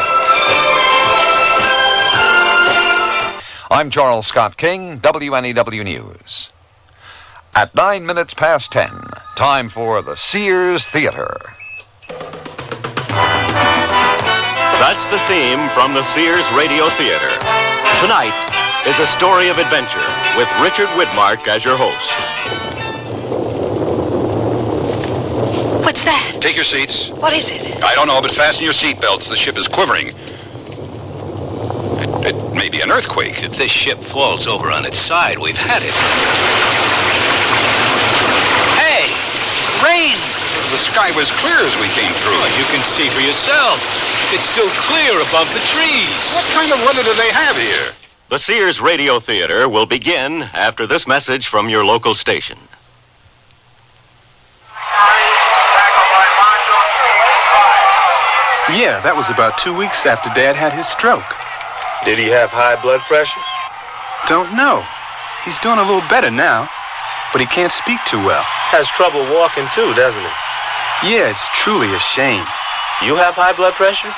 I'm Charles Scott King, WNEW News. At 9 minutes past 10, time for the Sears Theater. That's the theme from the Sears Radio Theater. Tonight is a story of adventure with Richard Whitmark as your host. What's that? Take your seats. What is it? I don't know, but fasten your seatbelts. The ship is quivering. It may be an earthquake. If this ship falls over on its side, we've had it. Hey! Rain! The sky was clear as we came through. You can see for yourself. It's still clear above the trees. What kind of weather do they have here? The Sears Radio Theater will begin after this message from your local station. Yeah, that was about 2 weeks after Dad had his stroke. Did he have high blood pressure? Don't know. He's doing a little better now, but he can't speak too well. Has trouble walking too, doesn't he? Yeah, it's truly a shame. You have high blood pressure?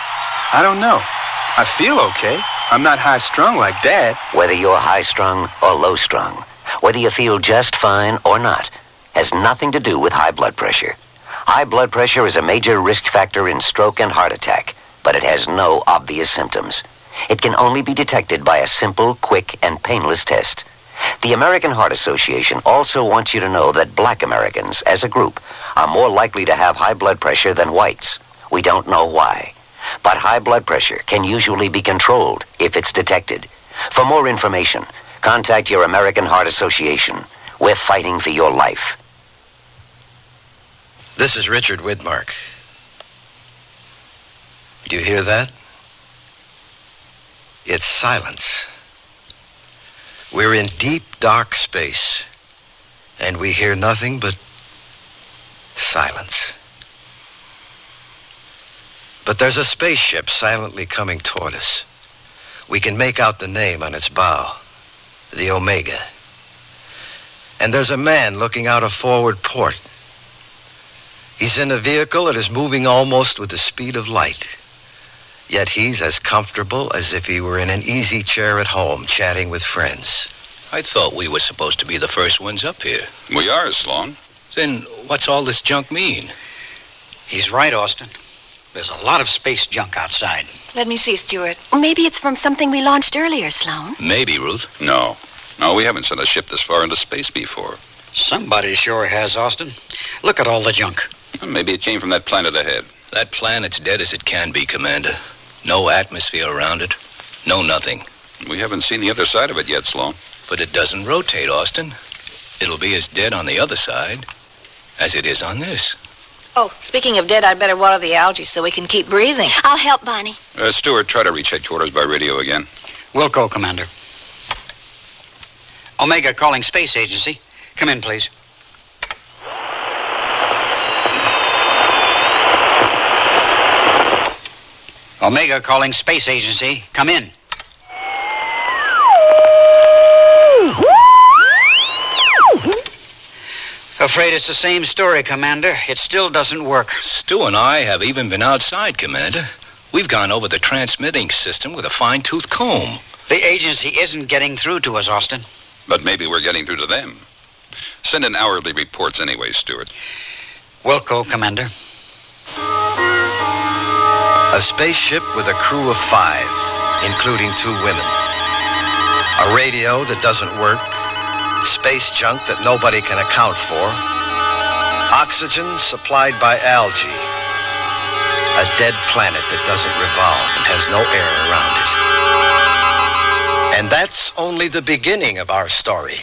I don't know. I feel okay. I'm not high-strung like Dad. Whether you're high-strung or low-strung, whether you feel just fine or not, has nothing to do with high blood pressure. High blood pressure is a major risk factor in stroke and heart attack. but it has no obvious symptoms. It can only be detected by a simple, quick, and painless test. The American Heart Association also wants you to know that black Americans, as a group, are more likely to have high blood pressure than whites. We don't know why. But high blood pressure can usually be controlled if it's detected. For more information, contact your American Heart Association. We're fighting for your life. This is Richard Widmark. Do you hear that? It's silence. We're in deep, dark space, and we hear nothing but silence. But there's a spaceship silently coming toward us. We can make out the name on its bow, the Omega. And there's a man looking out a forward port. He's in a vehicle that is moving almost with the speed of light. Yet he's as comfortable as if he were in an easy chair at home, chatting with friends. I thought we were supposed to be the first ones up here. We are, Sloan. Then what's all this junk mean? He's right, Austin. There's a lot of space junk outside. Let me see, Stuart. Maybe it's from something we launched earlier, Sloan. Maybe, Ruth. No, we haven't sent a ship this far into space before. Somebody sure has, Austin. Look at all the junk. Maybe it came from that planet ahead. That planet's dead as it can be, Commander. No atmosphere around it. No nothing. We haven't seen the other side of it yet, Sloan. But it doesn't rotate, Austin. It'll be as dead on the other side as it is on this. Oh, speaking of dead, I'd better water the algae so we can keep breathing. I'll help, Bonnie. Stuart, try to reach headquarters by radio again. Wilco, Commander. Omega calling Space Agency. Come in, please. Omega calling Space Agency. Come in. Afraid it's the same story, Commander. It still doesn't work. Stu and I have even been outside, Commander. We've gone over the transmitting system with a fine-tooth comb. The agency isn't getting through to us, Austin. But maybe we're getting through to them. Send in hourly reports anyway, Stuart. Wilco, Commander. A spaceship with a crew of 5, including 2 women. A radio that doesn't work. Space junk that nobody can account for. Oxygen supplied by algae. A dead planet that doesn't revolve and has no air around it. And that's only the beginning of our story.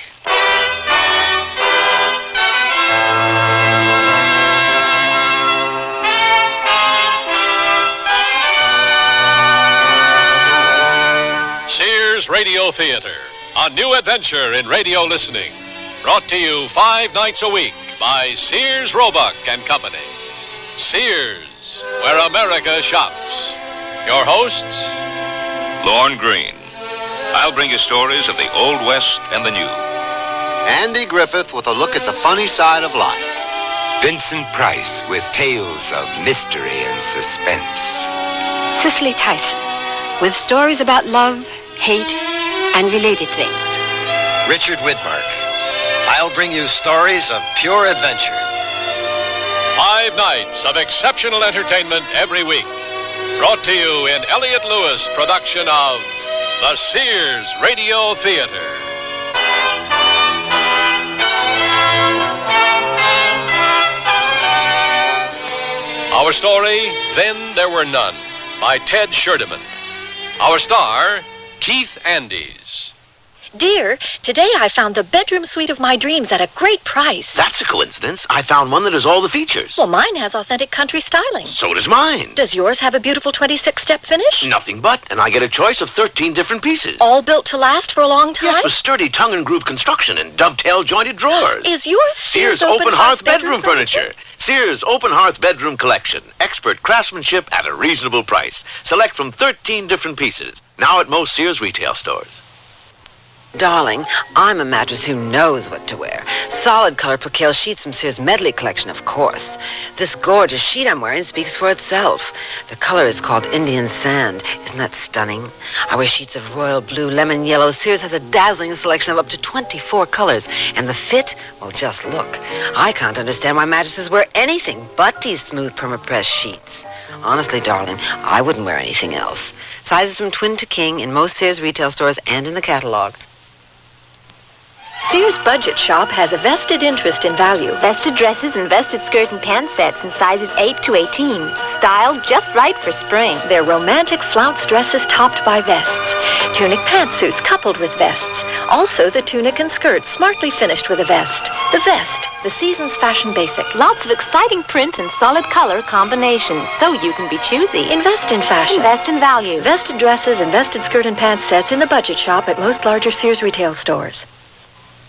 Sears Radio Theater, a new adventure in radio listening. Brought to you 5 nights a week by Sears Roebuck and Company. Sears, where America shops. Your hosts, Lorne Green. I'll bring you stories of the Old West and the New. Andy Griffith with a look at the funny side of life. Vincent Price with tales of mystery and suspense. Cicely Tyson with stories about love, hate, and related things. Richard Widmark. I'll bring you stories of pure adventure. 5 nights of exceptional entertainment every week. Brought to you in Elliott Lewis production of the Sears Radio Theater. Our story, Then There Were None, by Ted Scherdeman. Our star, Keith Andes. Dear, today I found the bedroom suite of my dreams at a great price. That's a coincidence. I found one that has all the features. Well, mine has authentic country styling. So does mine. Does yours have a beautiful 26-step finish? Nothing but, and I get a choice of 13 different pieces. All built to last for a long time? Yes, with sturdy tongue and groove construction and dovetail jointed drawers. Is yours Sears Open Hearth Bedroom Furniture? Sears Open Hearth Bedroom Collection. Expert craftsmanship at a reasonable price. Select from 13 different pieces. Now at most Sears retail stores. Darling, I'm a mattress who knows what to wear. Solid color percale sheets from Sears Medley Collection, of course. This gorgeous sheet I'm wearing speaks for itself. The color is called Indian Sand. Isn't that stunning? I wear sheets of royal blue, lemon yellow. Sears has a dazzling selection of up to 24 colors. And the fit? Well, just look. I can't understand why mattresses wear anything but these smooth permapress sheets. Honestly, darling, I wouldn't wear anything else. Sizes from twin to king in most Sears retail stores and in the catalog. Sears Budget Shop has a vested interest in value. Vested dresses and vested skirt and pant sets in sizes 8 to 18. Styled just right for spring. They're romantic flounce dresses topped by vests. Tunic pantsuits coupled with vests. Also the tunic and skirt smartly finished with a vest. The vest, the season's fashion basic. Lots of exciting print and solid color combinations, so you can be choosy. Invest in fashion. Invest in value. Vested dresses and vested skirt and pant sets in the Budget Shop at most larger Sears retail stores.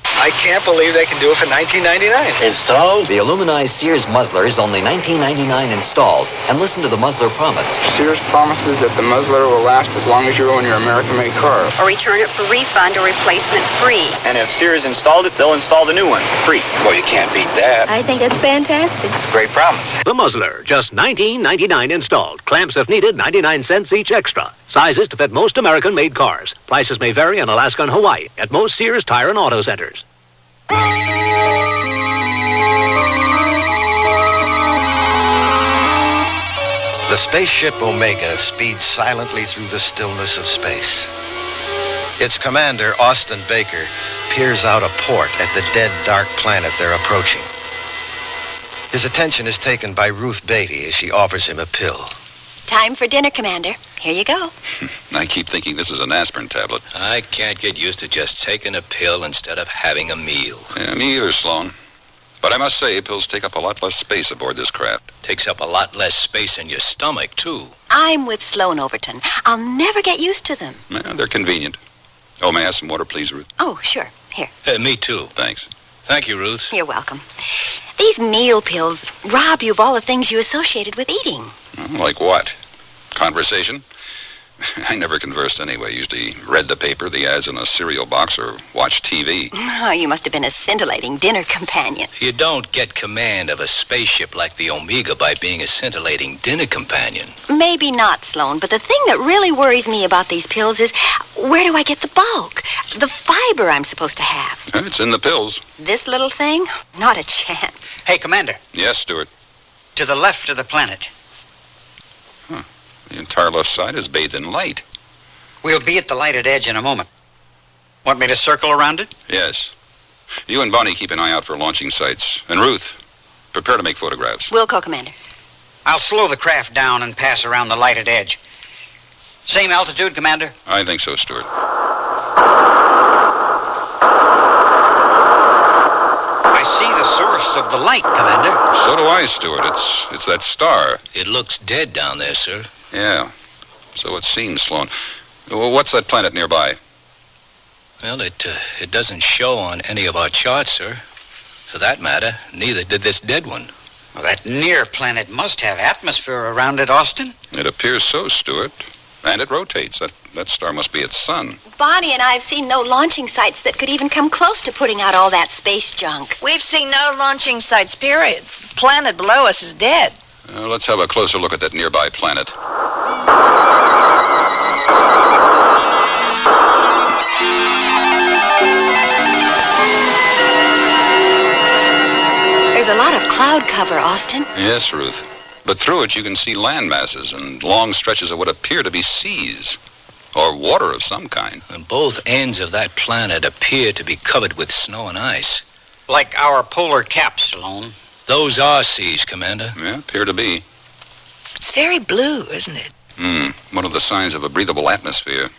I can't believe they can do it for $19.99. Installed? The aluminized Sears muzzler is only $19.99 installed. And listen to the muzzler promise. Sears promises that the muzzler will last as long as you own your American-made car. Or return it for refund or replacement free. And if Sears installed it, they'll install the new one free. Well, you can't beat that. I think it's fantastic. It's a great promise. The muzzler, just $19.99 installed. Clamps if needed, 99 cents each extra. Sizes to fit most American-made cars. Prices may vary in Alaska and Hawaii at most Sears Tire and Auto Centers. The spaceship Omega speeds silently through the stillness of space. Its commander, Austin Baker, peers out a port at the dead, dark planet they're approaching. His attention is taken by Ruth Beatty as she offers him a pill. Time for dinner, Commander. Here you go. I keep thinking this is an aspirin tablet. I can't get used to just taking a pill instead of having a meal. Yeah, me either, Sloan. But I must say, pills take up a lot less space aboard this craft. Takes up a lot less space in your stomach, too. I'm with Sloan Overton. I'll never get used to them. Yeah, they're convenient. Oh, may I have some water, please, Ruth? Oh, sure. Here. Me, too. Thanks. Thank you, Ruth. You're welcome. These meal pills rob you of all the things you associated with eating. Like what? Conversation? I never conversed anyway. Usually read the paper, the ads in a cereal box, or watched TV. Oh, you must have been a scintillating dinner companion. You don't get command of a spaceship like the Omega by being a scintillating dinner companion. Maybe not, Sloan, but the thing that really worries me about these pills is where do I get the bulk? The fiber I'm supposed to have. It's in the pills. This little thing? Not a chance. Hey, Commander. Yes, Stuart. To the left of the planet. The entire left side is bathed in light. We'll be at the lighted edge in a moment. Want me to circle around it? Yes. You and Bonnie keep an eye out for launching sites. And Ruth, prepare to make photographs. Wilco, Commander. I'll slow the craft down and pass around the lighted edge. Same altitude, Commander? I think so, Stuart. I see the source of the light, Commander. So do I, Stuart. It's that star. It looks dead down there, sir. Yeah. So it seems, Sloan. Well, what's that planet nearby? Well, it doesn't show on any of our charts, sir. For that matter, neither did this dead one. Well, that near planet must have atmosphere around it, Austin. It appears so, Stuart. And it rotates. That star must be its sun. Bonnie and I have seen no launching sites that could even come close to putting out all that space junk. We've seen no launching sites, period. Planet below us is dead. Let's have a closer look at that nearby planet. There's a lot of cloud cover, Austin. Yes, Ruth. But through it you can see land masses and long stretches of what appear to be seas. Or water of some kind. And both ends of that planet appear to be covered with snow and ice. Like our polar caps, Sloan. Those are seas, Commander. Yeah, appear to be. It's very blue, isn't it? One of the signs of a breathable atmosphere.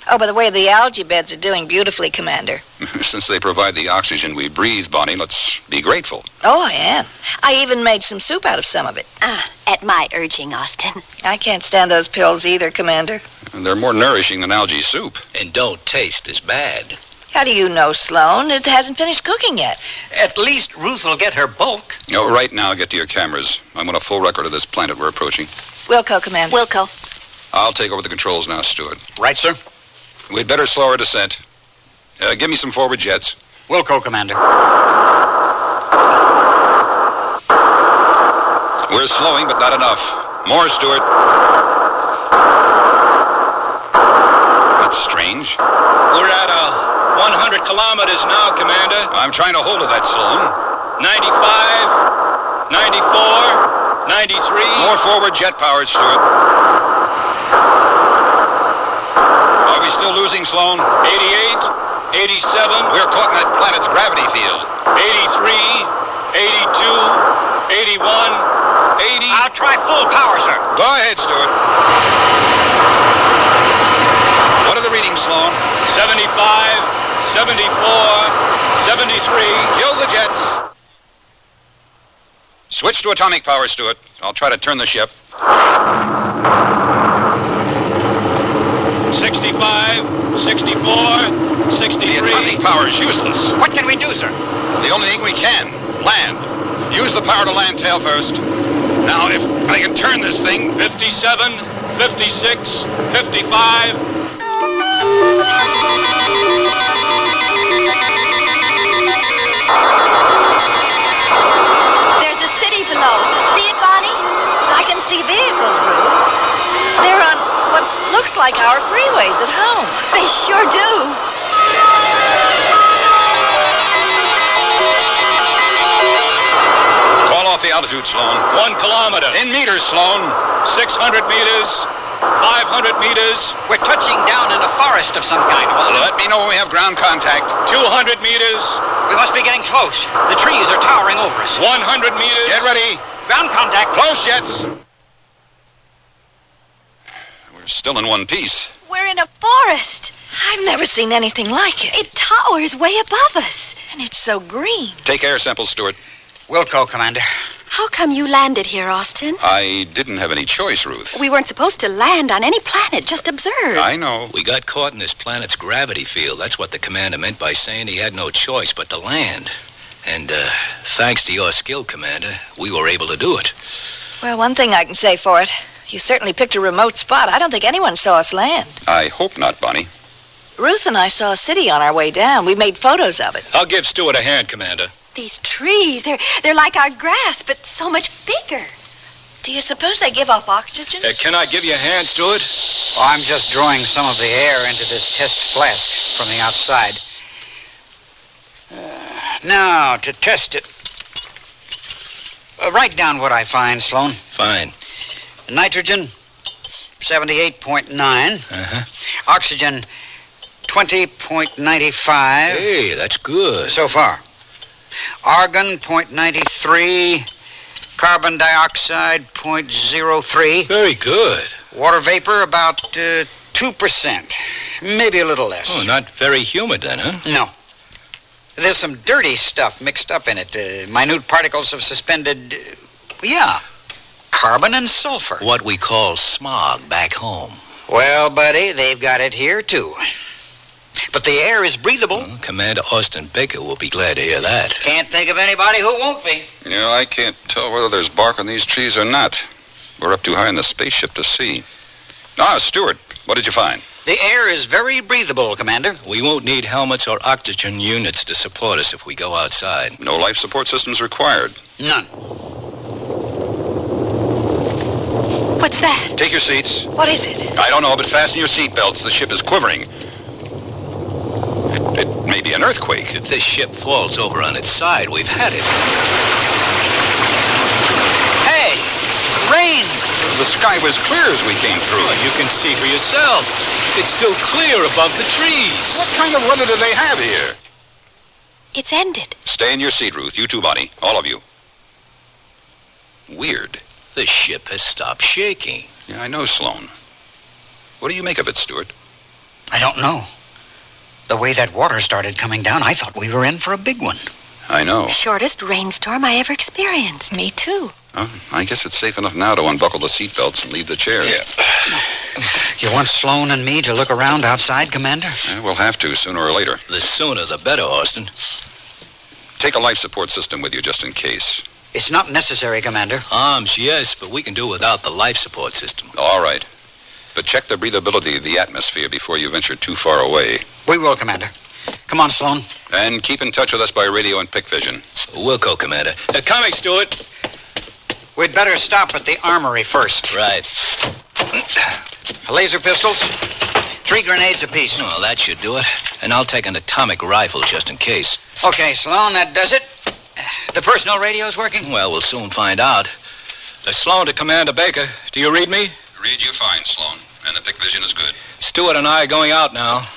Oh, by the way, the algae beds are doing beautifully, Commander. Since they provide the oxygen we breathe, Bonnie, let's be grateful. Oh, I am. I even made some soup out of some of it. At my urging, Austin. I can't stand those pills either, Commander. And they're more nourishing than algae soup. And don't taste as bad. How do you know, Sloan? It hasn't finished cooking yet. At least Ruth will get her bulk. Right now, get to your cameras. I want a full record of this planet we're approaching. Wilco, Commander. Wilco. I'll take over the controls now, Stuart. Right, sir. We'd better slow our descent. Give me some forward jets. Wilco, Commander. We're slowing, but not enough. More, Stuart. That's strange. We're at 100 kilometers now, Commander. I'm trying to hold to that, Sloan. 95, 94, 93. More forward jet power, Stuart. Are we still losing, Sloan? 88, 87. We're caught in that planet's gravity field. 83, 82, 81, 80. I'll try full power, sir. Go ahead, Stuart. What are the readings, Sloan? 75, 74, 73. Kill the jets. Switch to atomic power, Stuart. I'll try to turn the ship. 65, 64, 63. The atomic power is useless. What can we do, sir? The only thing we can, land. Use the power to land tail first. Now, if I can turn this thing... 57, 56, 55. There's a city below. See it, Bonnie? I can see vehicles, Ruth. They're on what looks like our freeways at home. They sure do. Call off the altitude, Sloan. 1 kilometer. In meters, Sloan. 600 meters. 500 meters. We're touching down in a forest of some kind, Austin. Let me know when we have ground contact. 200 meters. We must be getting close. The trees are towering over us. 100 meters. Get ready. Ground contact. Close jets. We're still in one piece. We're in a forest. I've never seen anything like it. It towers way above us. And it's so green. Take air samples, Stuart. Wilco, Commander. How come you landed here, Austin? I didn't have any choice, Ruth. We weren't supposed to land on any planet, just observe. I know. We got caught in this planet's gravity field. That's what the commander meant by saying he had no choice but to land. And, thanks to your skill, Commander, we were able to do it. Well, one thing I can say for it. You certainly picked a remote spot. I don't think anyone saw us land. I hope not, Bonnie. Ruth and I saw a city on our way down. We made photos of it. I'll give Stuart a hand, Commander. These trees, they're like our grass, but so much bigger. Do you suppose they give off oxygen? Can I give you a hand, Stuart? Oh, I'm just drawing some of the air into this test flask from the outside. Now, to test it. Write down what I find, Sloan. Fine. Nitrogen, 78.9. Uh-huh. Oxygen, 20.95. Hey, that's good. So far. Argon, 0.93. Carbon dioxide, 0.03. Very good. Water vapor, about 2%. Maybe a little less. Oh, not very humid then, huh? No. There's some dirty stuff mixed up in it. Minute particles of suspended... carbon and sulfur. What we call smog back home. Well, buddy, they've got it here, too. But the air is breathable. Well, Commander Austin Baker will be glad to hear that. Can't think of anybody who won't be. Yeah, I can't tell whether there's bark on these trees or not. We're up too high in the spaceship to see. Ah, Stuart, what did you find? The air is very breathable, Commander. We won't need helmets or oxygen units to support us if we go outside. No life support systems required. None. What's that? Take your seats. What is it? I don't know, but fasten your seatbelts. The ship is quivering. It may be an earthquake. If this ship falls over on its side, we've had it. Hey! Rain! The sky was clear as we came through. Oh, you can see for yourself. It's still clear above the trees. What kind of weather do they have here? It's ended. Stay in your seat, Ruth. You too, Bonnie. All of you. Weird. The ship has stopped shaking. Yeah, I know, Sloan. What do you make of it, Stuart? I don't know. The way that water started coming down, I thought we were in for a big one. I know. Shortest rainstorm I ever experienced. Me too. Oh, I guess it's safe enough now to unbuckle the seatbelts and leave the chair. Yeah. You want Sloan and me to look around outside, Commander? Yeah, we'll have to, sooner or later. The sooner the better, Austin. Take a life support system with you just in case. It's not necessary, Commander. Arms, yes, but we can do without the life support system. All right. But check the breathability of the atmosphere before you venture too far away. We will, Commander. Come on, Sloan. And keep in touch with us by radio and pick vision. We'll go, Commander. Coming, Stuart. We'd better stop at the armory first. Right. Laser pistols. 3 grenades apiece. Oh, that should do it. And I'll take an atomic rifle just in case. Okay, Sloan, that does it. The personal radio's working? Well, we'll soon find out. Sloan to Commander Baker. Do you read me? Read you fine, Sloan. And the pick vision is good. Stewart and I are going out now.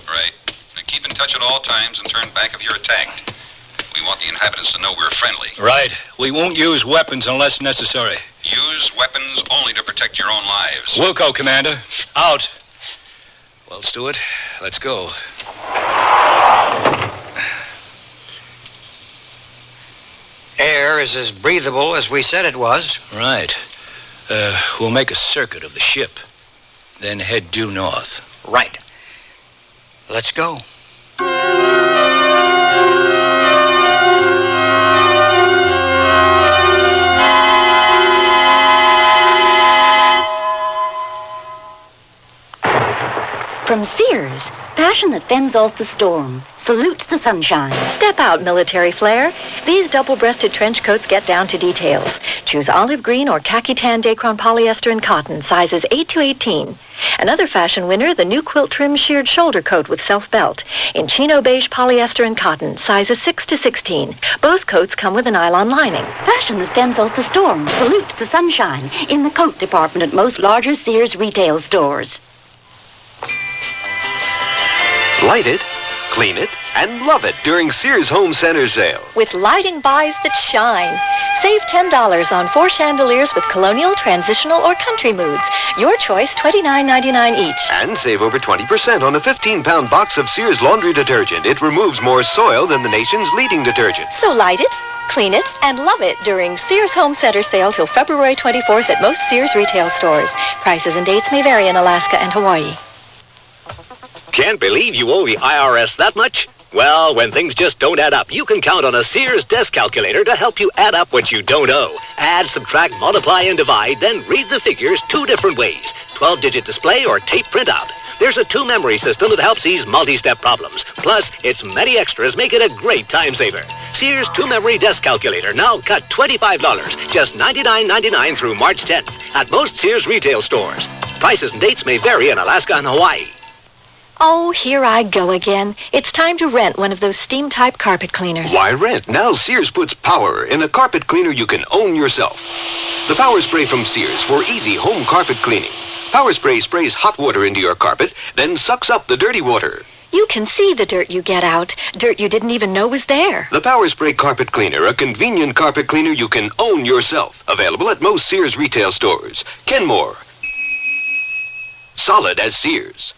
Right. Now keep in touch at all times and turn back if you're attacked. We want the inhabitants to know we're friendly. Right. We won't use weapons unless necessary. Use weapons only to protect your own lives. We'll go, Commander. Out. Well, Stewart, let's go. Air is as breathable as we said it was. Right. We'll make a circuit of the ship, then head due north. Right. Let's go. From Sears, passion that fends off the storm, salutes the sunshine. Step out, military flair. These double-breasted trench coats get down to details. Choose olive green or khaki tan Dacron polyester and cotton, sizes 8 to 18. Another fashion winner, the new quilt trim sheared shoulder coat with self-belt, in chino beige polyester and cotton, sizes 6 to 16. Both coats come with a nylon lining. Passion that fends off the storm, salutes the sunshine, in the coat department at most larger Sears retail stores. Light it, clean it, and love it during Sears Home Center sale. With lighting buys that shine. Save $10 on 4 chandeliers with colonial, transitional, or country moods. Your choice, $29.99 each. And save over 20% on a 15-pound box of Sears laundry detergent. It removes more soil than the nation's leading detergent. So light it, clean it, and love it during Sears Home Center sale till February 24th at most Sears retail stores. Prices and dates may vary in Alaska and Hawaii. Can't believe you owe the IRS that much? Well, when things just don't add up, you can count on a Sears desk calculator to help you add up what you don't owe. Add, subtract, multiply, and divide, then read the figures 2 different ways. 12-digit display or tape printout. There's a 2-memory system that helps ease multi-step problems. Plus, its many extras make it a great time saver. Sears 2-memory desk calculator now cut $25, just $99.99 through March 10th at most Sears retail stores. Prices and dates may vary in Alaska and Hawaii. Oh, here I go again. It's time to rent one of those steam-type carpet cleaners. Why rent? Now Sears puts power in a carpet cleaner you can own yourself. The Power Spray from Sears for easy home carpet cleaning. Power Spray sprays hot water into your carpet, then sucks up the dirty water. You can see the dirt you get out. Dirt you didn't even know was there. The Power Spray Carpet Cleaner, a convenient carpet cleaner you can own yourself. Available at most Sears retail stores. Kenmore. Solid as Sears.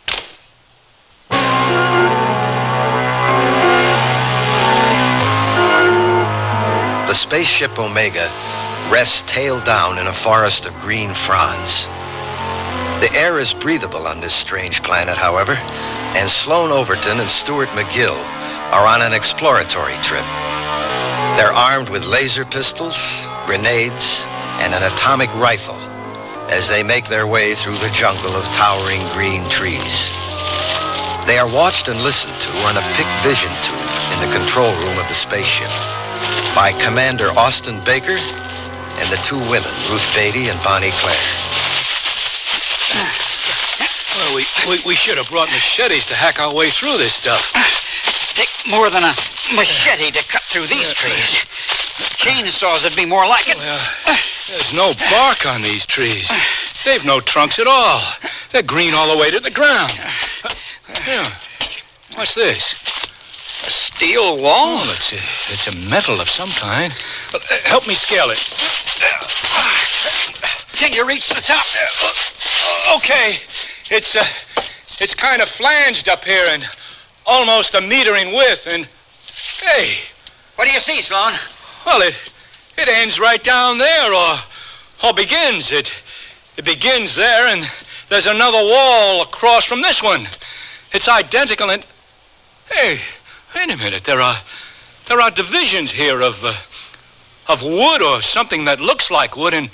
The spaceship Omega rests tail down in a forest of green fronds. The air is breathable on this strange planet, however, and Sloan Overton and Stuart McGill are on an exploratory trip. They're armed with laser pistols, grenades, and an atomic rifle as they make their way through the jungle of towering green trees. They are watched and listened to on a pick vision tube in the control room of the spaceship by Commander Austin Baker and the 2 women, Ruth Beatty and Bonnie Claire. Well, we should have brought machetes to hack our way through this stuff. Take more than a machete to cut through these trees. Chainsaws would be more like it. Well, there's no bark on these trees. They've no trunks at all. They're green all the way to the ground. Yeah. What's this? A steel wall? Oh, it's a metal of some kind. Help me scale it. Can you reach the top? Okay. It's kind of flanged up here and almost a meter in width. And hey, what do you see, Sloan? Well, it ends right down there, or begins. It begins there, and there's another wall across from this one. It's identical, and hey, wait a minute. There are divisions here of wood or something that looks like wood. And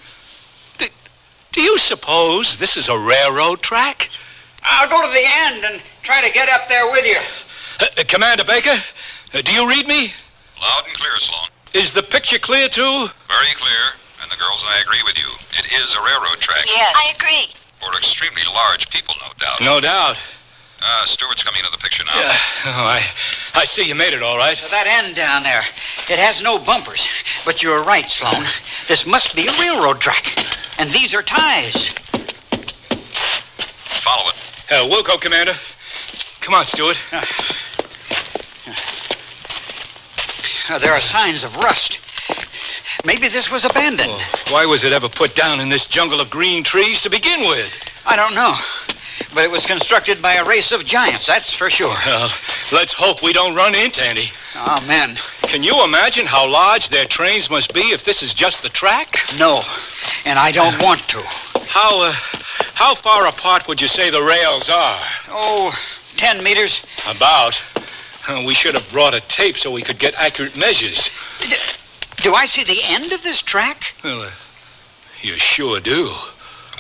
do you suppose this is a railroad track? I'll go to the end and try to get up there with you. Commander Baker, do you read me? Loud and clear, Sloan. Is the picture clear too? Very clear, and the girls and I agree with you. It is a railroad track. Yes, I agree. For extremely large people, no doubt. No doubt. Stewart's coming into the picture now. Yeah. Oh, I see you made it all right. That end down there, it has no bumpers, But you're right, Sloan. This must be a railroad track. And these are ties. Follow it. Wilco, Commander. Come on, Stewart. There are signs of rust. Maybe this was abandoned. Oh, why was it ever put down in this jungle of green trees to begin with? I don't know. But it was constructed by a race of giants, that's for sure. Well, let's hope we don't run into any. Amen. Can you imagine how large their trains must be if this is just the track? No, and I don't want to. How far apart would you say the rails are? 10 meters. About. We should have brought a tape so we could get accurate measures. Do I see the end of this track? Well, you sure do.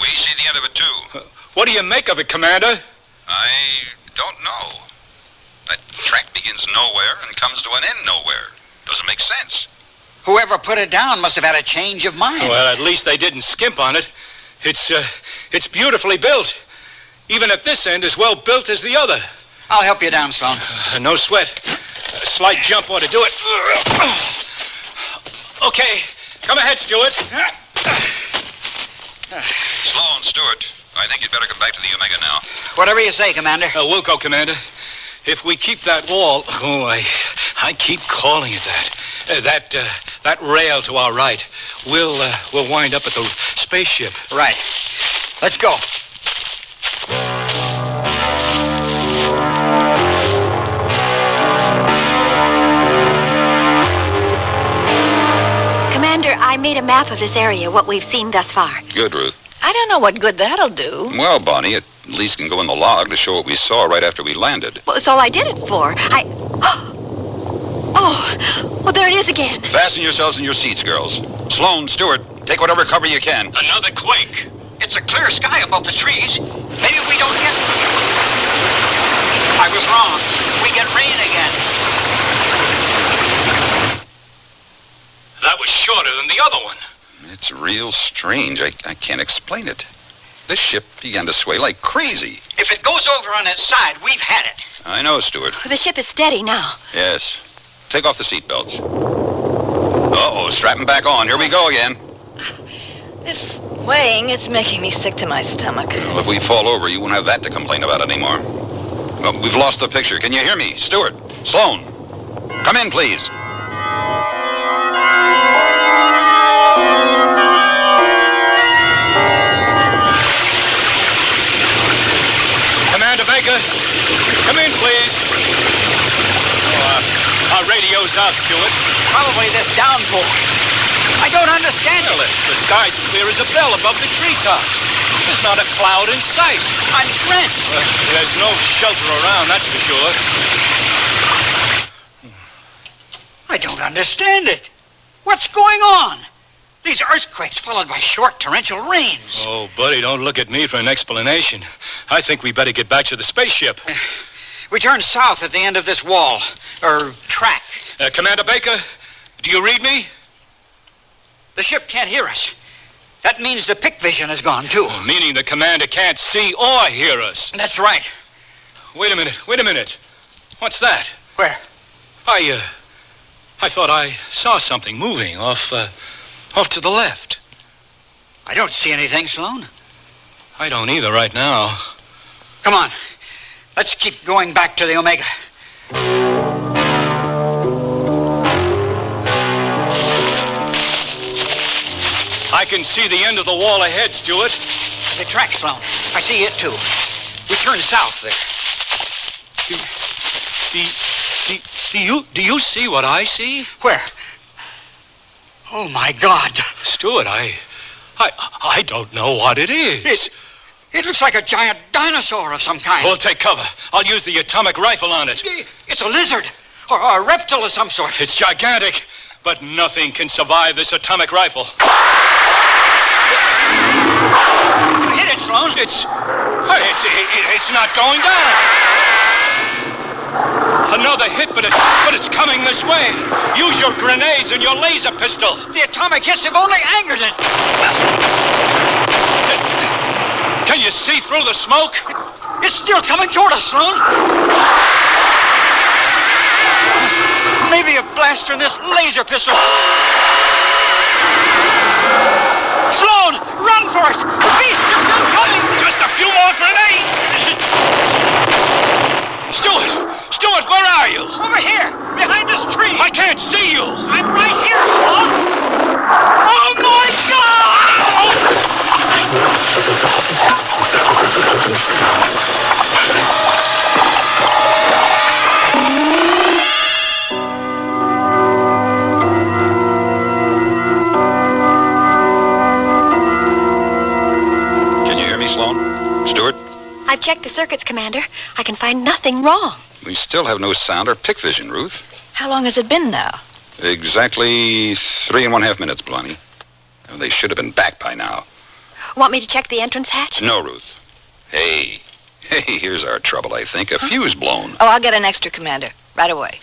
We see the end of it, too. What do you make of it, Commander? I don't know. That track begins nowhere and comes to an end nowhere. Doesn't make sense. Whoever put it down must have had a change of mind. Well, at least they didn't skimp on it. It's beautifully built. Even at this end, as well built as the other. I'll help you down, Sloan. No sweat. A slight jump ought to do it. Okay, come ahead, Stewart. Sloan, Stewart, I think you'd better come back to the Omega now. Whatever you say, Commander. Wilco, Commander. If we keep that wall... Oh, I keep calling it that. That rail to our right. We'll wind up at the spaceship. Right. Let's go. Commander, I made a map of this area, what we've seen thus far. Good, Ruth. I don't know what good that'll do. Well, Bonnie, at least can go in the log to show what we saw right after we landed. Well, it's all I did it for. Oh, there it is again. Fasten yourselves in your seats, girls. Sloan, Stewart, take whatever cover you can. Another quake. It's a clear sky above the trees. Maybe we don't get... I was wrong. We get rain again. That was shorter than the other one. It's real strange. I can't explain it. This ship began to sway like crazy. If it goes over on its side, we've had it. I know, Stewart. The ship is steady now. Yes. Take off the seatbelts. Uh-oh, strapping back on. Here we go again. This weighing, it's making me sick to my stomach. Well, if we fall over, you won't have that to complain about anymore. Well, we've lost the picture. Can you hear me? Stewart, Sloan, come in, please. Commander Baker, come in, please. Our radio's out, Stewart. Probably this downpour. I don't understand it. The sky's clear as a bell above the treetops. There's not a cloud in sight. I'm drenched. There's no shelter around, that's for sure. I don't understand it. What's going on? These earthquakes followed by short torrential rains. Oh, buddy, don't look at me for an explanation. I think we better get back to the spaceship. We turn south at the end of this wall, or track. Commander Baker, do you read me? The ship can't hear us. That means the pick vision is gone, too. Meaning the commander can't see or hear us. That's right. Wait a minute. What's that? Where? I thought I saw something moving off to the left. I don't see anything, Sloan. I don't either right now. Come on. Let's keep going back to the Omega. I can see the end of the wall ahead, Stewart. The track, Sloan. I see it, too. We turn south there. Do you see what I see? Where? Oh, my God. Stuart, I don't know what it is. It looks like a giant dinosaur of some kind. We'll take cover. I'll use the atomic rifle on it. It's a lizard. Or a reptile of some sort. It's gigantic, but nothing can survive this atomic rifle. You hit it, Sloan. It's not going down. Another hit, but it's coming this way. Use your grenades and your laser pistol. The atomic hits have only angered it. Can you see through the smoke? It's still coming toward us, Sloan. Maybe a blast from this laser pistol. Sloan? Stewart? I've checked the circuits, Commander. I can find nothing wrong. We still have no sound or pick vision, Ruth. How long has it been now? Exactly 3.5 minutes, Blondie. They should have been back by now. Want me to check the entrance hatch? No, Ruth. Hey, here's our trouble, I think. A fuse blown. Oh, I'll get an extra, Commander. Right away.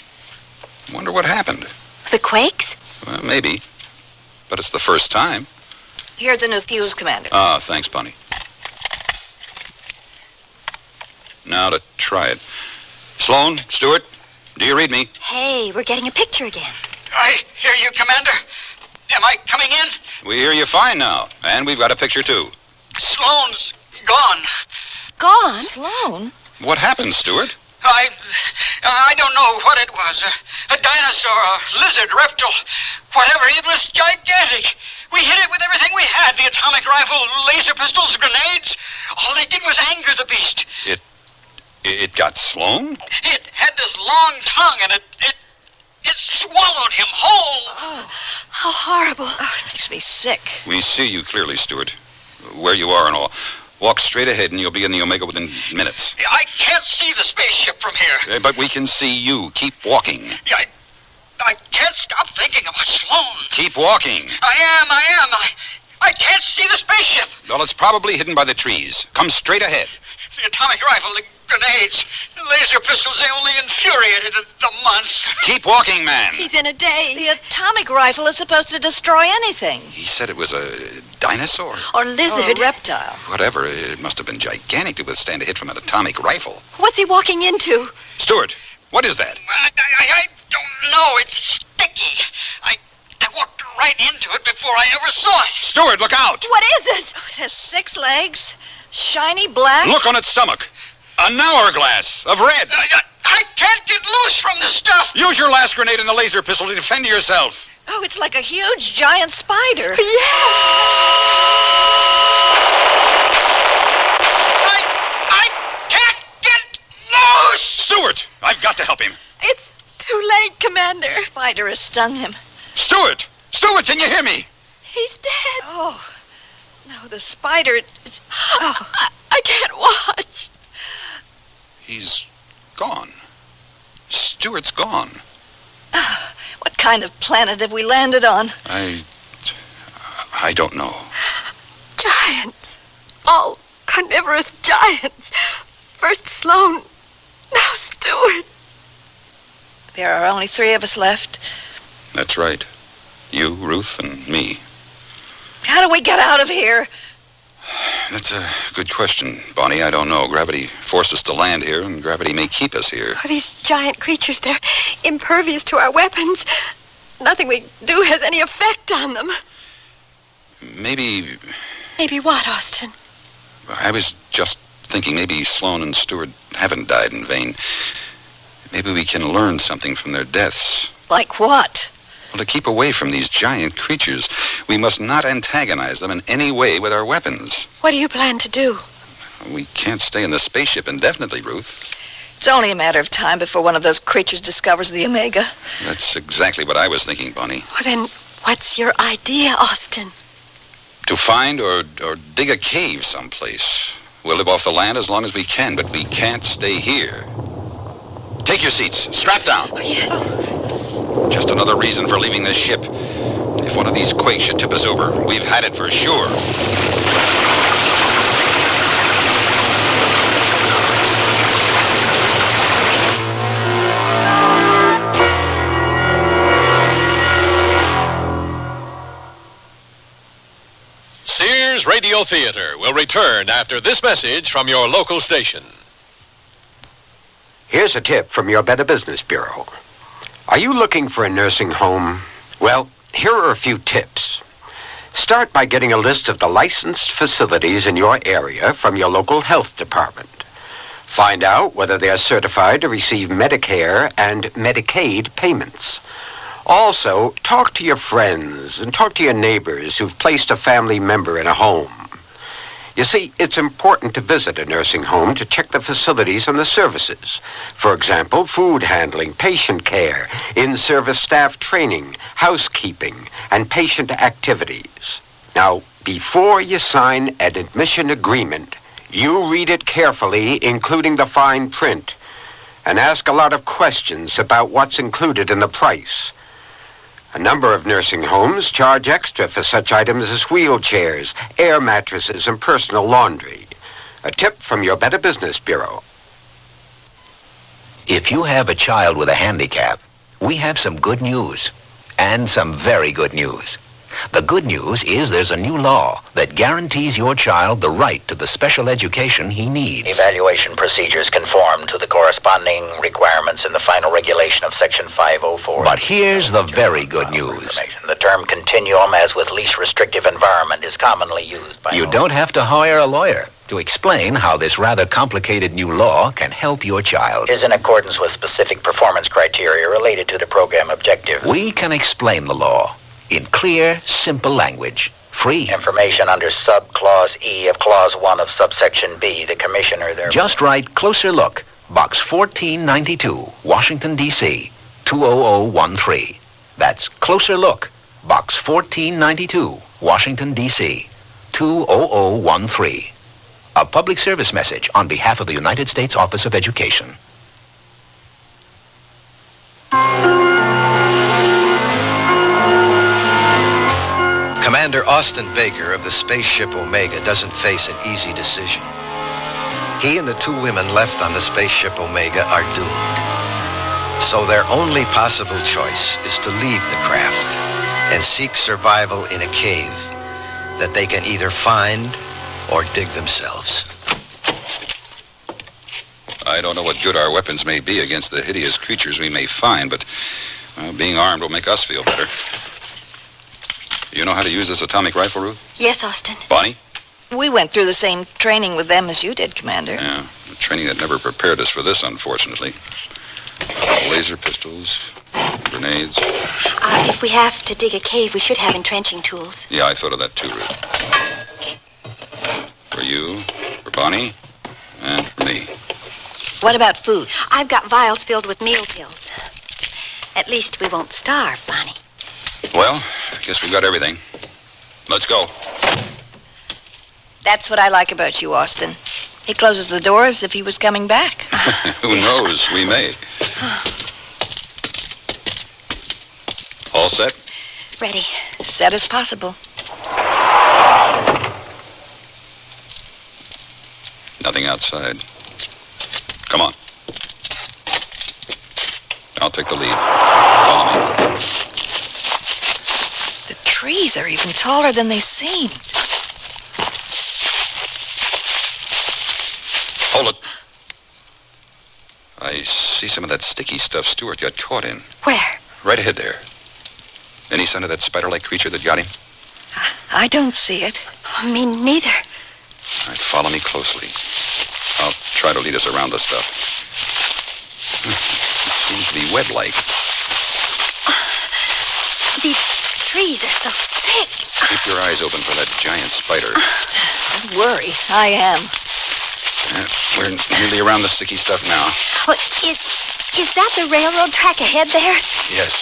Wonder what happened. The quakes? Well, maybe. But it's the first time. Here's a new fuse, Commander. Ah, thanks, Bunny. Now to try it. Sloan, Stewart, do you read me? Hey, we're getting a picture again. I hear you, Commander. Am I coming in? We hear you fine now. And we've got a picture, too. Sloan's gone. Gone? Sloan? What happened, Stewart? I don't know what it was. A dinosaur, a lizard, reptile, whatever. It was gigantic. We hit it with everything we had. The atomic rifle, laser pistols, grenades. All they did was anger the beast. It got Sloan? It had this long tongue, and it swallowed him whole. Oh, how horrible. Oh, it makes me sick. We see you clearly, Stewart. Where you are and all. Walk straight ahead and you'll be in the Omega within minutes. I can't see the spaceship from here. But we can see you. Keep walking. I can't stop thinking about Sloan. Keep walking. I am. I can't see the spaceship. Well, it's probably hidden by the trees. Come straight ahead. The atomic rifle, the grenades, the laser pistols, they only infuriated the monster. Keep walking, man. He's in a daze. The atomic rifle is supposed to destroy anything. He said it was a dinosaur. Or lizard. Or a reptile. Whatever. It must have been gigantic to withstand a hit from an atomic rifle. What's he walking into? Stuart, what is that? I don't know. It's sticky. I walked right into it before I ever saw it. Stuart, look out! What is it? Oh, it has 6 legs. Shiny black. Look on its stomach. An hourglass of red. I can't get loose from this stuff. Use your last grenade and the laser pistol to defend yourself. Oh, it's like a huge, giant spider. Yeah! I can't get loose! Stuart, I've got to help him. It's too late, Commander. The spider has stung him. Stuart! Stuart, can you hear me? He's dead. Oh, no, the spider... Oh. I can't watch. He's gone. Stuart's gone. What kind of planet have we landed on? I don't know. Giants. All carnivorous giants. First Sloan, now Stewart. There are only 3 of us left. That's right. You, Ruth, and me. How do we get out of here? That's a good question, Bonnie. I don't know. Gravity forced us to land here, and gravity may keep us here. Oh, these giant creatures, they're impervious to our weapons. Nothing we do has any effect on them. Maybe... Maybe what, Austin? I was just thinking maybe Sloan and Stewart haven't died in vain. Maybe we can learn something from their deaths. Like what? Well, to keep away from these giant creatures, we must not antagonize them in any way with our weapons. What do you plan to do? We can't stay in the spaceship indefinitely, Ruth. It's only a matter of time before one of those creatures discovers the Omega. That's exactly what I was thinking, Bonnie. Well, then, what's your idea, Austin? To find or dig a cave someplace. We'll live off the land as long as we can, but we can't stay here. Take your seats. Strap down. Oh, yes. Just another reason for leaving this ship. If one of these quakes should tip us over, we've had it for sure. Sears Radio Theater will return after this message from your local station. Here's a tip from your Better Business Bureau. Are you looking for a nursing home? Well, here are a few tips. Start by getting a list of the licensed facilities in your area from your local health department. Find out whether they are certified to receive Medicare and Medicaid payments. Also, talk to your friends and talk to your neighbors who've placed a family member in a home. You see, it's important to visit a nursing home to check the facilities and the services. For example, food handling, patient care, in-service staff training, housekeeping, and patient activities. Now, Before you sign an admission agreement, you read it carefully, including the fine print, and ask a lot of questions about what's included in the price. A number of nursing homes charge extra for such items as wheelchairs, air mattresses, and personal laundry. A tip from your Better Business Bureau. If you have a child with a handicap, we have some good news. And some very good news. The good news is there's a new law that guarantees your child the right to the special education he needs. Evaluation procedures conform to the corresponding requirements in the final regulation of Section 504. But here's the very good news. The term continuum, as with least restrictive environment, is commonly used by... You don't have to hire a lawyer to explain how this rather complicated new law can help your child. Is in accordance with specific performance criteria related to the program objective. We can explain the law in clear, simple language. Free. Information under sub-clause E of Clause 1 of subsection B. The Commissioner there... Just write Closer Look, Box 1492, Washington, D.C., 20013. That's Closer Look, Box 1492, Washington, D.C., 20013. A public service message on behalf of the United States Office of Education. Commander Austin Baker of the spaceship Omega doesn't face an easy decision. He and the two women left on the spaceship Omega are doomed. So their only possible choice is to leave the craft and seek survival in a cave that they can either find or dig themselves. I don't know what good our weapons may be against the hideous creatures we may find, but being armed will make us feel better. You know how to use this atomic rifle, Ruth? Yes, Austin. Bonnie? We went through the same training with them as you did, Commander. Yeah, a training that never prepared us for this, unfortunately. Laser pistols, grenades. If we have to dig a cave, we should have entrenching tools. Yeah, I thought of that too, Ruth. For you, for Bonnie, and for me. What about food? I've got vials filled with meal pills. At least we won't starve, Bonnie. Well, I guess we've got everything. Let's go. That's what I like about you, Austin. He closes the door as if he was coming back. Who knows? We may. All set? Ready. Set as possible. Nothing outside. Come on. I'll take the lead. Follow me. The trees are even taller than they seem. Hold it. I see some of that sticky stuff Stewart got caught in. Where? Right ahead there. Any sign of that spider-like creature that got him? I don't see it. Me neither. All right, follow me closely. I'll try to lead us around the stuff. It seems to be web-like. These trees are so thick. Keep your eyes open for that giant spider. Don't worry, I am. We're nearly around the sticky stuff now. Well, is that the railroad track ahead there? Yes.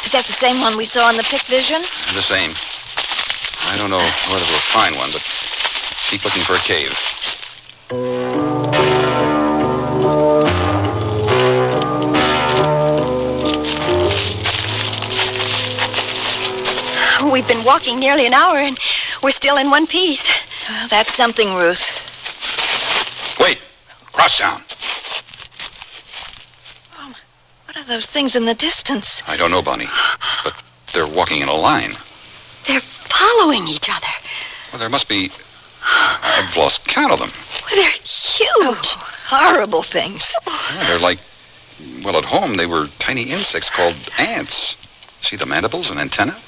Is that the same one we saw in the Pic Vision? The same. I don't know whether we'll find one, but keep looking for a cave. We've been walking nearly an hour, and we're still in one piece. That's something, Ruth. Wait! Cross sound. What are those things in the distance? I don't know, Bonnie, but they're walking in a line. They're following each other. Well, there must be... I've lost count of them. Well, they're huge. Horrible things. Yeah, they're like... Well, at home, they were tiny insects called ants. See the mandibles and antennae?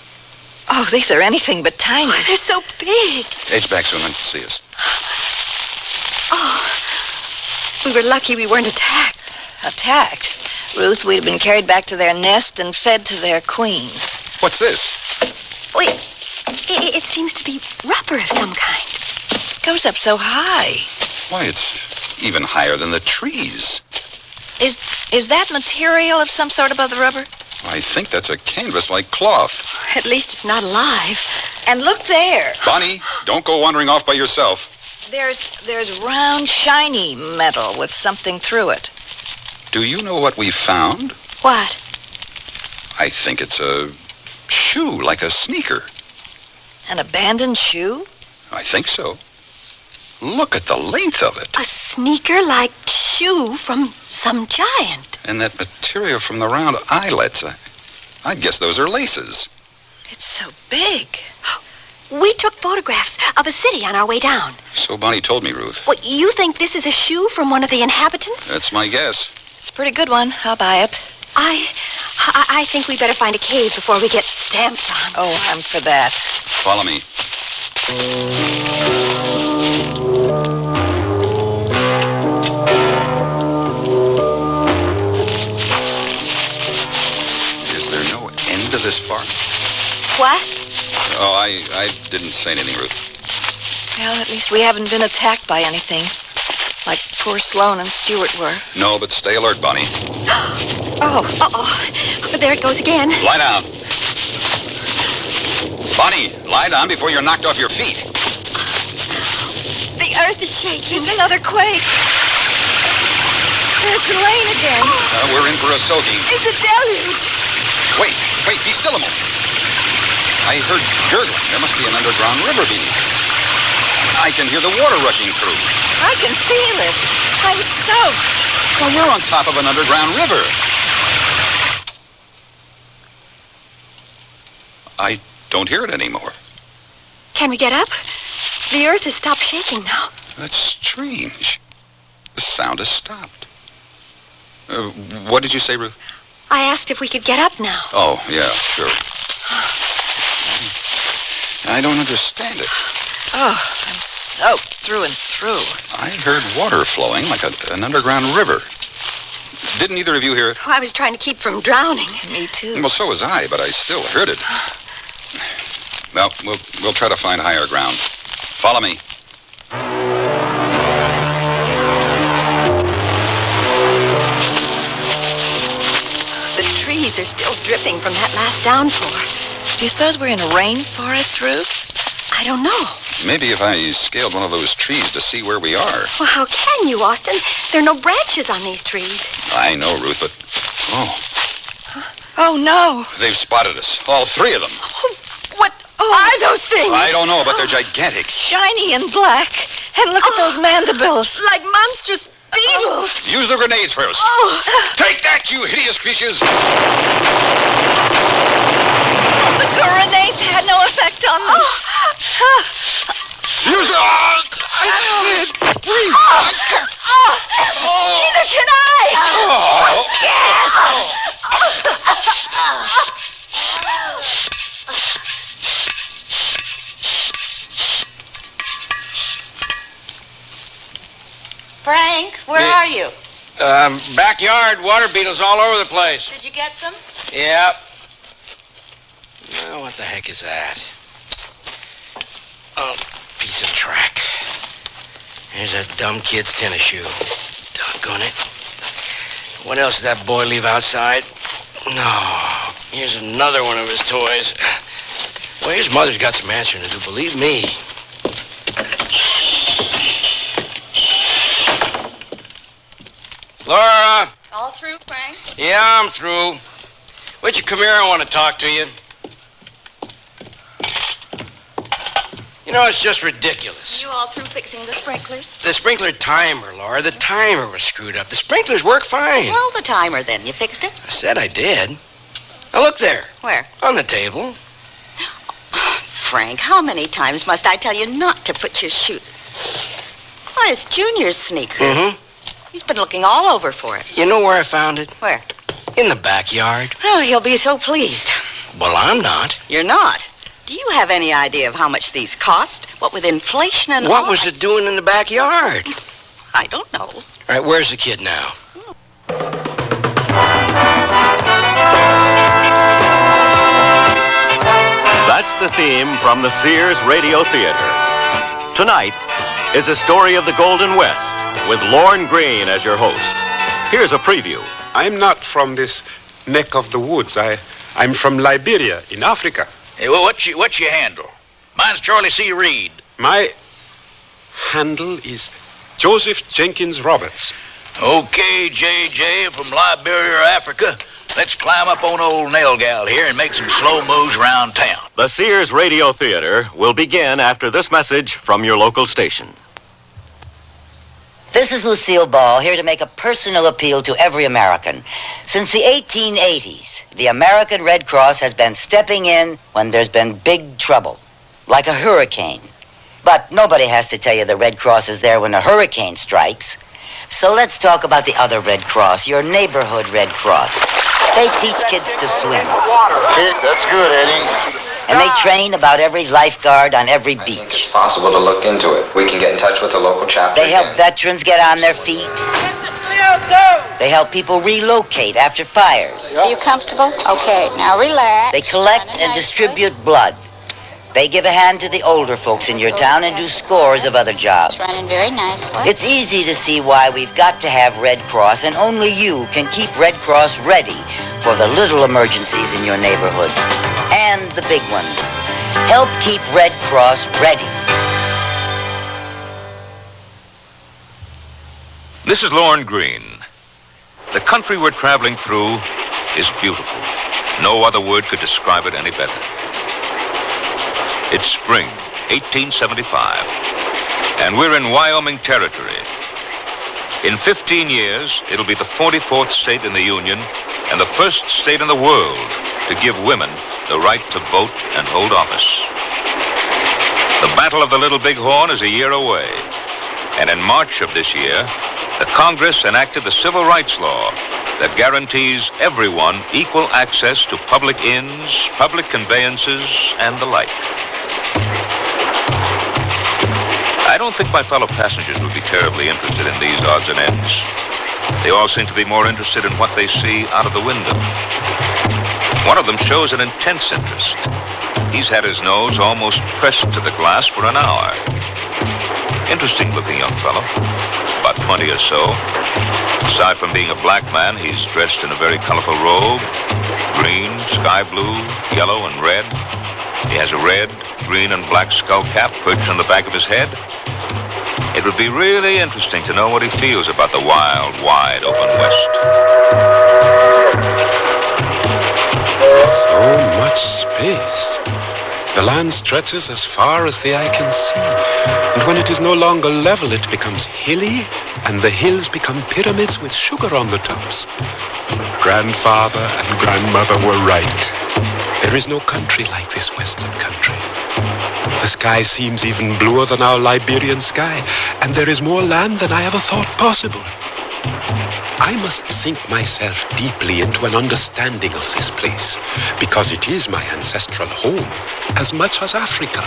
Oh, these are anything but tiny. Oh, they're so big. Edge back so no one can see us. Oh, we were lucky we weren't attacked. Attacked? Ruth, we'd have been carried back to their nest and fed to their queen. What's this? Wait, it seems to be rubber of some kind. It goes up so high. Why, it's even higher than the trees. Is that material of some sort above the rubber? I think that's a canvas-like cloth. At least it's not alive. And look there. Bonnie, don't go wandering off by yourself. There's round, shiny metal with something through it. Do you know what we found? What? I think it's a shoe, like a sneaker. An abandoned shoe? I think so. Look at the length of it. A sneaker-like shoe from some giant. And that material from the round eyelets. I'd guess those are laces. It's so big. We took photographs of a city on our way down. So Bonnie told me, Ruth. What, you think this is a shoe from one of the inhabitants? That's my guess. It's a pretty good one. I'll buy it. I think we better find a cave before we get stamped on. Oh, I'm for that. Follow me. Is there no end to this park? What? Oh, I didn't say anything, Ruth. Well, at least we haven't been attacked by anything. Like poor Sloan and Stewart were. No, but stay alert, Bonnie. Oh, uh-oh. There it goes again. Lie down. Bonnie, lie down before you're knocked off your feet. The earth is shaking. It's another quake. There's the rain again. We're in for a soaking. It's a deluge. Wait, be still a moment. I heard gurgling. There must be an underground river beneath us. I can hear the water rushing through. I can feel it. I'm soaked. Well, we're on top of an underground river. I don't hear it anymore. Can we get up? The earth has stopped shaking now. That's strange. The sound has stopped. What did you say, Ruth? I asked if we could get up now. Oh, yeah, sure. I don't understand it. Oh, I'm soaked through and through. I heard water flowing like an underground river. Didn't either of you hear it? I was trying to keep from drowning. Me too. Well, so was I, but I still heard it. Well, we'll try to find higher ground. Follow me. The trees are still dripping from that last downpour. Do you suppose we're in a rainforest, Ruth? I don't know. Maybe if I scaled one of those trees to see where we are. Well, how can you, Austin? There are no branches on these trees. I know, Ruth, but... Oh, no. They've spotted us. All three of them. What are those things? I don't know, but they're gigantic. Shiny and black. And look at those mandibles. Like monstrous beetles. Use the grenades first. Oh. Take that, you hideous creatures. The grenades had no effect on them. Use the... Neither can I. Frank, where are you? Backyard, water beetles all over the place. Did you get them? Yep. Well, what the heck is that? Oh, piece of track. Here's that dumb kid's tennis shoe. Doggone it. What else did that boy leave outside? No. Here's another one of his toys. Well, his mother's got some answering to do, believe me. Laura! All through, Frank? Yeah, I'm through. Would you come here? I want to talk to you. You know, it's just ridiculous. You all through fixing the sprinklers? The sprinkler timer, Laura. The timer was screwed up. The sprinklers work fine. Well, the timer then. You fixed it? I said I did. Now, look there. Where? On the table. Frank, how many times must I tell you not to put your shoe... Why, it's Junior's sneaker. Mm-hmm. He's been looking all over for it. You know where I found it? Where? In the backyard. Oh, he'll be so pleased. Well, I'm not. You're not? Do you have any idea of how much these cost? What with inflation and What all was that? it doing in the backyard? I don't know. All right, where's the kid now? That's the theme from the Sears Radio Theater. Tonight is a story of the Golden West with Lorne Greene as your host. Here's a preview. I'm not from this neck of the woods. I'm from Liberia in Africa. Hey, well, what's your handle? Mine's Charlie C. Reed. My handle is Joseph Jenkins Roberts. Okay, J.J. from Liberia, Africa. Let's climb up on old Nail Gal here and make some slow moves around town. The Sears Radio Theater will begin after this message from your local station. This is Lucille Ball, here to make a personal appeal to every American. Since the 1880s, the American Red Cross has been stepping in when there's been big trouble, like a hurricane. But nobody has to tell you the Red Cross is there when a hurricane strikes. So let's talk about the other Red Cross, your neighborhood Red Cross. They teach kids to swim. That's good, Eddie. And they train about every lifeguard on every beach. It's possible to look into it. We can get in touch with the local chapter. They help veterans get on their feet. They help people relocate after fires. Are you comfortable? Okay, now relax. They collect and distribute blood. They give a hand to the older folks in your town and do scores of other jobs. It's running very nicely. It's easy to see why we've got to have Red Cross, and only you can keep Red Cross ready for the little emergencies in your neighborhood. And the big ones. Help keep Red Cross ready. This is Lorne Green. The country we're traveling through is beautiful. No other word could describe it any better. It's spring, 1875, and we're in Wyoming territory. In 15 years, it'll be the 44th state in the Union and the first state in the world to give women the right to vote and hold office. The Battle of the Little Bighorn is a year away, and in March of this year, the Congress enacted the Civil Rights Law that guarantees everyone equal access to public inns, public conveyances, and the like. I don't think my fellow passengers would be terribly interested in these odds and ends. They all seem to be more interested in what they see out of the window. One of them shows an intense interest. He's had his nose almost pressed to the glass for an hour. Interesting-looking young fellow, about 20 or so. Aside from being a black man, he's dressed in a very colorful robe, green, sky blue, yellow, and red. He has a red, green, and black skull cap perched on the back of his head. It would be really interesting to know what he feels about the wild, wide open West. So much space. The land stretches as far as the eye can see. And when it is no longer level, it becomes hilly, and the hills become pyramids with sugar on the tops. Grandfather and grandmother were right. There is no country like this Western country. The sky seems even bluer than our Liberian sky, and there is more land than I ever thought possible. I must sink myself deeply into an understanding of this place, because it is my ancestral home, as much as Africa,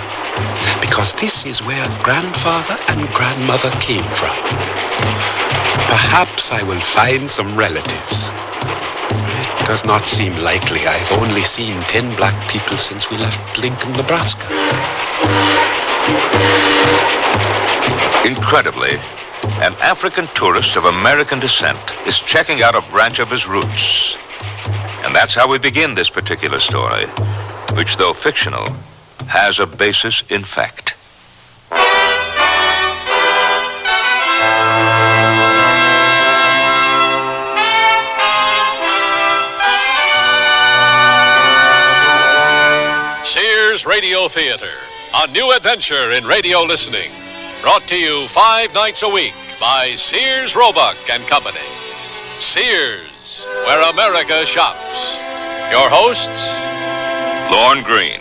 because this is where grandfather and grandmother came from. Perhaps I will find some relatives. It does not seem likely. I've only seen 10 black people since we left Lincoln, Nebraska. Incredibly, an African tourist of American descent is checking out a branch of his roots. And that's how we begin this particular story, which, though fictional, has a basis in fact. Sears Radio Theater, a new adventure in radio listening. Brought to you 5 nights a week by Sears Roebuck and Company. Sears, where America shops. Your hosts, Lorne Green.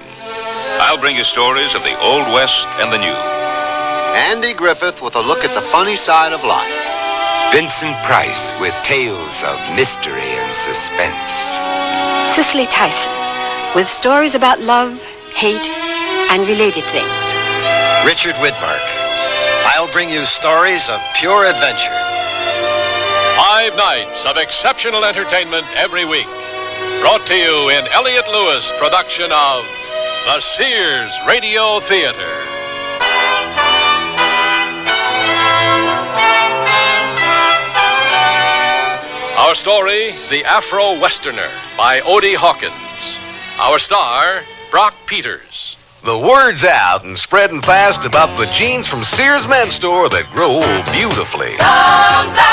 I'll bring you stories of the Old West and the New. Andy Griffith with a look at the funny side of life. Vincent Price with tales of mystery and suspense. Cicely Tyson with stories about love, hate, and related things. Richard Widmark. I'll bring you stories of pure adventure. 5 nights of exceptional entertainment every week. Brought to you in Elliott Lewis production of the Sears Radio Theater. Our story, The Afro Westerner by Odie Hawkins. Our star, Brock Peters. The word's out and spreading fast about the jeans from Sears Men's Store that grow old beautifully.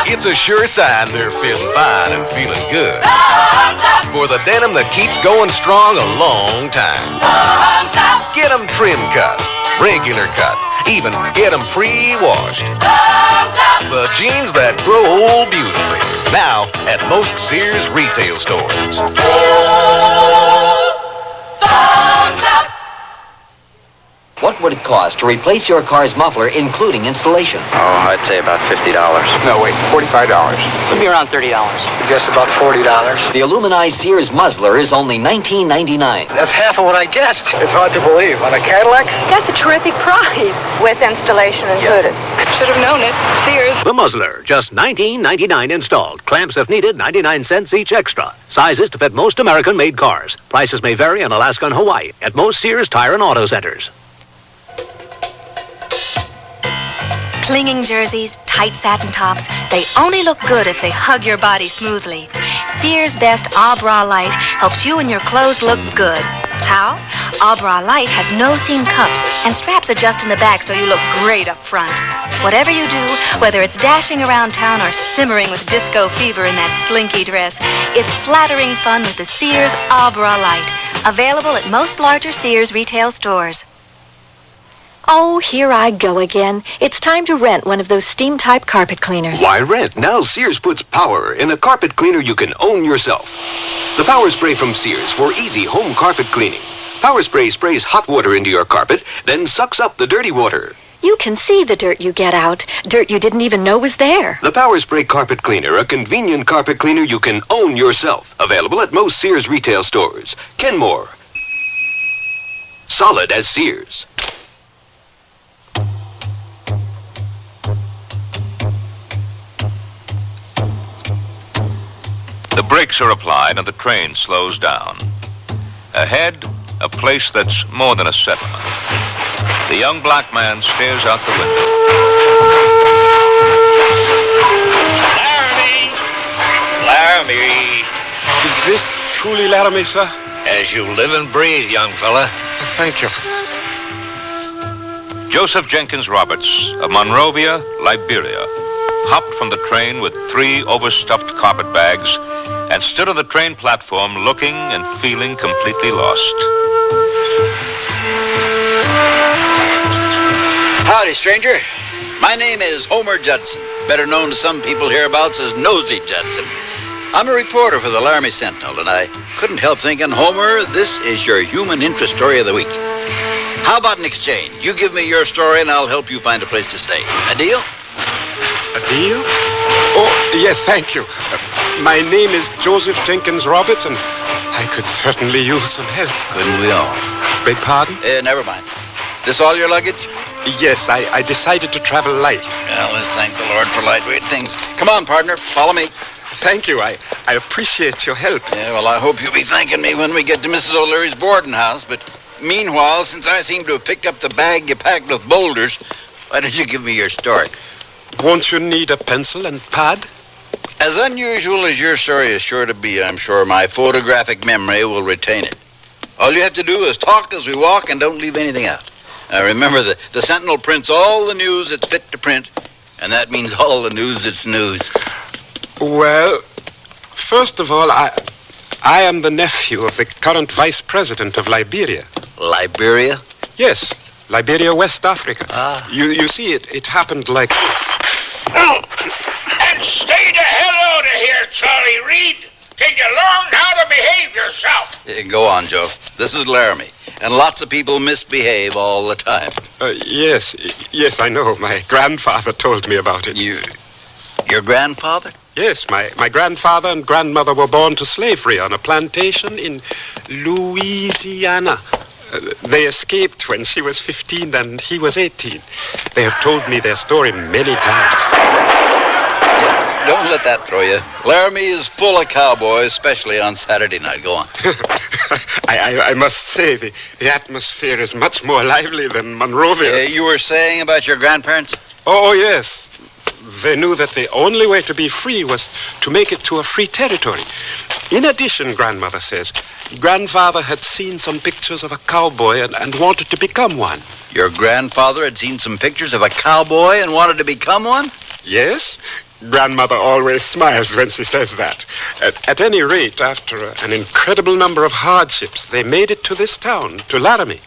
It's a sure sign they're feeling fine and feeling good. For the denim that keeps going strong a long time. Get them trim cut, regular cut, even get them pre-washed. The jeans that grow old beautifully. Now at most Sears retail stores. What would it cost to replace your car's muffler, including installation? Oh, I'd say about $50. No, wait, $45. Would be around $30. I guess about $40. The aluminized Sears muzzler is only $19.99. That's half of what I guessed. It's hard to believe. On a Cadillac? That's a terrific price. With installation included. Should have known it. Sears. The muzzler, just $19.99 installed. Clamps, if needed, 99 cents each extra. Sizes to fit most American-made cars. Prices may vary in Alaska and Hawaii at most Sears Tire and Auto Centers. Clinging jerseys, tight satin tops, they only look good if they hug your body smoothly. Sears Best A Bra Light helps you and your clothes look good. How? A Bra Light has no seam cups and straps adjust in the back so you look great up front. Whatever you do, whether it's dashing around town or simmering with disco fever in that slinky dress, it's flattering fun with the Sears A Bra Light. Available at most larger Sears retail stores. Oh, here I go again. It's time to rent one of those steam-type carpet cleaners. Why rent? Now Sears puts power in a carpet cleaner you can own yourself. The Power Spray from Sears for easy home carpet cleaning. Power Spray sprays hot water into your carpet, then sucks up the dirty water. You can see the dirt you get out. Dirt you didn't even know was there. The Power Spray Carpet Cleaner, a convenient carpet cleaner you can own yourself. Available at most Sears retail stores. Kenmore. Solid as Sears. The brakes are applied and the train slows down. Ahead, a place that's more than a settlement. The young black man stares out the window. Laramie! Is this truly Laramie, sir? As you live and breathe, young fella. Thank you. Joseph Jenkins Roberts of Monrovia, Liberia, hopped from the train with 3 overstuffed carpet bags and stood on the train platform looking and feeling completely lost. Howdy, stranger. My name is Homer Judson, better known to some people hereabouts as Nosy Judson. I'm a reporter for the Laramie Sentinel, and I couldn't help thinking, Homer, this is your human interest story of the week. How about an exchange? You give me your story, and I'll help you find a place to stay. A deal? A deal? Oh, yes, thank you. My name is Joseph Jenkins Roberts, and I could certainly use some help. Couldn't we all? Beg pardon? Never mind. This all your luggage? Yes, I decided to travel light. Well, let's thank the Lord for lightweight things. Come on, partner. Follow me. Thank you. I appreciate your help. Yeah, well, I hope you'll be thanking me when we get to Mrs. O'Leary's boarding house. But meanwhile, since I seem to have picked up the bag you packed with boulders, why don't you give me your story? Won't you need a pencil and pad? As unusual as your story is sure to be, I'm sure my photographic memory will retain it. All you have to do is talk as we walk and don't leave anything out. Now remember, the Sentinel prints all the news it's fit to print, and that means all the news that's news. Well, first of all, I am the nephew of the current vice president of Liberia. Liberia? Yes, Liberia, West Africa. Ah. You see, it happened like this. And stay the hell out of here, Charlie Reed. Till you learn how to behave yourself. Go on, Joe. This is Laramie, and lots of people misbehave all the time. Yes, I know. My grandfather told me about it. Your grandfather? Yes, my grandfather and grandmother were born to slavery on a plantation in Louisiana. They escaped when she was 15 and he was 18. They have told me their story many times. Don't let that throw you. Laramie is full of cowboys, especially on Saturday night. Go on. I must say, the atmosphere is much more lively than Monrovia. You were saying about your grandparents? Oh, yes. They knew that the only way to be free was to make it to a free territory. In addition, Grandmother says, Grandfather had seen some pictures of a cowboy and wanted to become one. Your grandfather had seen some pictures of a cowboy and wanted to become one? Yes. Grandmother always smiles when she says that. At any rate, after an incredible number of hardships, they made it to this town, to Laramie.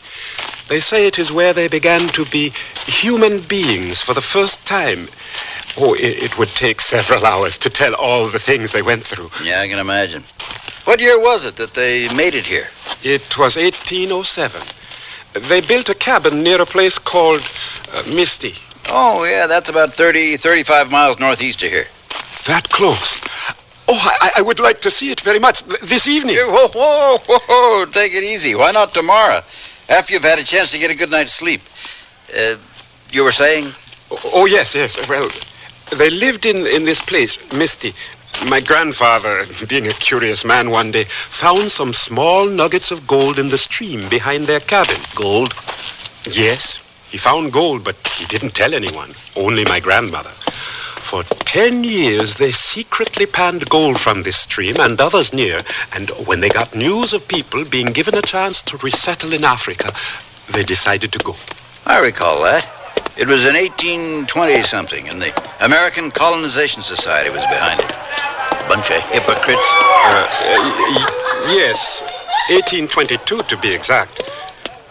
They say it is where they began to be human beings for the first time. Oh, it would take several hours to tell all the things they went through. Yeah, I can imagine. What year was it that they made it here? It was 1807. They built a cabin near a place called Misty. Oh, yeah, that's about 35 miles northeast of here. That close? Oh, I would like to see it very much this evening. Whoa, take it easy. Why not tomorrow? After you've had a chance to get a good night's sleep. You were saying? Oh, yes. Well, they lived in this place, Misty. My grandfather, being a curious man one day, found some small nuggets of gold in the stream behind their cabin. Gold? Yes. He found gold, but he didn't tell anyone, only my grandmother. For 10 years, they secretly panned gold from this stream and others near, and when they got news of people being given a chance to resettle in Africa, they decided to go. I recall that. It was in 1820-something, and the American Colonization Society was behind it. A bunch of hypocrites. Yes, 1822 to be exact.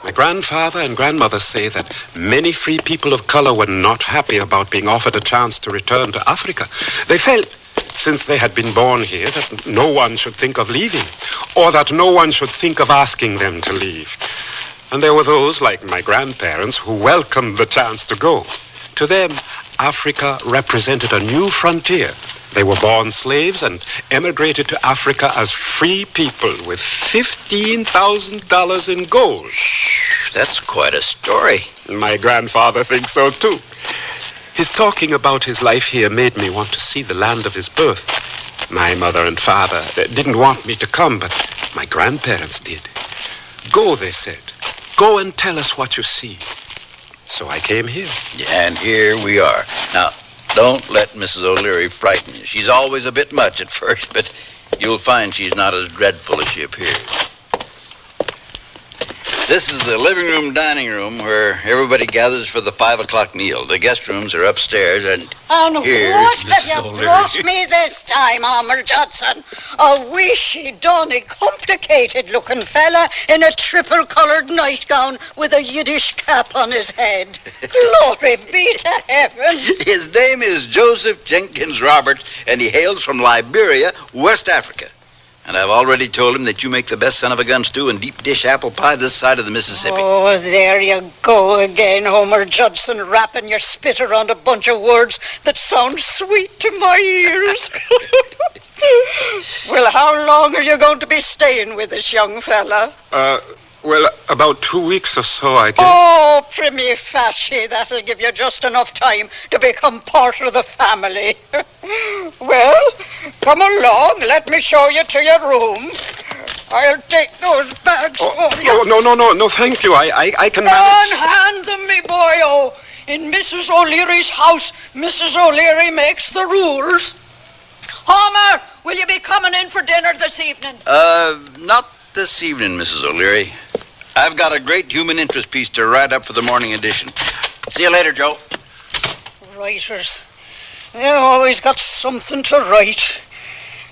My grandfather and grandmother say that many free people of color were not happy about being offered a chance to return to Africa. They felt, since they had been born here, that no one should think of leaving, or that no one should think of asking them to leave. And there were those, like my grandparents, who welcomed the chance to go. To them, Africa represented a new frontier. They were born slaves and emigrated to Africa as free people with $15,000 in gold. That's quite a story. My grandfather thinks so, too. His talking about his life here made me want to see the land of his birth. My mother and father didn't want me to come, but my grandparents did. Go, they said. Go and tell us what you see. So I came here. Yeah, and here we are. Now, don't let Mrs. O'Leary frighten you. She's always a bit much at first, but you'll find she's not as dreadful as she appears. This is the living room, dining room, where everybody gathers for the 5 o'clock meal. The guest rooms are upstairs, and here's what have Mrs. you O'Leary. brought me this time, Homer Judson? A wishy-donny, complicated-looking fella in a triple-coloured nightgown with a Yiddish cap on his head. Glory be to heaven. His name is Joseph Jenkins Roberts, and he hails from Liberia, West Africa. And I've already told him that you make the best son-of-a-gun stew and deep dish apple pie this side of the Mississippi. Oh, there you go again, Homer Judson, wrapping your spit around a bunch of words that sound sweet to my ears. Well, how long are you going to be staying with this young fella? Well, about 2 weeks or so, I guess. Oh, primi facie, that'll give you just enough time to become part of the family. Well, come along, let me show you to your room. I'll take those bags for you. Oh, no, thank you. I can manage. Unhand them, me boy. Oh, in Mrs. O'Leary's house, Mrs. O'Leary makes the rules. Homer, will you be coming in for dinner this evening? Not this evening, Mrs. O'Leary. I've got a great human interest piece to write up for the morning edition. See you later, Joe. Writers. They always got something to write.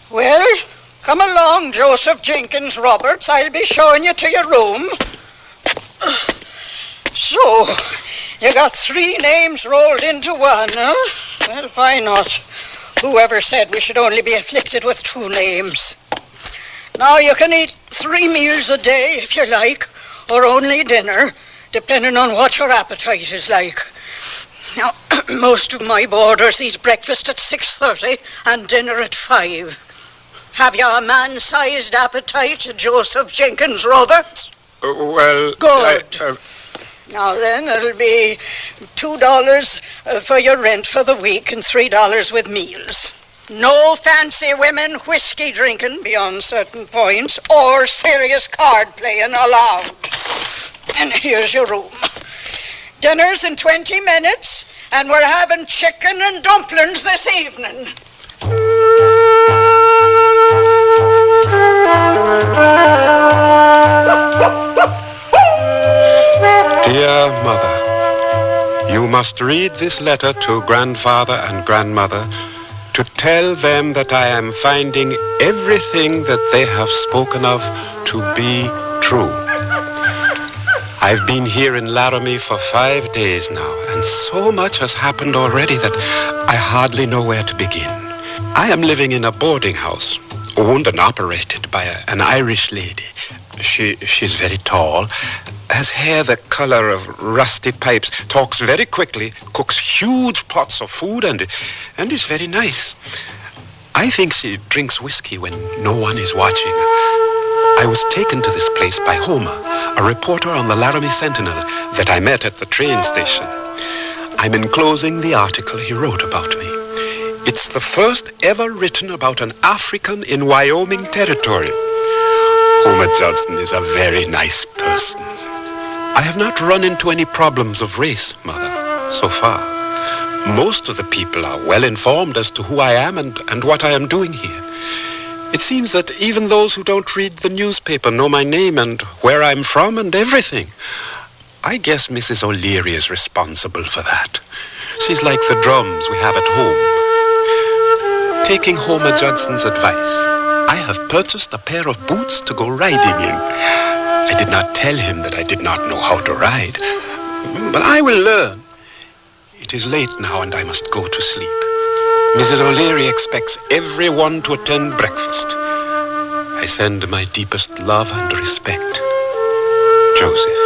Well, come along, Joseph Jenkins Roberts. I'll be showing you to your room. So, you got 3 names rolled into one, huh? Well, why not? Whoever said we should only be afflicted with 2 names? Now, you can eat 3 meals a day if you like, or only dinner, depending on what your appetite is like. Now, most of my boarders eat breakfast at 6:30 and dinner at 5. Have you a man-sized appetite, Joseph Jenkins Roberts? Well... Good. Now then, it'll be $2 for your rent for the week and $3 with meals. No fancy women whiskey drinking beyond certain points or serious card playing allowed. And here's your room. Dinner's in 20 minutes And we're having chicken and dumplings this evening. Dear Mother, you must read this letter to Grandfather and Grandmother to tell them that I am finding everything that they have spoken of to be true. I've been here in Laramie for 5 days now, and so much has happened already that I hardly know where to begin. I am living in a boarding house, owned and operated by an Irish lady. She's very tall, has hair the color of rusty pipes, talks very quickly, cooks huge pots of food, and is very nice. I think she drinks whiskey when no one is watching. I was taken to this place by Homer, a reporter on the Laramie Sentinel that I met at the train station. I'm enclosing the article he wrote about me. It's the first ever written about an African in Wyoming territory. Homer Judson is a very nice person. I have not run into any problems of race, Mother, so far. Most of the people are well informed as to who I am and what I am doing here. It seems that even those who don't read the newspaper know my name and where I'm from and everything. I guess Mrs. O'Leary is responsible for that. She's like the drums we have at home. Taking Homer Judson's advice, I have purchased a pair of boots to go riding in. I did not tell him that I did not know how to ride, but I will learn. It is late now and I must go to sleep. Mrs. O'Leary expects everyone to attend breakfast. I send my deepest love and respect. Joseph.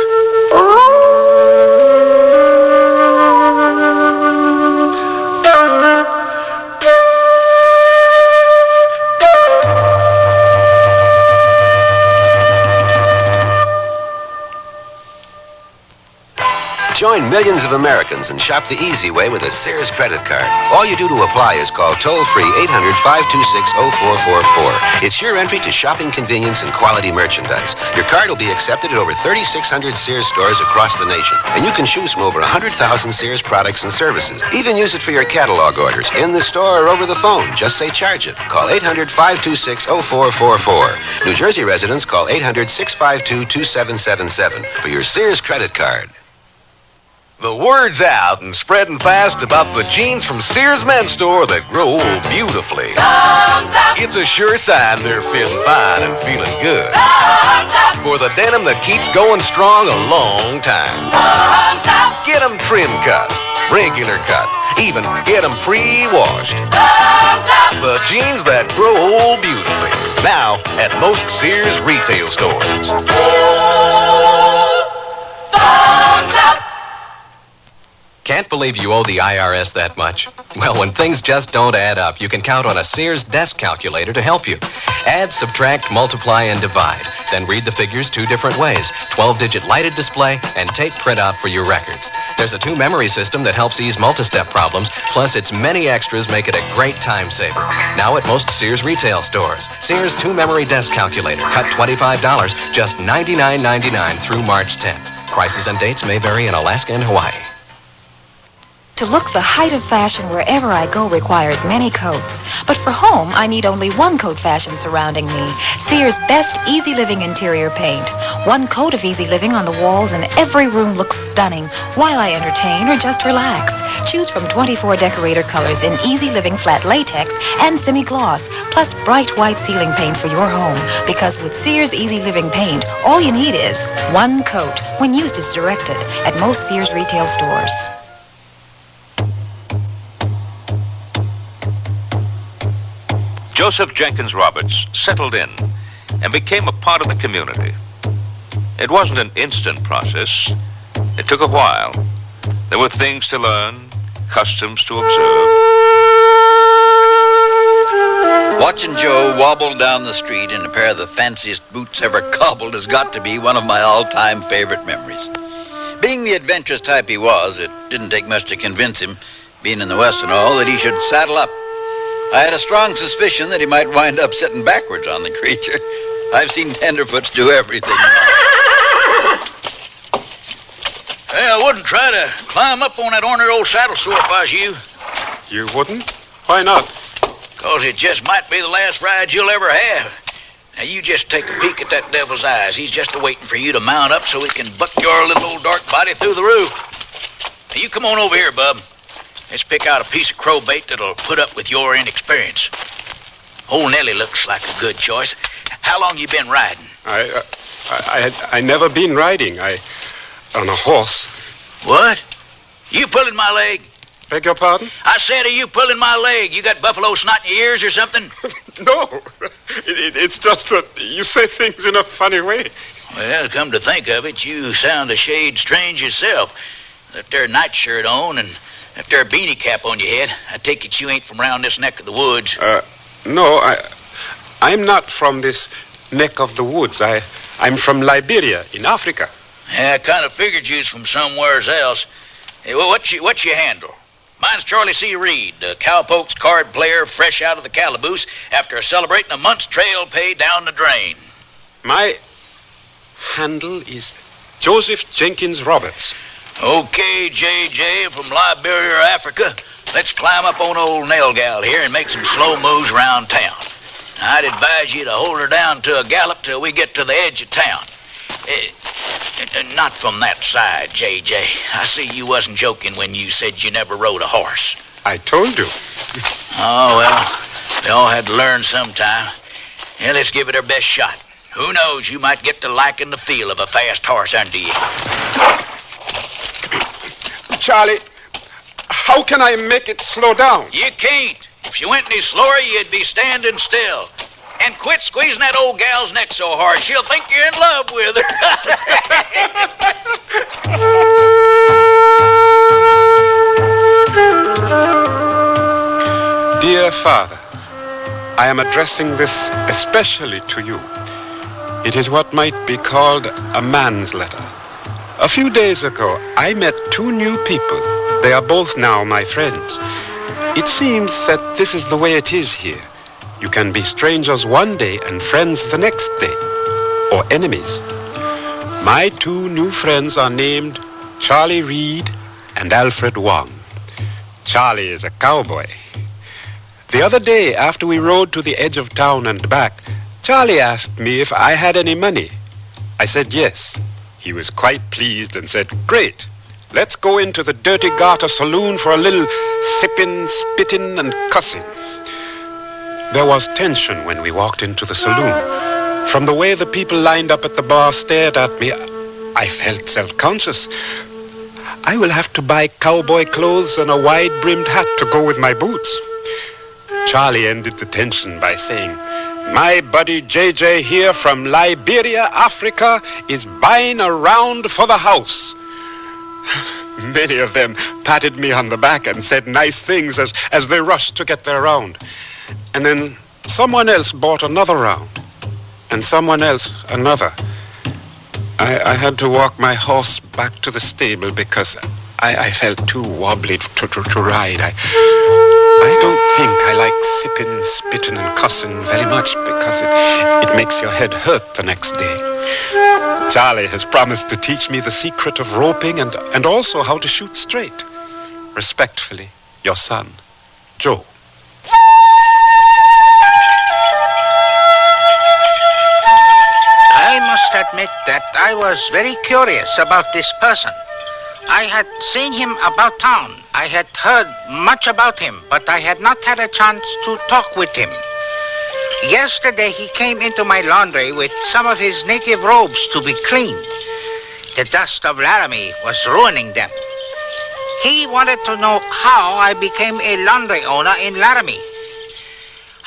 Join millions of Americans and shop the easy way with a Sears credit card. All you do to apply is call toll-free 800-526-0444. It's your entry to shopping convenience and quality merchandise. Your card will be accepted at over 3,600 Sears stores across the nation. And you can choose from over 100,000 Sears products and services. Even use it for your catalog orders, in the store or over the phone. Just say charge it. Call 800-526-0444. New Jersey residents call 800-652-2777 for your Sears credit card. The word's out and spreading fast about the jeans from Sears Men's Store that grow beautifully. It's a sure sign they're feeling fine and feeling good. For the denim that keeps going strong a long time. Get them trim cut, regular cut, even get them pre-washed. The jeans that grow beautifully. Now at most Sears retail stores. Can't believe you owe the IRS that much? Well, when things just don't add up, you can count on a Sears desk calculator to help you. Add, subtract, multiply, and divide. Then read the figures 2 different ways. 12-digit lighted display and tape printout for your records. There's a 2-memory system that helps ease multi-step problems, plus its many extras make it a great time saver. Now at most Sears retail stores. Sears 2-memory desk calculator. Cut $25, just $99.99 through March 10th. Prices and dates may vary in Alaska and Hawaii. To look the height of fashion wherever I go requires many coats. But for home, I need only one coat fashion surrounding me. Sears' best Easy Living interior paint. One coat of Easy Living on the walls and every room looks stunning while I entertain or just relax. Choose from 24 decorator colors in Easy Living flat latex and semi-gloss, plus bright white ceiling paint for your home. Because with Sears Easy Living paint, all you need is one coat when used as directed at most Sears retail stores. Joseph Jenkins Roberts settled in and became a part of the community. It wasn't an instant process. It took a while. There were things to learn, customs to observe. Watching Joe wobble down the street in a pair of the fanciest boots ever cobbled has got to be one of my all-time favorite memories. Being the adventurous type he was, it didn't take much to convince him, being in the West and all, that he should saddle up. I had a strong suspicion that he might wind up sitting backwards on the creature. I've seen tenderfoots do everything. Well, I wouldn't try to climb up on that ornery old saddle sore if I was you. You wouldn't? Why not? 'Cause it just might be the last ride you'll ever have. Now, you just take a peek at that devil's eyes. He's just a-waiting for you to mount up so he can buck your little old dark body through the roof. Now, you come on over here, bub. Let's pick out a piece of crow bait that'll put up with your inexperience. Old Nellie looks like a good choice. How long you been riding? I never been riding. On a horse. What? You pulling my leg? Beg your pardon? I said, are you pulling my leg? You got buffalo snot in your ears or something? No. It's just that you say things in a funny way. Well, come to think of it, you sound a shade strange yourself. That there nightshirt on and that there beanie cap on your head. I take it you ain't from round this neck of the woods. No, I'm not from this neck of the woods. I'm from Liberia in Africa. Yeah, I kind of figured you was from somewheres else. Hey, well, what's your handle? Mine's Charlie C. Reed, a cowpokes card player fresh out of the calaboose after celebrating a month's trail pay down the drain. My handle is Joseph Jenkins Roberts. Okay, J.J. from Liberia, Africa. Let's climb up on old Nail Gal here and make some slow moves around town. I'd advise you to hold her down to a gallop till we get to the edge of town. Not from that side, J.J. I see you wasn't joking when you said you never rode a horse. I told you. Oh, well, they all had to learn sometime. Yeah, let's give it our best shot. Who knows, you might get to liking the feel of a fast horse under you. Charlie, how can I make it slow down? You can't. If she went any slower, you'd be standing still. And quit squeezing that old gal's neck so hard. She'll think you're in love with her. Dear Father, I am addressing this especially to you. It is what might be called a man's letter. A few days ago, I met two new people. They are both now my friends. It seems that this is the way it is here. You can be strangers one day and friends the next day, or enemies. My two new friends are named Charlie Reed and Alfred Wong. Charlie is a cowboy. The other day, after we rode to the edge of town and back, Charlie asked me if I had any money. I said yes. He was quite pleased and said, "Great. Let's go into the Dirty Garter Saloon for a little sipping, spitting, and cussing." There was tension when we walked into the saloon. From the way the people lined up at the bar stared at me, I felt self-conscious. I will have to buy cowboy clothes and a wide-brimmed hat to go with my boots. Charlie ended the tension by saying, "My buddy J.J. here from Liberia, Africa, is buying a round for the house." Many of them patted me on the back and said nice things as they rushed to get their round. And then someone else bought another round, and someone else another. I had to walk my horse back to the stable because I felt too wobbly to ride. I don't think I like sipping, spitting, and cussing very much because it makes your head hurt the next day. Charlie has promised to teach me the secret of roping and also how to shoot straight. Respectfully, your son, Joe. I must admit that I was very curious about this person. I had seen him about town. I had heard much about him, but I had not had a chance to talk with him. Yesterday he came into my laundry with some of his native robes to be cleaned. The dust of Laramie was ruining them. He wanted to know how I became a laundry owner in Laramie.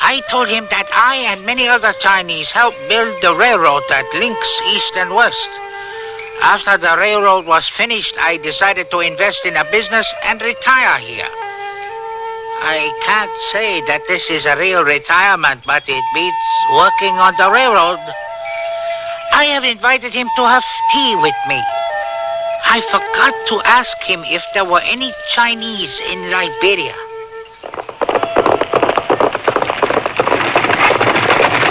I told him that I and many other Chinese helped build the railroad that links east and west. After the railroad was finished, I decided to invest in a business and retire here. I can't say that this is a real retirement, but it beats working on the railroad. I have invited him to have tea with me. I forgot to ask him if there were any Chinese in Liberia.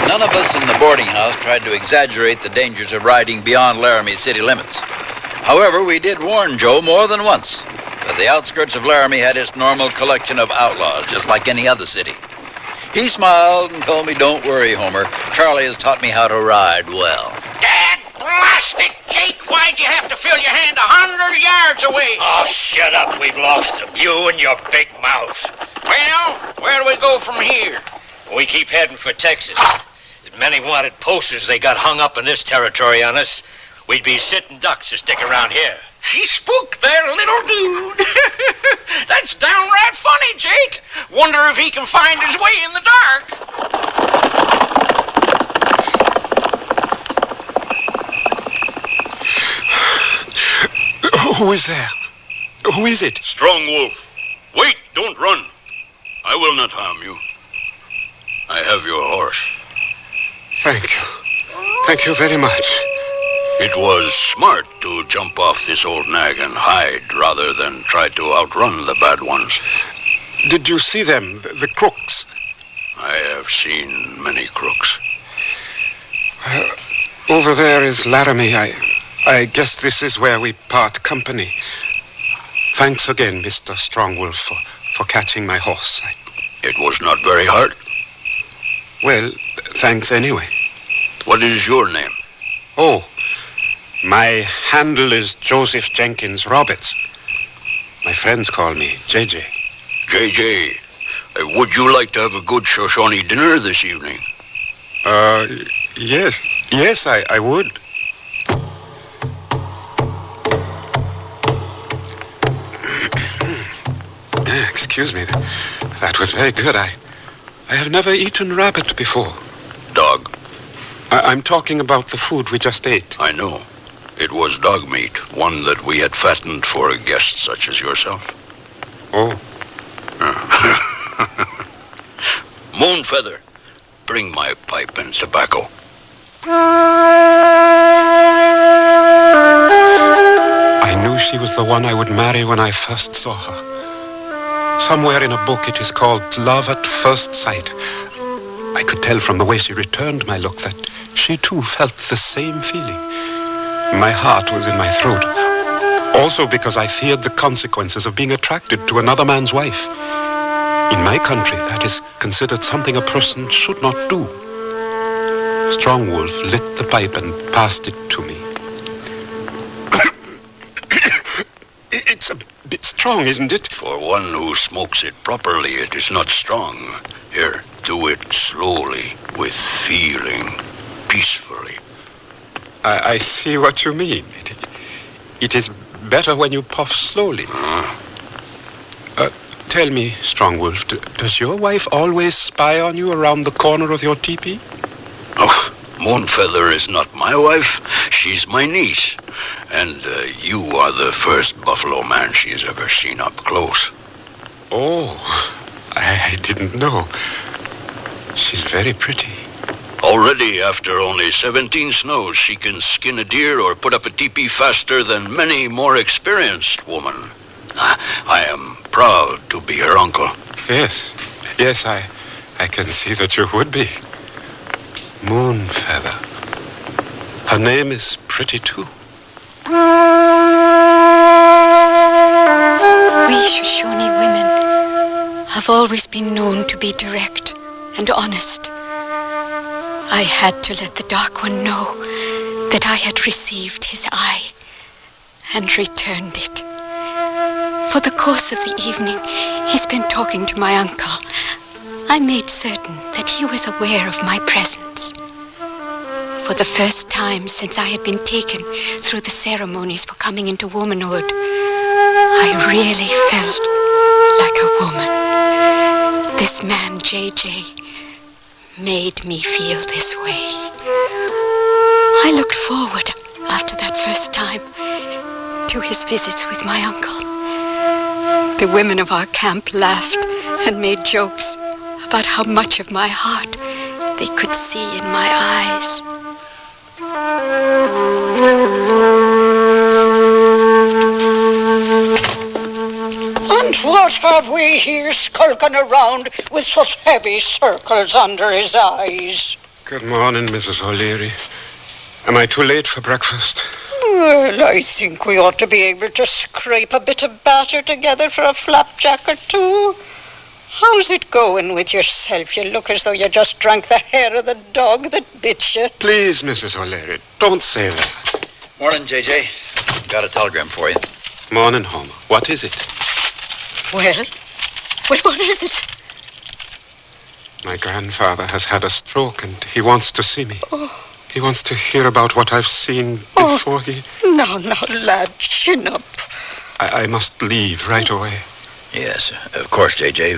None of us in the boarding house tried to exaggerate the dangers of riding beyond Laramie's city limits. However, we did warn Joe more than once that the outskirts of Laramie had its normal collection of outlaws, just like any other city. He smiled and told me, "Don't worry, Homer. Charlie has taught me how to ride well." Dad blasted, Jake! Why'd you have to fill your hand 100 yards away? Oh, shut up. We've lost him. You and your big mouth. Well, where do we go from here? We keep heading for Texas. As many wanted posters they got hung up in this territory on us, we'd be sitting ducks to stick around here. She spooked that little dude. That's downright funny, Jake. Wonder if he can find his way in the dark. Who is there? Who is it? Strong Wolf. Wait, don't run. I will not harm you. I have your horse. Thank you. Thank you very much. It was smart to jump off this old nag and hide rather than try to outrun the bad ones. Did you see them, the crooks? I have seen many crooks. Over there is Laramie. I guess this is where we part company. Thanks again, Mr. Strongwolf, for catching my horse. It was not very hard. Well, thanks anyway. What is your name? Oh, my handle is Joseph Jenkins Roberts. My friends call me JJ. JJ, would you like to have a good Shoshone dinner this evening? Yes. Yes, I would. Excuse me. That was very good. I have never eaten rabbit before. Dog? I'm talking about the food we just ate. I know. It was dog meat, one that we had fattened for a guest such as yourself. Oh. Moonfeather, bring my pipe and tobacco. I knew she was the one I would marry when I first saw her. Somewhere in a book it is called Love at First Sight. I could tell from the way she returned my look that she too felt the same feeling. My heart was in my throat. Also because I feared the consequences of being attracted to another man's wife. In my country, that is considered something a person should not do. Strongwolf lit the pipe and passed it to me. It's a bit strong, isn't it? For one who smokes it properly, it is not strong. Here, do it slowly, with feeling, peacefully. I see what you mean. It is better when you puff slowly. Tell me, Strongwolf, does your wife always spy on you around the corner of your teepee? Oh, Moonfeather is not my wife. She's my niece. And you are the first buffalo man she has ever seen up close. Oh, I didn't know. She's very pretty. Already, after only 17 snows, she can skin a deer or put up a teepee faster than many more experienced women. I am proud to be her uncle. Yes, I can see that you would be. Moonfeather. Her name is pretty, too. We Shoshone women have always been known to be direct and honest. I had to let the Dark One know that I had received his eye and returned it. For the course of the evening, he spent talking to my uncle. I made certain that he was aware of my presence. For the first time since I had been taken through the ceremonies for coming into womanhood, I really felt like a woman. This man, JJ, made me feel this way. I looked forward, after that first time, to his visits with my uncle. The women of our camp laughed and made jokes about how much of my heart they could see in my eyes. And what have we here skulking around with such heavy circles under his eyes? Good morning, Mrs. O'Leary. Am I too late for breakfast? Well, I think we ought to be able to scrape a bit of batter together for a flapjack or two. How's it going with yourself? You look as though you just drank the hair of the dog that bit you. Please, Mrs. O'Leary, don't say that. Morning, J.J. Got a telegram for you. Morning, Homer. What is it? Well, what is it? My grandfather has had a stroke and he wants to see me. Oh. He wants to hear about what I've seen before he... Now, lad, chin up. I must leave right away. Yes, of course, J.J.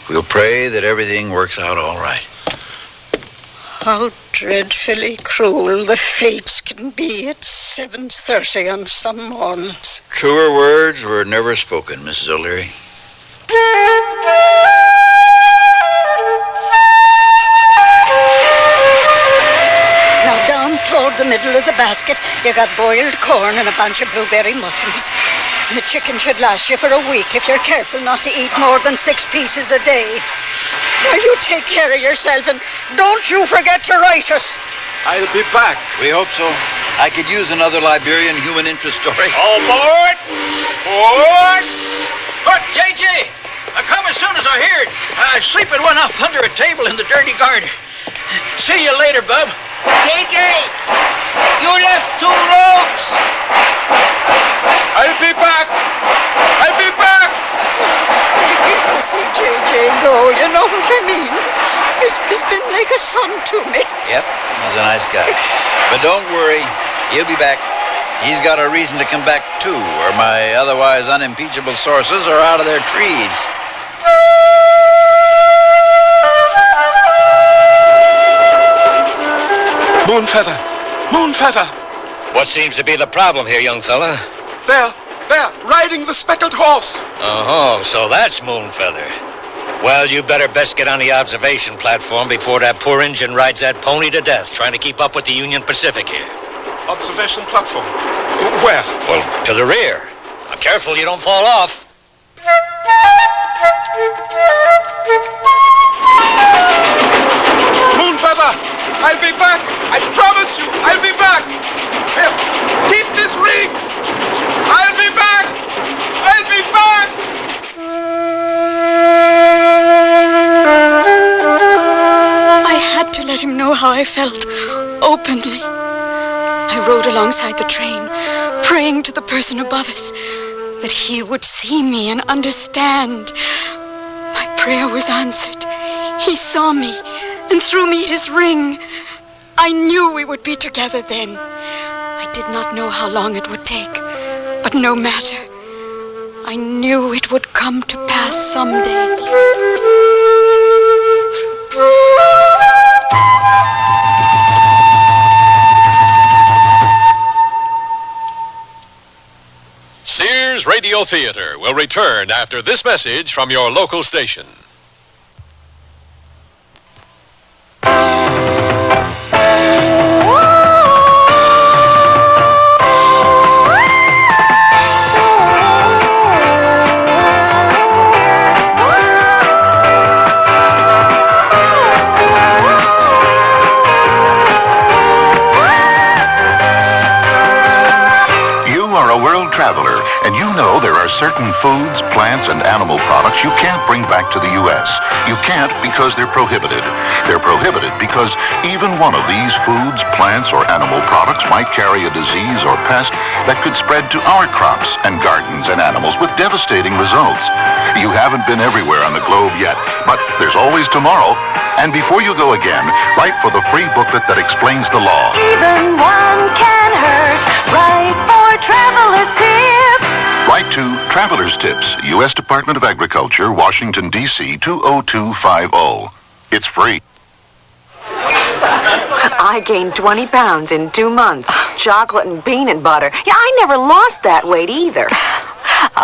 We'll pray that everything works out all right. How dreadfully cruel the fates can be at 7:30 on some mornings. Truer words were never spoken, Mrs. O'Leary. Now, down toward the middle of the basket, you got boiled corn and a bunch of blueberry muffins. And the chicken should last you for a week if you're careful not to eat more than 6 pieces a day. Now, you take care of yourself, and don't you forget to write us. I'll be back. We hope so. I could use another Liberian human interest story. All aboard! Board! Look, J.J., I come as soon as I heard. I was sleeping one off under a table in the dirty garden. See you later, bub. J.J., you left 2 ropes. I'll be back. I'll be back. I hate to see J.J. go, you know what I mean? He's been like a son to me. Yep, he's a nice guy. But don't worry, he'll be back. He's got a reason to come back, too, or my otherwise unimpeachable sources are out of their trees. Moonfeather! Moonfeather! What seems to be the problem here, young fella? There, riding the speckled horse. Oh, so that's Moonfeather. Well, you better best get on the observation platform before that poor engine rides that pony to death, trying to keep up with the Union Pacific here. Observation platform? Where? Well, to the rear. Now, careful you don't fall off. Moonfeather! I'll be back! I promise you, I'll be back! Here, keep this ring! I'll be back! I'll be back! I had to let him know how I felt, openly. I rode alongside the train, praying to the person above us that he would see me and understand. My prayer was answered. He saw me and threw me his ring. I knew we would be together then. I did not know how long it would take, but no matter. I knew it would come to pass someday. Sears Radio Theater will return after this message from your local station. Traveler, and you know there are certain foods, plants, and animal products you can't bring back to the U.S. You can't because they're prohibited. They're prohibited because even one of these foods, plants, or animal products might carry a disease or pest that could spread to our crops and gardens and animals with devastating results. You haven't been everywhere on the globe yet, but there's always tomorrow. And before you go again, write for the free booklet that explains the law. Even one can hurt. Write for Traveler's Tips. Write to Traveler's Tips, U.S. Department of Agriculture, Washington, D.C. 20250. It's free. I gained 20 pounds in 2 months. Chocolate and peanut butter. Yeah, I never lost that weight either.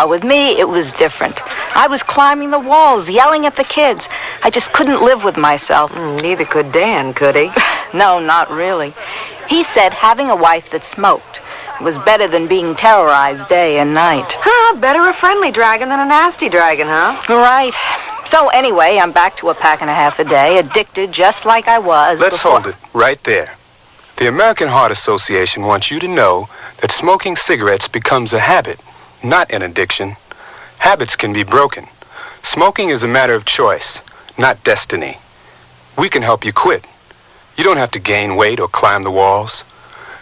With me, it was different. I was climbing the walls, yelling at the kids. I just couldn't live with myself. Neither could Dan, could he? No, not really. He said having a wife that smoked was better than being terrorized day and night. Better a friendly dragon than a nasty dragon, huh? Right. So anyway, I'm back to a pack and a half a day, addicted just like I was Let's before. hold it right there. The American Heart Association wants you to know that smoking cigarettes becomes a habit, not an addiction. Habits can be broken. Smoking is a matter of choice, not destiny. We can help you quit. You don't have to gain weight or climb the walls.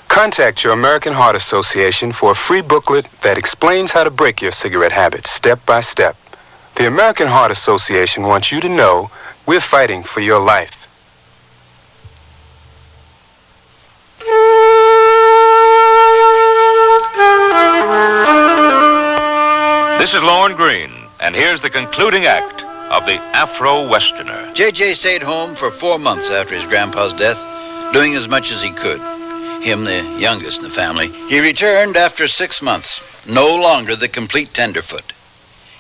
Contact your American Heart Association for a free booklet that explains how to break your cigarette habit step by step. The American Heart Association wants you to know we're fighting for your life. This is Lorne Green, and here's the concluding act of the Afro Westerner. J.J. stayed home for 4 months after his grandpa's death, doing as much as he could. Him, the youngest in the family. He returned after 6 months, no longer the complete tenderfoot.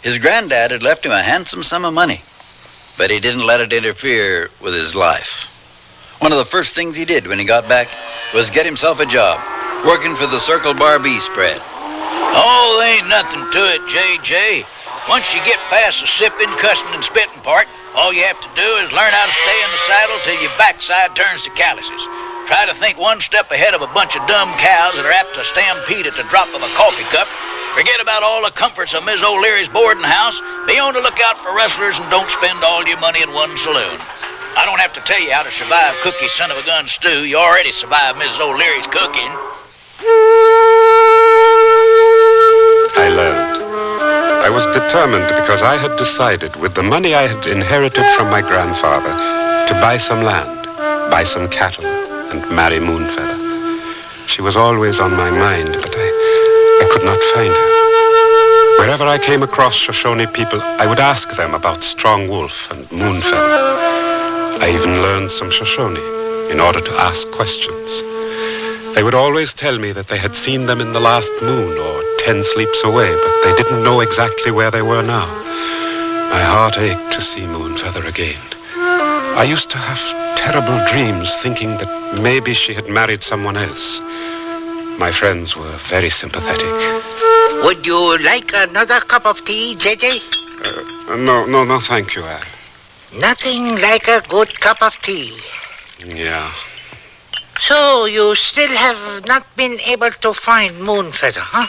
His granddad had left him a handsome sum of money, but he didn't let it interfere with his life. One of the first things he did when he got back was get himself a job, working for the Circle Bar B spread. Oh, there ain't nothing to it, J.J. Once you get past the sipping, cussing, and spitting part, all you have to do is learn how to stay in the saddle till your backside turns to calluses. Try to think one step ahead of a bunch of dumb cows that are apt to stampede at the drop of a coffee cup. Forget about all the comforts of Miss O'Leary's boarding house. Be on the lookout for rustlers and don't spend all your money in one saloon. I don't have to tell you how to survive Cookie's son-of-a-gun stew. You already survived Mrs. O'Leary's cooking. I learned. I was determined because I had decided, with the money I had inherited from my grandfather, to buy some land, buy some cattle, and marry Moonfeather. She was always on my mind, but I could not find her. Wherever I came across Shoshone people, I would ask them about Strong Wolf and Moonfeather. I even learned some Shoshone in order to ask questions. They would always tell me that they had seen them in the last moon or 10 sleeps away, but they didn't know exactly where they were now. My heart ached to see Moonfeather again. I used to have terrible dreams thinking that maybe she had married someone else. My friends were very sympathetic. Would you like another cup of tea, J.J.? No, thank you, Al. Nothing like a good cup of tea. Yeah. So, you still have not been able to find Moonfeather, huh?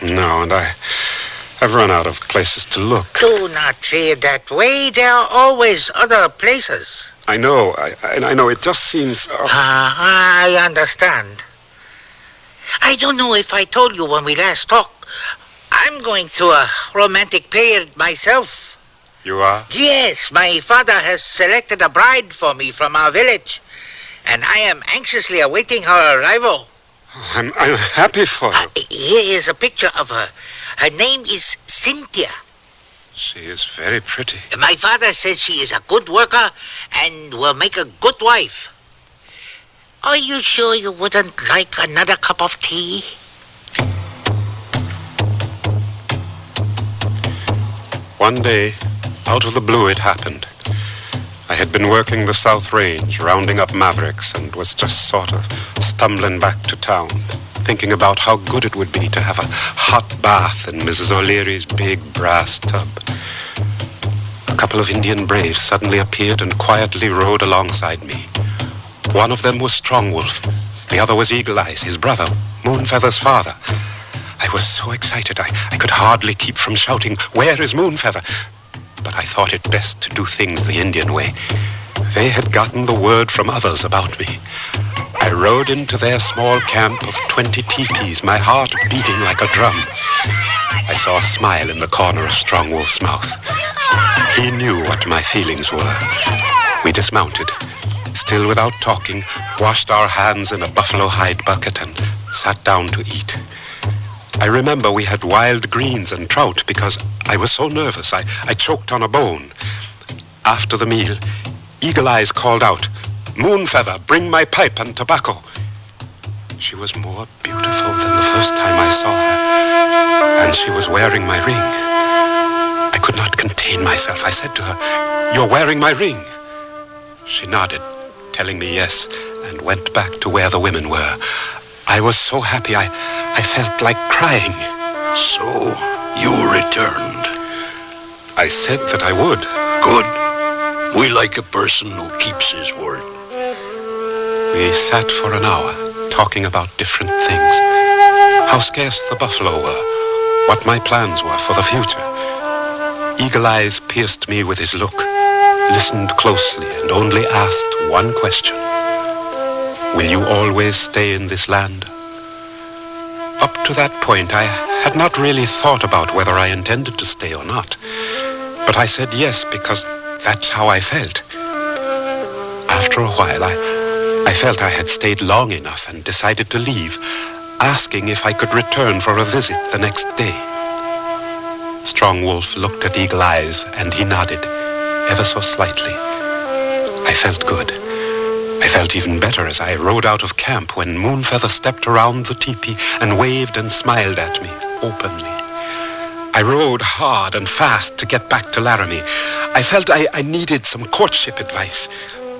No, and I've run out of places to look. Do not feel that way. There are always other places. I know. I know. It just seems... I understand. I don't know if I told you when we last talked. I'm going through a romantic period myself. You are? Yes, my father has selected a bride for me from our village, and I am anxiously awaiting her arrival. I'm happy for you. Here is a picture of her. Her name is Cynthia. She is very pretty. My father says she is a good worker and will make a good wife. Are you sure you wouldn't like another cup of tea? One day, out of the blue, it happened. I had been working the South Range, rounding up mavericks, and was just sort of stumbling back to town, thinking about how good it would be to have a hot bath in Mrs. O'Leary's big brass tub. A couple of Indian braves suddenly appeared and quietly rode alongside me. One of them was Strong Wolf. The other was Eagle Eyes, his brother, Moonfeather's father. I was so excited I could hardly keep from shouting, "Where is Moonfeather?" But I thought it best to do things the Indian way. They had gotten the word from others about me. I rode into their small camp of 20 teepees, my heart beating like a drum. I saw a smile in the corner of Strong Wolf's mouth. He knew what my feelings were. We dismounted, still without talking, washed our hands in a buffalo hide bucket and sat down to eat. I remember we had wild greens and trout because I was so nervous I choked on a bone. After the meal, Eagle Eyes called out, "Moonfeather, bring my pipe and tobacco." She was more beautiful than the first time I saw her, and she was wearing my ring. I could not contain myself. I said to her, "You're wearing my ring." She nodded, telling me yes, and went back to where the women were. I was so happy I felt like crying. So, you returned. I said that I would. Good. We like a person who keeps his word. We sat for an hour, talking about different things. How scarce the buffalo were, what my plans were for the future. Eagle Eyes pierced me with his look, listened closely, and only asked one question. Will you always stay in this land? Up to that point, I had not really thought about whether I intended to stay or not. But I said yes, because that's how I felt. After a while, I felt I had stayed long enough and decided to leave, asking if I could return for a visit the next day. Strong Wolf looked at Eagle Eyes, and he nodded, ever so slightly. I felt good. I felt even better as I rode out of camp when Moonfeather stepped around the teepee and waved and smiled at me openly. I rode hard and fast to get back to Laramie. I felt I needed some courtship advice.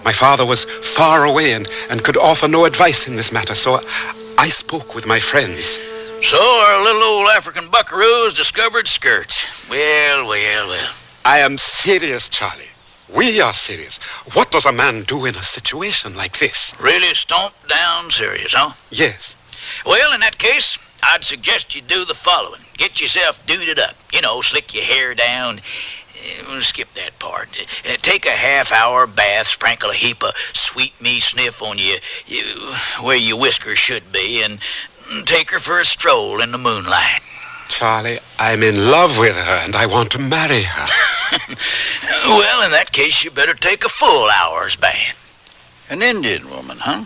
My father was far away and could offer no advice in this matter, so I spoke with my friends. So our little old African buckaroo has discovered skirts. Well. I am serious, Charlie. We are serious. What does a man do in a situation like this? Really stomped down serious, huh? Yes. Well, in that case, I'd suggest you do the following. Get yourself duded up. Slick your hair down. Skip that part. Take a half-hour bath, sprinkle a heap of sweet me sniff on you where your whiskers should be, and take her for a stroll in the moonlight. Charlie, I'm in love with her, and I want to marry her. Well, in that case, you better take a full hour's bath. An Indian woman, huh?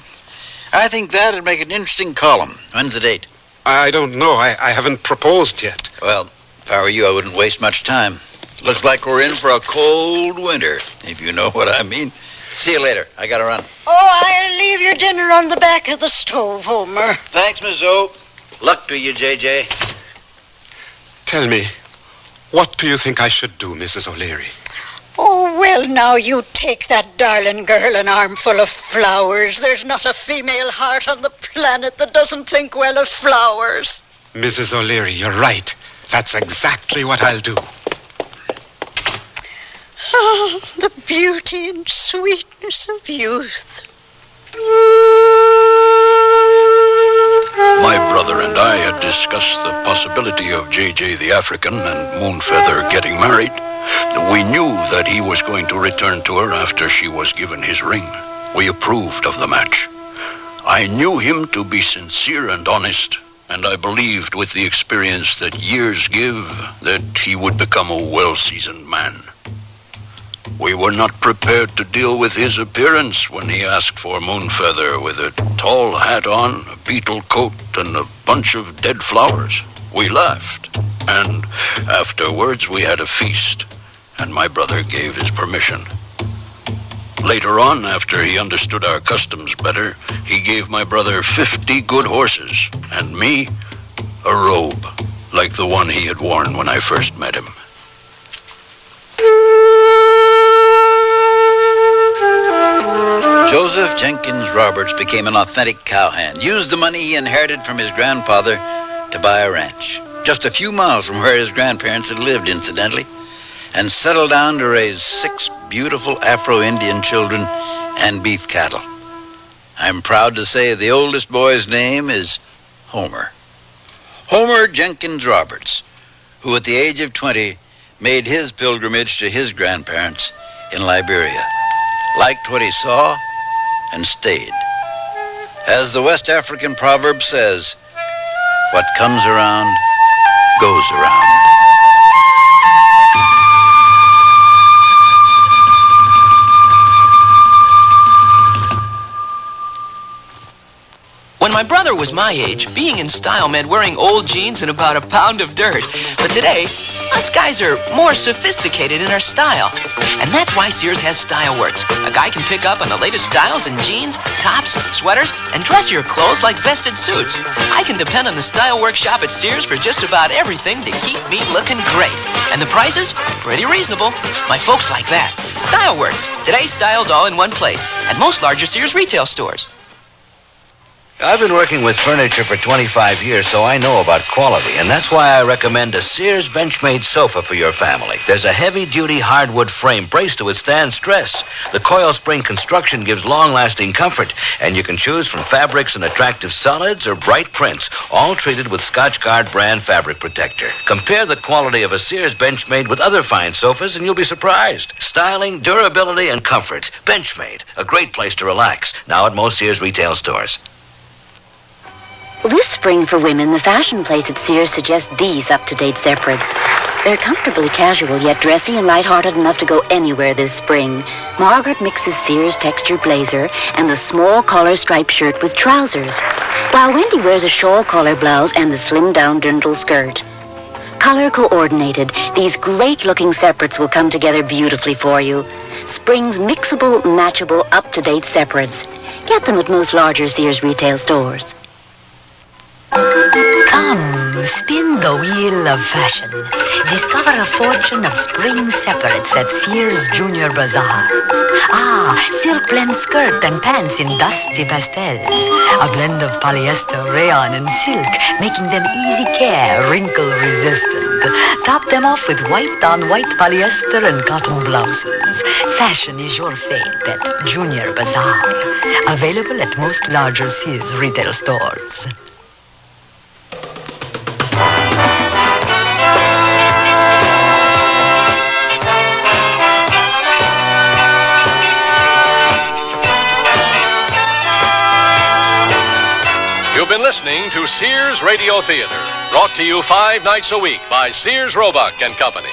I think that'd make an interesting column. When's the date? I don't know. I haven't proposed yet. Well, if I were you, I wouldn't waste much time. Looks like we're in for a cold winter, if you know what I mean. See you later. I gotta run. Oh, I'll leave your dinner on the back of the stove, Homer. Thanks, Miss O. Luck to you, J.J. Tell me, what do you think I should do, Mrs. O'Leary? Oh, well, now you take that darling girl an armful of flowers. There's not a female heart on the planet that doesn't think well of flowers. Mrs. O'Leary, you're right. That's exactly what I'll do. Oh, the beauty and sweetness of youth. My brother and I had discussed the possibility of J.J. the African and Moonfeather getting married. We knew that he was going to return to her after she was given his ring. We approved of the match. I knew him to be sincere and honest, and I believed with the experience that years give that he would become a well-seasoned man. We were not prepared to deal with his appearance when he asked for Moonfeather with a tall hat on, a beetle coat, and a bunch of dead flowers. We laughed, and afterwards we had a feast, and my brother gave his permission. Later on, after he understood our customs better, he gave my brother 50 good horses, and me a robe, like the one he had worn when I first met him. Joseph Jenkins Roberts became an authentic cowhand, used the money he inherited from his grandfather to buy a ranch, just a few miles from where his grandparents had lived, incidentally, and settled down to raise 6 beautiful Afro-Indian children and beef cattle. I'm proud to say the oldest boy's name is Homer. Homer Jenkins Roberts, who at the age of 20 made his pilgrimage to his grandparents in Liberia, liked what he saw, and stayed. As the West African proverb says, what comes around goes around. When my brother was my age, being in style meant wearing old jeans and about a pound of dirt. But today, us guys are more sophisticated in our style. And that's why Sears has Style Works. A guy can pick up on the latest styles in jeans, tops, sweaters, and dressier clothes like vested suits. I can depend on the Style Works shop at Sears for just about everything to keep me looking great. And the prices? Pretty reasonable. My folks like that. Style Works. Today's style's all in one place. At most larger Sears retail stores. I've been working with furniture for 25 years, so I know about quality, and that's why I recommend a Sears Benchmade sofa for your family. There's a heavy-duty hardwood frame braced to withstand stress. The coil spring construction gives long-lasting comfort, and you can choose from fabrics and attractive solids or bright prints, all treated with Scotchgard brand fabric protector. Compare the quality of a Sears Benchmade with other fine sofas, and you'll be surprised. Styling, durability, and comfort. Benchmade, a great place to relax, now at most Sears retail stores. This spring for women, the fashion place at Sears suggests these up-to-date separates. They're comfortably casual, yet dressy and lighthearted enough to go anywhere this spring. Margaret mixes Sears texture blazer and the small collar striped shirt with trousers, while Wendy wears a shawl collar blouse and the slimmed-down dirndl skirt. Color coordinated, these great-looking separates will come together beautifully for you. Spring's mixable, matchable, up-to-date separates. Get them at most larger Sears retail stores. Come, spin the wheel of fashion. Discover a fortune of spring separates at Sears Junior Bazaar. Silk blend skirt and pants in dusty pastels. A blend of polyester, rayon, and silk, making them easy care, wrinkle resistant. Top them off with white-on-white polyester and cotton blouses. Fashion is your fate at Junior Bazaar. Available at most larger Sears retail stores. You've been listening to Sears Radio Theater, brought to you 5 nights a week by Sears Roebuck and Company.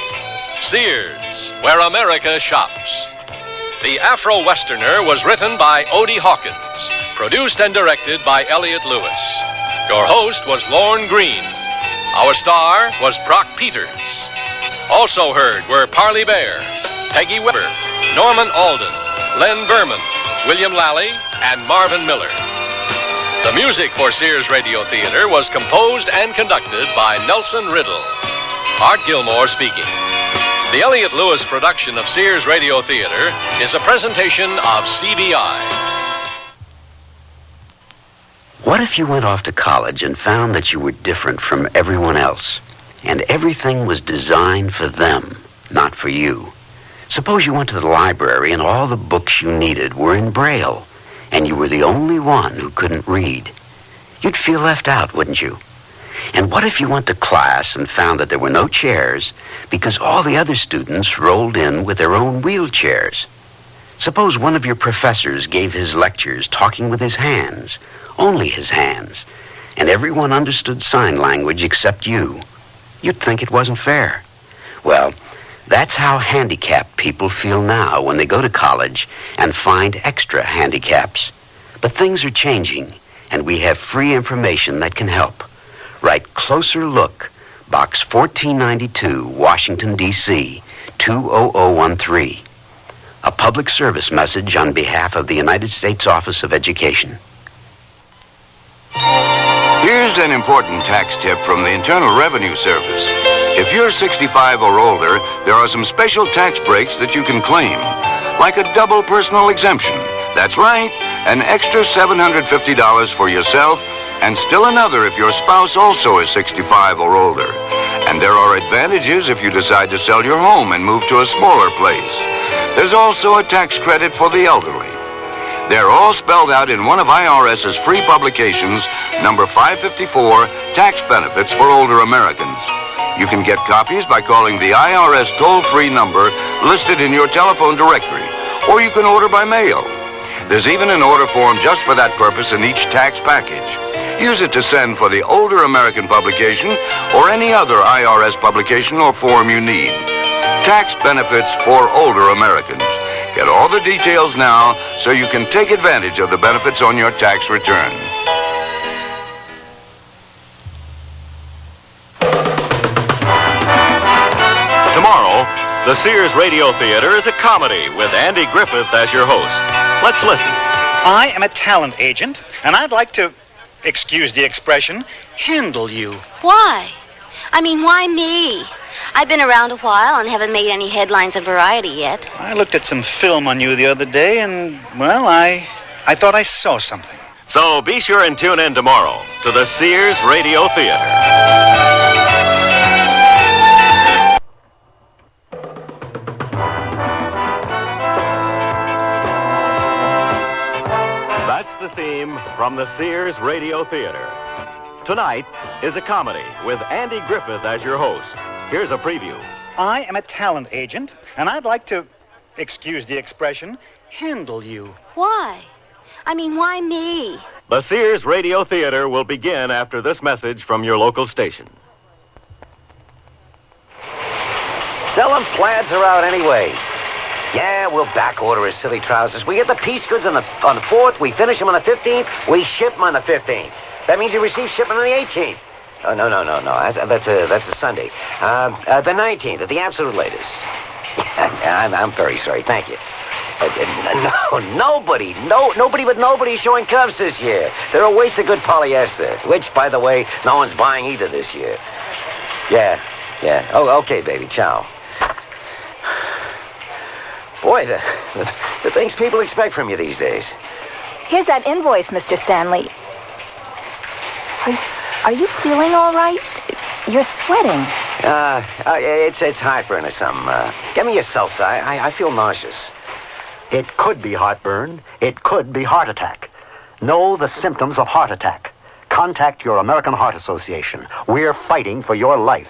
Sears, where America shops. The Afro Westerner was written by Odie Hawkins, produced and directed by Elliott Lewis. Your host was Lorne Green. Our star was Brock Peters. Also heard were Parley Bear, Peggy Weber, Norman Alden, Len Berman, William Lally, and Marvin Miller. The music for Sears Radio Theater was composed and conducted by Nelson Riddle. Art Gilmore speaking. The Elliott Lewis production of Sears Radio Theater is a presentation of CBI. What if you went off to college and found that you were different from everyone else, and everything was designed for them, not for you? Suppose you went to the library and all the books you needed were in Braille, and you were the only one who couldn't read. You'd feel left out, wouldn't you? And what if you went to class and found that there were no chairs because all the other students rolled in with their own wheelchairs? Suppose one of your professors gave his lectures talking with his hands, only his hands, and everyone understood sign language except you. You'd think it wasn't fair. Well, that's how handicapped people feel now when they go to college and find extra handicaps. But things are changing, and we have free information that can help. Write Closer Look, Box 1492, Washington, D.C., 20013. A public service message on behalf of the United States Office of Education. Here's an important tax tip from the Internal Revenue Service. If you're 65 or older, there are some special tax breaks that you can claim, like a double personal exemption. That's right, an extra $750 for yourself, and still another if your spouse also is 65 or older. And there are advantages if you decide to sell your home and move to a smaller place. There's also a tax credit for the elderly. They're all spelled out in one of IRS's free publications, number 554, Tax Benefits for Older Americans. You can get copies by calling the IRS toll-free number listed in your telephone directory, or you can order by mail. There's even an order form just for that purpose in each tax package. Use it to send for the Older American publication or any other IRS publication or form you need. Tax Benefits for Older Americans. Get all the details now so you can take advantage of the benefits on your tax return. Tomorrow, the Sears Radio Theater is a comedy with Andy Griffith as your host. Let's listen. I am a talent agent, and I'd like to, excuse the expression, handle you. Why? I mean, why me? I've been around a while and haven't made any headlines of Variety yet. I looked at some film on you the other day, and, well, I thought I saw something. So be sure and tune in tomorrow to the Sears Radio Theater. That's the theme from the Sears Radio Theater. Tonight is a comedy with Andy Griffith as your host. Here's a preview. I am a talent agent, and I'd like to, excuse the expression, handle you. Why? I mean, why me? The Sears Radio Theater will begin after this message from your local station. Tell them plaids are out anyway. Yeah, we'll back order his silly trousers. We get the piece goods on the 4th, we finish them on the 15th, we ship them on the 15th. That means you receive shipment on the 18th. Oh, no. That's a Sunday. The 19th, at the absolute latest. I'm very sorry. Thank you. Nobody's showing cuffs this year. They're a waste of good polyester, which, by the way, no one's buying either this year. Yeah. Oh, okay, baby. Ciao. Boy, the things people expect from you these days. Here's that invoice, Mr. Stanley. Are you feeling all right? You're sweating. It's heartburn or something. Get me a seltzer. I feel nauseous. It could be heartburn. It could be heart attack. Know the symptoms of heart attack. Contact your American Heart Association. We're fighting for your life.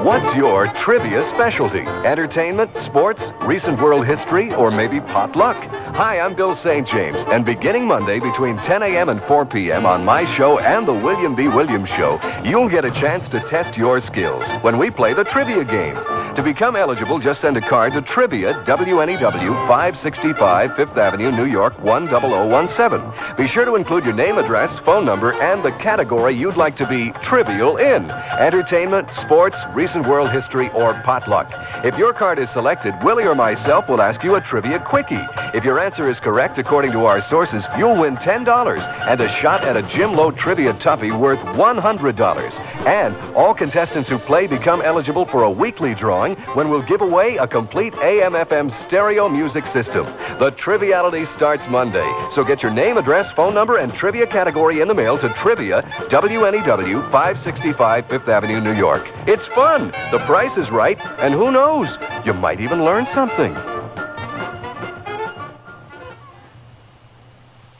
What's your trivia specialty? Entertainment, sports, recent world history, or maybe potluck? Hi, I'm Bill St. James, and beginning Monday between 10 a.m. and 4 p.m. on my show and the William B. Williams Show, you'll get a chance to test your skills when we play the trivia game. To become eligible, just send a card to Trivia, WNEW, 565 5th Avenue, New York, 10017. Be sure to include your name, address, phone number, and the category you'd like to be trivial in. Entertainment, sports, recent world history, or potluck. If your card is selected, Willie or myself will ask you a trivia quickie. If your answer is correct, according to our sources, you'll win $10 and a shot at a Jim Lowe trivia toughie worth $100. And all contestants who play become eligible for a weekly drawing when we'll give away a complete AM/FM stereo music system. The Triviality starts Monday, so get your name, address, phone number, and trivia category in the mail to Trivia, WNEW, 565 5th Avenue, New York. It's fun, the price is right, and who knows, you might even learn something.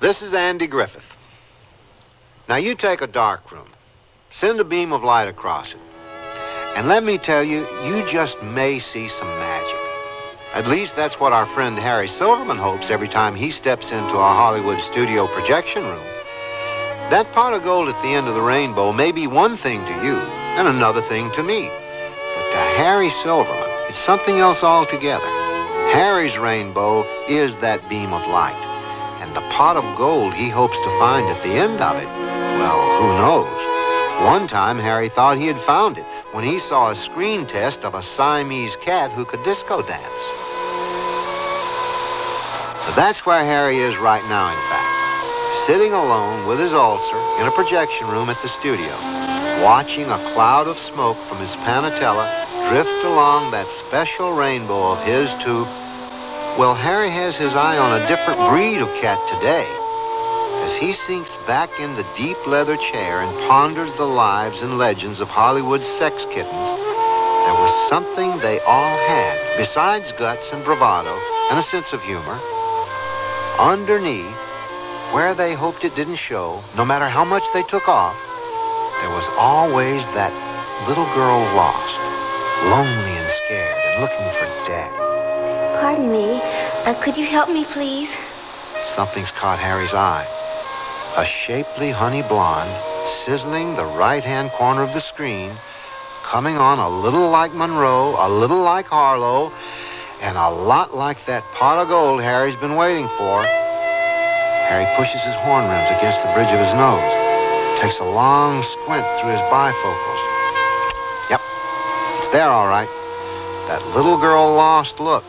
This is Andy Griffith. Now you take a dark room, send a beam of light across it, and let me tell you, you just may see some magic. At least that's what our friend Harry Silverman hopes every time he steps into a Hollywood studio projection room. That pot of gold at the end of the rainbow may be one thing to you and another thing to me. But to Harry Silverman, it's something else altogether. Harry's rainbow is that beam of light. And the pot of gold he hopes to find at the end of it, well, who knows? One time, Harry thought he had found it when he saw a screen test of a Siamese cat who could disco dance. But that's where Harry is right now, in fact. Sitting alone with his ulcer in a projection room at the studio, watching a cloud of smoke from his Panatella drift along that special rainbow of his to... Well, Harry has his eye on a different breed of cat today. As he sinks back in the deep leather chair and ponders the lives and legends of Hollywood's sex kittens, there was something they all had, besides guts and bravado and a sense of humor. Underneath, where they hoped it didn't show, no matter how much they took off, there was always that little girl lost, lonely and scared and looking for Dad. Pardon me. Could you help me, please? Something's caught Harry's eye. A shapely honey blonde, sizzling the right-hand corner of the screen, coming on a little like Monroe, a little like Harlow, and a lot like that pot of gold Harry's been waiting for. Harry pushes his horn rims against the bridge of his nose, takes a long squint through his bifocals. Yep, it's there all right. That little girl lost look.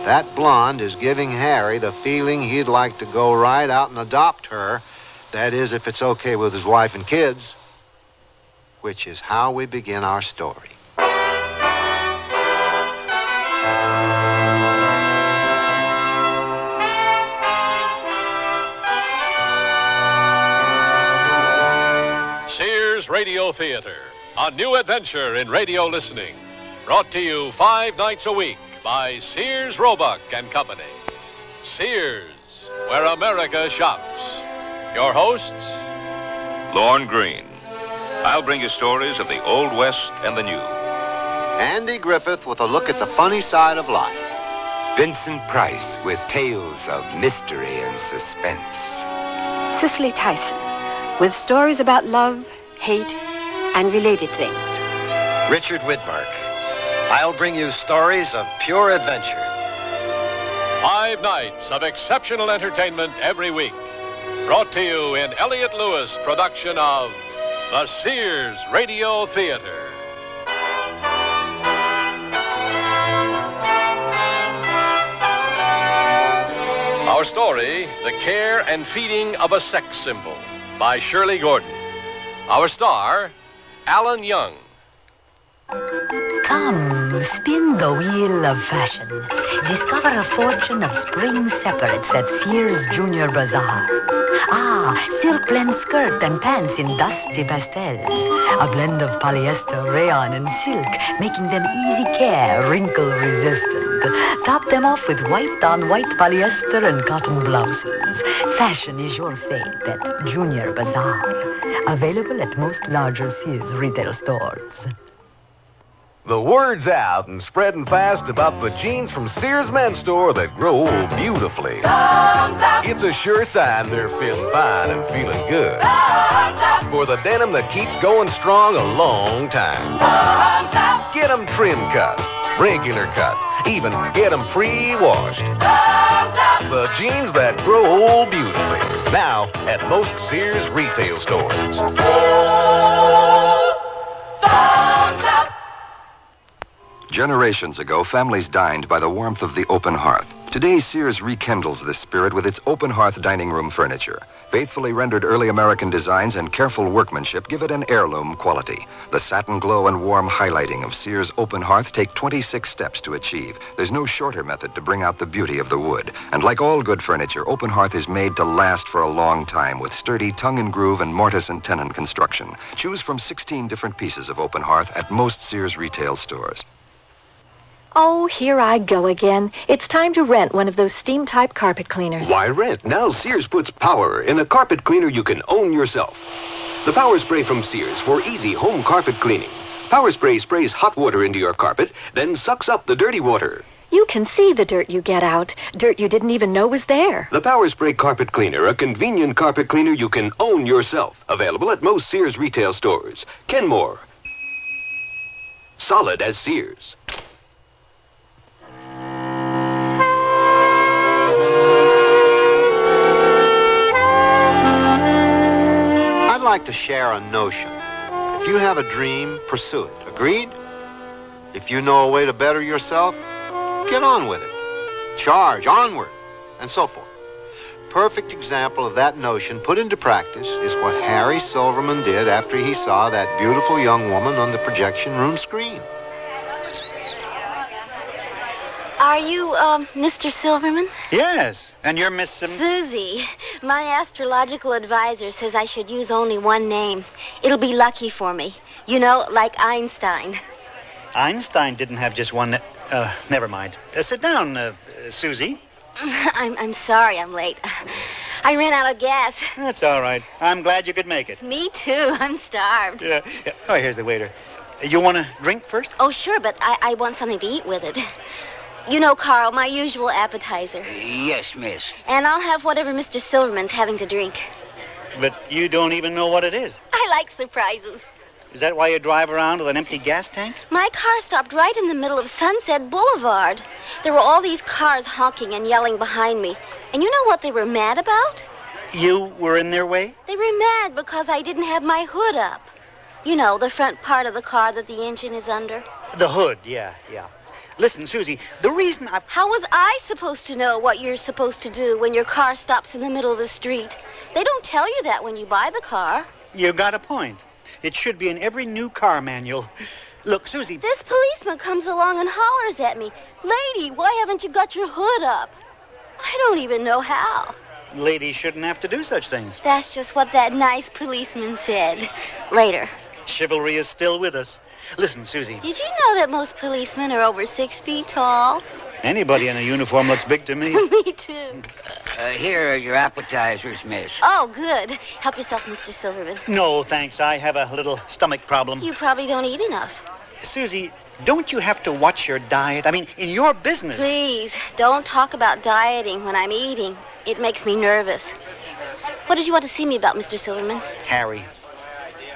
That blonde is giving Harry the feeling he'd like to go right out and adopt her. That is, if it's okay with his wife and kids. Which is how we begin our story. Sears Radio Theater, a new adventure in radio listening. Brought to you 5 nights a week by Sears Roebuck and Company. Sears, where America shops. Your hosts, Lorne Green. I'll bring you stories of the Old West and the New. Andy Griffith with a look at the funny side of life. Vincent Price with tales of mystery and suspense. Cicely Tyson with stories about love, hate, and related things. Richard Widmark. I'll bring you stories of pure adventure. 5 nights of exceptional entertainment every week. Brought to you in Elliott Lewis production of the Sears Radio Theater. Our story, The Care and Feeding of a Sex Symbol, by Shirley Gordon. Our star, Alan Young. Come, spin the wheel of fashion. Discover a fortune of spring separates at Sears Junior Bazaar. Silk blend skirt and pants in dusty pastels. A blend of polyester, rayon, and silk, making them easy care, wrinkle resistant. Top them off with white-on-white polyester and cotton blouses. Fashion is your fate at Junior Bazaar. Available at most larger Sears retail stores. The word's out and spreading fast about the jeans from Sears Men's Store that grow old beautifully. It's a sure sign they're feeling fine and feeling good. For the denim that keeps going strong a long time. Get them trim cut, regular cut, even get them pre-washed. The jeans that grow old beautifully. Now at most Sears retail stores. Generations ago, families dined by the warmth of the open hearth. Today, Sears rekindles this spirit with its open hearth dining room furniture. Faithfully rendered early American designs and careful workmanship give it an heirloom quality. The satin glow and warm highlighting of Sears open hearth take 26 steps to achieve. There's no shorter method to bring out the beauty of the wood. And like all good furniture, open hearth is made to last for a long time with sturdy tongue and groove and mortise and tenon construction. Choose from 16 different pieces of open hearth at most Sears retail stores. Oh, here I go again. It's time to rent one of those steam-type carpet cleaners. Why rent? Now Sears puts power in a carpet cleaner you can own yourself. The Power Spray from Sears for easy home carpet cleaning. Power Spray sprays hot water into your carpet, then sucks up the dirty water. You can see the dirt you get out. Dirt you didn't even know was there. The Power Spray Carpet Cleaner, a convenient carpet cleaner you can own yourself. Available at most Sears retail stores. Kenmore. Solid as Sears. I'd like to share a notion. If you have a dream, pursue it. Agreed? If you know a way to better yourself, get on with it. Charge, onward, and so forth. Perfect example of that notion put into practice is what Harry Silverman did after he saw that beautiful young woman on the projection room screen. Are you, Mr. Silverman? Yes, and you're Miss... Susie. My astrological advisor says I should use only one name. It'll be lucky for me. You know, like Einstein. Einstein didn't have just one... never mind. Sit down, Susie. I'm sorry I'm late. I ran out of gas. That's all right. I'm glad you could make it. Me too. I'm starved. Yeah. Oh, here's the waiter. You want a drink first? Oh, sure, but I want something to eat with it. You know, Carl, my usual appetizer. Yes, miss. And I'll have whatever Mr. Silverman's having to drink. But you don't even know what it is. I like surprises. Is that why you drive around with an empty gas tank? My car stopped right in the middle of Sunset Boulevard. There were all these cars honking and yelling behind me. And you know what they were mad about? You were in their way? They were mad because I didn't have my hood up. You know, the front part of the car that the engine is under. The hood, yeah. Listen, Susie, the reason I... How was I supposed to know what you're supposed to do when your car stops in the middle of the street? They don't tell you that when you buy the car. You got a point. It should be in every new car manual. Look, Susie... This policeman comes along and hollers at me. Lady, why haven't you got your hood up? I don't even know how. Ladies shouldn't have to do such things. That's just what that nice policeman said. Later. Chivalry is still with us. Listen, Susie. Did you know that most policemen are over 6 feet tall? Anybody in a uniform looks big to me. Me too. Here are your appetizers, miss. Oh, good. Help yourself, Mr. Silverman. No, thanks. I have a little stomach problem. You probably don't eat enough. Susie, don't you have to watch your diet? I mean, in your business. Please, don't talk about dieting when I'm eating. It makes me nervous. What did you want to see me about, Mr. Silverman? Harry.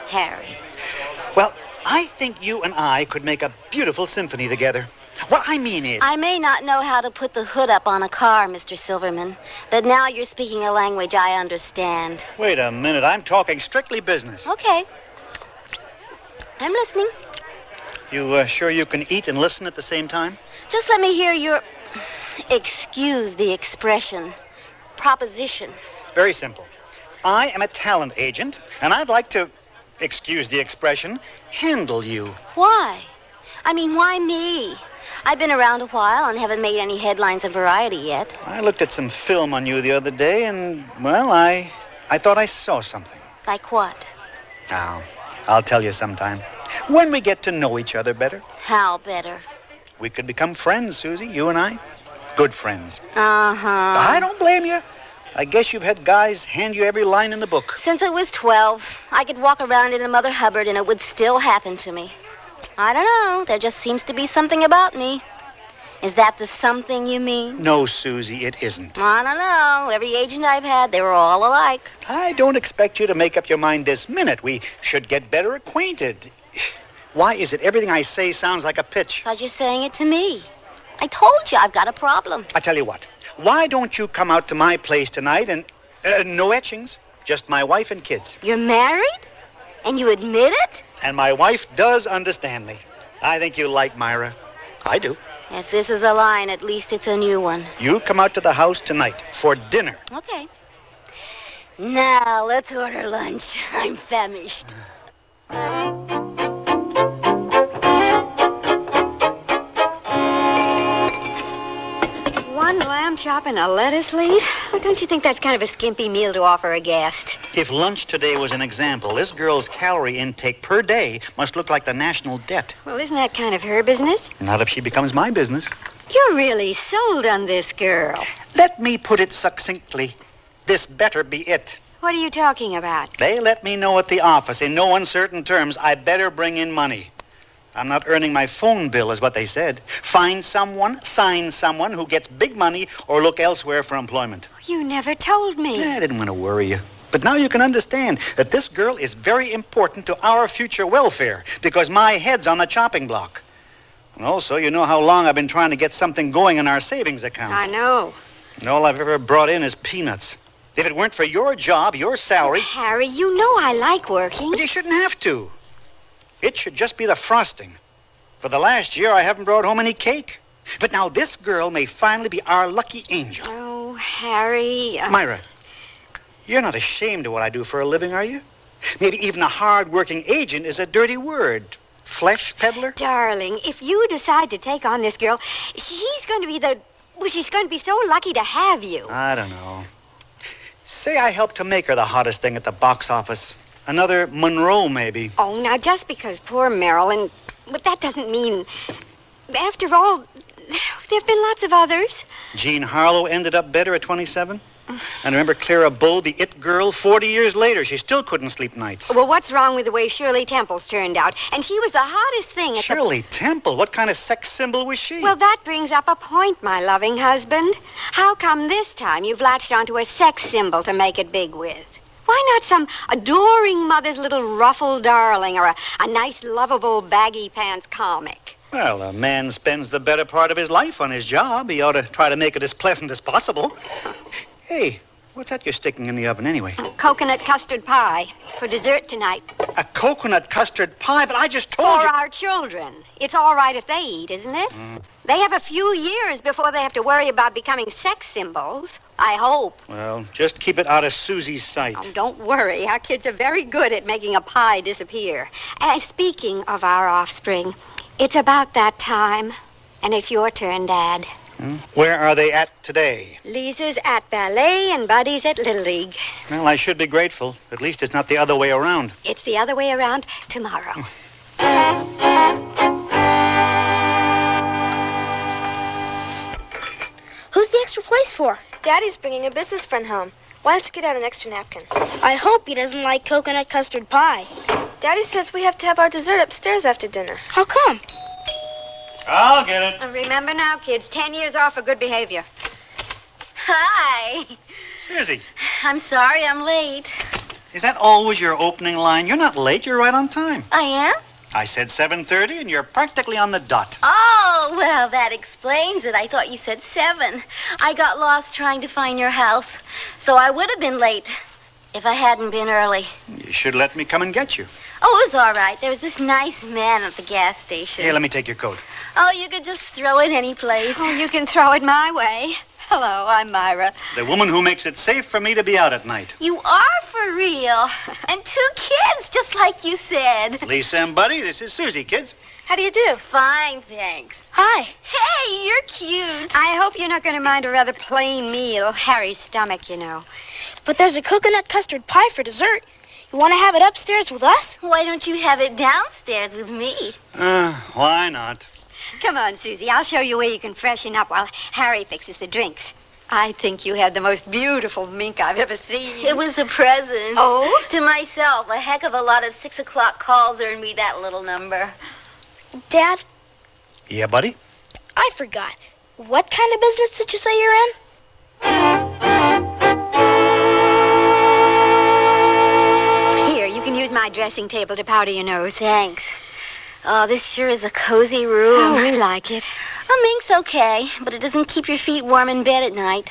Harry. Well, I think you and I could make a beautiful symphony together. What I mean is... I may not know how to put the hood up on a car, Mr. Silverman, but now you're speaking a language I understand. Wait a minute. I'm talking strictly business. Okay. I'm listening. You sure you can eat and listen at the same time? Just let me hear your... Excuse the expression. Proposition. Very simple. I am a talent agent, and I'd like to... Excuse the expression, handle you. Why? I mean, why me? I've been around a while and haven't made any headlines of Variety yet. I looked at some film on you the other day, and, well, I thought I saw something. Like what? Now, I'll tell you sometime. When we get to know each other better. How better? We could become friends, Susie, you and I. Good friends. Uh-huh. I don't blame you. I guess you've had guys hand you every line in the book. Since I was 12, I could walk around in a Mother Hubbard and it would still happen to me. I don't know. There just seems to be something about me. Is that the something you mean? No, Susie, it isn't. I don't know. Every agent I've had, they were all alike. I don't expect you to make up your mind this minute. We should get better acquainted. Why is it everything I say sounds like a pitch? Because you're saying it to me. I told you I've got a problem. I tell you what. Why don't you come out to my place tonight and... no etchings. Just my wife and kids. You're married? And you admit it? And my wife does understand me. I think you like Myra. I do. If this is a line, at least it's a new one. You come out to the house tonight for dinner. Okay. Now, let's order lunch. I'm famished. One lamb chop and a lettuce leaf? Oh, don't you think that's kind of a skimpy meal to offer a guest? If lunch today was an example, this girl's calorie intake per day must look like the national debt. Well, isn't that kind of her business? Not if she becomes my business. You're really sold on this girl. Let me put it succinctly. This better be it. What are you talking about? They let me know at the office, in no uncertain terms, I better bring in money. I'm not earning my phone bill, is what they said. Find someone, sign someone who gets big money, or look elsewhere for employment. You never told me. I didn't want to worry you. But now you can understand that this girl is very important to our future welfare, because my head's on the chopping block. And also, you know how long I've been trying to get something going in our savings account. I know. And all I've ever brought in is peanuts. If it weren't for your job, your salary... Oh, Harry, you know I like working. But you shouldn't have to. It should just be the frosting. For the last year, I haven't brought home any cake. But now this girl may finally be our lucky angel. Oh, Harry... Myra, you're not ashamed of what I do for a living, are you? Maybe even a hard-working agent is a dirty word. Flesh peddler? Darling, if you decide to take on this girl, she's going to be she's going to be so lucky to have you. I don't know. Say I help to make her the hottest thing at the box office. Another Monroe, maybe. Oh, now, just because poor Marilyn... But that doesn't mean... After all, there have been lots of others. Jean Harlow ended up better at 27. And remember Clara Bow, the it girl? 40 years later, she still couldn't sleep nights. Well, what's wrong with the way Shirley Temple's turned out? And she was the hottest thing at Shirley Temple? What kind of sex symbol was she? Well, that brings up a point, my loving husband. How come this time you've latched onto a sex symbol to make it big with? Why not some adoring mother's little ruffled darling or a nice, lovable, baggy pants comic? Well, a man spends the better part of his life on his job. He ought to try to make it as pleasant as possible. Hey, what's that you're sticking in the oven anyway? Coconut custard pie for dessert tonight. A coconut custard pie? But I just told you... For our children. It's all right if they eat, isn't it? They have a few years before they have to worry about becoming sex symbols. I hope. Well, just keep it out of Susie's sight. Oh, don't worry. Our kids are very good at making a pie disappear. And speaking of our offspring, it's about that time. And it's your turn, Dad. Where are they at today? Lisa's at ballet and Buddy's at Little League. Well, I should be grateful. At least it's not the other way around. It's the other way around tomorrow. Who's the extra place for? Daddy's bringing a business friend home. Why don't you get out an extra napkin? I hope he doesn't like coconut custard pie. Daddy says we have to have our dessert upstairs after dinner. How come? I'll get it. And remember now, kids, 10 years off for good behavior. Hi. Susie. I'm sorry I'm late. Is that always your opening line? You're not late. You're right on time. I am? I said 7:30, and you're practically on the dot. Oh, well, that explains it. I thought you said 7. I got lost trying to find your house, so I would have been late if I hadn't been early. You should let me come and get you. Oh, it was all right. There was this nice man at the gas station. Here, let me take your coat. Oh, you could just throw it any place. Oh, you can throw it my way. Hello, I'm Myra. The woman who makes it safe for me to be out at night. You are for real. And 2 kids, just like you said. Lisa and Buddy, this is Susie, kids. How do you do? Fine, thanks. Hi. Hey, you're cute. I hope you're not going to mind a rather plain meal. Harry's stomach, you know. But there's a coconut custard pie for dessert. You want to have it upstairs with us? Why don't you have it downstairs with me? Why not? Come on, Susie. I'll show you where you can freshen up while Harry fixes the drinks. I think you had the most beautiful mink I've ever seen. It was a present. Oh? To myself. A heck of a lot of 6 o'clock calls earned me that little number. Dad? Yeah, Buddy? I forgot. What kind of business did you say you're in? Here, you can use my dressing table to powder your nose. Thanks. Oh, this sure is a cozy room. Oh, we like it. A mink's okay, but it doesn't keep your feet warm in bed at night.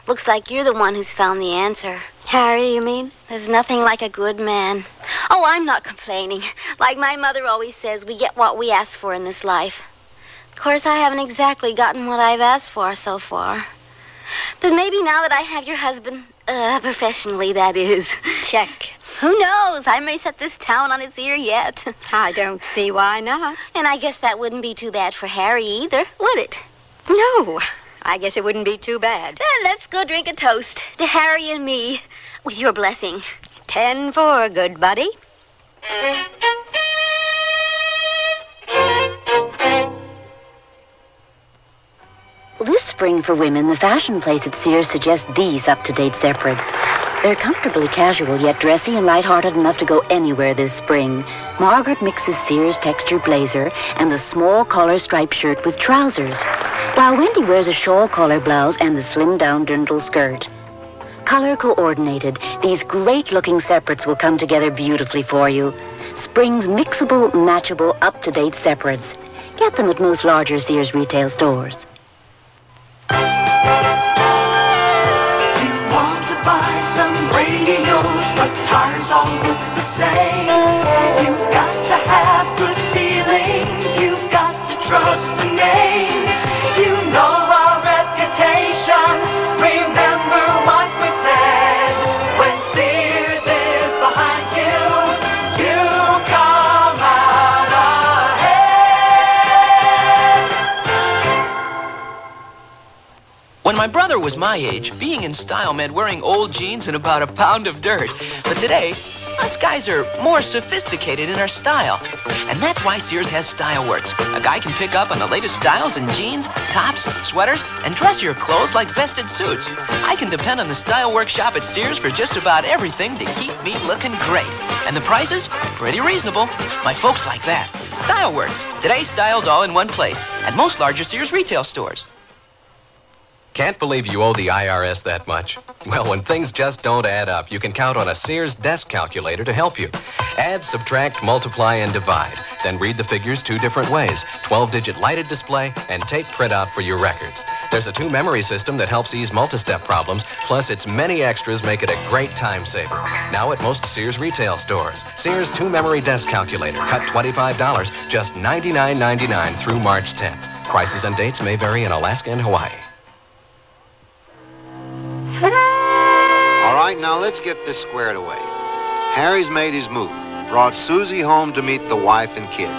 Looks like you're the one who's found the answer. Harry, you mean? There's nothing like a good man. Oh, I'm not complaining. Like my mother always says, we get what we ask for in this life. Of course, I haven't exactly gotten what I've asked for so far. But maybe now that I have your husband, professionally, that is. Check. Who knows? I may set this town on its ear yet. I don't see why not. And I guess that wouldn't be too bad for Harry either, would it? No. I guess it wouldn't be too bad. Then let's go drink a toast to Harry and me, with your blessing. 10-4, good buddy. This spring for women, the fashion place at Sears suggests these up-to-date separates. They're comfortably casual, yet dressy and light-hearted enough to go anywhere this spring. Margaret mixes Sears texture blazer and the small collar striped shirt with trousers, while Wendy wears a shawl collar blouse and the slimmed-down dirndl skirt. Color coordinated, these great-looking separates will come together beautifully for you. Spring's mixable, matchable, up-to-date separates. Get them at most larger Sears retail stores. Buy some radios, but tires all look the same. You've got to have good feelings. You've got to trust the name. You know our reputation. Remember what we said. When Sears is behind you, you come out ahead. When my brother was my age, being in style meant wearing old jeans and about a pound of dirt. But today, us guys are more sophisticated in our style. And that's why Sears has Style Works. A guy can pick up on the latest styles in jeans, tops, sweaters, and dressier clothes like vested suits. I can depend on the Style Works shop at Sears for just about everything to keep me looking great. And the prices? Pretty reasonable. My folks like that. Style Works. Today's style's all in one place. At most larger Sears retail stores. Can't believe you owe the IRS that much? Well, when things just don't add up, you can count on a Sears desk calculator to help you. Add, subtract, multiply, and divide. Then read the figures 2 different ways. 12-digit lighted display and tape printout for your records. There's a 2-memory system that helps ease multi-step problems, plus its many extras make it a great time saver. Now at most Sears retail stores. Sears 2-memory desk calculator. Cut $25, just $99.99 through March 10th. Prices and dates may vary in Alaska and Hawaii. All right, now let's get this squared away. Harry's made his move. Brought Susie home to meet the wife and kids.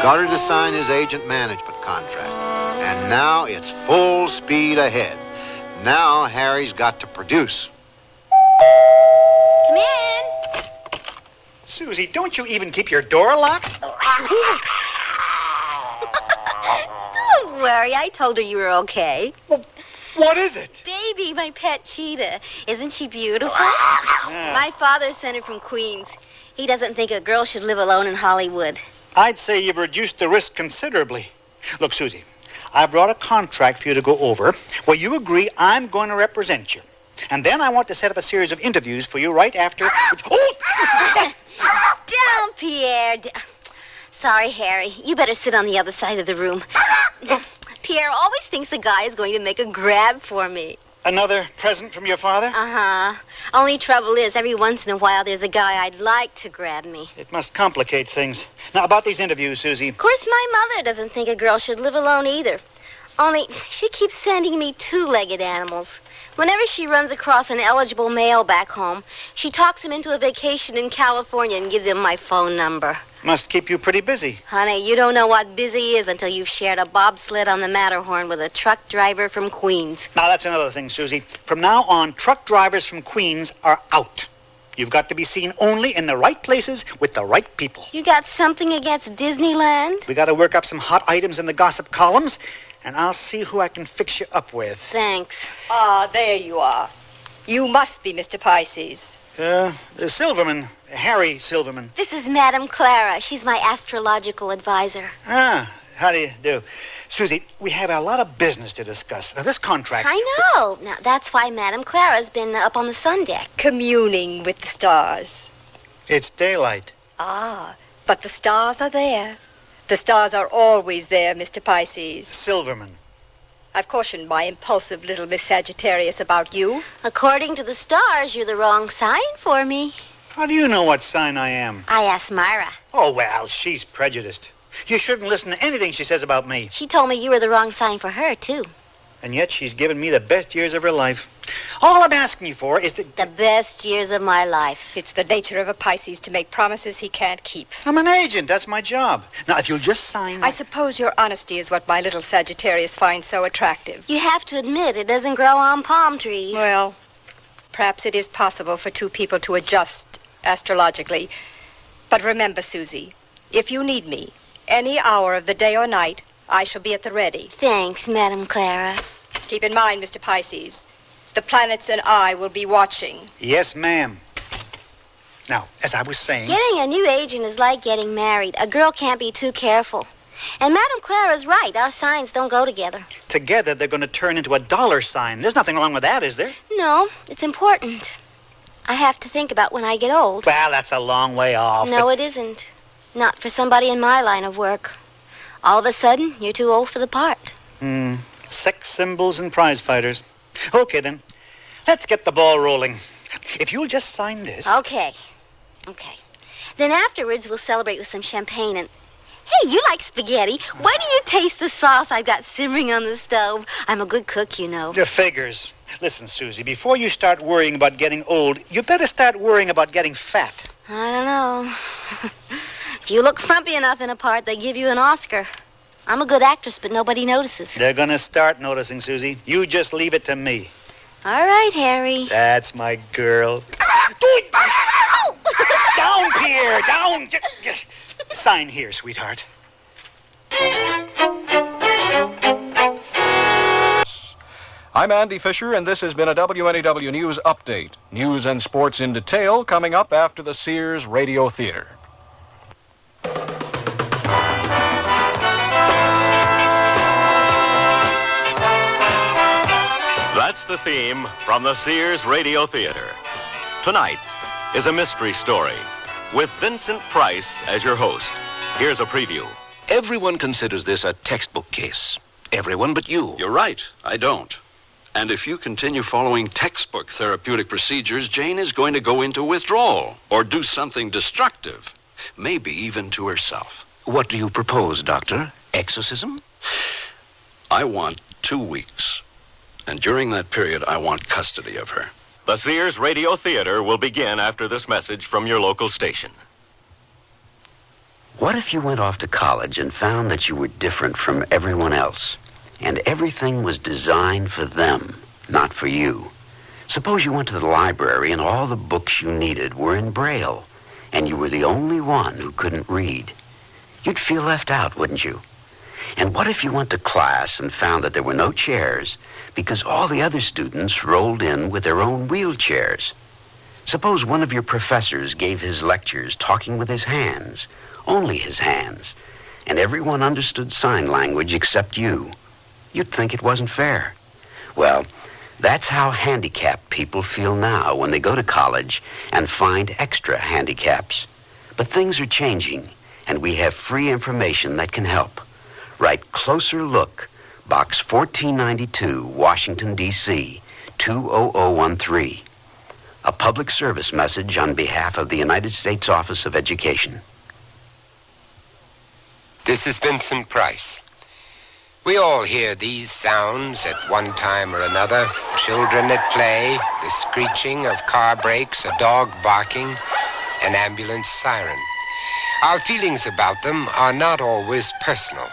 Got her to sign his agent management contract. And now it's full speed ahead. Now Harry's got to produce. Come in. Susie, don't you even keep your door locked? Don't worry, I told her you were okay. Well, what is it? Baby, my pet cheetah. Isn't she beautiful? My father sent her from Queens. He doesn't think a girl should live alone in Hollywood. I'd say you've reduced the risk considerably. Look, Susie, I brought a contract for you to go over where you agree I'm going to represent you. And then I want to set up a series of interviews for you right after... Down, Pierre. Sorry, Harry. You better sit on the other side of the room. Pierre always thinks a guy is going to make a grab for me. Another present from your father? Uh-huh. Only trouble is, every once in a while, there's a guy I'd like to grab me. It must complicate things. Now, about these interviews, Susie. Of course, my mother doesn't think a girl should live alone either. Only, she keeps sending me two-legged animals. Whenever she runs across an eligible male back home, she talks him into a vacation in California and gives him my phone number. Must keep you pretty busy. Honey, you don't know what busy is until you've shared a bobsled on the Matterhorn with a truck driver from Queens. Now, that's another thing, Susie. From now on, truck drivers from Queens are out. You've got to be seen only in the right places with the right people. You got something against Disneyland? We got to work up some hot items in the gossip columns, and I'll see who I can fix you up with. Thanks. Ah, there you are. You must be Mr. Pisces. Silverman. Harry Silverman. This is Madame Clara. She's my astrological advisor. Ah, how do you do? Susie, we have a lot of business to discuss. Now, this contract... I know. Now, that's why Madame Clara's been up on the sun deck. Communing with the stars. It's daylight. Ah, but the stars are there. The stars are always there, Mr. Pisces. Silverman. I've cautioned my impulsive little Miss Sagittarius about you. According to the stars, you're the wrong sign for me. How do you know what sign I am? I asked Myra. Oh, well, she's prejudiced. You shouldn't listen to anything she says about me. She told me you were the wrong sign for her, too. And yet she's given me the best years of her life. All I'm asking you for is the best years of my life. It's the nature of a Pisces to make promises he can't keep. I'm an agent. That's my job. Now, if you'll just sign... I suppose your honesty is what my little Sagittarius finds so attractive. You have to admit it doesn't grow on palm trees. Well, perhaps it is possible for two people to adjust astrologically. But remember, Susie, if you need me, any hour of the day or night, I shall be at the ready. Thanks, Madame Clara. Keep in mind, Mr. Pisces, the planets and I will be watching. Yes, ma'am. Now, as I was saying... Getting a new agent is like getting married. A girl can't be too careful. And Madame Clara's right. Our signs don't go together. Together, they're going to turn into a dollar sign. There's nothing wrong with that, is there? No, it's important. I have to think about when I get old. Well, that's a long way off. No, it isn't. Not for somebody in my line of work. All of a sudden, you're too old for the part. Sex symbols and prize fighters. Okay, then. Let's get the ball rolling. If you'll just sign this... Okay. Then afterwards, we'll celebrate with some champagne and... Hey, you like spaghetti. Why do you taste the sauce I've got simmering on the stove? I'm a good cook, you know. The figures. Listen, Susie, before you start worrying about getting old, you better start worrying about getting fat. I don't know. If you look frumpy enough in a part, they give you an Oscar. I'm a good actress, but nobody notices. They're going to start noticing, Susie. You just leave it to me. All right, Harry. That's my girl. Down, Pierre, down. Just sign here, sweetheart. I'm Andy Fisher, and this has been a WNEW News Update. News and sports in detail coming up after the Sears Radio Theater. That's the theme from the Sears Radio Theater. Tonight is a mystery story with Vincent Price as your host. Here's a preview. Everyone considers this a textbook case. Everyone but you. You're right. I don't. And if you continue following textbook therapeutic procedures, Jane is going to go into withdrawal or do something destructive, maybe even to herself. What do you propose, Doctor? Exorcism? I want 2 weeks. And during that period, I want custody of her. The Sears Radio Theater will begin after this message from your local station. What if you went off to college and found that you were different from everyone else? And everything was designed for them, not for you. Suppose you went to the library and all the books you needed were in Braille, and you were the only one who couldn't read. You'd feel left out, wouldn't you? And what if you went to class and found that there were no chairs because all the other students rolled in with their own wheelchairs? Suppose one of your professors gave his lectures talking with his hands, only his hands, and everyone understood sign language except you. You'd think it wasn't fair. Well, that's how handicapped people feel now when they go to college and find extra handicaps. But things are changing, and we have free information that can help. Write Closer Look, Box 1492, Washington, D.C., 20013. A public service message on behalf of the United States Office of Education. This is Vincent Price. We all hear these sounds at one time or another. Children at play, the screeching of car brakes, a dog barking, an ambulance siren. Our feelings about them are not always personal.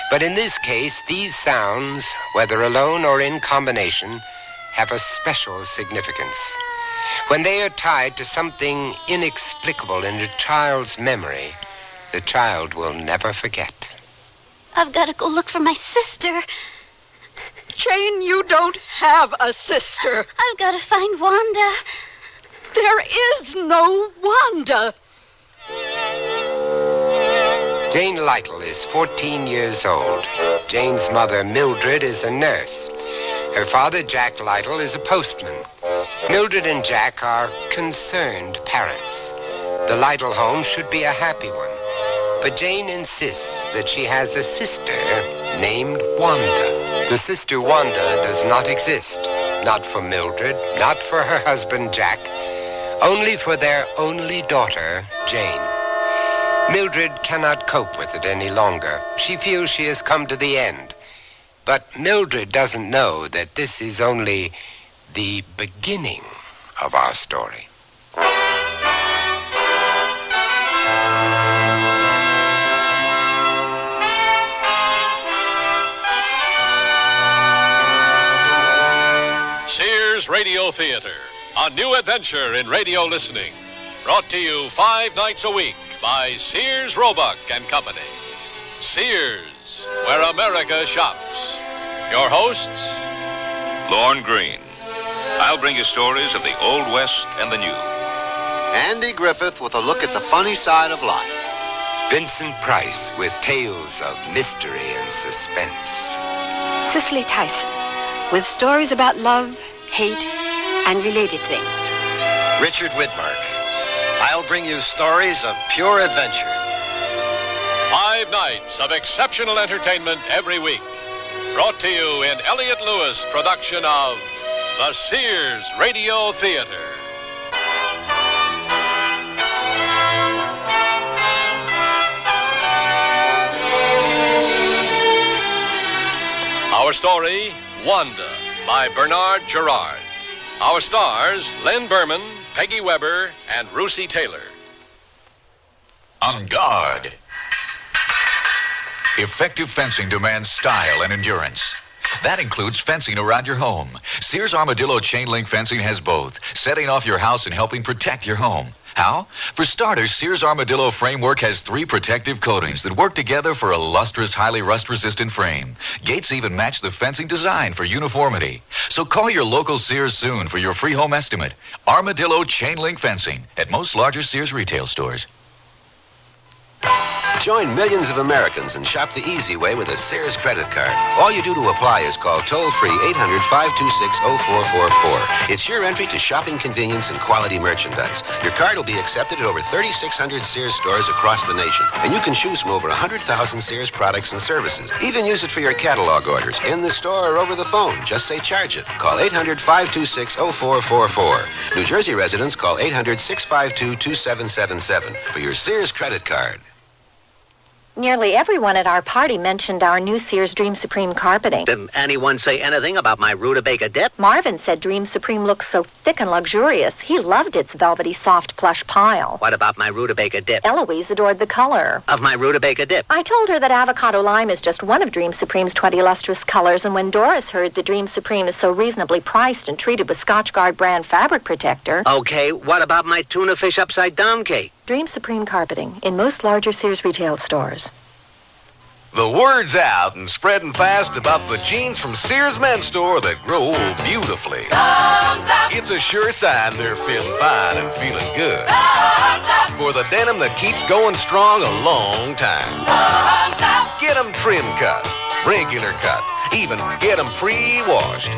But in this case, these sounds, whether alone or in combination, have a special significance. When they are tied to something inexplicable in a child's memory, the child will never forget. I've got to go look for my sister. Jane, you don't have a sister. I've got to find Wanda. There is no Wanda. Jane Lytle is 14 years old. Jane's mother, Mildred, is a nurse. Her father, Jack Lytle, is a postman. Mildred and Jack are concerned parents. The Lytle home should be a happy one. But Jane insists that she has a sister named Wanda. The sister Wanda does not exist. Not for Mildred, not for her husband, Jack. Only for their only daughter, Jane. Mildred cannot cope with it any longer. She feels she has come to the end. But Mildred doesn't know that this is only the beginning of our story. Sears Radio Theater, a new adventure in radio listening. Brought to you 5 nights a week by Sears Roebuck and Company. Sears, where America shops. Your hosts, Lorne Green. I'll bring you stories of the Old West and the New. Andy Griffith with a look at the funny side of life. Vincent Price with tales of mystery and suspense. Cicely Tyson with stories about love, hate, and related things. Richard Widmark. I'll bring you stories of pure adventure. 5 nights of exceptional entertainment every week. Brought to you in Elliott Lewis production of the Sears Radio Theater. Our story, Wanda, by Bernard Gerard. Our stars, Len Berman, Peggy Weber, and Russi Taylor. On guard. Effective fencing demands style and endurance. That includes fencing around your home. Sears Armadillo chain link fencing has both, setting off your house and helping protect your home. How? For starters, Sears Armadillo framework has 3 protective coatings that work together for a lustrous, highly rust-resistant frame. Gates even match the fencing design for uniformity. So call your local Sears soon for your free home estimate. Armadillo chain link fencing at most larger Sears retail stores. Join millions of Americans and shop the easy way with a Sears credit card. All you do to apply is call toll-free 800-526-0444. It's your entry to shopping convenience and quality merchandise. Your card will be accepted at over 3,600 Sears stores across the nation. And you can choose from over 100,000 Sears products and services. Even use it for your catalog orders, in the store or over the phone. Just say charge it. Call 800-526-0444. New Jersey residents call 800-652-2777 for your Sears credit card. Nearly everyone at our party mentioned our new Sears Dream Supreme carpeting. Did anyone say anything about my rutabaga dip? Marvin said Dream Supreme looks so thick and luxurious. He loved its velvety, soft, plush pile. What about my rutabaga dip? Eloise adored the color of my rutabaga dip. I told her that avocado lime is just one of Dream Supreme's 20 lustrous colors, and when Doris heard that Dream Supreme is so reasonably priced and treated with Scotchgard brand fabric protector... Okay, what about my tuna fish upside down cake? Dream Supreme carpeting in most larger Sears retail stores. The word's out and spreading fast about the jeans from Sears Men's Store that grow beautifully. It's a sure sign they're feeling fine and feeling good. For the denim that keeps going strong a long time. Get them trim cut, regular cut, even get them pre-washed.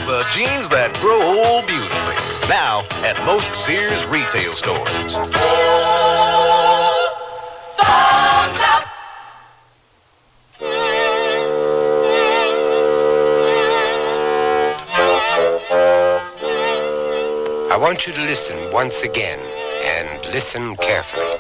The jeans that grow beautifully. Now at most Sears retail stores. I want you to listen once again, and listen carefully.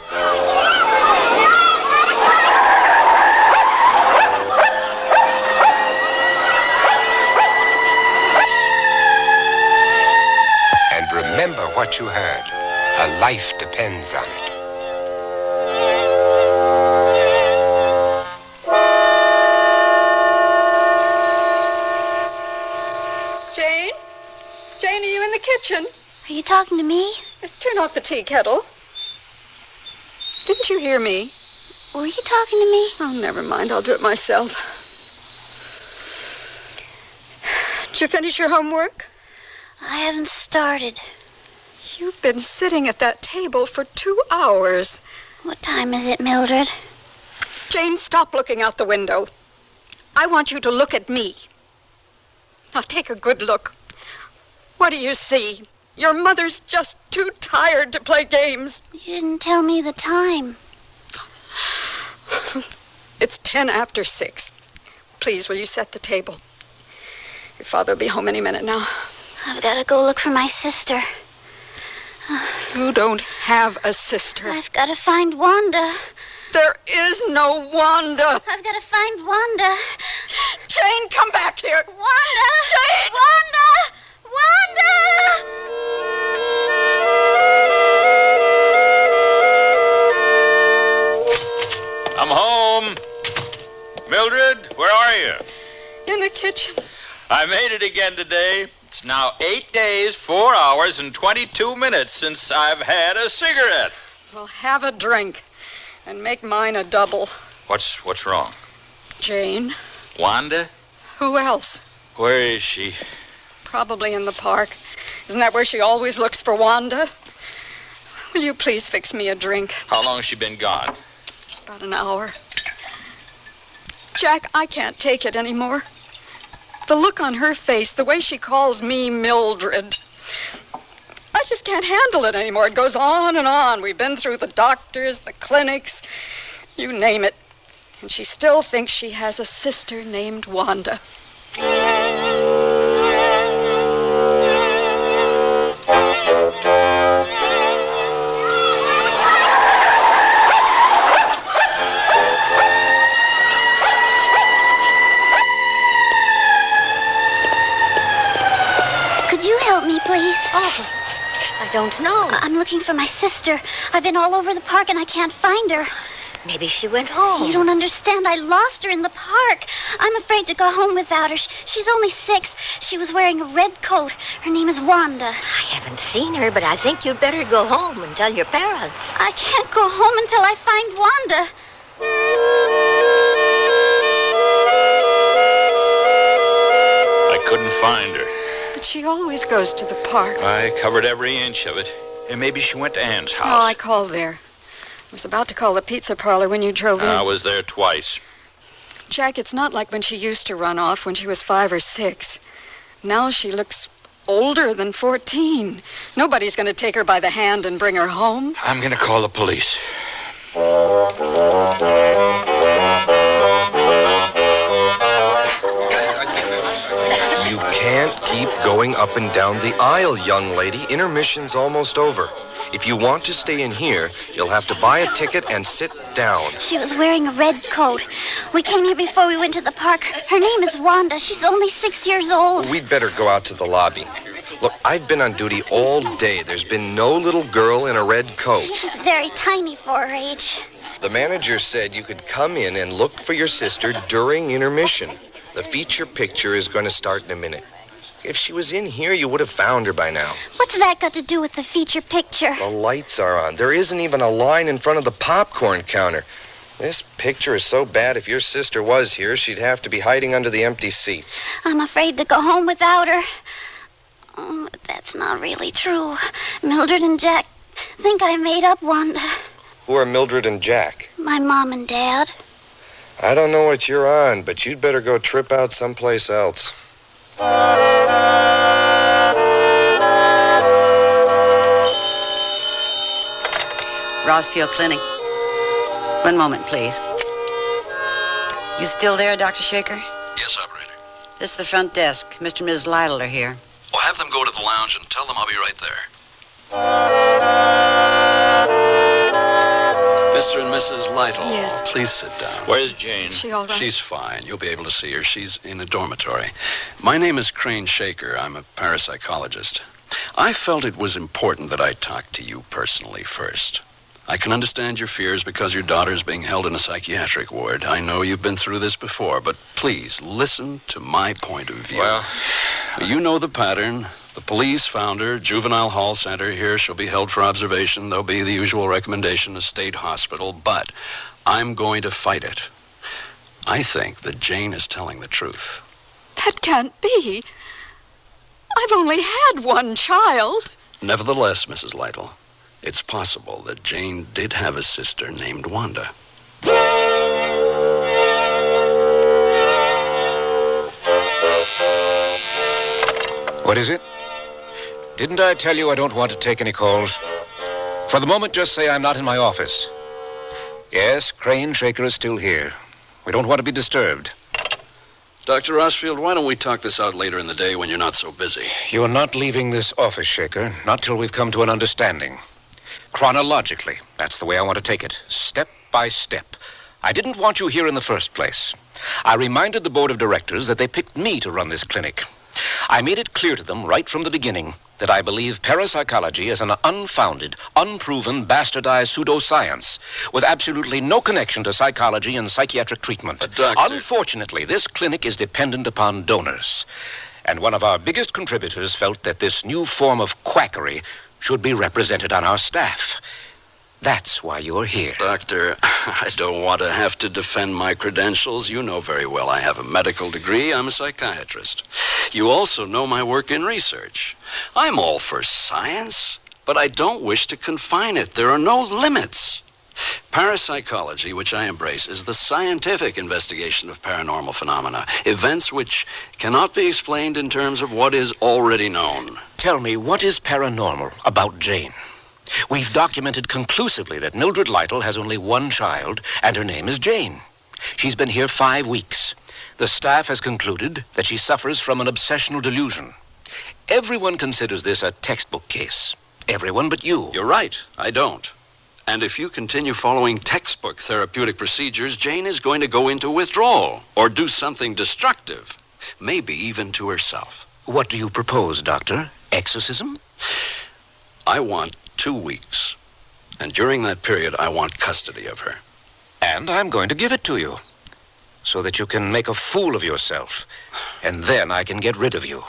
And remember what you heard. A life depends on it. Jane? Jane, are you in the kitchen? Are you talking to me? Just turn off the tea kettle. Didn't you hear me? Were you talking to me? Oh, never mind. I'll do it myself. Did you finish your homework? I haven't started. You've been sitting at that table for 2 hours. What time is it, Mildred? Jane, stop looking out the window. I want you to look at me. Now take a good look. What do you see? Your mother's just too tired to play games. You didn't tell me the time. It's 10 after 6. Please, will you set the table? Your father will be home any minute now. I've got to go look for my sister. You don't have a sister. I've got to find Wanda. There is no Wanda. I've got to find Wanda. Jane, come back here. Wanda! Jane! Wanda! Wanda! I'm home. Mildred, where are you? In the kitchen. I made it again today. It's now 8 days, 4 hours, and 22 minutes since I've had a cigarette. Well, have a drink and make mine a double. What's wrong? Jane. Wanda? Who else? Where is she? Probably in the park. Isn't that where she always looks for Wanda? Will you please fix me a drink? How long has she been gone? About an hour. Jack, I can't take it anymore. The look on her face, the way she calls me Mildred. I just can't handle it anymore. It goes on and on. We've been through the doctors, the clinics, you name it. And she still thinks she has a sister named Wanda. Could you help me, please? Oh, I don't know. I'm looking for my sister. I've been all over the park and I can't find her. Maybe she went home. You don't understand. I lost her in the park. I'm afraid to go home without her. She's only 6. She was wearing a red coat. Her name is Wanda. I haven't seen her, but I think you'd better go home and tell your parents. I can't go home until I find Wanda. I couldn't find her. But she always goes to the park. I covered every inch of it. And maybe she went to Ann's house. No, I called there. I was about to call the pizza parlor when you drove in. I was there twice. Jack, it's not like when she used to run off when she was 5 or 6. Now she looks older than 14. Nobody's going to take her by the hand and bring her home. I'm going to call the police. You can't Keep going up and down the aisle, young lady. Intermission's almost over. If you want to stay in here, you'll have to buy a ticket and sit down. She was wearing a red coat. We came here before we went to the park. Her name is Wanda. She's only 6 years old. We'd better go out to the lobby. Look, I've been on duty all day. There's been no little girl in a red coat. She's very tiny for her age. The manager said you could come in and look for your sister during intermission. The feature picture is going to start in a minute. If she was in here, you would have found her by now. What's that got to do with the feature picture? The lights are on. There isn't even a line in front of the popcorn counter. This picture is so bad, if your sister was here, she'd have to be hiding under the empty seats. I'm afraid to go home without her. Oh, but that's not really true. Mildred and Jack think I made up Wanda. Who are Mildred and Jack? My mom and dad. I don't know what you're on, but you'd better go trip out someplace else. Rossfield Clinic. One moment, please. You still there, Dr. Shaker? Yes, operator. This is the front desk. Mr. and Mrs. Lytle are here. Well, have them go to the lounge and tell them I'll be right there. Mr. and Mrs. Lytle. Yes. Please sit down. Where's Jane? Is she all right? She's fine. You'll be able to see her. She's in a dormitory. My name is Crane Shaker. I'm a parapsychologist. I felt it was important that I talk to you personally first. I can understand your fears because your daughter's being held in a psychiatric ward. I know you've been through this before, but please listen to my point of view. Well, you know the pattern. The police found her. Juvenile hall sent her here. She'll be held for observation. There'll be the usual recommendation, a state hospital. But I'm going to fight it. I think that Jane is telling the truth. That can't be. I've only had one child. Nevertheless, Mrs. Lytle, it's possible that Jane did have a sister named Wanda. What is it? Didn't I tell you I don't want to take any calls? For the moment, just say I'm not in my office. Yes, Crane Shaker is still here. We don't want to be disturbed. Dr. Rossfield, why don't we talk this out later in the day when you're not so busy? You're not leaving this office, Shaker, not till we've come to an understanding. Chronologically, that's the way I want to take it, step by step. I didn't want you here in the first place. I reminded the board of directors that they picked me to run this clinic. I made it clear to them right from the beginning that I believe parapsychology is an unfounded, unproven, bastardized pseudoscience with absolutely no connection to psychology and psychiatric treatment. Doctor. Unfortunately, this clinic is dependent upon donors. And one of our biggest contributors felt that this new form of quackery should be represented on our staff. That's why you're here. Doctor, I don't want to have to defend my credentials. You know very well I have a medical degree. I'm a psychiatrist. You also know my work in research. I'm all for science, but I don't wish to confine it. There are no limits. Parapsychology, which I embrace, is the scientific investigation of paranormal phenomena, events which cannot be explained in terms of what is already known. Tell me, what is paranormal about Jane? We've documented conclusively that Mildred Lytle has only one child, and her name is Jane. She's been here 5 weeks. The staff has concluded that she suffers from an obsessional delusion. Everyone considers this a textbook case. Everyone but you. You're right. I don't. And if you continue following textbook therapeutic procedures, Jane is going to go into withdrawal or do something destructive, maybe even to herself. What do you propose, Doctor? Exorcism? I want 2 weeks. And during that period, I want custody of her. And I'm going to give it to you, so that you can make a fool of yourself. And then I can get rid of you.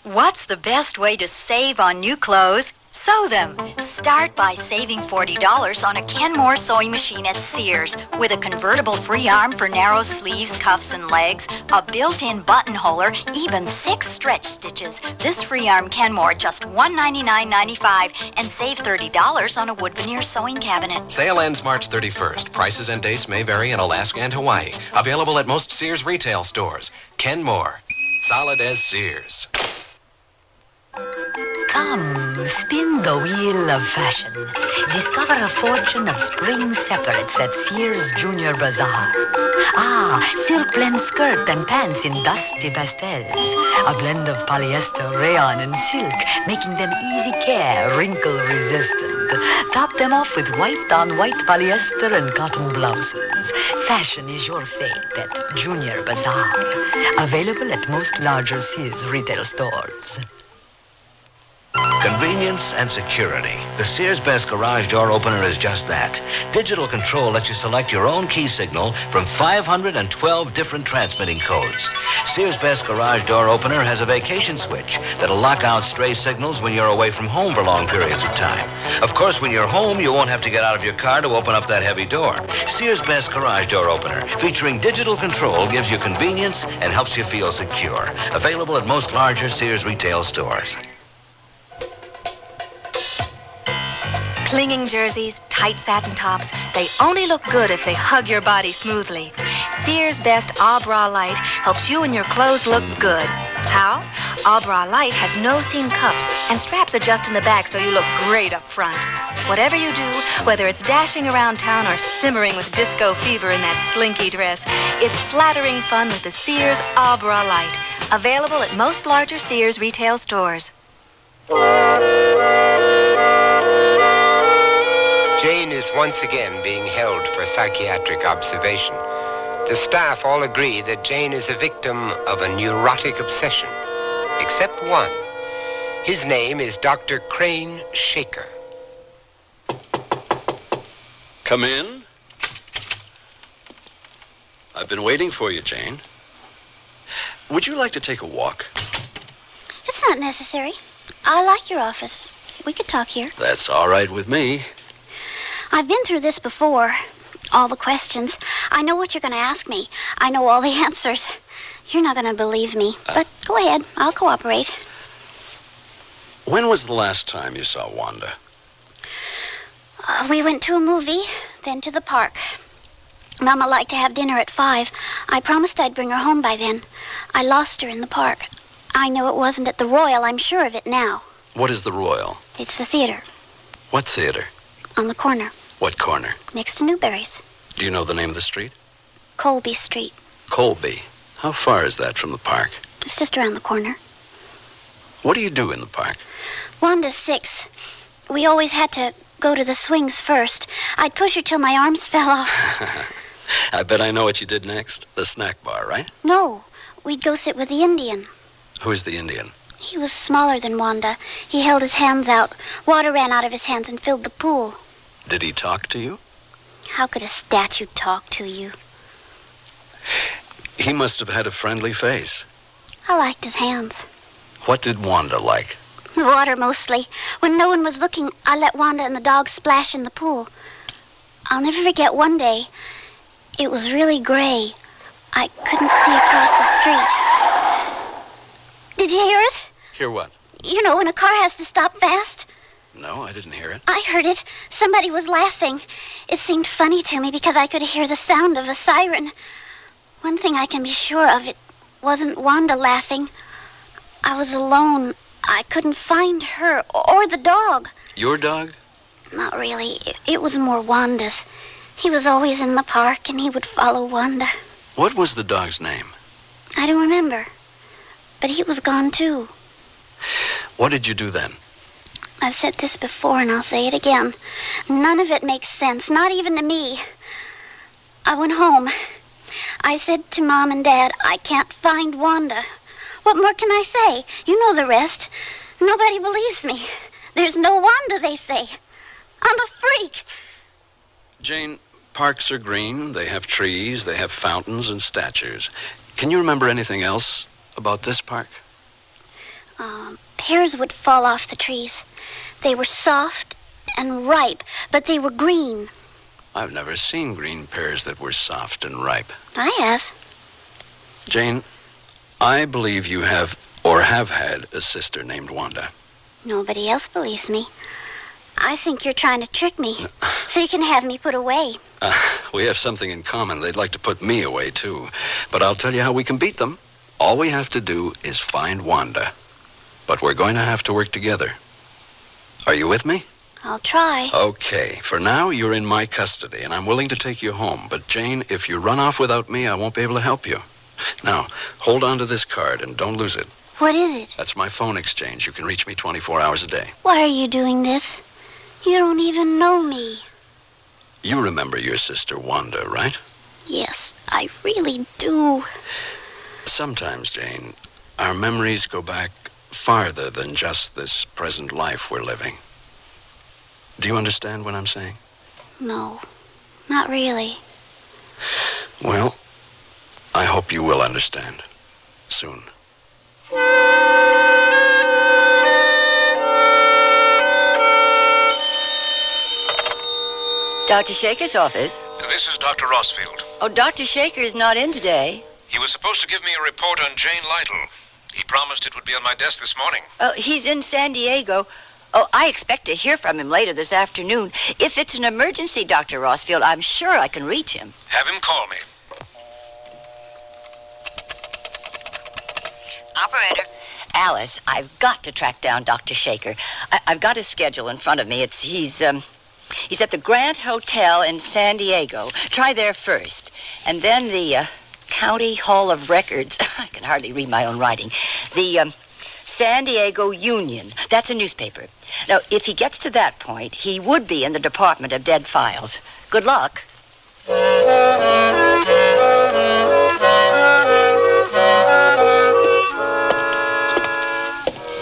What's the best way to save on new clothes? Sew them. Start by saving $40 on a Kenmore sewing machine at Sears with a convertible free arm for narrow sleeves, cuffs, and legs, a built-in buttonholer, even 6 stretch stitches. This free arm Kenmore just $199.95 and save $30 on a wood veneer sewing cabinet. Sale ends March 31st. Prices and dates may vary in Alaska and Hawaii. Available at most Sears retail stores. Kenmore. Solid as Sears. Come, spin the wheel of fashion. Discover a fortune of spring separates at Sears Junior Bazaar. Silk blend skirt and pants in dusty pastels. A blend of polyester, rayon, and silk, making them easy care, wrinkle resistant. Top them off with white-on-white polyester and cotton blouses. Fashion is your fate at Junior Bazaar. Available at most larger Sears retail stores. Convenience and security. The Sears Best Garage Door Opener is just that. Digital control lets you select your own key signal from 512 different transmitting codes. Sears Best Garage Door Opener has a vacation switch that'll lock out stray signals when you're away from home for long periods of time. Of course, when you're home, you won't have to get out of your car to open up that heavy door. Sears Best Garage Door Opener, featuring digital control, gives you convenience and helps you feel secure. Available at most larger Sears retail stores. Clinging jerseys, tight satin tops, they only look good if they hug your body smoothly. Sears Best Bra Light helps you and your clothes look good. How? Bra Light has no seam cups, and straps adjust in the back so you look great up front. Whatever you do, whether it's dashing around town or simmering with disco fever in that slinky dress, it's flattering fun with the Sears Bra Light. Available at most larger Sears retail stores. Jane is once again being held for psychiatric observation. The staff all agree that Jane is a victim of a neurotic obsession, except one. His name is Dr. Crane Shaker. Come in. I've been waiting for you, Jane. Would you like to take a walk? It's not necessary. I like your office. We could talk here. That's all right with me. I've been through this before. All the questions. I know what you're going to ask me. I know all the answers. You're not going to believe me. But go ahead. I'll cooperate. When was the last time you saw Wanda? We went to a movie, then to the park. Mama liked to have dinner at 5. I promised I'd bring her home by then. I lost her in the park. I know it wasn't at the Royal. I'm sure of it now. What is the Royal? It's the theater. What theater? On the corner. What corner? Next to Newberry's. Do you know the name of the street? Colby Street. Colby. How far is that from the park? It's just around the corner. What do you do in the park? Wanda's 6. We always had to go to the swings first. I'd push her till my arms fell off. I bet I know what you did next. The snack bar, right? No. We'd go sit with the Indian. Who is the Indian? He was smaller than Wanda. He held his hands out. Water ran out of his hands and filled the pool. Did he talk to you? How could a statue talk to you? He must have had a friendly face. I liked his hands. What did Wanda like? The water, mostly. When no one was looking, I let Wanda and the dog splash in the pool. I'll never forget one day. It was really gray. I couldn't see across the street. Did you hear it? Hear what? You know, when a car has to stop fast. No, I didn't hear it. I heard it. Somebody was laughing. It seemed funny to me because I could hear the sound of a siren. One thing I can be sure of, it wasn't Wanda laughing. I was alone. I couldn't find her or the dog. Your dog? Not really. It was more Wanda's. He was always in the park, and he would follow Wanda. What was the dog's name? I don't remember. But he was gone, too. What did you do then? I've said this before, and I'll say it again. None of it makes sense, not even to me. I went home. I said to Mom and Dad, I can't find Wanda. What more can I say? You know the rest. Nobody believes me. There's no Wanda, they say. I'm a freak. Jane, parks are green. They have trees. They have fountains and statues. Can you remember anything else about this park? Pears would fall off the trees. They were soft and ripe, but they were green. I've never seen green pears that were soft and ripe. I have. Jane, I believe you have or have had a sister named Wanda. Nobody else believes me. I think you're trying to trick me so you can have me put away. We have something in common. They'd like to put me away, too. But I'll tell you how we can beat them. All we have to do is find Wanda. But we're going to have to work together. Are you with me? I'll try. Okay. For now, you're in my custody, and I'm willing to take you home. But, Jane, if you run off without me, I won't be able to help you. Now, hold on to this card and don't lose it. What is it? That's my phone exchange. You can reach me 24 hours a day. Why are you doing this? You don't even know me. You remember your sister, Wanda, right? Yes, I really do. Sometimes, Jane, our memories go back farther than just this present life we're living. Do you understand what I'm saying? No, not really. Well, I hope you will understand soon. Dr. Shaker's office? This is Dr. Rossfield. Oh, Dr. Shaker is not in today. He was supposed to give me a report on Jane Lytle. He promised it would be on my desk this morning. He's in San Diego. Oh, I expect to hear from him later this afternoon. If it's an emergency, Dr. Rossfield, I'm sure I can reach him. Have him call me. Operator. Alice, I've got to track down Dr. Shaker. I've got his schedule in front of me. He's at the Grant Hotel in San Diego. Try there first. And then the County Hall of Records. I can hardly read my own writing. The San Diego Union. That's a newspaper. Now, if he gets to that point, he would be in the Department of Dead Files. Good luck.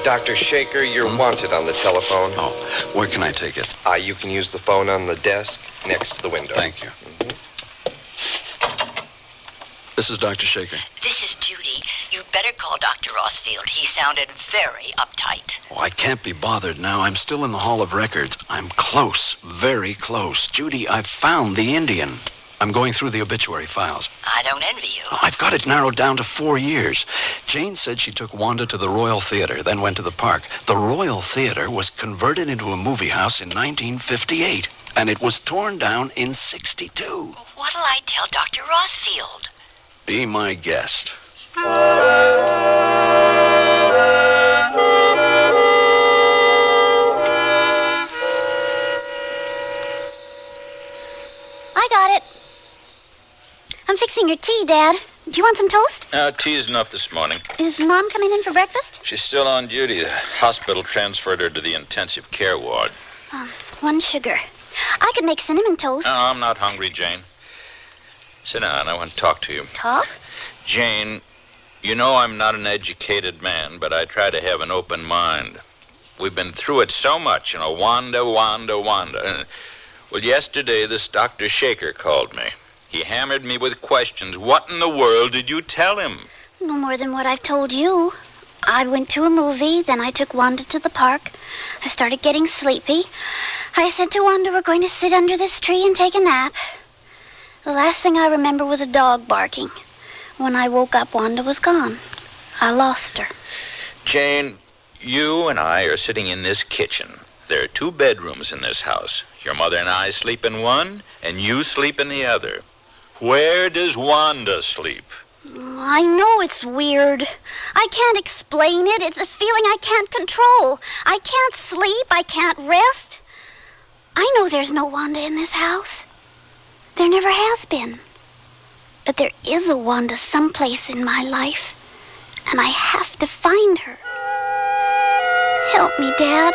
Dr. Shaker, you're wanted on the telephone. Oh, where can I take it? You can use the phone on the desk next to the window. Thank you. This is Dr. Shaker. This is Judy. You'd better call Dr. Rossfield. He sounded very uptight. Oh, I can't be bothered now. I'm still in the Hall of Records. I'm close, very close. Judy, I've found the Indian. I'm going through the obituary files. I don't envy you. I've got it narrowed down to 4 years. Jane said she took Wanda to the Royal Theater, then went to the park. The Royal Theater was converted into a movie house in 1958, and it was torn down in 62. What'll I tell Dr. Rossfield? Be my guest. I got it. I'm fixing your tea, Dad. Do you want some toast? Tea is enough this morning. Is Mom coming in for breakfast? She's still on duty. The hospital transferred her to the intensive care ward. 1 sugar. I could make cinnamon toast. No, I'm not hungry, Jane. Sit down. I want to talk to you. Talk? Jane, you know I'm not an educated man, but I try to have an open mind. We've been through it so much, Wanda. Well, yesterday this Dr. Shaker called me. He hammered me with questions. What in the world did you tell him? No more than what I've told you. I went to a movie, then I took Wanda to the park. I started getting sleepy. I said to Wanda, we're going to sit under this tree and take a nap. The last thing I remember was a dog barking. When I woke up, Wanda was gone. I lost her. Jane, you and I are sitting in this kitchen. There are 2 bedrooms in this house. Your mother and I sleep in one, and you sleep in the other. Where does Wanda sleep? I know it's weird. I can't explain it. It's a feeling I can't control. I can't sleep. I can't rest. I know there's no Wanda in this house. There never has been. But there is a Wanda someplace in my life, and I have to find her. Help me, Dad.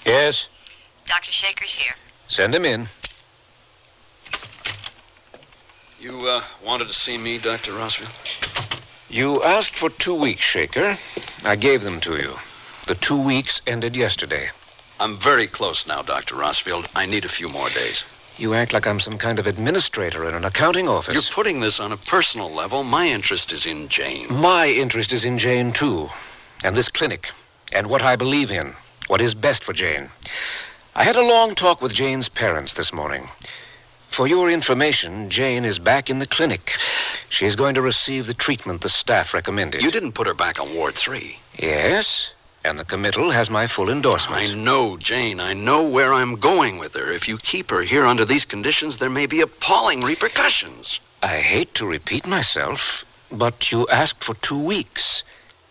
Yes? Dr. Shaker's here. Send him in. You wanted to see me, Dr. Rossfield? You asked for 2 weeks, Shaker. I gave them to you. The 2 weeks ended yesterday. I'm very close now, Dr. Rossfield. I need a few more days. You act like I'm some kind of administrator in an accounting office. You're putting this on a personal level. My interest is in Jane. My interest is in Jane, too. And this clinic. And what I believe in. What is best for Jane. I had a long talk with Jane's parents this morning. For your information, Jane is back in the clinic. She is going to receive the treatment the staff recommended. You didn't put her back on Ward 3. Yes. And the committal has my full endorsement. I know, Jane. I know where I'm going with her. If you keep her here under these conditions, there may be appalling repercussions. I hate to repeat myself, but you asked for 2 weeks.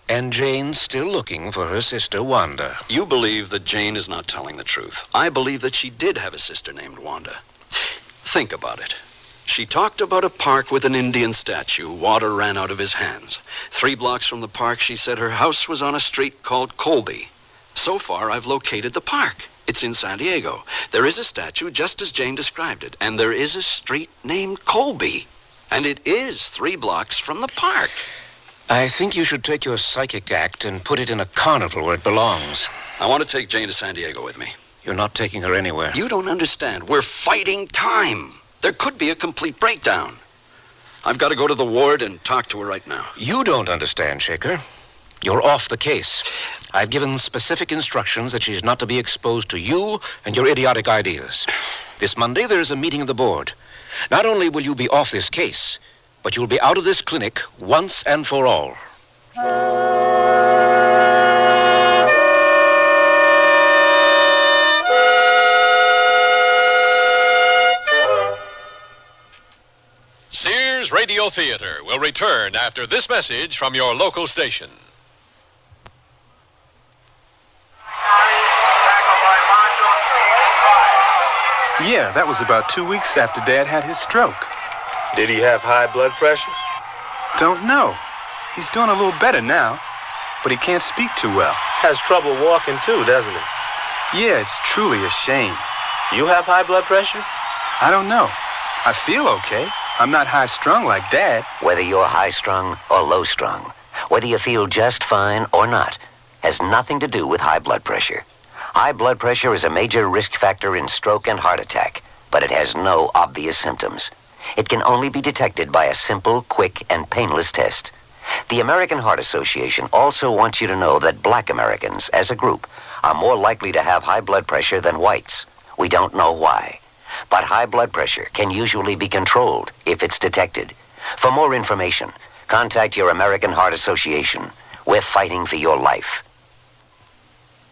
And Jane's still looking for her sister, Wanda. You believe that Jane is not telling the truth. I believe that she did have a sister named Wanda. Think about it. She talked about a park with an Indian statue. Water ran out of his hands. 3 blocks from the park, she said her house was on a street called Colby. So far, I've located the park. It's in San Diego. There is a statue just as Jane described it. And there is a street named Colby. And it is 3 blocks from the park. I think you should take your psychic act and put it in a carnival where it belongs. I want to take Jane to San Diego with me. You're not taking her anywhere. You don't understand. We're fighting time. There could be a complete breakdown. I've got to go to the ward and talk to her right now. You don't understand, Shaker. You're off the case. I've given specific instructions that she's not to be exposed to you and your idiotic ideas. This Monday, there's a meeting of the board. Not only will you be off this case, but you'll be out of this clinic once and for all. Sears Radio Theater will return after this message from your local station. Yeah, that was about 2 weeks after Dad had his stroke. Did he have high blood pressure? Don't know. He's doing a little better now, but he can't speak too well. Has trouble walking too, doesn't he? Yeah, it's truly a shame. You have high blood pressure? I don't know. I feel okay. I'm not high-strung like Dad. Whether you're high-strung or low-strung, whether you feel just fine or not, has nothing to do with high blood pressure. High blood pressure is a major risk factor in stroke and heart attack, but it has no obvious symptoms. It can only be detected by a simple, quick, and painless test. The American Heart Association also wants you to know that black Americans, as a group, are more likely to have high blood pressure than whites. We don't know why. But high blood pressure can usually be controlled if it's detected. For more information, contact your American Heart Association. We're fighting for your life.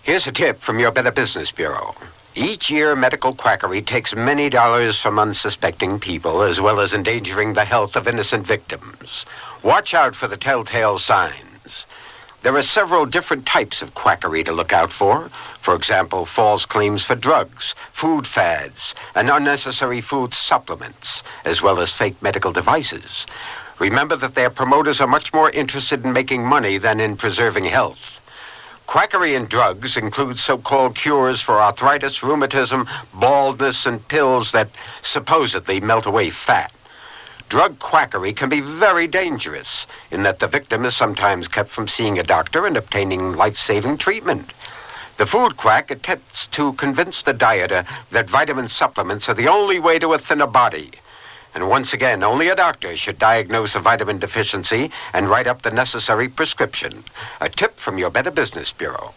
Here's a tip from your Better Business Bureau. Each year, medical quackery takes many dollars from unsuspecting people, as well as endangering the health of innocent victims. Watch out for the telltale signs. There are several different types of quackery to look out for. For example, false claims for drugs, food fads, and unnecessary food supplements, as well as fake medical devices. Remember that their promoters are much more interested in making money than in preserving health. Quackery in drugs includes so-called cures for arthritis, rheumatism, baldness, and pills that supposedly melt away fat. Drug quackery can be very dangerous in that the victim is sometimes kept from seeing a doctor and obtaining life-saving treatment. The food quack attempts to convince the dieter that vitamin supplements are the only way to a thinner body. And once again, only a doctor should diagnose a vitamin deficiency and write up the necessary prescription. A tip from your Better Business Bureau.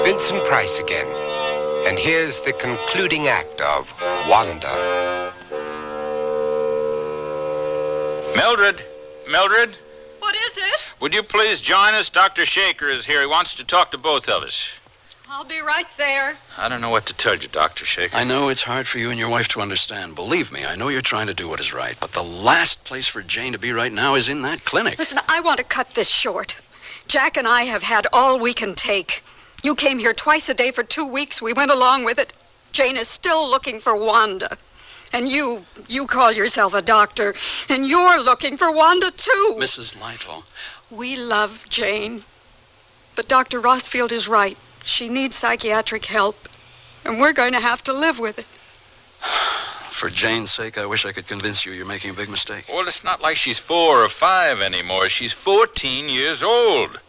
Vincent Price again. And here's the concluding act of Wanda. Mildred? What is it? Would you please join us? Dr. Shaker is here. He wants to talk to both of us. I'll be right there. I don't know what to tell you, Dr. Shaker. I know it's hard for you and your wife to understand. Believe me, I know you're trying to do what is right. But the last place for Jane to be right now is in that clinic. Listen, I want to cut this short. Jack and I have had all we can take. You came here twice a day for 2 weeks. We went along with it. Jane is still looking for Wanda. And you call yourself a doctor, and you're looking for Wanda, too. Mrs. Lytle. We love Jane. But Dr. Rossfield is right. She needs psychiatric help, and we're going to have to live with it. For Jane's sake, I wish I could convince you you're making a big mistake. Well, it's not like she's 4 or 5 anymore. She's 14 years old.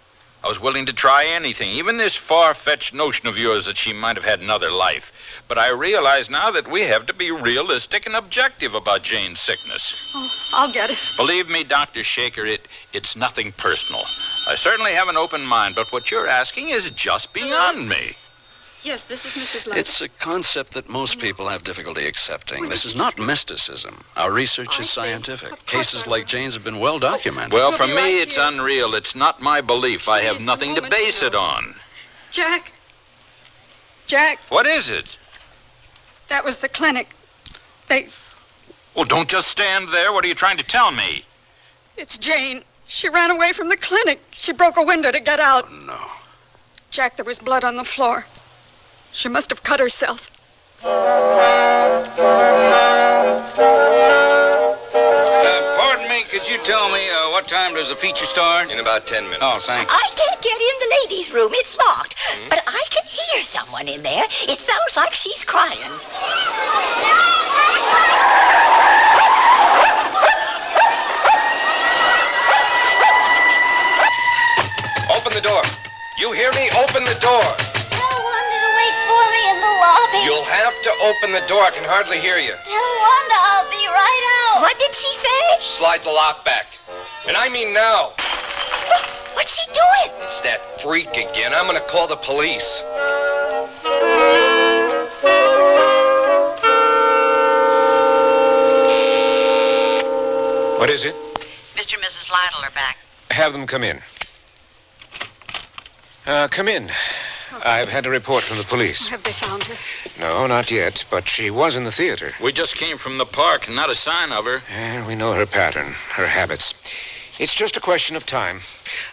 I was willing to try anything, even this far-fetched notion of yours that she might have had another life. But I realize now that we have to be realistic and objective about Jane's sickness. Oh, I'll get it. Believe me, Dr. Shaker, it's nothing personal. I certainly have an open mind, but what you're asking is just beyond me. Yes, this is Mrs. Lytle. It's a concept that most people have difficulty accepting. This is not mysticism. Our research is scientific. Cases like Jane's have been well documented. Well, for me, it's unreal. It's not my belief. I have nothing to base it on. Jack. Jack. What is it? That was the clinic. Well, don't just stand there. What are you trying to tell me? It's Jane. She ran away from the clinic. She broke a window to get out. Oh, no. Jack, there was blood on the floor. She must have cut herself. Pardon me, could you tell me what time does the feature start? In about 10 minutes. Oh, thanks. I can't get in the ladies' room. It's locked. But I can hear someone in there. It sounds like she's crying. Open the door. You hear me? Open the door. Tell Wanda to wait for me in the lobby. You'll have to open the door. I can hardly hear you. Tell Wanda I'll be right out. What did she say? Slide the lock back. And I mean now. What's she doing? It's that freak again. I'm going to call the police. What is it? Mr. and Mrs. Lytle are back. Have them come in. Come in. I've had a report from the police. Have they found her? No, not yet, but she was in the theater. We just came from the park, not a sign of her. We know her pattern, her habits. It's just a question of time.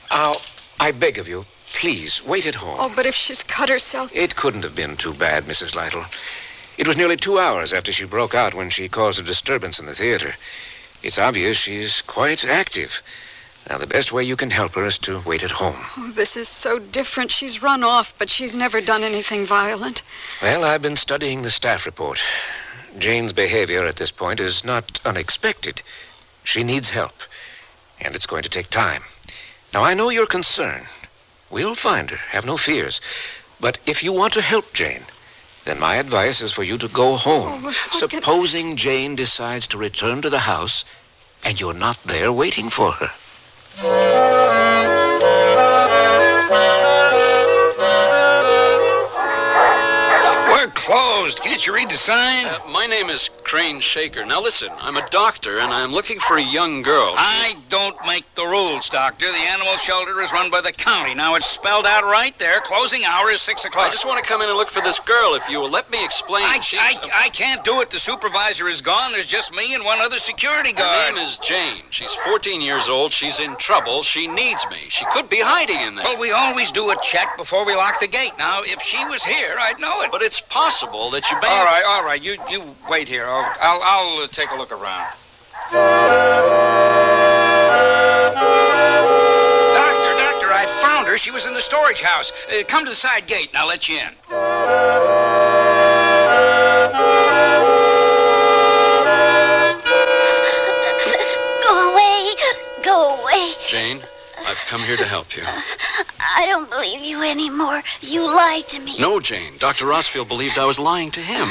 I beg of you, please, wait at home. Oh, but if she's cut herself... It couldn't have been too bad, Mrs. Lytle. It was nearly 2 hours after she broke out when she caused a disturbance in the theater. It's obvious she's quite active. Now, the best way you can help her is to wait at home. Oh, this is so different. She's run off, but she's never done anything violent. Well, I've been studying the staff report. Jane's behavior at this point is not unexpected. She needs help, and it's going to take time. Now, I know you're concerned. We'll find her, have no fears. But if you want to help Jane, then my advice is for you to go home. Supposing Jane decides to return to the house, and you're not there waiting for her. We're closed. Can't you read the sign? My name is Crane Shaker. Now listen, I'm a doctor, and I'm looking for a young girl. I don't make the rules, Doctor. The animal shelter is run by the county. Now, it's spelled out right there. Closing hour is 6 o'clock. I just want to come in and look for this girl, if you will. Let me explain. I can't do it. The supervisor is gone. There's just me and one other security guard. Her name is Jane. She's 14 years old. She's in trouble. She needs me. She could be hiding in there. Well, we always do a check before we lock the gate. Now, if she was here, I'd know it. But it's possible that you may... All right. You wait here. I'll take a look around. Doctor, I found her. She was in the storage house. Come to the side gate, and I'll let you in. Go away. Jane, I've come here to help you. I don't believe you anymore. You lied to me. No, Jane. Dr. Rossfield believed I was lying to him.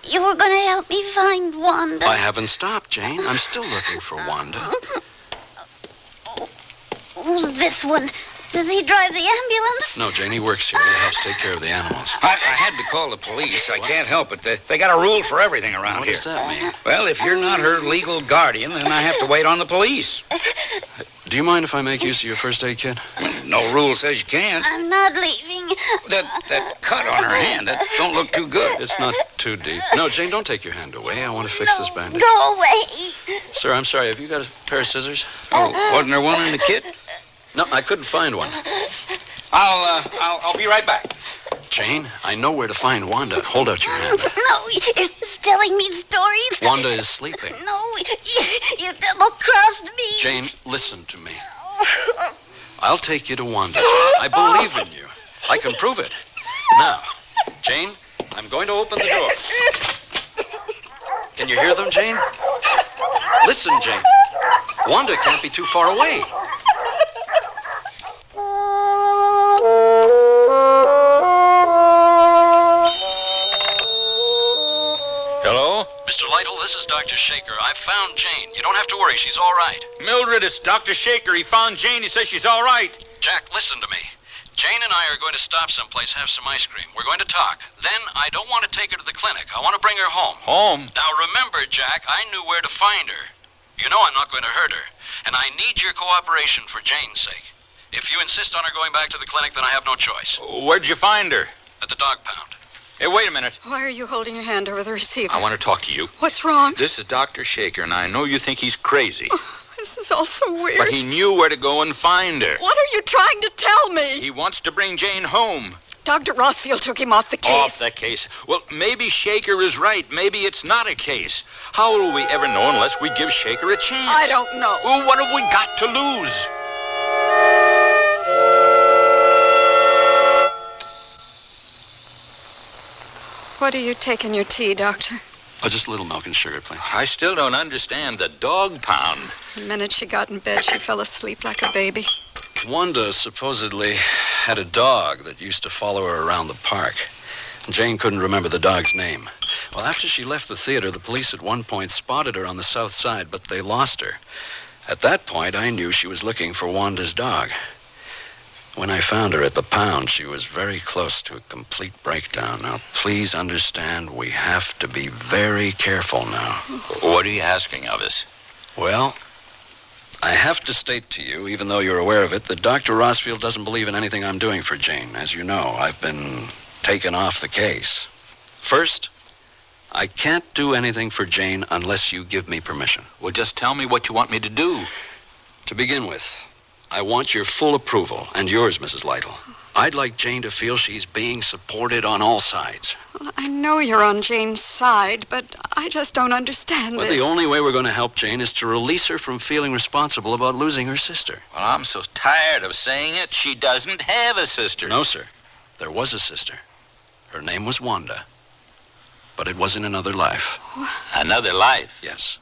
You were going to help me find Wanda. I haven't stopped, Jane. I'm still looking for Wanda. Who's this one? Does he drive the ambulance? No, Jane, he works here. He helps take care of the animals. I had to call the police. I can't help it. They got a rule for everything around here. What does that mean? Well, if you're not her legal guardian, then I have to wait on the police. Do you mind if I make use of your first aid kit? No rule says you can't. I'm not leaving. That cut on her hand, that don't look too good. It's not too deep. No, Jane, don't take your hand away. I want to fix this bandage. Go away. Sir, I'm sorry. Have you got a pair of scissors? Oh, wasn't there one in the kit? No, I couldn't find one. I'll be right back. Jane, I know where to find Wanda. Hold out your hand. No, you're telling me stories. Wanda is sleeping. No, you double-crossed me. Jane, listen to me. I'll take you to Wanda. I believe in you. I can prove it. Now, Jane, I'm going to open the door. Can you hear them, Jane? Listen, Jane. Wanda can't be too far away. Hello? Mr. Lytle, this is Dr. Shaker. I've found Jane. You don't have to worry. She's all right. Mildred, it's Dr. Shaker. He found Jane. He says she's all right. Jack, listen to me. Jane and I are going to stop someplace, have some ice cream. We're going to talk. Then I don't want to take her to the clinic. I want to bring her home. Home? Now remember, Jack, I knew where to find her. You know I'm not going to hurt her. And I need your cooperation for Jane's sake. If you insist on her going back to the clinic, then I have no choice. Where'd you find her? At the dog pound. Hey, wait a minute. Why are you holding your hand over the receiver? I want to talk to you. What's wrong? This is Dr. Shaker, and I know you think he's crazy. Oh, this is all so weird. But he knew where to go and find her. What are you trying to tell me? He wants to bring Jane home. Dr. Rossfield took him off the case. Off the case? Well, maybe Shaker is right. Maybe it's not a case. How will we ever know unless we give Shaker a chance? I don't know. Well, what have we got to lose? What are you taking your tea, Doctor? Oh, just a little milk and sugar, please. I still don't understand the dog pound. The minute she got in bed, she fell asleep like a baby. Wanda supposedly had a dog that used to follow her around the park. Jane couldn't remember the dog's name. Well, after she left the theater, the police at one point spotted her on the south side, but they lost her. At that point, I knew she was looking for Wanda's dog. When I found her at the pound, she was very close to a complete breakdown. Now, please understand, we have to be very careful now. What are you asking of us? Well, I have to state to you, even though you're aware of it, that Dr. Rossfield doesn't believe in anything I'm doing for Jane. As you know, I've been taken off the case. First, I can't do anything for Jane unless you give me permission. Well, just tell me what you want me to do. To begin with, I want your full approval, and yours, Mrs. Lytle. I'd like Jane to feel she's being supported on all sides. Well, I know you're on Jane's side, but I just don't understand Well, this. the only way we're going to help Jane is to release her from feeling responsible about losing her sister. Well, I'm so tired of saying it. She doesn't have a sister. No, sir. There was a sister. Her name was Wanda. But it was in another life. Another life? Yes.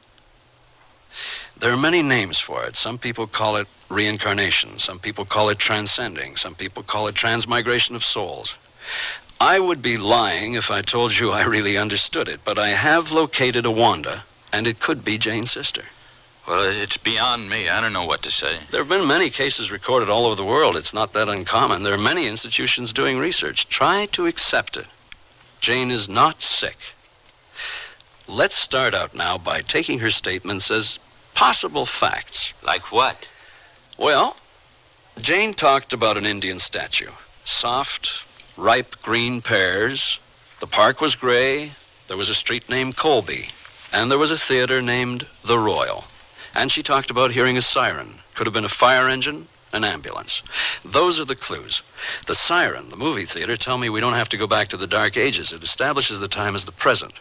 There are many names for it. Some people call it reincarnation. Some people call it transcending. Some people call it transmigration of souls. I would be lying if I told you I really understood it, but I have located a Wanda, and it could be Jane's sister. Well, it's beyond me. I don't know what to say. There have been many cases recorded all over the world. It's not that uncommon. There are many institutions doing research. Try to accept it. Jane is not sick. Let's start out now by taking her statements as possible facts. Like what? Well, Jane talked about an Indian statue. Soft, ripe green pears. The park was gray. There was a street named Colby. And there was a theater named The Royal. And she talked about hearing a siren. Could have been a fire engine, an ambulance. Those are the clues. The siren, the movie theater, tell me we don't have to go back to the Dark Ages. It establishes the time as the present.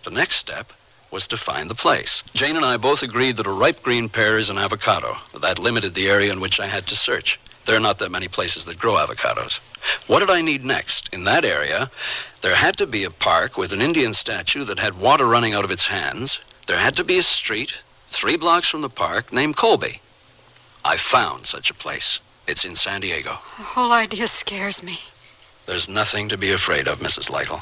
The next step was to find the place. Jane and I both agreed that a ripe green pear is an avocado. That limited the area in which I had to search. There are not that many places that grow avocados. What did I need next? In that area, there had to be a park with an Indian statue that had water running out of its hands. There had to be a street 3 blocks from the park named Colby. I found such a place. It's in San Diego. The whole idea scares me. There's nothing to be afraid of, Mrs. Lytle.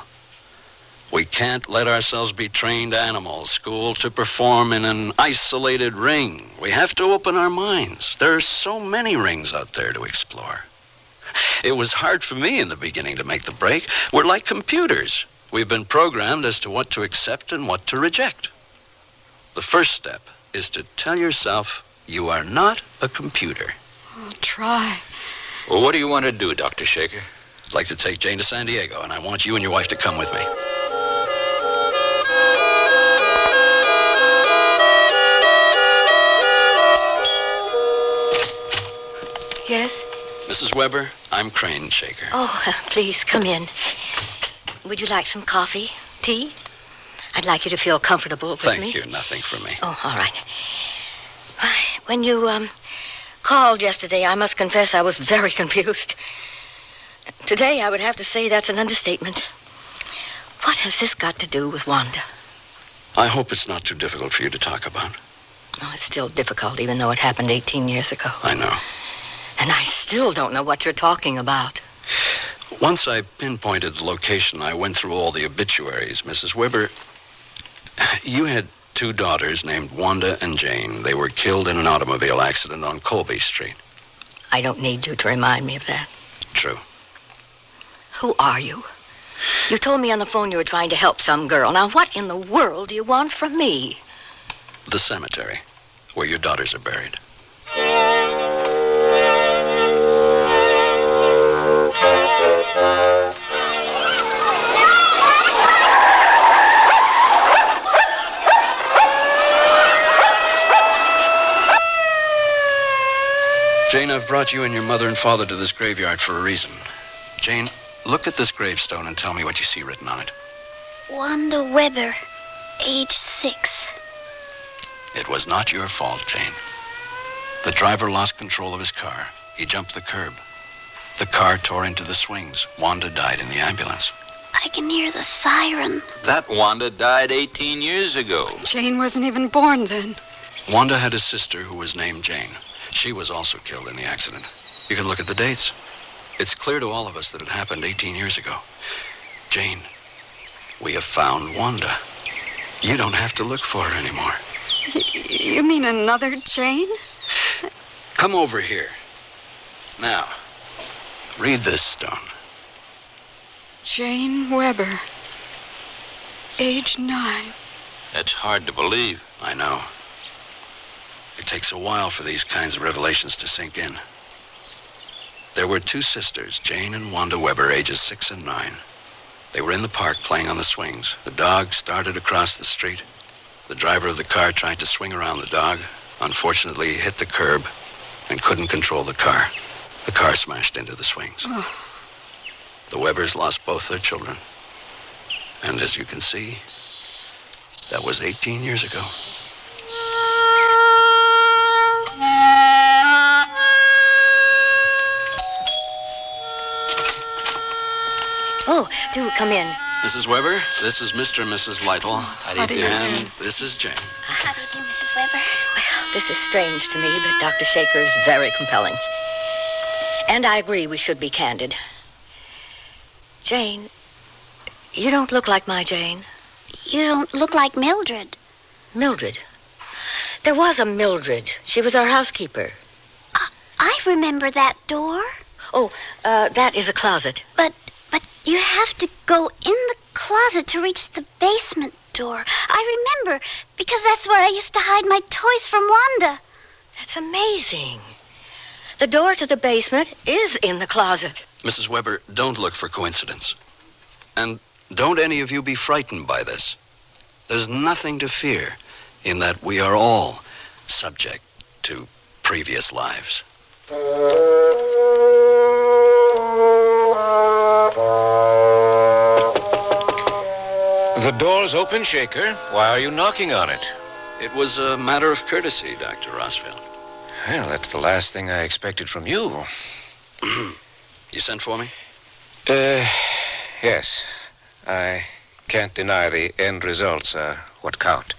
We can't let ourselves be trained animals, schooled to perform in an isolated ring. We have to open our minds. There are so many rings out there to explore. It was hard for me in the beginning to make the break. We're like computers. We've been programmed as to what to accept and what to reject. The first step is to tell yourself you are not a computer. I'll try. Well, what do you want to do, Dr. Shaker? I'd like to take Jane to San Diego, and I want you and your wife to come with me. Yes? Mrs. Weber, I'm Crane Shaker. Oh, please, come in. Would you like some coffee? Tea? I'd like you to feel comfortable with me. Thank you. Nothing for me. Oh, all right. When you, called yesterday, I must confess I was very confused. Today, I would have to say that's an understatement. What has this got to do with Wanda? I hope it's not too difficult for you to talk about. Oh, it's still difficult, even though it happened 18 years ago. I know. And I still don't know what you're talking about. Once I pinpointed the location, I went through all the obituaries. Mrs. Weber, you had 2 daughters named Wanda and Jane. They were killed in an automobile accident on Colby Street. I don't need you to remind me of that. True. Who are you? You told me on the phone you were trying to help some girl. Now, what in the world do you want from me? The cemetery, where your daughters are buried. Jane, I've brought you and your mother and father to this graveyard for a reason. Jane, look at this gravestone and tell me what you see written on it. Wanda Weber, age 6. It was not your fault, Jane. The driver lost control of his car. He jumped the curb. The car tore into the swings. Wanda died in the ambulance. I can hear the siren. That Wanda died 18 years ago. Jane wasn't even born then. Wanda had a sister who was named Jane. She was also killed in the accident. You can look at the dates. It's clear to all of us that it happened 18 years ago. Jane, we have found Wanda. You don't have to look for her anymore. You mean another Jane? Come over here. Now, read this stone. Jane Weber, age 9. That's hard to believe. I know. It takes a while for these kinds of revelations to sink in. There were 2 sisters, Jane and Wanda Weber, ages 6 and 9. They were in the park playing on the swings. The dog started across the street. The driver of the car tried to swing around the dog. Unfortunately, he hit the curb and couldn't control the car. The car smashed into the swings. Oh. The Webers lost both their children. And as you can see, that was 18 years ago. Oh, do come in. Mrs. Weber, this is Mr. and Mrs. Lytle. How do you do? And this is Jane. How do you do, Mrs. Weber? Well, this is strange to me, but Dr. Shaker is very compelling. And I agree we should be candid. Jane, you don't look like my Jane. You don't look like Mildred. Mildred? There was a Mildred. She was our housekeeper. I remember that door. Oh, that is a closet. But you have to go in the closet to reach the basement door. I remember, because that's where I used to hide my toys from Wanda. That's amazing. The door to the basement is in the closet. Mrs. Weber, don't look for coincidence. And don't any of you be frightened by this. There's nothing to fear in that we are all subject to previous lives. The door's open, Shaker. Why are you knocking on it? It was a matter of courtesy, Dr. Rossfield. Well, that's the last thing I expected from you. You sent for me? Yes. I can't deny the end results are what count.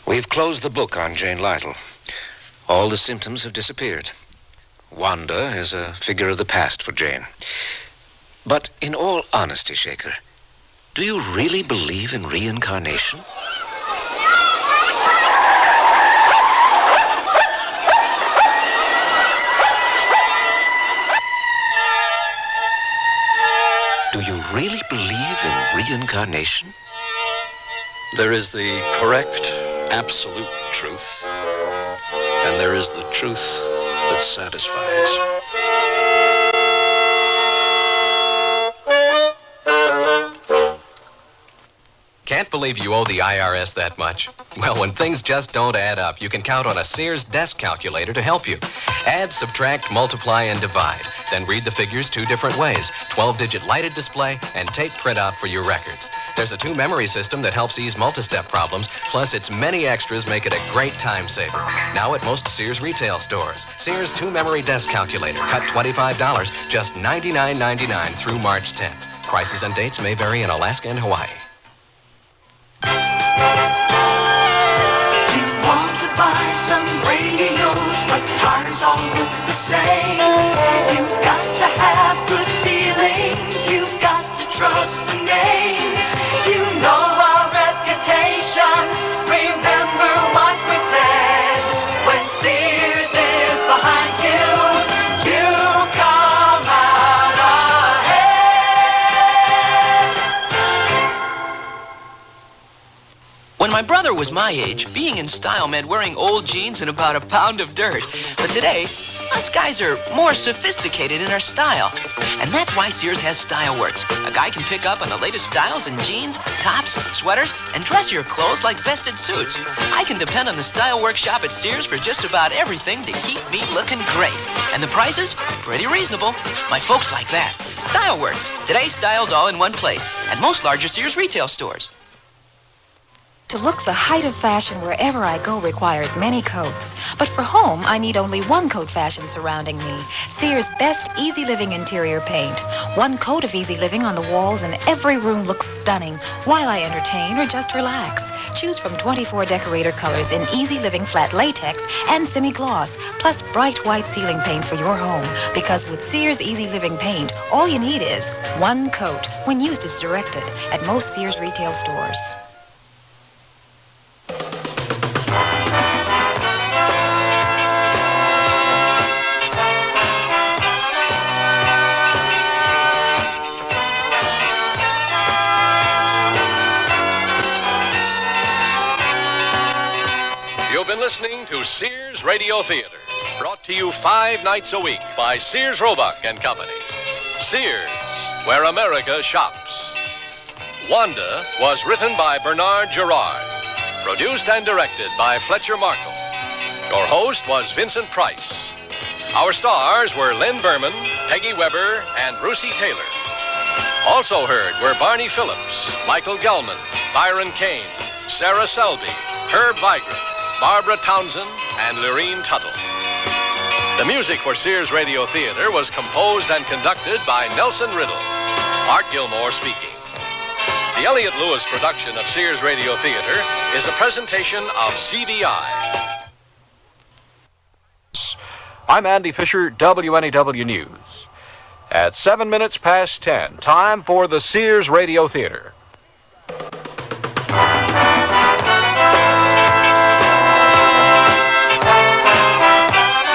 We've closed the book on Jane Lytle. All the symptoms have disappeared. Wanda is a figure of the past for Jane. But in all honesty, Shaker, do you really believe in reincarnation? Do you really believe in reincarnation? There is the correct, absolute truth, and there is the truth that satisfies. Can't believe you owe the IRS that much? Well, when things just don't add up, you can count on a Sears desk calculator to help you. Add, subtract, multiply, and divide. Then read the figures 2 different ways. 12-digit lighted display and tape printout for your records. There's a 2-memory system that helps ease multi-step problems, plus its many extras make it a great time saver. Now at most Sears retail stores. Sears 2-memory desk calculator. Cut $25, just $99.99 through March 10th. Prices and dates may vary in Alaska and Hawaii. Buy some radios, but tires all look the same. You've got to have good feelings. You've got to trust the name. You know our reputation. Remember what we said. When Sears is behind you, you come out was my age, being in style meant wearing old jeans and about a pound of dirt. But today, us guys are more sophisticated in our style. And that's why Sears has Style Works. A guy can pick up on the latest styles in jeans, tops, sweaters, and dressier clothes like vested suits. I can depend on the Style Works shop at Sears for just about everything to keep me looking great. And the prices? Pretty reasonable. My folks like that. Style Works. Today's style's all in one place. At most larger Sears retail stores. To look the height of fashion wherever I go requires many coats. But for home, I need only one coat fashion surrounding me. Sears' best Easy Living interior paint. One coat of Easy Living on the walls and every room looks stunning while I entertain or just relax. Choose from 24 decorator colors in Easy Living flat latex and semi-gloss, plus bright white ceiling paint for your home. Because with Sears Easy Living paint, all you need is one coat when used as directed at most Sears retail stores. You've been listening to Sears Radio Theater, brought to you 5 nights a week by Sears Roebuck and Company. Sears, where America shops. Wanda was written by Bernard Gerard, produced and directed by Fletcher Markle. Your host was Vincent Price. Our stars were Lynn Berman, Peggy Weber, and Brucey Taylor. Also heard were Barney Phillips, Michael Gelman, Byron Kane, Sarah Selby, Herb Vigran, Barbara Townsend, and Lorene Tuttle. The music for Sears Radio Theater was composed and conducted by Nelson Riddle. Art Gilmore speaking. The Elliott Lewis production of Sears Radio Theater is a presentation of CBI. I'm Andy Fisher, WNEW News. At 7 minutes past 10, time for the Sears Radio Theater.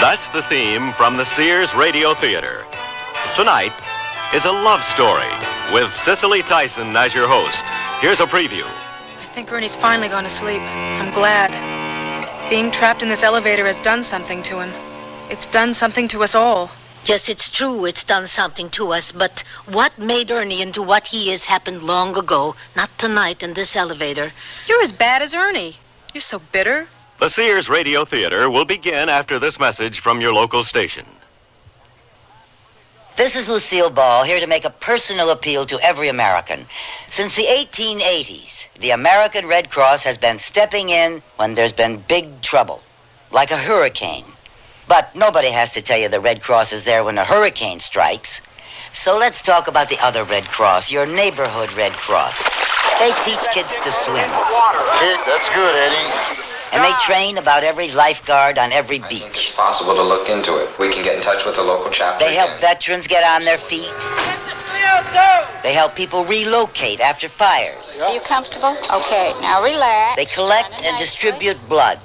That's the theme from the Sears Radio Theater. Tonight is a love story with Cicely Tyson as your host. Here's a preview. I think Ernie's finally gone to sleep. I'm glad. Being trapped in this elevator has done something to him. It's done something to us all. Yes, it's true it's done something to us, but what made Ernie into what he is happened long ago, not tonight in this elevator. You're as bad as Ernie. You're so bitter. The Sears Radio Theater will begin after this message from your local station. This is Lucille Ball, here to make a personal appeal to every American. Since the 1880s, the American Red Cross has been stepping in when there's been big trouble, like a hurricane. But nobody has to tell you the Red Cross is there when a hurricane strikes. So let's talk about the other Red Cross, your neighborhood Red Cross. They teach kids to swim. Hey, that's good, Eddie. And they train about every lifeguard on every beach. I think it's possible to look into it. We can get in touch with the local chapter. They help veterans get on their feet. They help people relocate after fires. Are you comfortable? Okay, now relax. They collect and distribute blood.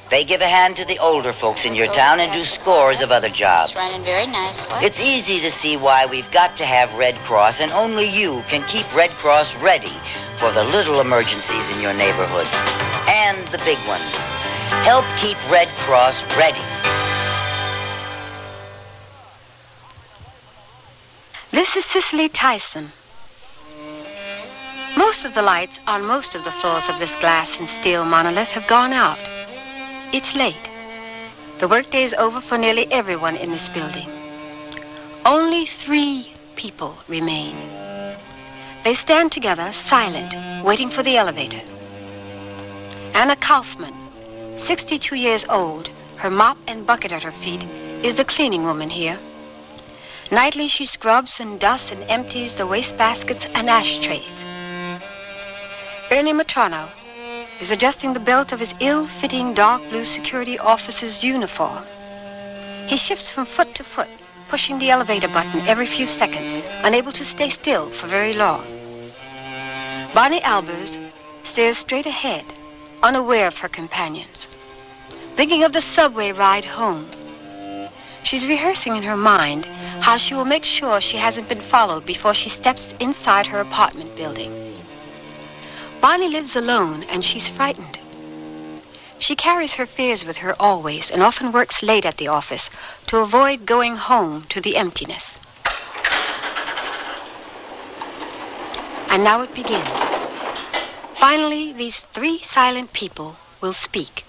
They give a hand to the older folks in your town and do scores of other jobs. It's running very nicely. It's easy to see why we've got to have Red Cross, and only you can keep Red Cross ready for the little emergencies in your neighborhood. And the big ones. Help keep Red Cross ready. This is Cicely Tyson. Most of the lights on most of the floors of this glass and steel monolith have gone out. It's late. The workday is over for nearly everyone in this building. Only 3 people remain. They stand together, silent, waiting for the elevator. Anna Kaufman, 62 years old, her mop and bucket at her feet, is the cleaning woman here. Nightly she scrubs and dusts and empties the wastebaskets and ashtrays. Ernie Matrano is adjusting the belt of his ill-fitting dark blue security officer's uniform. He shifts from foot to foot, pushing the elevator button every few seconds, unable to stay still for very long. Bonnie Albers stares straight ahead, unaware of her companions, thinking of the subway ride home. She's rehearsing in her mind how she will make sure she hasn't been followed before she steps inside her apartment building. Bonnie lives alone, and she's frightened. She carries her fears with her always and often works late at the office to avoid going home to the emptiness. And now it begins. Finally, these three silent people will speak.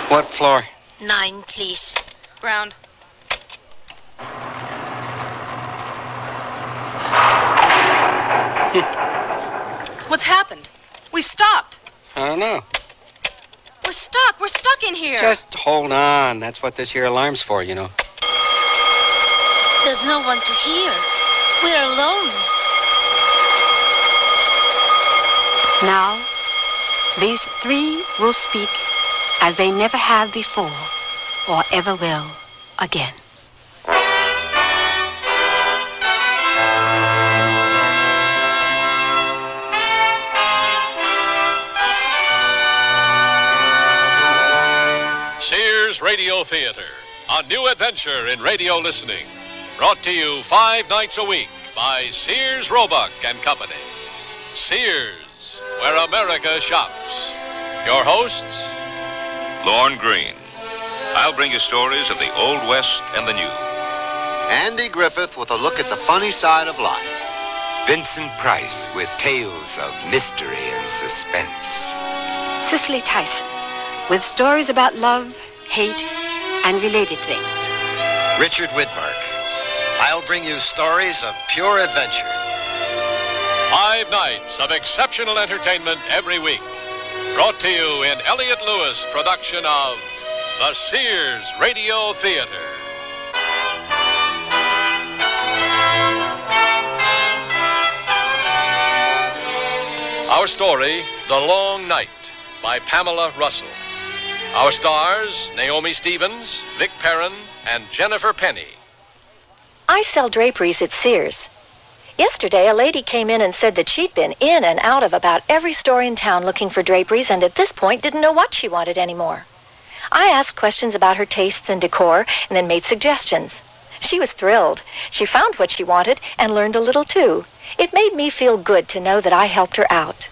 What floor? 9, please. Ground. What's happened? We've stopped. I don't know. We're stuck. We're stuck in here. Just hold on. That's what this here alarm's for, you know. There's no one to hear. We're alone. Now, these three will speak as they never have before or ever will again. Sears Radio Theater, a new adventure in radio listening. Brought to you 5 nights a week by Sears Roebuck and Company. Sears, where America shops. Your hosts, Lorne Green. I'll bring you stories of the Old West and the New. Andy Griffith with a look at the funny side of life. Vincent Price with tales of mystery and suspense. Cicely Tyson with stories about love, hate, and related things. Richard Widmark. I'll bring you stories of pure adventure. 5 nights of exceptional entertainment every week. Brought to you in Elliott Lewis production of the Sears Radio Theater. Our story, The Long Night, by Pamela Russell. Our stars, Naomi Stevens, Vic Perrin, and Jennifer Penny. I sell draperies at Sears. Yesterday, a lady came in and said that she'd been in and out of about every store in town looking for draperies and at this point didn't know what she wanted anymore. I asked questions about her tastes and decor and then made suggestions. She was thrilled. She found what she wanted and learned a little too. It made me feel good to know that I helped her out.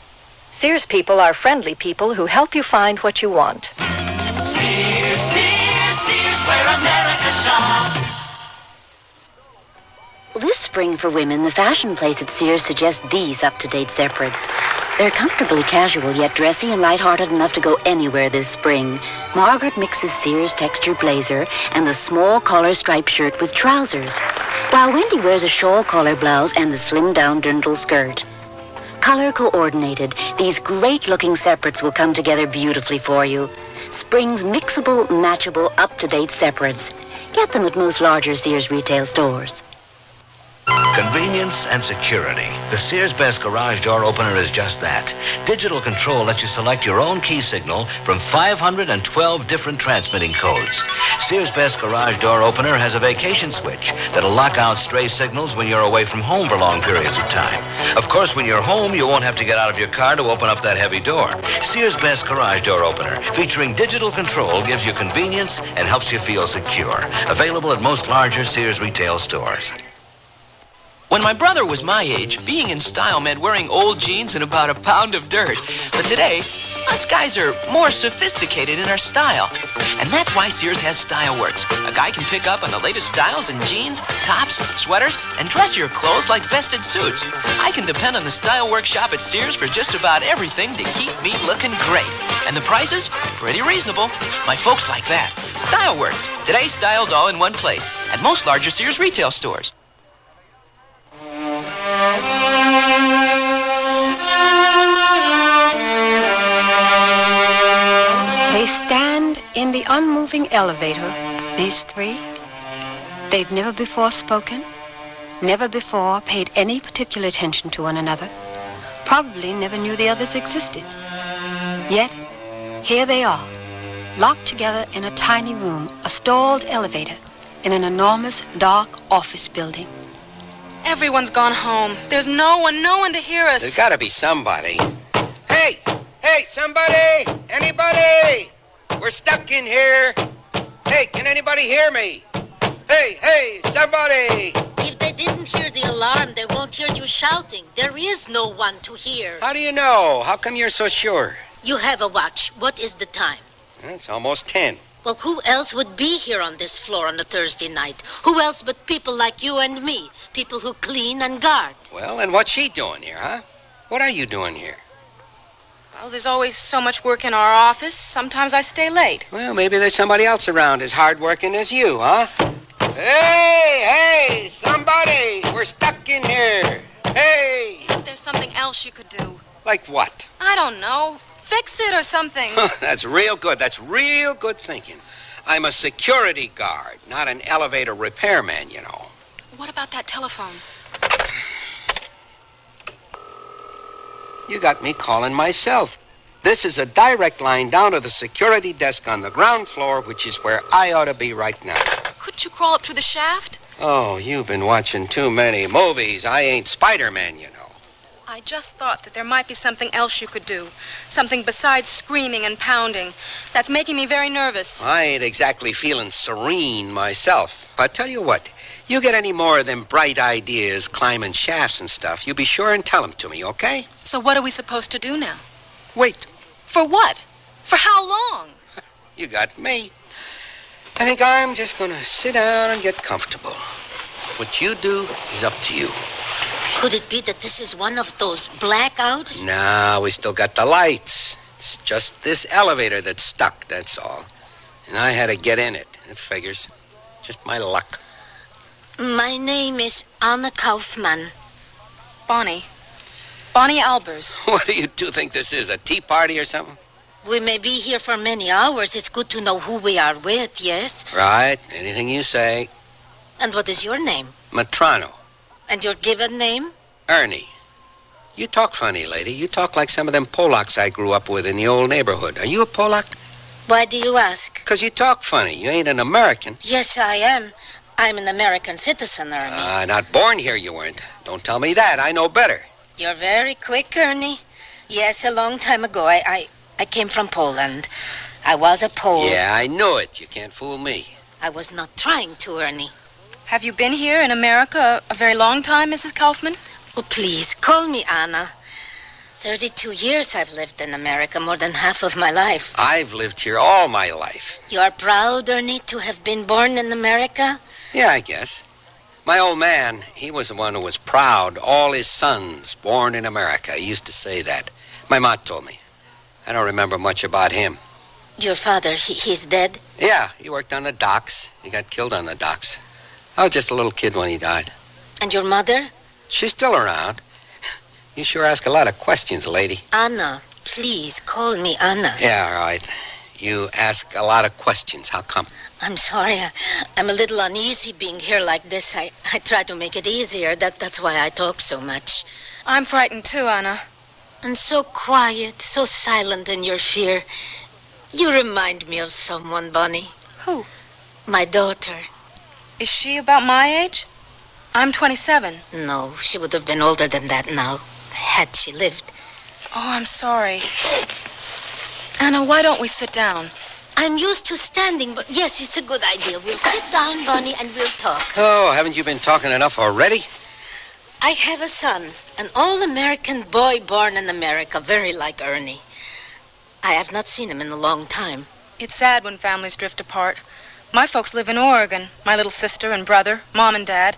Sears people are friendly people who help you find what you want. Sears, Sears, Sears, where America shops. This spring for women, the fashion place at Sears suggests these up-to-date separates. They're comfortably casual, yet dressy and light-hearted enough to go anywhere this spring. Margaret mixes Sears texture blazer and the small collar striped shirt with trousers, while Wendy wears a shawl collar blouse and the slimmed-down dirndl skirt. Color coordinated, these great-looking separates will come together beautifully for you. Spring's mixable, matchable, up-to-date separates. Get them at most larger Sears retail stores. Convenience and security. The Sears Best garage door opener is just that. Digital control lets you select your own key signal from 512 different transmitting codes. Sears Best garage door opener has a vacation switch that'll lock out stray signals when you're away from home for long periods of time. Of course, when you're home, you won't have to get out of your car to open up that heavy door. Sears Best garage door opener, featuring digital control, gives you convenience and helps you feel secure. Available at most larger Sears retail stores. When my brother was my age, being in style meant wearing old jeans and about a pound of dirt. But today, us guys are more sophisticated in our style. And that's why Sears has Style Works. A guy can pick up on the latest styles in jeans, tops, sweaters, and dressier clothes like vested suits. I can depend on the Style Works shop at Sears for just about everything to keep me looking great. And the prices? Pretty reasonable. My folks like that. Style Works. Today's styles all in one place. At most larger Sears retail stores. They stand in the unmoving elevator, these three. They've never before spoken, never before paid any particular attention to one another, probably never knew the others existed. Yet, here they are, locked together in a tiny room, a stalled elevator, in an enormous, dark office building. Everyone's gone home. There's no one to hear us. There's got to be somebody. Hey, somebody! Anybody! We're stuck in here. Hey, can anybody hear me? Hey, somebody! If they didn't hear the alarm, they won't hear you shouting. There is no one to hear. How do you know? How come you're so sure? You have a watch. What is the time? It's almost 10. Well, who else would be here on this floor on a Thursday night? Who else but people like you and me? People who clean and guard. Well, and what's she doing here, huh? What are you doing here? Well, there's always so much work in our office. Sometimes I stay late. Well, maybe there's somebody else around as hardworking as you, huh? Hey, somebody! We're stuck in here. Hey! I think there's something else you could do. Like what? I don't know. Fix it or something. That's real good. That's real good thinking. I'm a security guard, not an elevator repairman, you know. What about that telephone? You got me calling myself. This is a direct line down to the security desk on the ground floor, which is where I ought to be right now. Couldn't you crawl up through the shaft? Oh, you've been watching too many movies. I ain't Spider-Man, you know. I just thought that there might be something else you could do. Something besides screaming and pounding. That's making me very nervous. I ain't exactly feeling serene myself. But tell you what, you get any more of them bright ideas, climbing shafts and stuff, you be sure and tell them to me, okay? So what are we supposed to do now? Wait. For what? For how long? You got me. I think I'm just going to sit down and get comfortable. What you do is up to you. Could it be that this is one of those blackouts? No, we still got the lights. It's just this elevator that's stuck, that's all. And I had to get in it. It figures. Just my luck. My name is Anna Kaufman. Bonnie. Bonnie Albers. What do you two think this is, a tea party or something? We may be here for many hours. It's good to know who we are with, yes? Right. Anything you say. And what is your name? Matrano. And your given name? Ernie. You talk funny, lady. You talk like some of them Polacks I grew up with in the old neighborhood. Are you a Polak? Why do you ask? 'Cause you talk funny. You ain't an American. Yes, I am. I'm an American citizen, Ernie. Not born here, you weren't. Don't tell me that. I know better. You're very quick, Ernie. Yes, a long time ago, I came from Poland. I was a Pole. Yeah, I knew it. You can't fool me. I was not trying to, Ernie. Have you been here in America a very long time, Mrs. Kaufman? Oh, please, call me Anna. 32 years I've lived in America, more than half of my life. I've lived here all my life. You are proud, Ernie, to have been born in America? Yeah, I guess. My old man, he was the one who was proud. All his sons born in America. He used to say that. My ma told me. I don't remember much about him. Your father, he's dead? Yeah, he worked on the docks. He got killed on the docks. I was just a little kid when he died. And your mother? She's still around. You sure ask a lot of questions, lady. Anna, please, call me Anna. Yeah, all right. You ask a lot of questions. How come? I'm sorry. I'm a little uneasy being here like this. I try to make it easier. That's why I talk so much. I'm frightened too, Anna. And so quiet, so silent in your fear. You remind me of someone, Bonnie. Who? My daughter. Is she about my age? I'm 27. No, she would have been older than that now, had she lived. Oh, I'm sorry. Anna, why don't we sit down? I'm used to standing, but yes, it's a good idea. We'll sit down, Bonnie, and we'll talk. Oh, haven't you been talking enough already? I have a son, an all-American boy born in America, very like Ernie. I have not seen him in a long time. It's sad when families drift apart. My folks live in Oregon, my little sister and brother, Mom and Dad.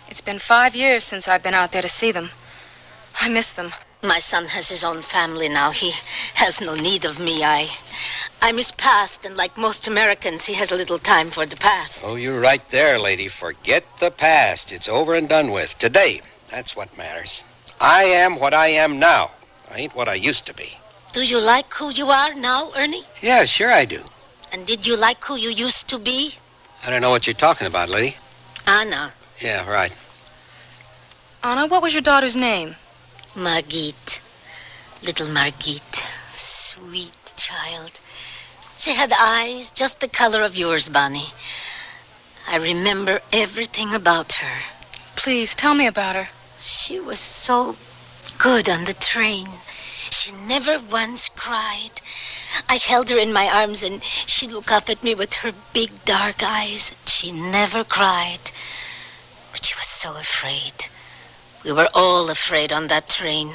It's been 5 years since I've been out there to see them. I miss them. My son has his own family now. He has no need of me. I'm his past, and like most Americans, he has little time for the past. Oh, you're right there, lady. Forget the past. It's over and done with. Today, that's what matters. I am what I am now. I ain't what I used to be. Do you like who you are now, Ernie? Yeah, sure I do. And did you like who you used to be? I don't know what you're talking about, lady. Anna. Yeah, right. Anna, what was your daughter's name? Margit. Little Margit. Sweet child. She had eyes just the color of yours, Bonnie. I remember everything about her. Please, tell me about her. She was so good on the train. She never once cried. I held her in my arms, and she'd look up at me with her big dark eyes. She never cried. But she was so afraid. We were all afraid on that train.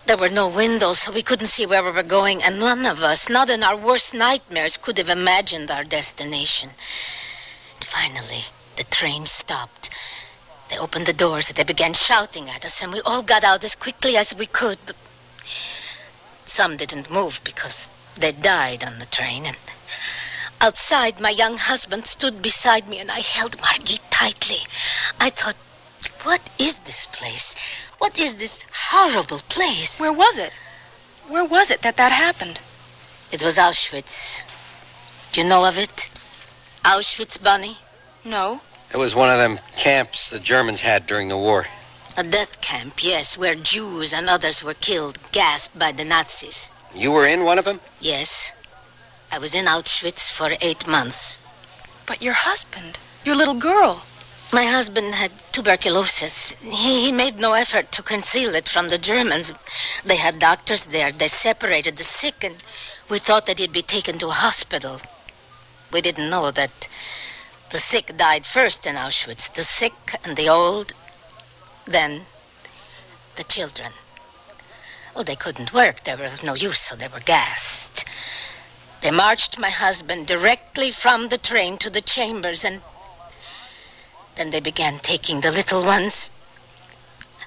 There were no windows, so we couldn't see where we were going, and none of us, not in our worst nightmares, could have imagined our destination. And finally, the train stopped. They opened the doors, and they began shouting at us, and we all got out as quickly as we could, but some didn't move because they died on the train, and outside, my young husband stood beside me, and I held Margit tightly. I thought, what is this place? What is this horrible place? Where was it? Where was it that happened? It was Auschwitz. Do you know of it? Auschwitz, Bunny? No. It was one of them camps the Germans had during the war. A death camp, yes, where Jews and others were killed, gassed by the Nazis. You were in one of them? Yes. I was in Auschwitz for 8 months. But your husband, your little girl. My husband had tuberculosis. He made no effort to conceal it from the Germans. They had doctors there. They separated the sick, and we thought that he'd be taken to a hospital. We didn't know that the sick died first in Auschwitz. The sick and the old, then the children. Oh, they couldn't work. They were of no use, so they were gassed. They marched my husband directly from the train to the chambers, and then they began taking the little ones.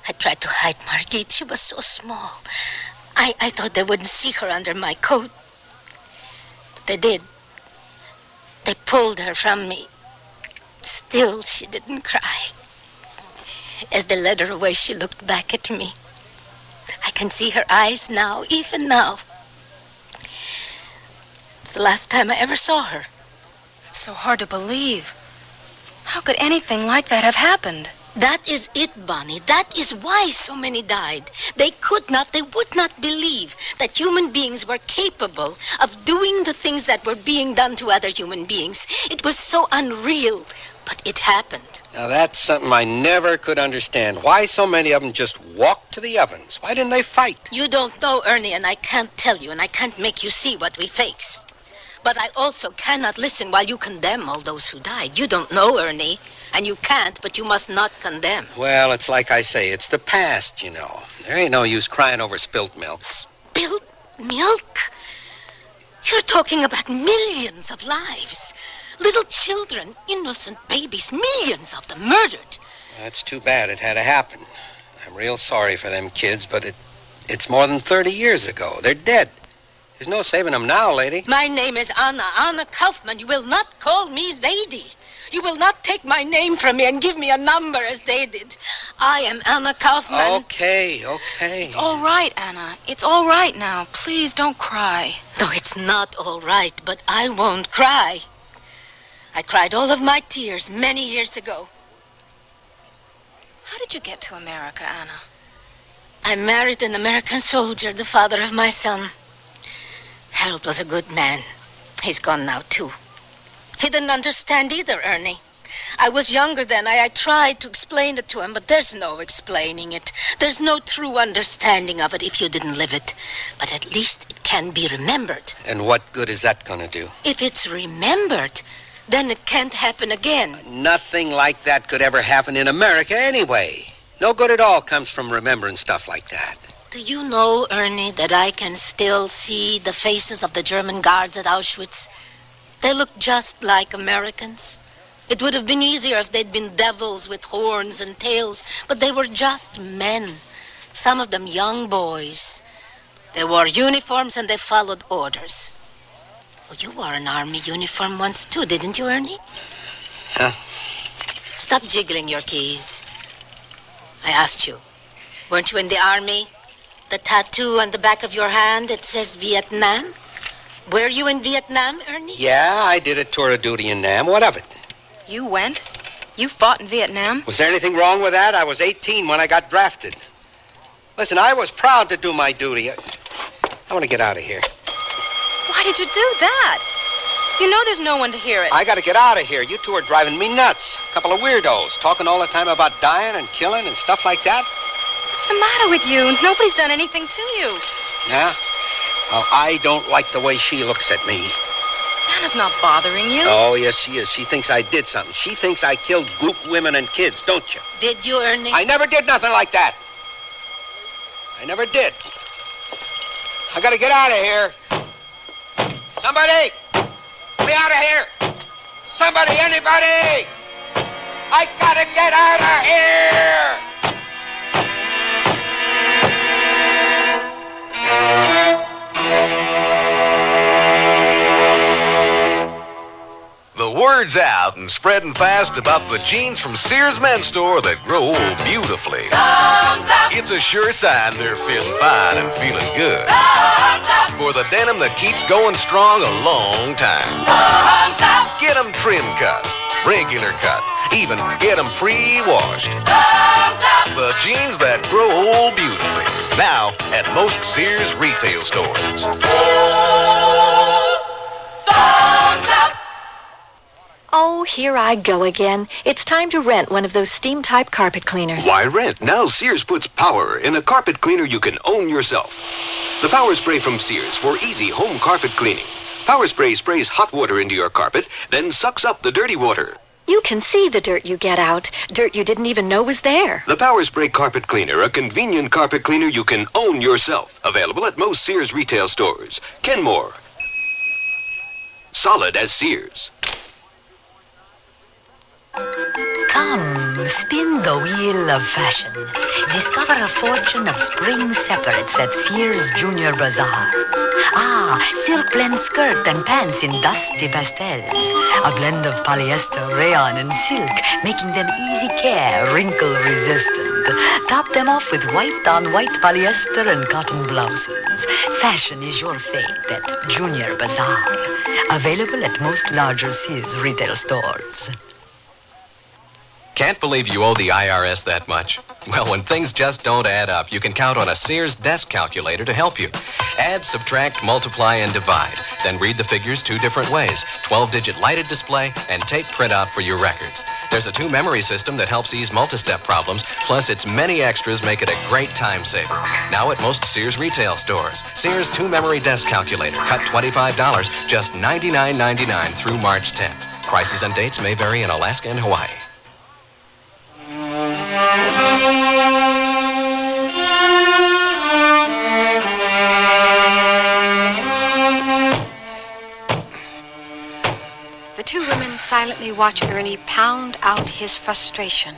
I tried to hide Margit. She was so small. I thought they wouldn't see her under my coat. But they did. They pulled her from me. Still, she didn't cry. As they led her away, she looked back at me. I can see her eyes now, even now. It's the last time I ever saw her. It's so hard to believe. How could anything like that have happened? That is it, Bonnie. That is why so many died. They would not believe that human beings were capable of doing the things that were being done to other human beings. It was so unreal, but it happened. Now, that's something I never could understand. Why so many of them just walked to the ovens? Why didn't they fight? You don't know, Ernie, and I can't tell you, and I can't make you see what we faced. But I also cannot listen while you condemn all those who died. You don't know, Ernie, and you can't, but you must not condemn. Well, it's like I say, it's the past, you know. There ain't no use crying over spilt milk. Spilt milk? You're talking about millions of lives. Little children, innocent babies, millions of them murdered. That's too bad it had to happen. I'm real sorry for them kids, but it's more than 30 years ago. They're dead. There's no saving them now, lady. My name is Anna Kaufman. You will not call me lady. You will not take my name from me and give me a number as they did. I am Anna Kaufman. Okay. It's all right, Anna. It's all right now. Please don't cry. No, it's not all right, but I won't cry. I cried all of my tears many years ago. How did you get to America, Anna? I married an American soldier, the father of my son. Harold was a good man. He's gone now, too. He didn't understand either, Ernie. I was younger then. I tried to explain it to him, but there's no explaining it. There's no true understanding of it if you didn't live it. But at least it can be remembered. And what good is that going to do? If it's remembered, then it can't happen again. Nothing like that could ever happen in America anyway. No good at all comes from remembering stuff like that. Do you know, Ernie, that I can still see the faces of the German guards at Auschwitz? They look just like Americans. It would have been easier if they'd been devils with horns and tails, but they were just men. Some of them young boys. They wore uniforms and they followed orders. Well, you wore an army uniform once too, didn't you, Ernie? Huh? Stop jiggling your keys. I asked you, weren't you in the army? The tattoo on the back of your hand, it says Vietnam. Were you in Vietnam, Ernie? Yeah, I did a tour of duty in Nam. What of it? You went? You fought in Vietnam? Was there anything wrong with that? I was 18 when I got drafted. Listen, I was proud to do my duty. I want to get out of here. Why did you do that? You know there's no one to hear it. I got to get out of here. You two are driving me nuts. A couple of weirdos talking all the time about dying and killing and stuff like that. What's the matter with you? Nobody's done anything to you. Yeah? Well, I don't like the way she looks at me. Anna's not bothering you. Oh, yes, she is. She thinks I did something. She thinks I killed goop women and kids, don't you? Did you, Ernie? I never did nothing like that. I never did. I gotta get out of here. Somebody! Get me out of here! Somebody, anybody! I gotta get out of here! The word's out and spreading fast about the jeans from Sears Men's Store that grow old beautifully. It's a sure sign they're feeling fine and feeling good. For the denim that keeps going strong a long time. Get them trim cut, regular cut, even get them pre-washed. The jeans that grow old beautifully. Now at most Sears retail stores. Oh, here I go again. It's time to rent one of those steam-type carpet cleaners. Why rent? Now Sears puts power in a carpet cleaner you can own yourself. The Power Spray from Sears for easy home carpet cleaning. Power Spray sprays hot water into your carpet, then sucks up the dirty water. You can see the dirt you get out. Dirt you didn't even know was there. The Power Spray Carpet Cleaner, a convenient carpet cleaner you can own yourself. Available at most Sears retail stores. Kenmore. Solid as Sears. Come, spin the wheel of fashion. Discover a fortune of spring separates at Sears Junior Bazaar. Silk blend skirt and pants in dusty pastels. A blend of polyester, rayon, and silk, making them easy care, wrinkle resistant. Top them off with white-on-white polyester and cotton blouses. Fashion is your fate at Junior Bazaar. Available at most larger Sears retail stores. Can't believe you owe the IRS that much? Well, when things just don't add up, you can count on a Sears desk calculator to help you. Add, subtract, multiply, and divide. Then read the figures 2 different ways. 12-digit lighted display and tape printout for your records. There's a 2-memory system that helps ease multi-step problems, plus its many extras make it a great time saver. Now at most Sears retail stores. Sears 2-memory desk calculator. Cut $25, just $99.99 through March 10th. Prices and dates may vary in Alaska and Hawaii. The 2 women silently watch Ernie pound out his frustration.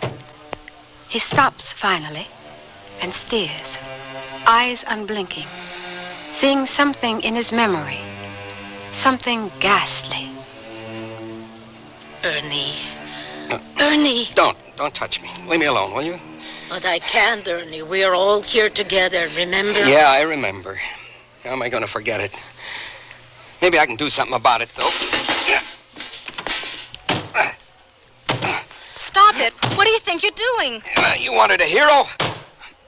He stops finally and stares, eyes unblinking, seeing something in his memory, something ghastly. Ernie. Ernie. Don't touch me. Leave me alone, will you? But I can't, Ernie. We're all here together, remember? Yeah, I remember. How am I going to forget it? Maybe I can do something about it, though. Stop it. What do you think you're doing? You wanted a hero?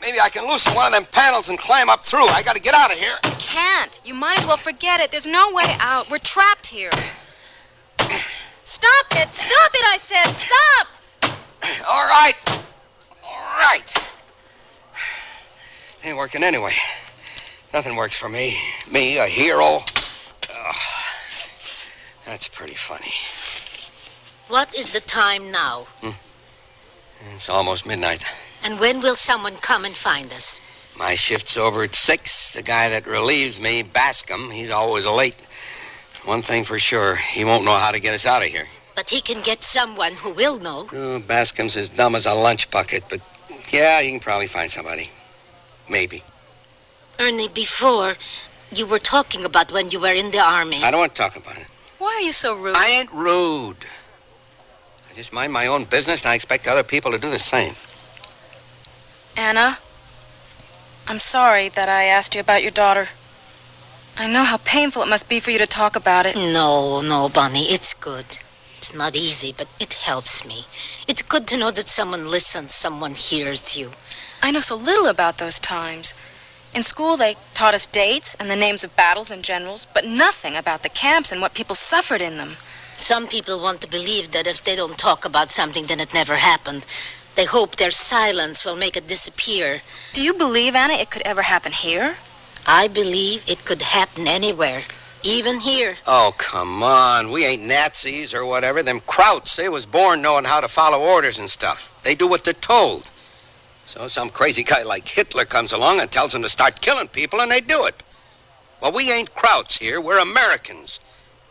Maybe I can loosen one of them panels and climb up through. I got to get out of here. You can't. You might as well forget it. There's no way out. We're trapped here. Stop it. Stop it, I said. Stop. All right. Ain't working anyway. Nothing works for me. Me, a hero. Oh, that's pretty funny. What is the time now? It's almost midnight. And when will someone come and find us? My shift's over at 6. The guy that relieves me, Bascom, he's always late. One thing for sure, he won't know how to get us out of here. But he can get someone who will know. Oh, Bascom's as dumb as a lunch bucket, but yeah, he can probably find somebody. Maybe. Ernie, before, you were talking about when you were in the army. I don't want to talk about it. Why are you so rude? I ain't rude. I just mind my own business, and I expect other people to do the same. Anna, I'm sorry that I asked you about your daughter. I know how painful it must be for you to talk about it. No, Bonnie, it's good. It's not easy, but it helps me. It's good to know that someone listens, someone hears you. I know so little about those times. In school, they taught us dates and the names of battles and generals, but nothing about the camps and what people suffered in them. Some people want to believe that if they don't talk about something, then it never happened. They hope their silence will make it disappear. Do you believe, Anna, it could ever happen here? I believe it could happen anywhere. Even here. Oh, come on. We ain't Nazis or whatever. Them Krauts, they was born knowing how to follow orders and stuff. They do what they're told. So some crazy guy like Hitler comes along and tells them to start killing people, and they do it. Well, we ain't Krauts here. We're Americans.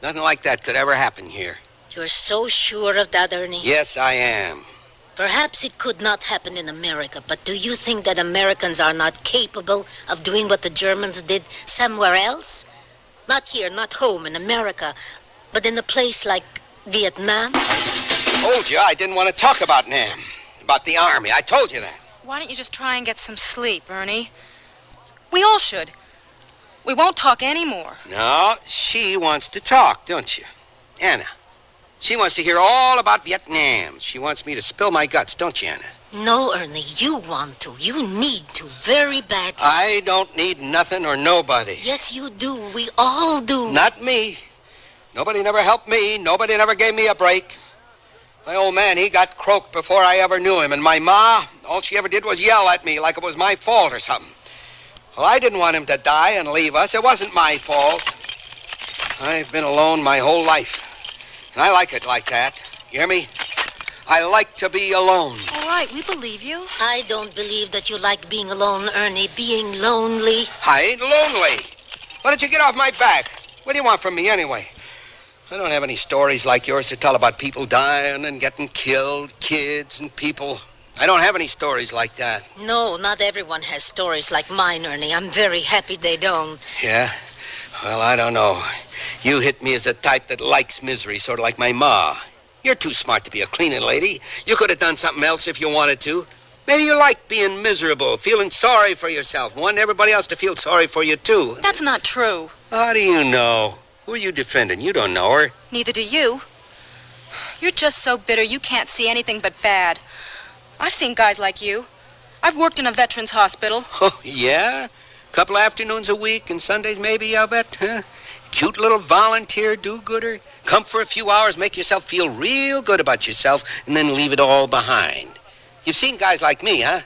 Nothing like that could ever happen here. You're so sure of that, Ernie? Yes, I am. Perhaps it could not happen in America, but do you think that Americans are not capable of doing what the Germans did somewhere else? Not here, not home in America, but in a place like Vietnam? I told you I didn't want to talk about Nam, about the army. I told you that. Why don't you just try and get some sleep, Ernie? We all should. We won't talk anymore. No, she wants to talk, don't you? Anna. She wants to hear all about Vietnam. She wants me to spill my guts, don't you, Anna? No, Ernie, you want to. You need to, very badly. I don't need nothing or nobody. Yes, you do. We all do. Not me. Nobody never helped me. Nobody never gave me a break. My old man, he got croaked before I ever knew him. And my ma, all she ever did was yell at me like it was my fault or something. Well, I didn't want him to die and leave us. It wasn't my fault. I've been alone my whole life. And I like it like that. You hear me? I like to be alone. All right, we believe you. I don't believe that you like being alone, Ernie. Being lonely. I ain't lonely. Why don't you get off my back? What do you want from me anyway? I don't have any stories like yours to tell about people dying and getting killed, kids and people. I don't have any stories like that. No, not everyone has stories like mine, Ernie. I'm very happy they don't. Yeah? Well, I don't know. You hit me as the type that likes misery, sort of like my ma. You're too smart to be a cleaning lady. You could have done something else if you wanted to. Maybe you like being miserable, feeling sorry for yourself, wanting everybody else to feel sorry for you, too. That's not true. How do you know? Who are you defending? You don't know her. Neither do you. You're just so bitter you can't see anything but bad. I've seen guys like you. I've worked in a veterans hospital. Oh, yeah? A couple afternoons a week and Sundays maybe, I'll bet, huh? Cute little volunteer do-gooder. Come for a few hours, make yourself feel real good about yourself, and then leave it all behind. You've seen guys like me, huh?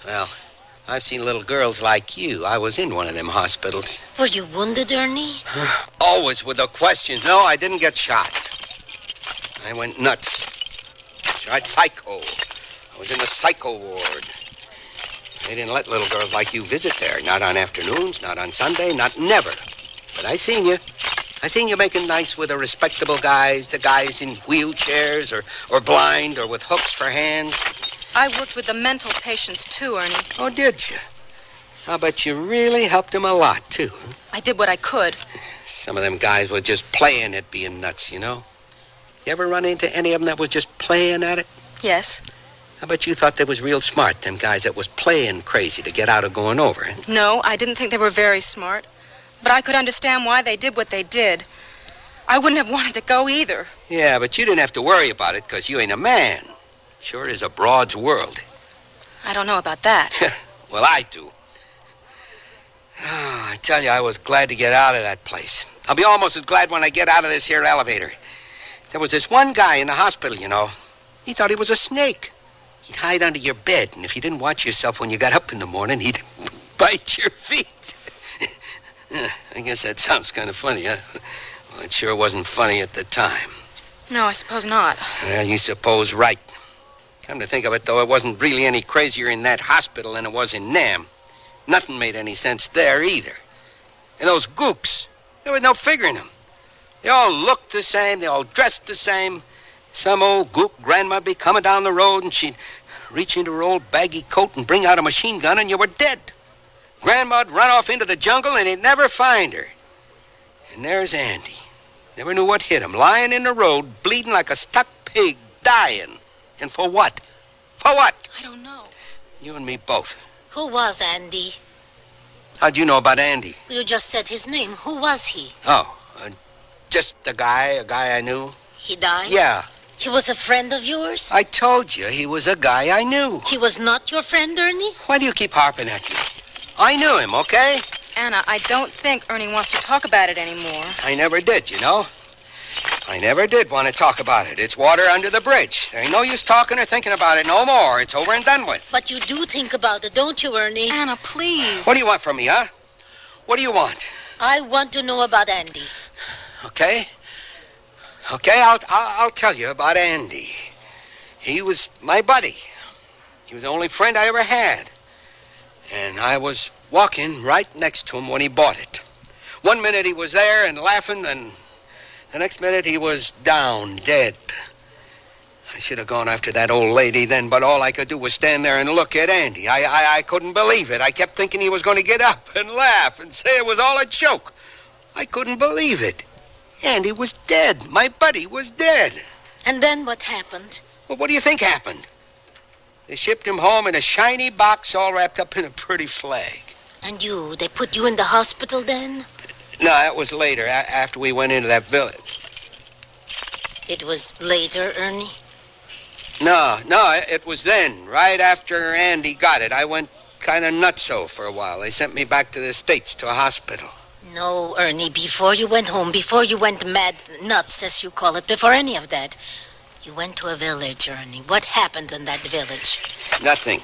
Well, I've seen little girls like you. I was in one of them hospitals. Were you wounded, Ernie? Always with the questions. No, I didn't get shot. I went nuts. Tried psycho. I was in the psycho ward. They didn't let little girls like you visit there. Not on afternoons, not on Sunday, not never. But I seen you. I seen you making nice with the respectable guys, the guys in wheelchairs or blind or with hooks for hands. I worked with the mental patients, too, Ernie. Oh, did you? I'll bet you really helped them a lot, too. Huh? I did what I could. Some of them guys were just playing at being nuts, you know? You ever run into any of them that was just playing at it? Yes. I bet you thought they was real smart, them guys that was playing crazy to get out of going over. Huh? No, I didn't think they were very smart. But I could understand why they did what they did. I wouldn't have wanted to go either. Yeah, but you didn't have to worry about it because you ain't a man. Sure is a broad's world. I don't know about that. Well, I do. Oh, I tell you, I was glad to get out of that place. I'll be almost as glad when I get out of this here elevator. There was this one guy in the hospital, you know. He thought he was a snake. He'd hide under your bed, and if you didn't watch yourself when you got up in the morning, he'd bite your feet. I guess that sounds kind of funny, huh? Well, it sure wasn't funny at the time. No, I suppose not. Well, you suppose right. Come to think of it, though, it wasn't really any crazier in that hospital than it was in Nam. Nothing made any sense there, either. And those gooks, there was no figuring them. They all looked the same, they all dressed the same. Some old gook grandma'd be coming down the road, and she'd reach into her old baggy coat and bring out a machine gun, and you were dead. Grandma'd run off into the jungle, and he'd never find her. And there's Andy. Never knew what hit him, lying in the road, bleeding like a stuck pig, dying. And for what? For what? I don't know. You and me both. Who was Andy? How'd you know about Andy? You just said his name. Who was he? Oh, just a guy I knew. He died? Yeah. He was a friend of yours? I told you, he was a guy I knew. He was not your friend, Ernie? Why do you keep harping at me? I knew him, okay? Anna, I don't think Ernie wants to talk about it anymore. I never did, you know. I never did want to talk about it. It's water under the bridge. There ain't no use talking or thinking about it no more. It's over and done with. But you do think about it, don't you, Ernie? Anna, please. What do you want from me, huh? What do you want? I want to know about Andy. Okay? Okay, I'll tell you about Andy. He was my buddy. He was the only friend I ever had. And I was walking right next to him when he bought it. One minute he was there and laughing, and the next minute he was down, dead. I should have gone after that old lady then, but all I could do was stand there and look at Andy. I couldn't believe it. I kept thinking he was going to get up and laugh and say it was all a joke. I couldn't believe it. Andy was dead. My buddy was dead. And then what happened? Well, what do you think happened? They shipped him home in a shiny box all wrapped up in a pretty flag. And they put you in the hospital then? No, that was later, after we went into that village. It was later, Ernie? No, it was then, right after Andy got it. I went kind of nutso for a while. They sent me back to the States, to a hospital. No, Ernie, before you went home, before you went mad, nuts, as you call it, before any of that, you went to a village, Ernie. What happened in that village? Nothing.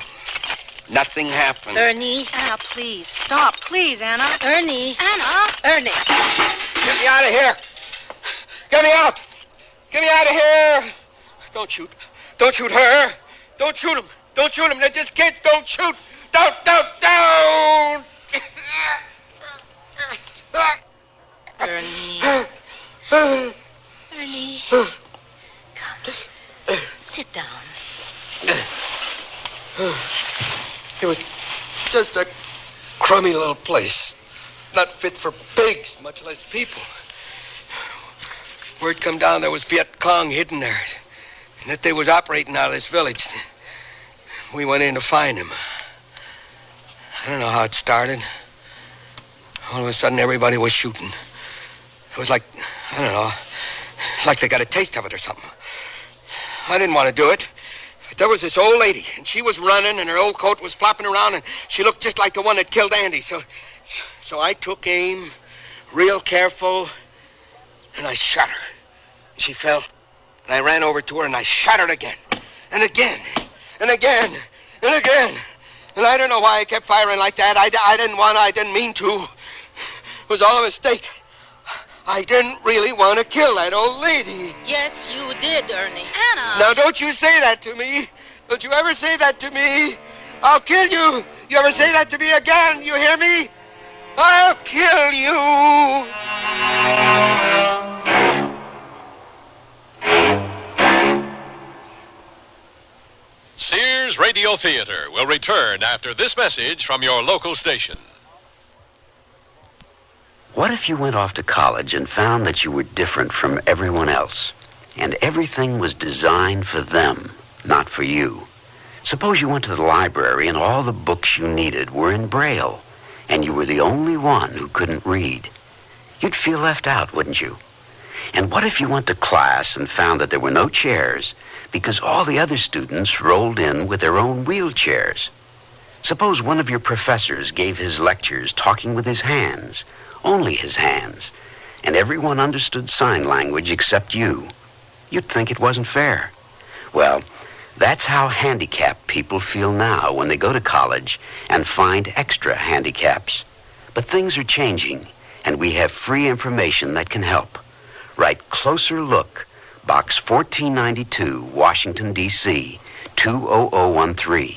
Nothing happened. Ernie? Anna, please. Stop, please, Anna. Ernie. Anna! Ernie. Get me out of here. Get me out. Get me out of here. Don't shoot. Don't shoot her. Don't shoot him. Don't shoot him. They're just kids. Don't shoot. Don't. Ernie. Ernie. Come. Sit down. It was just a crummy little place. Not fit for pigs, much less people. Word come down there was Viet Cong hidden there. And that they was operating out of this village. We went in to find him. I don't know how it started. All of a sudden, everybody was shooting. It was like, I don't know, like they got a taste of it or something. I didn't want to do it. But there was this old lady, and she was running, and her old coat was flopping around, and she looked just like the one that killed Andy. So I took aim, real careful, and I shot her. She fell. And I ran over to her, and I shot her again. And again. And again. And again. And I don't know why I kept firing like that. I didn't want to. I didn't mean to. It was all a mistake. I didn't really want to kill that old lady. Yes, you did, Ernie. Anna! Now, don't you say that to me. Don't you ever say that to me. I'll kill you. You ever say that to me again, you hear me? I'll kill you. Sears Radio Theater will return after this message from your local station. What if you went off to college and found that you were different from everyone else, and everything was designed for them, not for you? Suppose you went to the library and all the books you needed were in Braille, and you were the only one who couldn't read. You'd feel left out, wouldn't you? And what if you went to class and found that there were no chairs because all the other students rolled in with their own wheelchairs? Suppose one of your professors gave his lectures talking with his hands, only his hands, and everyone understood sign language except you. You'd think it wasn't fair. Well, that's how handicapped people feel now when they go to college and find extra handicaps. But things are changing, and we have free information that can help. Write Closer Look, Box 1492, Washington, D.C., 20013.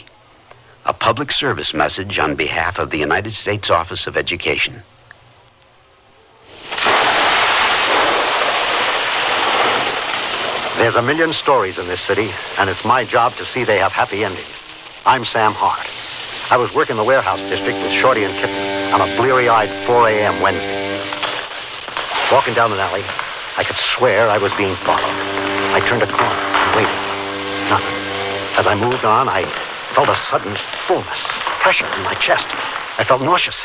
A public service message on behalf of the United States Office of Education. There's a million stories in this city, and it's my job to see they have happy endings. I'm Sam Hart. I was working the warehouse district with Shorty and Kitten on a bleary-eyed 4 a.m. Wednesday. Walking down an alley, I could swear I was being followed. I turned a corner and waited. Nothing. As I moved on, I felt a sudden fullness, pressure in my chest. I felt nauseous.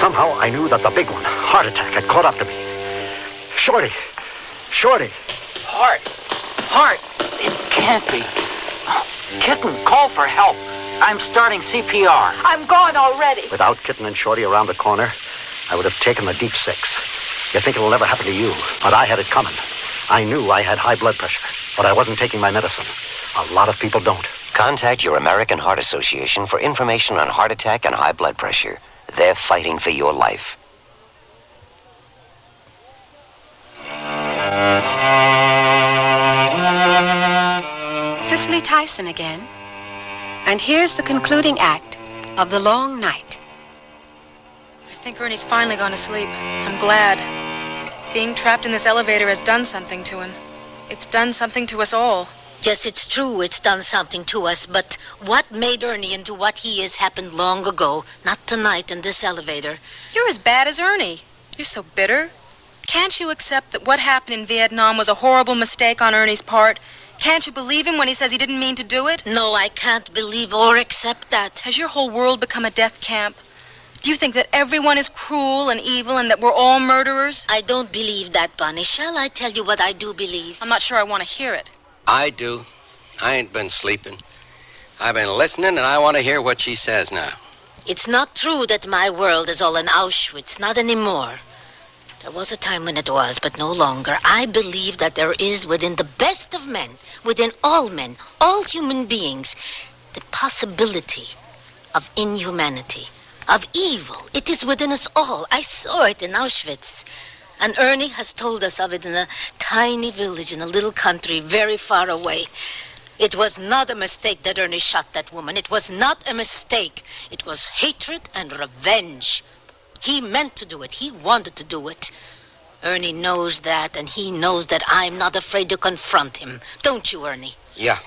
Somehow I knew that the big one, heart attack, had caught up to me. Shorty! Hart, it can't be. Kitten, call for help. I'm starting CPR. I'm gone already. Without Kitten and Shorty around the corner, I would have taken the deep 6. You think it'll never happen to you, but I had it coming. I knew I had high blood pressure, but I wasn't taking my medicine. A lot of people don't. Contact your American Heart Association for information on heart attack and high blood pressure. They're fighting for your life. Tyson again. And here's the concluding act of The Long Night. I think Ernie's finally gone to sleep. I'm glad. Being trapped in this elevator has done something to him. It's done something to us all. Yes, it's true it's done something to us, but what made Ernie into what he is happened long ago, not tonight in this elevator. You're as bad as Ernie. You're so bitter. Can't you accept that what happened in Vietnam was a horrible mistake on Ernie's part? Can't you believe him when he says he didn't mean to do it? No, I can't believe or accept that. Has your whole world become a death camp? Do you think that everyone is cruel and evil and that we're all murderers? I don't believe that, Bonnie. Shall I tell you what I do believe? I'm not sure I want to hear it. I do. I ain't been sleeping. I've been listening, and I want to hear what she says now. It's not true that my world is all in Auschwitz. Not anymore. There was a time when it was, but no longer. I believe that there is within the best of men, within all men, all human beings, the possibility of inhumanity, of evil. It is within us all. I saw it in Auschwitz. And Ernie has told us of it in a tiny village in a little country very far away. It was not a mistake that Ernie shot that woman. It was not a mistake. It was hatred and revenge. He meant to do it. He wanted to do it. Ernie knows that, and he knows that I'm not afraid to confront him. Don't you, Ernie? Yeah,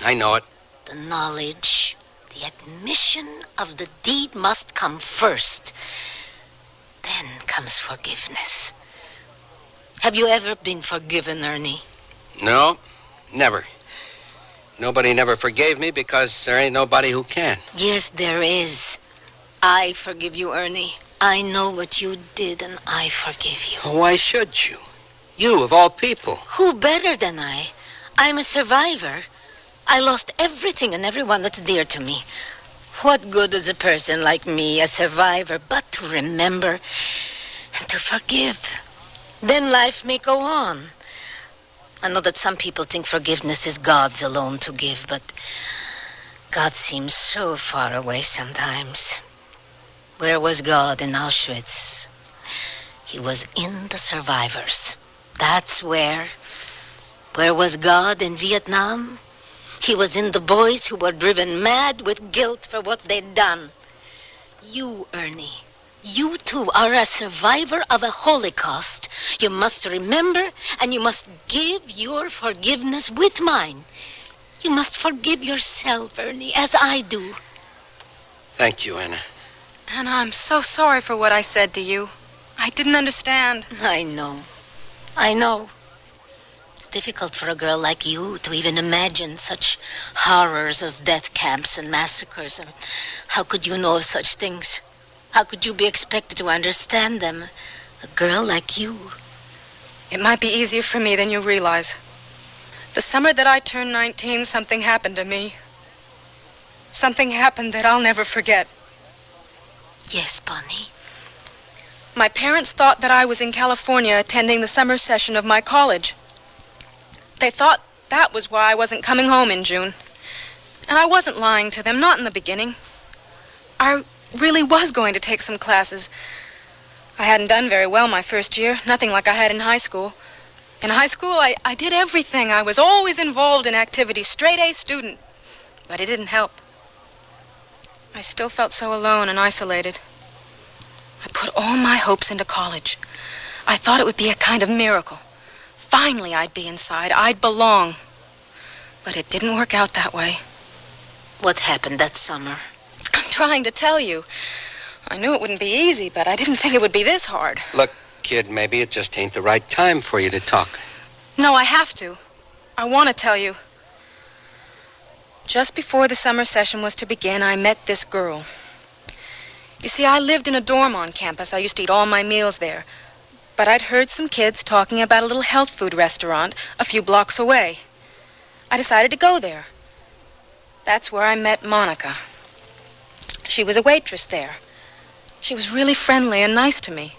I know it. The knowledge, the admission of the deed must come first. Then comes forgiveness. Have you ever been forgiven, Ernie? No, never. Nobody never forgave me because there ain't nobody who can. Yes, there is. I forgive you, Ernie. I know what you did, and I forgive you. Oh, why should you? You, of all people. Who better than I? I'm a survivor. I lost everything and everyone that's dear to me. What good is a person like me, a survivor, but to remember and to forgive? Then life may go on. I know that some people think forgiveness is God's alone to give, but God seems so far away sometimes. Where was God in Auschwitz? He was in the survivors. That's where. Where was God in Vietnam? He was in the boys who were driven mad with guilt for what they'd done. You, Ernie, you too are a survivor of a Holocaust. You must remember, and you must give your forgiveness with mine. You must forgive yourself, Ernie, as I do. Thank you, Anna. And I'm so sorry for what I said to you. I didn't understand. I know. I know. It's difficult for a girl like you to even imagine such horrors as death camps and massacres. How could you know of such things? How could you be expected to understand them? A girl like you. It might be easier for me than you realize. The summer that I turned 19, something happened to me. Something happened that I'll never forget. Yes, Bonnie. My parents thought that I was in California attending the summer session of my college. They thought that was why I wasn't coming home in June. And I wasn't lying to them, not in the beginning. I really was going to take some classes. I hadn't done very well my first year, nothing like I had in high school. In high school, I did everything. I was always involved in activities, straight-A student. But it didn't help. I still felt so alone and isolated. I put all my hopes into college. I thought it would be a kind of miracle. Finally, I'd be inside. I'd belong. But it didn't work out that way. What happened that summer? I'm trying to tell you. I knew it wouldn't be easy, but I didn't think it would be this hard. Look, kid, maybe it just ain't the right time for you to talk. No, I have to. I want to tell you. Just before the summer session was to begin, I met this girl. You see, I lived in a dorm on campus. I used to eat all my meals there. But I'd heard some kids talking about a little health food restaurant a few blocks away. I decided to go there. That's where I met Monica. She was a waitress there. She was really friendly and nice to me.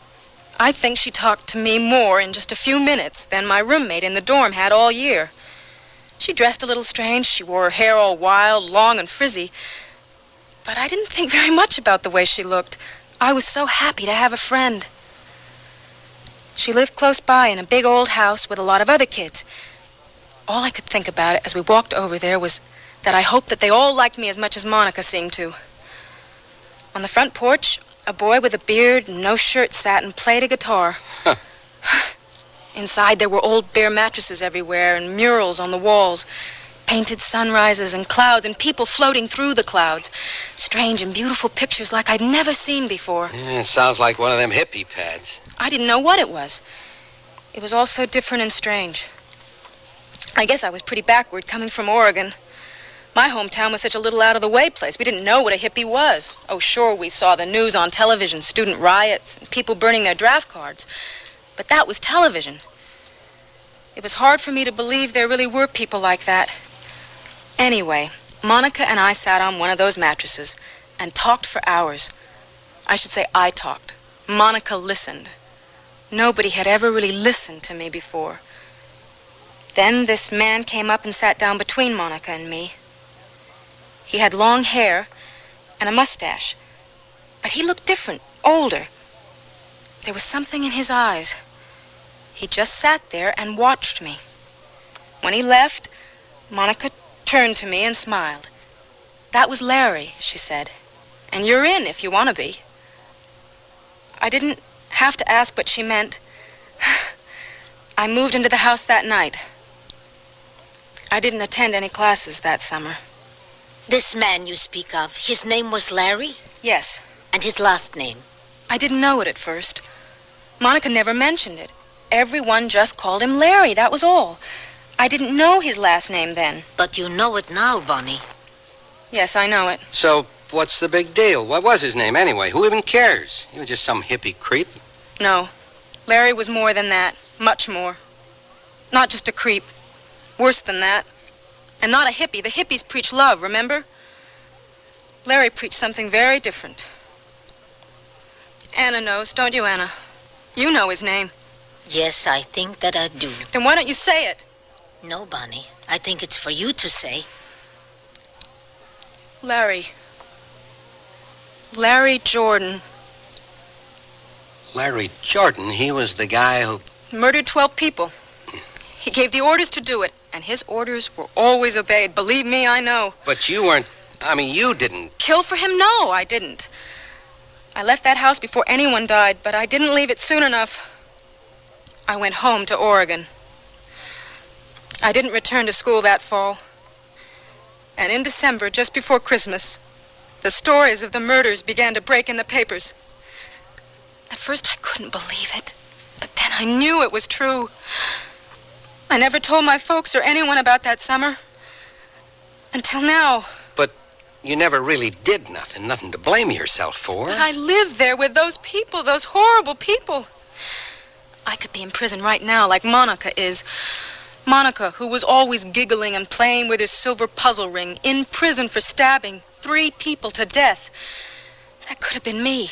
I think she talked to me more in just a few minutes than my roommate in the dorm had all year. She dressed a little strange. She wore her hair all wild, long and frizzy. But I didn't think very much about the way she looked. I was so happy to have a friend. She lived close by in a big old house with a lot of other kids. All I could think about as we walked over there was that I hoped that they all liked me as much as Monica seemed to. On the front porch, a boy with a beard and no shirt sat and played a guitar. Huh. Inside, there were old bare mattresses everywhere and murals on the walls. Painted sunrises and clouds and people floating through the clouds. Strange and beautiful pictures like I'd never seen before. Yeah, it sounds like one of them hippie pads. I didn't know what it was. It was all so different and strange. I guess I was pretty backward coming from Oregon. My hometown was such a little out-of-the-way place. We didn't know what a hippie was. Oh, sure, we saw the news on television, student riots, and people burning their draft cards. But that was television. It was hard for me to believe there really were people like that. Anyway, Monica and I sat on one of those mattresses and talked for hours. I should say I talked. Monica listened. Nobody had ever really listened to me before. Then this man came up and sat down between Monica and me. He had long hair and a mustache, but he looked different, older. There was something in his eyes. He just sat there and watched me. When he left, Monica turned to me and smiled. "That was Larry," she said, "and you're in if you want to be." I didn't have to ask what she meant. I moved into the house that night. I didn't attend any classes that summer. This man you speak of, his name was Larry? Yes. And his last name? I didn't know it at first. Monica never mentioned it. Everyone just called him Larry, that was all. I didn't know his last name then. But you know it now, Bonnie. Yes, I know it. So, what's the big deal? What was his name anyway? Who even cares? He was just some hippie creep. No. Larry was more than that. Much more. Not just a creep. Worse than that. And not a hippie. The hippies preach love, remember? Larry preached something very different. Anna knows, don't you, Anna? You know his name. Yes, I think that I do. Then why don't you say it? No, Bonnie. I think it's for you to say. Larry Jordan. Larry Jordan? He was the guy who... Murdered 12 people. He gave the orders to do it, and his orders were always obeyed. Believe me, I know. But you weren't... you didn't... Kill for him? No, I didn't. I left that house before anyone died, but I didn't leave it soon enough. I went home to Oregon. I didn't return to school that fall. And in December, just before Christmas, the stories of the murders began to break in the papers. At first, I couldn't believe it, but then I knew it was true. I never told my folks or anyone about that summer. Until now. But you never really did nothing to blame yourself for. But I lived there with those people, those horrible people. I could be in prison right now like Monica is. Monica, who was always giggling and playing with her silver puzzle ring, in prison for stabbing 3 people to death. That could have been me.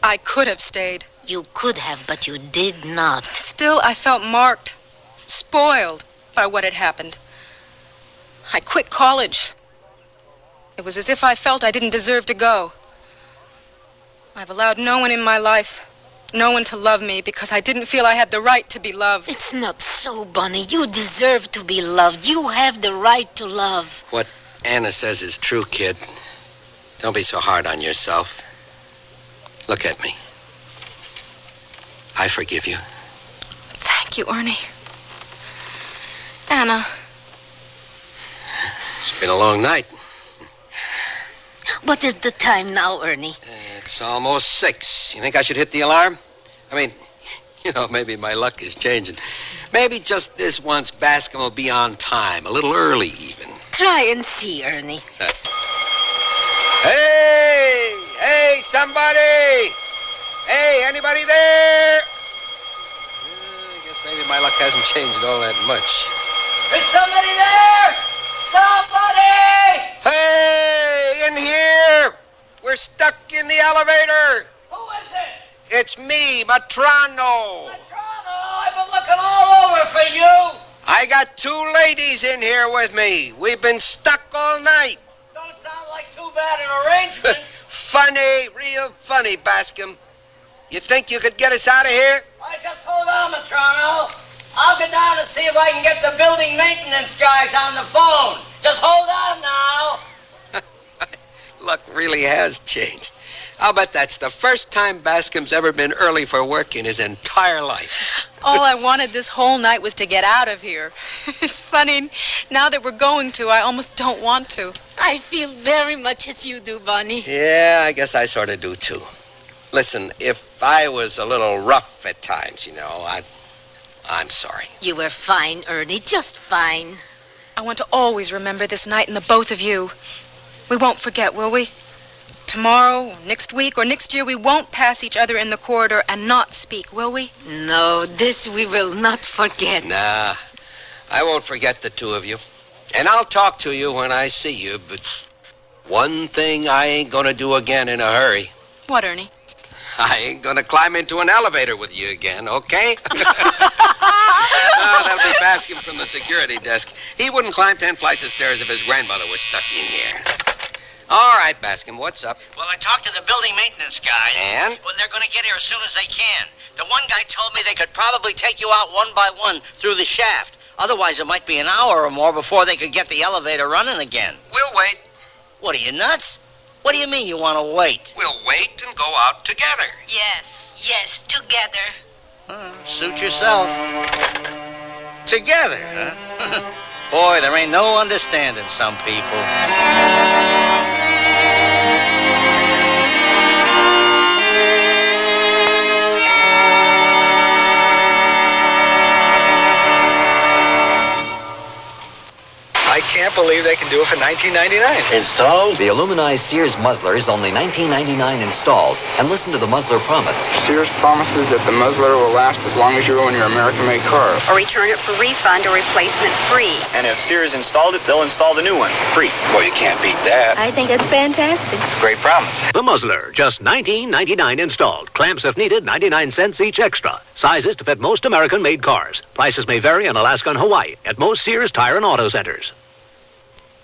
I could have stayed. You could have, but you did not. Still, I felt marked, spoiled by what had happened. I quit college. It was as if I felt I didn't deserve to go. I've allowed no one in my life, no one to love me because I didn't feel I had the right to be loved. It's not so, Bonnie. You deserve to be loved. You have the right to love. What Anna says is true, kid. Don't be so hard on yourself. Look at me. I forgive you. Thank you, Ernie. Anna. It's been a long night. What is the time now, Ernie? It's almost 6. You think I should hit the alarm? Maybe my luck is changing. Maybe just this once Bascom will be on time. A little early, even. Try and see, Ernie. Hey, somebody! Hey, anybody there? I guess maybe my luck hasn't changed all that much. Is somebody there? Somebody! Hey, in here! We're stuck in the elevator. Who is it? It's me, Matrano. I've been looking all over for you. I got 2 ladies in here with me. We've been stuck all night. Don't sound like too bad an arrangement. Funny, real funny, Bascom. You think you could get us out of here? Why, just hold on, Matrano. I'll go down and see if I can get the building maintenance guys on the phone. Just hold on now. Luck really has changed. I'll bet that's the first time Bascom's ever been early for work in his entire life. All I wanted this whole night was to get out of here. It's funny, now that we're going to, I almost don't want to. I feel very much as you do, Bonnie. Yeah, I guess I sort of do, too. Listen, if I was a little rough at times, I'm sorry. You were fine, Ernie, just fine. I want to always remember this night and the both of you. We won't forget, will we? Tomorrow, next week, or next year, we won't pass each other in the corridor and not speak, will we? No, this we will not forget. Nah, I won't forget the two of you. And I'll talk to you when I see you, but one thing I ain't gonna do again in a hurry. What, Ernie? I ain't gonna climb into an elevator with you again, okay? That'll be Bascom from the security desk. He wouldn't climb 10 flights of stairs if his grandmother was stuck in here. All right, Bascom, what's up? Well, I talked to the building maintenance guys. And? Well, they're going to get here as soon as they can. The one guy told me they could probably take you out one by one through the shaft. Otherwise, it might be an hour or more before they could get the elevator running again. We'll wait. What, are you nuts? What do you mean you want to wait? We'll wait and go out together. Yes, together. Suit yourself. Together, huh? Boy, there ain't no understanding some people. I can't believe they can do it for $19.99. Installed? The aluminized Sears muzzler is only $19.99 installed. And listen to the muzzler promise. Sears promises that the muzzler will last as long as you own your American-made car. Or return it for refund or replacement free. And if Sears installed it, they'll install the new one free. Well, you can't beat that. I think it's fantastic. It's a great promise. The muzzler, just $19.99 installed. Clamps if needed, 99 cents each extra. Sizes to fit most American-made cars. Prices may vary in Alaska and Hawaii at most Sears Tire and Auto Centers.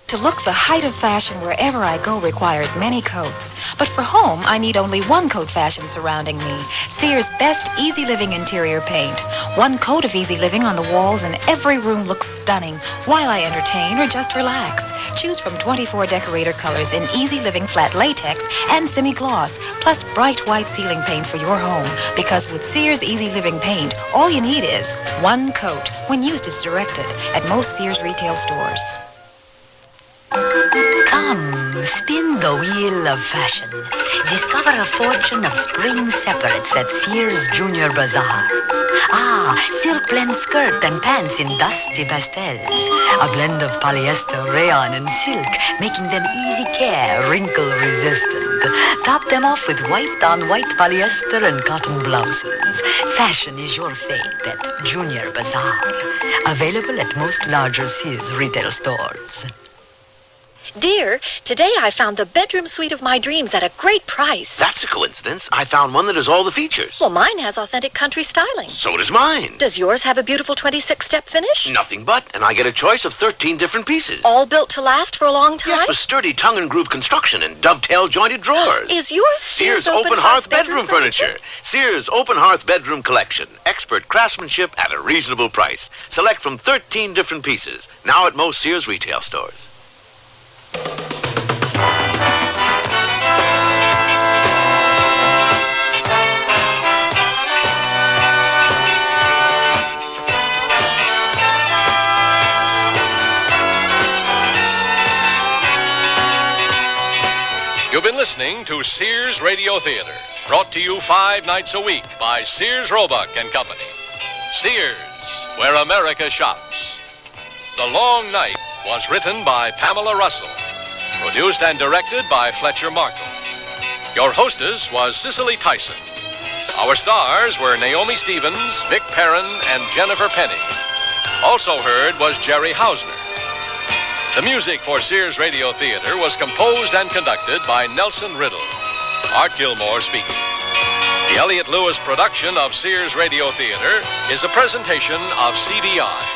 To look the height of fashion wherever I go requires many coats. But for home, I need only one coat fashion surrounding me. Sears' best Easy Living interior paint. One coat of Easy Living on the walls and every room looks stunning while I entertain or just relax. Choose from 24 decorator colors in Easy Living flat latex and semi-gloss, plus bright white ceiling paint for your home. Because with Sears Easy Living paint, all you need is one coat when used as directed at most Sears retail stores. Come, spin the wheel of fashion. Discover a fortune of spring separates at Sears Junior Bazaar. Silk blend skirt and pants in dusty pastels. A blend of polyester, rayon, and silk, making them easy care, wrinkle resistant. Top them off with white-on-white polyester and cotton blouses. Fashion is your fate at Junior Bazaar. Available at most larger Sears retail stores. Dear, today I found the bedroom suite of my dreams at a great price. That's a coincidence. I found one that has all the features. Well, mine has authentic country styling. So does mine. Does yours have a beautiful 26-step finish? Nothing but, and I get a choice of 13 different pieces. All built to last for a long time? Yes, with sturdy tongue and groove construction and dovetail jointed drawers. Is yours Sears Open Hearth Bedroom Furniture? Sears Open Hearth Bedroom Collection. Expert craftsmanship at a reasonable price. Select from 13 different pieces. Now at most Sears retail stores. You've been listening to Sears Radio Theater, brought to you 5 nights a week by Sears Roebuck and Company. Sears, where America shops. The Long Night was written by Pamela Russell, produced and directed by Fletcher Markle. Your hostess was Cicely Tyson. Our stars were Naomi Stevens, Vic Perrin, and Jennifer Penny. Also heard was Jerry Hausner. The music for Sears Radio Theater was composed and conducted by Nelson Riddle. Art Gilmore speaking. The Elliott Lewis production of Sears Radio Theater is a presentation of CBI.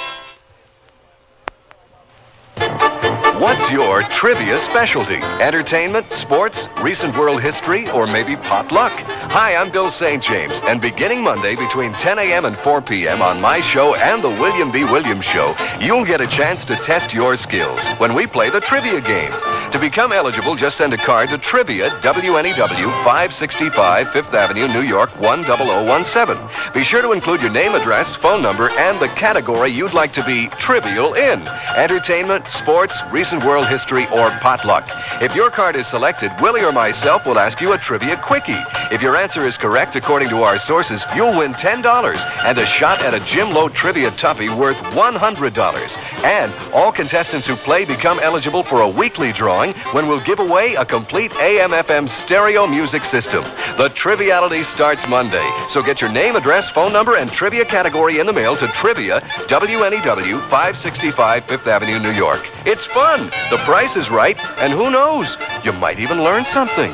What's your trivia specialty? Entertainment, sports, recent world history, or maybe potluck? Hi, I'm Bill St. James, and beginning Monday between 10 a.m. and 4 p.m. on my show and the William B. Williams Show, you'll get a chance to test your skills when we play the trivia game. To become eligible, just send a card to Trivia, WNEW, 565 Fifth Avenue, New York, 10017. Be sure to include your name, address, phone number, and the category you'd like to be trivial in. Entertainment, sports, recent world history, or potluck. If your card is selected, Willie or myself will ask you a trivia quickie. If your answer is correct, according to our sources, you'll win $10 and a shot at a Jim Lowe trivia tuppy worth $100. And all contestants who play become eligible for a weekly drawing when we'll give away a complete AM/FM stereo music system. The Triviality starts Monday, so get your name, address, phone number, and trivia category in the mail to Trivia, WNEW, 565 Fifth Avenue, New York. It's fun, the price is right, and who knows, you might even learn something.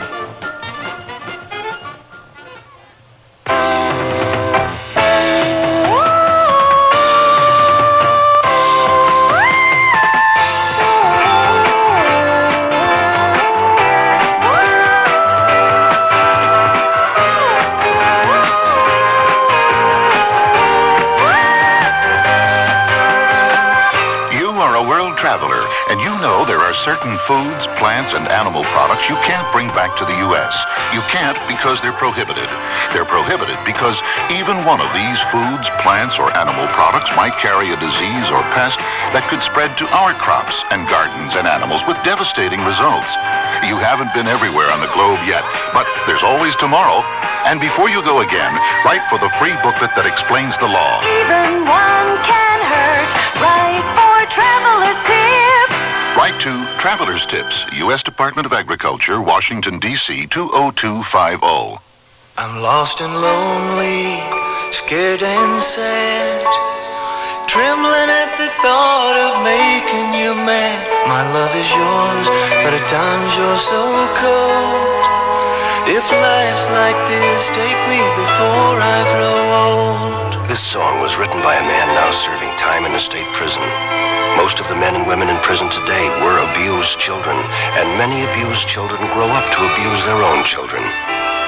Traveler, and you know there are certain foods, plants, and animal products you can't bring back to the U.S. You can't because they're prohibited. They're prohibited because even one of these foods, plants, or animal products might carry a disease or pest that could spread to our crops and gardens and animals with devastating results. You haven't been everywhere on the globe yet, but there's always tomorrow. And before you go again, write for the free booklet that explains the law. Even one can hurt. Write for Traveler's Tips. Write to Traveler's Tips, U.S. Department of Agriculture, Washington, D.C., 20250. I'm lost and lonely, scared and sad, trembling at the thought of making you mad. My love is yours, but at times you're so cold. If life's like this, take me before I grow old. This song was written by a man now serving time in a state prison. Most of the men and women in prison today were abused children, and many abused children grow up to abuse their own children.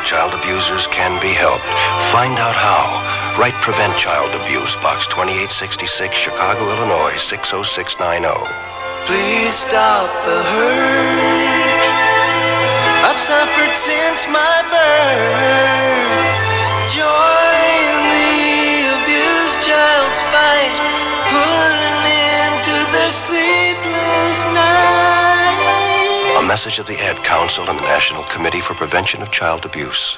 Child abusers can be helped. Find out how. Write Prevent Child Abuse, Box 2866, Chicago, Illinois, 60690. Please stop the hurt I've suffered since my birth. Join the abused child's fight, put an end to their sleepless night. A message of the Ad Council and the National Committee for Prevention of Child Abuse.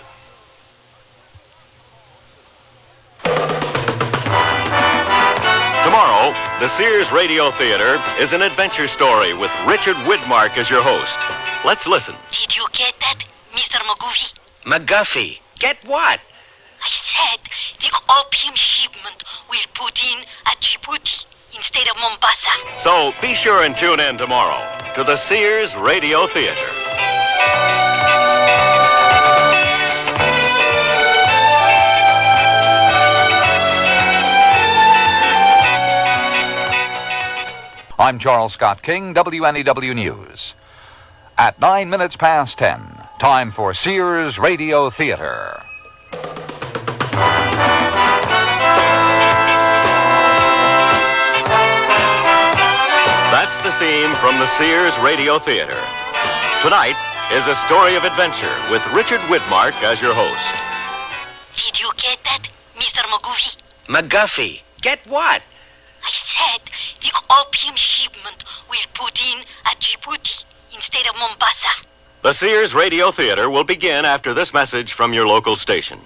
Tomorrow, the Sears Radio Theater is an adventure story with Richard Widmark as your host. Let's listen. Did you get that, Mr. McGuffey? McGuffey? Get what? I said the opium shipment will put in at Djibouti instead of Mombasa. So be sure and tune in tomorrow to the Sears Radio Theater. I'm Charles Scott King, WNEW News. At 9 minutes past 10, time for Sears Radio Theater. That's the theme from the Sears Radio Theater. Tonight is a story of adventure with Richard Widmark as your host. Did you get that, Mr. McGuffey? McGuffey? Get what? I said the opium shipment will put in at Djibouti instead of Mombasa. The Sears Radio Theater will begin after this message from your local station.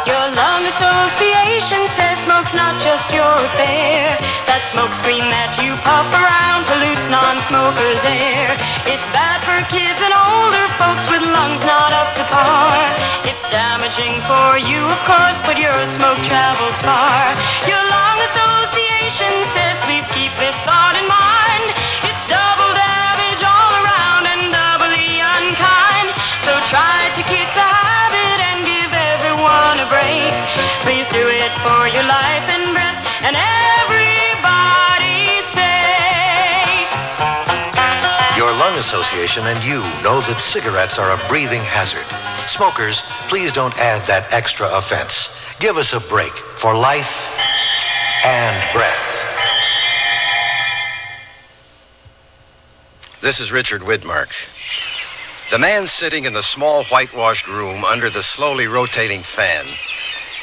Your lung association says smoke's not just your affair. That smoke screen that you puff around pollutes non-smokers' air. It's bad for kids and older folks with lungs not up to par. It's damaging for you, of course, but your smoke travels far. Your lung association says please keep this thought in mind. It's double damage all around and doubly unkind. So try to kick the habit Association and you know that cigarettes are a breathing hazard. Smokers, please don't add that extra offense. Give us a break for life and breath. This is Richard Widmark. The man sitting in the small whitewashed room under the slowly rotating fan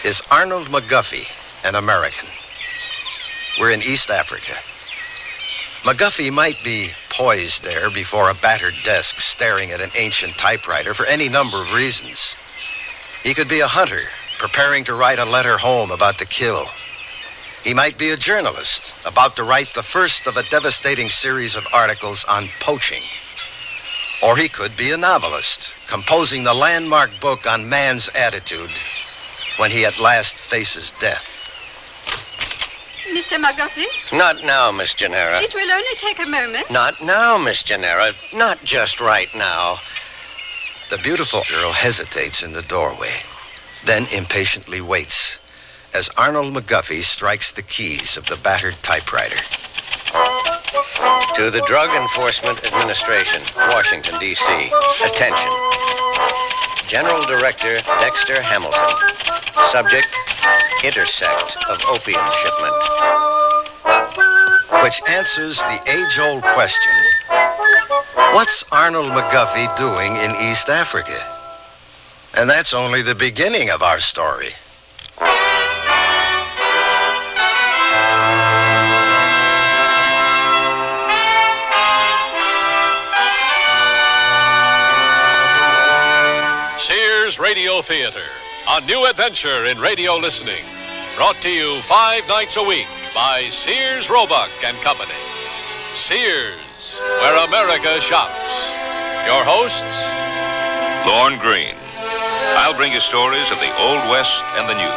is Arnold McGuffey, an American. We're in East Africa. McGuffey might be poised there before a battered desk staring at an ancient typewriter for any number of reasons. He could be a hunter preparing to write a letter home about the kill. He might be a journalist about to write the first of a devastating series of articles on poaching. Or he could be a novelist composing the landmark book on man's attitude when he at last faces death. Mr. McGuffey? Not now, Miss Gennaro. It will only take a moment. Not now, Miss Gennaro. Not just right now. The beautiful girl hesitates in the doorway, then impatiently waits as Arnold McGuffey strikes the keys of the battered typewriter. To the Drug Enforcement Administration, Washington, D.C. Attention. General Director Dexter Hamilton. Subject, intersect of opium shipment. Which answers the age-old question, what's Arnold McGuffey doing in East Africa? And that's only the beginning of our story. Sears Radio Theater, a new adventure in radio listening. Brought to you 5 nights a week by Sears Roebuck and Company. Sears, where America shops. Your hosts, Lorne Green. I'll bring you stories of the Old West and the New.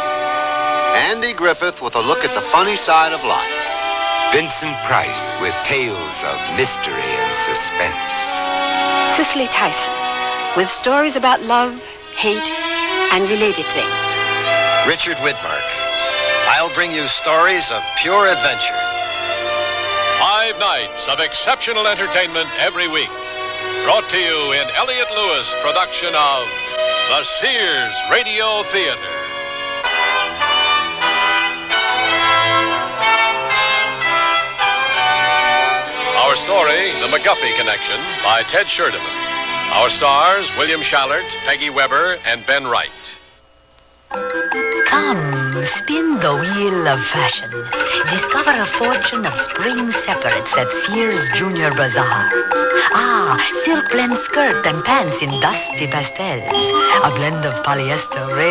Andy Griffith with a look at the funny side of life. Vincent Price with tales of mystery and suspense. Cicely Tyson with stories about love, hate, and related things. Richard Widmark. I'll bring you stories of pure adventure. 5 nights of exceptional entertainment every week. Brought to you in Elliott Lewis production of the Sears Radio Theater. Our story, The McGuffey Connection, by Ted Sherdeman. Our stars, William Shallert, Peggy Weber, and Ben Wright. Come, spin the wheel of fashion. Discover a fortune of spring separates at Sears Junior Bazaar. Silk blend skirt and pants in dusty pastels. A blend of polyester, rayon,